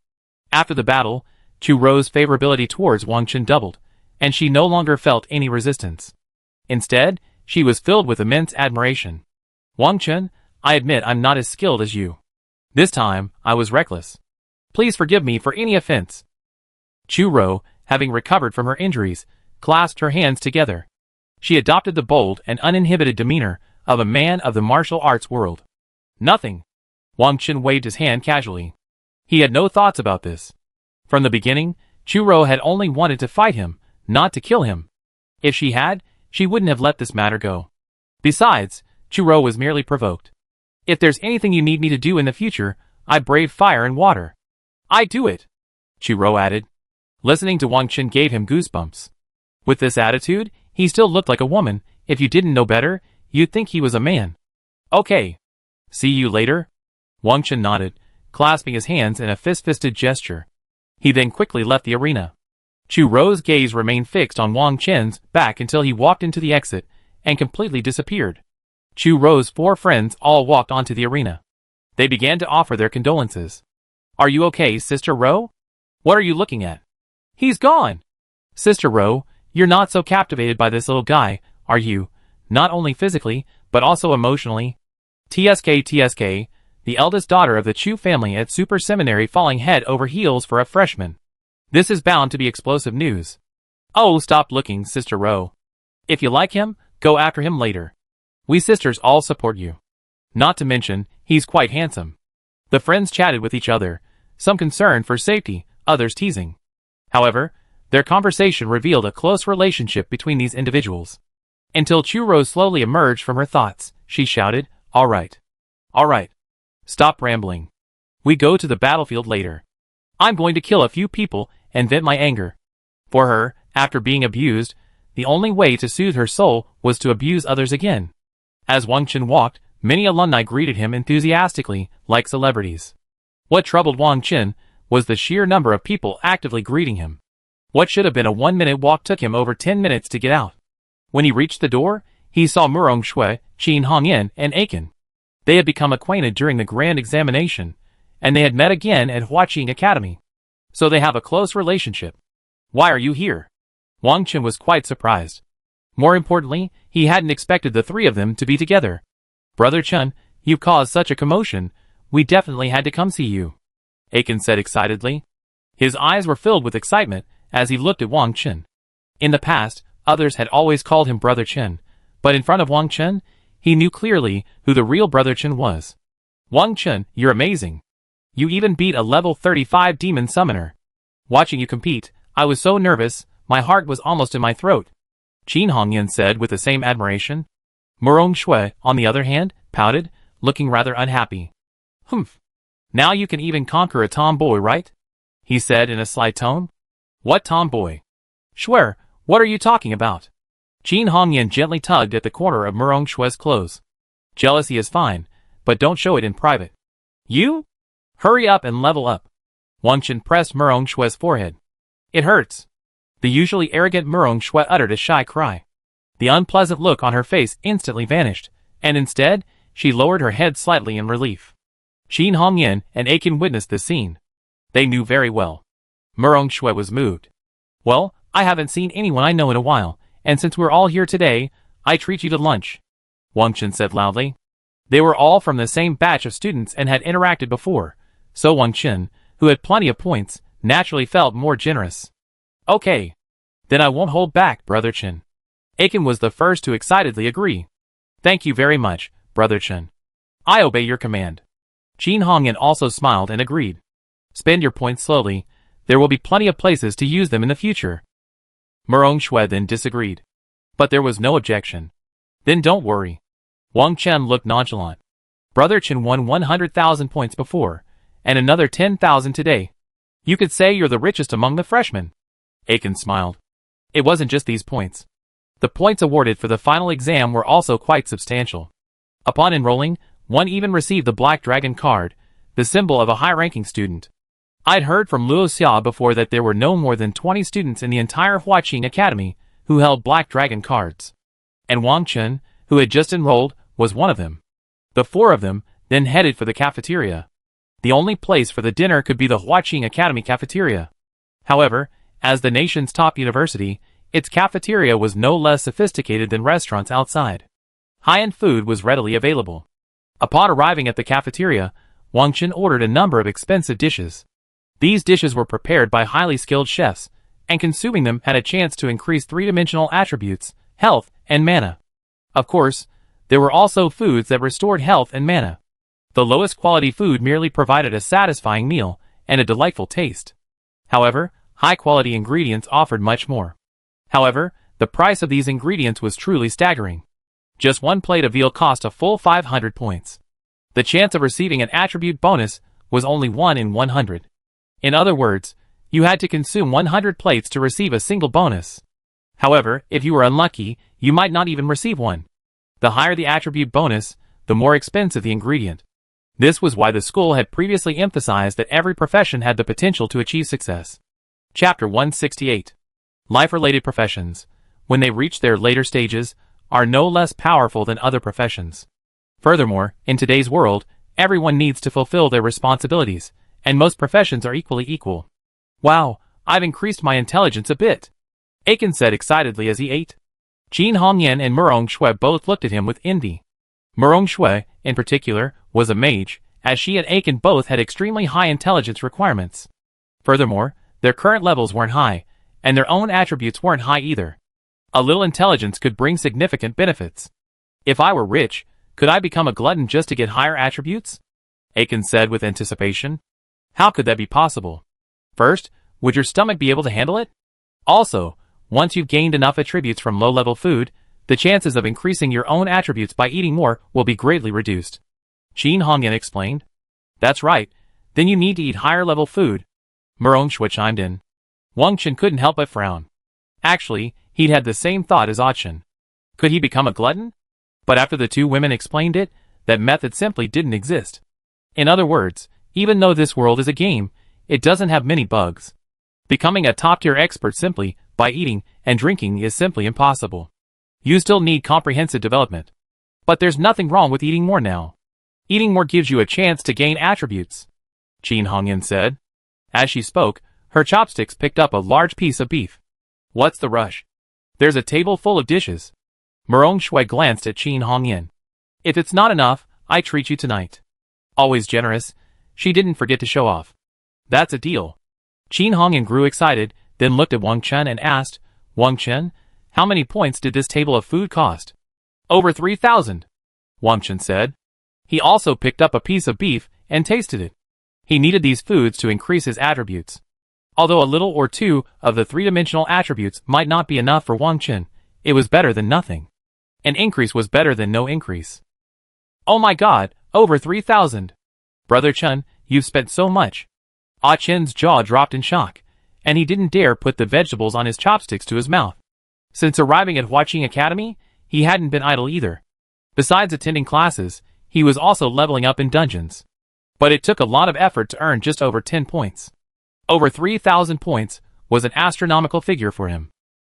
After the battle, Chu Rou's favorability towards Wang Chen doubled, and she no longer felt any resistance. Instead, she was filled with immense admiration. Wang Chen, I admit I'm not as skilled as you. This time, I was reckless. Please forgive me for any offense. Chu Rou, having recovered from her injuries, clasped her hands together. She adopted the bold and uninhibited demeanor of a man of the martial arts world. Nothing. Wang Chen waved his hand casually. He had no thoughts about this. From the beginning, Chu Rou had only wanted to fight him, not to kill him. If she had, she wouldn't have let this matter go. Besides, Chu Rou was merely provoked. If there's anything you need me to do in the future, I brave fire and water. I do it, Chu Rou added. Listening to Wang Chen gave him goosebumps. With this attitude, he still looked like a woman. If you didn't know better, you'd think he was a man. Okay. See you later? Wang Chen nodded, clasping his hands in a fist-fisted gesture. He then quickly left the arena. Chu Rou's gaze remained fixed on Wang Chen's back until he walked into the exit and completely disappeared. Chu Rou's 4 friends all walked onto the arena. They began to offer their condolences. Are you okay, Sister Rou? What are you looking at? He's gone. Sister Rou, you're not so captivated by this little guy, are you? Not only physically, but also emotionally. TSK, the eldest daughter of the Chu family at Super Seminary falling head over heels for a freshman. This is bound to be explosive news. Oh, stop looking, Sister Rou. If you like him, go after him later. We sisters all support you. Not to mention, he's quite handsome. The friends chatted with each other, some concerned for safety, others teasing. However, their conversation revealed a close relationship between these individuals. Until Chu Rou slowly emerged from her thoughts, she shouted, All right. Stop rambling. We go to the battlefield later. I'm going to kill a few people and vent my anger. For her, after being abused, the only way to soothe her soul was to abuse others again. As Wang Chen walked, many alumni greeted him enthusiastically, like celebrities. What troubled Wang Chen was the sheer number of people actively greeting him. What should have been a 1-minute walk took him over 10 minutes to get out. When he reached the door, he saw Murong Shui, Qin Hongyan, and Aiken. They had become acquainted during the grand examination, and they had met again at Huaqing Academy. So they have a close relationship. Why are you here? Wang Chen was quite surprised. More importantly, he hadn't expected the three of them to be together. Brother Chun, you've caused such a commotion. We definitely had to come see you, Aiken said excitedly. His eyes were filled with excitement as he looked at Wang Chen. In the past, others had always called him Brother Chen, but in front of Wang Chen, he knew clearly who the real Brother Chen was. Wang Chen, you're amazing. You even beat a level 35 demon summoner. Watching you compete, I was so nervous, my heart was almost in my throat, Qin Hongyan said with the same admiration. Murong Shui, on the other hand, pouted, looking rather unhappy. Humph. Now you can even conquer a tomboy, right? He said in a sly tone. What tomboy? Shuer, what are you talking about? Qin Hongyan gently tugged at the corner of Murong Shui's clothes. Jealousy is fine, but don't show it in private. You? Hurry up and level up. Wang Chen pressed Murong Shui's forehead. It hurts. The usually arrogant Murong Shui uttered a shy cry. The unpleasant look on her face instantly vanished, and instead, she lowered her head slightly in relief. Qin Hongyan and Aiken witnessed the scene. They knew very well. Murong Shui was moved. Well, I haven't seen anyone I know in a while, and since we're all here today, I treat you to lunch, Wang Chen said loudly. They were all from the same batch of students and had interacted before, so Wang Chen, who had plenty of points, naturally felt more generous. Okay. Then I won't hold back, Brother Chen. Aiken was the first to excitedly agree. Thank you very much, Brother Chen. I obey your command. Qin Hongyan also smiled and agreed. Spend your points slowly. There will be plenty of places to use them in the future. Murong Shui then disagreed. But there was no objection. Then don't worry. Wang Chen looked nonchalant. Brother Chen won 100,000 points before, and another 10,000 today. You could say you're the richest among the freshmen. Aiken smiled. It wasn't just these points. The points awarded for the final exam were also quite substantial. Upon enrolling, one even received the Black Dragon card, the symbol of a high-ranking student. I'd heard from Luo Xia before that there were no more than 20 students in the entire Huaqing Academy who held Black Dragon cards. And Wang Chen, who had just enrolled, was one of them. The four of them then headed for the cafeteria. The only place for the dinner could be the Huaqing Academy cafeteria. However, as the nation's top university, its cafeteria was no less sophisticated than restaurants outside. High-end food was readily available. Upon arriving at the cafeteria, Wang Chen ordered a number of expensive dishes. These dishes were prepared by highly skilled chefs, and consuming them had a chance to increase three-dimensional attributes, health, and mana. Of course, there were also foods that restored health and mana. The lowest quality food merely provided a satisfying meal and a delightful taste. However, high-quality ingredients offered much more. However, the price of these ingredients was truly staggering. Just one plate of veal cost a full 500 points. The chance of receiving an attribute bonus was only 1 in 100. In other words, you had to consume 100 plates to receive a single bonus. However, if you were unlucky, you might not even receive one. The higher the attribute bonus, the more expensive the ingredient. This was why the school had previously emphasized that every profession had the potential to achieve success. Chapter 168. Life-related professions, when they reach their later stages, are no less powerful than other professions. Furthermore, in today's world, everyone needs to fulfill their responsibilities, and most professions are equally equal. Wow, I've increased my intelligence a bit, Aiken said excitedly as he ate. Qin Hongyan and Murong Shui both looked at him with envy. Murong Shui, in particular, was a mage, as she and Aiken both had extremely high intelligence requirements. Furthermore, their current levels weren't high, and their own attributes weren't high either. A little intelligence could bring significant benefits. If I were rich, could I become a glutton just to get higher attributes? Aiken said with anticipation. How could that be possible? First, would your stomach be able to handle it? Also, once you've gained enough attributes from low-level food, the chances of increasing your own attributes by eating more will be greatly reduced. Qin Hongyan explained. That's right, then you need to eat higher-level food. Murong Shui chimed in. Wang Chen couldn't help but frown. Actually, he'd had the same thought as Ah Chen. Could he become a glutton? But after the two women explained it, that method simply didn't exist. In other words, even though this world is a game, it doesn't have many bugs. Becoming a top-tier expert simply by eating and drinking is simply impossible. You still need comprehensive development. But there's nothing wrong with eating more now. Eating more gives you a chance to gain attributes, Qin Hongyan said. As she spoke, her chopsticks picked up a large piece of beef. What's the rush? There's a table full of dishes. Merong Shui glanced at Qin Hongyan. If it's not enough, I treat you tonight. Always generous, she didn't forget to show off. That's a deal. Qin Hongyan grew excited, then looked at Wang Chen and asked, Wang Chen, how many points did this table of food cost? Over 3,000. Wang Chen said. He also picked up a piece of beef and tasted it. He needed these foods to increase his attributes. Although a little or two of the three-dimensional attributes might not be enough for Wang Chen, it was better than nothing. An increase was better than no increase. Oh my god, over 3,000. Brother Chen, you've spent so much. Ah Chen's jaw dropped in shock, and he didn't dare put the vegetables on his chopsticks to his mouth. Since arriving at Huaqing Academy, he hadn't been idle either. Besides attending classes, he was also leveling up in dungeons. But it took a lot of effort to earn just over 10 points. Over 3,000 points was an astronomical figure for him.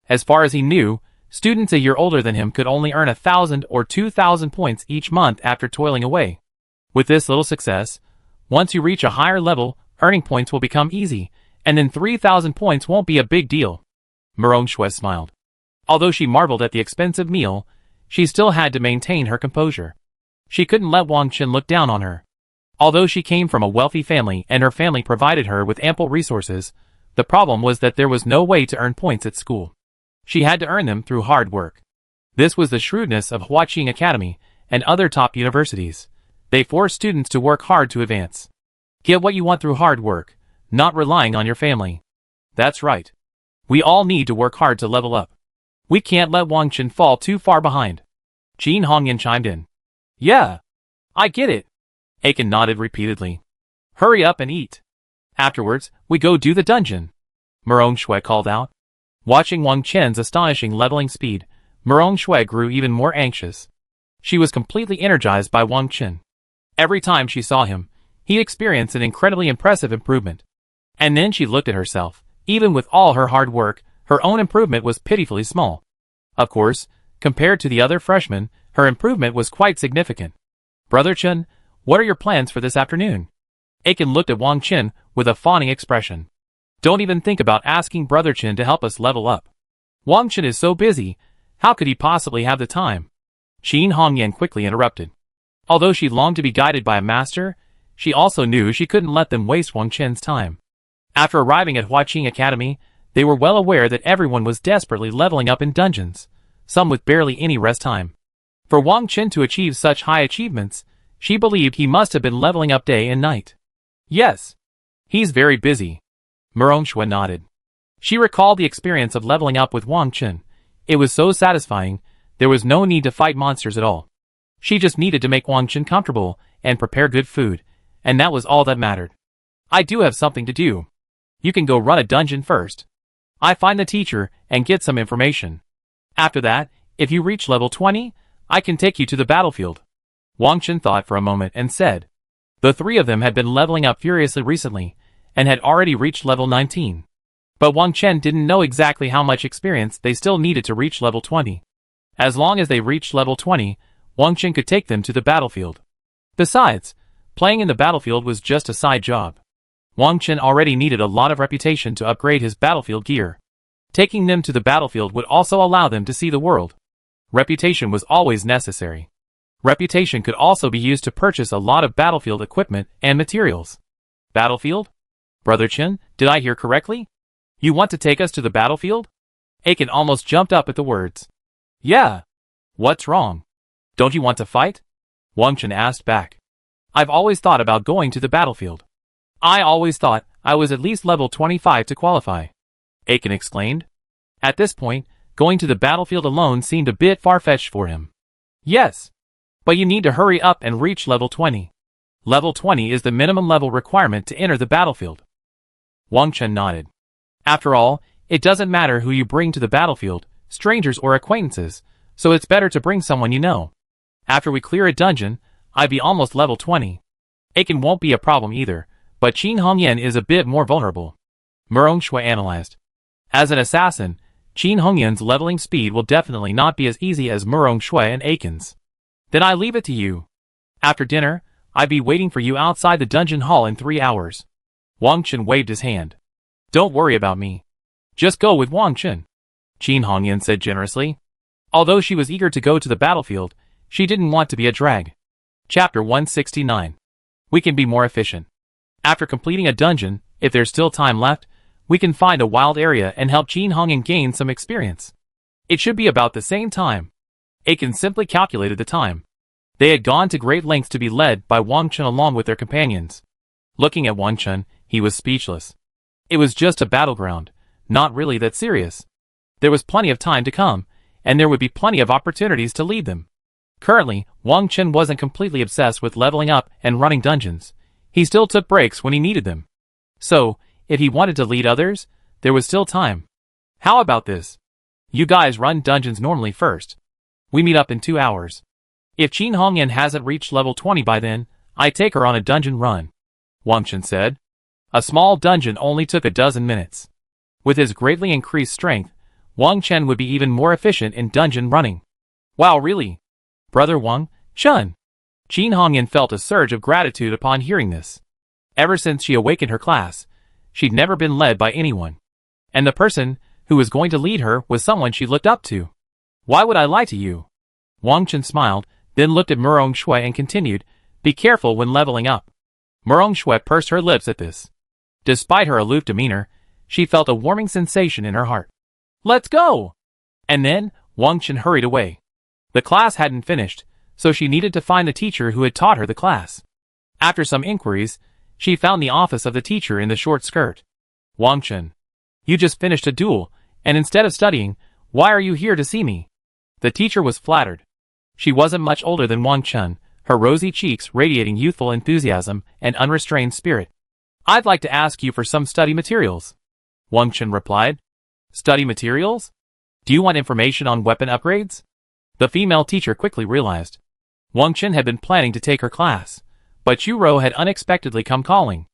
As far as he knew, students a year older than him could only earn 1,000 or 2,000 points each month after toiling away. With this little success, once you reach a higher level, earning points will become easy, and then 3,000 points won't be a big deal. Merong Shui smiled. Although she marveled at the expensive meal, she still had to maintain her composure. She couldn't let Wang Chen look down on her. Although she came from a wealthy family and her family provided her with ample resources, the problem was that there was no way to earn points at school. She had to earn them through hard work. This was the shrewdness of Huaqing Academy and other top universities. They force students to work hard to advance. Get what you want through hard work, not relying on your family. That's right. We all need to work hard to level up. We can't let Wang Chen fall too far behind. Qin Hongyan chimed in. Yeah, I get it. Aiken nodded repeatedly. Hurry up and eat. Afterwards, we go do the dungeon. Merong Shui called out. Watching Wang Chen's astonishing leveling speed, Merong Shui grew even more anxious. She was completely energized by Wang Chen. Every time she saw him, he experienced an incredibly impressive improvement. And then she looked at herself. Even with all her hard work, her own improvement was pitifully small. Of course, compared to the other freshmen, her improvement was quite significant. Brother Chen, what are your plans for this afternoon? Aiken looked at Wang Chen with a fawning expression. Don't even think about asking Brother Chen to help us level up. Wang Chen is so busy, how could he possibly have the time? Qin Hongyan quickly interrupted. Although she longed to be guided by a master, she also knew she couldn't let them waste Wang Chen's time. After arriving at Huaqing Academy, they were well aware that everyone was desperately leveling up in dungeons, some with barely any rest time. For Wang Chen to achieve such high achievements, she believed he must have been leveling up day and night. Yes. He's very busy. Merong Shui nodded. She recalled the experience of leveling up with Wang Chen. It was so satisfying, there was no need to fight monsters at all. She just needed to make Wang Chen comfortable and prepare good food, and that was all that mattered. I do have something to do. You can go run a dungeon first. I find the teacher and get some information. After that, if you reach level 20, I can take you to the battlefield. Wang Chen thought for a moment and said. The three of them had been leveling up furiously recently, and had already reached level 19. But Wang Chen didn't know exactly how much experience they still needed to reach level 20. As long as they reached level 20, Wang Chen could take them to the battlefield. Besides, playing in the battlefield was just a side job. Wang Chen already needed a lot of reputation to upgrade his battlefield gear. Taking them to the battlefield would also allow them to see the world. Reputation was always necessary. Reputation could also be used to purchase a lot of battlefield equipment and materials. Battlefield? Brother Chen, did I hear correctly? You want to take us to the battlefield? Aiken almost jumped up at the words. Yeah. What's wrong? Don't you want to fight? Wang Chen asked back. I've always thought about going to the battlefield. I always thought I was at least level 25 to qualify. Aiken exclaimed. At this point, going to the battlefield alone seemed a bit far-fetched for him. Yes. But you need to hurry up and reach level 20. Level 20 is the minimum level requirement to enter the battlefield. Wang Chen nodded. After all, it doesn't matter who you bring to the battlefield, strangers or acquaintances, so it's better to bring someone you know. After we clear a dungeon, I'd be almost level 20. Aiken won't be a problem either, but Qin Hongyan is a bit more vulnerable. Merong Shui analyzed. As an assassin, Qin Hongyan's leveling speed will definitely not be as easy as Merong Shui and Aiken's. Then I leave it to you. After dinner, I'd be waiting for you outside the dungeon hall in 3 hours. Wang Chen waved his hand. Don't worry about me. Just go with Wang Chen. Qin Hongyan said generously. Although she was eager to go to the battlefield, she didn't want to be a drag. Chapter 169. We can be more efficient. After completing a dungeon, if there's still time left, we can find a wild area and help Qin Hongyan gain some experience. It should be about the same time. Aiken simply calculated the time. They had gone to great lengths to be led by Wang Chun along with their companions. Looking at Wang Chun, he was speechless. It was just a battleground, not really that serious. There was plenty of time to come, and there would be plenty of opportunities to lead them. Currently, Wang Chun wasn't completely obsessed with leveling up and running dungeons. He still took breaks when he needed them. So, if he wanted to lead others, there was still time. How about this? You guys run dungeons normally first. We meet up in 2 hours. If Qin Hongyan hasn't reached level 20 by then, I take her on a dungeon run, Wang Chun said. A small dungeon only took a dozen minutes. With his greatly increased strength, Wang Chun would be even more efficient in dungeon running. Wow, really? Brother Wang Chun. Qin Hongyan felt a surge of gratitude upon hearing this. Ever since she awakened her class, she'd never been led by anyone. And the person who was going to lead her was someone she looked up to. Why would I lie to you? Wang Chun smiled, then looked at Murong Shui and continued, be careful when leveling up. Murong Shui pursed her lips at this. Despite her aloof demeanor, she felt a warming sensation in her heart. Let's go! And then, Wang Chun hurried away. The class hadn't finished, so she needed to find the teacher who had taught her the class. After some inquiries, she found the office of the teacher in the short skirt. Wang Chun. You just finished a duel, and instead of studying, why are you here to see me? The teacher was flattered. She wasn't much older than Wang Chun, her rosy cheeks radiating youthful enthusiasm and unrestrained spirit. I'd like to ask you for some study materials. Wang Chun replied. Study materials? Do you want information on weapon upgrades? The female teacher quickly realized. Wang Chun had been planning to take her class, but Churo had unexpectedly come calling.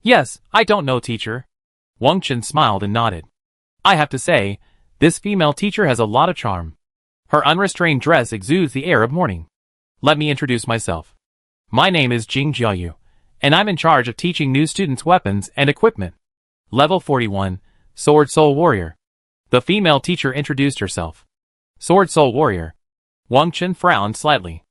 Yes, I don't know, teacher. Wang Chun smiled and nodded. I have to say, this female teacher has a lot of charm. Her unrestrained dress exudes the air of morning. Let me introduce myself. My name is Jing Jiayu, and I'm in charge of teaching new students weapons and equipment. Level 41, Sword Soul Warrior. The female teacher introduced herself. Sword Soul Warrior. Wang Chun frowned slightly.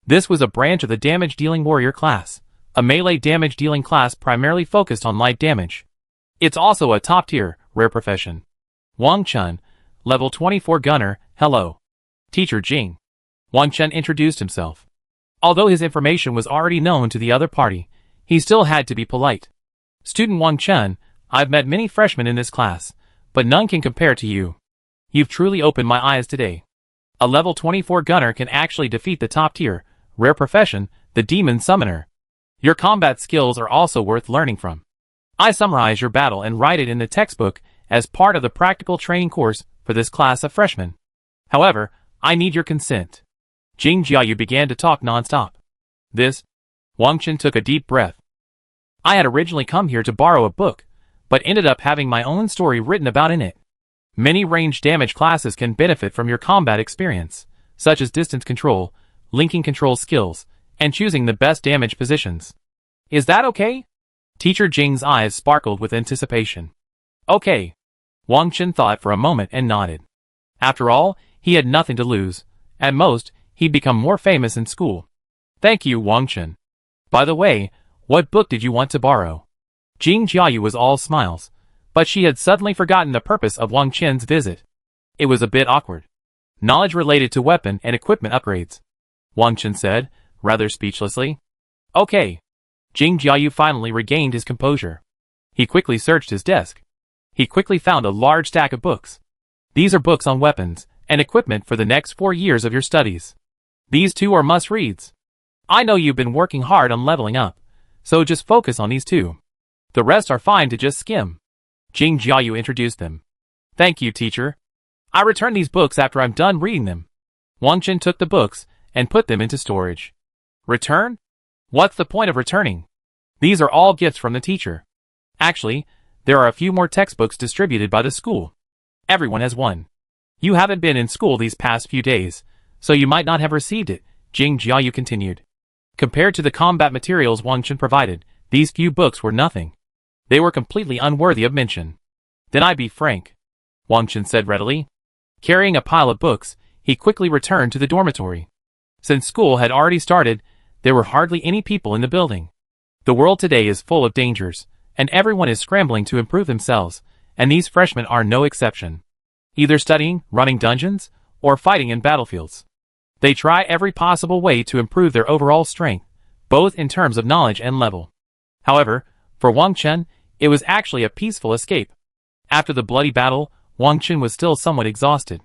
This was a branch of the damage-dealing warrior class, a melee damage-dealing class primarily focused on light damage. It's also a top-tier, rare profession. Wang Chun, level 24 gunner, hello. Teacher Jing. Wang Chun introduced himself. Although his information was already known to the other party, he still had to be polite. Student Wang Chun, I've met many freshmen in this class, but none can compare to you. You've truly opened my eyes today. A level 24 gunner can actually defeat the top-tier, rare profession, the Demon Summoner. Your combat skills are also worth learning from. I summarize your battle and write it in the textbook as part of the practical training course for this class of freshmen. However, I need your consent. Jing Jiayu began to talk non-stop. Wang Chun took a deep breath. I had originally come here to borrow a book, but ended up having my own story written about in it. Many range damage classes can benefit from your combat experience, such as distance control, linking control skills, and choosing the best damage positions. Is that okay? Teacher Jing's eyes sparkled with anticipation. Okay. Wang Chun thought for a moment and nodded. After all, he had nothing to lose. At most, he'd become more famous in school. Thank you, Wang Chun. By the way, what book did you want to borrow? Jing Jiayu was all smiles, but she had suddenly forgotten the purpose of Wang Chun's visit. It was a bit awkward. Knowledge related to weapon and equipment upgrades, Wang Chun said, rather speechlessly. Okay. Jing Jiayu finally regained his composure. He quickly searched his desk. He quickly found a large stack of books. These are books on weapons and equipment for the next 4 years of your studies. These 2 are must-reads. I know you've been working hard on leveling up, so just focus on these 2. The rest are fine to just skim. Jing Jiayu introduced them. Thank you, teacher. I return these books after I'm done reading them. Wang Chun took the books and put them into storage. Return? What's the point of returning? These are all gifts from the teacher. Actually, there are a few more textbooks distributed by the school. Everyone has one. You haven't been in school these past few days, so you might not have received it, Jing Jiayu continued. Compared to the combat materials Wang Chun provided, these few books were nothing. They were completely unworthy of mention. Then I be frank, Wang Chun said readily. Carrying a pile of books, he quickly returned to the dormitory. Since school had already started, there were hardly any people in the building. The world today is full of dangers, and everyone is scrambling to improve themselves, and these freshmen are no exception. Either studying, running dungeons, or fighting in battlefields. They try every possible way to improve their overall strength, both in terms of knowledge and level. However, for Wang Chen, it was actually a peaceful escape. After the bloody battle, Wang Chen was still somewhat exhausted.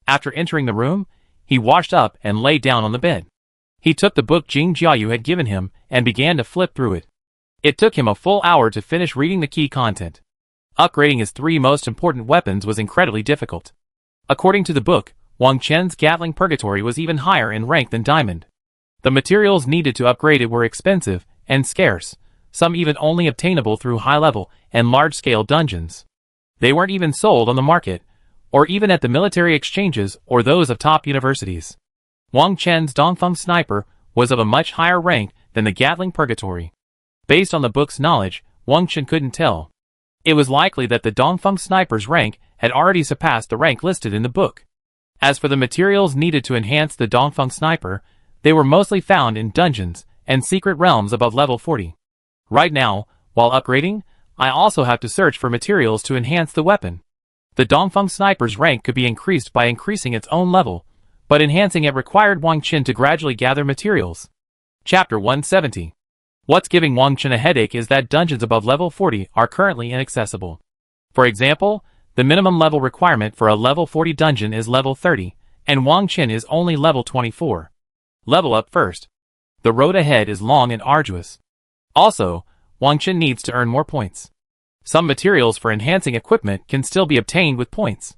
After entering the room, he washed up and lay down on the bed. He took the book Jing Jiayu had given him and began to flip through it. It took him a full hour to finish reading the key content. Upgrading his 3 most important weapons was incredibly difficult. According to the book, Wang Chen's Gatling Purgatory was even higher in rank than Diamond. The materials needed to upgrade it were expensive and scarce, some even only obtainable through high-level and large-scale dungeons. They weren't even sold on the market, or even at the military exchanges or those of top universities. Wang Chen's Dongfeng Sniper was of a much higher rank than the Gatling Purgatory. Based on the book's knowledge, Wang Chen couldn't tell. It was likely that the Dongfeng Sniper's rank had already surpassed the rank listed in the book. As for the materials needed to enhance the Dongfeng Sniper, they were mostly found in dungeons and secret realms above level 40. Right now, while upgrading, I also have to search for materials to enhance the weapon. The Dongfeng Sniper's rank could be increased by increasing its own level, but enhancing it required Wang Chen to gradually gather materials. Chapter 170. What's giving Wang Chen a headache is that dungeons above level 40 are currently inaccessible. For example, the minimum level requirement for a level 40 dungeon is level 30, and Wang Chen is only level 24. Level up first. The road ahead is long and arduous. Also, Wang Chen needs to earn more points. Some materials for enhancing equipment can still be obtained with points.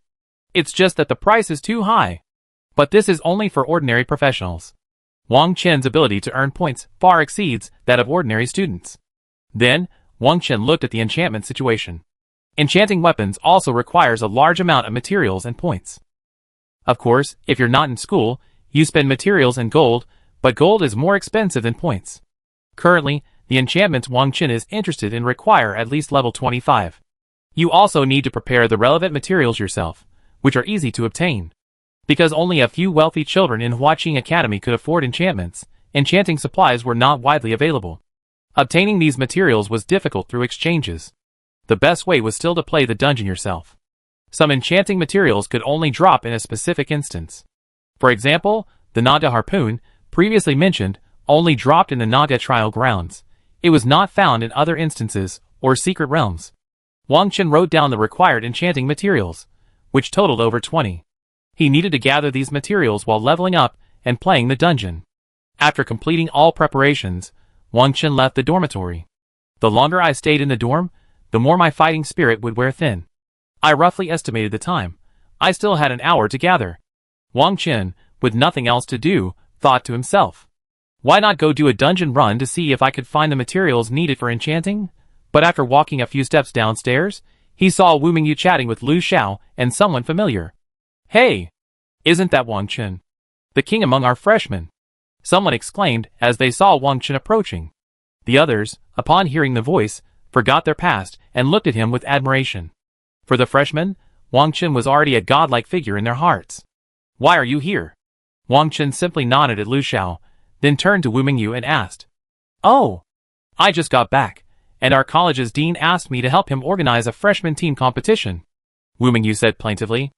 It's just that the price is too high. But this is only for ordinary professionals. Wang Chen's ability to earn points far exceeds that of ordinary students. Then, Wang Chen looked at the enchantment situation. Enchanting weapons also requires a large amount of materials and points. Of course, if you're not in school, you spend materials and gold, but gold is more expensive than points. Currently, the enchantments Wang Chen is interested in require at least level 25. You also need to prepare the relevant materials yourself, which are easy to obtain. Because only a few wealthy children in Huaqing Academy could afford enchantments, enchanting supplies were not widely available. Obtaining these materials was difficult through exchanges. The best way was still to play the dungeon yourself. Some enchanting materials could only drop in a specific instance. For example, the Naga harpoon, previously mentioned, only dropped in the Naga trial grounds. It was not found in other instances or secret realms. Wang Chen wrote down the required enchanting materials, which totaled over 20. He needed to gather these materials while leveling up and playing the dungeon. After completing all preparations, Wang Chen left the dormitory. The longer I stayed in the dorm, the more my fighting spirit would wear thin. I roughly estimated the time. I still had an hour to gather. Wang Chen, with nothing else to do, thought to himself. Why not go do a dungeon run to see if I could find the materials needed for enchanting? But after walking a few steps downstairs, he saw Wu Mingyu chatting with Lu Xiao and someone familiar. Hey! Isn't that Wang Chen? The king among our freshmen! Someone exclaimed as they saw Wang Chen approaching. The others, upon hearing the voice, forgot their past and looked at him with admiration. For the freshmen, Wang Chen was already a godlike figure in their hearts. Why are you here? Wang Chen simply nodded at Lu Xiao, then turned to Wu Mingyu and asked. Oh! I just got back, and our college's dean asked me to help him organize a freshman team competition. Wu Mingyu said plaintively.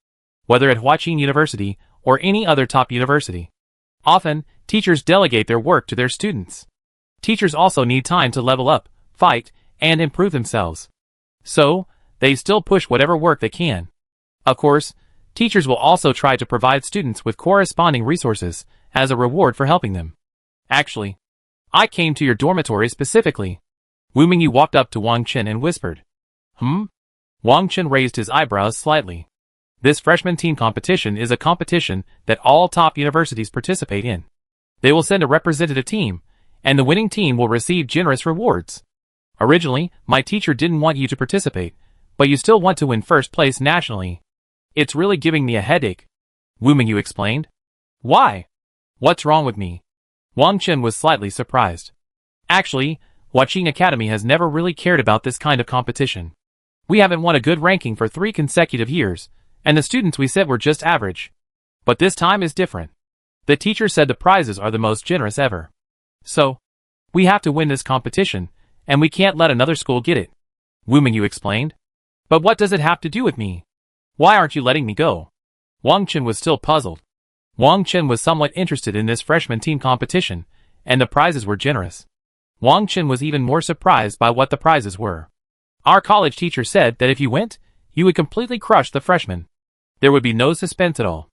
Whether at Huaqing University or any other top university. Often, teachers delegate their work to their students. Teachers also need time to level up, fight, and improve themselves. So, they still push whatever work they can. Of course, teachers will also try to provide students with corresponding resources as a reward for helping them. Actually, I came to your dormitory specifically. Wu Mingyu walked up to Wang Chen and whispered. Wang Chen raised his eyebrows slightly. This freshman team competition is a competition that all top universities participate in. They will send a representative team, and the winning team will receive generous rewards. Originally, my teacher didn't want you to participate, but you still want to win first place nationally. It's really giving me a headache. Wu Mingyu explained. Why? What's wrong with me? Wang Chen was slightly surprised. Actually, Huaqing Academy has never really cared about this kind of competition. We haven't won a good ranking for 3 consecutive years, and the students we sent were just average. But this time is different. The teacher said the prizes are the most generous ever. So, we have to win this competition, and we can't let another school get it. Wu Mingyu explained. But what does it have to do with me? Why aren't you letting me go? Wang Chen was still puzzled. Wang Chen was somewhat interested in this freshman team competition, and the prizes were generous. Wang Chen was even more surprised by what the prizes were. Our college teacher said that if you went, you would completely crush the freshmen. There would be no suspense at all.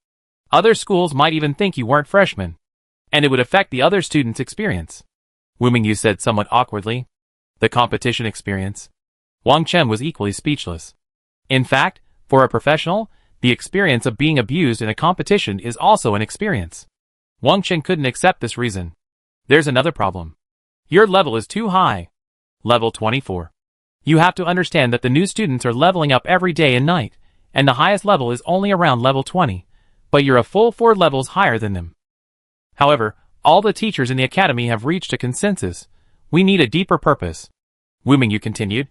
Other schools might even think you weren't freshmen, and it would affect the other students' experience. Wu Mingyu said somewhat awkwardly. The competition experience. Wang Chen was equally speechless. In fact, for a professional, the experience of being abused in a competition is also an experience. Wang Chen couldn't accept this reason. There's another problem. Your level is too high. Level 24. You have to understand that the new students are leveling up every day and night, and the highest level is only around level 20, but you're a full 4 levels higher than them. However, all the teachers in the academy have reached a consensus. We need a deeper purpose. Wu Mingyu continued.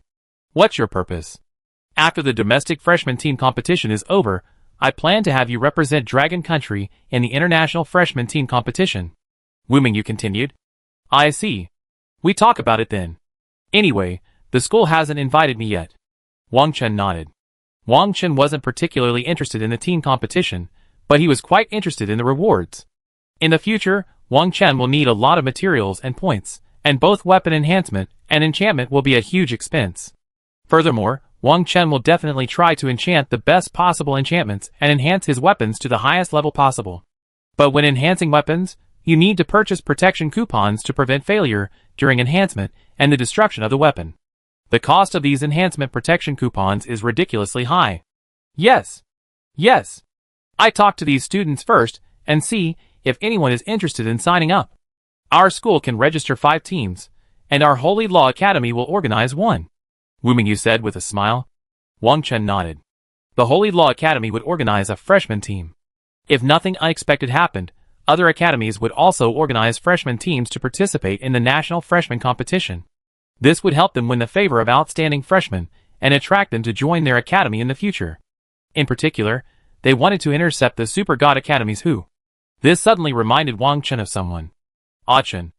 What's your purpose? After the domestic freshman team competition is over, I plan to have you represent Dragon Country in the international freshman team competition. Wu Mingyu continued. I see. We talk about it then. Anyway, the school hasn't invited me yet. Wang Chen nodded. Wang Chen wasn't particularly interested in the team competition, but he was quite interested in the rewards. In the future, Wang Chen will need a lot of materials and points, and both weapon enhancement and enchantment will be a huge expense. Furthermore, Wang Chen will definitely try to enchant the best possible enchantments and enhance his weapons to the highest level possible. But when enhancing weapons, you need to purchase protection coupons to prevent failure during enhancement and the destruction of the weapon. The cost of these enhancement protection coupons is ridiculously high. Yes. I talk to these students first and see if anyone is interested in signing up. Our school can register 5 teams, and our Holy Law Academy will organize 1. Wu Mingyu said with a smile. Wang Chen nodded. The Holy Law Academy would organize a freshman team. If nothing unexpected happened, other academies would also organize freshman teams to participate in the national freshman competition. This would help them win the favor of outstanding freshmen and attract them to join their academy in the future. In particular, they wanted to intercept the Super God Academies who. This suddenly reminded Wang Chen of someone. Ah Chen.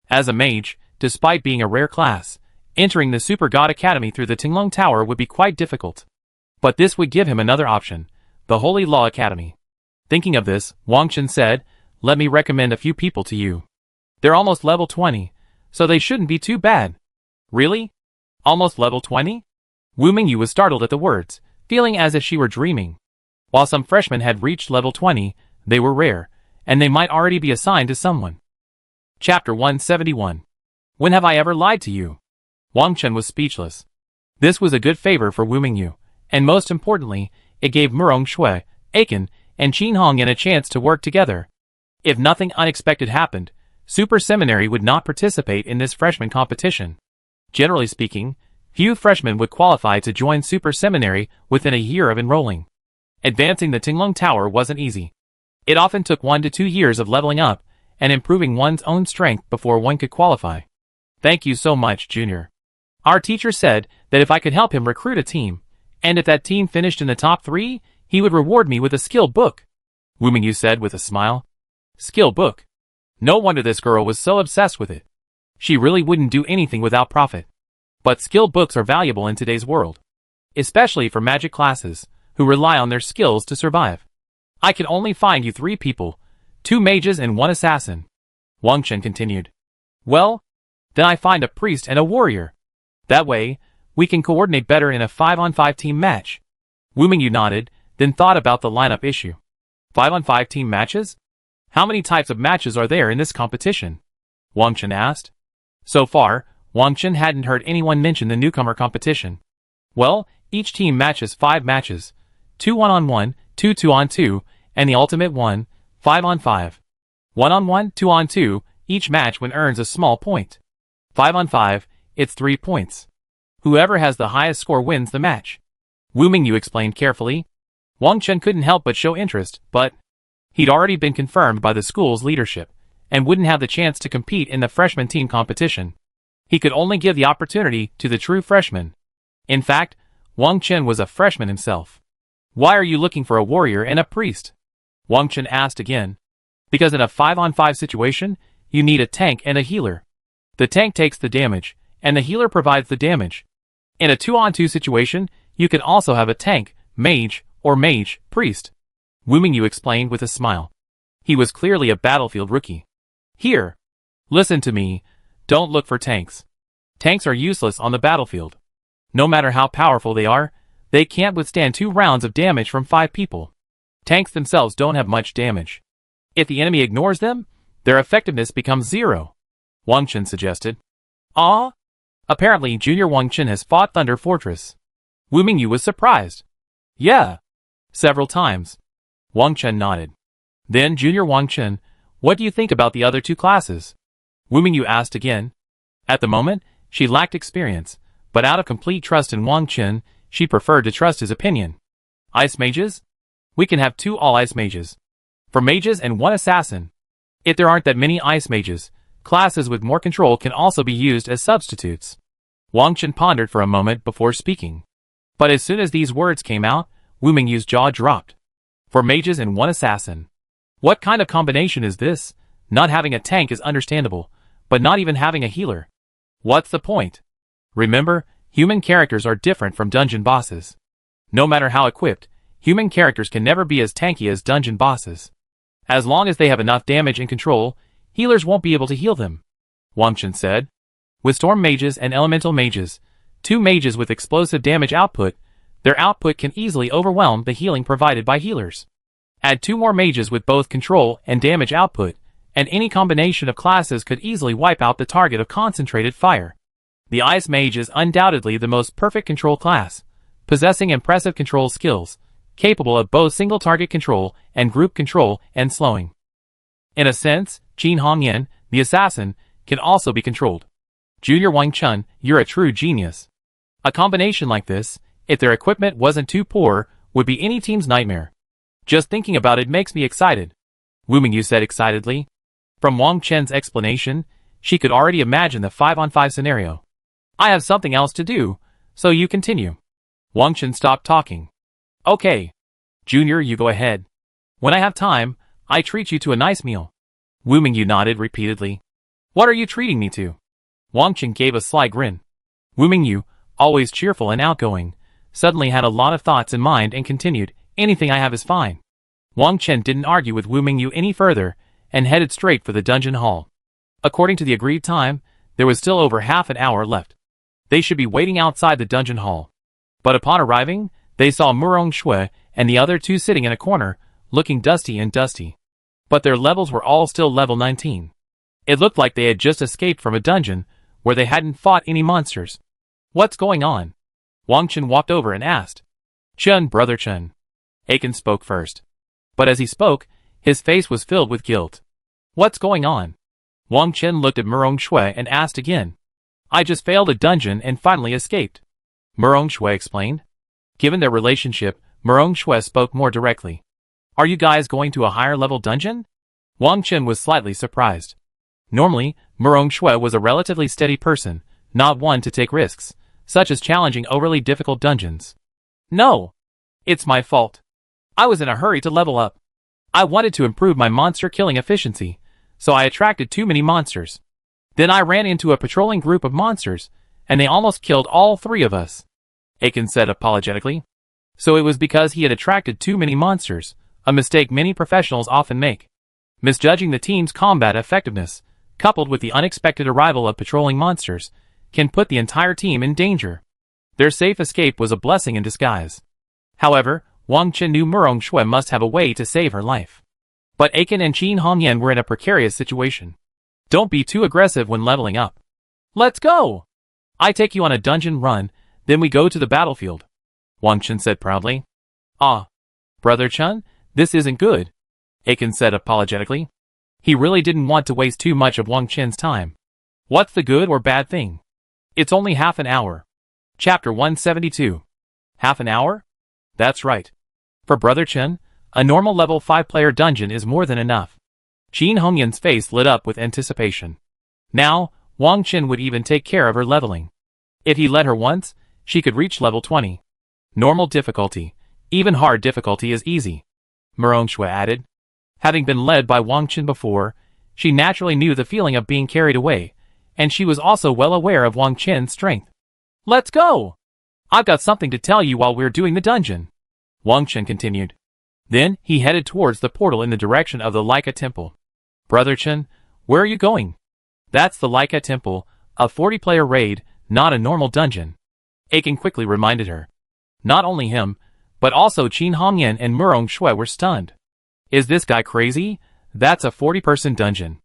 As a mage, despite being a rare class, entering the Super God Academy through the Tinglong Tower would be quite difficult. But this would give him another option, the Holy Law Academy. Thinking of this, Wang Chen said, let me recommend a few people to you. They're almost level 20, so they shouldn't be too bad. Really? Almost level 20? Wu Mingyu was startled at the words, feeling as if she were dreaming. While some freshmen had reached level 20, they were rare, and they might already be assigned to someone. Chapter 171. When have I ever lied to you? Wang Chen was speechless. This was a good favor for Wu Mingyu, and most importantly, it gave Murong Shui, Aiken, and Qin Hongyan a chance to work together. If nothing unexpected happened, Super Seminary would not participate in this freshman competition. Generally speaking, few freshmen would qualify to join Super Seminary within a year of enrolling. Advancing the Tinglong Tower wasn't easy. It often took 1 to 2 years of leveling up and improving one's own strength before one could qualify. Thank you so much, Junior. Our teacher said that if I could help him recruit a team, and if that team finished in the top 3, he would reward me with a skill book. Wu Mingyu said with a smile. Skill book. No wonder this girl was so obsessed with it. She really wouldn't do anything without profit. But skill books are valuable in today's world. Especially for magic classes, who rely on their skills to survive. I can only find you 3 people, 2 mages and 1 assassin. Wang Chen continued. Well, then I find a priest and a warrior. That way, we can coordinate better in a 5-on-5 team match. Wu Mingyu nodded, then thought about the lineup issue. 5-on-5 team matches? How many types of matches are there in this competition? Wang Chen asked. So far, Wang Chen hadn't heard anyone mention the newcomer competition. Well, each team matches 5 matches, 2 1-on-1, 2 2-on-2, and the ultimate 1, 5-on-5. 1-on-1, 2-on-2, each match win earns a small point. 5-on-5, it's 3 points. Whoever has the highest score wins the match. Wu Mingyu explained carefully. Wang Chen couldn't help but show interest, but he'd already been confirmed by the school's leadership, and wouldn't have the chance to compete in the freshman team competition. He could only give the opportunity to the true freshmen. In fact, Wang Chen was a freshman himself. Why are you looking for a warrior and a priest? Wang Chen asked again. Because in a 5-on-5 situation, you need a tank and a healer. The tank takes the damage, and the healer provides the damage. In a 2-on-2 situation, you can also have a tank, mage, or mage, priest. Wu Mingyu explained with a smile. He was clearly a battlefield rookie. Here. Listen to me. Don't look for tanks. Tanks are useless on the battlefield. No matter how powerful they are, they can't withstand 2 rounds of damage from 5 people. Tanks themselves don't have much damage. If the enemy ignores them, their effectiveness becomes 0. Wang Chen suggested. Ah? Apparently Junior Wang Chen has fought Thunder Fortress. Wu Mingyu was surprised. Yeah. Several times. Wang Chen nodded. Then Junior Wang Chen, what do you think about the other 2 classes? Wu Mingyu asked again. At the moment, she lacked experience, but out of complete trust in Wang Chen, she preferred to trust his opinion. Ice mages? We can have 2 all-ice mages. For mages and 1 assassin. If there aren't that many ice mages, classes with more control can also be used as substitutes. Wang Chen pondered for a moment before speaking. But as soon as these words came out, Wu Mingyu's jaw dropped. For mages and 1 assassin. What kind of combination is this? Not having a tank is understandable, but not even having a healer. What's the point? Remember, human characters are different from dungeon bosses. No matter how equipped, human characters can never be as tanky as dungeon bosses. As long as they have enough damage and control, healers won't be able to heal them. Wang Chen said. With storm mages and elemental mages, 2 mages with explosive damage output, their output can easily overwhelm the healing provided by healers. Add 2 more mages with both control and damage output, and any combination of classes could easily wipe out the target of concentrated fire. The Ice Mage is undoubtedly the most perfect control class, possessing impressive control skills, capable of both single target control and group control and slowing. In a sense, Qin Hongyan, the assassin, can also be controlled. Junior Wang Chen, you're a true genius. A combination like this, if their equipment wasn't too poor, would be any team's nightmare. Just thinking about it makes me excited. Wu Mingyu said excitedly. From Wang Chen's explanation, she could already imagine the 5-on-5 scenario. I have something else to do, so you continue. Wang Chen stopped talking. Okay. Junior, you go ahead. When I have time, I treat you to a nice meal. Wu Mingyu nodded repeatedly. What are you treating me to? Wang Chen gave a sly grin. Wu Mingyu, always cheerful and outgoing, suddenly had a lot of thoughts in mind and continued, anything I have is fine. Wang Chen didn't argue with Wu Mingyu any further, and headed straight for the dungeon hall. According to the agreed time, there was still over half an hour left. They should be waiting outside the dungeon hall. But upon arriving, they saw Murong Shui and the other 2 sitting in a corner, looking dusty and dusty. But their levels were all still level 19. It looked like they had just escaped from a dungeon, where they hadn't fought any monsters. What's going on? Wang Chen walked over and asked. Chen, brother Chen. Aiken spoke first. But as he spoke, his face was filled with guilt. What's going on? Wang Chen looked at Murong Shui and asked again. I just failed a dungeon and finally escaped. Murong Shui explained. Given their relationship, Murong Shui spoke more directly. Are you guys going to a higher level dungeon? Wang Chen was slightly surprised. Normally, Murong Shui was a relatively steady person, not one to take risks, such as challenging overly difficult dungeons. No. It's my fault. I was in a hurry to level up. I wanted to improve my monster killing efficiency, so I attracted too many monsters. Then I ran into a patrolling group of monsters, and they almost killed all 3 of us. Aiken said apologetically. So it was because he had attracted too many monsters, a mistake many professionals often make. Misjudging the team's combat effectiveness, coupled with the unexpected arrival of patrolling monsters, can put the entire team in danger. Their safe escape was a blessing in disguise. However, Wang Chen knew Murong Shui must have a way to save her life. But Aiken and Qin Hongyan were in a precarious situation. Don't be too aggressive when leveling up. Let's go! I take you on a dungeon run, then we go to the battlefield. Wang Chen said proudly. Ah, brother Chen, this isn't good, Aiken said apologetically. He really didn't want to waste too much of Wang Chen's time. What's the good or bad thing? It's only half an hour. Chapter 172. Half an hour? That's right. For Brother Chen, a normal level 5-player dungeon is more than enough. Qin Hongyan's face lit up with anticipation. Now, Wang Chen would even take care of her leveling. If he let her once, she could reach level 20. Normal difficulty, Even hard difficulty is easy, Shui added. Having been led by Wang Chen before, she naturally knew the feeling of being carried away, and she was also well aware of Wang Chen's strength. Let's go! I've got something to tell you while we're doing the dungeon, Wang Chen continued. Then he headed towards the portal in the direction of the Leica Temple. Brother Chen, where are you going? That's the Leica Temple, a 40-player raid, not a normal dungeon. Aiken quickly reminded her. Not only him, but also Qin Hongyan and Murong Shui were stunned. Is this guy crazy? That's a 40-person dungeon.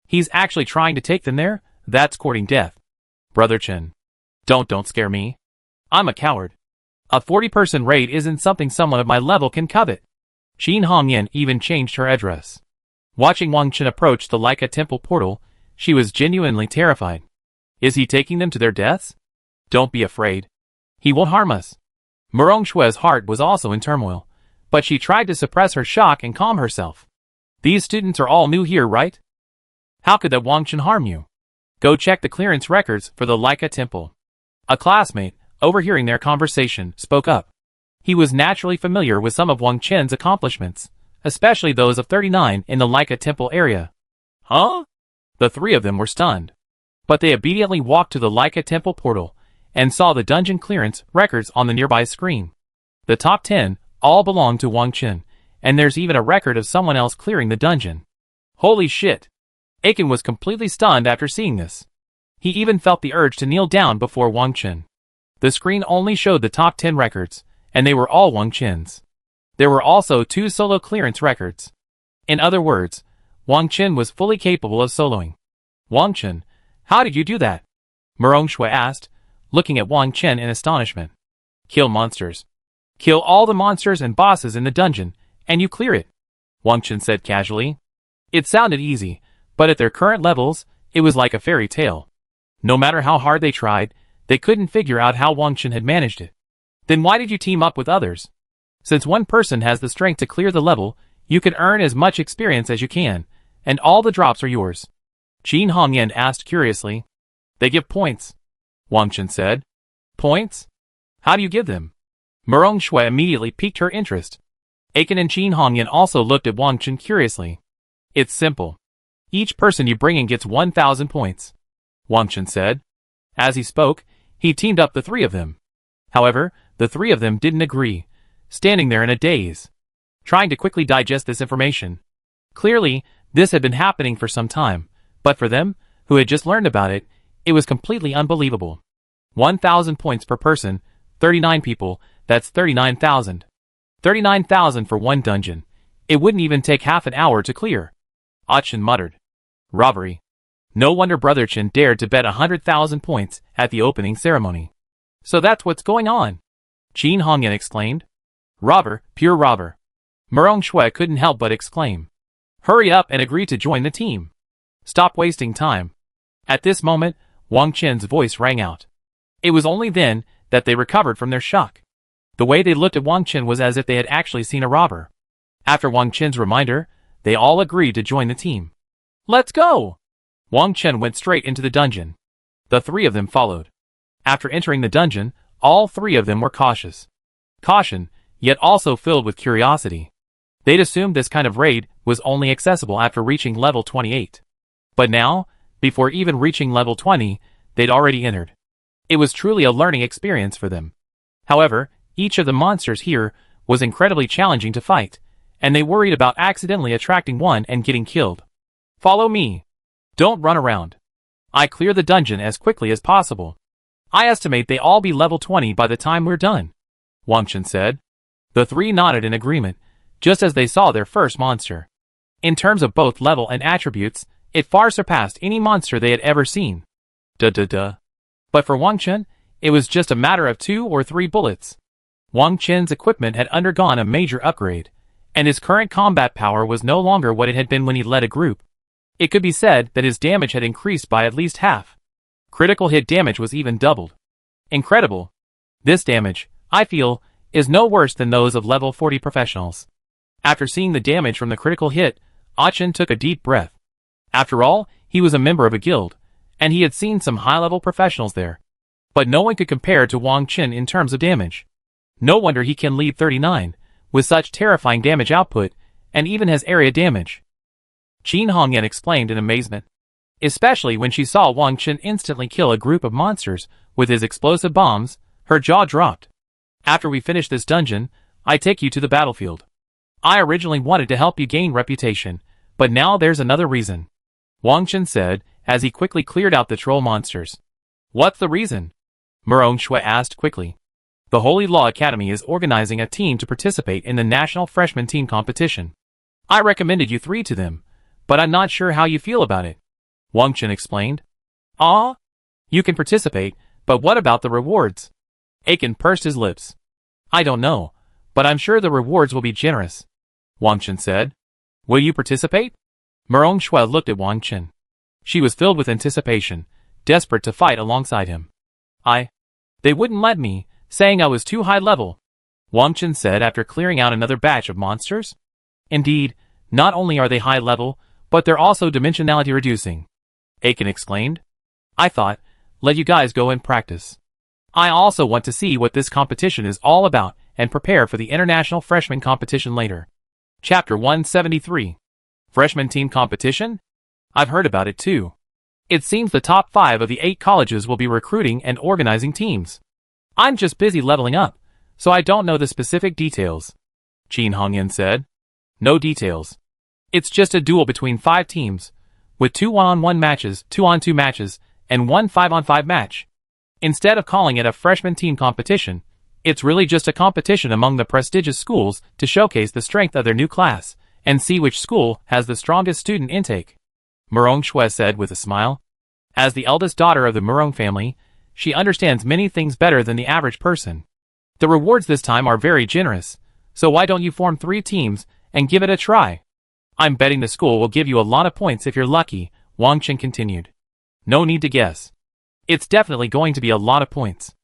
He's actually trying to take them there? That's courting death. Brother Chen. Don't scare me. I'm a coward. A 40-person raid isn't something someone of my level can covet. Qin Hongyan even changed her address. Watching Wang Chen approach the Leica Temple portal, she was genuinely terrified. Is he taking them to their deaths? Don't be afraid. He won't harm us. Murong Shui's heart was also in turmoil, but she tried to suppress her shock and calm herself. These students are all new here, right? How could that Wang Chen harm you? Go check the clearance records for the Leica Temple. A classmate, overhearing their conversation, spoke up. He was naturally familiar with some of Wang Chen's accomplishments, especially those of 39 in the Leica Temple area. Huh? The three of them were stunned. But they immediately walked to the Leica Temple portal and saw the dungeon clearance records on the nearby screen. The top 10 all belonged to Wang Chen, and there's even a record of someone else clearing the dungeon. Holy shit! Aiken was completely stunned after seeing this. He even felt the urge to kneel down before Wang Chen. The screen only showed the top 10 records, and they were all Wang Chen's. There were also 2 solo clearance records. In other words, Wang Chen was fully capable of soloing. Wang Chen, how did you do that? Murong Shui asked, looking at Wang Chen in astonishment. Kill monsters. Kill all the monsters and bosses in the dungeon, and you clear it, Wang Chen said casually. It sounded easy, but at their current levels, it was like a fairy tale. No matter how hard they tried, they couldn't figure out how Wang Chen had managed it. Then why did you team up with others? Since one person has the strength to clear the level, you can earn as much experience as you can, and all the drops are yours. Qin Hongyan asked curiously. They give points, Wang Chen said. Points? How do you give them? Murong Shui immediately piqued her interest. Aiken and Qin Hongyan also looked at Wang Chen curiously. It's simple. Each person you bring in gets 1,000 points, Wang Chen said. As he spoke, he teamed up the three of them. However, the three of them didn't agree, standing there in a daze, trying to quickly digest this information. Clearly, this had been happening for some time, but for them, who had just learned about it, it was completely unbelievable. 1,000 points per person, 39 people, that's 39,000. 39,000 for one dungeon. It wouldn't even take half an hour to clear. Chen muttered. Robbery. No wonder Brother Chen dared to bet 100,000 points at the opening ceremony. So that's what's going on, Qin Hongyan exclaimed. Robber, pure robber. Murong Shui couldn't help but exclaim. Hurry up and agree to join the team. Stop wasting time. At this moment, Wang Chen's voice rang out. It was only then that they recovered from their shock. The way they looked at Wang Chen was as if they had actually seen a robber. After Wang Chen's reminder, they all agreed to join the team. Let's go! Wang Chen went straight into the dungeon. The three of them followed. After entering the dungeon, all three of them were cautious. Caution, yet also filled with curiosity. They'd assumed this kind of raid was only accessible after reaching level 28. But now, before even reaching level 20, they'd already entered. It was truly a learning experience for them. However, each of the monsters here was incredibly challenging to fight, and they worried about accidentally attracting one and getting killed. Follow me. Don't run around. I clear the dungeon as quickly as possible. I estimate they all be level 20 by the time we're done, Wang Chen said. The three nodded in agreement, just as they saw their first monster. In terms of both level and attributes, it far surpassed any monster they had ever seen. But for Wang Chen, it was just a matter of 2 or 3 bullets. Wang Chen's equipment had undergone a major upgrade, and his current combat power was no longer what it had been when he led a group. It could be said that his damage had increased by at least half. Critical hit damage was even doubled. Incredible. This damage, I feel, is no worse than those of level 40 professionals. After seeing the damage from the critical hit, Chen took a deep breath. After all, he was a member of a guild, and he had seen some high-level professionals there. But no one could compare to Wang Chen in terms of damage. No wonder he can lead 39, with such terrifying damage output, and even has area damage. Qin Hongyan exclaimed in amazement, especially when she saw Wang Chen instantly kill a group of monsters with his explosive bombs. Her jaw dropped. After we finish this dungeon, I take you to the battlefield. I originally wanted to help you gain reputation, but now there's another reason, Wang Chen said, as he quickly cleared out the troll monsters. What's the reason? Murong Shui asked quickly. The Holy Law Academy is organizing a team to participate in the National Freshman Team Competition. I recommended you three to them, but I'm not sure how you feel about it, Wang Chen explained. Ah? You can participate, but what about the rewards? Aiken pursed his lips. I don't know, but I'm sure the rewards will be generous, Wang Chen said. Will you participate? Murong Shui looked at Wang Chen. She was filled with anticipation, desperate to fight alongside him. They wouldn't let me, saying I was too high level, Wang Chen said after clearing out another batch of monsters. Indeed, not only are they high level, but they're also dimensionality reducing, Aiken exclaimed. I thought, let you guys go and practice. I also want to see what this competition is all about and prepare for the International Freshman Competition later. Chapter 173. Freshman Team Competition? I've heard about it too. It seems the top 5 of the 8 colleges will be recruiting and organizing teams. I'm just busy leveling up, so I don't know the specific details, Qin Hongyan said. No details. It's just a duel between 5 teams, with 2 1-on-1 matches, 2-on-2 matches, and 1 5-on-5 match. Instead of calling it a freshman team competition, it's really just a competition among the prestigious schools to showcase the strength of their new class and see which school has the strongest student intake, Murong Shui said with a smile. As the eldest daughter of the Murong family, she understands many things better than the average person. The rewards this time are very generous, so why don't you form 3 teams and give it a try? I'm betting the school will give you a lot of points if you're lucky, Wang Chen continued. No need to guess. It's definitely going to be a lot of points.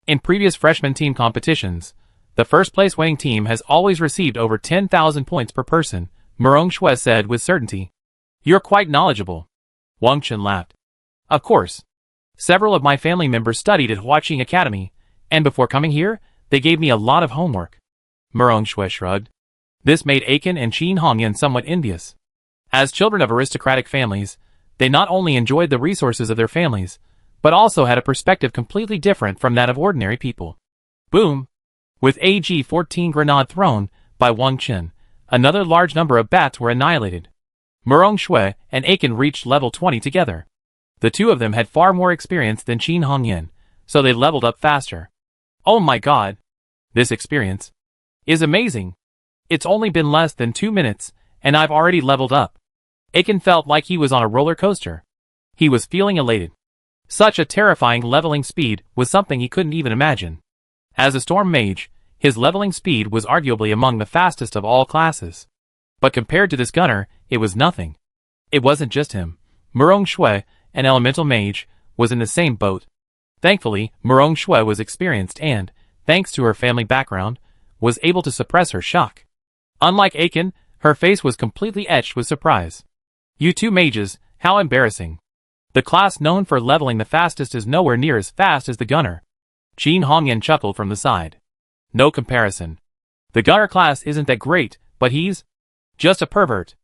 In previous freshman team competitions, the first place winning team has always received over 10,000 points per person, Murong Shui said with certainty. You're quite knowledgeable, Wang Chen laughed. Of course. Several of my family members studied at Huaqing Academy, and before coming here, they gave me a lot of homework. Murong Shui shrugged. This made Aiken and Qin Hongyan somewhat envious. As children of aristocratic families, they not only enjoyed the resources of their families, but also had a perspective completely different from that of ordinary people. Boom! With AG-14 grenade thrown by Wang Chen, another large number of bats were annihilated. Murong Shui and Aiken reached level 20 together. The two of them had far more experience than Qin Hongyan, so they leveled up faster. Oh my god! This experience is amazing! It's only been less than 2 minutes, and I've already leveled up. Aiken felt like he was on a roller coaster. He was feeling elated. Such a terrifying leveling speed was something he couldn't even imagine. As a storm mage, his leveling speed was arguably among the fastest of all classes. But compared to this gunner, it was nothing. It wasn't just him. Murong Shui, an elemental mage, was in the same boat. Thankfully, Murong Shui was experienced and, thanks to her family background, was able to suppress her shock. Unlike Aiken, her face was completely etched with surprise. You two mages, how embarrassing. The class known for leveling the fastest is nowhere near as fast as the gunner. Qin Hongyan chuckled from the side. No comparison. The gunner class isn't that great, but he's just a pervert.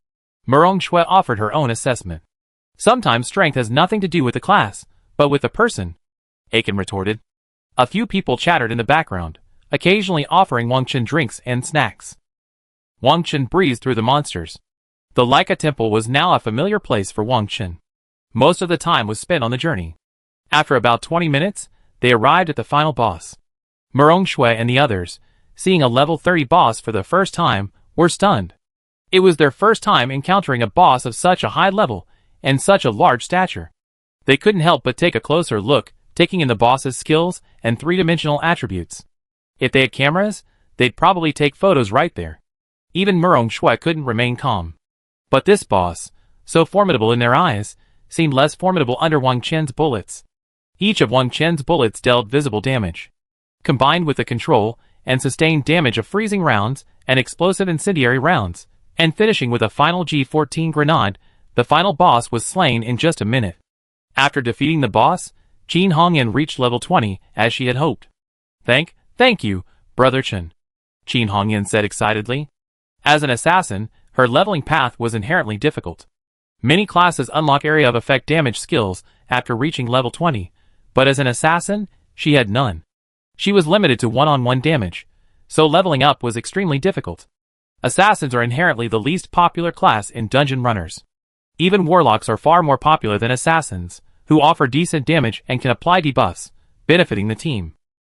Murong Shui offered her own assessment. Sometimes strength has nothing to do with the class, but with the person, Aiken retorted. A few people chattered in the background, occasionally offering Wang Chen drinks and snacks. Wang Chen breezed through the monsters. The Leica Temple was now a familiar place for Wang Chen. Most of the time was spent on the journey. After about 20 minutes, they arrived at the final boss. Murong Shui and the others, seeing a level 30 boss for the first time, were stunned. It was their first time encountering a boss of such a high level and such a large stature. They couldn't help but take a closer look, taking in the boss's skills and 3-dimensional attributes. If they had cameras, they'd probably take photos right there. Even Murong Shui couldn't remain calm. But this boss, so formidable in their eyes, seemed less formidable under Wang Chen's bullets. Each of Wang Chen's bullets dealt visible damage. Combined with the control and sustained damage of freezing rounds and explosive incendiary rounds, and finishing with a final G-14 grenade, the final boss was slain in just a minute. After defeating the boss, Qin Hongyan reached level 20 as she had hoped. Thank you, Brother Chen, Qin Hongyan said excitedly. As an assassin, her leveling path was inherently difficult. Many classes unlock area of effect damage skills after reaching level 20, but as an assassin, she had none. She was limited to one-on-one damage, so leveling up was extremely difficult. Assassins are inherently the least popular class in dungeon runners. Even warlocks are far more popular than assassins, who offer decent damage and can apply debuffs, benefiting the team.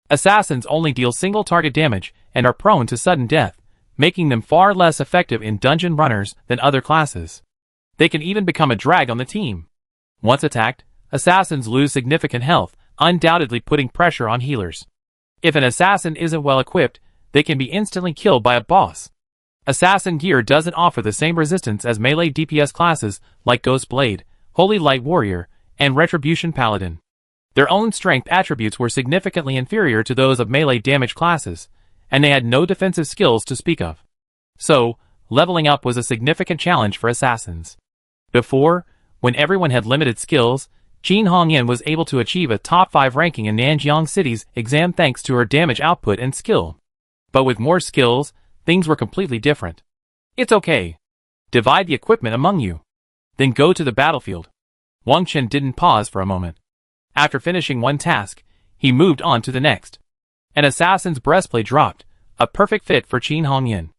Assassins only deal single target damage and are prone to sudden death, making them far less effective in dungeon runners than other classes. They can even become a drag on the team. Once attacked, assassins lose significant health, undoubtedly putting pressure on healers. If an assassin isn't well equipped, they can be instantly killed by a boss. Assassin gear doesn't offer the same resistance as melee DPS classes like Ghost Blade, Holy Light Warrior, and Retribution Paladin. Their own strength attributes were significantly inferior to those of melee damage classes, and they had no defensive skills to speak of. So, leveling up was a significant challenge for assassins. Before, when everyone had limited skills, Qin Hongyan was able to achieve a top 5 ranking in Nanjiang City's exam thanks to her damage output and skill. But with more skills, things were completely different. It's okay. Divide the equipment among you. Then go to the battlefield. Wang Chen didn't pause for a moment. After finishing one task, he moved on to the next. An assassin's breastplate dropped, a perfect fit for Qin Hongyan.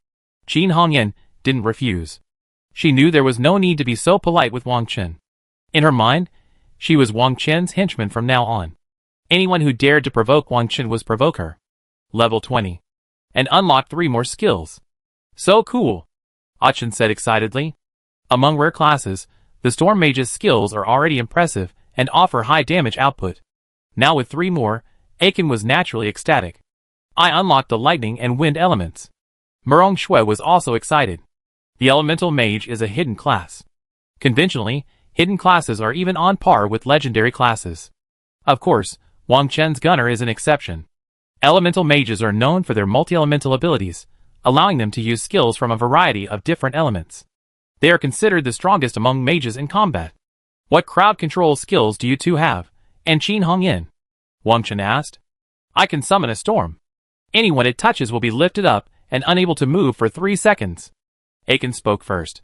Qin Hongyan didn't refuse. She knew there was no need to be so polite with Wang Chen. In her mind, she was Wang Chen's henchman from now on. Anyone who dared to provoke Wang Chen was provoke her. Level 20. And unlocked 3 more skills. So cool, Chen said excitedly. Among rare classes, the Storm Mage's skills are already impressive and offer high damage output. Now with 3 more, Aiken was naturally ecstatic. I unlocked the lightning and wind elements. Murong Shui was also excited. The Elemental Mage is a hidden class. Conventionally, hidden classes are even on par with legendary classes. Of course, Wang Chen's Gunner is an exception. Elemental Mages are known for their multi-elemental abilities, allowing them to use skills from a variety of different elements. They are considered the strongest among mages in combat. What crowd control skills do you two have? And Qin Hongyan? Wang Chen asked. I can summon a storm. Anyone it touches will be lifted up and unable to move for 3 seconds. Aiken spoke first.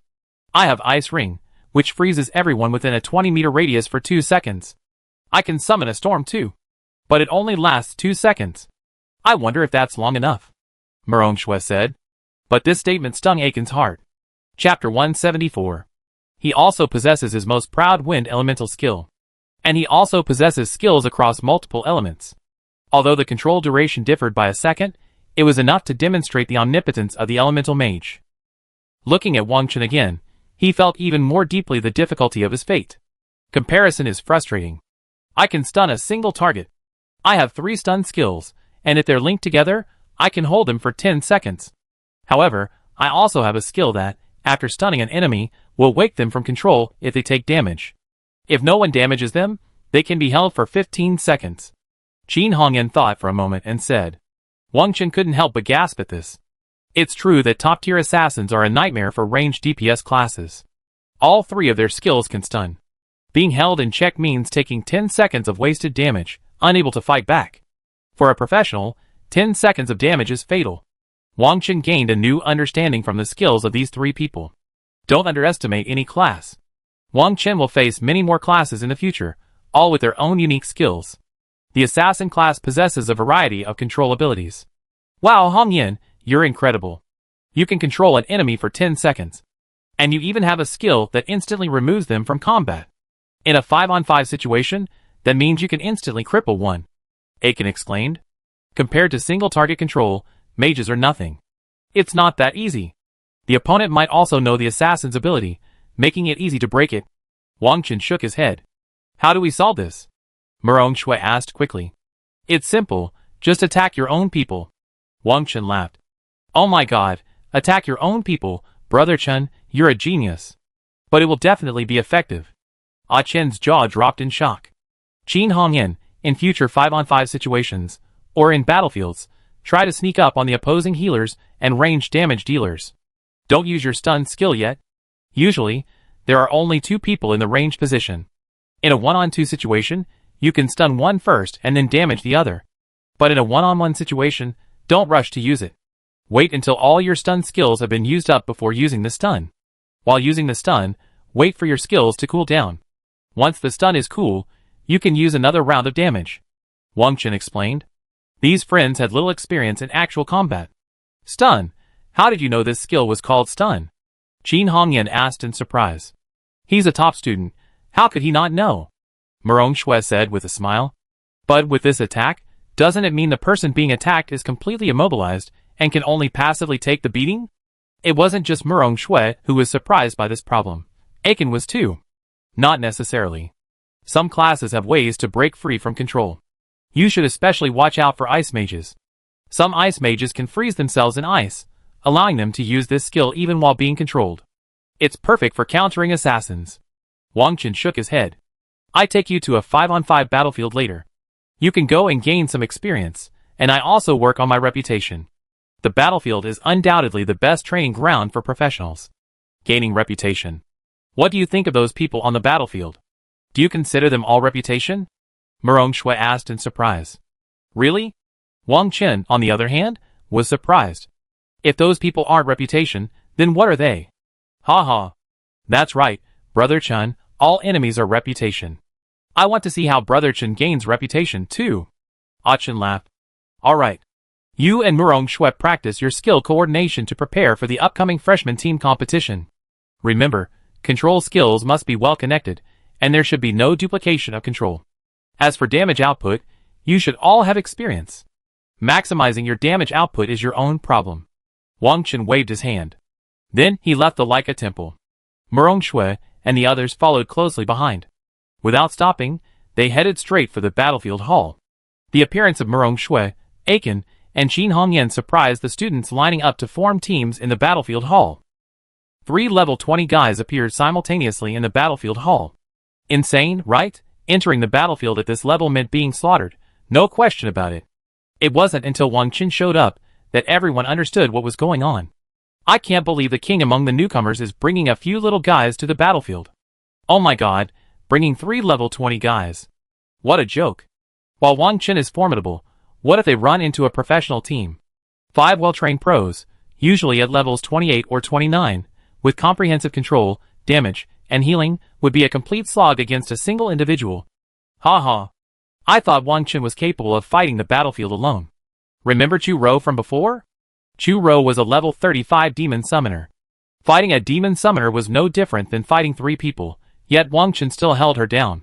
I have Ice Ring, which freezes everyone within a 20-meter radius for 2 seconds. I can summon a storm too. But it only lasts 2 seconds. I wonder if that's long enough. Murong Shui said. But this statement stung Aiken's heart. Chapter 174. He also possesses his most proud wind elemental skill. And he also possesses skills across multiple elements. Although the control duration differed by a second, it was enough to demonstrate the omnipotence of the elemental mage. Looking at Wang Chen again, he felt even more deeply the difficulty of his fate. Comparison is frustrating. I can stun a single target. I have 3 stun skills, and if they're linked together, I can hold them for 10 seconds. However, I also have a skill that, after stunning an enemy, will wake them from control if they take damage. If no one damages them, they can be held for 15 seconds. Qin Hongyan thought for a moment and said. Wang Chen couldn't help but gasp at this. It's true that top-tier assassins are a nightmare for ranged DPS classes. All 3 of their skills can stun. Being held in check means taking 10 seconds of wasted damage, unable to fight back. For a professional, 10 seconds of damage is fatal. Wang Chen gained a new understanding from the skills of these 3 people. Don't underestimate any class. Wang Chen will face many more classes in the future, all with their own unique skills. The assassin class possesses a variety of control abilities. Wow, Hongyan, you're incredible. You can control an enemy for 10 seconds. And you even have a skill that instantly removes them from combat. In a 5-on-5 situation, that means you can instantly cripple one. Aiken exclaimed. Compared to single target control, mages are nothing. It's not that easy. The opponent might also know the assassin's ability, making it easy to break it. Wang Chen shook his head. How do we solve this? Murong Shui asked quickly. It's simple, just attack your own people. Wang Chen laughed. Oh my god, attack your own people, Brother Chen, you're a genius. But it will definitely be effective. Ah Chen's jaw dropped in shock. Qin Hongyan, in future 5-on-5 situations, or in battlefields, try to sneak up on the opposing healers and range damage dealers. Don't use your stun skill yet. Usually, there are only 2 people in the ranged position. In a 1-on-2 situation, you can stun one first and then damage the other. But in a 1-on-1 situation, Don't rush to use it. Wait until all your stun skills have been used up before using the stun. While using the stun, wait for your skills to cool down. Once the stun is cool, you can use another round of damage. Wang Chen explained. These friends had little experience in actual combat. Stun? How did you know this skill was called stun? Qin Hongyan asked in surprise. He's a top student. How could he not know? Murong Shui said with a smile. But with this attack, doesn't it mean the person being attacked is completely immobilized and can only passively take the beating? It wasn't just Murong Shui who was surprised by this problem. Aiken was too. Not necessarily. Some classes have ways to break free from control. You should especially watch out for ice mages. Some ice mages can freeze themselves in ice, allowing them to use this skill even while being controlled. It's perfect for countering assassins. Wang Chen shook his head. I take you to a 5-on-5 battlefield later. You can go and gain some experience, and I also work on my reputation. The battlefield is undoubtedly the best training ground for professionals. Gaining reputation. What do you think of those people on the battlefield? Do you consider them all reputation? Murong Shui asked in surprise. Really? Wang Chen, on the other hand, was surprised. If those people aren't reputation, then what are they? Ha ha. That's right, Brother Chen, all enemies are reputation. I want to see how Brother Chen gains reputation too. Ah Chen laughed. Alright. You and Murong Shui practice your skill coordination to prepare for the upcoming freshman team competition. Remember, control skills must be well connected, and there should be no duplication of control. As for damage output, you should all have experience. Maximizing your damage output is your own problem. Wang Chen waved his hand. Then he left the Leica temple. Murong Shui and the others followed closely behind. Without stopping, they headed straight for the battlefield hall. The appearance of Murong Shui, Aiken, and Qin Hongyan surprised the students lining up to form teams in the battlefield hall. 3 level 20 guys appeared simultaneously in the battlefield hall. Insane, right? Entering the battlefield at this level meant being slaughtered, no question about it. It wasn't until Wang Chen showed up that everyone understood what was going on. I can't believe the king among the newcomers is bringing a few little guys to the battlefield. Oh my god, bringing 3 level 20 guys. What a joke. While Wang Chen is formidable, what if they run into a professional team? 5 well-trained pros, usually at levels 28 or 29, with comprehensive control, damage, and healing, would be a complete slog against a single individual. Ha ha. I thought Wang Chen was capable of fighting the battlefield alone. Remember Chu Rou from before? Chu Rou was a level 35 demon summoner. Fighting a demon summoner was no different than fighting 3 people, yet Wang Chen still held her down.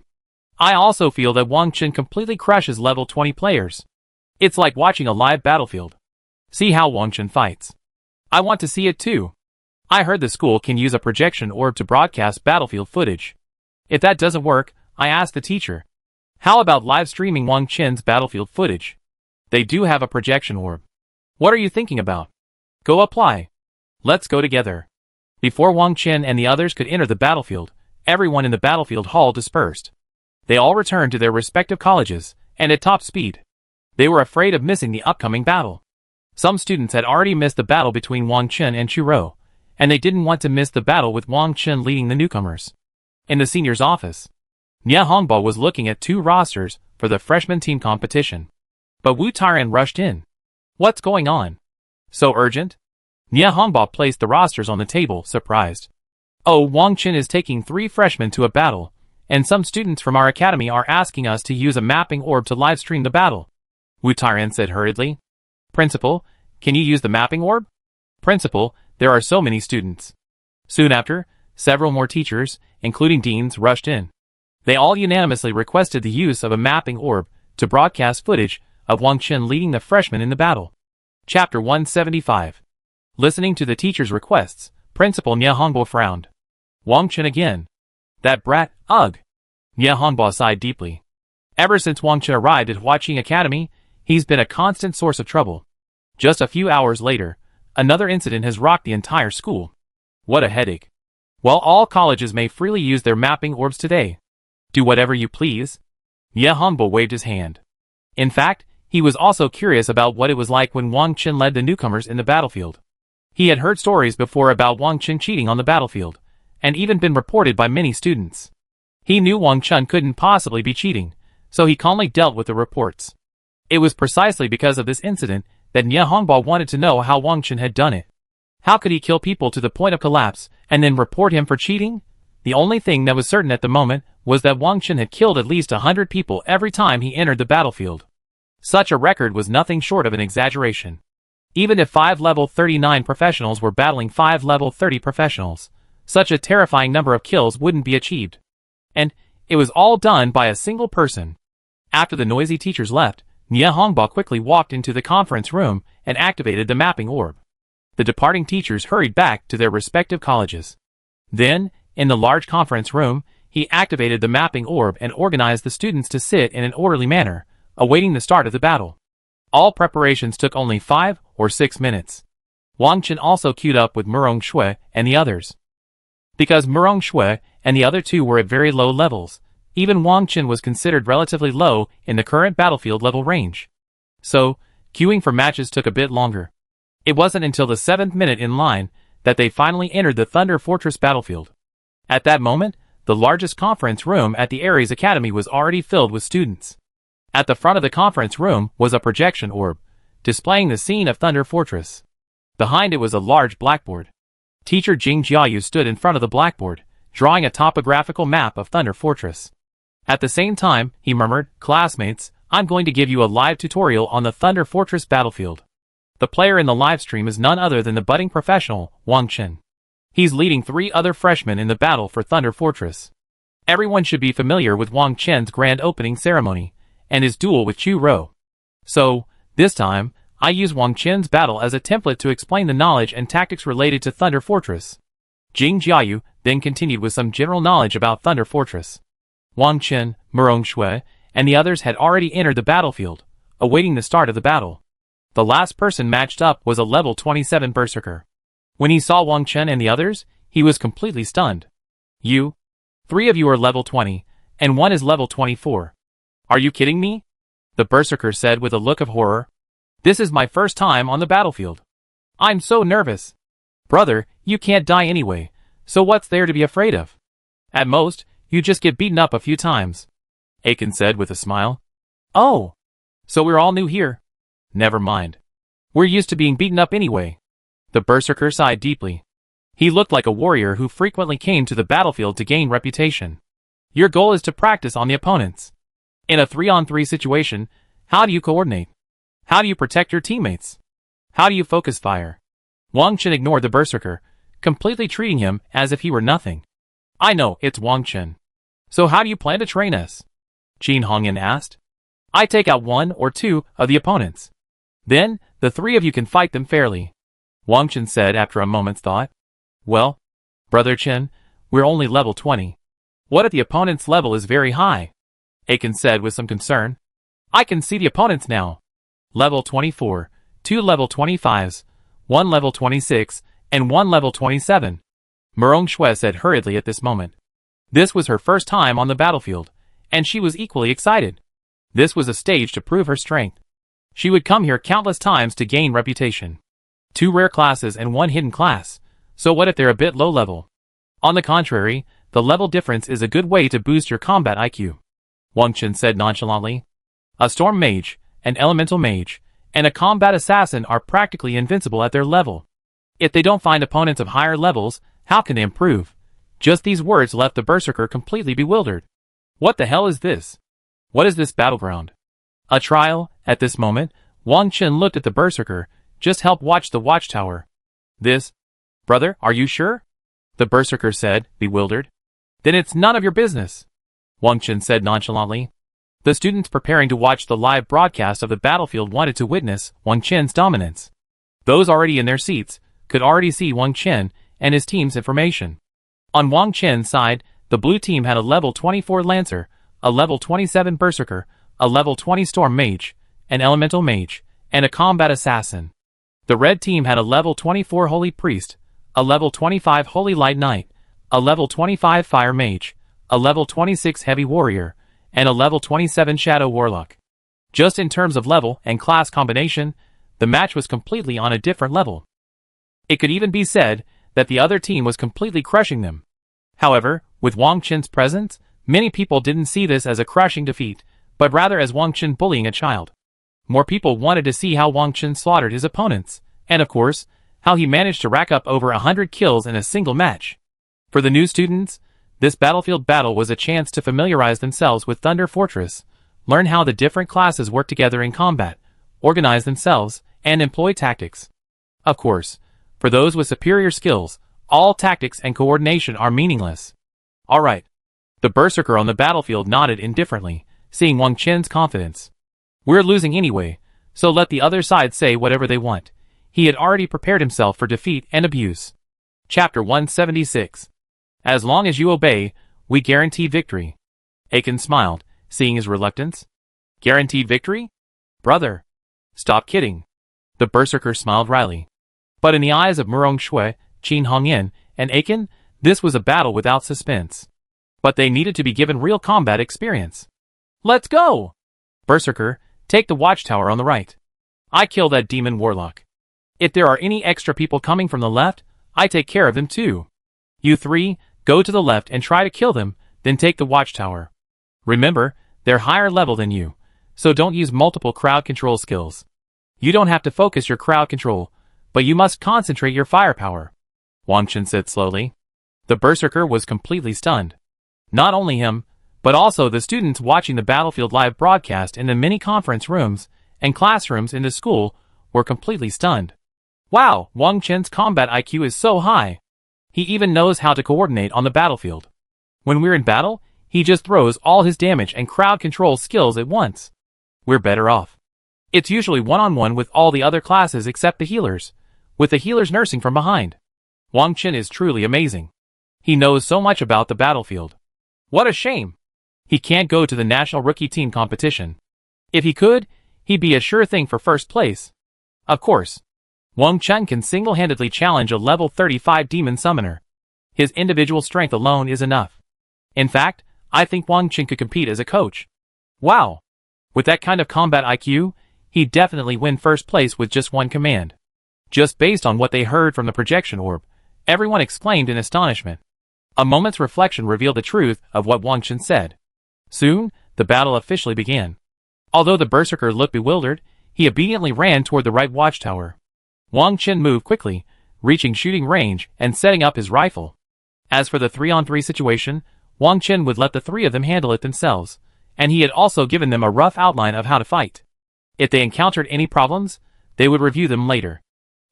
I also feel that Wang Chen completely crushes level 20 players. It's like watching a live battlefield. See how Wang Chen fights. I want to see it too. I heard the school can use a projection orb to broadcast battlefield footage. If that doesn't work, I asked the teacher. How about live streaming Wang Chen's battlefield footage? They do have a projection orb. What are you thinking about? Go apply. Let's go together. Before Wang Chen and the others could enter the battlefield, everyone in the battlefield hall dispersed. They all returned to their respective colleges, and at top speed. They were afraid of missing the upcoming battle. Some students had already missed the battle between Wang Chen and Chu Rou, and they didn't want to miss the battle with Wang Chen leading the newcomers. In the senior's office, Nie Hongbo was looking at 2 rosters for the freshman team competition. But Wu Tairan rushed in. What's going on? So urgent? Nie Hongbo placed the rosters on the table, surprised. Oh, Wang Chen is taking 3 freshmen to a battle, and some students from our academy are asking us to use a mapping orb to livestream the battle. Wu Tairan said hurriedly. Principal, can you use the mapping orb? Principal, there are so many students. Soon after, several more teachers, including deans, rushed in. They all unanimously requested the use of a mapping orb to broadcast footage of Wang Chen leading the freshmen in the battle. Chapter 175. Listening to the teacher's requests, Principal Nie Hongbo frowned. Wang Chen again. That brat, ugh. Nie Hongbo sighed deeply. Ever since Wang Chen arrived at Huaqing Academy, he's been a constant source of trouble. Just a few hours later, another incident has rocked the entire school. What a headache. Well, all colleges may freely use their mapping orbs today. Do whatever you please. Nie Hongbo waved his hand. In fact, he was also curious about what it was like when Wang Chen led the newcomers in the battlefield. He had heard stories before about Wang Chen cheating on the battlefield, and even been reported by many students. He knew Wang Chen couldn't possibly be cheating, so he calmly dealt with the reports. It was precisely because of this incident that Nie Hongba wanted to know how Wang Chen had done it. How could he kill people to the point of collapse and then report him for cheating? The only thing that was certain at the moment was that Wang Chen had killed at least 100 people every time he entered the battlefield. Such a record was nothing short of an exaggeration. Even if 5 level 39 professionals were battling 5 level 30 professionals, such a terrifying number of kills wouldn't be achieved. And it was all done by a single person. After the noisy teachers left, Nie Hongba quickly walked into the conference room and activated the mapping orb. The departing teachers hurried back to their respective colleges. Then, in the large conference room, he activated the mapping orb and organized the students to sit in an orderly manner, awaiting the start of the battle. All preparations took only 5 or 6 minutes. Wang Chen also queued up with Murong Shui and the others. Because Murong Shui and the other two were at very low levels, even Wang Chen was considered relatively low in the current battlefield level range. So, queuing for matches took a bit longer. It wasn't until the 7th minute in line that they finally entered the Thunder Fortress battlefield. At that moment, the largest conference room at the Ares Academy was already filled with students. At the front of the conference room was a projection orb, displaying the scene of Thunder Fortress. Behind it was a large blackboard. Teacher Jing Jiayu stood in front of the blackboard, drawing a topographical map of Thunder Fortress. At the same time, he murmured, "Classmates, I'm going to give you a live tutorial on the Thunder Fortress battlefield." The player in the live stream is none other than the budding professional, Wang Chen. He's leading 3 other freshmen in the battle for Thunder Fortress. Everyone should be familiar with Wang Chen's grand opening ceremony and his duel with Chu Rou. So, this time, I use Wang Chen's battle as a template to explain the knowledge and tactics related to Thunder Fortress. Jing Jiayu then continued with some general knowledge about Thunder Fortress. Wang Chen, Murong Shui, and the others had already entered the battlefield, awaiting the start of the battle. The last person matched up was a level 27 berserker. When he saw Wang Chen and the others, he was completely stunned. "You? 3 of you are level 20, and 1 is level 24. Are you kidding me?" The berserker said with a look of horror. "This is my first time on the battlefield. I'm so nervous." "Brother, you can't die anyway, so what's there to be afraid of? At most, you just get beaten up a few times," Aiken said with a smile. "Oh, so we're all new here. Never mind. We're used to being beaten up anyway." The berserker sighed deeply. He looked like a warrior who frequently came to the battlefield to gain reputation. "Your goal is to practice on the opponents. In a 3-on-3 situation, how do you coordinate? How do you protect your teammates? How do you focus fire?" Wang Chen ignored the berserker, completely treating him as if he were nothing. "I know, it's Wang Chen. So how do you plan to train us?" Jin Hongyan asked. "I take out 1 or 2 of the opponents. Then, the 3 of you can fight them fairly," Wang Chen said after a moment's thought. "Well, Brother Chen, we're only level 20. What if the opponent's level is very high?" Aiken said with some concern. "I can see the opponents now. Level 24, 2 level 25s, 1 level 26, and 1 level 27. Murong Shui said hurriedly at this moment. This was her first time on the battlefield, and she was equally excited. This was a stage to prove her strength. She would come here countless times to gain reputation. 2 rare classes and 1 hidden class, so what if they're a bit low level? On the contrary, the level difference is a good way to boost your combat IQ. Wang Chen said nonchalantly. A storm mage, an elemental mage, and a combat assassin are practically invincible at their level. If they don't find opponents of higher levels, how can they improve? Just these words left the berserker completely bewildered. What the hell is this? What is this battleground? A trial? At this moment, Wang Chen looked at the berserker. Just help watch the watchtower. This? Brother, are you sure? The berserker said, bewildered. Then it's none of your business, Wang Chen said nonchalantly. The students preparing to watch the live broadcast of the battlefield wanted to witness Wang Chen's dominance. Those already in their seats could already see Wang Chen and his team's information. On Wang Chen's side, the blue team had a level 24 Lancer, a level 27 Berserker, a level 20 Storm Mage, an Elemental Mage, and a Combat Assassin. The red team had a level 24 Holy Priest, a level 25 Holy Light Knight, a level 25 Fire Mage, a level 26 Heavy Warrior, and a level 27 Shadow Warlock. Just in terms of level and class combination, the match was completely on a different level. It could even be said that the other team was completely crushing them. However, with Wang Chen's presence, many people didn't see this as a crushing defeat, but rather as Wang Chen bullying a child. More people wanted to see how Wang Chen slaughtered his opponents, and of course, how he managed to rack up over 100 kills in a single match. For the new students, this battlefield battle was a chance to familiarize themselves with Thunder Fortress, learn how the different classes work together in combat, organize themselves, and employ tactics. Of course, for those with superior skills, all tactics and coordination are meaningless. Alright. The berserker on the battlefield nodded indifferently, seeing Wang Chen's confidence. We're losing anyway, so let the other side say whatever they want. He had already prepared himself for defeat and abuse. Chapter 176. As long as you obey, we guarantee victory. Aiken smiled, seeing his reluctance. Guaranteed victory? Brother. Stop kidding. The berserker smiled wryly. But in the eyes of Murong Shui, Qin Hongyan, and Aiken, this was a battle without suspense. But they needed to be given real combat experience. Let's go! Berserker, take the watchtower on the right. I kill that demon warlock. If there are any extra people coming from the left, I take care of them too. You three, go to the left and try to kill them, then take the watchtower. Remember, they're higher level than you, so don't use multiple crowd control skills. You don't have to focus your crowd control, but you must concentrate your firepower. Wang Chen said slowly. The berserker was completely stunned. Not only him, but also the students watching the battlefield live broadcast in the many conference rooms and classrooms in the school were completely stunned. Wow, Wang Chen's combat IQ is so high. He even knows how to coordinate on the battlefield. When we're in battle, he just throws all his damage and crowd control skills at once. We're better off. It's usually one-on-one with all the other classes except the healers, with the healers nursing from behind. Wang Chen is truly amazing. He knows so much about the battlefield. What a shame. He can't go to the national rookie team competition. If he could, he'd be a sure thing for first place. Of course, Wang Chen can single-handedly challenge a level 35 demon summoner. His individual strength alone is enough. In fact, I think Wang Chen could compete as a coach. Wow! With that kind of combat IQ, he'd definitely win first place with just one command. Just based on what they heard from the projection orb, everyone exclaimed in astonishment. A moment's reflection revealed the truth of what Wang Chen said. Soon, the battle officially began. Although the berserker looked bewildered, he obediently ran toward the right watchtower. Wang Chen moved quickly, reaching shooting range and setting up his rifle. As for the 3-on-3 situation, Wang Chen would let the three of them handle it themselves, and he had also given them a rough outline of how to fight. If they encountered any problems, they would review them later.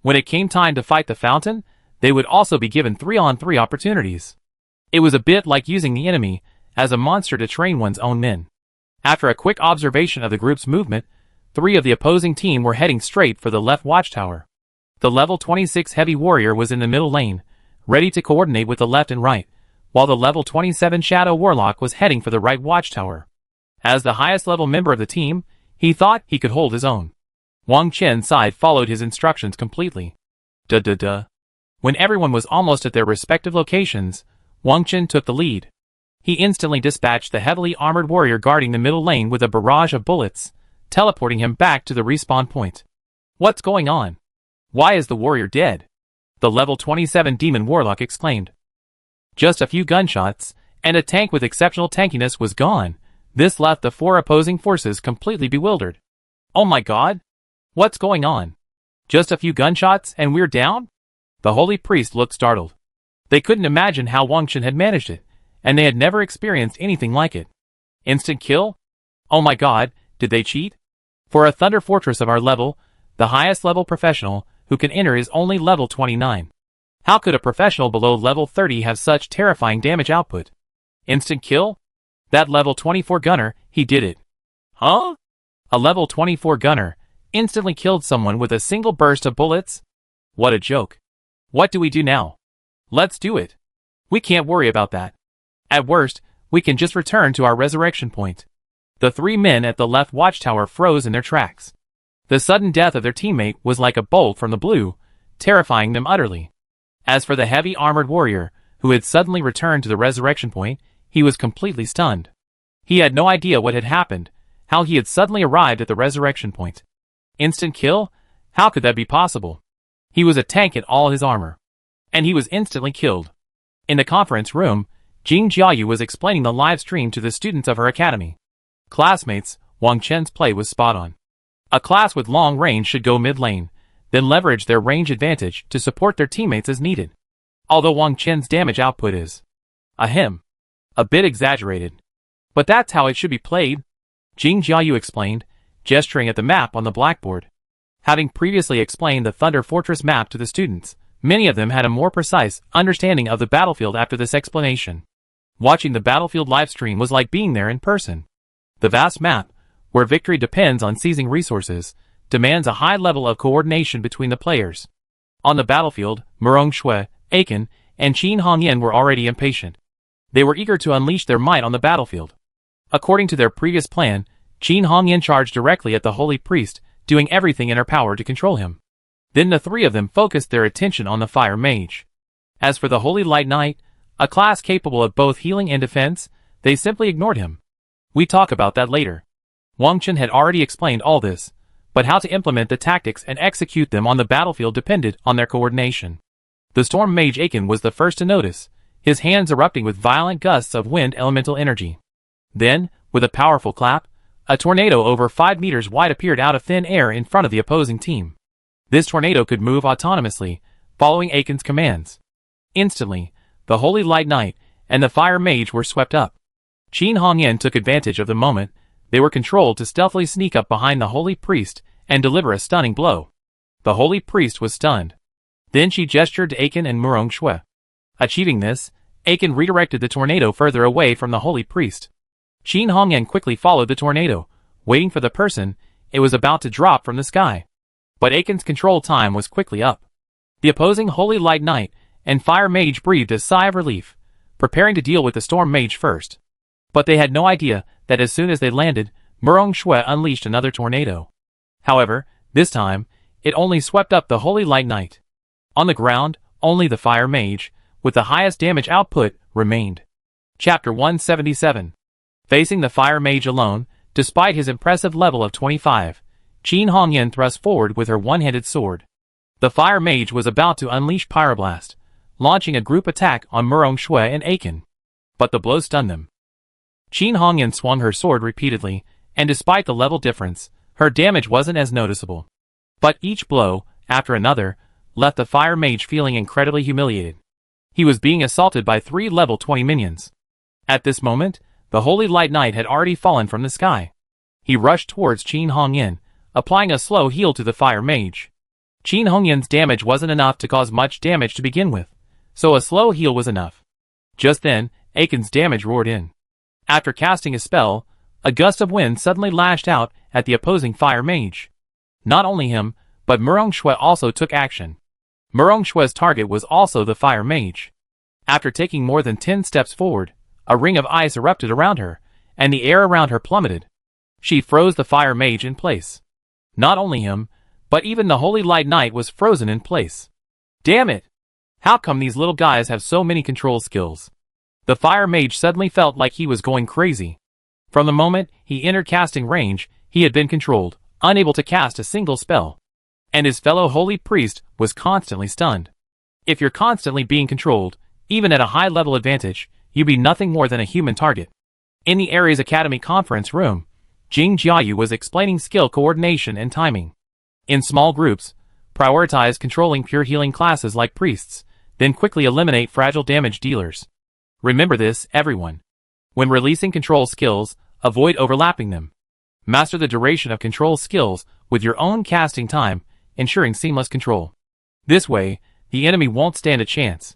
When it came time to fight the fountain, they would also be given 3-on-3 opportunities. It was a bit like using the enemy as a monster to train one's own men. After a quick observation of the group's movement, 3 of the opposing team were heading straight for the left watchtower. The level 26 heavy warrior was in the middle lane, ready to coordinate with the left and right, while the level 27 shadow warlock was heading for the right watchtower. As the highest level member of the team, he thought he could hold his own. Wang Chen's side followed his instructions completely. When everyone was almost at their respective locations, Wang Chen took the lead. He instantly dispatched the heavily armored warrior guarding the middle lane with a barrage of bullets, teleporting him back to the respawn point. What's going on? Why is the warrior dead? The level 27 demon warlock exclaimed. Just a few gunshots, and a tank with exceptional tankiness was gone. This left the 4 opposing forces completely bewildered. Oh my god! What's going on? Just a few gunshots and we're down? The holy priest looked startled. They couldn't imagine how Wang Chen had managed it, and they had never experienced anything like it. Instant kill? Oh my god, did they cheat? For a Thunder Fortress of our level, the highest level professional who can enter is only level 29. How could a professional below level 30 have such terrifying damage output? Instant kill? That level 24 gunner, he did it. Huh? A level 24 gunner instantly killed someone with a single burst of bullets? What a joke. What do we do now? Let's do it. We can't worry about that. At worst, we can just return to our resurrection point. The 3 men at the left watchtower froze in their tracks. The sudden death of their teammate was like a bolt from the blue, terrifying them utterly. As for the heavy armored warrior, who had suddenly returned to the resurrection point, he was completely stunned. He had no idea what had happened, how he had suddenly arrived at the resurrection point. Instant kill? How could that be possible? He was a tank in all his armor. And he was instantly killed. In the conference room, Jing Jiayu was explaining the live stream to the students of her academy. Classmates, Wang Chen's play was spot on. A class with long range should go mid-lane, then leverage their range advantage to support their teammates as needed. Although Wang Chen's damage output is a bit exaggerated. But that's how it should be played, Jing Jiayu explained, gesturing at the map on the blackboard. Having previously explained the Thunder Fortress map to the students, many of them had a more precise understanding of the battlefield after this explanation. Watching the battlefield livestream was like being there in person. The vast map, where victory depends on seizing resources, demands a high level of coordination between the players. On the battlefield, Murong Shui, Aiken, and Qin Hongyan were already impatient. They were eager to unleash their might on the battlefield. According to their previous plan, Qin Hongyan charged directly at the Holy Priest, doing everything in her power to control him. Then the three of them focused their attention on the Fire Mage. As for the Holy Light Knight, a class capable of both healing and defense, they simply ignored him. We talk about that later. Wang Chen had already explained all this, but how to implement the tactics and execute them on the battlefield depended on their coordination. The Storm Mage Aiken was the first to notice, his hands erupting with violent gusts of wind elemental energy. Then, with a powerful clap, a tornado over 5 meters wide appeared out of thin air in front of the opposing team. This tornado could move autonomously, following Aiken's commands. Instantly, the Holy Light Knight and the Fire Mage were swept up. Qin Hongyan took advantage of the moment. They were controlled to stealthily sneak up behind the Holy Priest and deliver a stunning blow. The Holy Priest was stunned. Then she gestured to Aiken and Murong Shui. Achieving this, Aiken redirected the tornado further away from the Holy Priest. Qin Hongyan quickly followed the tornado, waiting for the person it was about to drop from the sky. But Aiken's control time was quickly up. The opposing Holy Light Knight and Fire Mage breathed a sigh of relief, preparing to deal with the Storm Mage first. But they had no idea that as soon as they landed, Murong Shui unleashed another tornado. However, this time, it only swept up the Holy Light Knight. On the ground, only the Fire Mage, with the highest damage output, remained. Chapter 177. Facing the Fire Mage alone, despite his impressive level of 25, Qin Hongyan thrust forward with her one-handed sword. The Fire Mage was about to unleash Pyroblast, launching a group attack on Murong Shui and Aiken. But the blow stunned them. Qin Hongyan swung her sword repeatedly, and despite the level difference, her damage wasn't as noticeable. But each blow, after another, left the Fire Mage feeling incredibly humiliated. He was being assaulted by 3 level 20 minions. At this moment, the Holy Light Knight had already fallen from the sky. He rushed towards Qin Hongyan, applying a slow heal to the Fire Mage. Qin Hongyan's damage wasn't enough to cause much damage to begin with, so a slow heal was enough. Just then, Aiken's damage roared in. After casting a spell, a gust of wind suddenly lashed out at the opposing Fire Mage. Not only him, but Murong Shui also took action. Murong Shui's target was also the Fire Mage. After taking more than 10 steps forward, a ring of ice erupted around her, and the air around her plummeted. She froze the Fire Mage in place. Not only him, but even the Holy Light Knight was frozen in place. Damn it! How come these little guys have so many control skills? The Fire Mage suddenly felt like he was going crazy. From the moment he entered casting range, he had been controlled, unable to cast a single spell. And his fellow Holy Priest was constantly stunned. If you're constantly being controlled, even at a high level advantage, you'd be nothing more than a human target. In the Ares Academy conference room, Jing Jiayu was explaining skill coordination and timing. In small groups, prioritize controlling pure healing classes like priests, then quickly eliminate fragile damage dealers. Remember this, everyone. When releasing control skills, avoid overlapping them. Master the duration of control skills with your own casting time, ensuring seamless control. This way, the enemy won't stand a chance.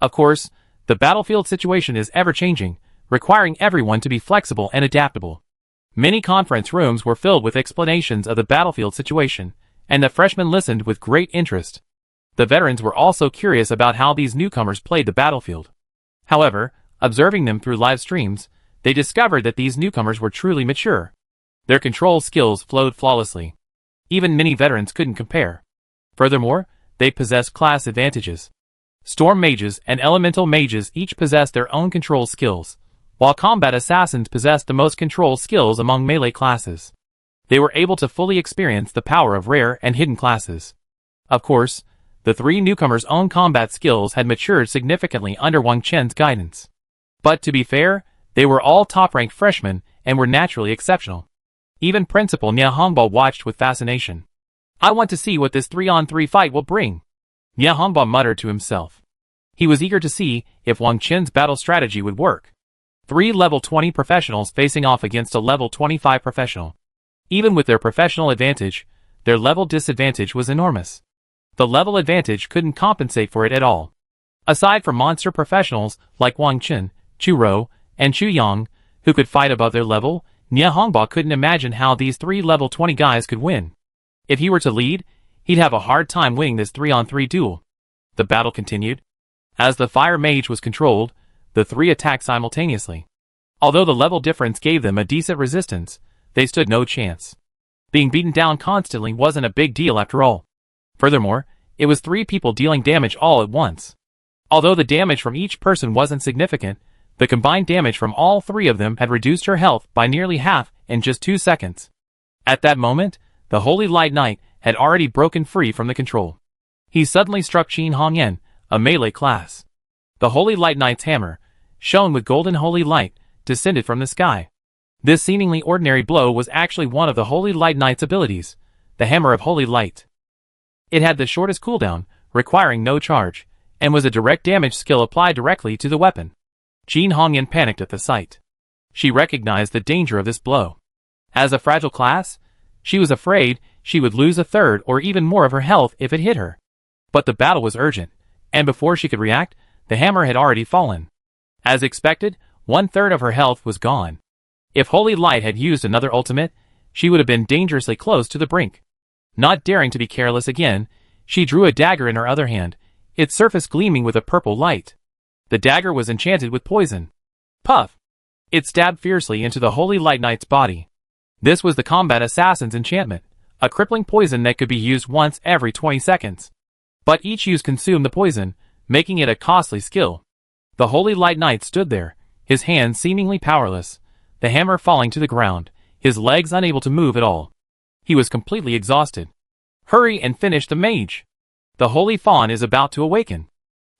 Of course, the battlefield situation is ever-changing, requiring everyone to be flexible and adaptable. Many conference rooms were filled with explanations of the battlefield situation, and the freshmen listened with great interest. The veterans were also curious about how these newcomers played the battlefield. However, observing them through live streams, they discovered that these newcomers were truly mature. Their control skills flowed flawlessly. Even many veterans couldn't compare. Furthermore, they possessed class advantages. Storm mages and elemental mages each possessed their own control skills, while combat assassins possessed the most control skills among melee classes. They were able to fully experience the power of rare and hidden classes. Of course, the 3 newcomers' own combat skills had matured significantly under Wang Chen's guidance. But to be fair, they were all top-ranked freshmen and were naturally exceptional. Even Principal Nya Hongba watched with fascination. I want to see what this 3-on-3 fight will bring, Nya Hongba muttered to himself. He was eager to see if Wang Qin's battle strategy would work. 3 level 20 professionals facing off against a level 25 professional. Even with their professional advantage, their level disadvantage was enormous. The level advantage couldn't compensate for it at all. Aside from monster professionals like Wang Qin, Chu Rou, and Chu Yang, who could fight above their level, Nya Hongba couldn't imagine how these 3 level 20 guys could win. If he were to lead, he'd have a hard time winning this 3-on-3 duel. The battle continued. As the fire mage was controlled, the 3 attacked simultaneously. Although the level difference gave them a decent resistance, they stood no chance. Being beaten down constantly wasn't a big deal after all. Furthermore, it was 3 people dealing damage all at once. Although the damage from each person wasn't significant, the combined damage from all 3 of them had reduced her health by nearly half in just 2 seconds. At that moment, the Holy Light Knight had already broken free from the control. He suddenly struck Qin Hongyan, a melee class. The Holy Light Knight's hammer, shone with golden holy light, descended from the sky. This seemingly ordinary blow was actually one of the Holy Light Knight's abilities, the Hammer of Holy Light. It had the shortest cooldown, requiring no charge, and was a direct damage skill applied directly to the weapon. Qin Hongyan panicked at the sight. She recognized the danger of this blow. As a fragile class, she was afraid she would lose a third or even more of her health if it hit her. But the battle was urgent, and before she could react, the hammer had already fallen. As expected, 1/3 of her health was gone. If Holy Light had used another ultimate, she would have been dangerously close to the brink. Not daring to be careless again, she drew a dagger in her other hand, its surface gleaming with a purple light. The dagger was enchanted with poison. Puff! It stabbed fiercely into the Holy Light Knight's body. This was the Combat Assassin's enchantment, a crippling poison that could be used once every 20 seconds. But each use consumed the poison, making it a costly skill. The Holy Light Knight stood there, his hands seemingly powerless, the hammer falling to the ground, his legs unable to move at all. He was completely exhausted. Hurry and finish the mage! The Holy Fawn is about to awaken.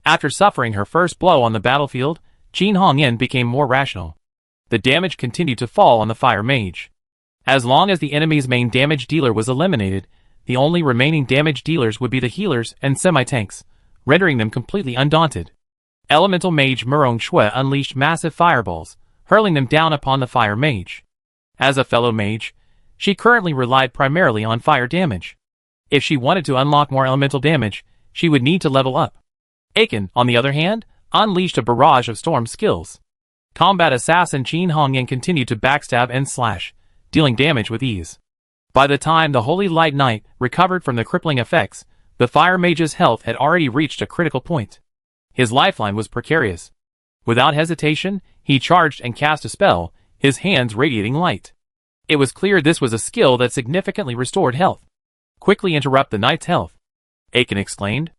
After suffering her first blow on the battlefield, Qin Hongyan became more rational. The damage continued to fall on the fire mage. As long as the enemy's main damage dealer was eliminated, the only remaining damage dealers would be the healers and semi-tanks, rendering them completely undaunted. Elemental Mage Murong Shui unleashed massive fireballs, hurling them down upon the fire mage. As a fellow mage, she currently relied primarily on fire damage. If she wanted to unlock more elemental damage, she would need to level up. Aiken, on the other hand, unleashed a barrage of storm skills. Combat Assassin Qin Hongyan continued to backstab and slash, dealing damage with ease. By the time the Holy Light Knight recovered from the crippling effects, the fire mage's health had already reached a critical point. His lifeline was precarious. Without hesitation, he charged and cast a spell, his hands radiating light. It was clear this was a skill that significantly restored health. Quickly interrupt the knight's health, Aiken exclaimed.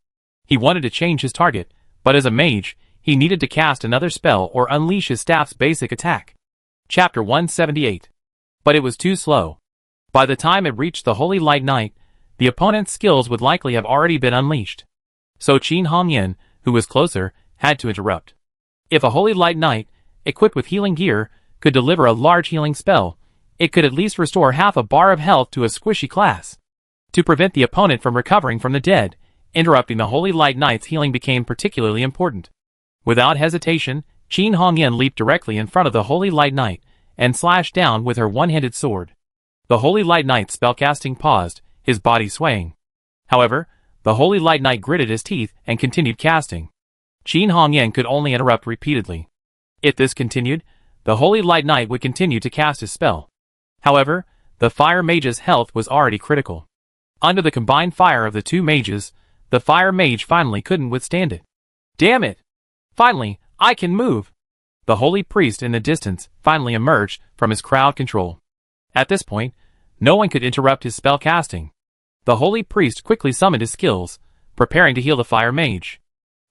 He wanted to change his target, but as a mage, he needed to cast another spell or unleash his staff's basic attack. Chapter 178. But it was too slow. By the time it reached the Holy Light Knight, the opponent's skills would likely have already been unleashed. So Qin Hongyan, who was closer, had to interrupt. If a Holy Light Knight, equipped with healing gear, could deliver a large healing spell, it could at least restore half a bar of health to a squishy class. To prevent the opponent from recovering from the dead, interrupting the Holy Light Knight's healing became particularly important. Without hesitation, Qin Hongyan leaped directly in front of the Holy Light Knight and slashed down with her one-handed sword. The Holy Light Knight's spellcasting paused, his body swaying. However, the Holy Light Knight gritted his teeth and continued casting. Qin Hongyan could only interrupt repeatedly. If this continued, the Holy Light Knight would continue to cast his spell. However, the fire mage's health was already critical. Under the combined fire of the two mages, the fire mage finally couldn't withstand it. Damn it! Finally, I can move! The holy priest in the distance finally emerged from his crowd control. At this point, no one could interrupt his spell casting. The holy priest quickly summoned his skills, preparing to heal the fire mage.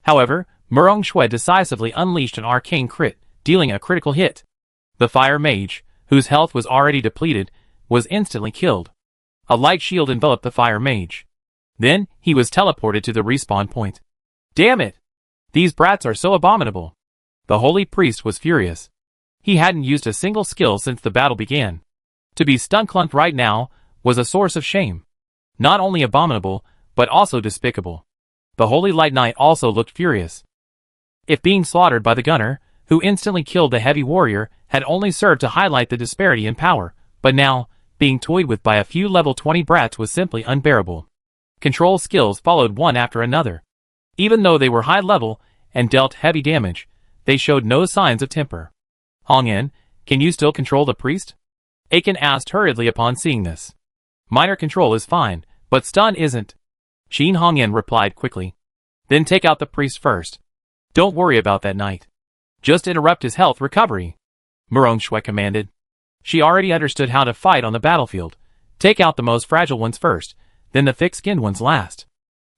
However, Murong Shui decisively unleashed an arcane crit, dealing a critical hit. The fire mage, whose health was already depleted, was instantly killed. A light shield enveloped the fire mage. Then, he was teleported to the respawn point. Damn it! These brats are so abominable. The holy priest was furious. He hadn't used a single skill since the battle began. To be stun-clunked right now was a source of shame. Not only abominable, but also despicable. The Holy Light Knight also looked furious. If being slaughtered by the gunner, who instantly killed the heavy warrior, had only served to highlight the disparity in power, but now, being toyed with by a few level 20 brats was simply unbearable. Control skills followed one after another. Even though they were high level and dealt heavy damage, they showed no signs of temper. Hong-en, can you still control the priest? Aiken asked hurriedly upon seeing this. Minor control is fine, but stun isn't. Qin Hong-en replied quickly. Then take out the priest first. Don't worry about that knight. Just interrupt his health recovery. Murong Shui commanded. She already understood how to fight on the battlefield. Take out the most fragile ones first, then the thick-skinned ones last.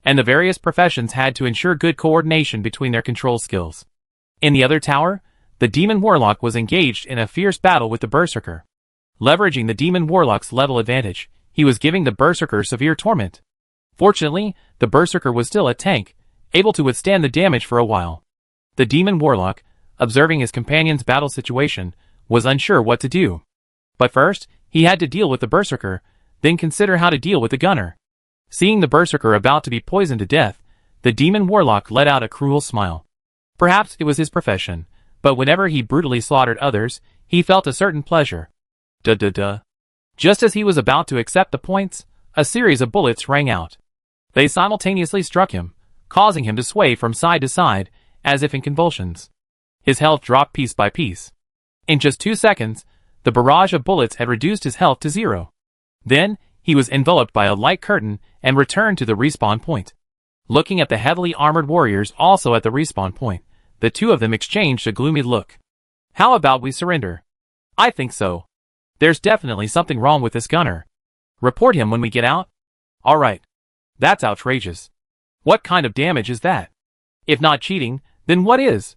And the various professions had to ensure good coordination between their control skills. In the other tower, the demon warlock was engaged in a fierce battle with the berserker. Leveraging the demon warlock's level advantage, he was giving the berserker severe torment. Fortunately, the berserker was still a tank, able to withstand the damage for a while. The demon warlock, observing his companion's battle situation, was unsure what to do. But first, he had to deal with the berserker, then consider how to deal with the gunner. Seeing the berserker about to be poisoned to death, the demon warlock let out a cruel smile. Perhaps it was his profession, but whenever he brutally slaughtered others, he felt a certain pleasure. Duh. Just as he was about to accept the points, a series of bullets rang out. They simultaneously struck him, causing him to sway from side to side, as if in convulsions. His health dropped piece by piece. In just 2 seconds, the barrage of bullets had reduced his health to 0. Then, he was enveloped by a light curtain and returned to the respawn point. Looking at the heavily armored warriors also at the respawn point, the two of them exchanged a gloomy look. How about we surrender? I think so. There's definitely something wrong with this gunner. Report him when we get out? Alright. That's outrageous. What kind of damage is that? If not cheating, then what is?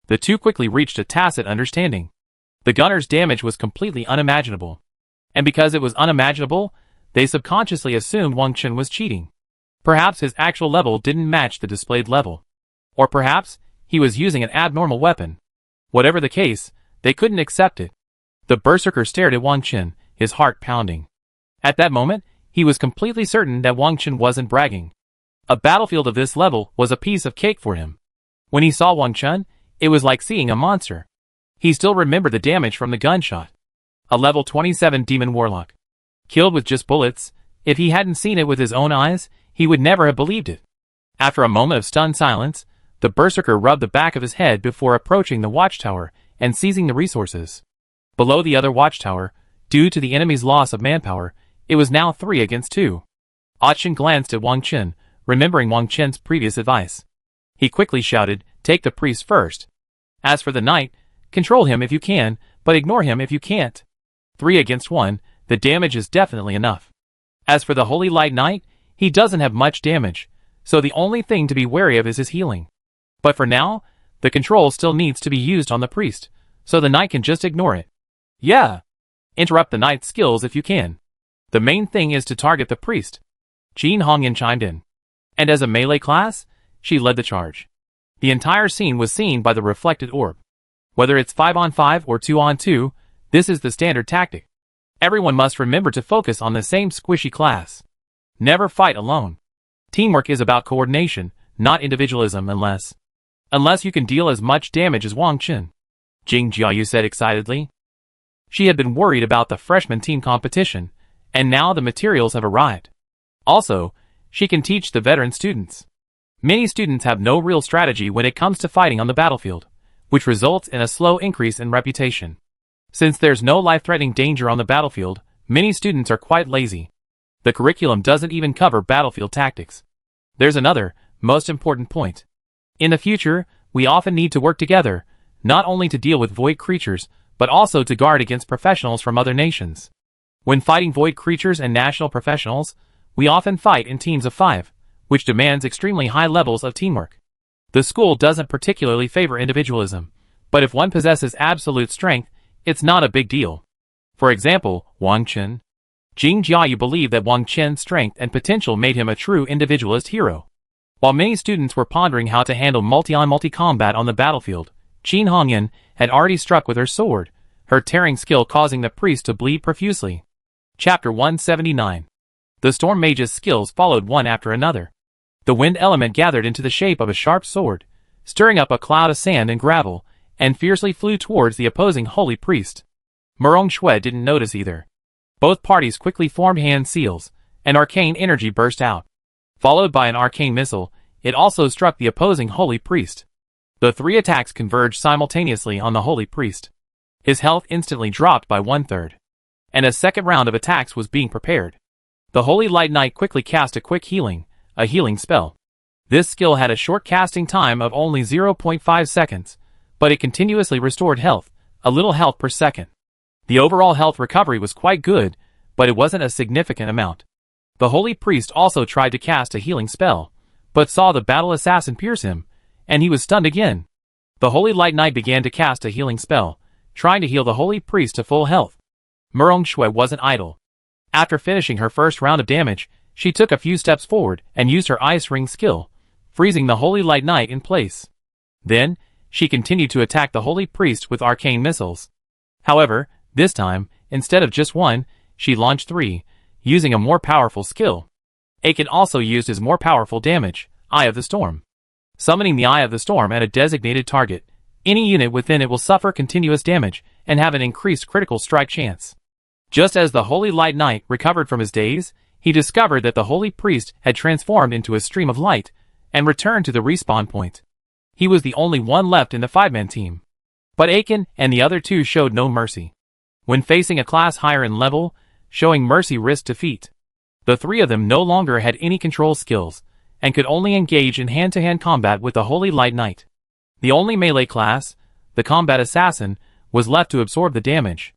The two quickly reached a tacit understanding. The gunner's damage was completely unimaginable. And because it was unimaginable, they subconsciously assumed Wang Chen was cheating. Perhaps his actual level didn't match the displayed level. Or perhaps, he was using an abnormal weapon. Whatever the case, they couldn't accept it. The berserker stared at Wang Chen, his heart pounding. At that moment, he was completely certain that Wang Chen wasn't bragging. A battlefield of this level was a piece of cake for him. When he saw Wang Chen, it was like seeing a monster. He still remembered the damage from the gunshot. A level 27 demon warlock. Killed with just bullets. If he hadn't seen it with his own eyes, he would never have believed it. After a moment of stunned silence, the berserker rubbed the back of his head before approaching the watchtower and seizing the resources. Below the other watchtower, due to the enemy's loss of manpower, it was now 3 against 2. Chen glanced at Wang Chen, remembering Wang Chen's previous advice. He quickly shouted, "Take the priest first. As for the knight, control him if you can, but ignore him if you can't. 3 against 1, the damage is definitely enough. As for the Holy Light Knight, he doesn't have much damage, so the only thing to be wary of is his healing. But for now, the control still needs to be used on the priest, so the knight can just ignore it. Yeah. Interrupt the knight's skills if you can. The main thing is to target the priest." Qin Hongyan chimed in. And as a melee class, she led the charge. The entire scene was seen by the reflected orb. Whether it's 5-on-5 or 2-on-2, this is the standard tactic. Everyone must remember to focus on the same squishy class. Never fight alone. Teamwork is about coordination, not individualism unless you can deal as much damage as Wang Chen. Jing Jiayu said excitedly. She had been worried about the freshman team competition, and now the materials have arrived. Also, she can teach the veteran students. Many students have no real strategy when it comes to fighting on the battlefield, which results in a slow increase in reputation. Since there's no life-threatening danger on the battlefield, many students are quite lazy. The curriculum doesn't even cover battlefield tactics. There's another, most important point. In the future, we often need to work together, not only to deal with void creatures, but also to guard against professionals from other nations. When fighting void creatures and national professionals, we often fight in teams of 5, which demands extremely high levels of teamwork. The school doesn't particularly favor individualism, but if one possesses absolute strength, it's not a big deal. For example, Wang Chen. Jing Jiayu believed that Wang Chen's strength and potential made him a true individualist hero. While many students were pondering how to handle multi-on-multi combat on the battlefield, Qin Hongyan had already struck with her sword, her tearing skill causing the priest to bleed profusely. Chapter 179. The Storm Mage's skills followed one after another. The wind element gathered into the shape of a sharp sword, stirring up a cloud of sand and gravel, and fiercely flew towards the opposing holy priest. Murong Shui didn't notice either. Both parties quickly formed hand seals, and arcane energy burst out. Followed by an arcane missile, it also struck the opposing holy priest. The three attacks converged simultaneously on the holy priest. His health instantly dropped by 1/3. And a second round of attacks was being prepared. The Holy Light Knight quickly cast a healing spell. This skill had a short casting time of only 0.5 seconds, but it continuously restored health, a little health per second. The overall health recovery was quite good, but it wasn't a significant amount. The Holy Priest also tried to cast a healing spell, but saw the battle assassin pierce him, and he was stunned again. The Holy Light Knight began to cast a healing spell, trying to heal the Holy Priest to full health. Murong Shui wasn't idle. After finishing her first round of damage, she took a few steps forward and used her Ice Ring skill, freezing the Holy Light Knight in place. Then, she continued to attack the Holy Priest with arcane missiles. However, this time, instead of just one, she launched 3, using a more powerful skill. Aiken also used his more powerful damage, Eye of the Storm. Summoning the Eye of the Storm at a designated target, any unit within it will suffer continuous damage and have an increased critical strike chance. Just as the Holy Light Knight recovered from his daze, he discovered that the Holy Priest had transformed into a stream of light and returned to the respawn point. He was the only one left in the 5-man team. But Aiken and the other 2 showed no mercy. When facing a class higher in level, showing mercy risked defeat. The 3 of them no longer had any control skills, and could only engage in hand-to-hand combat with the Holy Light Knight. The only melee class, the Combat Assassin, was left to absorb the damage.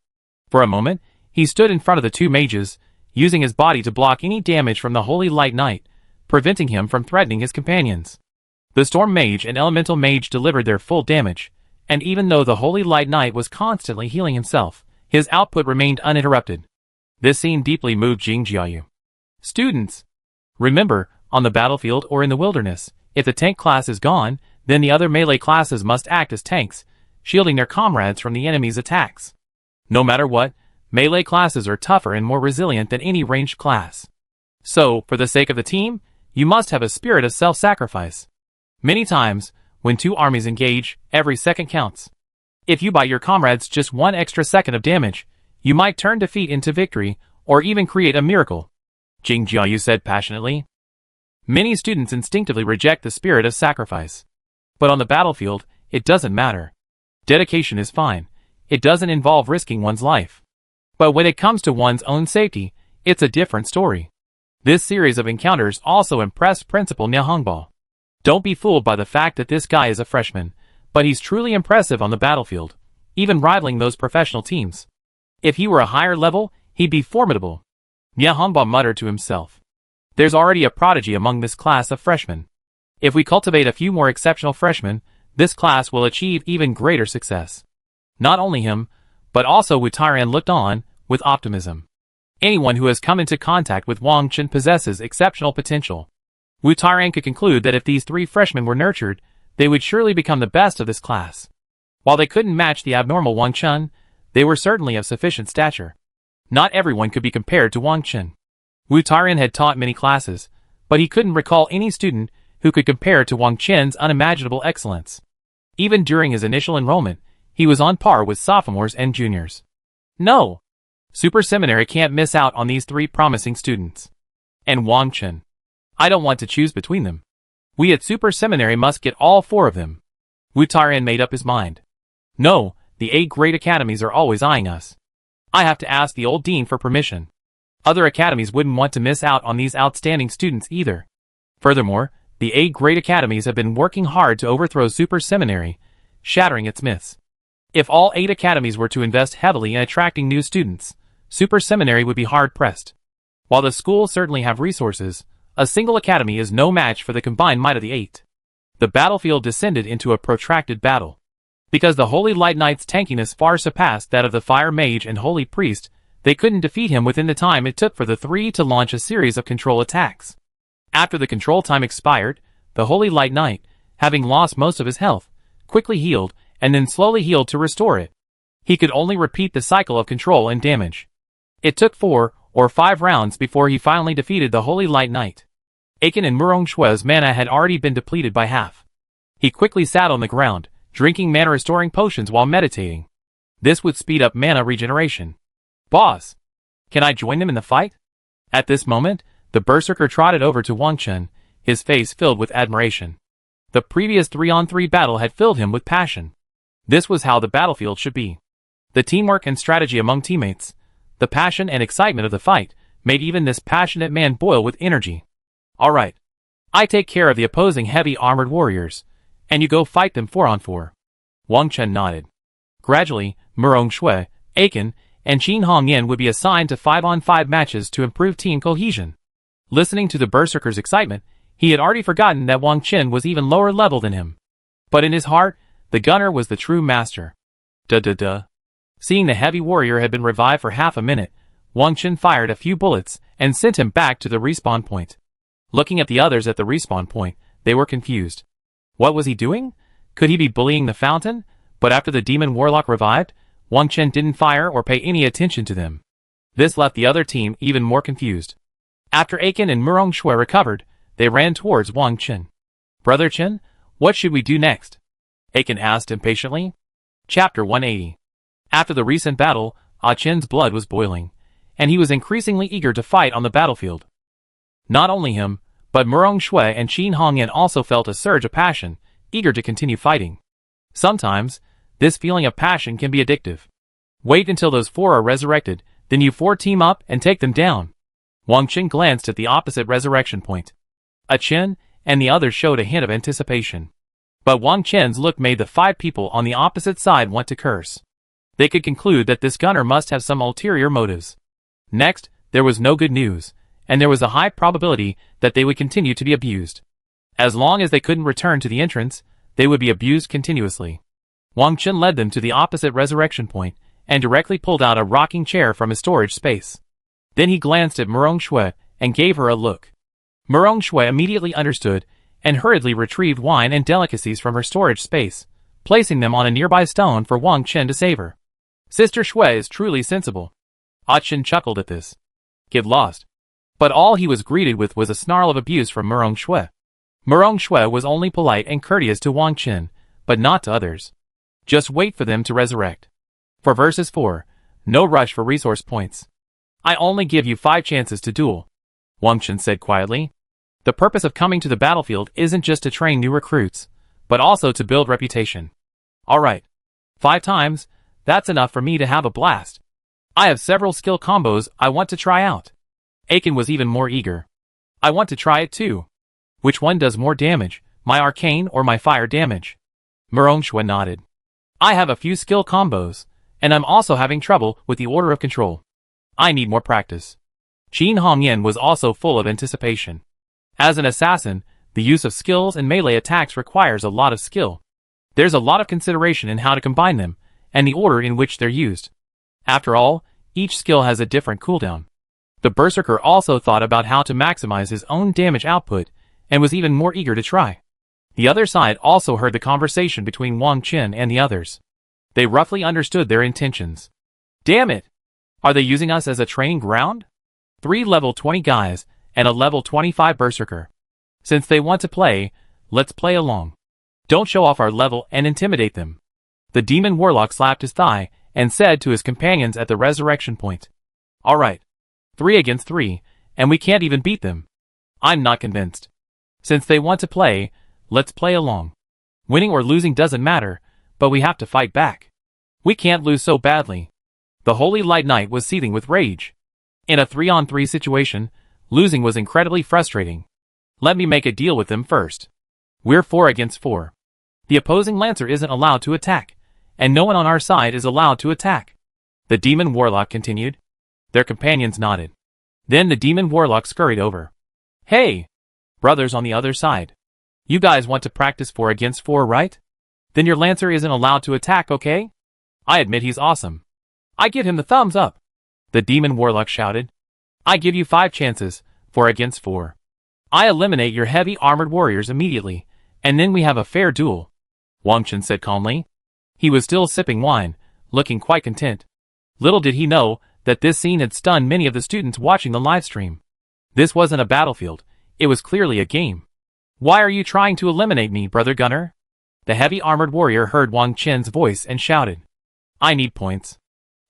For a moment, he stood in front of the 2 mages, using his body to block any damage from the Holy Light Knight, preventing him from threatening his companions. The Storm Mage and Elemental Mage delivered their full damage, and even though the Holy Light Knight was constantly healing himself, his output remained uninterrupted. This scene deeply moved Jing Jiayu. Students! Remember, on the battlefield or in the wilderness, if the tank class is gone, then the other melee classes must act as tanks, shielding their comrades from the enemy's attacks. No matter what, melee classes are tougher and more resilient than any ranged class. So, for the sake of the team, you must have a spirit of self-sacrifice. Many times, when 2 armies engage, every second counts. If you buy your comrades just 1 extra second of damage, you might turn defeat into victory, or even create a miracle. Jing Jiayu said passionately. Many students instinctively reject the spirit of sacrifice. But on the battlefield, it doesn't matter. Dedication is fine. It doesn't involve risking one's life. But when it comes to one's own safety, it's a different story. This series of encounters also impressed Principal Nihongbao. Don't be fooled by the fact that this guy is a freshman, but he's truly impressive on the battlefield, even rivaling those professional teams. If he were a higher level, he'd be formidable. Nihongbao muttered to himself. There's already a prodigy among this class of freshmen. If we cultivate a few more exceptional freshmen, this class will achieve even greater success. Not only him, but also Wu Tairan looked on, with optimism. Anyone who has come into contact with Wang Chen possesses exceptional potential. Wu Tairan could conclude that if these 3 freshmen were nurtured, they would surely become the best of this class. While they couldn't match the abnormal Wang Chen, they were certainly of sufficient stature. Not everyone could be compared to Wang Chen. Wu Tairan had taught many classes, but he couldn't recall any student who could compare to Wang Chen's unimaginable excellence. Even during his initial enrollment, he was on par with sophomores and juniors. No! Super Seminary can't miss out on these 3 promising students. And Wang Chen. I don't want to choose between them. We at Super Seminary must get all 4 of them. Wu Tairan made up his mind. No, the 8 great academies are always eyeing us. I have to ask the old dean for permission. Other academies wouldn't want to miss out on these outstanding students either. Furthermore, the 8 great academies have been working hard to overthrow Super Seminary, shattering its myths. If all 8 academies were to invest heavily in attracting new students, Super Seminary would be hard-pressed. While the schools certainly have resources, a single academy is no match for the combined might of the 8. The battlefield descended into a protracted battle. Because the Holy Light Knight's tankiness far surpassed that of the Fire Mage and Holy Priest, they couldn't defeat him within the time it took for the 3 to launch a series of control attacks. After the control time expired, the Holy Light Knight, having lost most of his health, quickly healed, and then slowly healed to restore it. He could only repeat the cycle of control and damage. It took 4 or 5 rounds before he finally defeated the Holy Light Knight. Aiken and Murong Shue's mana had already been depleted by half. He quickly sat on the ground, drinking mana-restoring potions while meditating. This would speed up mana regeneration. Boss! Can I join them in the fight? At this moment, the berserker trotted over to Wang Chen, his face filled with admiration. The previous 3-on-3 battle had filled him with passion. This was how the battlefield should be. The teamwork and strategy among teammates, the passion and excitement of the fight, made even this passionate man boil with energy. Alright. I take care of the opposing heavy armored warriors, and you go fight them 4-on-4. Wang Chen nodded. Gradually, Murong Shue, Aiken, and Qin Hongyan would be assigned to 5-on-5 matches to improve team cohesion. Listening to the berserker's excitement, he had already forgotten that Wang Chen was even lower level than him. But in his heart, the gunner was the true master. Duh. Seeing the heavy warrior had been revived for half a minute, Wang Chen fired a few bullets and sent him back to the respawn point. Looking at the others at the respawn point, they were confused. What was he doing? Could he be bullying the fountain? But after the demon warlock revived, Wang Chen didn't fire or pay any attention to them. This left the other team even more confused. After Aiken and Murong Shue recovered, they ran towards Wang Chen. Brother Chen, what should we do next? Aiken asked impatiently. Chapter 180. After the recent battle, Chen's blood was boiling, and he was increasingly eager to fight on the battlefield. Not only him, but Murong Shue and Qin Hongyan also felt a surge of passion, eager to continue fighting. Sometimes, this feeling of passion can be addictive. Wait until those 4 are resurrected, then you 4 team up and take them down. Wang Chen glanced at the opposite resurrection point. Chen and the others showed a hint of anticipation. But Wang Chen's look made the 5 people on the opposite side want to curse. They could conclude that this gunner must have some ulterior motives. Next, there was no good news, and there was a high probability that they would continue to be abused. As long as they couldn't return to the entrance, they would be abused continuously. Wang Chen led them to the opposite resurrection point, and directly pulled out a rocking chair from his storage space. Then he glanced at Murong Shue, and gave her a look. Murong Shue immediately understood, and hurriedly retrieved wine and delicacies from her storage space, placing them on a nearby stone for Wang Chen to savor. Sister Shue is truly sensible. Chen chuckled at this. Get lost. But all he was greeted with was a snarl of abuse from Murong Shue. Murong Shue was only polite and courteous to Wang Chen, but not to others. Just wait for them to resurrect. For verses 4, no rush for resource points. I only give you 5 chances to duel, Wang Chen said quietly. The purpose of coming to the battlefield isn't just to train new recruits, but also to build reputation. Alright. 5 times, that's enough for me to have a blast. I have several skill combos I want to try out. Aiken was even more eager. I want to try it too. Which one does more damage, my arcane or my fire damage? Murong Shue nodded. I have a few skill combos, and I'm also having trouble with the order of control. I need more practice. Qin Hongyan was also full of anticipation. As an assassin, the use of skills and melee attacks requires a lot of skill. There's a lot of consideration in how to combine them, and the order in which they're used. After all, each skill has a different cooldown. The berserker also thought about how to maximize his own damage output, and was even more eager to try. The other side also heard the conversation between Wang Chen and the others. They roughly understood their intentions. Damn it! Are they using us as a training ground? 3 level 20 guys, and a level 25 berserker. Since they want to play, let's play along. Don't show off our level and intimidate them. The demon warlock slapped his thigh, and said to his companions at the resurrection point. Alright. 3 against 3, and we can't even beat them. I'm not convinced. Since they want to play, let's play along. Winning or losing doesn't matter, but we have to fight back. We can't lose so badly. The Holy Light Knight was seething with rage. In a 3-on-3 situation, losing was incredibly frustrating. Let me make a deal with them first. We're 4 against 4. The opposing lancer isn't allowed to attack, and no one on our side is allowed to attack. The demon warlock continued. Their companions nodded. Then the demon warlock scurried over. Hey! Brothers on the other side. You guys want to practice 4 against 4, right? Then your lancer isn't allowed to attack, okay? I admit he's awesome. I give him the thumbs up. The demon warlock shouted. I give you 5 chances, 4 against 4. I eliminate your heavy armored warriors immediately, and then we have a fair duel. Wang Chen said calmly. He was still sipping wine, looking quite content. Little did he know that this scene had stunned many of the students watching the live stream. This wasn't a battlefield, it was clearly a game. Why are you trying to eliminate me, Brother Gunner? The heavy armored warrior heard Wang Chen's voice and shouted. I need points.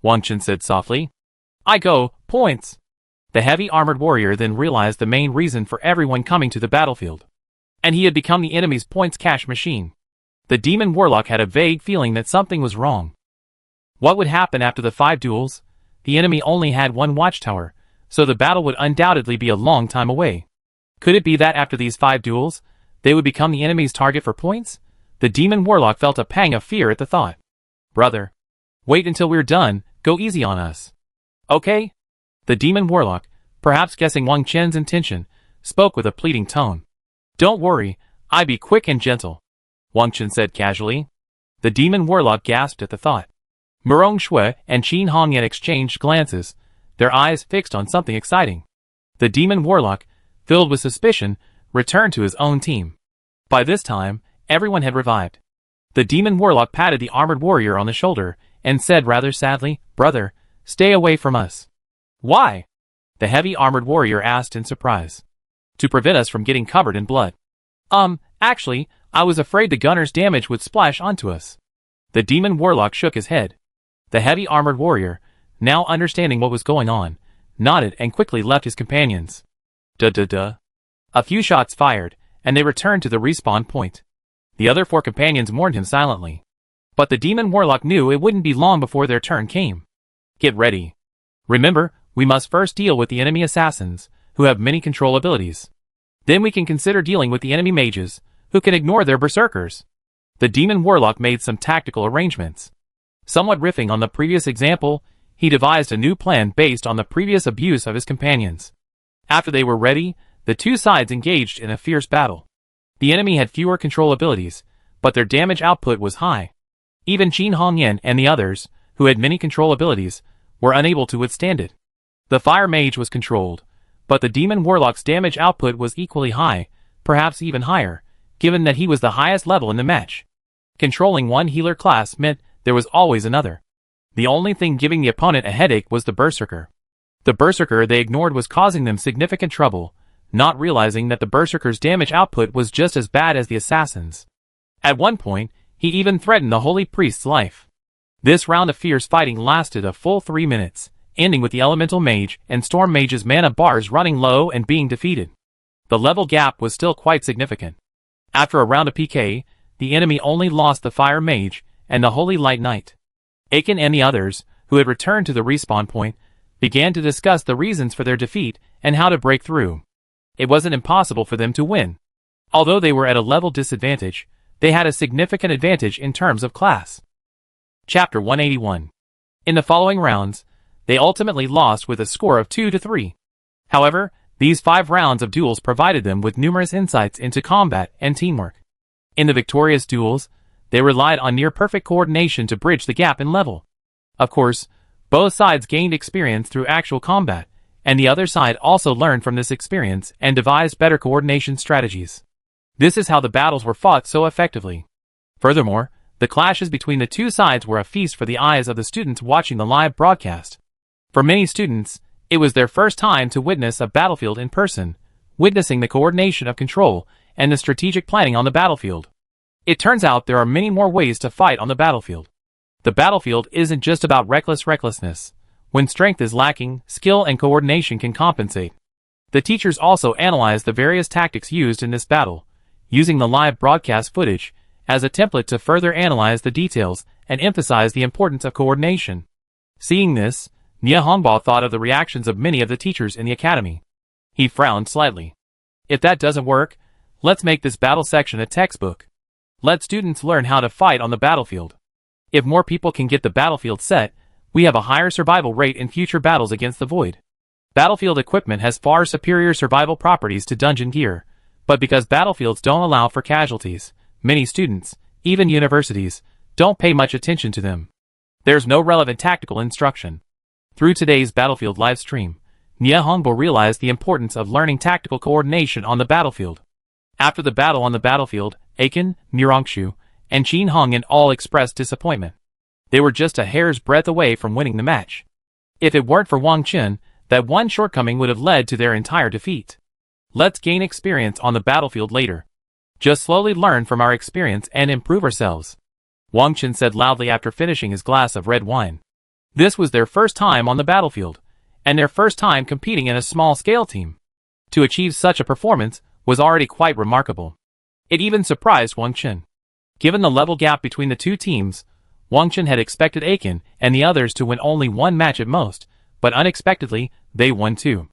Wang Chen said softly. I go, points. The heavy armored warrior then realized the main reason for everyone coming to the battlefield. And he had become the enemy's points cash machine. The demon warlock had a vague feeling that something was wrong. What would happen after the 5 duels? The enemy only had 1 watchtower, so the battle would undoubtedly be a long time away. Could it be that after these 5 duels, they would become the enemy's target for points? The demon warlock felt a pang of fear at the thought. Brother, wait until we're done, go easy on us. Okay? The demon warlock, perhaps guessing Wang Chen's intention, spoke with a pleading tone. Don't worry, I be quick and gentle, Wang Chen said casually. The demon warlock gasped at the thought. Murong Shui and Qin Hongyan exchanged glances, their eyes fixed on something exciting. The demon warlock, filled with suspicion, returned to his own team. By this time, everyone had revived. The demon warlock patted the armored warrior on the shoulder and said rather sadly, Brother, stay away from us. Why? The heavy armored warrior asked in surprise. To prevent us from getting covered in blood. Actually, I was afraid the gunner's damage would splash onto us. The demon warlock shook his head. The heavy armored warrior, now understanding what was going on, nodded and quickly left his companions. Duh. A few shots fired, and they returned to the respawn point. The other 4 companions mourned him silently. But the demon warlock knew it wouldn't be long before their turn came. Get ready. Remember, we must first deal with the enemy assassins, who have many control abilities. Then we can consider dealing with the enemy mages, who can ignore their berserkers. The demon warlock made some tactical arrangements. Somewhat riffing on the previous example, he devised a new plan based on the previous abuse of his companions. After they were ready, the 2 sides engaged in a fierce battle. The enemy had fewer control abilities, but their damage output was high. Even Qin Hongyan and the others, who had many control abilities, were unable to withstand it. The fire mage was controlled, but the demon warlock's damage output was equally high, perhaps even higher, given that he was the highest level in the match. Controlling one healer class meant there was always another. The only thing giving the opponent a headache was the berserker. The berserker they ignored was causing them significant trouble, not realizing that the berserker's damage output was just as bad as the assassin's. At one point, he even threatened the holy priest's life. This round of fierce fighting lasted a full 3 minutes, ending with the elemental mage and storm mage's mana bars running low and being defeated. The level gap was still quite significant. After a round of PK, the enemy only lost the fire mage and the holy light knight. Aiken and the others, who had returned to the respawn point, began to discuss the reasons for their defeat and how to break through. It wasn't impossible for them to win. Although they were at a level disadvantage, they had a significant advantage in terms of class. Chapter 181. In the following rounds, they ultimately lost with a score of 2-3. However, these 5 rounds of duels provided them with numerous insights into combat and teamwork. In the victorious duels, they relied on near-perfect coordination to bridge the gap in level. Of course, both sides gained experience through actual combat, and the other side also learned from this experience and devised better coordination strategies. This is how the battles were fought so effectively. Furthermore, the clashes between the 2 sides were a feast for the eyes of the students watching the live broadcast. For many students, it was their first time to witness a battlefield in person, witnessing the coordination of control and the strategic planning on the battlefield. It turns out there are many more ways to fight on the battlefield. The battlefield isn't just about recklessness. When strength is lacking, skill and coordination can compensate. The teachers also analyzed the various tactics used in this battle, using the live broadcast footage as a template to further analyze the details and emphasize the importance of coordination. Seeing this, Nie Hongbo thought of the reactions of many of the teachers in the academy. He frowned slightly. If that doesn't work, let's make this battle section a textbook. Let students learn how to fight on the battlefield. If more people can get the battlefield set, we have a higher survival rate in future battles against the void. Battlefield equipment has far superior survival properties to dungeon gear, but because battlefields don't allow for casualties, many students, even universities, don't pay much attention to them. There's no relevant tactical instruction. Through today's battlefield live stream, Nie Hongbo realized the importance of learning tactical coordination on the battlefield. After the battle on the battlefield, Aiken, Mirongshu, and Qin Hongyan all expressed disappointment. They were just a hair's breadth away from winning the match. If it weren't for Wang Qin, that one shortcoming would have led to their entire defeat. Let's gain experience on the battlefield later. Just slowly learn from our experience and improve ourselves, Wang Qin said loudly after finishing his glass of red wine. This was their first time on the battlefield, and their first time competing in a small-scale team. To achieve such a performance was already quite remarkable. It even surprised Wang Qin. Given the level gap between the two teams, Wang Qin had expected Aiken and the others to win only one match at most, but unexpectedly, they won two.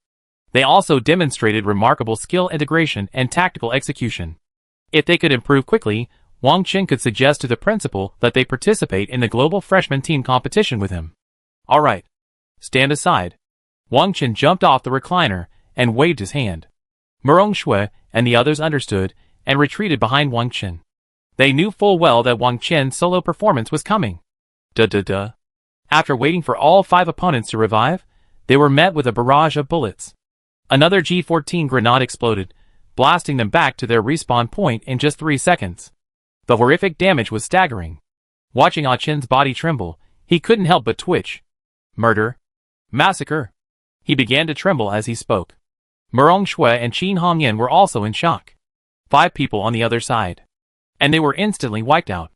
They also demonstrated remarkable skill integration and tactical execution. If they could improve quickly, Wang Qin could suggest to the principal that they participate in the global freshman team competition with him. Alright. Stand aside. Wang Qin jumped off the recliner and waved his hand. Murong Shui and the others understood and retreated behind Wang Qin. They knew full well that Wang Qin's solo performance was coming. Duh. After waiting for all 5 opponents to revive, they were met with a barrage of bullets. Another G-14 grenade exploded, blasting them back to their respawn point in just 3 seconds. The horrific damage was staggering. Watching Ah Chen's body tremble, he couldn't help but twitch. Murder. Massacre. He began to tremble as he spoke. Murong Shui and Qin Hongyan were also in shock. 5 people on the other side. And they were instantly wiped out.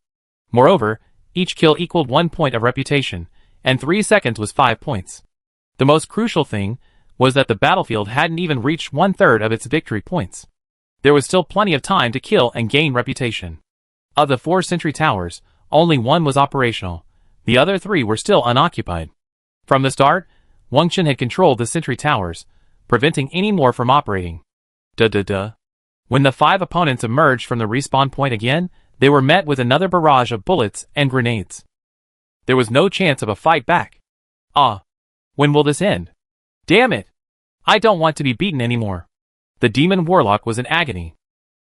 Moreover, each kill equaled 1 point of reputation, and 3 seconds was 5 points. The most crucial thing was that the battlefield hadn't even reached 1/3 of its victory points. There was still plenty of time to kill and gain reputation. Of the 4 sentry towers, only 1 was operational. The other 3 were still unoccupied. From the start, Wang Qin had controlled the sentry towers, preventing any more from operating. When the 5 opponents emerged from the respawn point again, they were met with another barrage of bullets and grenades. There was no chance of a fight back. When will this end? Damn it! I don't want to be beaten anymore. The demon warlock was in agony.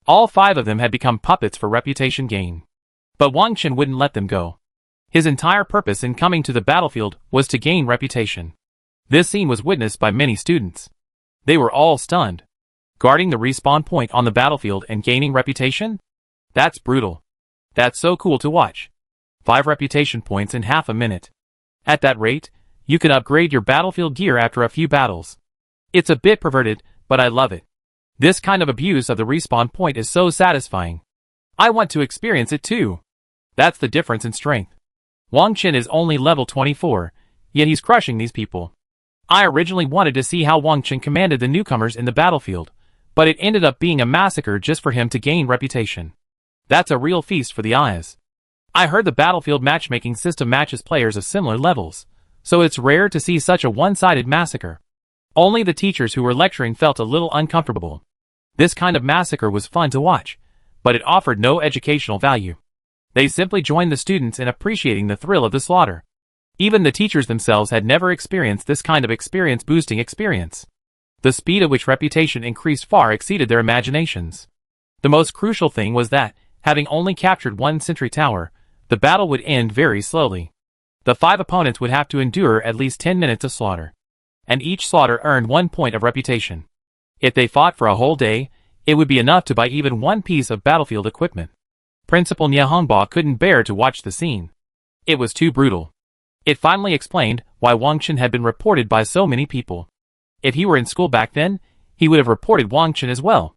All 5 of them had become puppets for reputation gain. But Wang Qin wouldn't let them go. His entire purpose in coming to the battlefield was to gain reputation. This scene was witnessed by many students. They were all stunned. Guarding the respawn point on the battlefield and gaining reputation? That's brutal. That's so cool to watch. 5 reputation points in half a minute. At that rate, you can upgrade your battlefield gear after a few battles. It's a bit perverted, but I love it. This kind of abuse of the respawn point is so satisfying. I want to experience it too. That's the difference in strength. Wang Qin is only level 24, yet he's crushing these people. I originally wanted to see how Wang Qin commanded the newcomers in the battlefield, but it ended up being a massacre just for him to gain reputation. That's a real feast for the eyes. I heard the battlefield matchmaking system matches players of similar levels, so it's rare to see such a one-sided massacre. Only the teachers who were lecturing felt a little uncomfortable. This kind of massacre was fun to watch, but it offered no educational value. They simply joined the students in appreciating the thrill of the slaughter. Even the teachers themselves had never experienced this kind of experience-boosting experience. The speed at which reputation increased far exceeded their imaginations. The most crucial thing was that, having only captured 1 sentry tower, the battle would end very slowly. The 5 opponents would have to endure at least 10 minutes of slaughter. And each slaughter earned 1 point of reputation. If they fought for a whole day, it would be enough to buy even 1 piece of battlefield equipment. Principal Nie Hongba couldn't bear to watch the scene. It was too brutal. It finally explained why Wang Qin had been reported by so many people. If he were in school back then, he would have reported Wang Qin as well.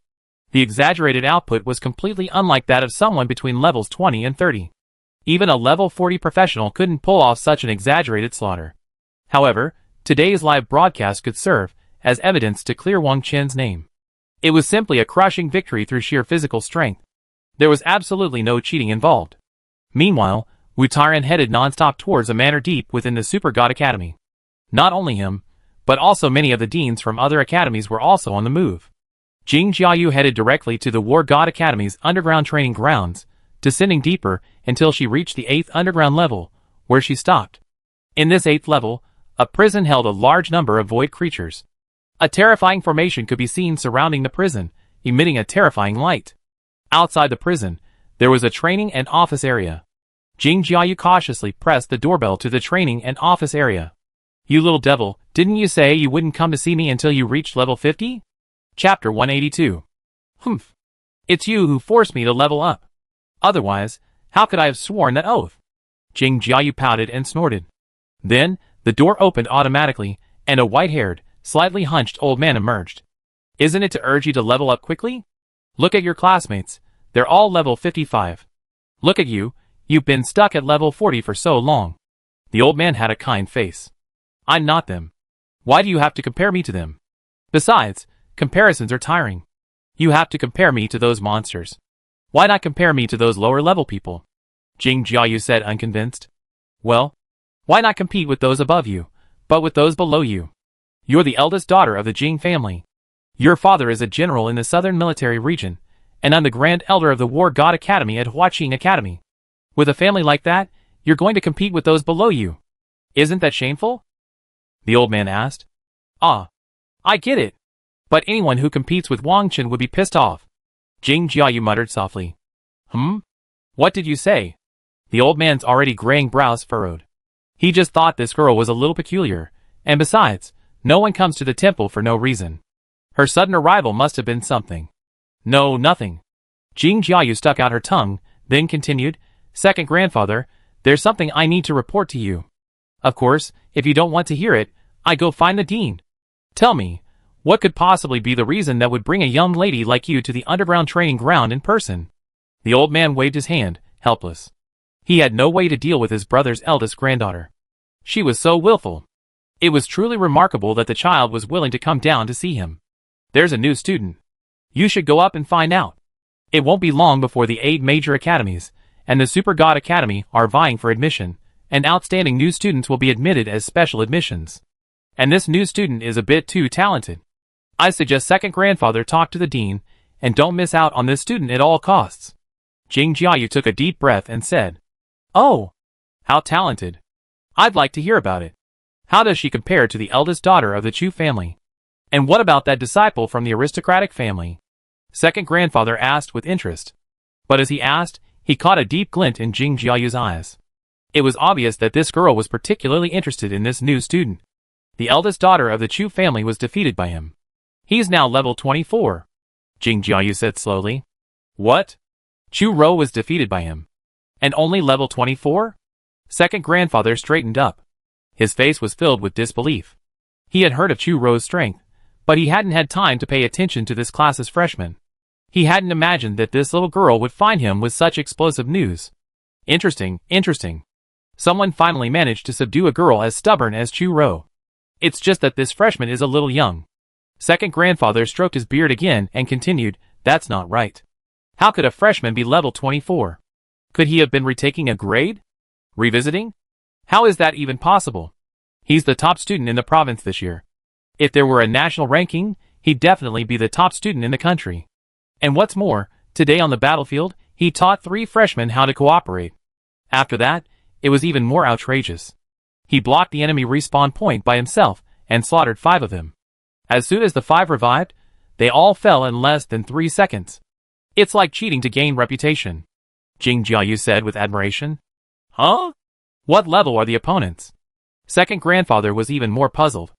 The exaggerated output was completely unlike that of someone between levels 20 and 30. Even a level 40 professional couldn't pull off such an exaggerated slaughter. However, today's live broadcast could serve as evidence to clear Wang Qin's name. It was simply a crushing victory through sheer physical strength. There was absolutely no cheating involved. Meanwhile, Wu Tairan headed non-stop towards a manor deep within the Super God Academy. Not only him, but also many of the deans from other academies were also on the move. Jing Jiayu headed directly to the War God Academy's underground training grounds, descending deeper until she reached the 8th underground level, where she stopped. In this 8th level, a prison held a large number of void creatures. A terrifying formation could be seen surrounding the prison, emitting a terrifying light. Outside the prison, there was a training and office area. Jing Jiayu cautiously pressed the doorbell to the training and office area. You little devil, didn't you say you wouldn't come to see me until you reached level 50? Chapter 182. Humph. It's you who forced me to level up. Otherwise, how could I have sworn that oath? Jing Jiayu pouted and snorted. Then, the door opened automatically, and a white-haired, slightly hunched old man emerged. Isn't it to urge you to level up quickly? Look at your classmates. They're all level 55. Look at you, you've been stuck at level 40 for so long. The old man had a kind face. I'm not them. Why do you have to compare me to them? Besides, comparisons are tiring. You have to compare me to those monsters. Why not compare me to those lower-level people? Jing Jiayu said, unconvinced. Well, why not compete with those above you, but with those below you? You're the eldest daughter of the Jing family. Your father is a general in the southern military region, and I'm the Grand Elder of the War God Academy at Huaqing Academy. With a family like that, you're going to compete with those below you. Isn't that shameful? The old man asked. Ah, I get it. But anyone who competes with Wang Chen would be pissed off. Jing Jiayu muttered softly. What did you say? The old man's already graying brows furrowed. He just thought this girl was a little peculiar, and besides, no one comes to the temple for no reason. Her sudden arrival must have been something. No, nothing. Jing Jiayu stuck out her tongue, then continued, Second grandfather, there's something I need to report to you. Of course, if you don't want to hear it, I go find the dean. Tell me, what could possibly be the reason that would bring a young lady like you to the underground training ground in person? The old man waved his hand, helpless. He had no way to deal with his brother's eldest granddaughter. She was so willful. It was truly remarkable that the child was willing to come down to see him. There's a new student. You should go up and find out. It won't be long before the 8 major academies and the Super God Academy are vying for admission, and outstanding new students will be admitted as special admissions. And this new student is a bit too talented. I suggest second grandfather talk to the dean, and don't miss out on this student at all costs. Jing Jiayu took a deep breath and said, Oh, how talented. I'd like to hear about it. How does she compare to the eldest daughter of the Chu family? And what about that disciple from the aristocratic family? Second grandfather asked with interest. But as he asked, he caught a deep glint in Jing Jiayu's eyes. It was obvious that this girl was particularly interested in this new student. The eldest daughter of the Chu family was defeated by him. He's now level 24. Jing Jiayu said slowly. What? Chu Rou was defeated by him. And only level 24? Second grandfather straightened up. His face was filled with disbelief. He had heard of Chu Rou's strength, but he hadn't had time to pay attention to this class's freshman. He hadn't imagined that this little girl would find him with such explosive news. Interesting. Someone finally managed to subdue a girl as stubborn as Chu Rou. It's just that this freshman is a little young. Second grandfather stroked his beard again and continued, That's not right. How could a freshman be level 24? Could he have been retaking a grade? Revisiting? How is that even possible? He's the top student in the province this year. If there were a national ranking, he'd definitely be the top student in the country. And what's more, today on the battlefield, he taught 3 freshmen how to cooperate. After that, it was even more outrageous. He blocked the enemy respawn point by himself and slaughtered 5 of them. As soon as the 5 revived, they all fell in less than 3 seconds. It's like cheating to gain reputation. Jing Jiayu said with admiration. Huh? What level are the opponents? Second grandfather was even more puzzled.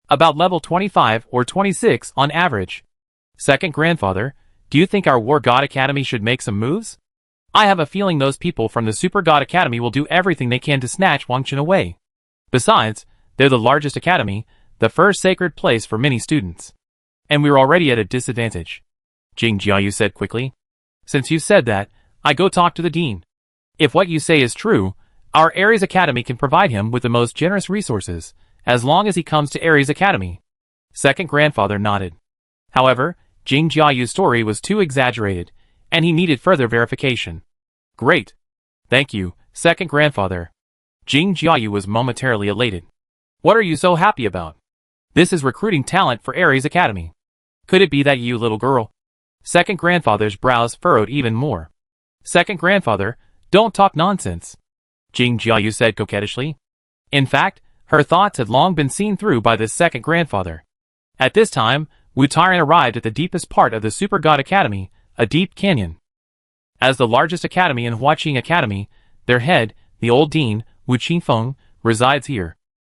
About level 25 or 26 on average. Second grandfather, do you think our War God Academy should make some moves? I have a feeling those people from the Super God Academy will do everything they can to snatch Wang Chen away. Besides, they're the largest academy, the first sacred place for many students. And we're already at a disadvantage. Jing Jiayu said quickly. Since you said that, I go talk to the dean. If what you say is true, our Ares Academy can provide him with the most generous resources, as long as he comes to Ares Academy. Second grandfather nodded. However, Jing Jiayu's story was too exaggerated, and he needed further verification. Great. Thank you, second grandfather. Jing Jiayu was momentarily elated. What are you so happy about? This is recruiting talent for Ares Academy. Could it be that you little girl? Second grandfather's brows furrowed even more. Second grandfather, don't talk nonsense. Jing Jiayu said coquettishly. In fact, her thoughts had long been seen through by this second grandfather. At this time, Wu Tairan arrived at the deepest part of the Super God Academy, a deep canyon. As the largest academy in Huaqing Academy, their head, the old dean, Wu Qingfeng, resides here.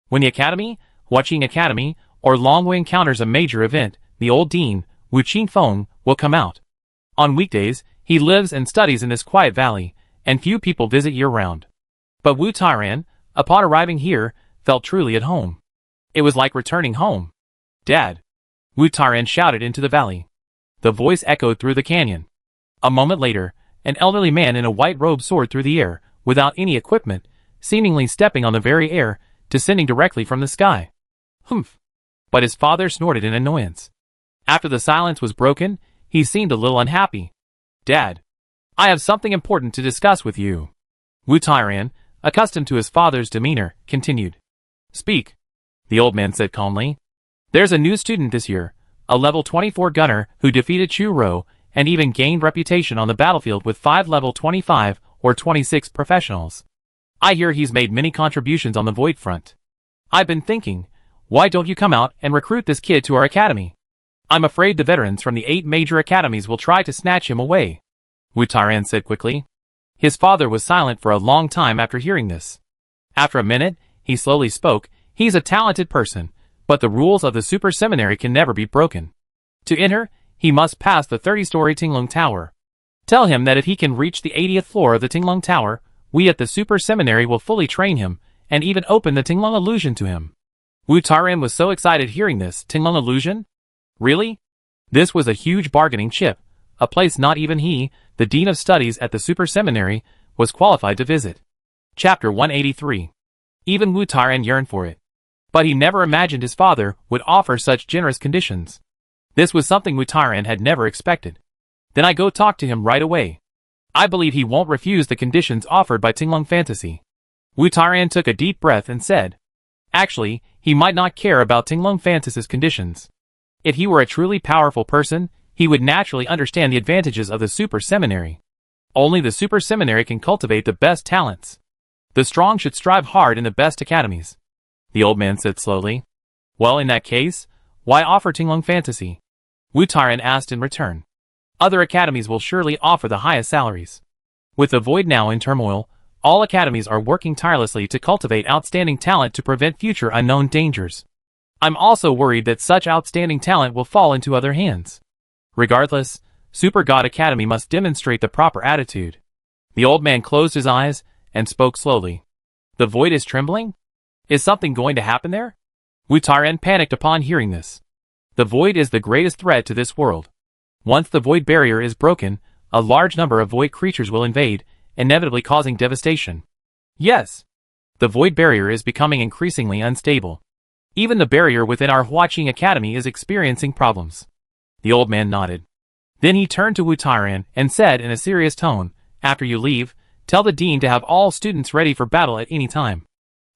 When the academy, Huaqing Academy, or Longwei encounters a major event, the old dean, Wu Qingfeng, will come out. On weekdays, he lives and studies in this quiet valley, and few people visit year-round. But Wu Tairan, upon arriving here, felt truly at home. It was like returning home. Dad! Wu Tairan shouted into the valley. The voice echoed through the canyon. A moment later, an elderly man in a white robe soared through the air, without any equipment, seemingly stepping on the very air, descending directly from the sky. Humph! But his father snorted in annoyance. After the silence was broken, he seemed a little unhappy. Dad! I have something important to discuss with you. Wu Tairan, accustomed to his father's demeanor, continued. Speak, the old man said calmly. There's a new student this year, a level 24 gunner who defeated Chu Ro and even gained reputation on the battlefield with 5 level 25 or 26 professionals. I hear he's made many contributions on the Void front. I've been thinking, why don't you come out and recruit this kid to our academy? I'm afraid the veterans from the 8 major academies will try to snatch him away, Wu Tairan said quickly. His father was silent for a long time after hearing this. After a minute, he slowly spoke. He's a talented person, but the rules of the super seminary can never be broken. To enter, he must pass the 30-story Tinglong Tower. Tell him that if he can reach the 80th floor of the Tinglong Tower, we at the super seminary will fully train him, and even open the Tinglong illusion to him. Wu Tairan was so excited hearing this. Tinglong illusion? Really? This was a huge bargaining chip, a place not even he, the Dean of Studies at the Super Seminary, was qualified to visit. Chapter 183. Even Wu Tairan yearned for it. But he never imagined his father would offer such generous conditions. This was something Wu Tairan had never expected. Then I go talk to him right away. I believe he won't refuse the conditions offered by Tinglong Fantasy. Wu Tairan took a deep breath and said, actually, he might not care about Tinglong Fantasy's conditions. If he were a truly powerful person, he would naturally understand the advantages of the Super Seminary. Only the Super Seminary can cultivate the best talents. The strong should strive hard in the best academies. The old man said slowly. Well, in that case, why offer Tinglong Fantasy? Wu Tairan asked in return. Other academies will surely offer the highest salaries. With the Void now in turmoil, all academies are working tirelessly to cultivate outstanding talent to prevent future unknown dangers. I'm also worried that such outstanding talent will fall into other hands. Regardless, Super God Academy must demonstrate the proper attitude. The old man closed his eyes and spoke slowly. The Void is trembling? Is something going to happen there? Wu Tairan panicked upon hearing this. The Void is the greatest threat to this world. Once the Void barrier is broken, a large number of Void creatures will invade, inevitably causing devastation. Yes. The Void barrier is becoming increasingly unstable. Even the barrier within our Huaqing Academy is experiencing problems. The old man nodded. Then he turned to Wu Tairan and said in a serious tone, after you leave, tell the dean to have all students ready for battle at any time.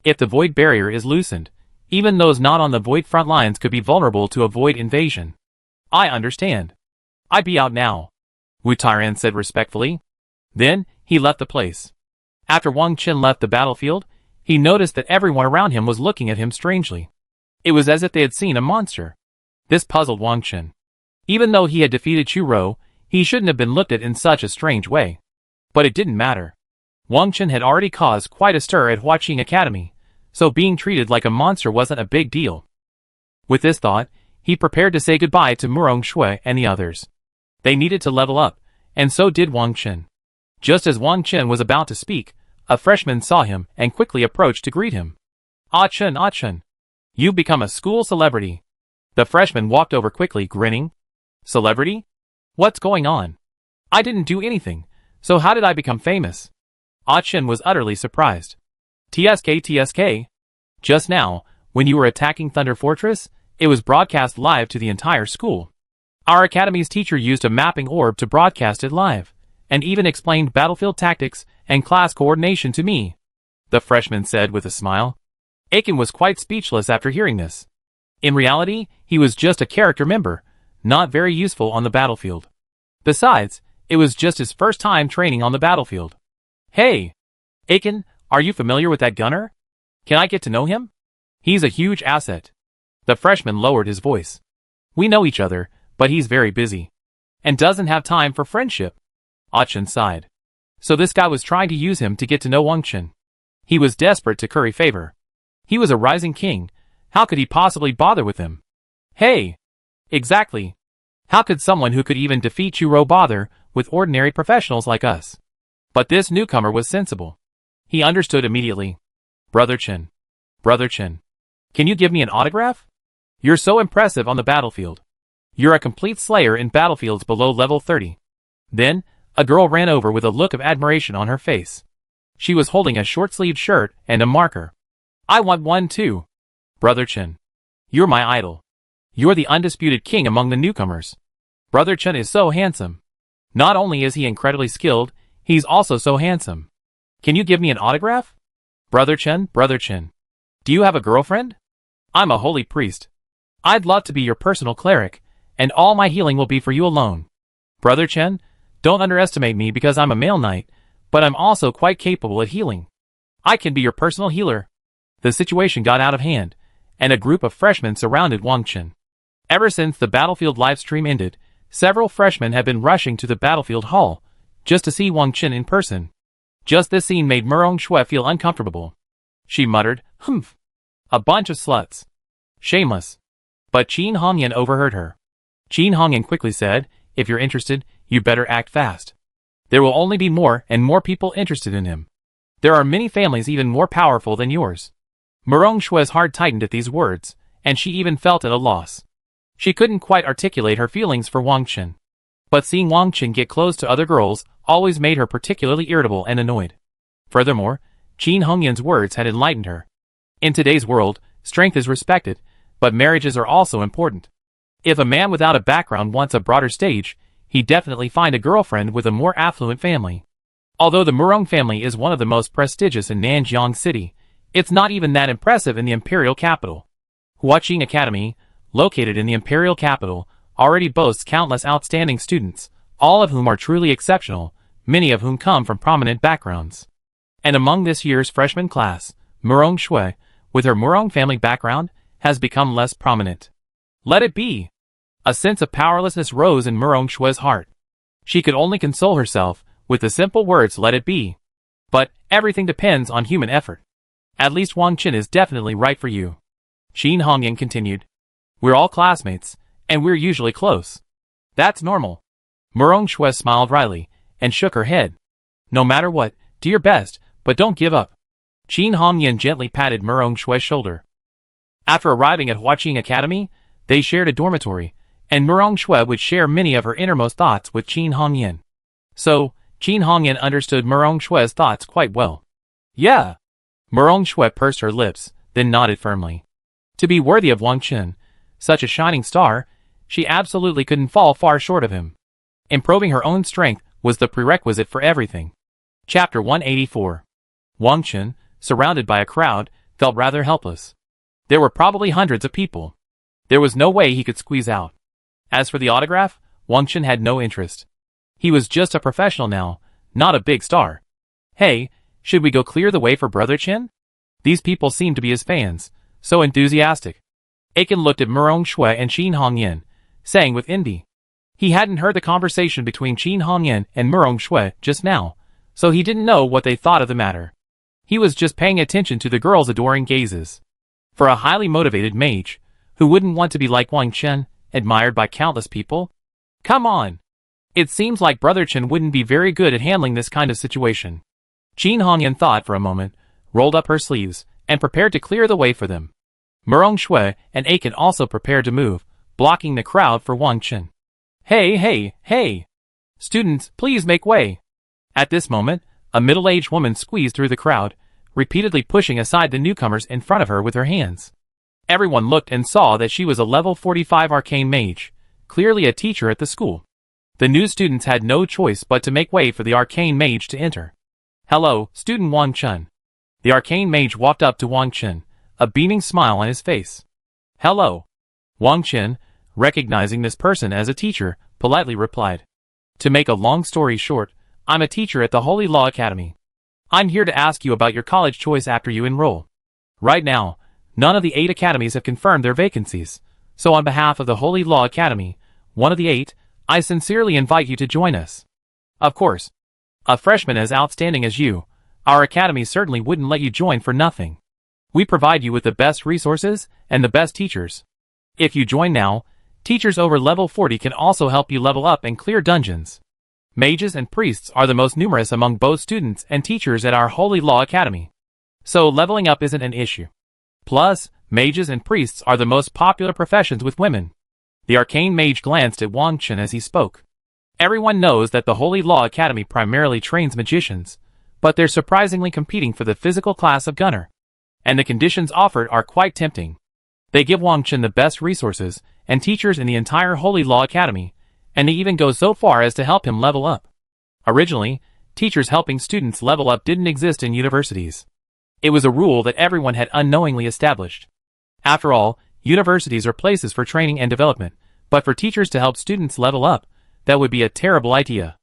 If the Void barrier is loosened, even those not on the Void front lines could be vulnerable to a Void invasion. I understand. I'd be out now, Wu Tairan said respectfully. Then, he left the place. After Wang Chen left the battlefield, he noticed that everyone around him was looking at him strangely. It was as if they had seen a monster. This puzzled Wang Chen. Even though he had defeated Chu Ro, he shouldn't have been looked at in such a strange way. But it didn't matter. Wang Chen had already caused quite a stir at Huaqing Academy, so being treated like a monster wasn't a big deal. With this thought, he prepared to say goodbye to Murong Shui and the others. They needed to level up, and so did Wang Chen. Just as Wang Chen was about to speak, a freshman saw him and quickly approached to greet him. Ah Chen, you've become a school celebrity. The freshman walked over quickly, grinning. Celebrity? What's going on? I didn't do anything, so how did I become famous? Ah Chen was utterly surprised. TSK. Just now, when you were attacking Thunder Fortress, it was broadcast live to the entire school. Our academy's teacher used a mapping orb to broadcast it live, and even explained battlefield tactics and class coordination to me, the freshman said with a smile. Aiken was quite speechless after hearing this. In reality, he was just a character member, not very useful on the battlefield. Besides, it was just his first time training on the battlefield. Hey! Aiken, are you familiar with that gunner? Can I get to know him? He's a huge asset. The freshman lowered his voice. We know each other, but he's very busy. And doesn't have time for friendship. Ah Chen sighed. So this guy was trying to use him to get to know Wang Chen. He was desperate to curry favor. He was a rising king. How could he possibly bother with him? Hey! Exactly. How could someone who could even defeat Chu Ro bother with ordinary professionals like us? But this newcomer was sensible. He understood immediately. Brother Chen. Brother Chen. Can you give me an autograph? You're so impressive on the battlefield. You're a complete slayer in battlefields below level 30. Then, a girl ran over with a look of admiration on her face. She was holding a short-sleeved shirt and a marker. I want one too. Brother Chen. You're my idol. You're the undisputed king among the newcomers. Brother Chen is so handsome. Not only is he incredibly skilled, he's also so handsome. Can you give me an autograph? Brother Chen, do you have a girlfriend? I'm a holy priest. I'd love to be your personal cleric, and all my healing will be for you alone. Brother Chen, don't underestimate me because I'm a male knight, but I'm also quite capable at healing. I can be your personal healer. The situation got out of hand, and a group of freshmen surrounded Wang Chen. Ever since the battlefield livestream ended, several freshmen have been rushing to the battlefield hall, just to see Wang Chen in person. Just this scene made Murong Shui feel uncomfortable. She muttered, "Humph. A bunch of sluts. Shameless." But Qin Hongyan overheard her. Qin Hongyan quickly said, "If you're interested, you better act fast. There will only be more and more people interested in him. There are many families even more powerful than yours." Murong Shui's heart tightened at these words, and she even felt at a loss. She couldn't quite articulate her feelings for Wang Chen. But seeing Wang Chen get close to other girls always made her particularly irritable and annoyed. Furthermore, Qin Hongyan's words had enlightened her. In today's world, strength is respected, but marriages are also important. If a man without a background wants a broader stage, he'd definitely find a girlfriend with a more affluent family. Although the Murong family is one of the most prestigious in Nanjiang City, it's not even that impressive in the imperial capital. Huaqing Academy, located in the imperial capital, already boasts countless outstanding students, all of whom are truly exceptional, many of whom come from prominent backgrounds. And among this year's freshman class, Murong Shui, with her Murong family background, has become less prominent. Let it be! A sense of powerlessness rose in Murong Shui's heart. She could only console herself with the simple words "let it be." But everything depends on human effort. At least Wang Chen is definitely right for you. Qin Hongyan continued. We're all classmates, and we're usually close. That's normal. Murong Shui smiled wryly, and shook her head. No matter what, do your best, but don't give up. Qin Hongyan gently patted Murong Shui's shoulder. After arriving at Huaqing Academy, they shared a dormitory, and Murong Shui would share many of her innermost thoughts with Qin Hongyan. So, Qin Hongyan understood Murong Shui's thoughts quite well. Yeah. Murong Shui pursed her lips, then nodded firmly. To be worthy of Wang Chen, such a shining star, she absolutely couldn't fall far short of him. Improving her own strength was the prerequisite for everything. Chapter 184. Wang Chen, surrounded by a crowd, felt rather helpless. There were probably hundreds of people. There was no way he could squeeze out. As for the autograph, Wang Chen had no interest. He was just a professional now, not a big star. Hey, should we go clear the way for Brother Chen? These people seemed to be his fans, so enthusiastic. Aiken looked at Murong Shui and Qin Hongyan, saying with envy. He hadn't heard the conversation between Qin Hongyan and Murong Shui just now, so he didn't know what they thought of the matter. He was just paying attention to the girls' adoring gazes. For a highly motivated mage, who wouldn't want to be like Wang Chen, admired by countless people? Come on! It seems like Brother Chen wouldn't be very good at handling this kind of situation. Qin Hongyan thought for a moment, rolled up her sleeves, and prepared to clear the way for them. Murong Shui and Aiken also prepared to move, blocking the crowd for Wang Chen. Hey! Students, please make way! At this moment, a middle-aged woman squeezed through the crowd, repeatedly pushing aside the newcomers in front of her with her hands. Everyone looked and saw that she was a level 45 arcane mage, clearly a teacher at the school. The new students had no choice but to make way for the arcane mage to enter. Hello, student Wang Chen. The arcane mage walked up to Wang Chen, a beaming smile on his face. Hello. Wang Chen, recognizing this person as a teacher, politely replied. To make a long story short, I'm a teacher at the Holy Law Academy. I'm here to ask you about your college choice after you enroll. Right now, none of the 8 academies have confirmed their vacancies, so on behalf of the Holy Law Academy, one of the 8, I sincerely invite you to join us. Of course, a freshman as outstanding as you, our academy certainly wouldn't let you join for nothing. We provide you with the best resources and the best teachers. If you join now, teachers over level 40 can also help you level up and clear dungeons. Mages and priests are the most numerous among both students and teachers at our Holy Law Academy. So leveling up isn't an issue. Plus, mages and priests are the most popular professions with women. The arcane mage glanced at Wang Chen as he spoke. Everyone knows that the Holy Law Academy primarily trains magicians, but they're surprisingly competing for the physical class of gunner. And the conditions offered are quite tempting. They give Wang Chen the best resources and teachers in the entire Holy Law Academy, and they even go so far as to help him level up. Originally, teachers helping students level up didn't exist in universities. It was a rule that everyone had unknowingly established. After all, universities are places for training and development, but for teachers to help students level up, that would be a terrible idea.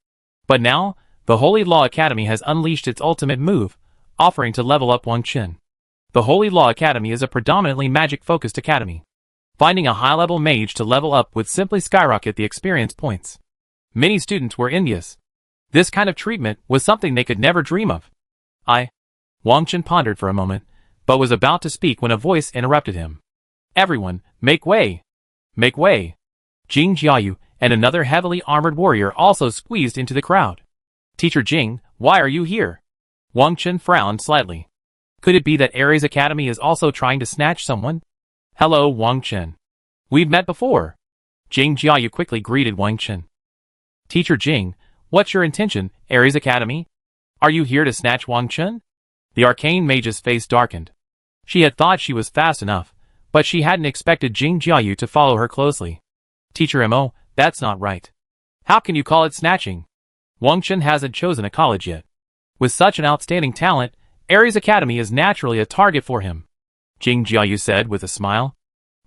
But now, the Holy Law Academy has unleashed its ultimate move, offering to level up Wang Chen. The Holy Law Academy is a predominantly magic-focused academy. Finding a high-level mage to level up would simply skyrocket the experience points. Many students were envious. This kind of treatment was something they could never dream of. Wang Chen pondered for a moment, but was about to speak when a voice interrupted him. Everyone, make way! Make way! Jing Jiayu and another heavily armored warrior also squeezed into the crowd. Teacher Jing, why are you here? Wang Chen frowned slightly. Could it be that Ares Academy is also trying to snatch someone? Hello, Wang Chen. We've met before. Jing Jiayu quickly greeted Wang Chen. Teacher Jing, what's your intention, Ares Academy? Are you here to snatch Wang Chen? The arcane mage's face darkened. She had thought she was fast enough, but she hadn't expected Jing Jiayu to follow her closely. Teacher Mo, that's not right. How can you call it snatching? Wang Chen hasn't chosen a college yet. With such an outstanding talent, Ares Academy is naturally a target for him. Jing Jiayu said with a smile.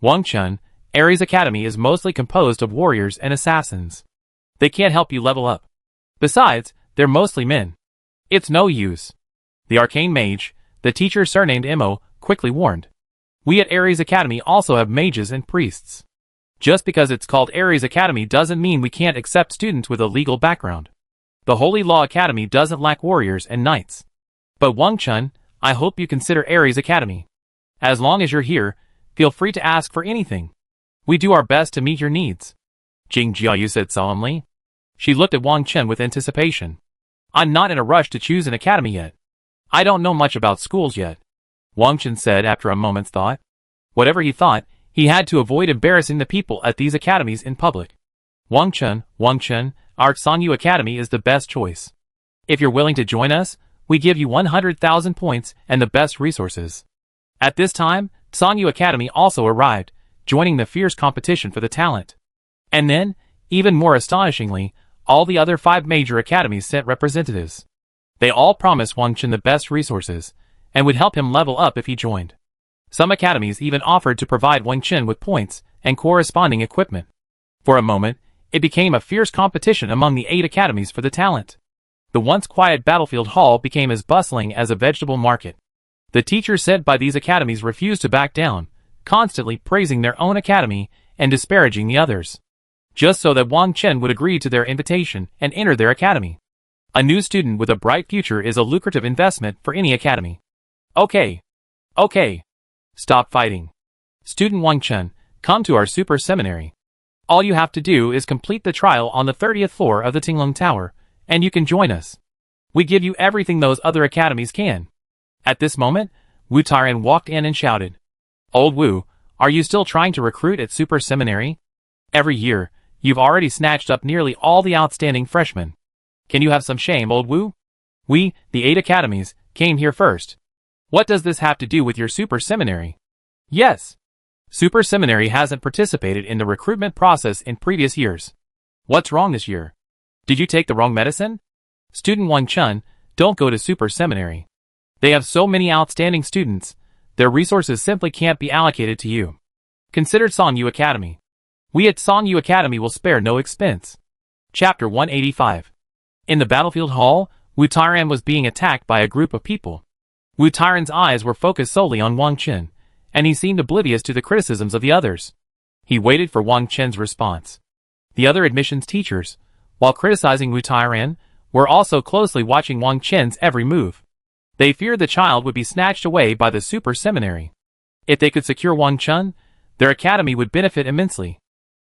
Wang Chen, Ares Academy is mostly composed of warriors and assassins. They can't help you level up. Besides, they're mostly men. It's no use. The arcane mage, the teacher surnamed Imo, quickly warned. We at Ares Academy also have mages and priests. Just because it's called Ares Academy doesn't mean we can't accept students with a legal background. The Holy Law Academy doesn't lack warriors and knights. But Wang Chen, I hope you consider Ares Academy. As long as you're here, feel free to ask for anything. We do our best to meet your needs. Jing Jiayu said solemnly. She looked at Wang Chen with anticipation. I'm not in a rush to choose an academy yet. I don't know much about schools yet. Wang Chen said after a moment's thought. Whatever he thought, he had to avoid embarrassing the people at these academies in public. Wang Chen, our Sangyu Academy is the best choice. If you're willing to join us, we give you 100,000 points and the best resources. At this time, Sangyu Academy also arrived, joining the fierce competition for the talent. And then, even more astonishingly, all the other 5 major academies sent representatives. They all promised Wang Chen the best resources, and would help him level up if he joined. Some academies even offered to provide Wang Chen with points and corresponding equipment. For a moment, it became a fierce competition among the 8 academies for the talent. The once quiet battlefield hall became as bustling as a vegetable market. The teachers sent by these academies refused to back down, constantly praising their own academy and disparaging the others. Just so that Wang Chen would agree to their invitation and enter their academy. A new student with a bright future is a lucrative investment for any academy. Okay. Stop fighting. Student Wang Chen, come to our super seminary. All you have to do is complete the trial on the 30th floor of the Tinglong Tower, and you can join us. We give you everything those other academies can. At this moment, Wu Tairan walked in and shouted. Old Wu, are you still trying to recruit at super seminary? Every year, you've already snatched up nearly all the outstanding freshmen. Can you have some shame, old Wu? We, the 8 academies, came here first. What does this have to do with your super seminary? Yes. Super seminary hasn't participated in the recruitment process in previous years. What's wrong this year? Did you take the wrong medicine? Student Wang Chen, don't go to super seminary. They have so many outstanding students, their resources simply can't be allocated to you. Consider Sangyu Academy. We at Sangyu Academy will spare no expense. Chapter 185. In the battlefield hall, Wu Tairan was being attacked by a group of people. Wu Tairan's eyes were focused solely on Wang Chen, and he seemed oblivious to the criticisms of the others. He waited for Wang Chen's response. The other admissions teachers, while criticizing Wu Tairan, were also closely watching Wang Chen's every move. They feared the child would be snatched away by the super seminary. If they could secure Wang Chen, their academy would benefit immensely.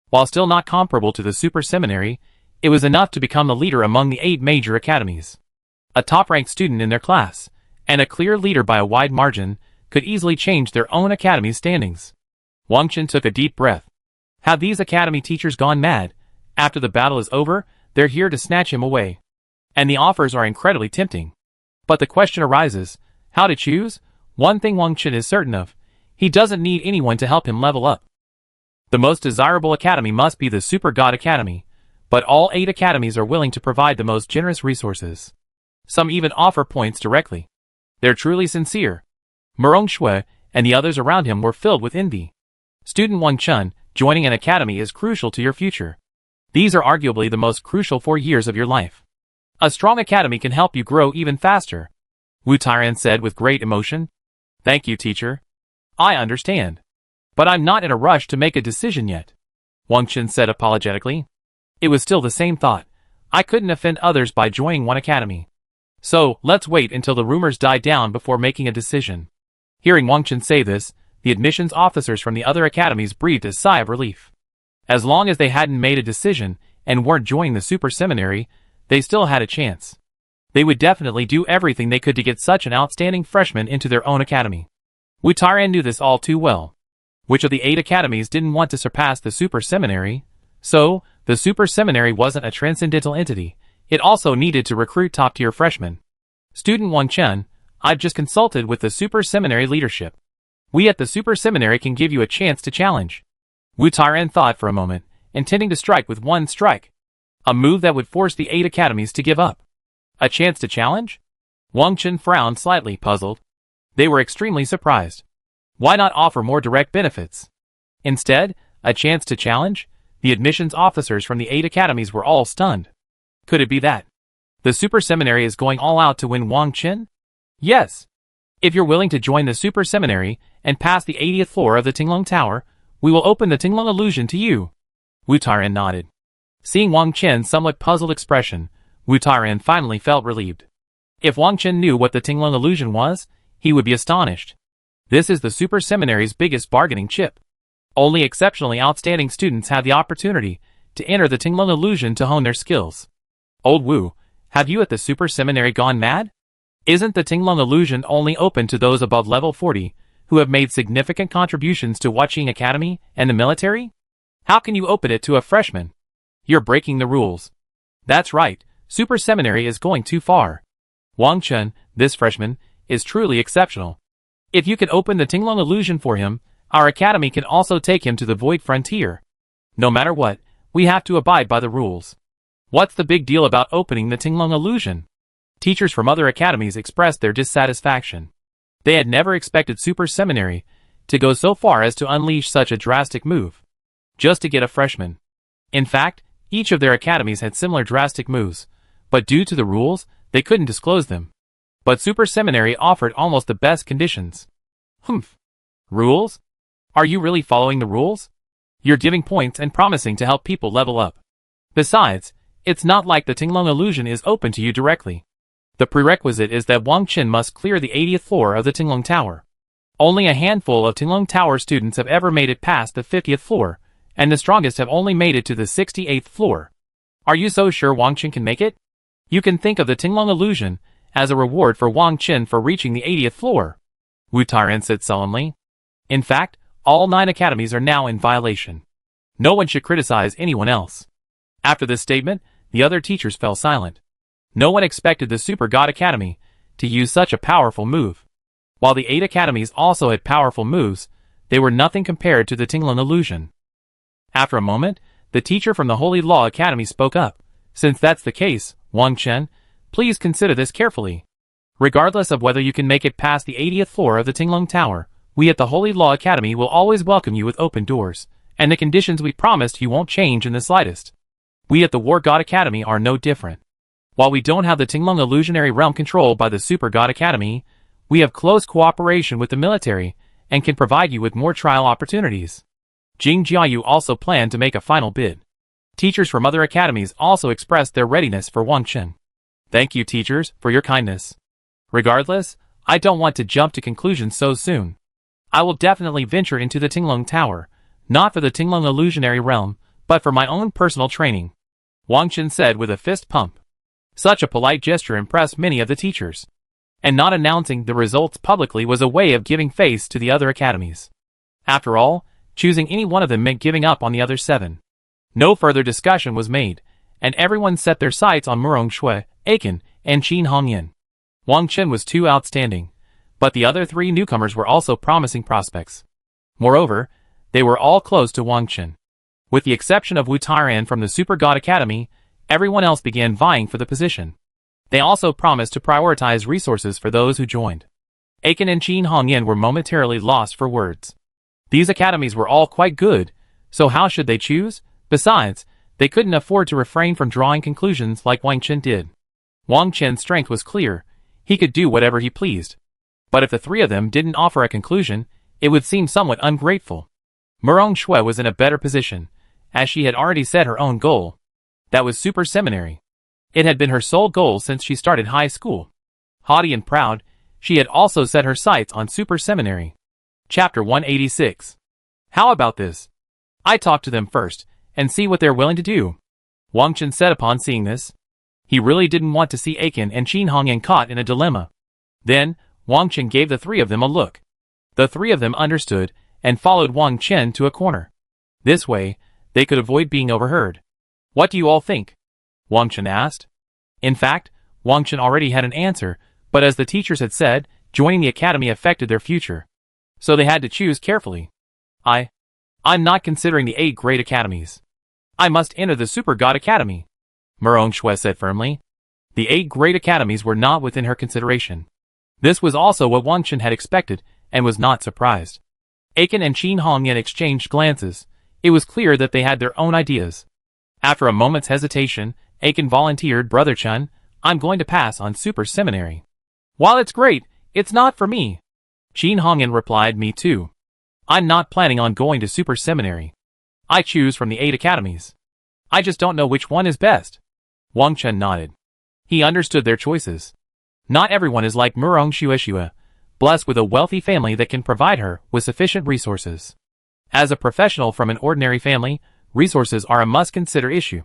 While still not comparable to the super seminary, It was enough to become the leader among the 8 major academies. A top-ranked student in their class, and a clear leader by a wide margin, could easily change their own academy's standings. Wang Chen took a deep breath. Have these academy teachers gone mad? After the battle is over, they're here to snatch him away. And the offers are incredibly tempting. But the question arises, how to choose? One thing Wang Chen is certain of, he doesn't need anyone to help him level up. The most desirable academy must be the Super God Academy, but all 8 academies are willing to provide the most generous resources. Some even offer points directly. They're truly sincere. Murong Shui and the others around him were filled with envy. Student Wang Chen, joining an academy is crucial to your future. These are arguably the most crucial 4 years of your life. A strong academy can help you grow even faster. Wu Tairan said with great emotion. Thank you, teacher. I understand. But I'm not in a rush to make a decision yet. Wang Chen said apologetically. It was still the same thought. I couldn't offend others by joining one academy. So, let's wait until the rumors die down before making a decision. Hearing Wang Chen say this, the admissions officers from the other academies breathed a sigh of relief. As long as they hadn't made a decision and weren't joining the super seminary, they still had a chance. They would definitely do everything they could to get such an outstanding freshman into their own academy. Wu Tairan knew this all too well. Which of the 8 academies didn't want to surpass the super seminary? So, the super seminary wasn't a transcendental entity. It also needed to recruit top-tier freshmen. Student Wang Chen, I've just consulted with the super seminary leadership. We at the super seminary can give you a chance to challenge. Wu Tairan thought for a moment, intending to strike with one strike. A move that would force the 8 academies to give up. A chance to challenge? Wang Chen frowned slightly, puzzled. They were extremely surprised. Why not offer more direct benefits? Instead, a chance to challenge? The admissions officers from the 8 academies were all stunned. Could it be that the super seminary is going all out to win Wang Chen? Yes. If you're willing to join the super seminary and pass the 80th floor of the Tinglong Tower, we will open the Tinglong illusion to you. Wu Tairan nodded. Seeing Wang Chen's somewhat puzzled expression, Wu Tairan finally felt relieved. If Wang Chen knew what the Tinglong illusion was, he would be astonished. This is the super seminary's biggest bargaining chip. Only exceptionally outstanding students have the opportunity to enter the Tinglong illusion to hone their skills. Old Wu, have you at the super seminary gone mad? Isn't the Tinglong illusion only open to those above level 40, who have made significant contributions to Huaqing Academy and the military? How can you open it to a freshman? You're breaking the rules. That's right, super seminary is going too far. Wang Chen, this freshman, is truly exceptional. If you can open the Tinglong illusion for him, our academy can also take him to the Void Frontier. No matter what, we have to abide by the rules. What's the big deal about opening the Tinglong illusion? Teachers from other academies expressed their dissatisfaction. They had never expected Super Seminary to go so far as to unleash such a drastic move, just to get a freshman. In fact, each of their academies had similar drastic moves, but due to the rules, they couldn't disclose them. But Super Seminary offered almost the best conditions. Humph. Rules? Are you really following the rules? You're giving points and promising to help people level up. Besides, it's not like the Tinglong illusion is open to you directly. The prerequisite is that Wang Chen must clear the 80th floor of the Tinglong Tower. Only a handful of Tinglong Tower students have ever made it past the 50th floor, and the strongest have only made it to the 68th floor. Are you so sure Wang Chen can make it? You can think of the Tinglong illusion as a reward for Wang Chen for reaching the 80th floor, Wu Tairan said solemnly. In fact, all 9 academies are now in violation. No one should criticize anyone else. After this statement, the other teachers fell silent. No one expected the Super God Academy to use such a powerful move. While the 8 academies also had powerful moves, they were nothing compared to the Tinglong illusion. After a moment, the teacher from the Holy Law Academy spoke up. Since that's the case, Wang Chen, please consider this carefully. Regardless of whether you can make it past the 80th floor of the Tinglong Tower, we at the Holy Law Academy will always welcome you with open doors, and the conditions we promised you won't change in the slightest. We at the War God Academy are no different. While we don't have the Tinglong illusionary realm controlled by the Super God Academy, we have close cooperation with the military and can provide you with more trial opportunities. Jing Jiayu also planned to make a final bid. Teachers from other academies also expressed their readiness for Wang Chen. Thank you, teachers, for your kindness. Regardless, I don't want to jump to conclusions so soon. I will definitely venture into the Tinglong Tower, not for the Tinglong illusionary realm, but for my own personal training. Wang Chen said with a fist pump. Such a polite gesture impressed many of the teachers. And not announcing the results publicly was a way of giving face to the other academies. After all, choosing any one of them meant giving up on the other 7. No further discussion was made, and everyone set their sights on Murong Shui, Aiken, and Qin Hongyan. Wang Chen was too outstanding, but the other 3 newcomers were also promising prospects. Moreover, they were all close to Wang Chen. With the exception of Wu Tairan from the Super God Academy, everyone else began vying for the position. They also promised to prioritize resources for those who joined. Aiken and Qin Hongyan were momentarily lost for words. These academies were all quite good, so how should they choose? Besides, they couldn't afford to refrain from drawing conclusions like Wang Chen did. Wang Chen's strength was clear. He could do whatever he pleased. But if the 3 of them didn't offer a conclusion, it would seem somewhat ungrateful. Murong Shui was in a better position, as she had already set her own goal. That was Super Seminary. It had been her sole goal since she started high school. Haughty and proud, she had also set her sights on Super Seminary. Chapter 186. How about this? I talk to them first, and see what they're willing to do. Wang Chen said upon seeing this. He really didn't want to see Aiken and Qin Hongyan caught in a dilemma. Then, Wang Chen gave the 3 of them a look. The 3 of them understood, and followed Wang Chen to a corner. This way, they could avoid being overheard. What do you all think? Wang Chen asked. In fact, Wang Chen already had an answer, but as the teachers had said, joining the academy affected their future. So they had to choose carefully. I'm not considering the 8 great academies. I must enter the Super God Academy, Murong Shui said firmly. The 8 great academies were not within her consideration. This was also what Wang Chen had expected, and was not surprised. Aiken and Qin Hongyan exchanged glances. It was clear that they had their own ideas. After a moment's hesitation, Aiken volunteered, Brother Chen, I'm going to pass on Super Seminary. While it's great, it's not for me. Qin Hongyan replied, me too. I'm not planning on going to Super Seminary. I choose from the 8 academies. I just don't know which one is best. Wang Chen nodded. He understood their choices. Not everyone is like Murong Shui, blessed with a wealthy family that can provide her with sufficient resources. As a professional from an ordinary family, resources are a must-consider issue.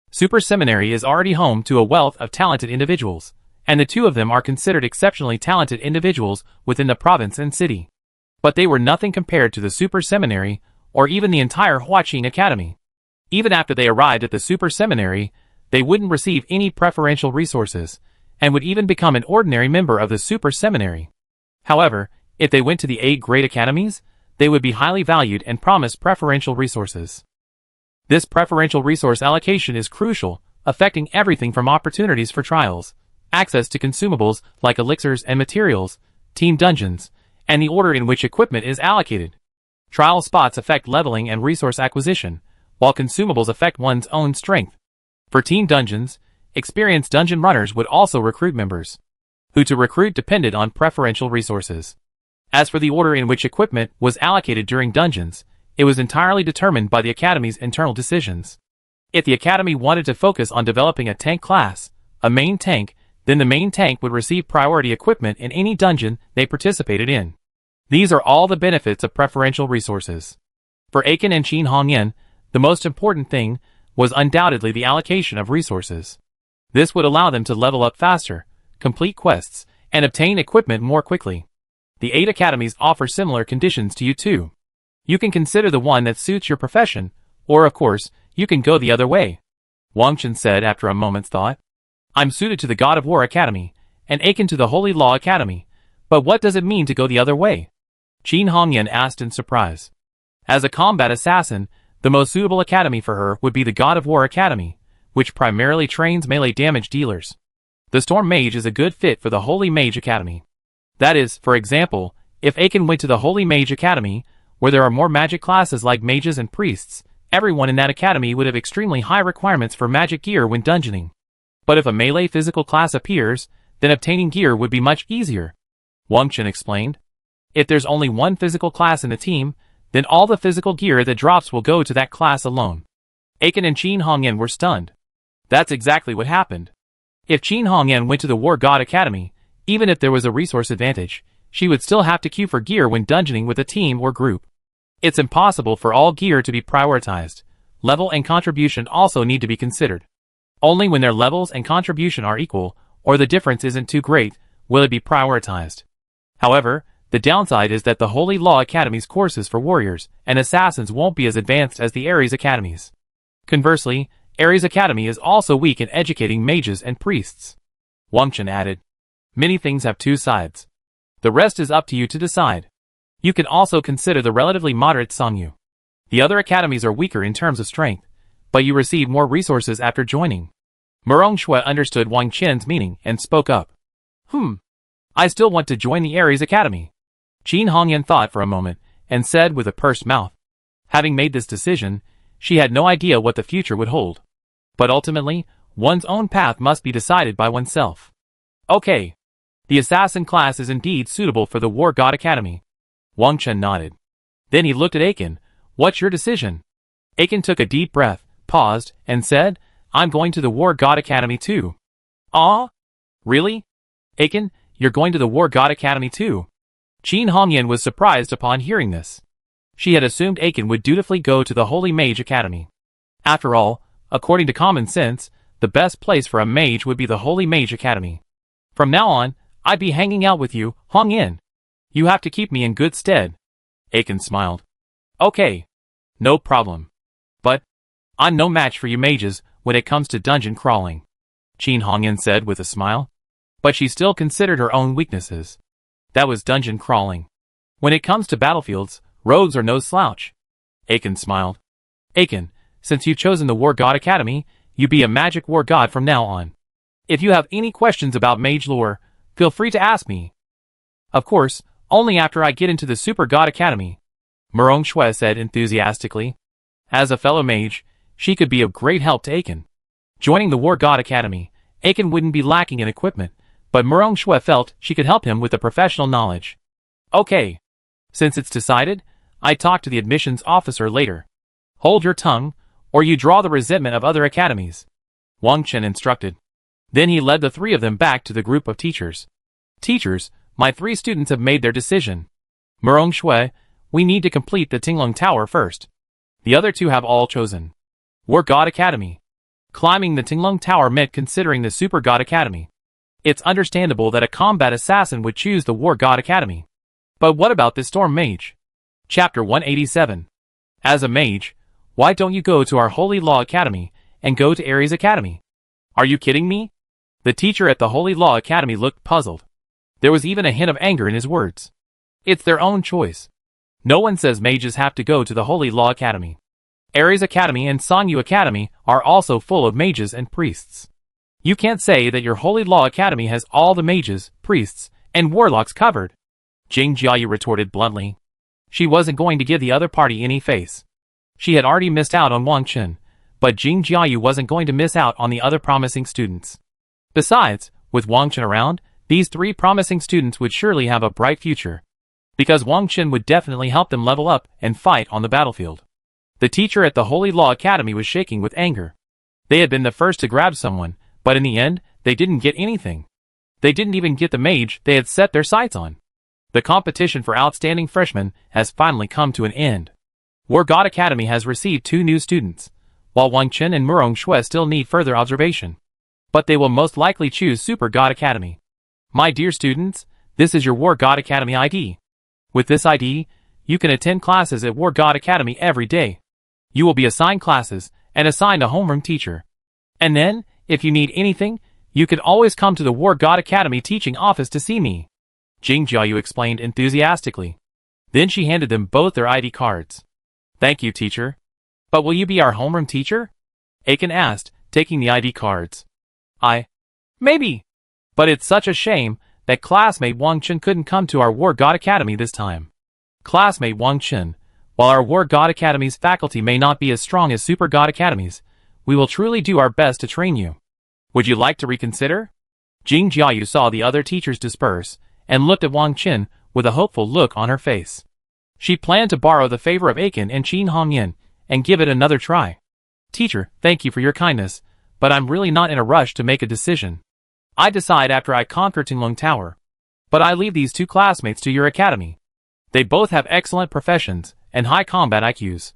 Super Seminary is already home to a wealth of talented individuals, and the 2 of them are considered exceptionally talented individuals within the province and city. But they were nothing compared to the Super Seminary, or even the entire Huaqing Academy. Even after they arrived at the Super Seminary, they wouldn't receive any preferential resources, and would even become an ordinary member of the Super Seminary. However, if they went to the 8 great academies, they would be highly valued and promised preferential resources. This preferential resource allocation is crucial, affecting everything from opportunities for trials, access to consumables like elixirs and materials, team dungeons, and the order in which equipment is allocated. Trial spots affect leveling and resource acquisition, while consumables affect one's own strength. For team dungeons, experienced dungeon runners would also recruit members, who to recruit depended on preferential resources. As for the order in which equipment was allocated during dungeons, it was entirely determined by the Academy's internal decisions. If the Academy wanted to focus on developing a tank class, a main tank, then the main tank would receive priority equipment in any dungeon they participated in. These are all the benefits of preferential resources. For Aiken and Qin Hongyan, the most important thing was undoubtedly the allocation of resources. This would allow them to level up faster, complete quests, and obtain equipment more quickly. The 8 academies offer similar conditions to you too. You can consider the one that suits your profession, or of course, you can go the other way. Wang Chen said after a moment's thought. I'm suited to the God of War Academy, and Aiken to the Holy Law Academy, but what does it mean to go the other way? Qin Hongyan asked in surprise. As a combat assassin, the most suitable academy for her would be the God of War Academy, which primarily trains melee damage dealers. The Storm Mage is a good fit for the Holy Mage Academy. That is, for example, if Aiken went to the Holy Mage Academy, where there are more magic classes like mages and priests, everyone in that academy would have extremely high requirements for magic gear when dungeoning. But if a melee physical class appears, then obtaining gear would be much easier. Wang Chen explained. If there's only one physical class in the team, then all the physical gear that drops will go to that class alone. Aiken and Qin Hongyan were stunned. That's exactly what happened. If Qin Hongyan went to the War God Academy, even if there was a resource advantage, she would still have to queue for gear when dungeoning with a team or group. It's impossible for all gear to be prioritized. Level and contribution also need to be considered. Only when their levels and contribution are equal, or the difference isn't too great, will it be prioritized. However, the downside is that the Holy Law Academy's courses for warriors and assassins won't be as advanced as the Ares Academies. Conversely, Ares Academy is also weak in educating mages and priests. Wang Chen added. Many things have two sides. The rest is up to you to decide. You can also consider the relatively moderate Sangyu. The other academies are weaker in terms of strength, but you receive more resources after joining. Murong Shui understood Wang Chen's meaning and spoke up. I still want to join the Ares Academy. Qin Hongyan thought for a moment and said with a pursed mouth. Having made this decision, she had no idea what the future would hold. But ultimately, one's own path must be decided by oneself. Okay. The assassin class is indeed suitable for the War God Academy. Wang Chen nodded. Then he looked at Aiken. What's your decision? Aiken took a deep breath, paused, and said, I'm going to the War God Academy too. Ah? Really? Aiken, you're going to the War God Academy too? Qin Hongyan was surprised upon hearing this. She had assumed Aiken would dutifully go to the Holy Mage Academy. After all, according to common sense, the best place for a mage would be the Holy Mage Academy. From now on, I'd be hanging out with you, Hongyan. You have to keep me in good stead. Aiken smiled. Okay. No problem. But, I'm no match for you mages when it comes to dungeon crawling. Qin Hongyan said with a smile. But she still considered her own weaknesses. That was dungeon crawling. When it comes to battlefields, rogues are no slouch. Aiken smiled. Aiken, since you've chosen the War God Academy, you be a magic war god from now on. If you have any questions about mage lore, feel free to ask me. Of course, only after I get into the Super God Academy. Murong Shui said enthusiastically. As a fellow mage, she could be of great help to Aiken. Joining the War God Academy, Aiken wouldn't be lacking in equipment, but Murong Shui felt she could help him with the professional knowledge. Okay. Since it's decided, I talk to the admissions officer later. Hold your tongue, or you draw the resentment of other academies. Wang Chen instructed. Then he led the three of them back to the group of teachers. Teachers, my 3 students have made their decision. Murong Shui, we need to complete the Tinglong Tower first. The other 2 have all chosen. War God Academy. Climbing the Tinglong Tower meant considering the Super God Academy. It's understandable that a combat assassin would choose the War God Academy. But what about this Storm Mage? Chapter 187. As a mage, why don't you go to our Holy Law Academy and go to Ares Academy? Are you kidding me? The teacher at the Holy Law Academy looked puzzled. There was even a hint of anger in his words. It's their own choice. No one says mages have to go to the Holy Law Academy. Ares Academy and Sangyu Academy are also full of mages and priests. You can't say that your Holy Law Academy has all the mages, priests, and warlocks covered. Jing Jiayu retorted bluntly. She wasn't going to give the other party any face. She had already missed out on Wang Chen, but Jing Jiayu wasn't going to miss out on the other promising students. Besides, with Wang Chen around, these 3 promising students would surely have a bright future. Because Wang Chen would definitely help them level up and fight on the battlefield. The teacher at the Holy Law Academy was shaking with anger. They had been the first to grab someone, but in the end, they didn't get anything. They didn't even get the mage they had set their sights on. The competition for outstanding freshmen has finally come to an end. War God Academy has received 2 new students, while Wang Chen and Murong Shui still need further observation. But they will most likely choose Super God Academy. My dear students, this is your War God Academy ID. With this ID, you can attend classes at War God Academy every day. You will be assigned classes and assigned a homeroom teacher. And then, if you need anything, you can always come to the War God Academy teaching office to see me. Jing Jiayu explained enthusiastically. Then she handed them both their ID cards. Thank you, teacher. But will you be our homeroom teacher? Aiken asked, taking the ID cards. Maybe. But it's such a shame that classmate Wang Chen couldn't come to our War God Academy this time. Classmate Wang Chen, while our War God Academy's faculty may not be as strong as Super God Academies, we will truly do our best to train you. Would you like to reconsider? Jing Jiayu saw the other teachers disperse, and looked at Wang Chen with a hopeful look on her face. She planned to borrow the favor of Aiken and Qin Hongyan, and give it another try. Teacher, thank you for your kindness, but I'm really not in a rush to make a decision. I decide after I conquer Tinglong Tower. But I leave these 2 classmates to your academy. They both have excellent professions and high combat IQs.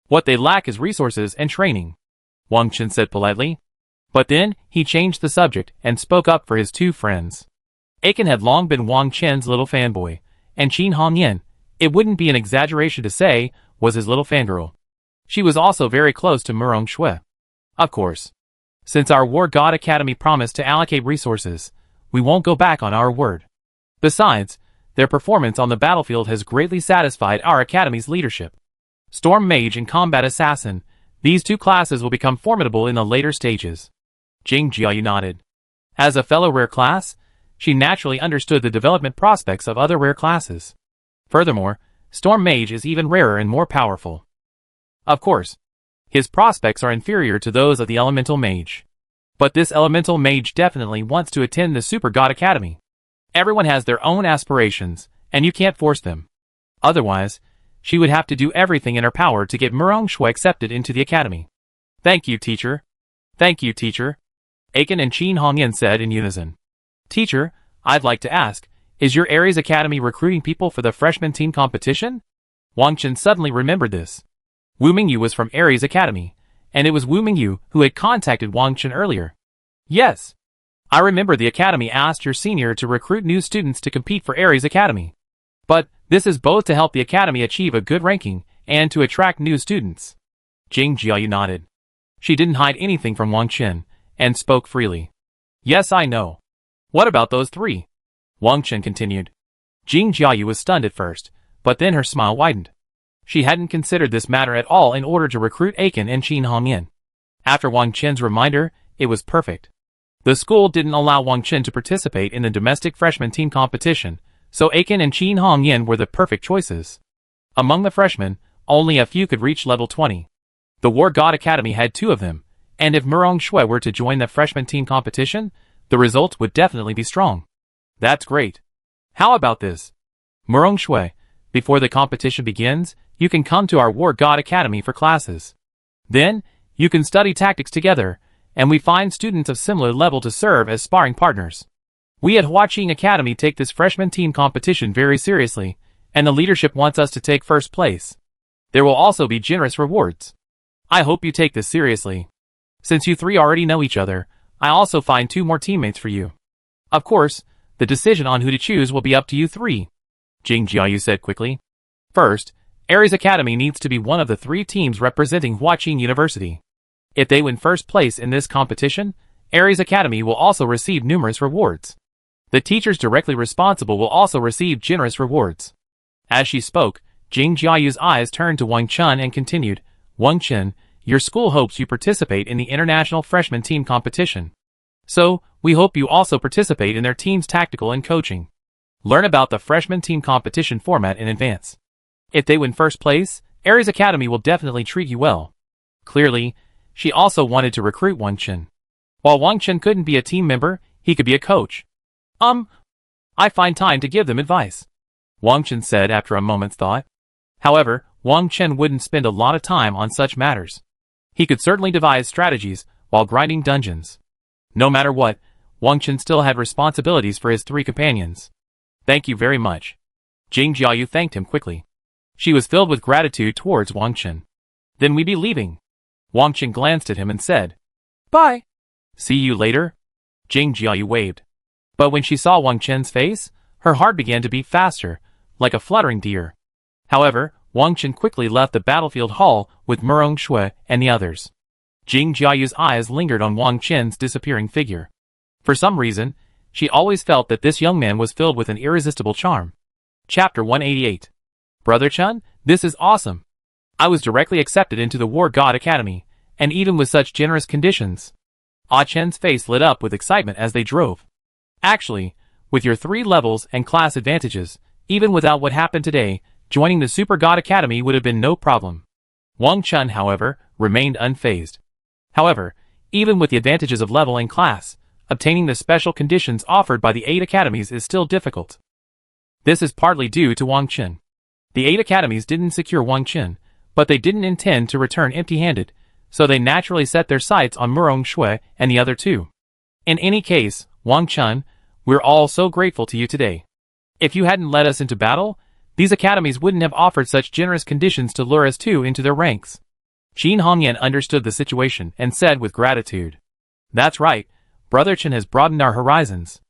What they lack is resources and training. Wang Chen said politely. But then, he changed the subject and spoke up for his two friends. Aiken had long been Wang Chen's little fanboy, and Qin Hongyan, it wouldn't be an exaggeration to say, was his little fangirl. She was also very close to Murong Shui. Of course. Since our War God Academy promised to allocate resources, we won't go back on our word. Besides, their performance on the battlefield has greatly satisfied our Academy's leadership. Storm Mage and Combat Assassin, these two classes will become formidable in the later stages. Jing Jiayu nodded. As a fellow rare class, she naturally understood the development prospects of other rare classes. Furthermore, Storm Mage is even rarer and more powerful. Of course, his prospects are inferior to those of the Elemental Mage. But this Elemental Mage definitely wants to attend the Super God Academy. Everyone has their own aspirations, and you can't force them. Otherwise, she would have to do everything in her power to get Murong Shui accepted into the academy. Thank you, teacher. Thank you, teacher. Aiken and Qin Hongyan said in unison. Teacher, I'd like to ask, is your Ares Academy recruiting people for the freshman team competition? Wang Chen suddenly remembered this. Wu Mingyu was from Ares Academy, and it was Wu Mingyu who had contacted Wang Chen earlier. Yes. I remember the academy asked your senior to recruit new students to compete for Ares Academy. But this is both to help the academy achieve a good ranking and to attract new students. Jing Jiayu nodded. She didn't hide anything from Wang Chen and spoke freely. Yes, I know. What about those three? Wang Chen continued. Jing Jiayu was stunned at first, but then her smile widened. She hadn't considered this matter at all in order to recruit Aiken and Qin Hongyan. After Wang Chen's reminder, it was perfect. The school didn't allow Wang Chen to participate in the domestic freshman team competition, so Aiken and Qin Hongyan were the perfect choices. Among the freshmen, only a few could reach level 20. The War God Academy had 2 of them, and if Murong Shui were to join the freshman team competition, the results would definitely be strong. That's great. How about this? Murong Shui, before the competition begins, you can come to our War God Academy for classes. Then, you can study tactics together, and we find students of similar level to serve as sparring partners. We at Huaqing Academy take this freshman team competition very seriously, and the leadership wants us to take first place. There will also be generous rewards. I hope you take this seriously. Since you 3 already know each other, I also find 2 more teammates for you. Of course, the decision on who to choose will be up to you 3. Jing Jiayu said quickly. First, Ares Academy needs to be one of the 3 teams representing Huaqing University. If they win first place in this competition, Ares Academy will also receive numerous rewards. The teachers directly responsible will also receive generous rewards. As she spoke, Jing Jiayu's eyes turned to Wang Chen and continued, Wang Chen, your school hopes you participate in the International Freshman Team competition. So, we hope you also participate in their team's tactical and coaching. Learn about the Freshman Team competition format in advance. If they win first place, Ares Academy will definitely treat you well. Clearly, she also wanted to recruit Wang Chen. While Wang Chen couldn't be a team member, he could be a coach. I find time to give them advice, Wang Chen said after a moment's thought. However, Wang Chen wouldn't spend a lot of time on such matters. He could certainly devise strategies while grinding dungeons. No matter what, Wang Chen still had responsibilities for his 3 companions. Thank you very much. Jing Jiayu thanked him quickly. She was filled with gratitude towards Wang Chen. Then we be leaving. Wang Chen glanced at him and said, Bye. See you later. Jing Jiayu waved. But when she saw Wang Chen's face, her heart began to beat faster, like a fluttering deer. However, Wang Chen quickly left the battlefield hall with Murong Shui and the others. Jing Jiayu's eyes lingered on Wang Chen's disappearing figure. For some reason, she always felt that this young man was filled with an irresistible charm. Chapter 188. Brother Chen, this is awesome. I was directly accepted into the War God Academy, and even with such generous conditions. Ah Chen's face lit up with excitement as they drove. Actually, with your 3 levels and class advantages, even without what happened today, joining the Super God Academy would have been no problem. Wang Chen, however, remained unfazed. However, even with the advantages of level and class, obtaining the special conditions offered by the 8 academies is still difficult. This is partly due to Wang Chen. The 8 academies didn't secure Wang Chen, but they didn't intend to return empty-handed, so they naturally set their sights on Murong Shui and the other 2. In any case, Wang Chen, we're all so grateful to you today. If you hadn't led us into battle, these academies wouldn't have offered such generous conditions to lure us 2 into their ranks. Qin Hongyan understood the situation and said with gratitude. That's right, Brother Chen has broadened our horizons.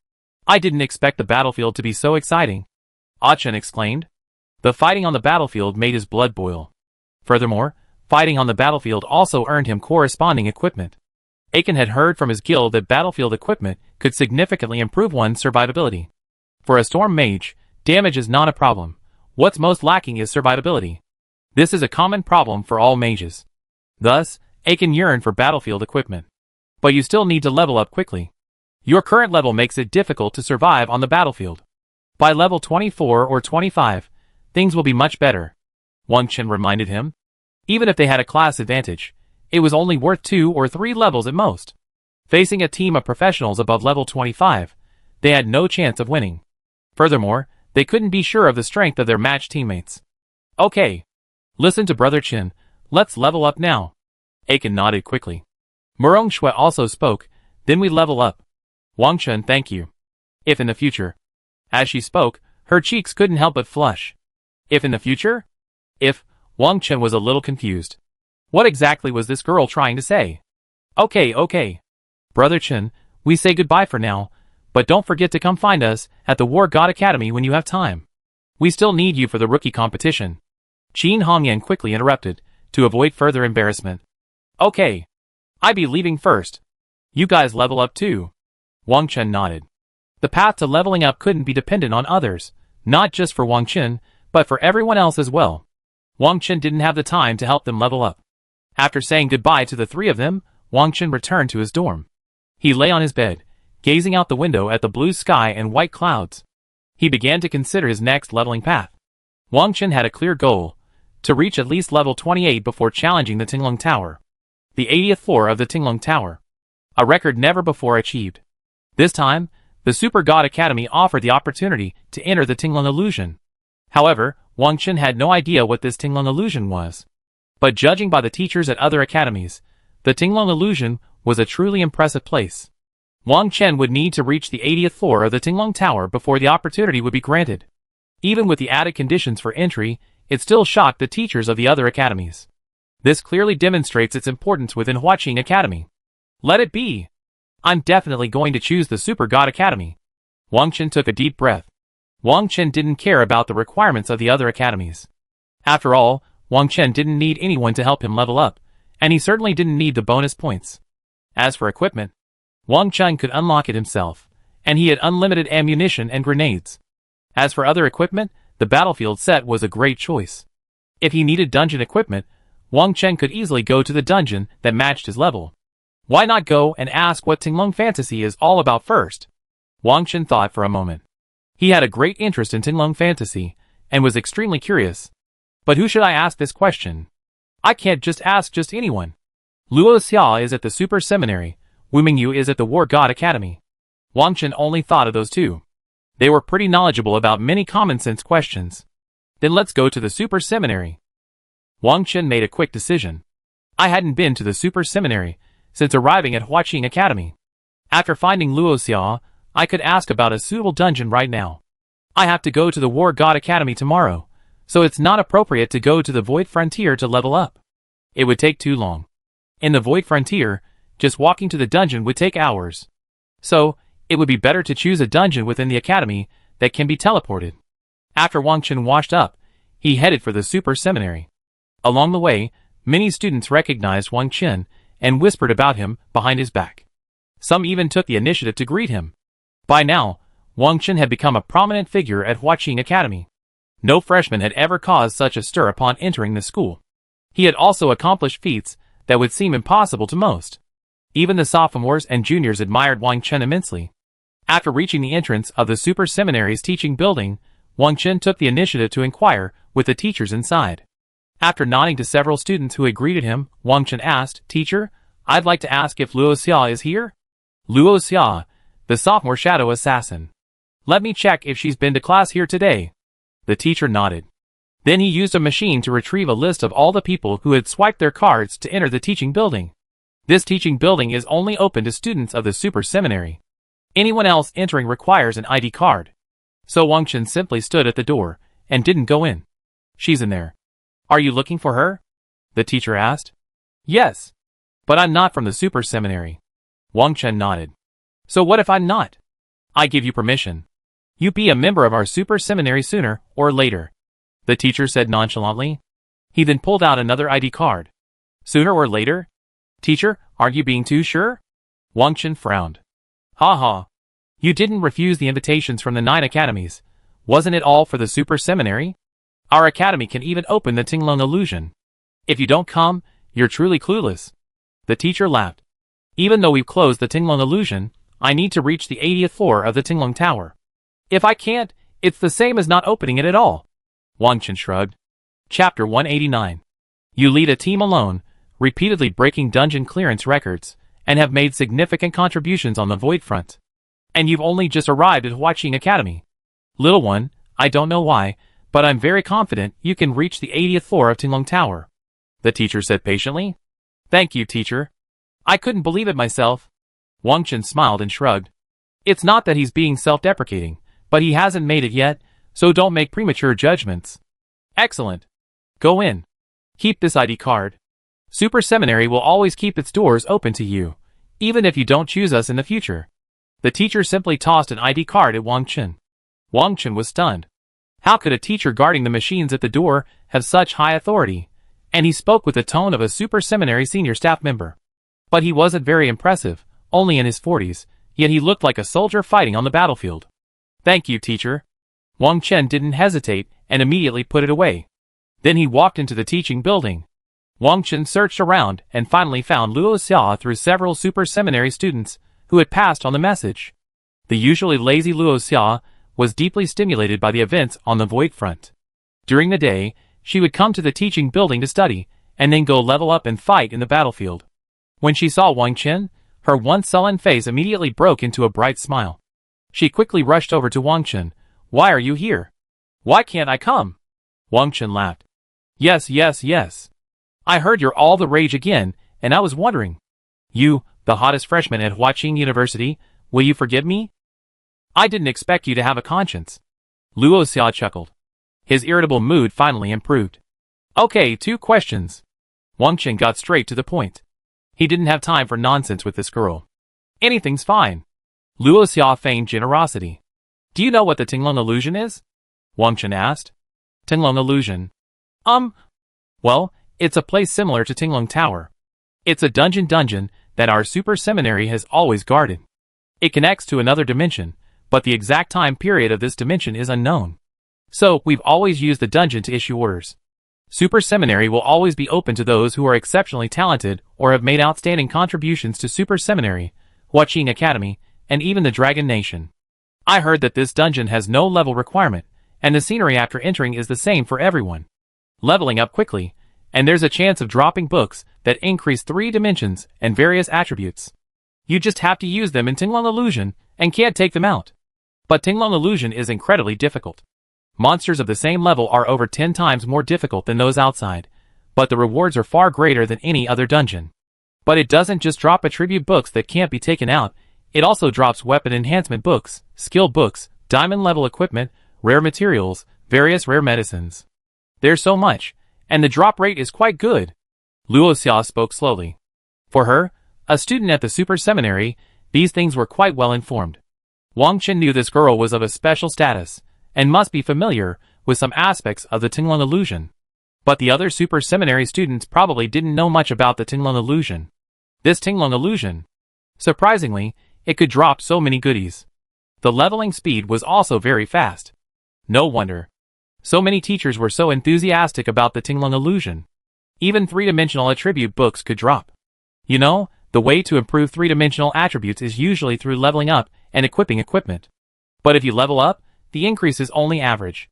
I didn't expect the battlefield to be so exciting, Ah Chen exclaimed. The fighting on the battlefield made his blood boil. Furthermore, fighting on the battlefield also earned him corresponding equipment. Aiken had heard from his guild that battlefield equipment could significantly improve one's survivability. For a storm mage, damage is not a problem. What's most lacking is survivability. This is a common problem for all mages. Thus, Aiken yearned for battlefield equipment. But you still need to level up quickly. Your current level makes it difficult to survive on the battlefield. By level 24 or 25, things will be much better, Wang Chen reminded him. Even if they had a class advantage, it was only worth 2 or 3 levels at most. Facing a team of professionals above level 25, they had no chance of winning. Furthermore, they couldn't be sure of the strength of their match teammates. Okay. Listen to Brother Chen, let's level up now. Aiken nodded quickly. Murong Shui also spoke, then we level up. Wang Chen, thank you. If in the future. As she spoke, her cheeks couldn't help but flush. If in the future? If, Wang Chen was a little confused. What exactly was this girl trying to say? Okay. Brother Chen, we say goodbye for now, but don't forget to come find us at the War God Academy when you have time. We still need you for the rookie competition. Qin Hongyan quickly interrupted, to avoid further embarrassment. Okay. I be leaving first. You guys level up too. Wang Chen nodded. The path to leveling up couldn't be dependent on others, not just for Wang Chen, but for everyone else as well. Wang Chen didn't have the time to help them level up. After saying goodbye to the 3 of them, Wang Chen returned to his dorm. He lay on his bed, gazing out the window at the blue sky and white clouds. He began to consider his next leveling path. Wang Chen had a clear goal, to reach at least level 28 before challenging the Tinglong Tower. The 80th floor of the Tinglong Tower. A record never before achieved. This time, the Super God Academy offered the opportunity to enter the Tinglong Illusion. However, Wang Chen had no idea what this Tinglong Illusion was. But judging by the teachers at other academies, the Tinglong Illusion was a truly impressive place. Wang Chen would need to reach the 80th floor of the Tinglong Tower before the opportunity would be granted. Even with the added conditions for entry, it still shocked the teachers of the other academies. This clearly demonstrates its importance within Huaqing Academy. Let it be. I'm definitely going to choose the Super God Academy. Wang Chen took a deep breath. Wang Chen didn't care about the requirements of the other academies. After all, Wang Chen didn't need anyone to help him level up, and he certainly didn't need the bonus points. As for equipment, Wang Chen could unlock it himself, and he had unlimited ammunition and grenades. As for other equipment, the battlefield set was a great choice. If he needed dungeon equipment, Wang Chen could easily go to the dungeon that matched his level. Why not go and ask what Tinglong Fantasy is all about first? Wang Chen thought for a moment. He had a great interest in Tinglong Fantasy, and was extremely curious. But who should I ask this question? I can't just ask just anyone. Luo Xia is at the Super Seminary, Wu Mingyu is at the War God Academy. Wang Chen only thought of those 2. They were pretty knowledgeable about many common-sense questions. Then let's go to the Super Seminary. Wang Chen made a quick decision. I hadn't been to the Super Seminary since arriving at Huaqing Academy. After finding Luo Xia, I could ask about a suitable dungeon right now. I have to go to the War God Academy tomorrow, so it's not appropriate to go to the Void Frontier to level up. It would take too long. In the Void Frontier, just walking to the dungeon would take hours. So, it would be better to choose a dungeon within the academy that can be teleported. After Wang Chen washed up, he headed for the Super Seminary. Along the way, many students recognized Wang Chen and whispered about him behind his back. Some even took the initiative to greet him. By now, Wang Chen had become a prominent figure at Huaqing Academy. No freshman had ever caused such a stir upon entering the school. He had also accomplished feats that would seem impossible to most. Even the sophomores and juniors admired Wang Chen immensely. After reaching the entrance of the Super Seminary's teaching building, Wang Chen took the initiative to inquire with the teachers inside. After nodding to several students who had greeted him, Wang Chen asked, "Teacher, I'd like to ask if Luo Xia is here?" Luo Xia, the sophomore shadow assassin. Let me check if she's been to class here today. The teacher nodded. Then he used a machine to retrieve a list of all the people who had swiped their cards to enter the teaching building. This teaching building is only open to students of the Super Seminary. Anyone else entering requires an ID card. So Wang Chen simply stood at the door and didn't go in. She's in there. Are you looking for her? The teacher asked. Yes. But I'm not from the Super Seminary. Wang Chen nodded. So what if I'm not? I give you permission. You be a member of our super seminary sooner or later, the teacher said nonchalantly. He then pulled out another ID card. Sooner or later? Teacher, aren't you being too sure? Wang Chen frowned. Ha ha. You didn't refuse the invitations from the 9 academies. Wasn't it all for the super seminary? Our academy can even open the Tinglong illusion. If you don't come, you're truly clueless. The teacher laughed. Even though we've closed the Tinglong illusion, I need to reach the 80th floor of the Tinglong Tower. If I can't, it's the same as not opening it at all. Wang Chen shrugged. Chapter 189. You lead a team alone, repeatedly breaking dungeon clearance records, and have made significant contributions on the Void Front. And you've only just arrived at Huaqing Academy. Little one, I don't know why, but I'm very confident you can reach the 80th floor of Tinglong Tower, the teacher said patiently. Thank you, teacher. I couldn't believe it myself. Wang Chen smiled and shrugged. It's not that he's being self-deprecating, but he hasn't made it yet, so don't make premature judgments. Excellent. Go in. Keep this ID card. Super Seminary will always keep its doors open to you, even if you don't choose us in the future. The teacher simply tossed an ID card at Wang Chen. Wang Chen was stunned. How could a teacher guarding the machines at the door have such high authority? And he spoke with the tone of a Super Seminary senior staff member. But he wasn't very impressive, only in his 40s, yet he looked like a soldier fighting on the battlefield. Thank you, teacher. Wang Chen didn't hesitate and immediately put it away. Then he walked into the teaching building. Wang Chen searched around and finally found Luo Xia through several Super Seminary students who had passed on the message. The usually lazy Luo Xia was deeply stimulated by the events on the Void Front. During the day, she would come to the teaching building to study, and then go level up and fight in the battlefield. When she saw Wang Chen, her once sullen face immediately broke into a bright smile. She quickly rushed over to Wang Chen. Why are you here? Why can't I come? Wang Chen laughed. Yes, yes, yes. I heard you're all the rage again, and I was wondering. You, the hottest freshman at Huaqing University, will you forgive me? I didn't expect you to have a conscience. Luo Xia chuckled. His irritable mood finally improved. Okay, 2 questions. Wang Chen got straight to the point. He didn't have time for nonsense with this girl. Anything's fine. Luo Xia feigned generosity. Do you know what the Tinglong illusion is? Wang Chen asked. Tinglong illusion. Well, it's a place similar to Tinglong Tower. It's a dungeon that our super seminary has always guarded. It connects to another dimension, but the exact time period of this dimension is unknown. So, we've always used the dungeon to issue orders. Super Seminary will always be open to those who are exceptionally talented or have made outstanding contributions to Super Seminary, Huaqing Academy, and even the Dragon Nation. I heard that this dungeon has no level requirement, and the scenery after entering is the same for everyone. Leveling up quickly, and there's a chance of dropping books that increase 3 dimensions and various attributes. You just have to use them in Tinglong Illusion and can't take them out. But Tinglong Illusion is incredibly difficult. Monsters of the same level are over 10 times more difficult than those outside, but the rewards are far greater than any other dungeon. But it doesn't just drop attribute books that can't be taken out, it also drops weapon enhancement books, skill books, diamond level equipment, rare materials, various rare medicines. There's so much, and the drop rate is quite good. Luo Xia spoke slowly. For her, a student at the Super Seminary, these things were quite well informed. Wang Chen knew this girl was of a special status, and must be familiar with some aspects of the Tinglong illusion. But the other Super Seminary students probably didn't know much about the Tinglong illusion. This Tinglong illusion. Surprisingly, it could drop so many goodies. The leveling speed was also very fast. No wonder. So many teachers were so enthusiastic about the Tinglong illusion. Even 3-dimensional attribute books could drop. You know, the way to improve 3-dimensional attributes is usually through leveling up and equipping equipment. But if you level up, the increase is only average.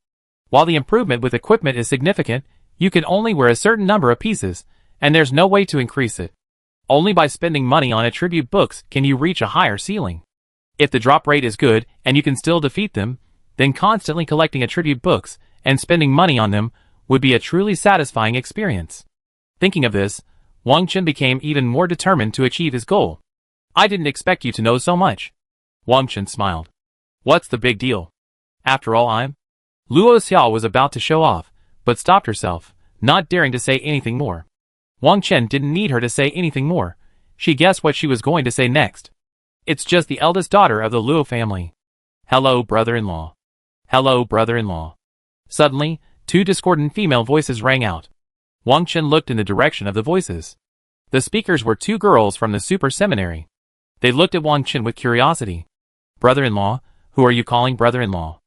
While the improvement with equipment is significant, you can only wear a certain number of pieces, and there's no way to increase it. Only by spending money on attribute books can you reach a higher ceiling. If the drop rate is good and you can still defeat them, then constantly collecting attribute books and spending money on them would be a truly satisfying experience. Thinking of this, Wang Chen became even more determined to achieve his goal. I didn't expect you to know so much. Wang Chen smiled. What's the big deal? After all, Luo Xia was about to show off, but stopped herself, not daring to say anything more. Wang Chen didn't need her to say anything more. She guessed what she was going to say next. It's just the eldest daughter of the Luo family. Hello, brother-in-law. Hello, brother-in-law. Suddenly, two discordant female voices rang out. Wang Chen looked in the direction of the voices. The speakers were two girls from the super seminary. They looked at Wang Chen with curiosity. Brother-in-law, who are you calling brother-in-law?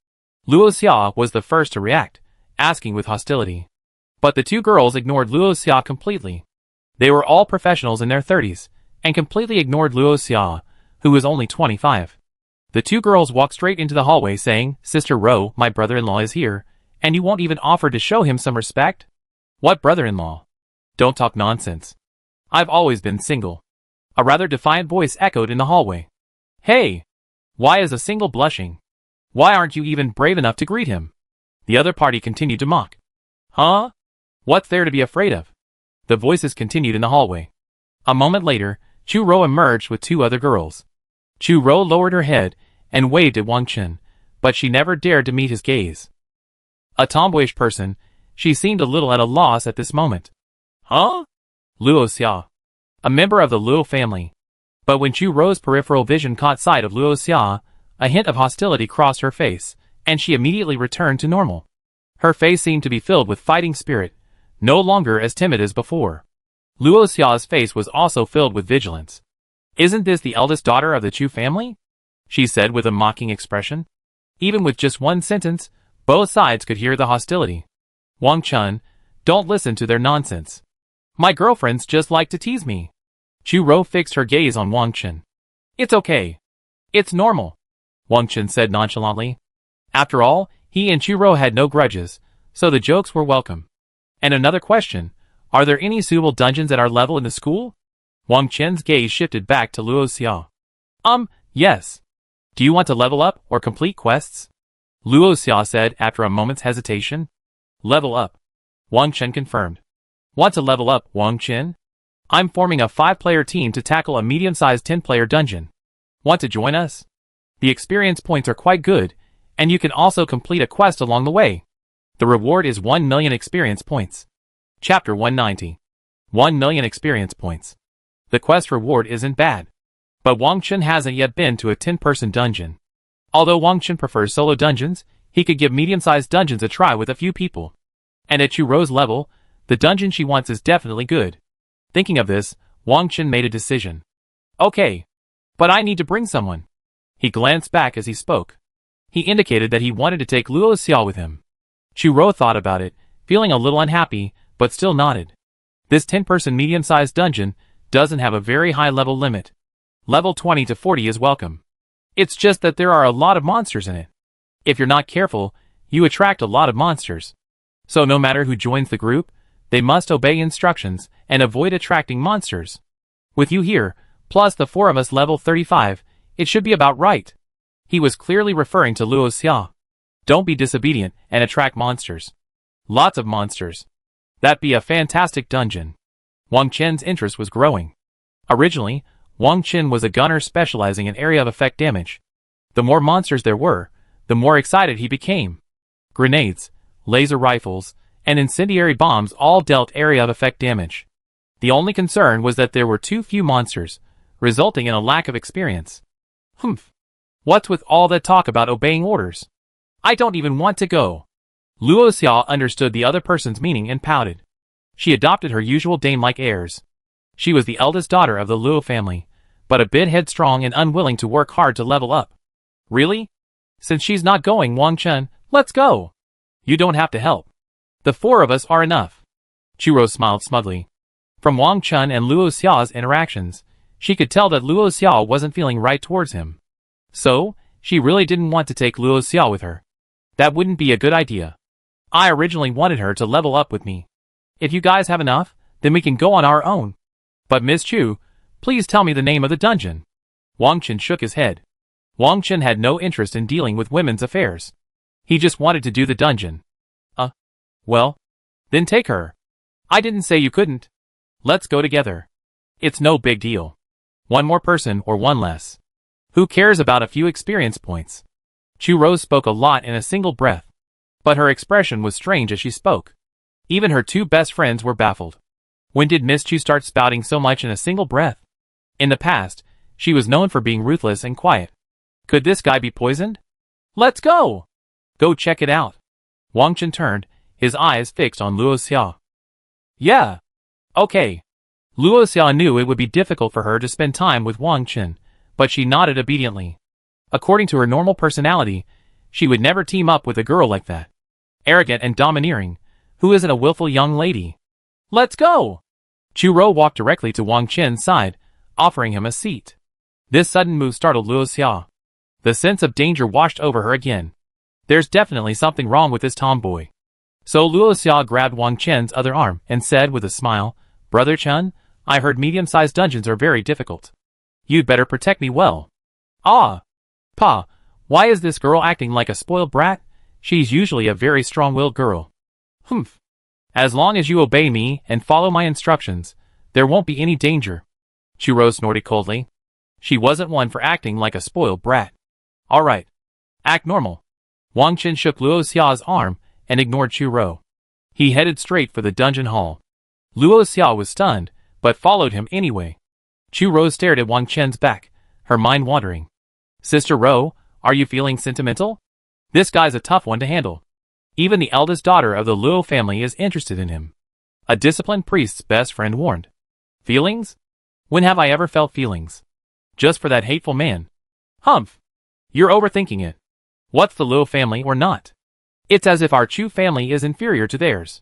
Luo Xia was the first to react, asking with hostility. But the two girls ignored Luo Xia completely. They were all professionals in their 30s, and completely ignored Luo Xia, who was only 25. The two girls walked straight into the hallway saying, Sister Ro, my brother-in-law is here, and you won't even offer to show him some respect? What brother-in-law? Don't talk nonsense. I've always been single. A rather defiant voice echoed in the hallway. Hey! Why is a single blushing? Why aren't you even brave enough to greet him? The other party continued to mock. Huh? What's there to be afraid of? The voices continued in the hallway. A moment later, Chu Ro emerged with two other girls. Chu Ro lowered her head and waved at Wang Chen, but she never dared to meet his gaze. A tomboyish person, she seemed a little at a loss at this moment. Huh? Luo Xia. A member of the Luo family. But when Chu Ro's peripheral vision caught sight of Luo Xia, a hint of hostility crossed her face, and she immediately returned to normal. Her face seemed to be filled with fighting spirit, no longer as timid as before. Luo Xia's face was also filled with vigilance. Isn't this the eldest daughter of the Chu family? She said with a mocking expression. Even with just one sentence, both sides could hear the hostility. Wang Chen, don't listen to their nonsense. My girlfriends just like to tease me. Chu Ro fixed her gaze on Wang Chen. It's okay. It's normal, Wang Chen said nonchalantly. After all, he and Chu Ro had no grudges, so the jokes were welcome. And another question, are there any suitable dungeons at our level in the school? Wang Chen's gaze shifted back to Luo Xia. Yes. Do you want to level up or complete quests? Luo Xia said after a moment's hesitation. Level up. Wang Chen confirmed. Want to level up, Wang Chen? I'm forming a 5-player team to tackle a medium-sized 10-player dungeon. Want to join us? The experience points are quite good, and you can also complete a quest along the way. The reward is 1 million experience points. Chapter 190. 1 million experience points. The quest reward isn't bad. But Wang Chen hasn't yet been to a 10-person dungeon. Although Wang Chen prefers solo dungeons, he could give medium-sized dungeons a try with a few people. And at Chu Ro's level, the dungeon she wants is definitely good. Thinking of this, Wang Chen made a decision. Okay. But I need to bring someone. He glanced back as he spoke. He indicated that he wanted to take Luo Xia with him. Chu Ro thought about it, feeling a little unhappy, but still nodded. This 10-person medium-sized dungeon doesn't have a very high level limit. Level 20 to 40 is welcome. It's just that there are a lot of monsters in it. If you're not careful, you attract a lot of monsters. So no matter who joins the group, they must obey instructions and avoid attracting monsters. With you here, plus the 4 of us level 35, it should be about right. He was clearly referring to Luo Xia. Don't be disobedient and attract monsters. Lots of monsters. That'd be a fantastic dungeon. Wang Chen's interest was growing. Originally, Wang Chen was a gunner specializing in area of effect damage. The more monsters there were, the more excited he became. Grenades, laser rifles, and incendiary bombs all dealt area of effect damage. The only concern was that there were too few monsters, resulting in a lack of experience. Humph. What's with all that talk about obeying orders? I don't even want to go. Luo Xia understood the other person's meaning and pouted. She adopted her usual dame-like airs. She was the eldest daughter of the Luo family, but a bit headstrong and unwilling to work hard to level up. Really? Since she's not going, Wang Chen, let's go. You don't have to help. The 4 of us are enough. Chu Ro smiled smugly. From Wang Chen and Luo Xia's interactions, she could tell that Luo Xia wasn't feeling right towards him. So, she really didn't want to take Luo Xia with her. That wouldn't be a good idea. I originally wanted her to level up with me. If you guys have enough, then we can go on our own. But Miss Chu, please tell me the name of the dungeon. Wang Chen shook his head. Wang Chen had no interest in dealing with women's affairs. He just wanted to do the dungeon. Well, then take her. I didn't say you couldn't. Let's go together. It's no big deal. One more person or one less. Who cares about a few experience points? Chu Ro spoke a lot in a single breath. But her expression was strange as she spoke. Even her 2 best friends were baffled. When did Miss Chu start spouting so much in a single breath? In the past, she was known for being ruthless and quiet. Could this guy be poisoned? Let's go! Go check it out. Wang Chen turned, his eyes fixed on Luo Xia. Yeah. Okay. Luo Xia knew it would be difficult for her to spend time with Wang Chen, but she nodded obediently. According to her normal personality, she would never team up with a girl like that. Arrogant and domineering, who isn't a willful young lady. Let's go! Chu Rou walked directly to Wang Chen's side, offering him a seat. This sudden move startled Luo Xia. The sense of danger washed over her again. There's definitely something wrong with this tomboy. So Luo Xia grabbed Wang Chen's other arm and said with a smile, Brother Chen, I heard medium-sized dungeons are very difficult. You'd better protect me well. Ah! Pa, why is this girl acting like a spoiled brat? She's usually a very strong-willed girl. Humph. As long as you obey me and follow my instructions, there won't be any danger. Chu Rou snorted coldly. She wasn't one for acting like a spoiled brat. All right. Act normal. Wang Chen shook Luo Xia's arm and ignored Chu Rou. He headed straight for the dungeon hall. Luo Xia was stunned, but followed him anyway. Chu Rou stared at Wang Chen's back, her mind wandering. Sister Rou, are you feeling sentimental? This guy's a tough one to handle. Even the eldest daughter of the Luo family is interested in him. A disciplined priest's best friend warned. Feelings? When have I ever felt feelings? Just for that hateful man. Humph. You're overthinking it. What's the Luo family or not? It's as if our Chu family is inferior to theirs.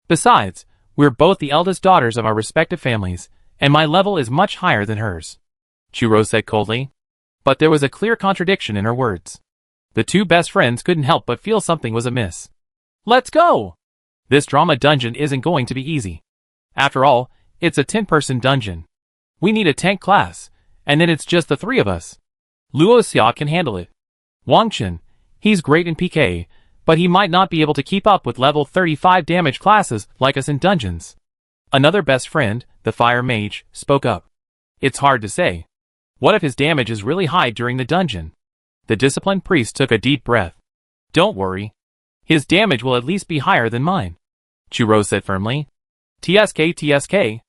Besides, we're both the eldest daughters of our respective families, and my level is much higher than hers. Chu Rou said coldly. But there was a clear contradiction in her words. The two best friends couldn't help but feel something was amiss. Let's go! This drama dungeon isn't going to be easy. After all, it's a 10-person dungeon. We need a tank class, and then it's just the three of us. Luo Xia can handle it. Wang Chen, he's great in PK, but he might not be able to keep up with level 35 damage classes like us in dungeons. Another best friend, the fire mage, spoke up. It's hard to say. What if his damage is really high during the dungeon? The disciplined priest took a deep breath. Don't worry. His damage will at least be higher than mine. Chu Rou said firmly. TSK.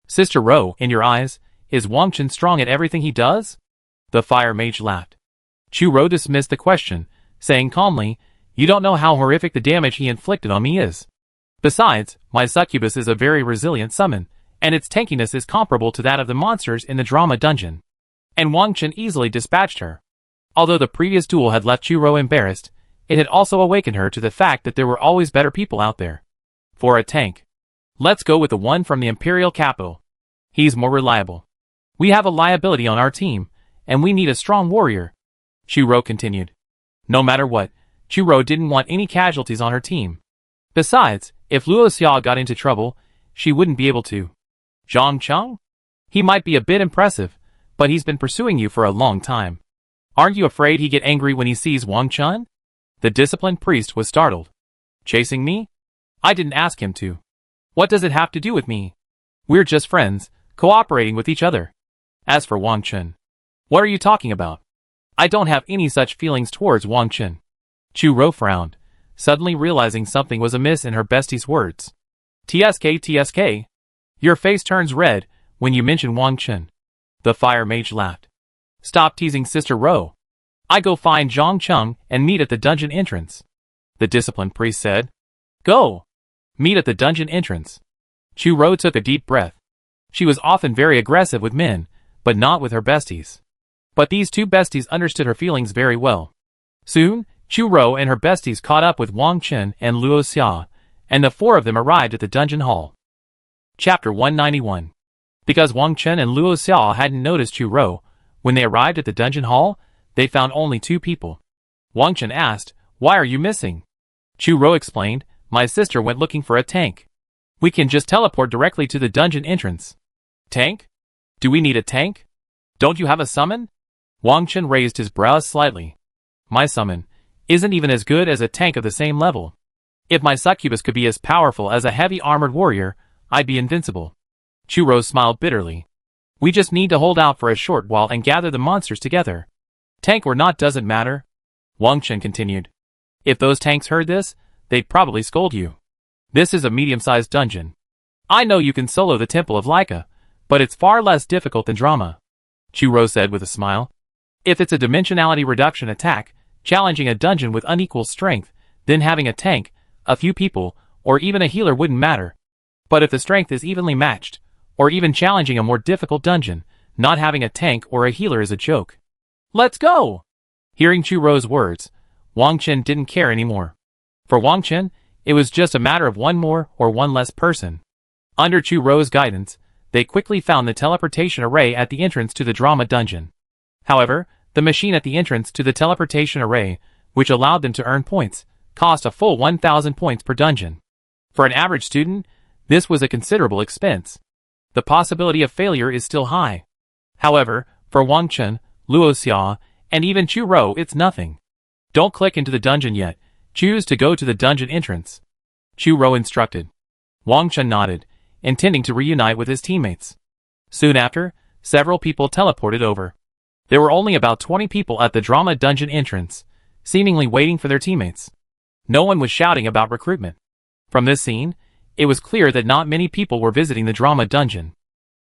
Sister Rou, in your eyes, is Wang Chen strong at everything he does? The fire mage laughed. Chu Rou dismissed the question, saying calmly, you don't know how horrific the damage he inflicted on me is. Besides, my succubus is a very resilient summon, and its tankiness is comparable to that of the monsters in the drama dungeon. And Wang Chen easily dispatched her. Although the previous duel had left Chu Rou embarrassed, it had also awakened her to the fact that there were always better people out there. For a tank. Let's go with the one from the Imperial capital. He's more reliable. We have a liability on our team, and we need a strong warrior. Chu Rou continued. No matter what, Chu Rou didn't want any casualties on her team. Besides, if Luo Xia got into trouble, she wouldn't be able to. Zhang Cheng? He might be a bit impressive, but he's been pursuing you for a long time. Aren't you afraid he'd get angry when he sees Wang Chen? The disciplined priest was startled. Chasing me? I didn't ask him to. What does it have to do with me? We're just friends, cooperating with each other. As for Wang Chen, what are you talking about? I don't have any such feelings towards Wang Chen. Chu Rou frowned, suddenly realizing something was amiss in her bestie's words. TSK. Your face turns red when you mention Wang Chen. The fire mage laughed. Stop teasing Sister Rou. I go find Zhang Cheng and meet at the dungeon entrance. The disciplined priest said. Go. Meet at the dungeon entrance. Chu Rou took a deep breath. She was often very aggressive with men, but not with her besties. But these two besties understood her feelings very well. Soon, Chu Rou and her besties caught up with Wang Chen and Luo Xia, and the four of them arrived at the dungeon hall. Chapter 191. Because Wang Chen and Luo Xia hadn't noticed Chu Rou, when they arrived at the dungeon hall, they found only two people. Wang Chen asked, Why are you missing? Chu Rou explained, My sister went looking for a tank. We can just teleport directly to the dungeon entrance. Tank? Do we need a tank? Don't you have a summon? Wang Chen raised his brows slightly. My summon isn't even as good as a tank of the same level. If my succubus could be as powerful as a heavy armored warrior, I'd be invincible. Chu Rou smiled bitterly. We just need to hold out for a short while and gather the monsters together. Tank or not doesn't matter. Wang Chen continued. If those tanks heard this, they'd probably scold you. This is a medium-sized dungeon. I know you can solo the Temple of Laika, but it's far less difficult than drama. Chu-Ro said with a smile. If it's a dimensionality reduction attack, challenging a dungeon with unequal strength, then having a tank, a few people, or even a healer wouldn't matter. But if the strength is evenly matched, or even challenging a more difficult dungeon, not having a tank or a healer is a joke. Let's go! Hearing Chu-Ro's words, Wang Chen didn't care anymore. For Wang Chen, it was just a matter of one more or one less person. Under Chu-Ro's guidance, they quickly found the teleportation array at the entrance to the drama dungeon. However, the machine at the entrance to the teleportation array, which allowed them to earn points, cost a full 1,000 points per dungeon. For an average student, this was a considerable expense. The possibility of failure is still high. However, for Wang Chen, Luo Xia, and even Chu-Ro, it's nothing. Don't click into the dungeon yet. Choose to go to the dungeon entrance. Chu-Ro instructed. Wang Chen nodded, intending to reunite with his teammates. Soon after, several people teleported over. There were only about 20 people at the drama dungeon entrance, seemingly waiting for their teammates. No one was shouting about recruitment. From this scene, it was clear that not many people were visiting the drama dungeon.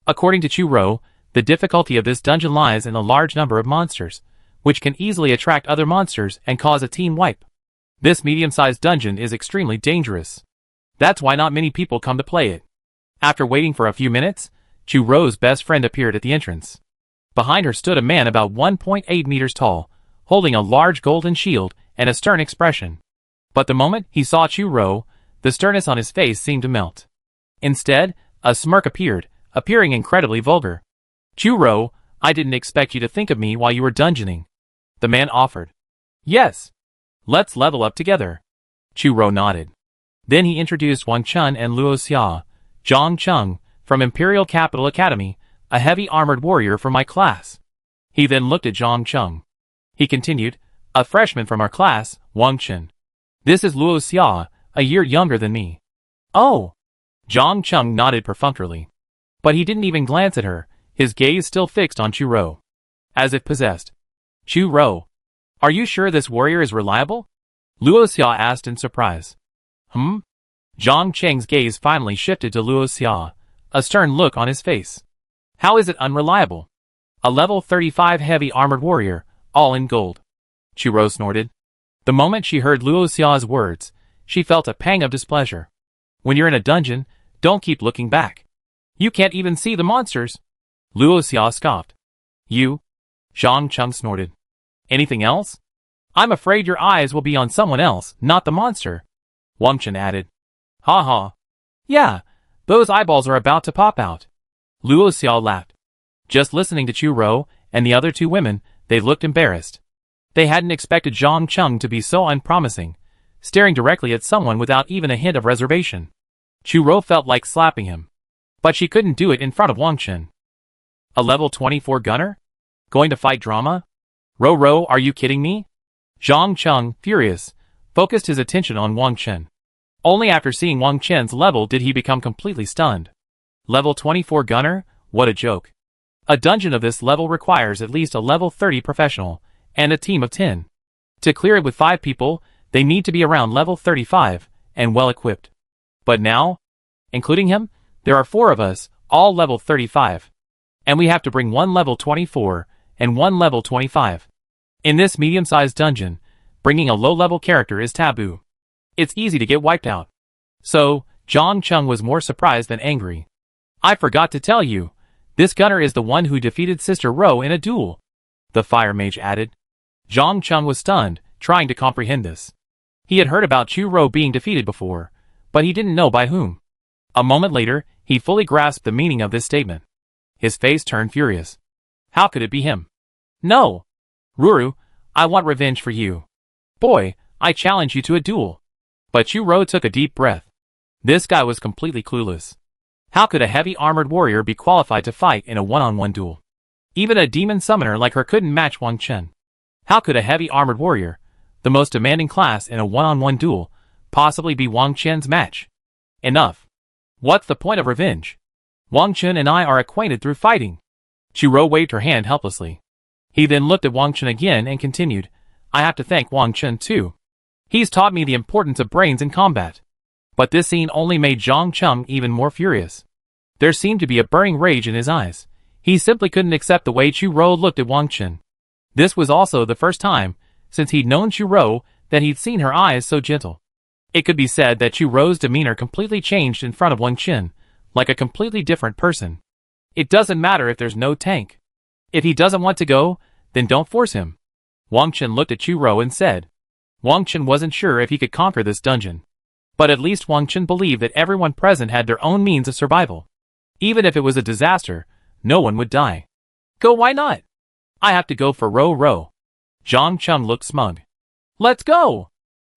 According to Chu-Ro, the difficulty of this dungeon lies in the large number of monsters, which can easily attract other monsters and cause a team wipe. This medium-sized dungeon is extremely dangerous. That's why not many people come to play it. After waiting for a few minutes, Chu-Ro's best friend appeared at the entrance. Behind her stood a man about 1.8 meters tall, holding a large golden shield and a stern expression. But the moment he saw Chu-Ro, the sternness on his face seemed to melt. Instead, a smirk appeared, appearing incredibly vulgar. Chu-Ro, I didn't expect you to think of me while you were dungeoning. The man offered. Yes. Let's level up together. Chu-Ro nodded. Then he introduced Wang Chen and Luo Xia, Zhang Cheng, from Imperial Capital Academy, a heavy armored warrior from my class. He then looked at Zhang Cheng. He continued, a freshman from our class, Wang Chen. This is Luo Xia, a year younger than me. Oh! Zhang Cheng nodded perfunctorily. But he didn't even glance at her, his gaze still fixed on Chu-Ro. As if possessed. Chu-Ro, are you sure this warrior is reliable? Luo Xia asked in surprise. Zhang Cheng's gaze finally shifted to Luo Xia, a stern look on his face. How is it unreliable? A level 35 heavy armored warrior, all in gold. Chu-Ro snorted. The moment she heard Luo Xia's words, she felt a pang of displeasure. When you're in a dungeon, don't keep looking back. You can't even see the monsters. Luo Xia scoffed. You? Zhang Cheng snorted. Anything else? I'm afraid your eyes will be on someone else, not the monster. Wang Chen added. Ha ha. Yeah, those eyeballs are about to pop out. Luo Xia laughed. Just listening to Chu-Ro and the other two women, they looked embarrassed. They hadn't expected Zhang Cheng to be so unpromising, staring directly at someone without even a hint of reservation. Chu-Ro felt like slapping him. But she couldn't do it in front of Wang Chen. A level 24 gunner? Going to fight drama? Ro, are you kidding me? Zhang Cheng, furious, focused his attention on Wang Chen. Only after seeing Wang Chen's level did he become completely stunned. Level 24 gunner? What a joke. A dungeon of this level requires at least a level 30 professional, and a team of 10. To clear it with 5 people, they need to be around level 35, and well equipped. But now, including him, there are 4 of us, all level 35. And we have to bring 1 level 24, and 1 level 25. In this medium-sized dungeon, bringing a low-level character is taboo. It's easy to get wiped out. So, Zhang Cheng was more surprised than angry. I forgot to tell you, this gunner is the one who defeated Sister Ro in a duel. The fire mage added. Zhang Cheng was stunned, trying to comprehend this. He had heard about Chu-Ro being defeated before, but he didn't know by whom. A moment later, he fully grasped the meaning of this statement. His face turned furious. How could it be him? No! Ruru, I want revenge for you. Boy, I challenge you to a duel. But Chu-Ro took a deep breath. This guy was completely clueless. How could a heavy armored warrior be qualified to fight in a one-on-one duel? Even a demon summoner like her couldn't match Wang Chen. How could a heavy armored warrior, the most demanding class in a one-on-one duel, possibly be Wang Chen's match? Enough. What's the point of revenge? Wang Chen and I are acquainted through fighting. Chu-Ro waved her hand helplessly. He then looked at Wang Chen again and continued, I have to thank Wang Chen too. He's taught me the importance of brains in combat. But this scene only made Zhang Cheng even more furious. There seemed to be a burning rage in his eyes. He He simply couldn't accept the way Chu Rou looked at Wang Chen. This was also the first time, since he'd known Chu Rou, that he'd seen her eyes so gentle. It could be said that Chu Rou's demeanor completely changed in front of Wang Chen, like a completely different person. It doesn't matter if there's no tank. If he doesn't want to go, then don't force him. Wang Chen looked at Chu Rou and said. Wang Chen wasn't sure if he could conquer this dungeon. But at least Wang Chen believed that everyone present had their own means of survival. Even if it was a disaster, no one would die. Go, why not? I have to go for Rou. Zhang Cheng looked smug. Let's go!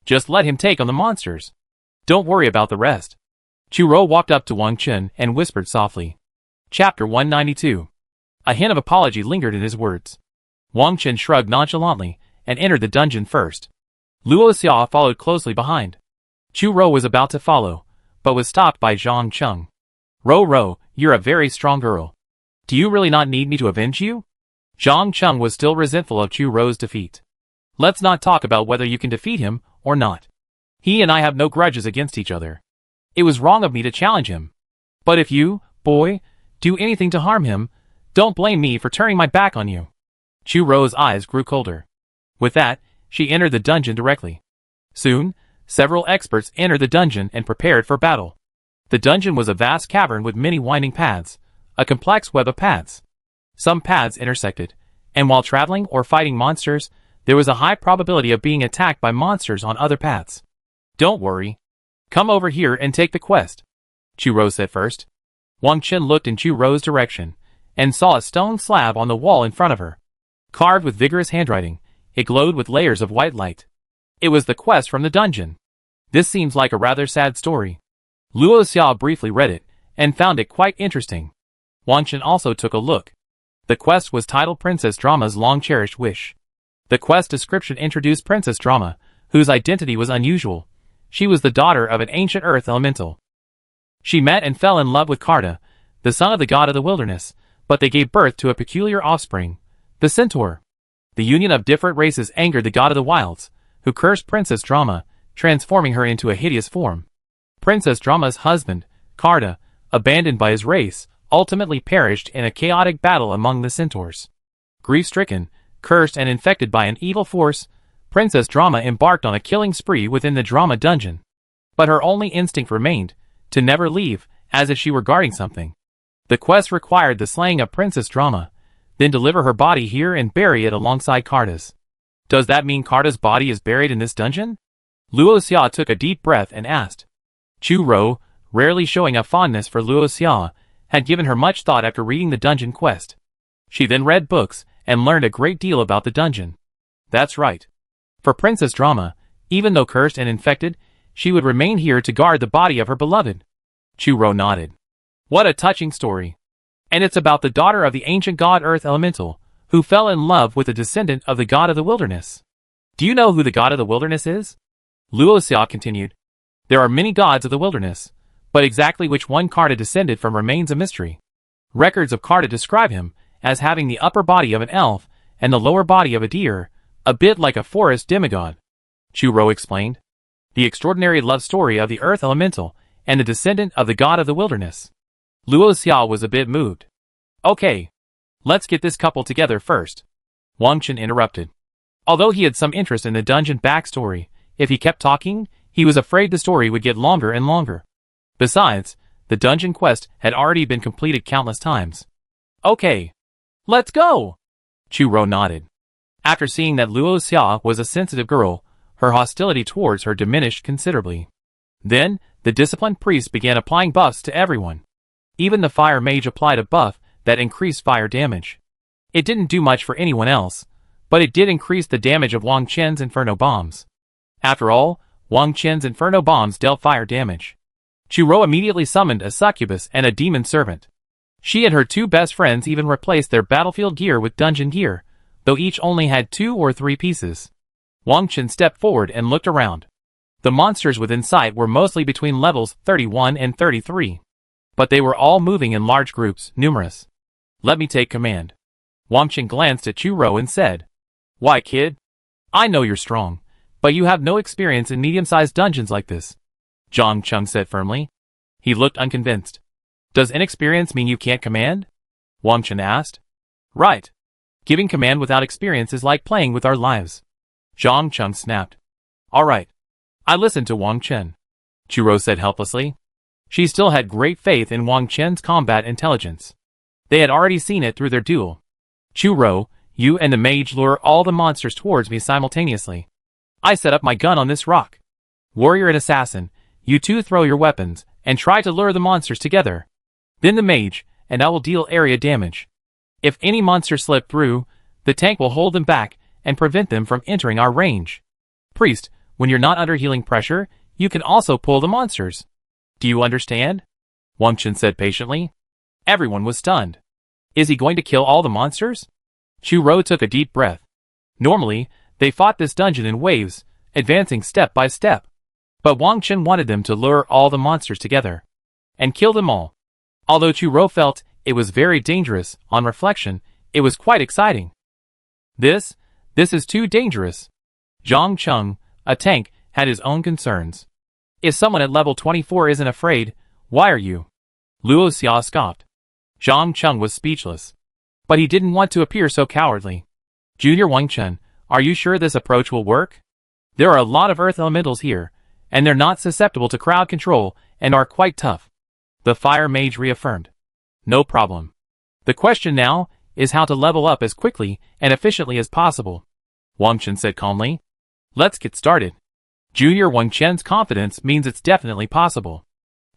Just let him take on the monsters. Don't worry about the rest. Chu Rou walked up to Wang Chen and whispered softly. Chapter 192. A hint of apology lingered in his words. Wang Chen shrugged nonchalantly and entered the dungeon first. Luo Xia followed closely behind. Chu Rou was about to follow, but was stopped by Zhang Cheng. Rou, you're a very strong girl. Do you really not need me to avenge you? Zhang Cheng was still resentful of Chu Rou's defeat. Let's not talk about whether you can defeat him or not. He and I have no grudges against each other. It was wrong of me to challenge him. But if you, boy, do anything to harm him, don't blame me for turning my back on you. Chu Rou's eyes grew colder. With that, she entered the dungeon directly. Soon, several experts entered the dungeon and prepared for battle. The dungeon was a vast cavern with many winding paths, a complex web of paths. Some paths intersected, and while traveling or fighting monsters, there was a high probability of being attacked by monsters on other paths. Don't worry. Come over here and take the quest, Chu Rou said first. Wang Chen looked in Chu Rou's direction, and saw a stone slab on the wall in front of her. Carved with vigorous handwriting, it glowed with layers of white light. It was the quest from the dungeon. This seems like a rather sad story. Luo Xia briefly read it, and found it quite interesting. Wang Chen also took a look. The quest was titled Princess Drama's Long-Cherished Wish. The quest description introduced Princess Drama, whose identity was unusual. She was the daughter of an ancient earth elemental. She met and fell in love with Karta, the son of the god of the wilderness, but they gave birth to a peculiar offspring, the centaur. The union of different races angered the god of the wilds, who cursed Princess Drama, transforming her into a hideous form. Princess Drama's husband, Karta, abandoned by his race, ultimately perished in a chaotic battle among the centaurs. Grief-stricken, cursed and infected by an evil force, Princess Drama embarked on a killing spree within the Drama dungeon. But her only instinct remained, to never leave, as if she were guarding something. The quest required the slaying of Princess Drama, then deliver her body here and bury it alongside Karta's. Does that mean Karta's body is buried in this dungeon? Luo Xia took a deep breath and asked. Chu Rou, rarely showing a fondness for Luo Xia, had given her much thought after reading the dungeon quest. She then read books and learned a great deal about the dungeon. That's right. For Princess Drama, even though cursed and infected, she would remain here to guard the body of her beloved. Chu Rou nodded. What a touching story. And it's about the daughter of the ancient god Earth Elemental, who fell in love with a descendant of the god of the wilderness. Do you know who the god of the wilderness is? Luo Xia continued. There are many gods of the wilderness, but exactly which one Karta descended from remains a mystery. Records of Karta describe him as having the upper body of an elf and the lower body of a deer, a bit like a forest demigod. Chu Rou explained. The extraordinary love story of the earth elemental and the descendant of the god of the wilderness. Luo Xia was a bit moved. Okay. Let's get this couple together first. Wang Chen interrupted. Although he had some interest in the dungeon backstory, if he kept talking, he was afraid the story would get longer and longer. Besides, the dungeon quest had already been completed countless times. Okay. Let's go! Chu Rou nodded. After seeing that Luo Xia was a sensitive girl, her hostility towards her diminished considerably. Then, the disciplined priest began applying buffs to everyone. Even the fire mage applied a buff that increased fire damage. It didn't do much for anyone else, but it did increase the damage of Wang Chen's inferno bombs. After all, Wang Chen's inferno bombs dealt fire damage. Chu Rou immediately summoned a succubus and a demon servant. She and her two best friends even replaced their battlefield gear with dungeon gear, though each only had 2 or 3 pieces. Wang Chen stepped forward and looked around. The monsters within sight were mostly between levels 31 and 33. But they were all moving in large groups, numerous. Let me take command. Wang Chen glanced at Chu Rou and said, Why, kid? I know you're strong, but you have no experience in medium-sized dungeons like this. Zhang Cheng said firmly. He looked unconvinced. Does inexperience mean you can't command? Wang Chen asked. Right. Giving command without experience is like playing with our lives. Zhang Cheng snapped. All right. I listened to Wang Chen. Chu Rou said helplessly. She still had great faith in Wang Chen's combat intelligence. They had already seen it through their duel. Chu Rou, you and the mage lure all the monsters towards me simultaneously. I set up my gun on this rock. Warrior and assassin, you two throw your weapons, and try to lure the monsters together. Then the mage, and I will deal area damage. If any monster slip through, the tank will hold them back, and prevent them from entering our range. Priest, when you're not under healing pressure, you can also pull the monsters. Do you understand? Wang Chen said patiently. Everyone was stunned. Is he going to kill all the monsters? Chu Rou took a deep breath. Normally, they fought this dungeon in waves, advancing step by step. But Wang Chen wanted them to lure all the monsters together and kill them all. Although Chu Rou felt it was very dangerous, on reflection, it was quite exciting. This is too dangerous. Zhang Cheng, a tank, had his own concerns. If someone at level 24 isn't afraid, why are you? Luo Xia scoffed. Zhang Cheng was speechless. But he didn't want to appear so cowardly. Junior Wang Chen, are you sure this approach will work? There are a lot of earth elementals here, and they're not susceptible to crowd control and are quite tough. The fire mage reaffirmed. No problem. The question now is how to level up as quickly and efficiently as possible. Wang Chen said calmly. Let's get started. Junior Wang Chen's confidence means it's definitely possible.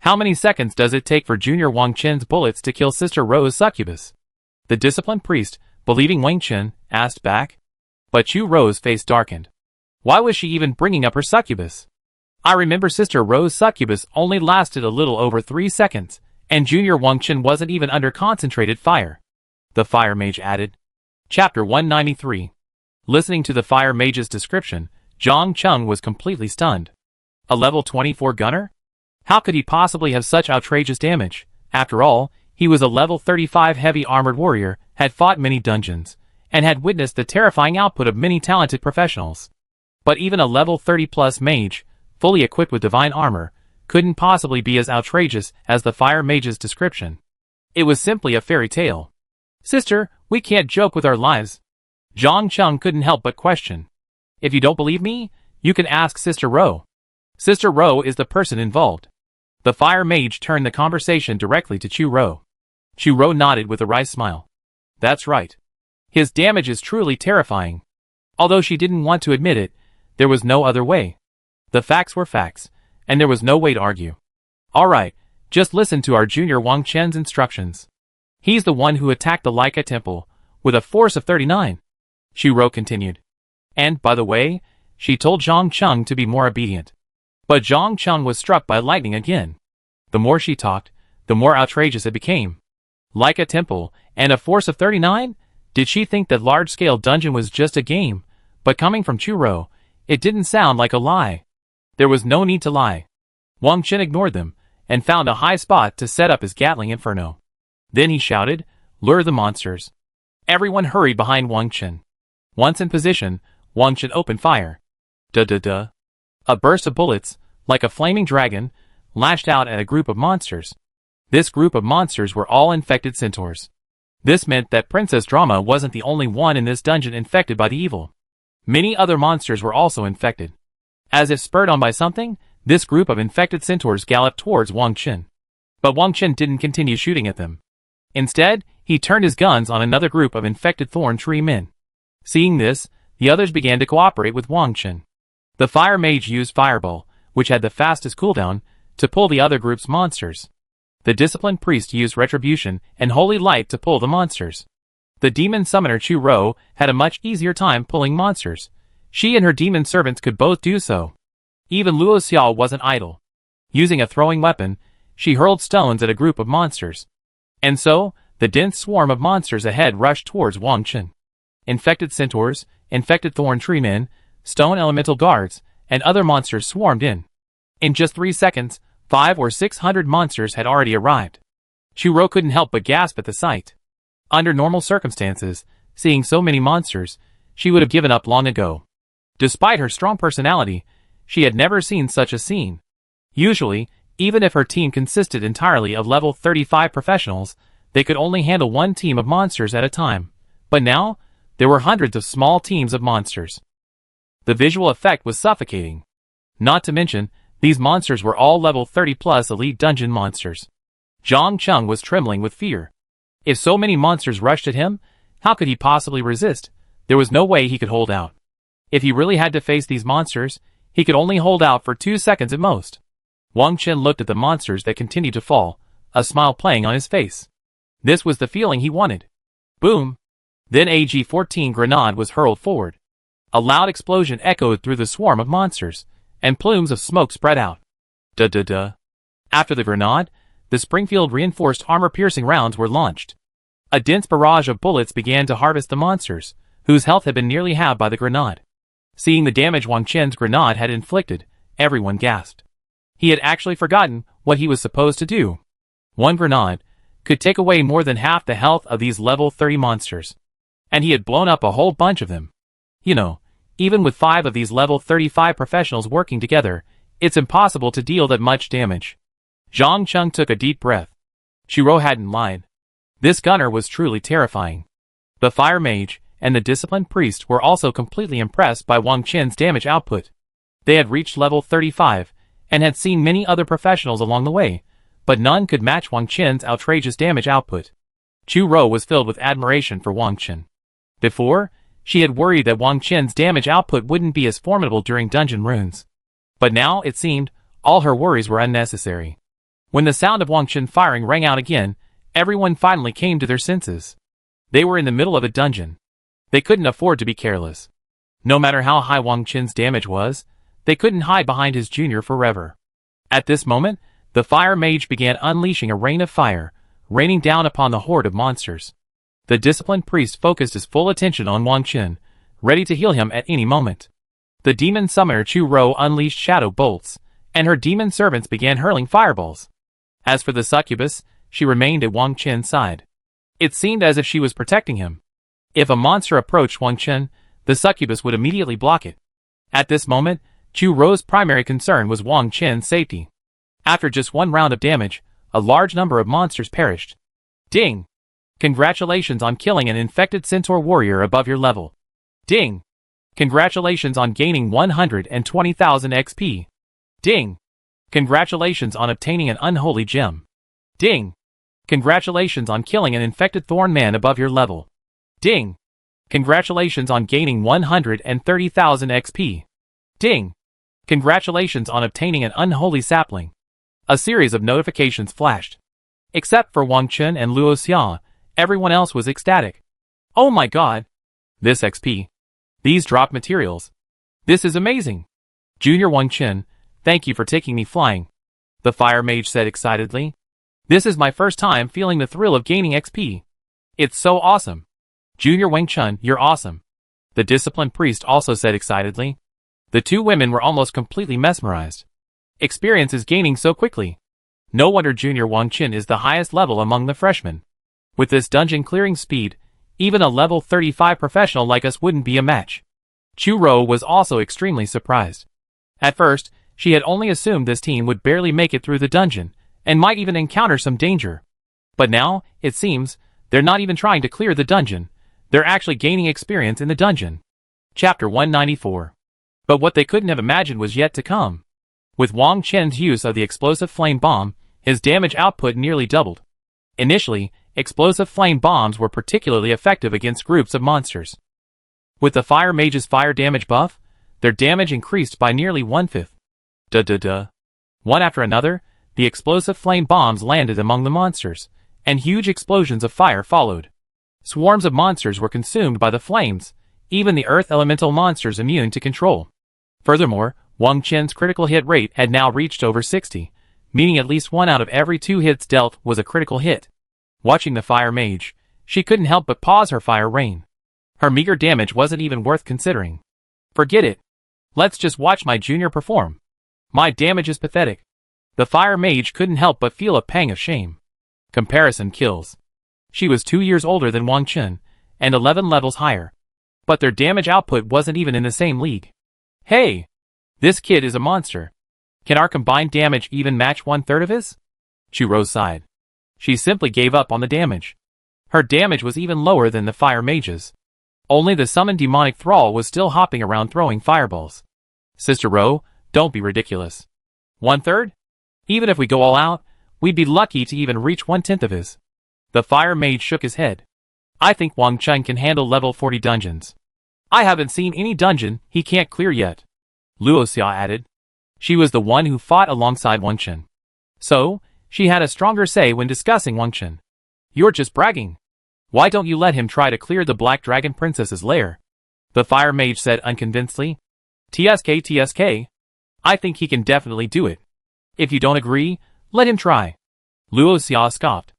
How many seconds does it take for Junior Wang Chen's bullets to kill Sister Rou's succubus? The disciplined priest, believing Wang Chen, asked back. But Chu Rou's face darkened. Why was she even bringing up her succubus? I remember Sister Rou's succubus only lasted a little over 3 seconds, and Junior Wang Chen wasn't even under concentrated fire. The fire mage added. Chapter 193. Listening to the fire mage's description, Zhang Cheng was completely stunned. A level 24 gunner? How could he possibly have such outrageous damage? After all, he was a level 35 heavy armored warrior, had fought many dungeons, and had witnessed the terrifying output of many talented professionals. But even a level 30 plus mage, fully equipped with divine armor, couldn't possibly be as outrageous as the fire mage's description. It was simply a fairy tale. Sister, we can't joke with our lives. Zhang Cheng couldn't help but question. If you don't believe me, you can ask Sister Rou. Sister Rou is the person involved. The fire mage turned the conversation directly to Chu Rou. Chu Rou nodded with a wry smile. That's right. His damage is truly terrifying. Although she didn't want to admit it, there was no other way. The facts were facts, and there was no way to argue. All right, just listen to our Junior Wang Chen's instructions. He's the one who attacked the Leica Temple, with a force of 39. Chu Rou continued. And, by the way, she told Zhang Cheng to be more obedient. But Zhang Cheng was struck by lightning again. The more she talked, the more outrageous it became. Leica Temple, and a force of 39? Did she think that large-scale dungeon was just a game? But coming from Chu Rou, it didn't sound like a lie. There was no need to lie. Wang Chen ignored them, and found a high spot to set up his Gatling Inferno. Then he shouted, lure the monsters. Everyone hurried behind Wang Chen. Once in position, Wang Chen opened fire. Duh. A burst of bullets, like a flaming dragon, lashed out at a group of monsters. This group of monsters were all infected centaurs. This meant that Princess Drama wasn't the only one in this dungeon infected by the evil. Many other monsters were also infected. As if spurred on by something, this group of infected centaurs galloped towards Wang Chen. But Wang Chen didn't continue shooting at them. Instead, he turned his guns on another group of infected thorn tree men. Seeing this, the others began to cooperate with Wang Chen. The fire mage used Fireball, which had the fastest cooldown, to pull the other group's monsters. The disciplined priest used Retribution and Holy Light to pull the monsters. The demon summoner Chu Rou had a much easier time pulling monsters. She and her demon servants could both do so. Even Luo Xiao wasn't idle. Using a throwing weapon, she hurled stones at a group of monsters. And so, the dense swarm of monsters ahead rushed towards Wang Chen. Infected centaurs, infected thorn tree men, stone elemental guards, and other monsters swarmed in. In just 3 seconds, 500 or 600 monsters had already arrived. Chu Rou couldn't help but gasp at the sight. Under normal circumstances, seeing so many monsters, she would have given up long ago. Despite her strong personality, she had never seen such a scene. Usually, even if her team consisted entirely of level 35 professionals, They could only handle one team of monsters at a time, but now, there were hundreds of small teams of monsters. The visual effect was suffocating. Not to mention, these monsters were all level 30+ elite dungeon monsters. Zhang Cheng was trembling with fear. If so many monsters rushed at him, how could he possibly resist? There was no way he could hold out. If he really had to face these monsters, he could only hold out for 2 seconds at most. Wang Chen looked at the monsters that continued to fall, a smile playing on his face. This was the feeling he wanted. Boom! Then a G-14 grenade was hurled forward. A loud explosion echoed through the swarm of monsters, and plumes of smoke spread out. Duh. After the grenade, the Springfield reinforced armor-piercing rounds were launched. A dense barrage of bullets began to harvest the monsters, whose health had been nearly halved by the grenade. Seeing the damage Wang Chen's grenade had inflicted, everyone gasped. He had actually forgotten what he was supposed to do. One grenade could take away more than half the health of these level 30 monsters. And he had blown up a whole bunch of them. You know, even with 5 of these level 35 professionals working together, it's impossible to deal that much damage. Zhang Cheng took a deep breath. Churo hadn't lied. This gunner was truly terrifying. The fire mage and the disciplined priest were also completely impressed by Wang Chen's damage output. They had reached level 35 and had seen many other professionals along the way, but none could match Wang Chen's outrageous damage output. Churo was filled with admiration for Wang Chen. Before, she had worried that Wang Chen's damage output wouldn't be as formidable during dungeon runes. But now, it seemed, all her worries were unnecessary. When the sound of Wang Chen firing rang out again, everyone finally came to their senses. They were in the middle of a dungeon. They couldn't afford to be careless. No matter how high Wang Chen's damage was, they couldn't hide behind his junior forever. At this moment, the fire mage began unleashing a rain of fire, raining down upon the horde of monsters. The disciplined priest focused his full attention on Wang Chen, ready to heal him at any moment. The demon summoner Churo unleashed shadow bolts, and her demon servants began hurling fireballs. As for the succubus, she remained at Wang Chen's side. It seemed as if she was protecting him. If a monster approached Wang Chen, the succubus would immediately block it. At this moment, Churo's primary concern was Wang Chen's safety. After just one round of damage, a large number of monsters perished. Ding! Congratulations on killing an infected centaur warrior above your level. Ding! Congratulations on gaining 120,000 XP. Ding! Congratulations on obtaining an unholy gem. Ding! Congratulations on killing an infected thorn man above your level. Ding! Congratulations on gaining 130,000 XP. Ding! Congratulations on obtaining an unholy sapling. A series of notifications flashed. Except for Wang Chen and Luo Xia, everyone else was ecstatic. Oh my god! This XP. These drop materials. This is amazing. Junior Wang Chen, thank you for taking me flying. The fire mage said excitedly. This is my first time feeling the thrill of gaining XP. It's so awesome. Junior Wang Chen, you're awesome. The disciplined priest also said excitedly. The two women were almost completely mesmerized. Experience is gaining so quickly. No wonder Junior Wang Chen is the highest level among the freshmen. With this dungeon clearing speed, even a level 35 professional like us wouldn't be a match. Churo was also extremely surprised. At first, she had only assumed this team would barely make it through the dungeon, and might even encounter some danger. But now, it seems, they're not even trying to clear the dungeon. They're actually gaining experience in the dungeon. Chapter 194. But what they couldn't have imagined was yet to come. With Wang Chen's use of the explosive flame bomb, his damage output nearly doubled. Initially, explosive flame bombs were particularly effective against groups of monsters. With the fire mage's fire damage buff, their damage increased by nearly 1/5. One after another, the explosive flame bombs landed among the monsters, and huge explosions of fire followed. Swarms of monsters were consumed by the flames, even the earth elemental monsters immune to control. Furthermore, Wang Chen's critical hit rate had now reached over 60, meaning at least 1 out of every 2 hits dealt was a critical hit. Watching the fire mage, she couldn't help but pause her fire rain. Her meager damage wasn't even worth considering. Forget it. Let's just watch my junior perform. My damage is pathetic. The fire mage couldn't help but feel a pang of shame. Comparison kills. She was 2 years older than Wang Chen, and 11 levels higher. But their damage output wasn't even in the same league. Hey! This kid is a monster. Can our combined damage even match 1/3 of his? Churo sighed. She simply gave up on the damage. Her damage was even lower than the fire mage's. Only the summoned demonic thrall was still hopping around throwing fireballs. Sister Ro, don't be ridiculous. 1/3? Even if we go all out, we'd be lucky to even reach 1/10 of his. The fire mage shook his head. I think Wang Chen can handle level 40 dungeons. I haven't seen any dungeon he can't clear yet. Luo Xia added. She was the one who fought alongside Wang Chen. So, she had a stronger say when discussing Wang Chen. You're just bragging. Why don't you let him try to clear the Black Dragon Princess's lair? The fire mage said unconvincedly. TSK. I think he can definitely do it. If you don't agree, let him try. Luo Xia scoffed.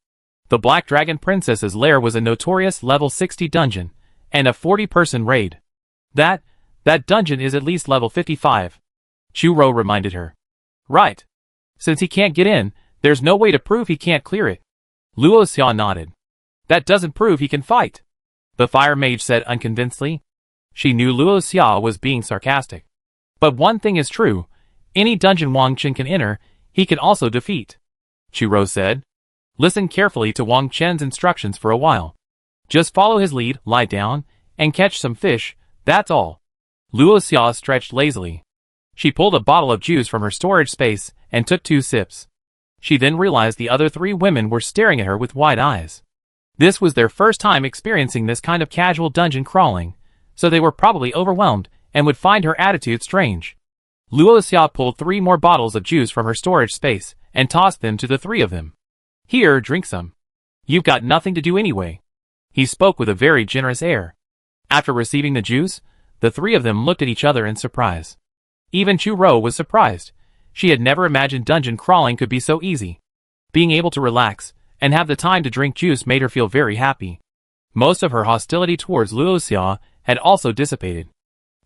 The Black Dragon Princess's lair was a notorious level 60 dungeon, and a 40-person raid. That dungeon is at least level 55. Chu Ro reminded her. Right. Since he can't get in, there's no way to prove he can't clear it. Luo Xia nodded. That doesn't prove he can fight. The fire mage said unconvincedly. She knew Luo Xia was being sarcastic. But one thing is true, any dungeon Wang Chen can enter, he can also defeat. Chu Ro said. Listen carefully to Wang Chen's instructions for a while. Just follow his lead, lie down, and catch some fish, that's all. Luo Xia stretched lazily. She pulled a bottle of juice from her storage space and took 2 sips. She then realized the other 3 women were staring at her with wide eyes. This was their first time experiencing this kind of casual dungeon crawling, so they were probably overwhelmed and would find her attitude strange. Luo Xia pulled 3 more bottles of juice from her storage space and tossed them to the 3 of them. Here, drink some. You've got nothing to do anyway. He spoke with a very generous air. After receiving the juice, the 3 of them looked at each other in surprise. Even Chu Ro was surprised. She had never imagined dungeon crawling could be so easy. Being able to relax and have the time to drink juice made her feel very happy. Most of her hostility towards Luo Xia had also dissipated.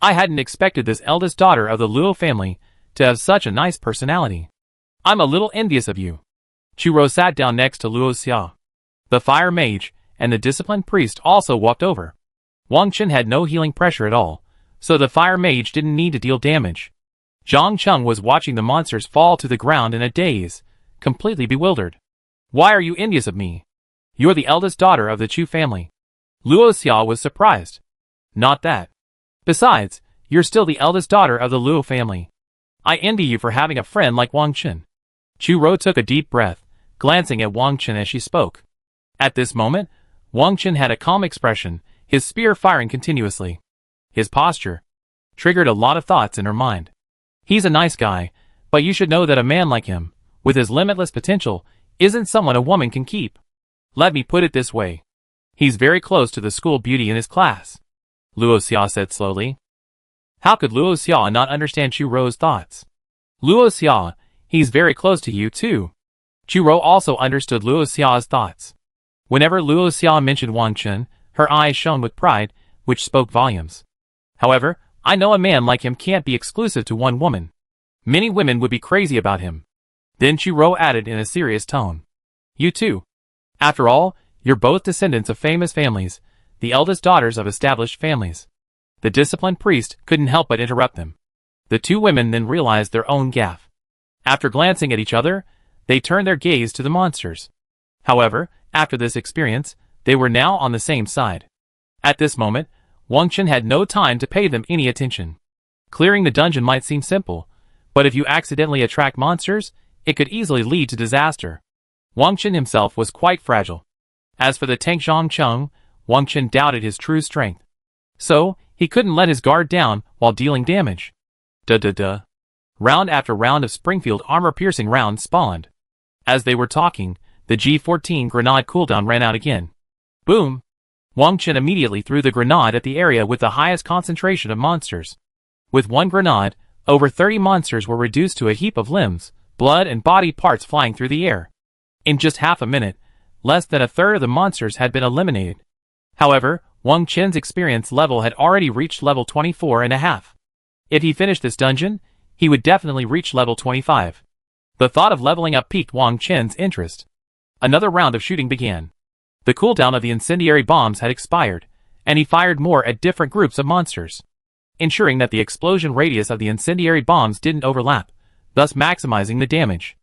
I hadn't expected this eldest daughter of the Luo family to have such a nice personality. I'm a little envious of you. Chu Ro sat down next to Luo Xia. The fire mage and the disciplined priest also walked over. Wang Chen had no healing pressure at all, so the fire mage didn't need to deal damage. Zhang Cheng was watching the monsters fall to the ground in a daze, completely bewildered. Why are you envious of me? You're the eldest daughter of the Chu family. Luo Xia was surprised. Not that. Besides, you're still the eldest daughter of the Luo family. I envy you for having a friend like Wang Chen. Chu Ro took a deep breath, glancing at Wang Chen as she spoke. At this moment, Wang Chen had a calm expression, his spear firing continuously. His posture triggered a lot of thoughts in her mind. He's a nice guy, but you should know that a man like him, with his limitless potential, isn't someone a woman can keep. Let me put it this way. He's very close to the school beauty in his class. Luo Xia said slowly. How could Luo Xia not understand Chu Ro's thoughts? Luo Xia, he's very close to you too. Chu Ro also understood Luo Xia's thoughts. Whenever Luo Xia mentioned Wang Chen, her eyes shone with pride, which spoke volumes. However, I know a man like him can't be exclusive to one woman. Many women would be crazy about him. Then Chu Ro added in a serious tone. You too. After all, you're both descendants of famous families, the eldest daughters of established families. The disciplined priest couldn't help but interrupt them. The 2 women then realized their own gaffe. After glancing at each other, they turned their gaze to the monsters. However, after this experience, they were now on the same side. At this moment, Wang Chen had no time to pay them any attention. Clearing the dungeon might seem simple, but if you accidentally attract monsters, it could easily lead to disaster. Wang Chen himself was quite fragile. As for the tank Zhang Cheng, Wang Chen doubted his true strength. So, he couldn't let his guard down while dealing damage. Round after round of Springfield armor-piercing rounds spawned. As they were talking, the G14 grenade cooldown ran out again. Boom! Wang Chen immediately threw the grenade at the area with the highest concentration of monsters. With one grenade, over 30 monsters were reduced to a heap of limbs, blood and body parts flying through the air. In just half a minute, less than a third of the monsters had been eliminated. However, Wang Chen's experience level had already reached level 24.5. If he finished this dungeon, he would definitely reach level 25. The thought of leveling up piqued Wang Chen's interest. Another round of shooting began. The cooldown of the incendiary bombs had expired, and he fired more at different groups of monsters, ensuring that the explosion radius of the incendiary bombs didn't overlap, thus maximizing the damage.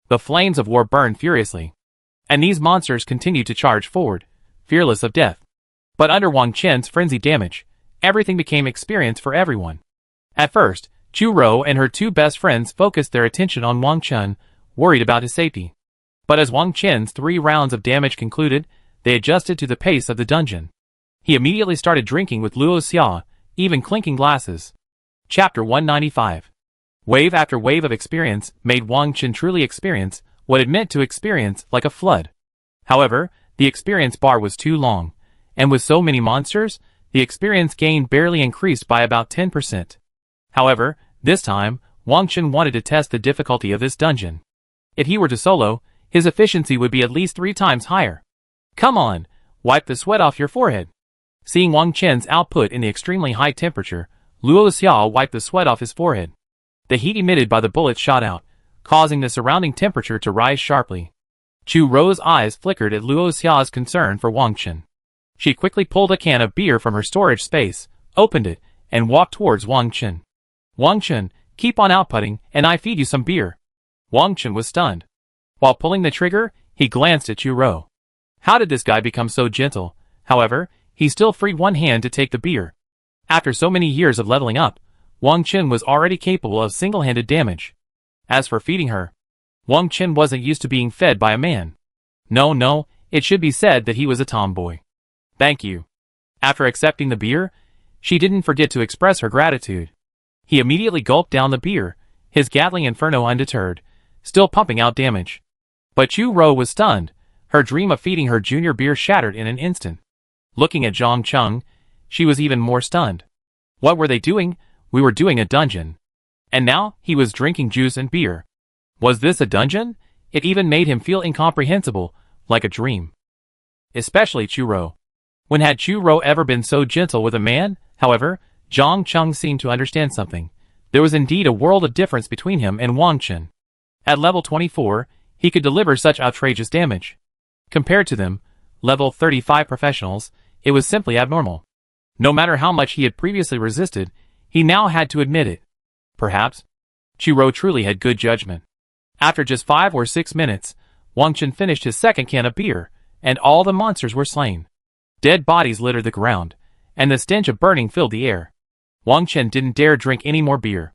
The flames of war burned furiously, and these monsters continued to charge forward, fearless of death. But under Wang Chen's frenzied damage, everything became experience for everyone. At first, Chu Rou and her two best friends focused their attention on Wang Chen, worried about his safety. But as Wang Chen's 3 rounds of damage concluded, they adjusted to the pace of the dungeon. He immediately started drinking with Luo Xia, even clinking glasses. Chapter 195. Wave after wave of experience made Wang Chen truly experience what it meant to experience like a flood. However, the experience bar was too long, and with so many monsters, the experience gain barely increased by about 10%. However, this time, Wang Chen wanted to test the difficulty of this dungeon. If he were to solo, his efficiency would be at least 3 times higher. Come on, wipe the sweat off your forehead. Seeing Wang Chen's output in the extremely high temperature, Luo Xiao wiped the sweat off his forehead. The heat emitted by the bullets shot out, causing the surrounding temperature to rise sharply. Chu Rou's eyes flickered at Luo Xiao's concern for Wang Chen. She quickly pulled a can of beer from her storage space, opened it, and walked towards Wang Chen. Wang Chen, keep on outputting, and I feed you some beer. Wang Chen was stunned. While pulling the trigger, he glanced at Chu Rou. How did this guy become so gentle? However, he still freed one hand to take the beer. After so many years of leveling up, Wang Chen was already capable of single-handed damage. As for feeding her, Wang Chen wasn't used to being fed by a man. No, it should be said that he was a tomboy. Thank you. After accepting the beer, she didn't forget to express her gratitude. He immediately gulped down the beer, his Gatling Inferno undeterred, still pumping out damage. But Chu Rou was stunned. Her dream of feeding her junior beer shattered in an instant. Looking at Zhang Cheng, she was even more stunned. What were they doing? We were doing a dungeon. And now, he was drinking juice and beer. Was this a dungeon? It even made him feel incomprehensible, like a dream. Especially Chu Rou. When had Chu Rou ever been so gentle with a man? However, Zhang Cheng seemed to understand something. There was indeed a world of difference between him and Wang Chen. At level 24, he could deliver such outrageous damage. Compared to them, level 35 professionals, it was simply abnormal. No matter how much he had previously resisted, he now had to admit it. Perhaps, Chu Rou truly had good judgment. After just 5 or 6 minutes, Wang Chen finished his second can of beer, and all the monsters were slain. Dead bodies littered the ground, and the stench of burning filled the air. Wang Chen didn't dare drink any more beer.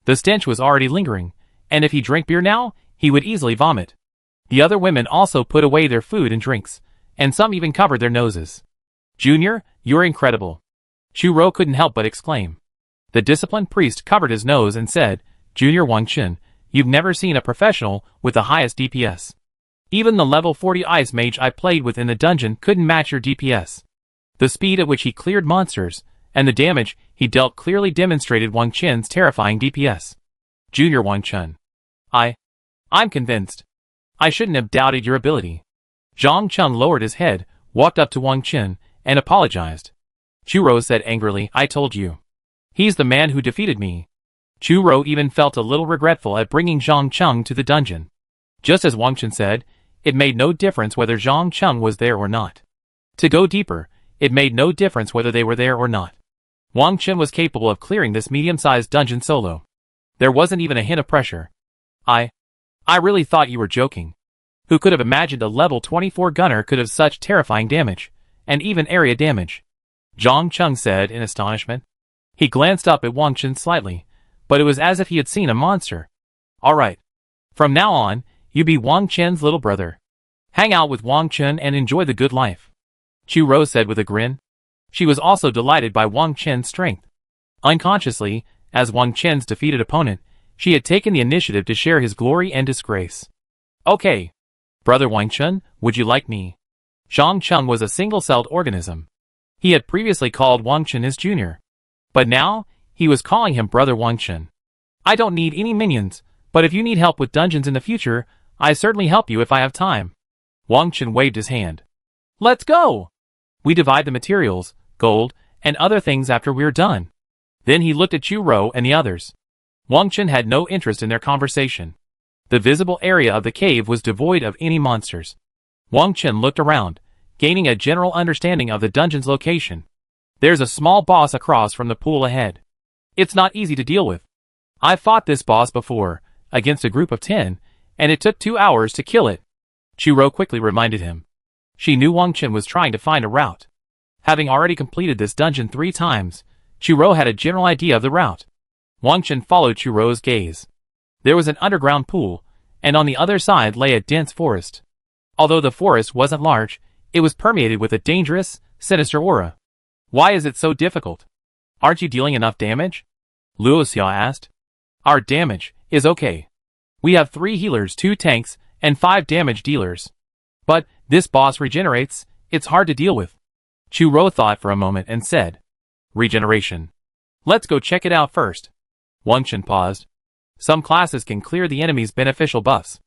The stench was already lingering, and if he drank beer now, he would easily vomit. The other women also put away their food and drinks, and some even covered their noses. Junior, you're incredible. Chu Rou couldn't help but exclaim. The disciplined priest covered his nose and said, Junior Wang Chen, you've never seen a professional with the highest DPS. Even the level 40 ice mage I played with in the dungeon couldn't match your DPS. The speed at which he cleared monsters, and the damage he dealt clearly demonstrated Wang Chen's terrifying DPS. Junior Wang Chen. I'm convinced. I shouldn't have doubted your ability. Zhang Cheng lowered his head, walked up to Wang Chen, and apologized. Chu Rou said angrily, I told you. He's the man who defeated me. Chu Rou even felt a little regretful at bringing Zhang Cheng to the dungeon. Just as Wang Chen said, it made no difference whether Zhang Cheng was there or not. To go deeper, it made no difference whether they were there or not. Wang Chen was capable of clearing this medium-sized dungeon solo. There wasn't even a hint of pressure. I really thought you were joking. Who could have imagined a level 24 gunner could have such terrifying damage, and even area damage? Zhang Cheng said in astonishment. He glanced up at Wang Chen slightly, but it was as if he had seen a monster. Alright. From now on, you be Wang Chen's little brother. Hang out with Wang Chen and enjoy the good life. Chu Rou said with a grin. She was also delighted by Wang Chen's strength. Unconsciously, as Wang Chen's defeated opponent, she had taken the initiative to share his glory and disgrace. Okay. Brother Wang Chen, would you like me? Zhang Cheng was a single-celled organism. He had previously called Wang Chen his junior. But now, he was calling him Brother Wang Chen. I don't need any minions, but if you need help with dungeons in the future, I certainly help you if I have time. Wang Chen waved his hand. Let's go! We divide the materials, gold, and other things after we're done. Then he looked at Chu Rou and the others. Wang Chen had no interest in their conversation. The visible area of the cave was devoid of any monsters. Wang Chen looked around, gaining a general understanding of the dungeon's location. There's a small boss across from the pool ahead. It's not easy to deal with. I've fought this boss before, against a group of 10, and it took 2 hours to kill it. Chiro quickly reminded him. She knew Wang Chen was trying to find a route. Having already completed this dungeon 3 times, Chiro had a general idea of the route. Wang Chen followed Chiro's gaze. There was an underground pool, and on the other side lay a dense forest. Although the forest wasn't large, it was permeated with a dangerous, sinister aura. Why is it so difficult? Aren't you dealing enough damage? Luo Xia asked. Our damage is okay. We have 3 healers, 2 tanks, and 5 damage dealers. But this boss regenerates, it's hard to deal with. Chiro thought for a moment and said, Regeneration. Let's go check it out first. Wang Chen paused. Some classes can clear the enemy's beneficial buffs.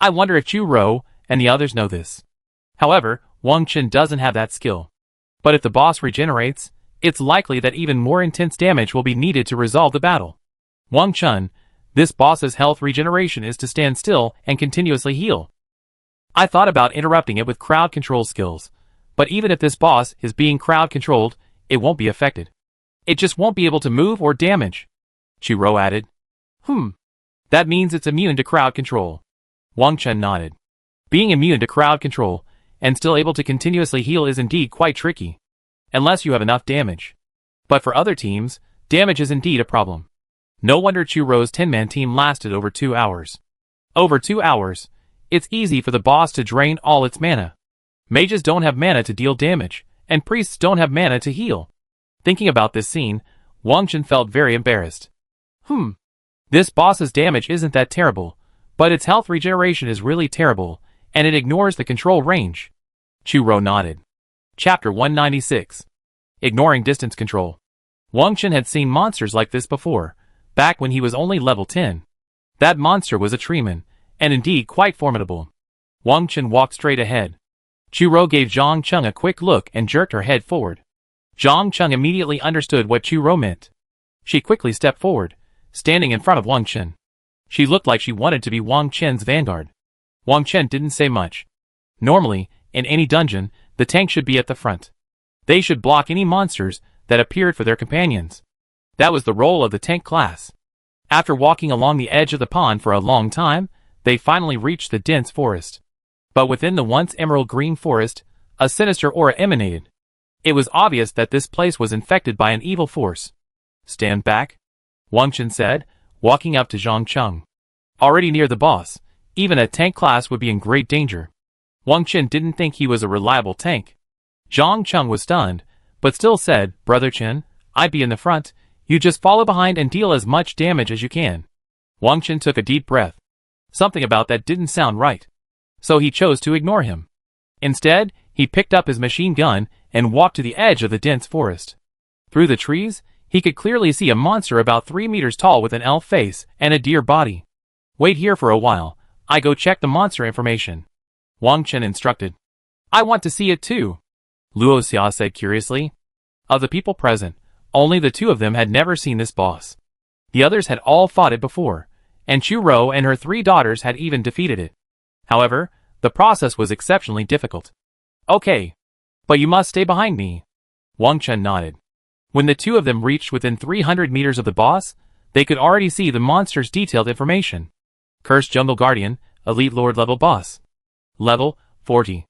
I wonder if Chiro and the others know this. However, Wang Chen doesn't have that skill. But if the boss regenerates, it's likely that even more intense damage will be needed to resolve the battle. Wang Chen, this boss's health regeneration is to stand still and continuously heal. I thought about interrupting it with crowd control skills, but even if this boss is being crowd controlled, it won't be affected. It just won't be able to move or damage. Chiro added. That means it's immune to crowd control. Wang Chen nodded. Being immune to crowd control and still able to continuously heal is indeed quite tricky, unless you have enough damage. But for other teams, damage is indeed a problem. No wonder Chiro's 10-man team lasted over 2 hours. Over 2 hours, it's easy for the boss to drain all its mana. Mages don't have mana to deal damage, and priests don't have mana to heal. Thinking about this scene, Wang Chen felt very embarrassed. This boss's damage isn't that terrible, but its health regeneration is really terrible, and it ignores the control range. Chiro nodded. Chapter 196. Ignoring Distance Control. Wang Chen had seen monsters like this before, back when he was only level 10. That monster was a treeman, and indeed quite formidable. Wang Chen walked straight ahead. Chiro gave Zhang Cheng a quick look and jerked her head forward. Zhang Cheng immediately understood what Chiro meant. She quickly stepped forward, standing in front of Wang Chen. She looked like she wanted to be Wang Chen's vanguard. Wang Chen didn't say much. Normally, in any dungeon, the tank should be at the front. They should block any monsters that appeared for their companions. That was the role of the tank class. After walking along the edge of the pond for a long time, they finally reached the dense forest. But within the once emerald green forest, a sinister aura emanated. It was obvious that this place was infected by an evil force. Stand back, Wang Chen said, walking up to Zhang Cheng. Already near the boss, even a tank class would be in great danger. Wang Chen didn't think he was a reliable tank. Zhang Cheng was stunned, but still said, Brother Chen, I'd be in the front, you just follow behind and deal as much damage as you can. Wang Chen took a deep breath. Something about that didn't sound right. So he chose to ignore him. Instead, he picked up his machine gun and walked to the edge of the dense forest. Through the trees, he could clearly see a monster about 3 meters tall with an elf face and a deer body. Wait here for a while, I go check the monster information. Wang Chen instructed. I want to see it too, Luo Xia said curiously. Of the people present, only the 2 of them had never seen this boss. The others had all fought it before, and Chiro and her 3 daughters had even defeated it. However, the process was exceptionally difficult. Okay, but you must stay behind me. Wang Chen nodded. When the 2 of them reached within 300 meters of the boss, they could already see the monster's detailed information. Cursed Jungle Guardian, Elite Lord level boss. Level, 40.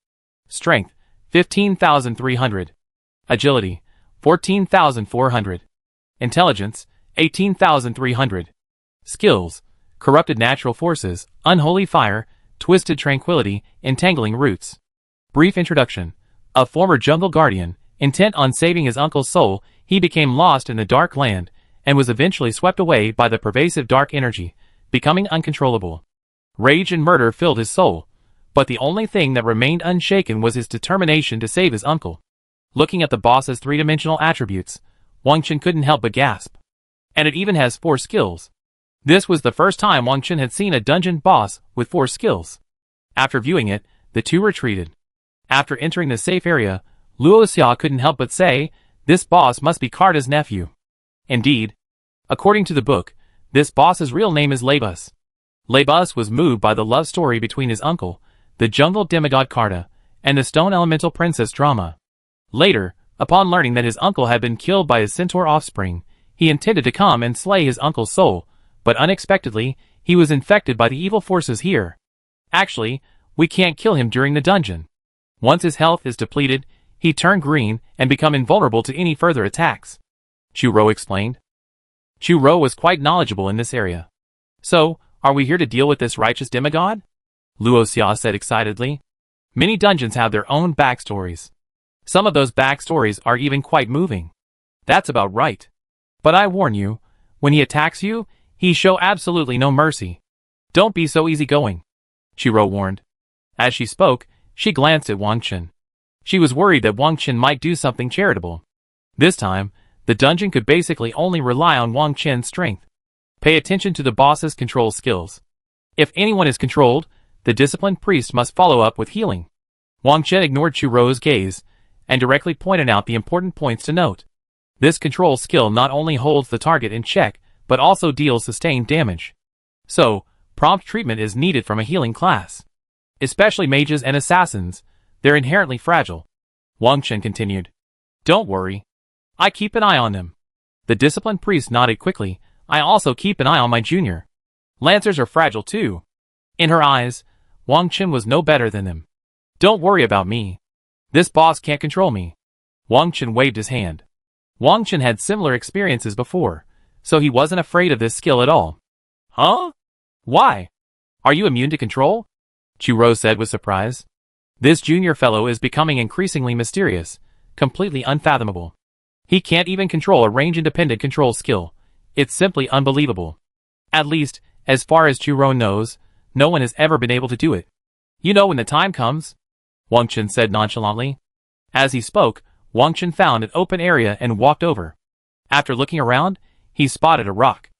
Strength, 15,300. Agility, 14,400. Intelligence, 18,300. Skills, Corrupted Natural Forces, Unholy Fire, Twisted Tranquility, Entangling Roots. Brief introduction. A former jungle guardian, intent on saving his uncle's soul, he became lost in the dark land, and was eventually swept away by the pervasive dark energy, becoming uncontrollable. Rage and murder filled his soul, but the only thing that remained unshaken was his determination to save his uncle. Looking at the boss's 3-dimensional attributes, Wang Chen couldn't help but gasp. And it even has 4 skills. This was the first time Wang Chen had seen a dungeon boss with 4 skills. After viewing it, the 2 retreated. After entering the safe area, Luo Xia couldn't help but say, this boss must be Carta's nephew. Indeed. According to the book, this boss's real name is Labus. Labus was moved by the love story between his uncle, the jungle demigod Carta, and the stone elemental princess Drama. Later, upon learning that his uncle had been killed by his centaur offspring, he intended to come and slay his uncle's soul, but unexpectedly, He was infected by the evil forces here. Actually, we can't kill him during the dungeon. Once his health is depleted, he turn green and become invulnerable to any further attacks. Chu-Ro explained. Chu-Ro was quite knowledgeable in this area. So, are we here to deal with this righteous demigod? Luo Xia said excitedly. Many dungeons have their own backstories. Some of those backstories are even quite moving. That's about right. But I warn you, when he attacks you, he show absolutely no mercy. Don't be so easygoing, Chu-Ro warned. As she spoke, she glanced at Wang Chen. She was worried that Wang Chen might do something charitable. This time, the dungeon could basically only rely on Wang Chen's strength. Pay attention to the boss's control skills. If anyone is controlled, the disciplined priest must follow up with healing. Wang Chen ignored Chu-Ro's gaze and directly pointed out the important points to note. This control skill not only holds the target in check, but also deals sustained damage. So, prompt treatment is needed from a healing class. Especially mages and assassins, they're inherently fragile. Wang Chen continued. Don't worry. I keep an eye on them. The disciplined priest nodded quickly. I also keep an eye on my junior. Lancers are fragile too. In her eyes, Wang Chen was no better than them. Don't worry about me. This boss can't control me. Wang Chen waved his hand. Wang Chen had similar experiences before, so he wasn't afraid of this skill at all. Huh? Why? Are you immune to control? Chu-Ro said with surprise. This junior fellow is becoming increasingly mysterious, completely unfathomable. He can't even control a range-independent control skill. It's simply unbelievable. At least, as far as Chu-Ro knows, no one has ever been able to do it. You know when the time comes, Wang Chen said nonchalantly. As he spoke, Wang Chen found an open area and walked over. After looking around, he spotted a rock.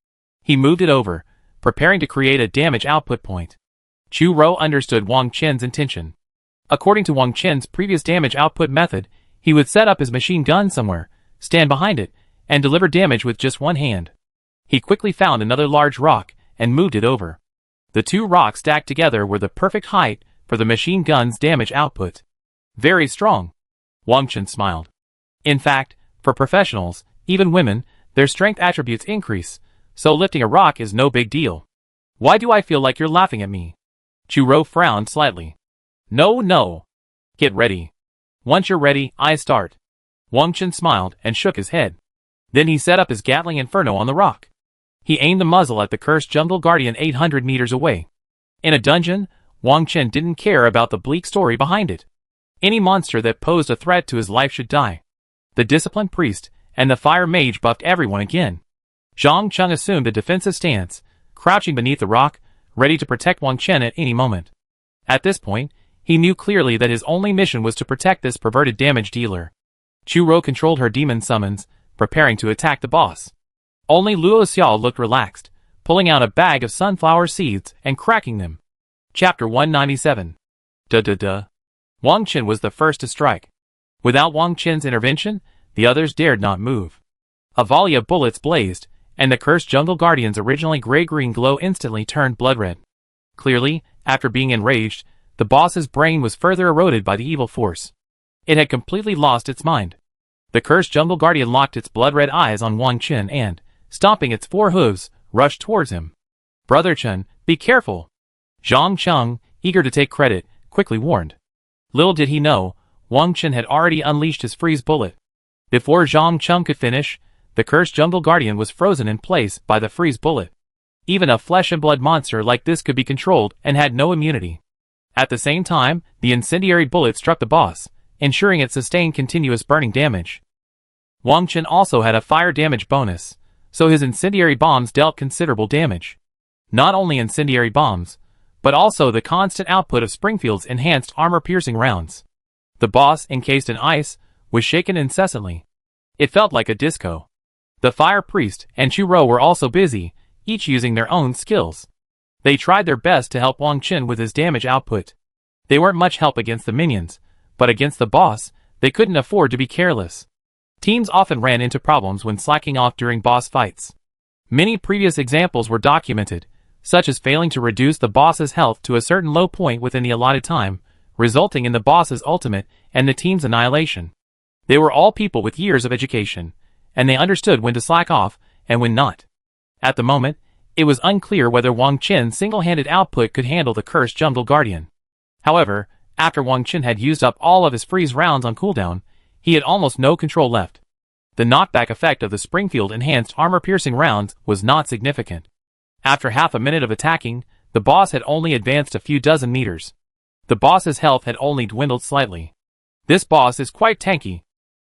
He moved it over, preparing to create a damage output point. Chu-Ro understood Wang Chen's intention. According to Wang Chen's previous damage output method, he would set up his machine gun somewhere, stand behind it, and deliver damage with just one hand. He quickly found another large rock and moved it over. The two rocks stacked together were the perfect height for the machine gun's damage output. Very strong. Wang Chen smiled. In fact, for professionals, even women, their strength attributes increase, so lifting a rock is no big deal. Why do I feel like you're laughing at me? Chu-Ro frowned slightly. No. Get ready. Once you're ready, I start. Wang Chen smiled and shook his head. Then he set up his Gatling Inferno on the rock. He aimed the muzzle at the cursed jungle guardian 800 meters away. In a dungeon, Wang Chen didn't care about the bleak story behind it. Any monster that posed a threat to his life should die. The disciplined priest and the fire mage buffed everyone again. Zhang Cheng assumed a defensive stance, crouching beneath the rock, ready to protect Wang Chen at any moment. At this point, he knew clearly that his only mission was to protect this perverted damage dealer. Chu-Ro controlled her demon summons, preparing to attack the boss. Only Luo Xia looked relaxed, pulling out a bag of sunflower seeds and cracking them. Chapter 197. Wang Chen was the first to strike. Without Wang Chen's intervention, the others dared not move. A volley of bullets blazed, and the cursed jungle guardian's originally gray-green glow instantly turned blood-red. Clearly, after being enraged, the boss's brain was further eroded by the evil force. It had completely lost its mind. The cursed jungle guardian locked its blood-red eyes on Wang Chen and, stomping its four hooves, rushed towards him. Brother Chen, be careful. Zhang Cheng, eager to take credit, quickly warned. Little did he know, Wang Chen had already unleashed his freeze bullet. Before Zhang Cheng could finish, the cursed jungle guardian was frozen in place by the freeze bullet. Even a flesh and blood monster like this could be controlled and had no immunity. At the same time, the incendiary bullet struck the boss, ensuring it sustained continuous burning damage. Wang Chen also had a fire damage bonus, so his incendiary bombs dealt considerable damage. Not only incendiary bombs, but also the constant output of Springfield's enhanced armor-piercing rounds. The boss, encased in ice, was shaken incessantly. It felt like a disco. The fire priest and Chu-Ro were also busy, each using their own skills. They tried their best to help Wang Chen with his damage output. They weren't much help against the minions, but against the boss, they couldn't afford to be careless. Teams often ran into problems when slacking off during boss fights. Many previous examples were documented, such as failing to reduce the boss's health to a certain low point within the allotted time, resulting in the boss's ultimate and the team's annihilation. They were all people with years of education, and they understood when to slack off and when not. At the moment, It was unclear whether Wang Qin's single-handed output could handle the cursed Jungle Guardian. However, after Wang Qin had used up all of his freeze rounds on cooldown, he had almost no control left. The knockback effect of the Springfield-enhanced armor-piercing rounds was not significant. After half a minute of attacking, the boss had only advanced a few dozen meters. The boss's health had only dwindled slightly. This boss is quite tanky.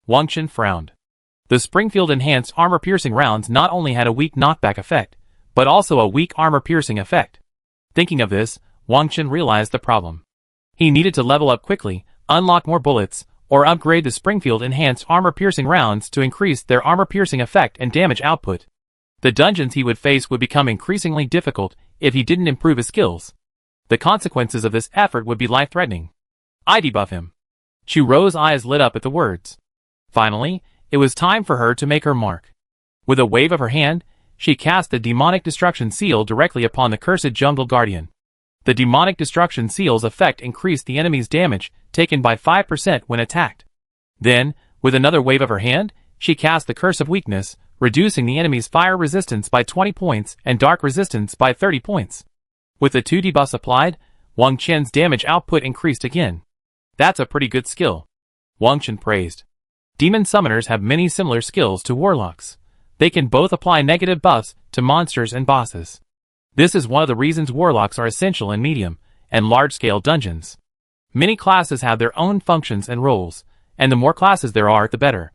Wang Qin frowned. The Springfield-enhanced armor-piercing rounds not only had a weak knockback effect, but also a weak armor-piercing effect. Thinking of this, Wang Qin realized the problem. He needed to level up quickly, unlock more bullets, or upgrade the Springfield-enhanced armor-piercing rounds to increase their armor-piercing effect and damage output. The dungeons he would face would become increasingly difficult if he didn't improve his skills. The consequences of this effort would be life-threatening. I debuff him. Chu Ro's eyes lit up at the words. Finally, it was time for her to make her mark. With a wave of her hand, she cast the Demonic Destruction Seal directly upon the cursed Jungle Guardian. The Demonic Destruction Seal's effect increased the enemy's damage taken by 5% when attacked. Then, with another wave of her hand, she cast the Curse of Weakness, reducing the enemy's fire resistance by 20 points and dark resistance by 30 points. With the 2 debuffs applied, Wang Qin's damage output increased again. That's a pretty good skill. Wang Qin praised. Demon summoners have many similar skills to warlocks. They can both apply negative buffs to monsters and bosses. This is one of the reasons warlocks are essential in medium and large-scale dungeons. Many classes have their own functions and roles, and the more classes there are, the better.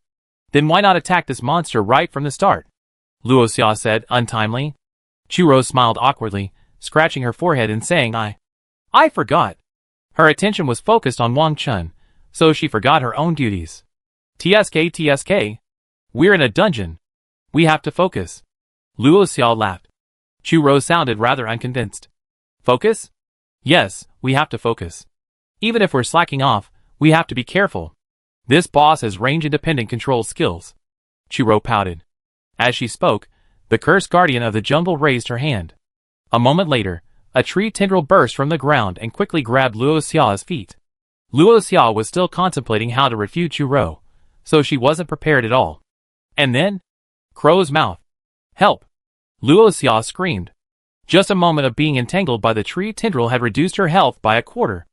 Then why not attack this monster right from the start? Luo Xia said, untimely. Chu Ro smiled awkwardly, scratching her forehead and saying, I forgot. Her attention was focused on Wang Qin, so she forgot her own duties. TSK. We're in a dungeon. We have to focus. Luo Xia laughed. Chu Ro sounded rather unconvinced. Focus? Yes, we have to focus. Even if we're slacking off, we have to be careful. This boss has range-independent control skills. Chu Ro pouted. As she spoke, the cursed guardian of the jungle raised her hand. A moment later, a tree tendril burst from the ground and quickly grabbed Luo Xia's feet. Luo Xia was still contemplating how to refute Chu Ro, so she wasn't prepared at all. And then? Crow's mouth. Help! Luo Xia screamed. Just a moment of being entangled by the tree tendril had reduced her health by a quarter.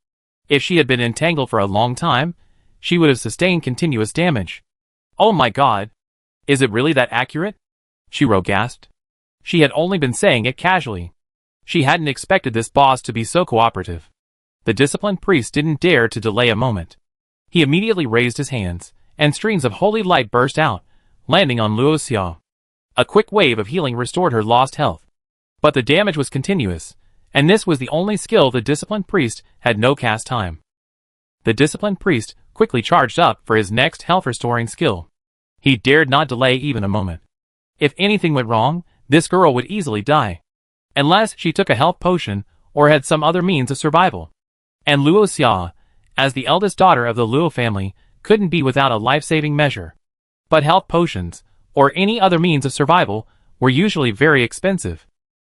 If she had been entangled for a long time, she would have sustained continuous damage. Oh my god! Is it really that accurate? Chu Ro gasped. She had only been saying it casually. She hadn't expected this boss to be so cooperative. The disciplined priest didn't dare to delay a moment. He immediately raised his hands, and streams of holy light burst out, landing on Luo Xia. A quick wave of healing restored her lost health. But the damage was continuous, and this was the only skill the disciplined priest had no cast time. The disciplined priest quickly charged up for his next health-restoring skill. He dared not delay even a moment. If anything went wrong, this girl would easily die. Unless she took a health potion or had some other means of survival. And Luo Xia, as the eldest daughter of the Luo family, couldn't be without a life-saving measure. But health potions, or any other means of survival, were usually very expensive.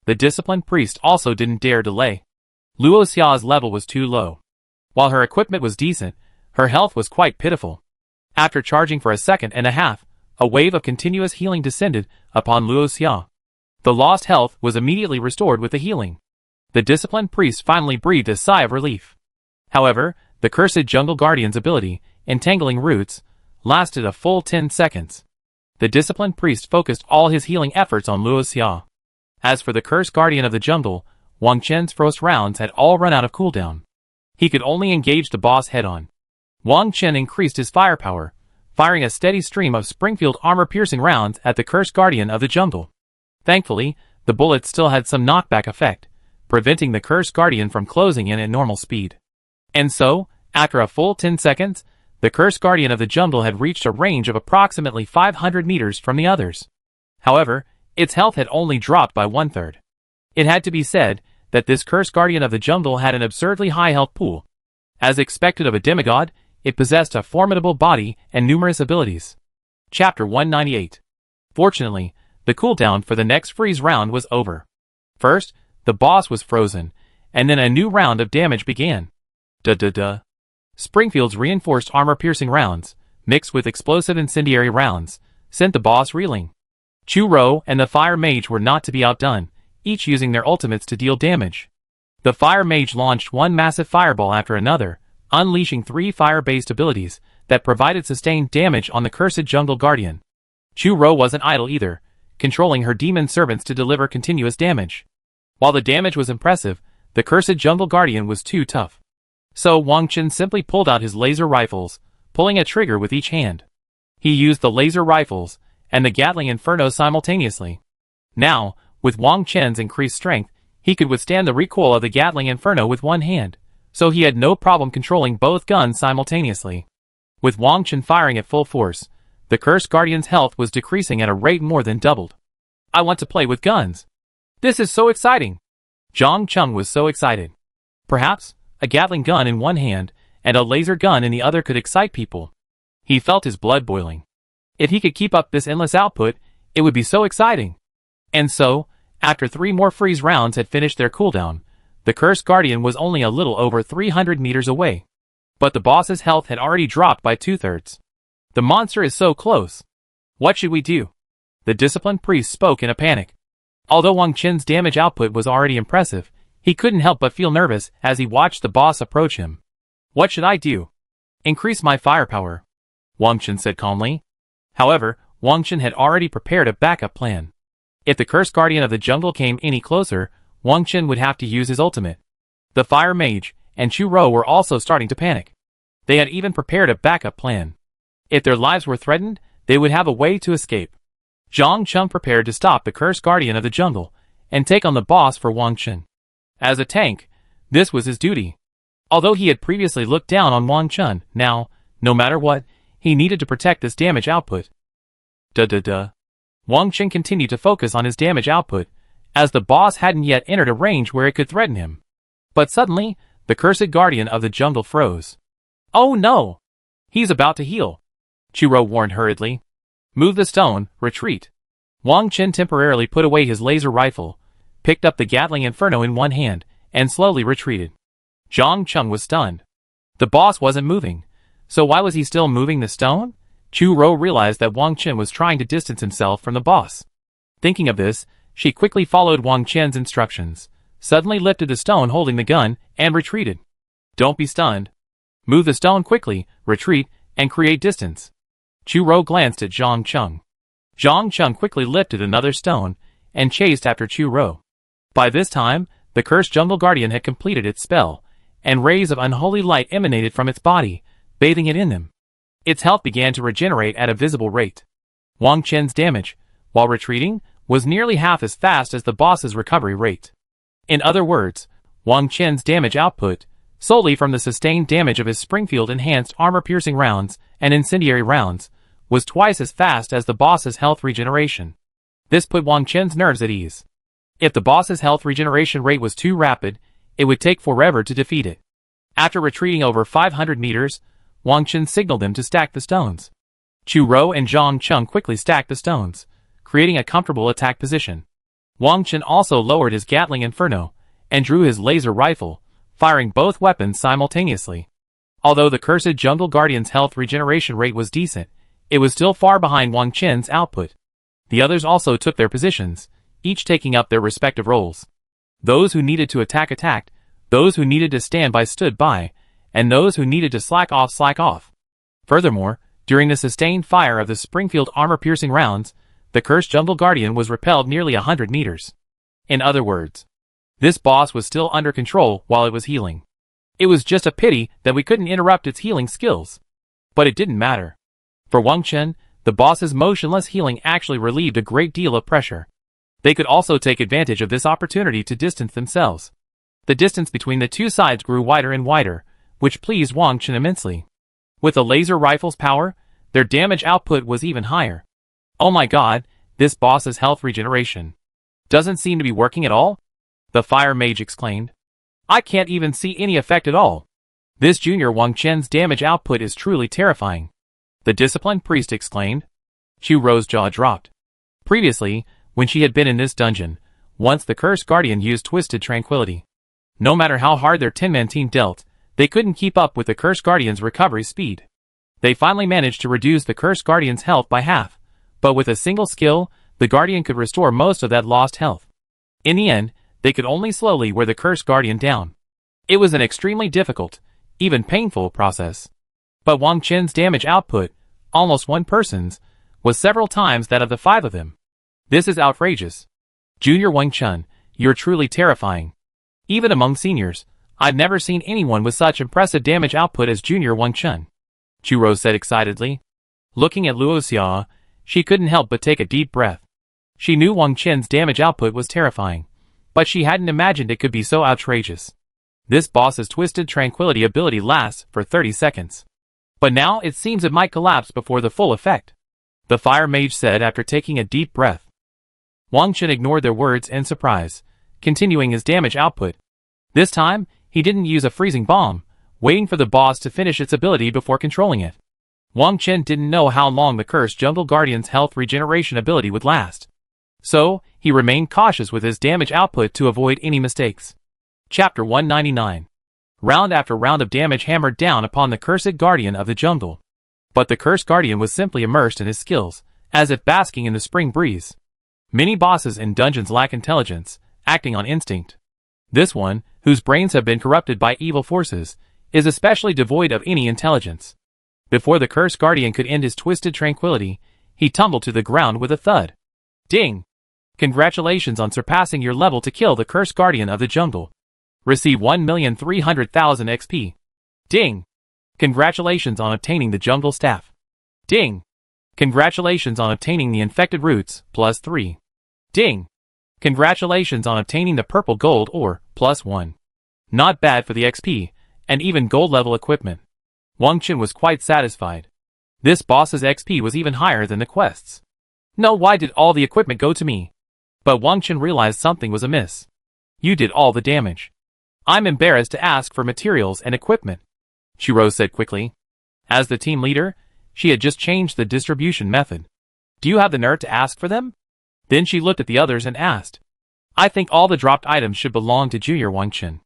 The disciplined priest also didn't dare delay. Luo Xia's level was too low. While her equipment was decent, her health was quite pitiful. After charging for a second and a half, a wave of continuous healing descended upon Luo Xia. The lost health was immediately restored with the healing. The disciplined priest finally breathed a sigh of relief. However, the cursed jungle guardian's ability, entangling roots, lasted a full 10 seconds. The disciplined priest focused all his healing efforts on Luo Xia. As for the cursed guardian of the jungle, Wang Qin's first rounds had all run out of cooldown. He could only engage the boss head-on. Wang Qin increased his firepower, firing a steady stream of Springfield armor-piercing rounds at the cursed guardian of the jungle. Thankfully, the bullets still had some knockback effect, preventing the cursed guardian from closing in at normal speed. And so, after a full 10 seconds, the cursed guardian of the jungle had reached a range of approximately 500 meters from the others. However, its health had only dropped by 1/3. It had to be said that this cursed guardian of the jungle had an absurdly high health pool. As expected of a demigod, it possessed a formidable body and numerous abilities. Chapter 198. Fortunately, the cooldown for the next freeze round was over. First, the boss was frozen, and then a new round of damage began. Springfield's reinforced armor-piercing rounds, mixed with explosive incendiary rounds, sent the boss reeling. Chu Ro and the fire mage were not to be outdone, each using their ultimates to deal damage. The Fire Mage launched one massive fireball after another, unleashing 3 fire-based abilities that provided sustained damage on the cursed Jungle Guardian. Chu-Ro wasn't idle either, controlling her demon servants to deliver continuous damage. While the damage was impressive, the cursed Jungle Guardian was too tough. So Wang Chen simply pulled out his laser rifles, pulling a trigger with each hand. He used the laser rifles and the Gatling Inferno simultaneously. Now, with Wang Chen's increased strength, he could withstand the recoil of the Gatling Inferno with one hand, so he had no problem controlling both guns simultaneously. With Wang Chen firing at full force, the Cursed Guardian's health was decreasing at a rate more than doubled. I want to play with guns. This is so exciting. Zhang Cheng was so excited. Perhaps, a Gatling gun in one hand and a laser gun in the other could excite people. He felt his blood boiling. If he could keep up this endless output, it would be so exciting. And so, after 3 more freeze rounds had finished their cooldown, the Cursed Guardian was only a little over 300 meters away. But the boss's health had already dropped by 2/3. The monster is so close. What should we do? The disciplined priest spoke in a panic. Although Wang Chen's damage output was already impressive, he couldn't help but feel nervous as he watched the boss approach him. What should I do? Increase my firepower, Wang Chen said calmly. However, Wang Chen had already prepared a backup plan. If the Cursed Guardian of the Jungle came any closer, Wang Chen would have to use his ultimate. The Fire Mage and Chu-Ro were also starting to panic. They had even prepared a backup plan. If their lives were threatened, they would have a way to escape. Zhang Cheng prepared to stop the Cursed Guardian of the Jungle and take on the boss for Wang Chen. As a tank, this was his duty. Although he had previously looked down on Wang Chen, now, no matter what, he needed to protect this damage output. Wang Chen continued to focus on his damage output, as the boss hadn't yet entered a range where it could threaten him. But suddenly, the Cursed Guardian of the Jungle froze. Oh no! He's about to heal. Chu-Ro warned hurriedly. Move the stone, retreat. Wang Chen temporarily put away his laser rifle, picked up the Gatling Inferno in one hand, and slowly retreated. Zhang Cheng was stunned. The boss wasn't moving, so why was he still moving the stone? Chu-Ro realized that Wang Chen was trying to distance himself from the boss. Thinking of this, she quickly followed Wang Chen's instructions, suddenly lifted the stone holding the gun, and retreated. Don't be stunned. Move the stone quickly, retreat, and create distance. Chu-Ro glanced at Zhang Cheng. Zhang Cheng quickly lifted another stone, and chased after Chu-Ro. By this time, the Cursed Jungle Guardian had completed its spell, and rays of unholy light emanated from its body, bathing it in them. Its health began to regenerate at a visible rate. Wang Chen's damage, while retreating, was nearly half as fast as the boss's recovery rate. In other words, Wang Chen's damage output, solely from the sustained damage of his Springfield-enhanced armor-piercing rounds and incendiary rounds, was twice as fast as the boss's health regeneration. This put Wang Chen's nerves at ease. If the boss's health regeneration rate was too rapid, it would take forever to defeat it. After retreating over 500 meters, Wang Chen signaled them to stack the stones. Chu-Ro and Zhang Cheng quickly stacked the stones, creating a comfortable attack position. Wang Chen also lowered his Gatling Inferno, and drew his laser rifle, firing both weapons simultaneously. Although the Cursed Jungle Guardian's health regeneration rate was decent, it was still far behind Wang Chen's output. The others also took their positions, each taking up their respective roles. Those who needed to attack attacked, those who needed to stand by stood by, and those who needed to slack off. Furthermore, during the sustained fire of the Springfield armor-piercing rounds, the Cursed Jungle Guardian was repelled nearly 100 meters. In other words, this boss was still under control while it was healing. It was just a pity that we couldn't interrupt its healing skills. But it didn't matter. For Wang Chen, the boss's motionless healing actually relieved a great deal of pressure. They could also take advantage of this opportunity to distance themselves. The distance between the two sides grew wider and wider, which pleased Wang Chen immensely. With the laser rifle's power, their damage output was even higher. Oh my god, this boss's health regeneration doesn't seem to be working at all? The Fire Mage exclaimed. I can't even see any effect at all. This junior Wang Chen's damage output is truly terrifying. The disciplined priest exclaimed. Chu-Ro's jaw dropped. Previously, when she had been in this dungeon, once the Cursed Guardian used Twisted Tranquility. No matter how hard their 10-man team dealt, they couldn't keep up with the Cursed Guardian's recovery speed. They finally managed to reduce the Cursed Guardian's health by half, but with a single skill, the Guardian could restore most of that lost health. In the end, they could only slowly wear the cursed guardian down. It was an extremely difficult, even painful process. But Wang Chen's damage output, almost one person's, was several times that of the 5 of them. This is outrageous. Junior Wang Chen, you're truly terrifying. Even among seniors, I've never seen anyone with such impressive damage output as Junior Wang Chen. Chu said excitedly. Looking at Luo Xia, she couldn't help but take a deep breath. She knew Wang Chen's damage output was terrifying, but she hadn't imagined it could be so outrageous. This boss's twisted tranquility ability lasts for 30 seconds. But now it seems it might collapse before the full effect, the fire mage said after taking a deep breath. Wang Chen ignored their words in surprise, continuing his damage output. This time, he didn't use a freezing bomb, waiting for the boss to finish its ability before controlling it. Wang Chen didn't know how long the cursed Jungle Guardian's health regeneration ability would last. So, he remained cautious with his damage output to avoid any mistakes. Chapter 199. Round after round of damage hammered down upon the cursed guardian of the jungle. But the cursed guardian was simply immersed in his skills, as if basking in the spring breeze. Many bosses in dungeons lack intelligence, acting on instinct. This one, whose brains have been corrupted by evil forces, is especially devoid of any intelligence. Before the cursed guardian could end his twisted tranquility, he tumbled to the ground with a thud. Ding! Congratulations on surpassing your level to kill the cursed guardian of the jungle. Receive 1,300,000 XP. Ding! Congratulations on obtaining the jungle staff. Ding! Congratulations on obtaining the infected roots, +3. Ding! Congratulations on obtaining the purple gold ore, +1. Not bad for the XP, and even gold level equipment. Wang Chen was quite satisfied. This boss's XP was even higher than the quest's. No, why did all the equipment go to me? But Wang Chen realized something was amiss. You did all the damage. I'm embarrassed to ask for materials and equipment, Chu said quickly. As the team leader, she had just changed the distribution method. Do you have the nerve to ask for them? Then she looked at the others and asked. I think all the dropped items should belong to Junior Wang Chen.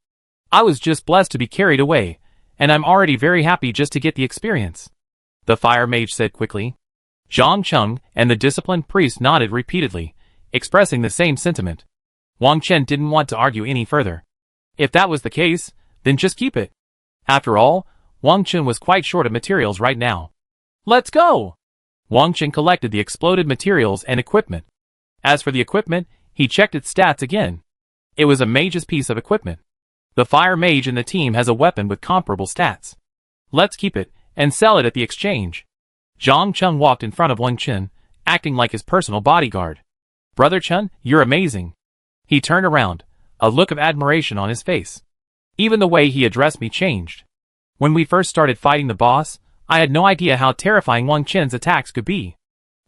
I was just blessed to be carried away, and I'm already very happy just to get the experience, the fire mage said quickly. Zhang Cheng and the disciplined priest nodded repeatedly, expressing the same sentiment. Wang Chen didn't want to argue any further. If that was the case, then just keep it. After all, Wang Chen was quite short of materials right now. Let's go! Wang Chen collected the exploded materials and equipment. As for the equipment, he checked its stats again. It was a mage's piece of equipment. The fire mage in the team has a weapon with comparable stats. Let's keep it, and sell it at the exchange. Zhang Cheng walked in front of Wang Chen, acting like his personal bodyguard. Brother Chen, you're amazing. He turned around, a look of admiration on his face. Even the way he addressed me changed. When we first started fighting the boss, I had no idea how terrifying Wang Chen's attacks could be.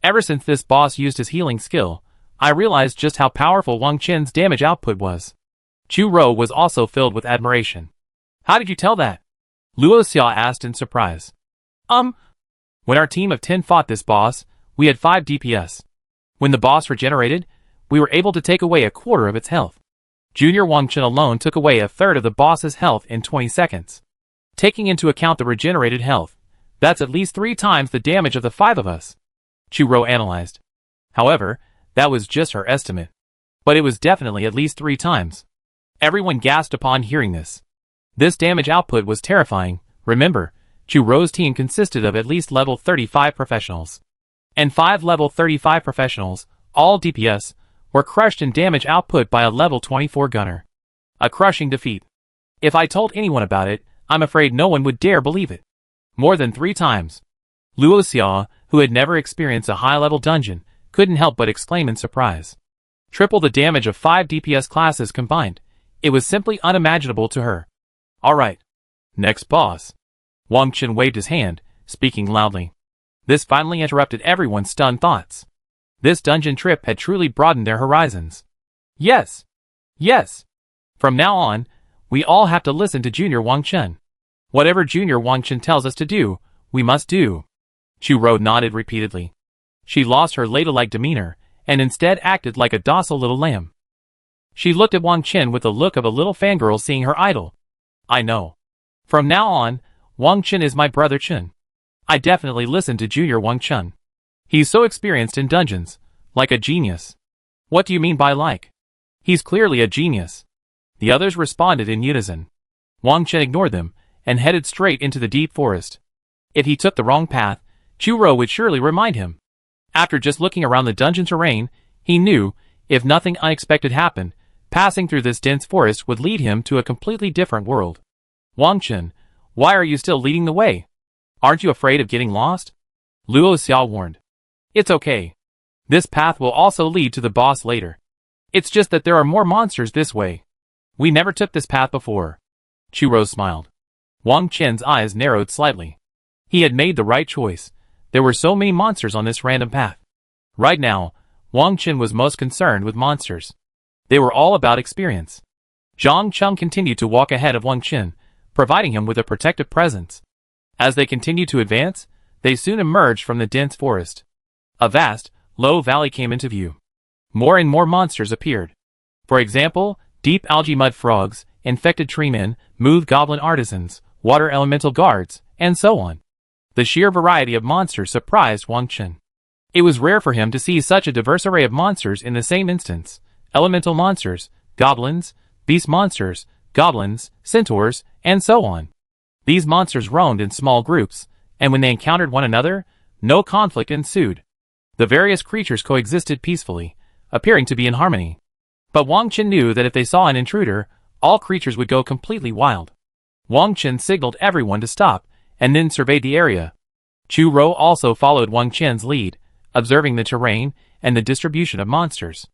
Ever since this boss used his healing skill, I realized just how powerful Wang Chen's damage output was. Chu was also filled with admiration. How did you tell that? Luo Xia asked in surprise. When our team of 10 fought this boss, we had 5 DPS. When the boss regenerated, we were able to take away a quarter of its health. Junior Wang Chen alone took away a third of the boss's health in 20 seconds. Taking into account the regenerated health, that's at least 3 times the damage of the 5 of us, Chu analyzed. However, that was just her estimate. But it was definitely at least 3 times. Everyone gasped upon hearing this. This damage output was terrifying. Remember, Chu's team consisted of at least level 35 professionals. And 5 level 35 professionals, all DPS, were crushed in damage output by a level 24 gunner. A crushing defeat. If I told anyone about it, I'm afraid no one would dare believe it. More than 3 times. Luo Xia, who had never experienced a high-level dungeon, couldn't help but exclaim in surprise. Triple the damage of 5 DPS classes combined. It was simply unimaginable to her. Alright. Next boss. Wang Chen waved his hand, speaking loudly. This finally interrupted everyone's stunned thoughts. This dungeon trip had truly broadened their horizons. Yes. Yes. From now on, we all have to listen to Junior Wang Chen. Whatever Junior Wang Chen tells us to do, we must do. Chu nodded repeatedly. She lost her ladylike demeanor, and instead acted like a docile little lamb. She looked at Wang Chen with the look of a little fangirl seeing her idol. I know. From now on, Wang Chen is my brother Chen. I definitely listen to Junior Wang Chen. He's so experienced in dungeons, like a genius. What do you mean by like? He's clearly a genius. The others responded in unison. Wang Chen ignored them and headed straight into the deep forest. If he took the wrong path, Chu Rou would surely remind him. After just looking around the dungeon terrain, he knew, if nothing unexpected happened, passing through this dense forest would lead him to a completely different world. Wang Chen, why are you still leading the way? Aren't you afraid of getting lost? Luo Xiao warned. It's okay. This path will also lead to the boss later. It's just that there are more monsters this way. We never took this path before. Chu Rou smiled. Wang Chen's eyes narrowed slightly. He had made the right choice. There were so many monsters on this random path. Right now, Wang Chen was most concerned with monsters. They were all about experience. Zhang Cheng continued to walk ahead of Wang Chen, providing him with a protective presence. As they continued to advance, they soon emerged from the dense forest. A vast, low valley came into view. More and more monsters appeared. For example, deep algae mud frogs, infected treemen, mood goblin artisans, water elemental guards, and so on. The sheer variety of monsters surprised Wang Chen. It was rare for him to see such a diverse array of monsters in the same instance. Elemental monsters, goblins, beast monsters, goblins, centaurs, and so on. These monsters roamed in small groups, and when they encountered one another, no conflict ensued. The various creatures coexisted peacefully, appearing to be in harmony. But Wang Chen knew that if they saw an intruder, all creatures would go completely wild. Wang Chen signaled everyone to stop, and then surveyed the area. Chu Rou also followed Wang Chen's lead, observing the terrain and the distribution of monsters.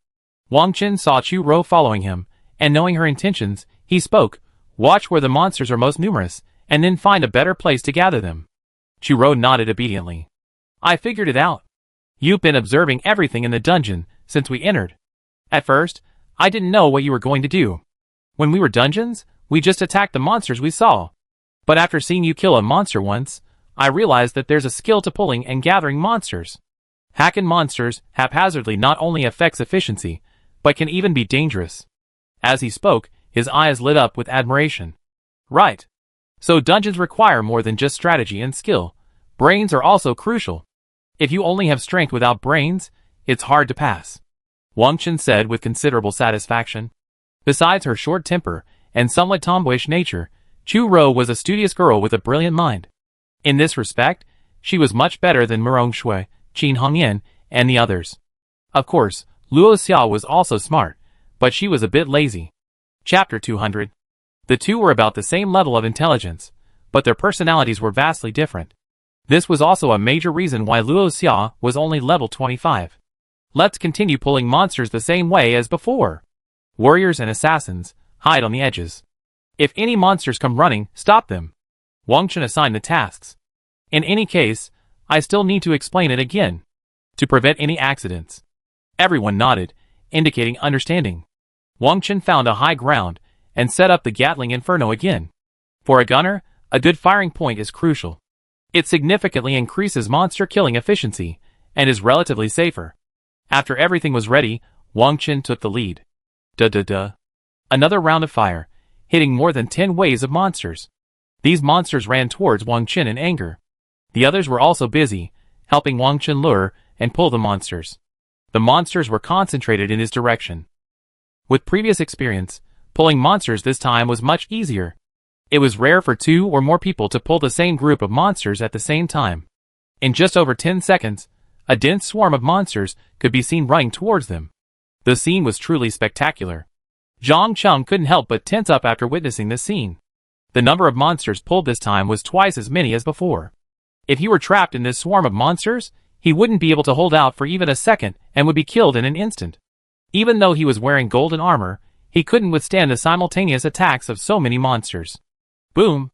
Wang Chen saw Chu Rou following him, and knowing her intentions, he spoke, "Watch where the monsters are most numerous, and then find a better place to gather them." Chu Rou nodded obediently. "I figured it out. You've been observing everything in the dungeon since we entered. At first, I didn't know what you were going to do. When we were dungeons, we just attacked the monsters we saw. But after seeing you kill a monster once, I realized that there's a skill to pulling and gathering monsters. Hacking monsters haphazardly not only affects efficiency, but can even be dangerous." As he spoke, his eyes lit up with admiration. "Right. So dungeons require more than just strategy and skill. Brains are also crucial. If you only have strength without brains, it's hard to pass," Wang Chen said with considerable satisfaction. Besides her short temper and somewhat tomboyish nature, Chu Rou was a studious girl with a brilliant mind. In this respect, she was much better than Murong Shui, Qin Hongyan, and the others. Of course, Luo Xiao was also smart, but she was a bit lazy. Chapter 200. The two were about the same level of intelligence, but their personalities were vastly different. This was also a major reason why Luo Xiao was only level 25. Let's continue pulling monsters the same way as before. Warriors and assassins, hide on the edges. If any monsters come running, stop them. Wang Chen assigned the tasks. In any case, I still need to explain it again, to prevent any accidents. Everyone nodded, indicating understanding. Wang Chen found a high ground and set up the Gatling Inferno again. For a gunner, a good firing point is crucial. It significantly increases monster killing efficiency and is relatively safer. After everything was ready, Wang Chen took the lead. Another round of fire, hitting more than 10 waves of monsters. These monsters ran towards Wang Chen in anger. The others were also busy, helping Wang Chen lure and pull the monsters. The monsters were concentrated in his direction. With previous experience, pulling monsters this time was much easier. It was rare for 2 or more people to pull the same group of monsters at the same time. In just over 10 seconds, a dense swarm of monsters could be seen running towards them. The scene was truly spectacular. Zhang Cheng couldn't help but tense up after witnessing this scene. The number of monsters pulled this time was twice as many as before. If he were trapped in this swarm of monsters, he wouldn't be able to hold out for even a second and would be killed in an instant. Even though he was wearing golden armor, he couldn't withstand the simultaneous attacks of so many monsters. Boom!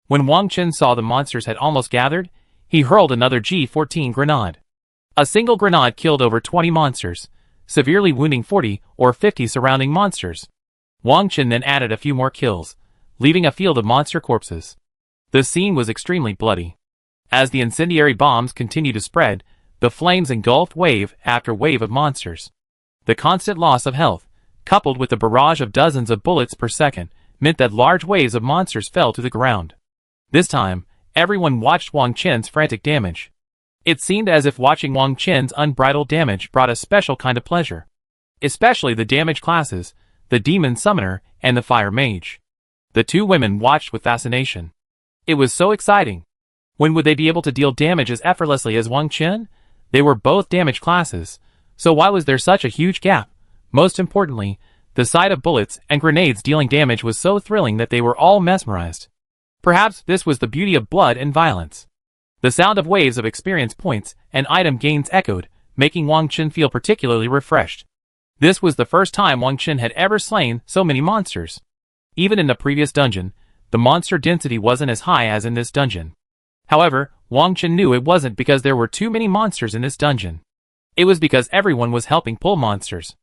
When Wang Chen saw the monsters had almost gathered, he hurled another G14 grenade. A single grenade killed over 20 monsters, severely wounding 40 or 50 surrounding monsters. Wang Chen then added a few more kills, leaving a field of monster corpses. The scene was extremely bloody. As the incendiary bombs continued to spread, the flames engulfed wave after wave of monsters. The constant loss of health, coupled with the barrage of dozens of bullets per second, meant that large waves of monsters fell to the ground. This time, everyone watched Wang Chen's frantic damage. It seemed as if watching Wang Chen's unbridled damage brought a special kind of pleasure. Especially the damage classes, the demon summoner, and the fire mage. The two women watched with fascination. It was so exciting. When would they be able to deal damage as effortlessly as Wang Chen? They were both damage classes, so why was there such a huge gap? Most importantly, the sight of bullets and grenades dealing damage was so thrilling that they were all mesmerized. Perhaps this was the beauty of blood and violence. The sound of waves of experience points and item gains echoed, making Wang Chen feel particularly refreshed. This was the first time Wang Chen had ever slain so many monsters. Even in the previous dungeon, the monster density wasn't as high as in this dungeon. However, Wang Chen knew it wasn't because there were too many monsters in this dungeon. It was because everyone was helping pull monsters.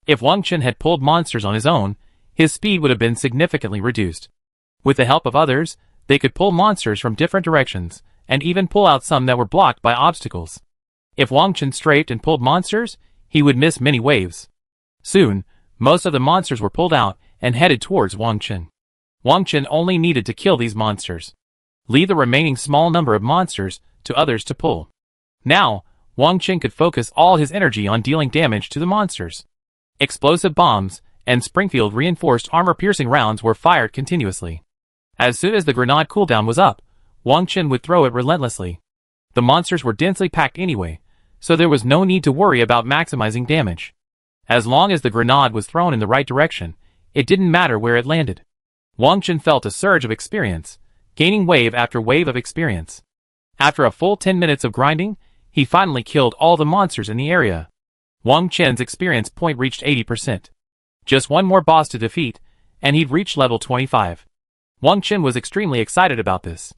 If Wang Chen had pulled monsters on his own, his speed would have been significantly reduced. With the help of others, they could pull monsters from different directions, and even pull out some that were blocked by obstacles. If Wang Chen strafed and pulled monsters, he would miss many waves. Soon, most of the monsters were pulled out and headed towards Wang Chen. Wang Chen only needed to kill these monsters. Leave the remaining small number of monsters to others to pull. Now, Wang Chen could focus all his energy on dealing damage to the monsters. Explosive bombs and Springfield reinforced armor-piercing rounds were fired continuously. As soon as the grenade cooldown was up, Wang Chen would throw it relentlessly. The monsters were densely packed anyway, so there was no need to worry about maximizing damage. As long as the grenade was thrown in the right direction, it didn't matter where it landed. Wang Chen felt a surge of experience, gaining wave after wave of experience. After a full 10 minutes of grinding, he finally killed all the monsters in the area. Wang Chen's experience point reached 80%. Just one more boss to defeat, and he'd reach level 25. Wang Chen was extremely excited about this.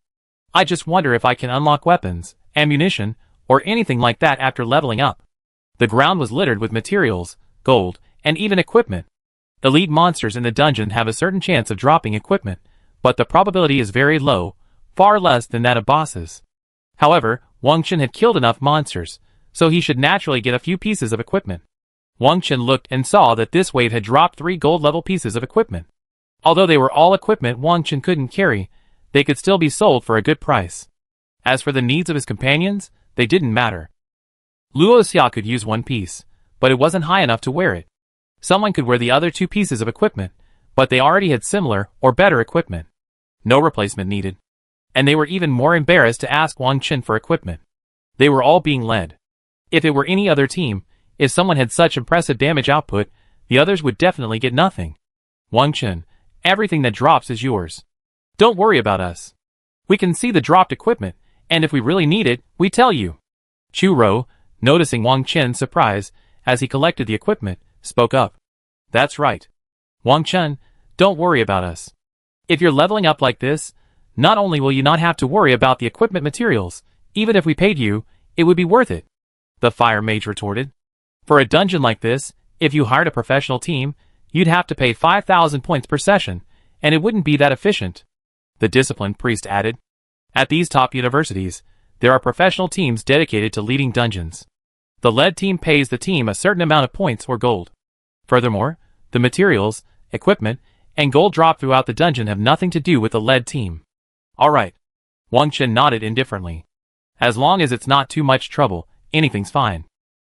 I just wonder if I can unlock weapons, ammunition, or anything like that after leveling up. The ground was littered with materials, gold, and even equipment. Elite monsters in the dungeon have a certain chance of dropping equipment, but the probability is very low, far less than that of bosses. However, Wang Chen had killed enough monsters, so he should naturally get a few pieces of equipment. Wang Chen looked and saw that this wave had dropped 3 gold-level pieces of equipment. Although they were all equipment Wang Chen couldn't carry, they could still be sold for a good price. As for the needs of his companions, they didn't matter. Luo Xia could use 1 piece, but it wasn't high enough to wear it. Someone could wear the other 2 pieces of equipment, but they already had similar or better equipment. No replacement needed. And they were even more embarrassed to ask Wang Chen for equipment. They were all being led. If it were any other team, if someone had such impressive damage output, the others would definitely get nothing. Wang Chen, everything that drops is yours. Don't worry about us. We can see the dropped equipment, and if we really need it, we tell you. Chu Rou, noticing Wang Chen's surprise as he collected the equipment, spoke up. That's right. Wang Chen, don't worry about us. If you're leveling up like this, not only will you not have to worry about the equipment materials, even if we paid you, it would be worth it. The fire mage retorted. For a dungeon like this, if you hired a professional team, you'd have to pay 5,000 points per session, and it wouldn't be that efficient. The disciplined priest added. At these top universities, there are professional teams dedicated to leading dungeons. The lead team pays the team a certain amount of points or gold. Furthermore, the materials, equipment, and gold dropped throughout the dungeon have nothing to do with the lead team. Alright. Wang Chen nodded indifferently. As long as it's not too much trouble, anything's fine.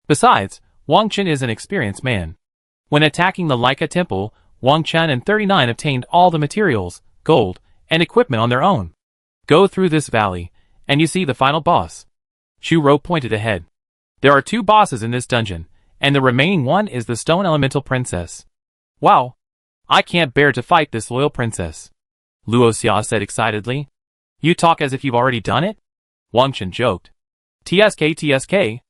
Besides, Wang Chen is an experienced man. When attacking the Leica temple, Wang Chen and 39 obtained all the materials, gold, and equipment on their own. Go through this valley, and you see the final boss. Chu Rou pointed ahead. There are 2 bosses in this dungeon, and the remaining one is the Stone Elemental Princess. Wow! I can't bear to fight this loyal princess. Luo Xia said excitedly. You talk as if you've already done it? Wang Chen joked. TSK.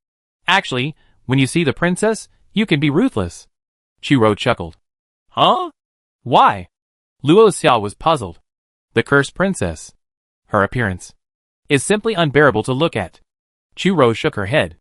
Actually, when you see the princess, you can be ruthless. Chu Rou chuckled. Huh? Why? Luo Xia was puzzled. The cursed princess. Her appearance is simply unbearable to look at. Chu Rou shook her head.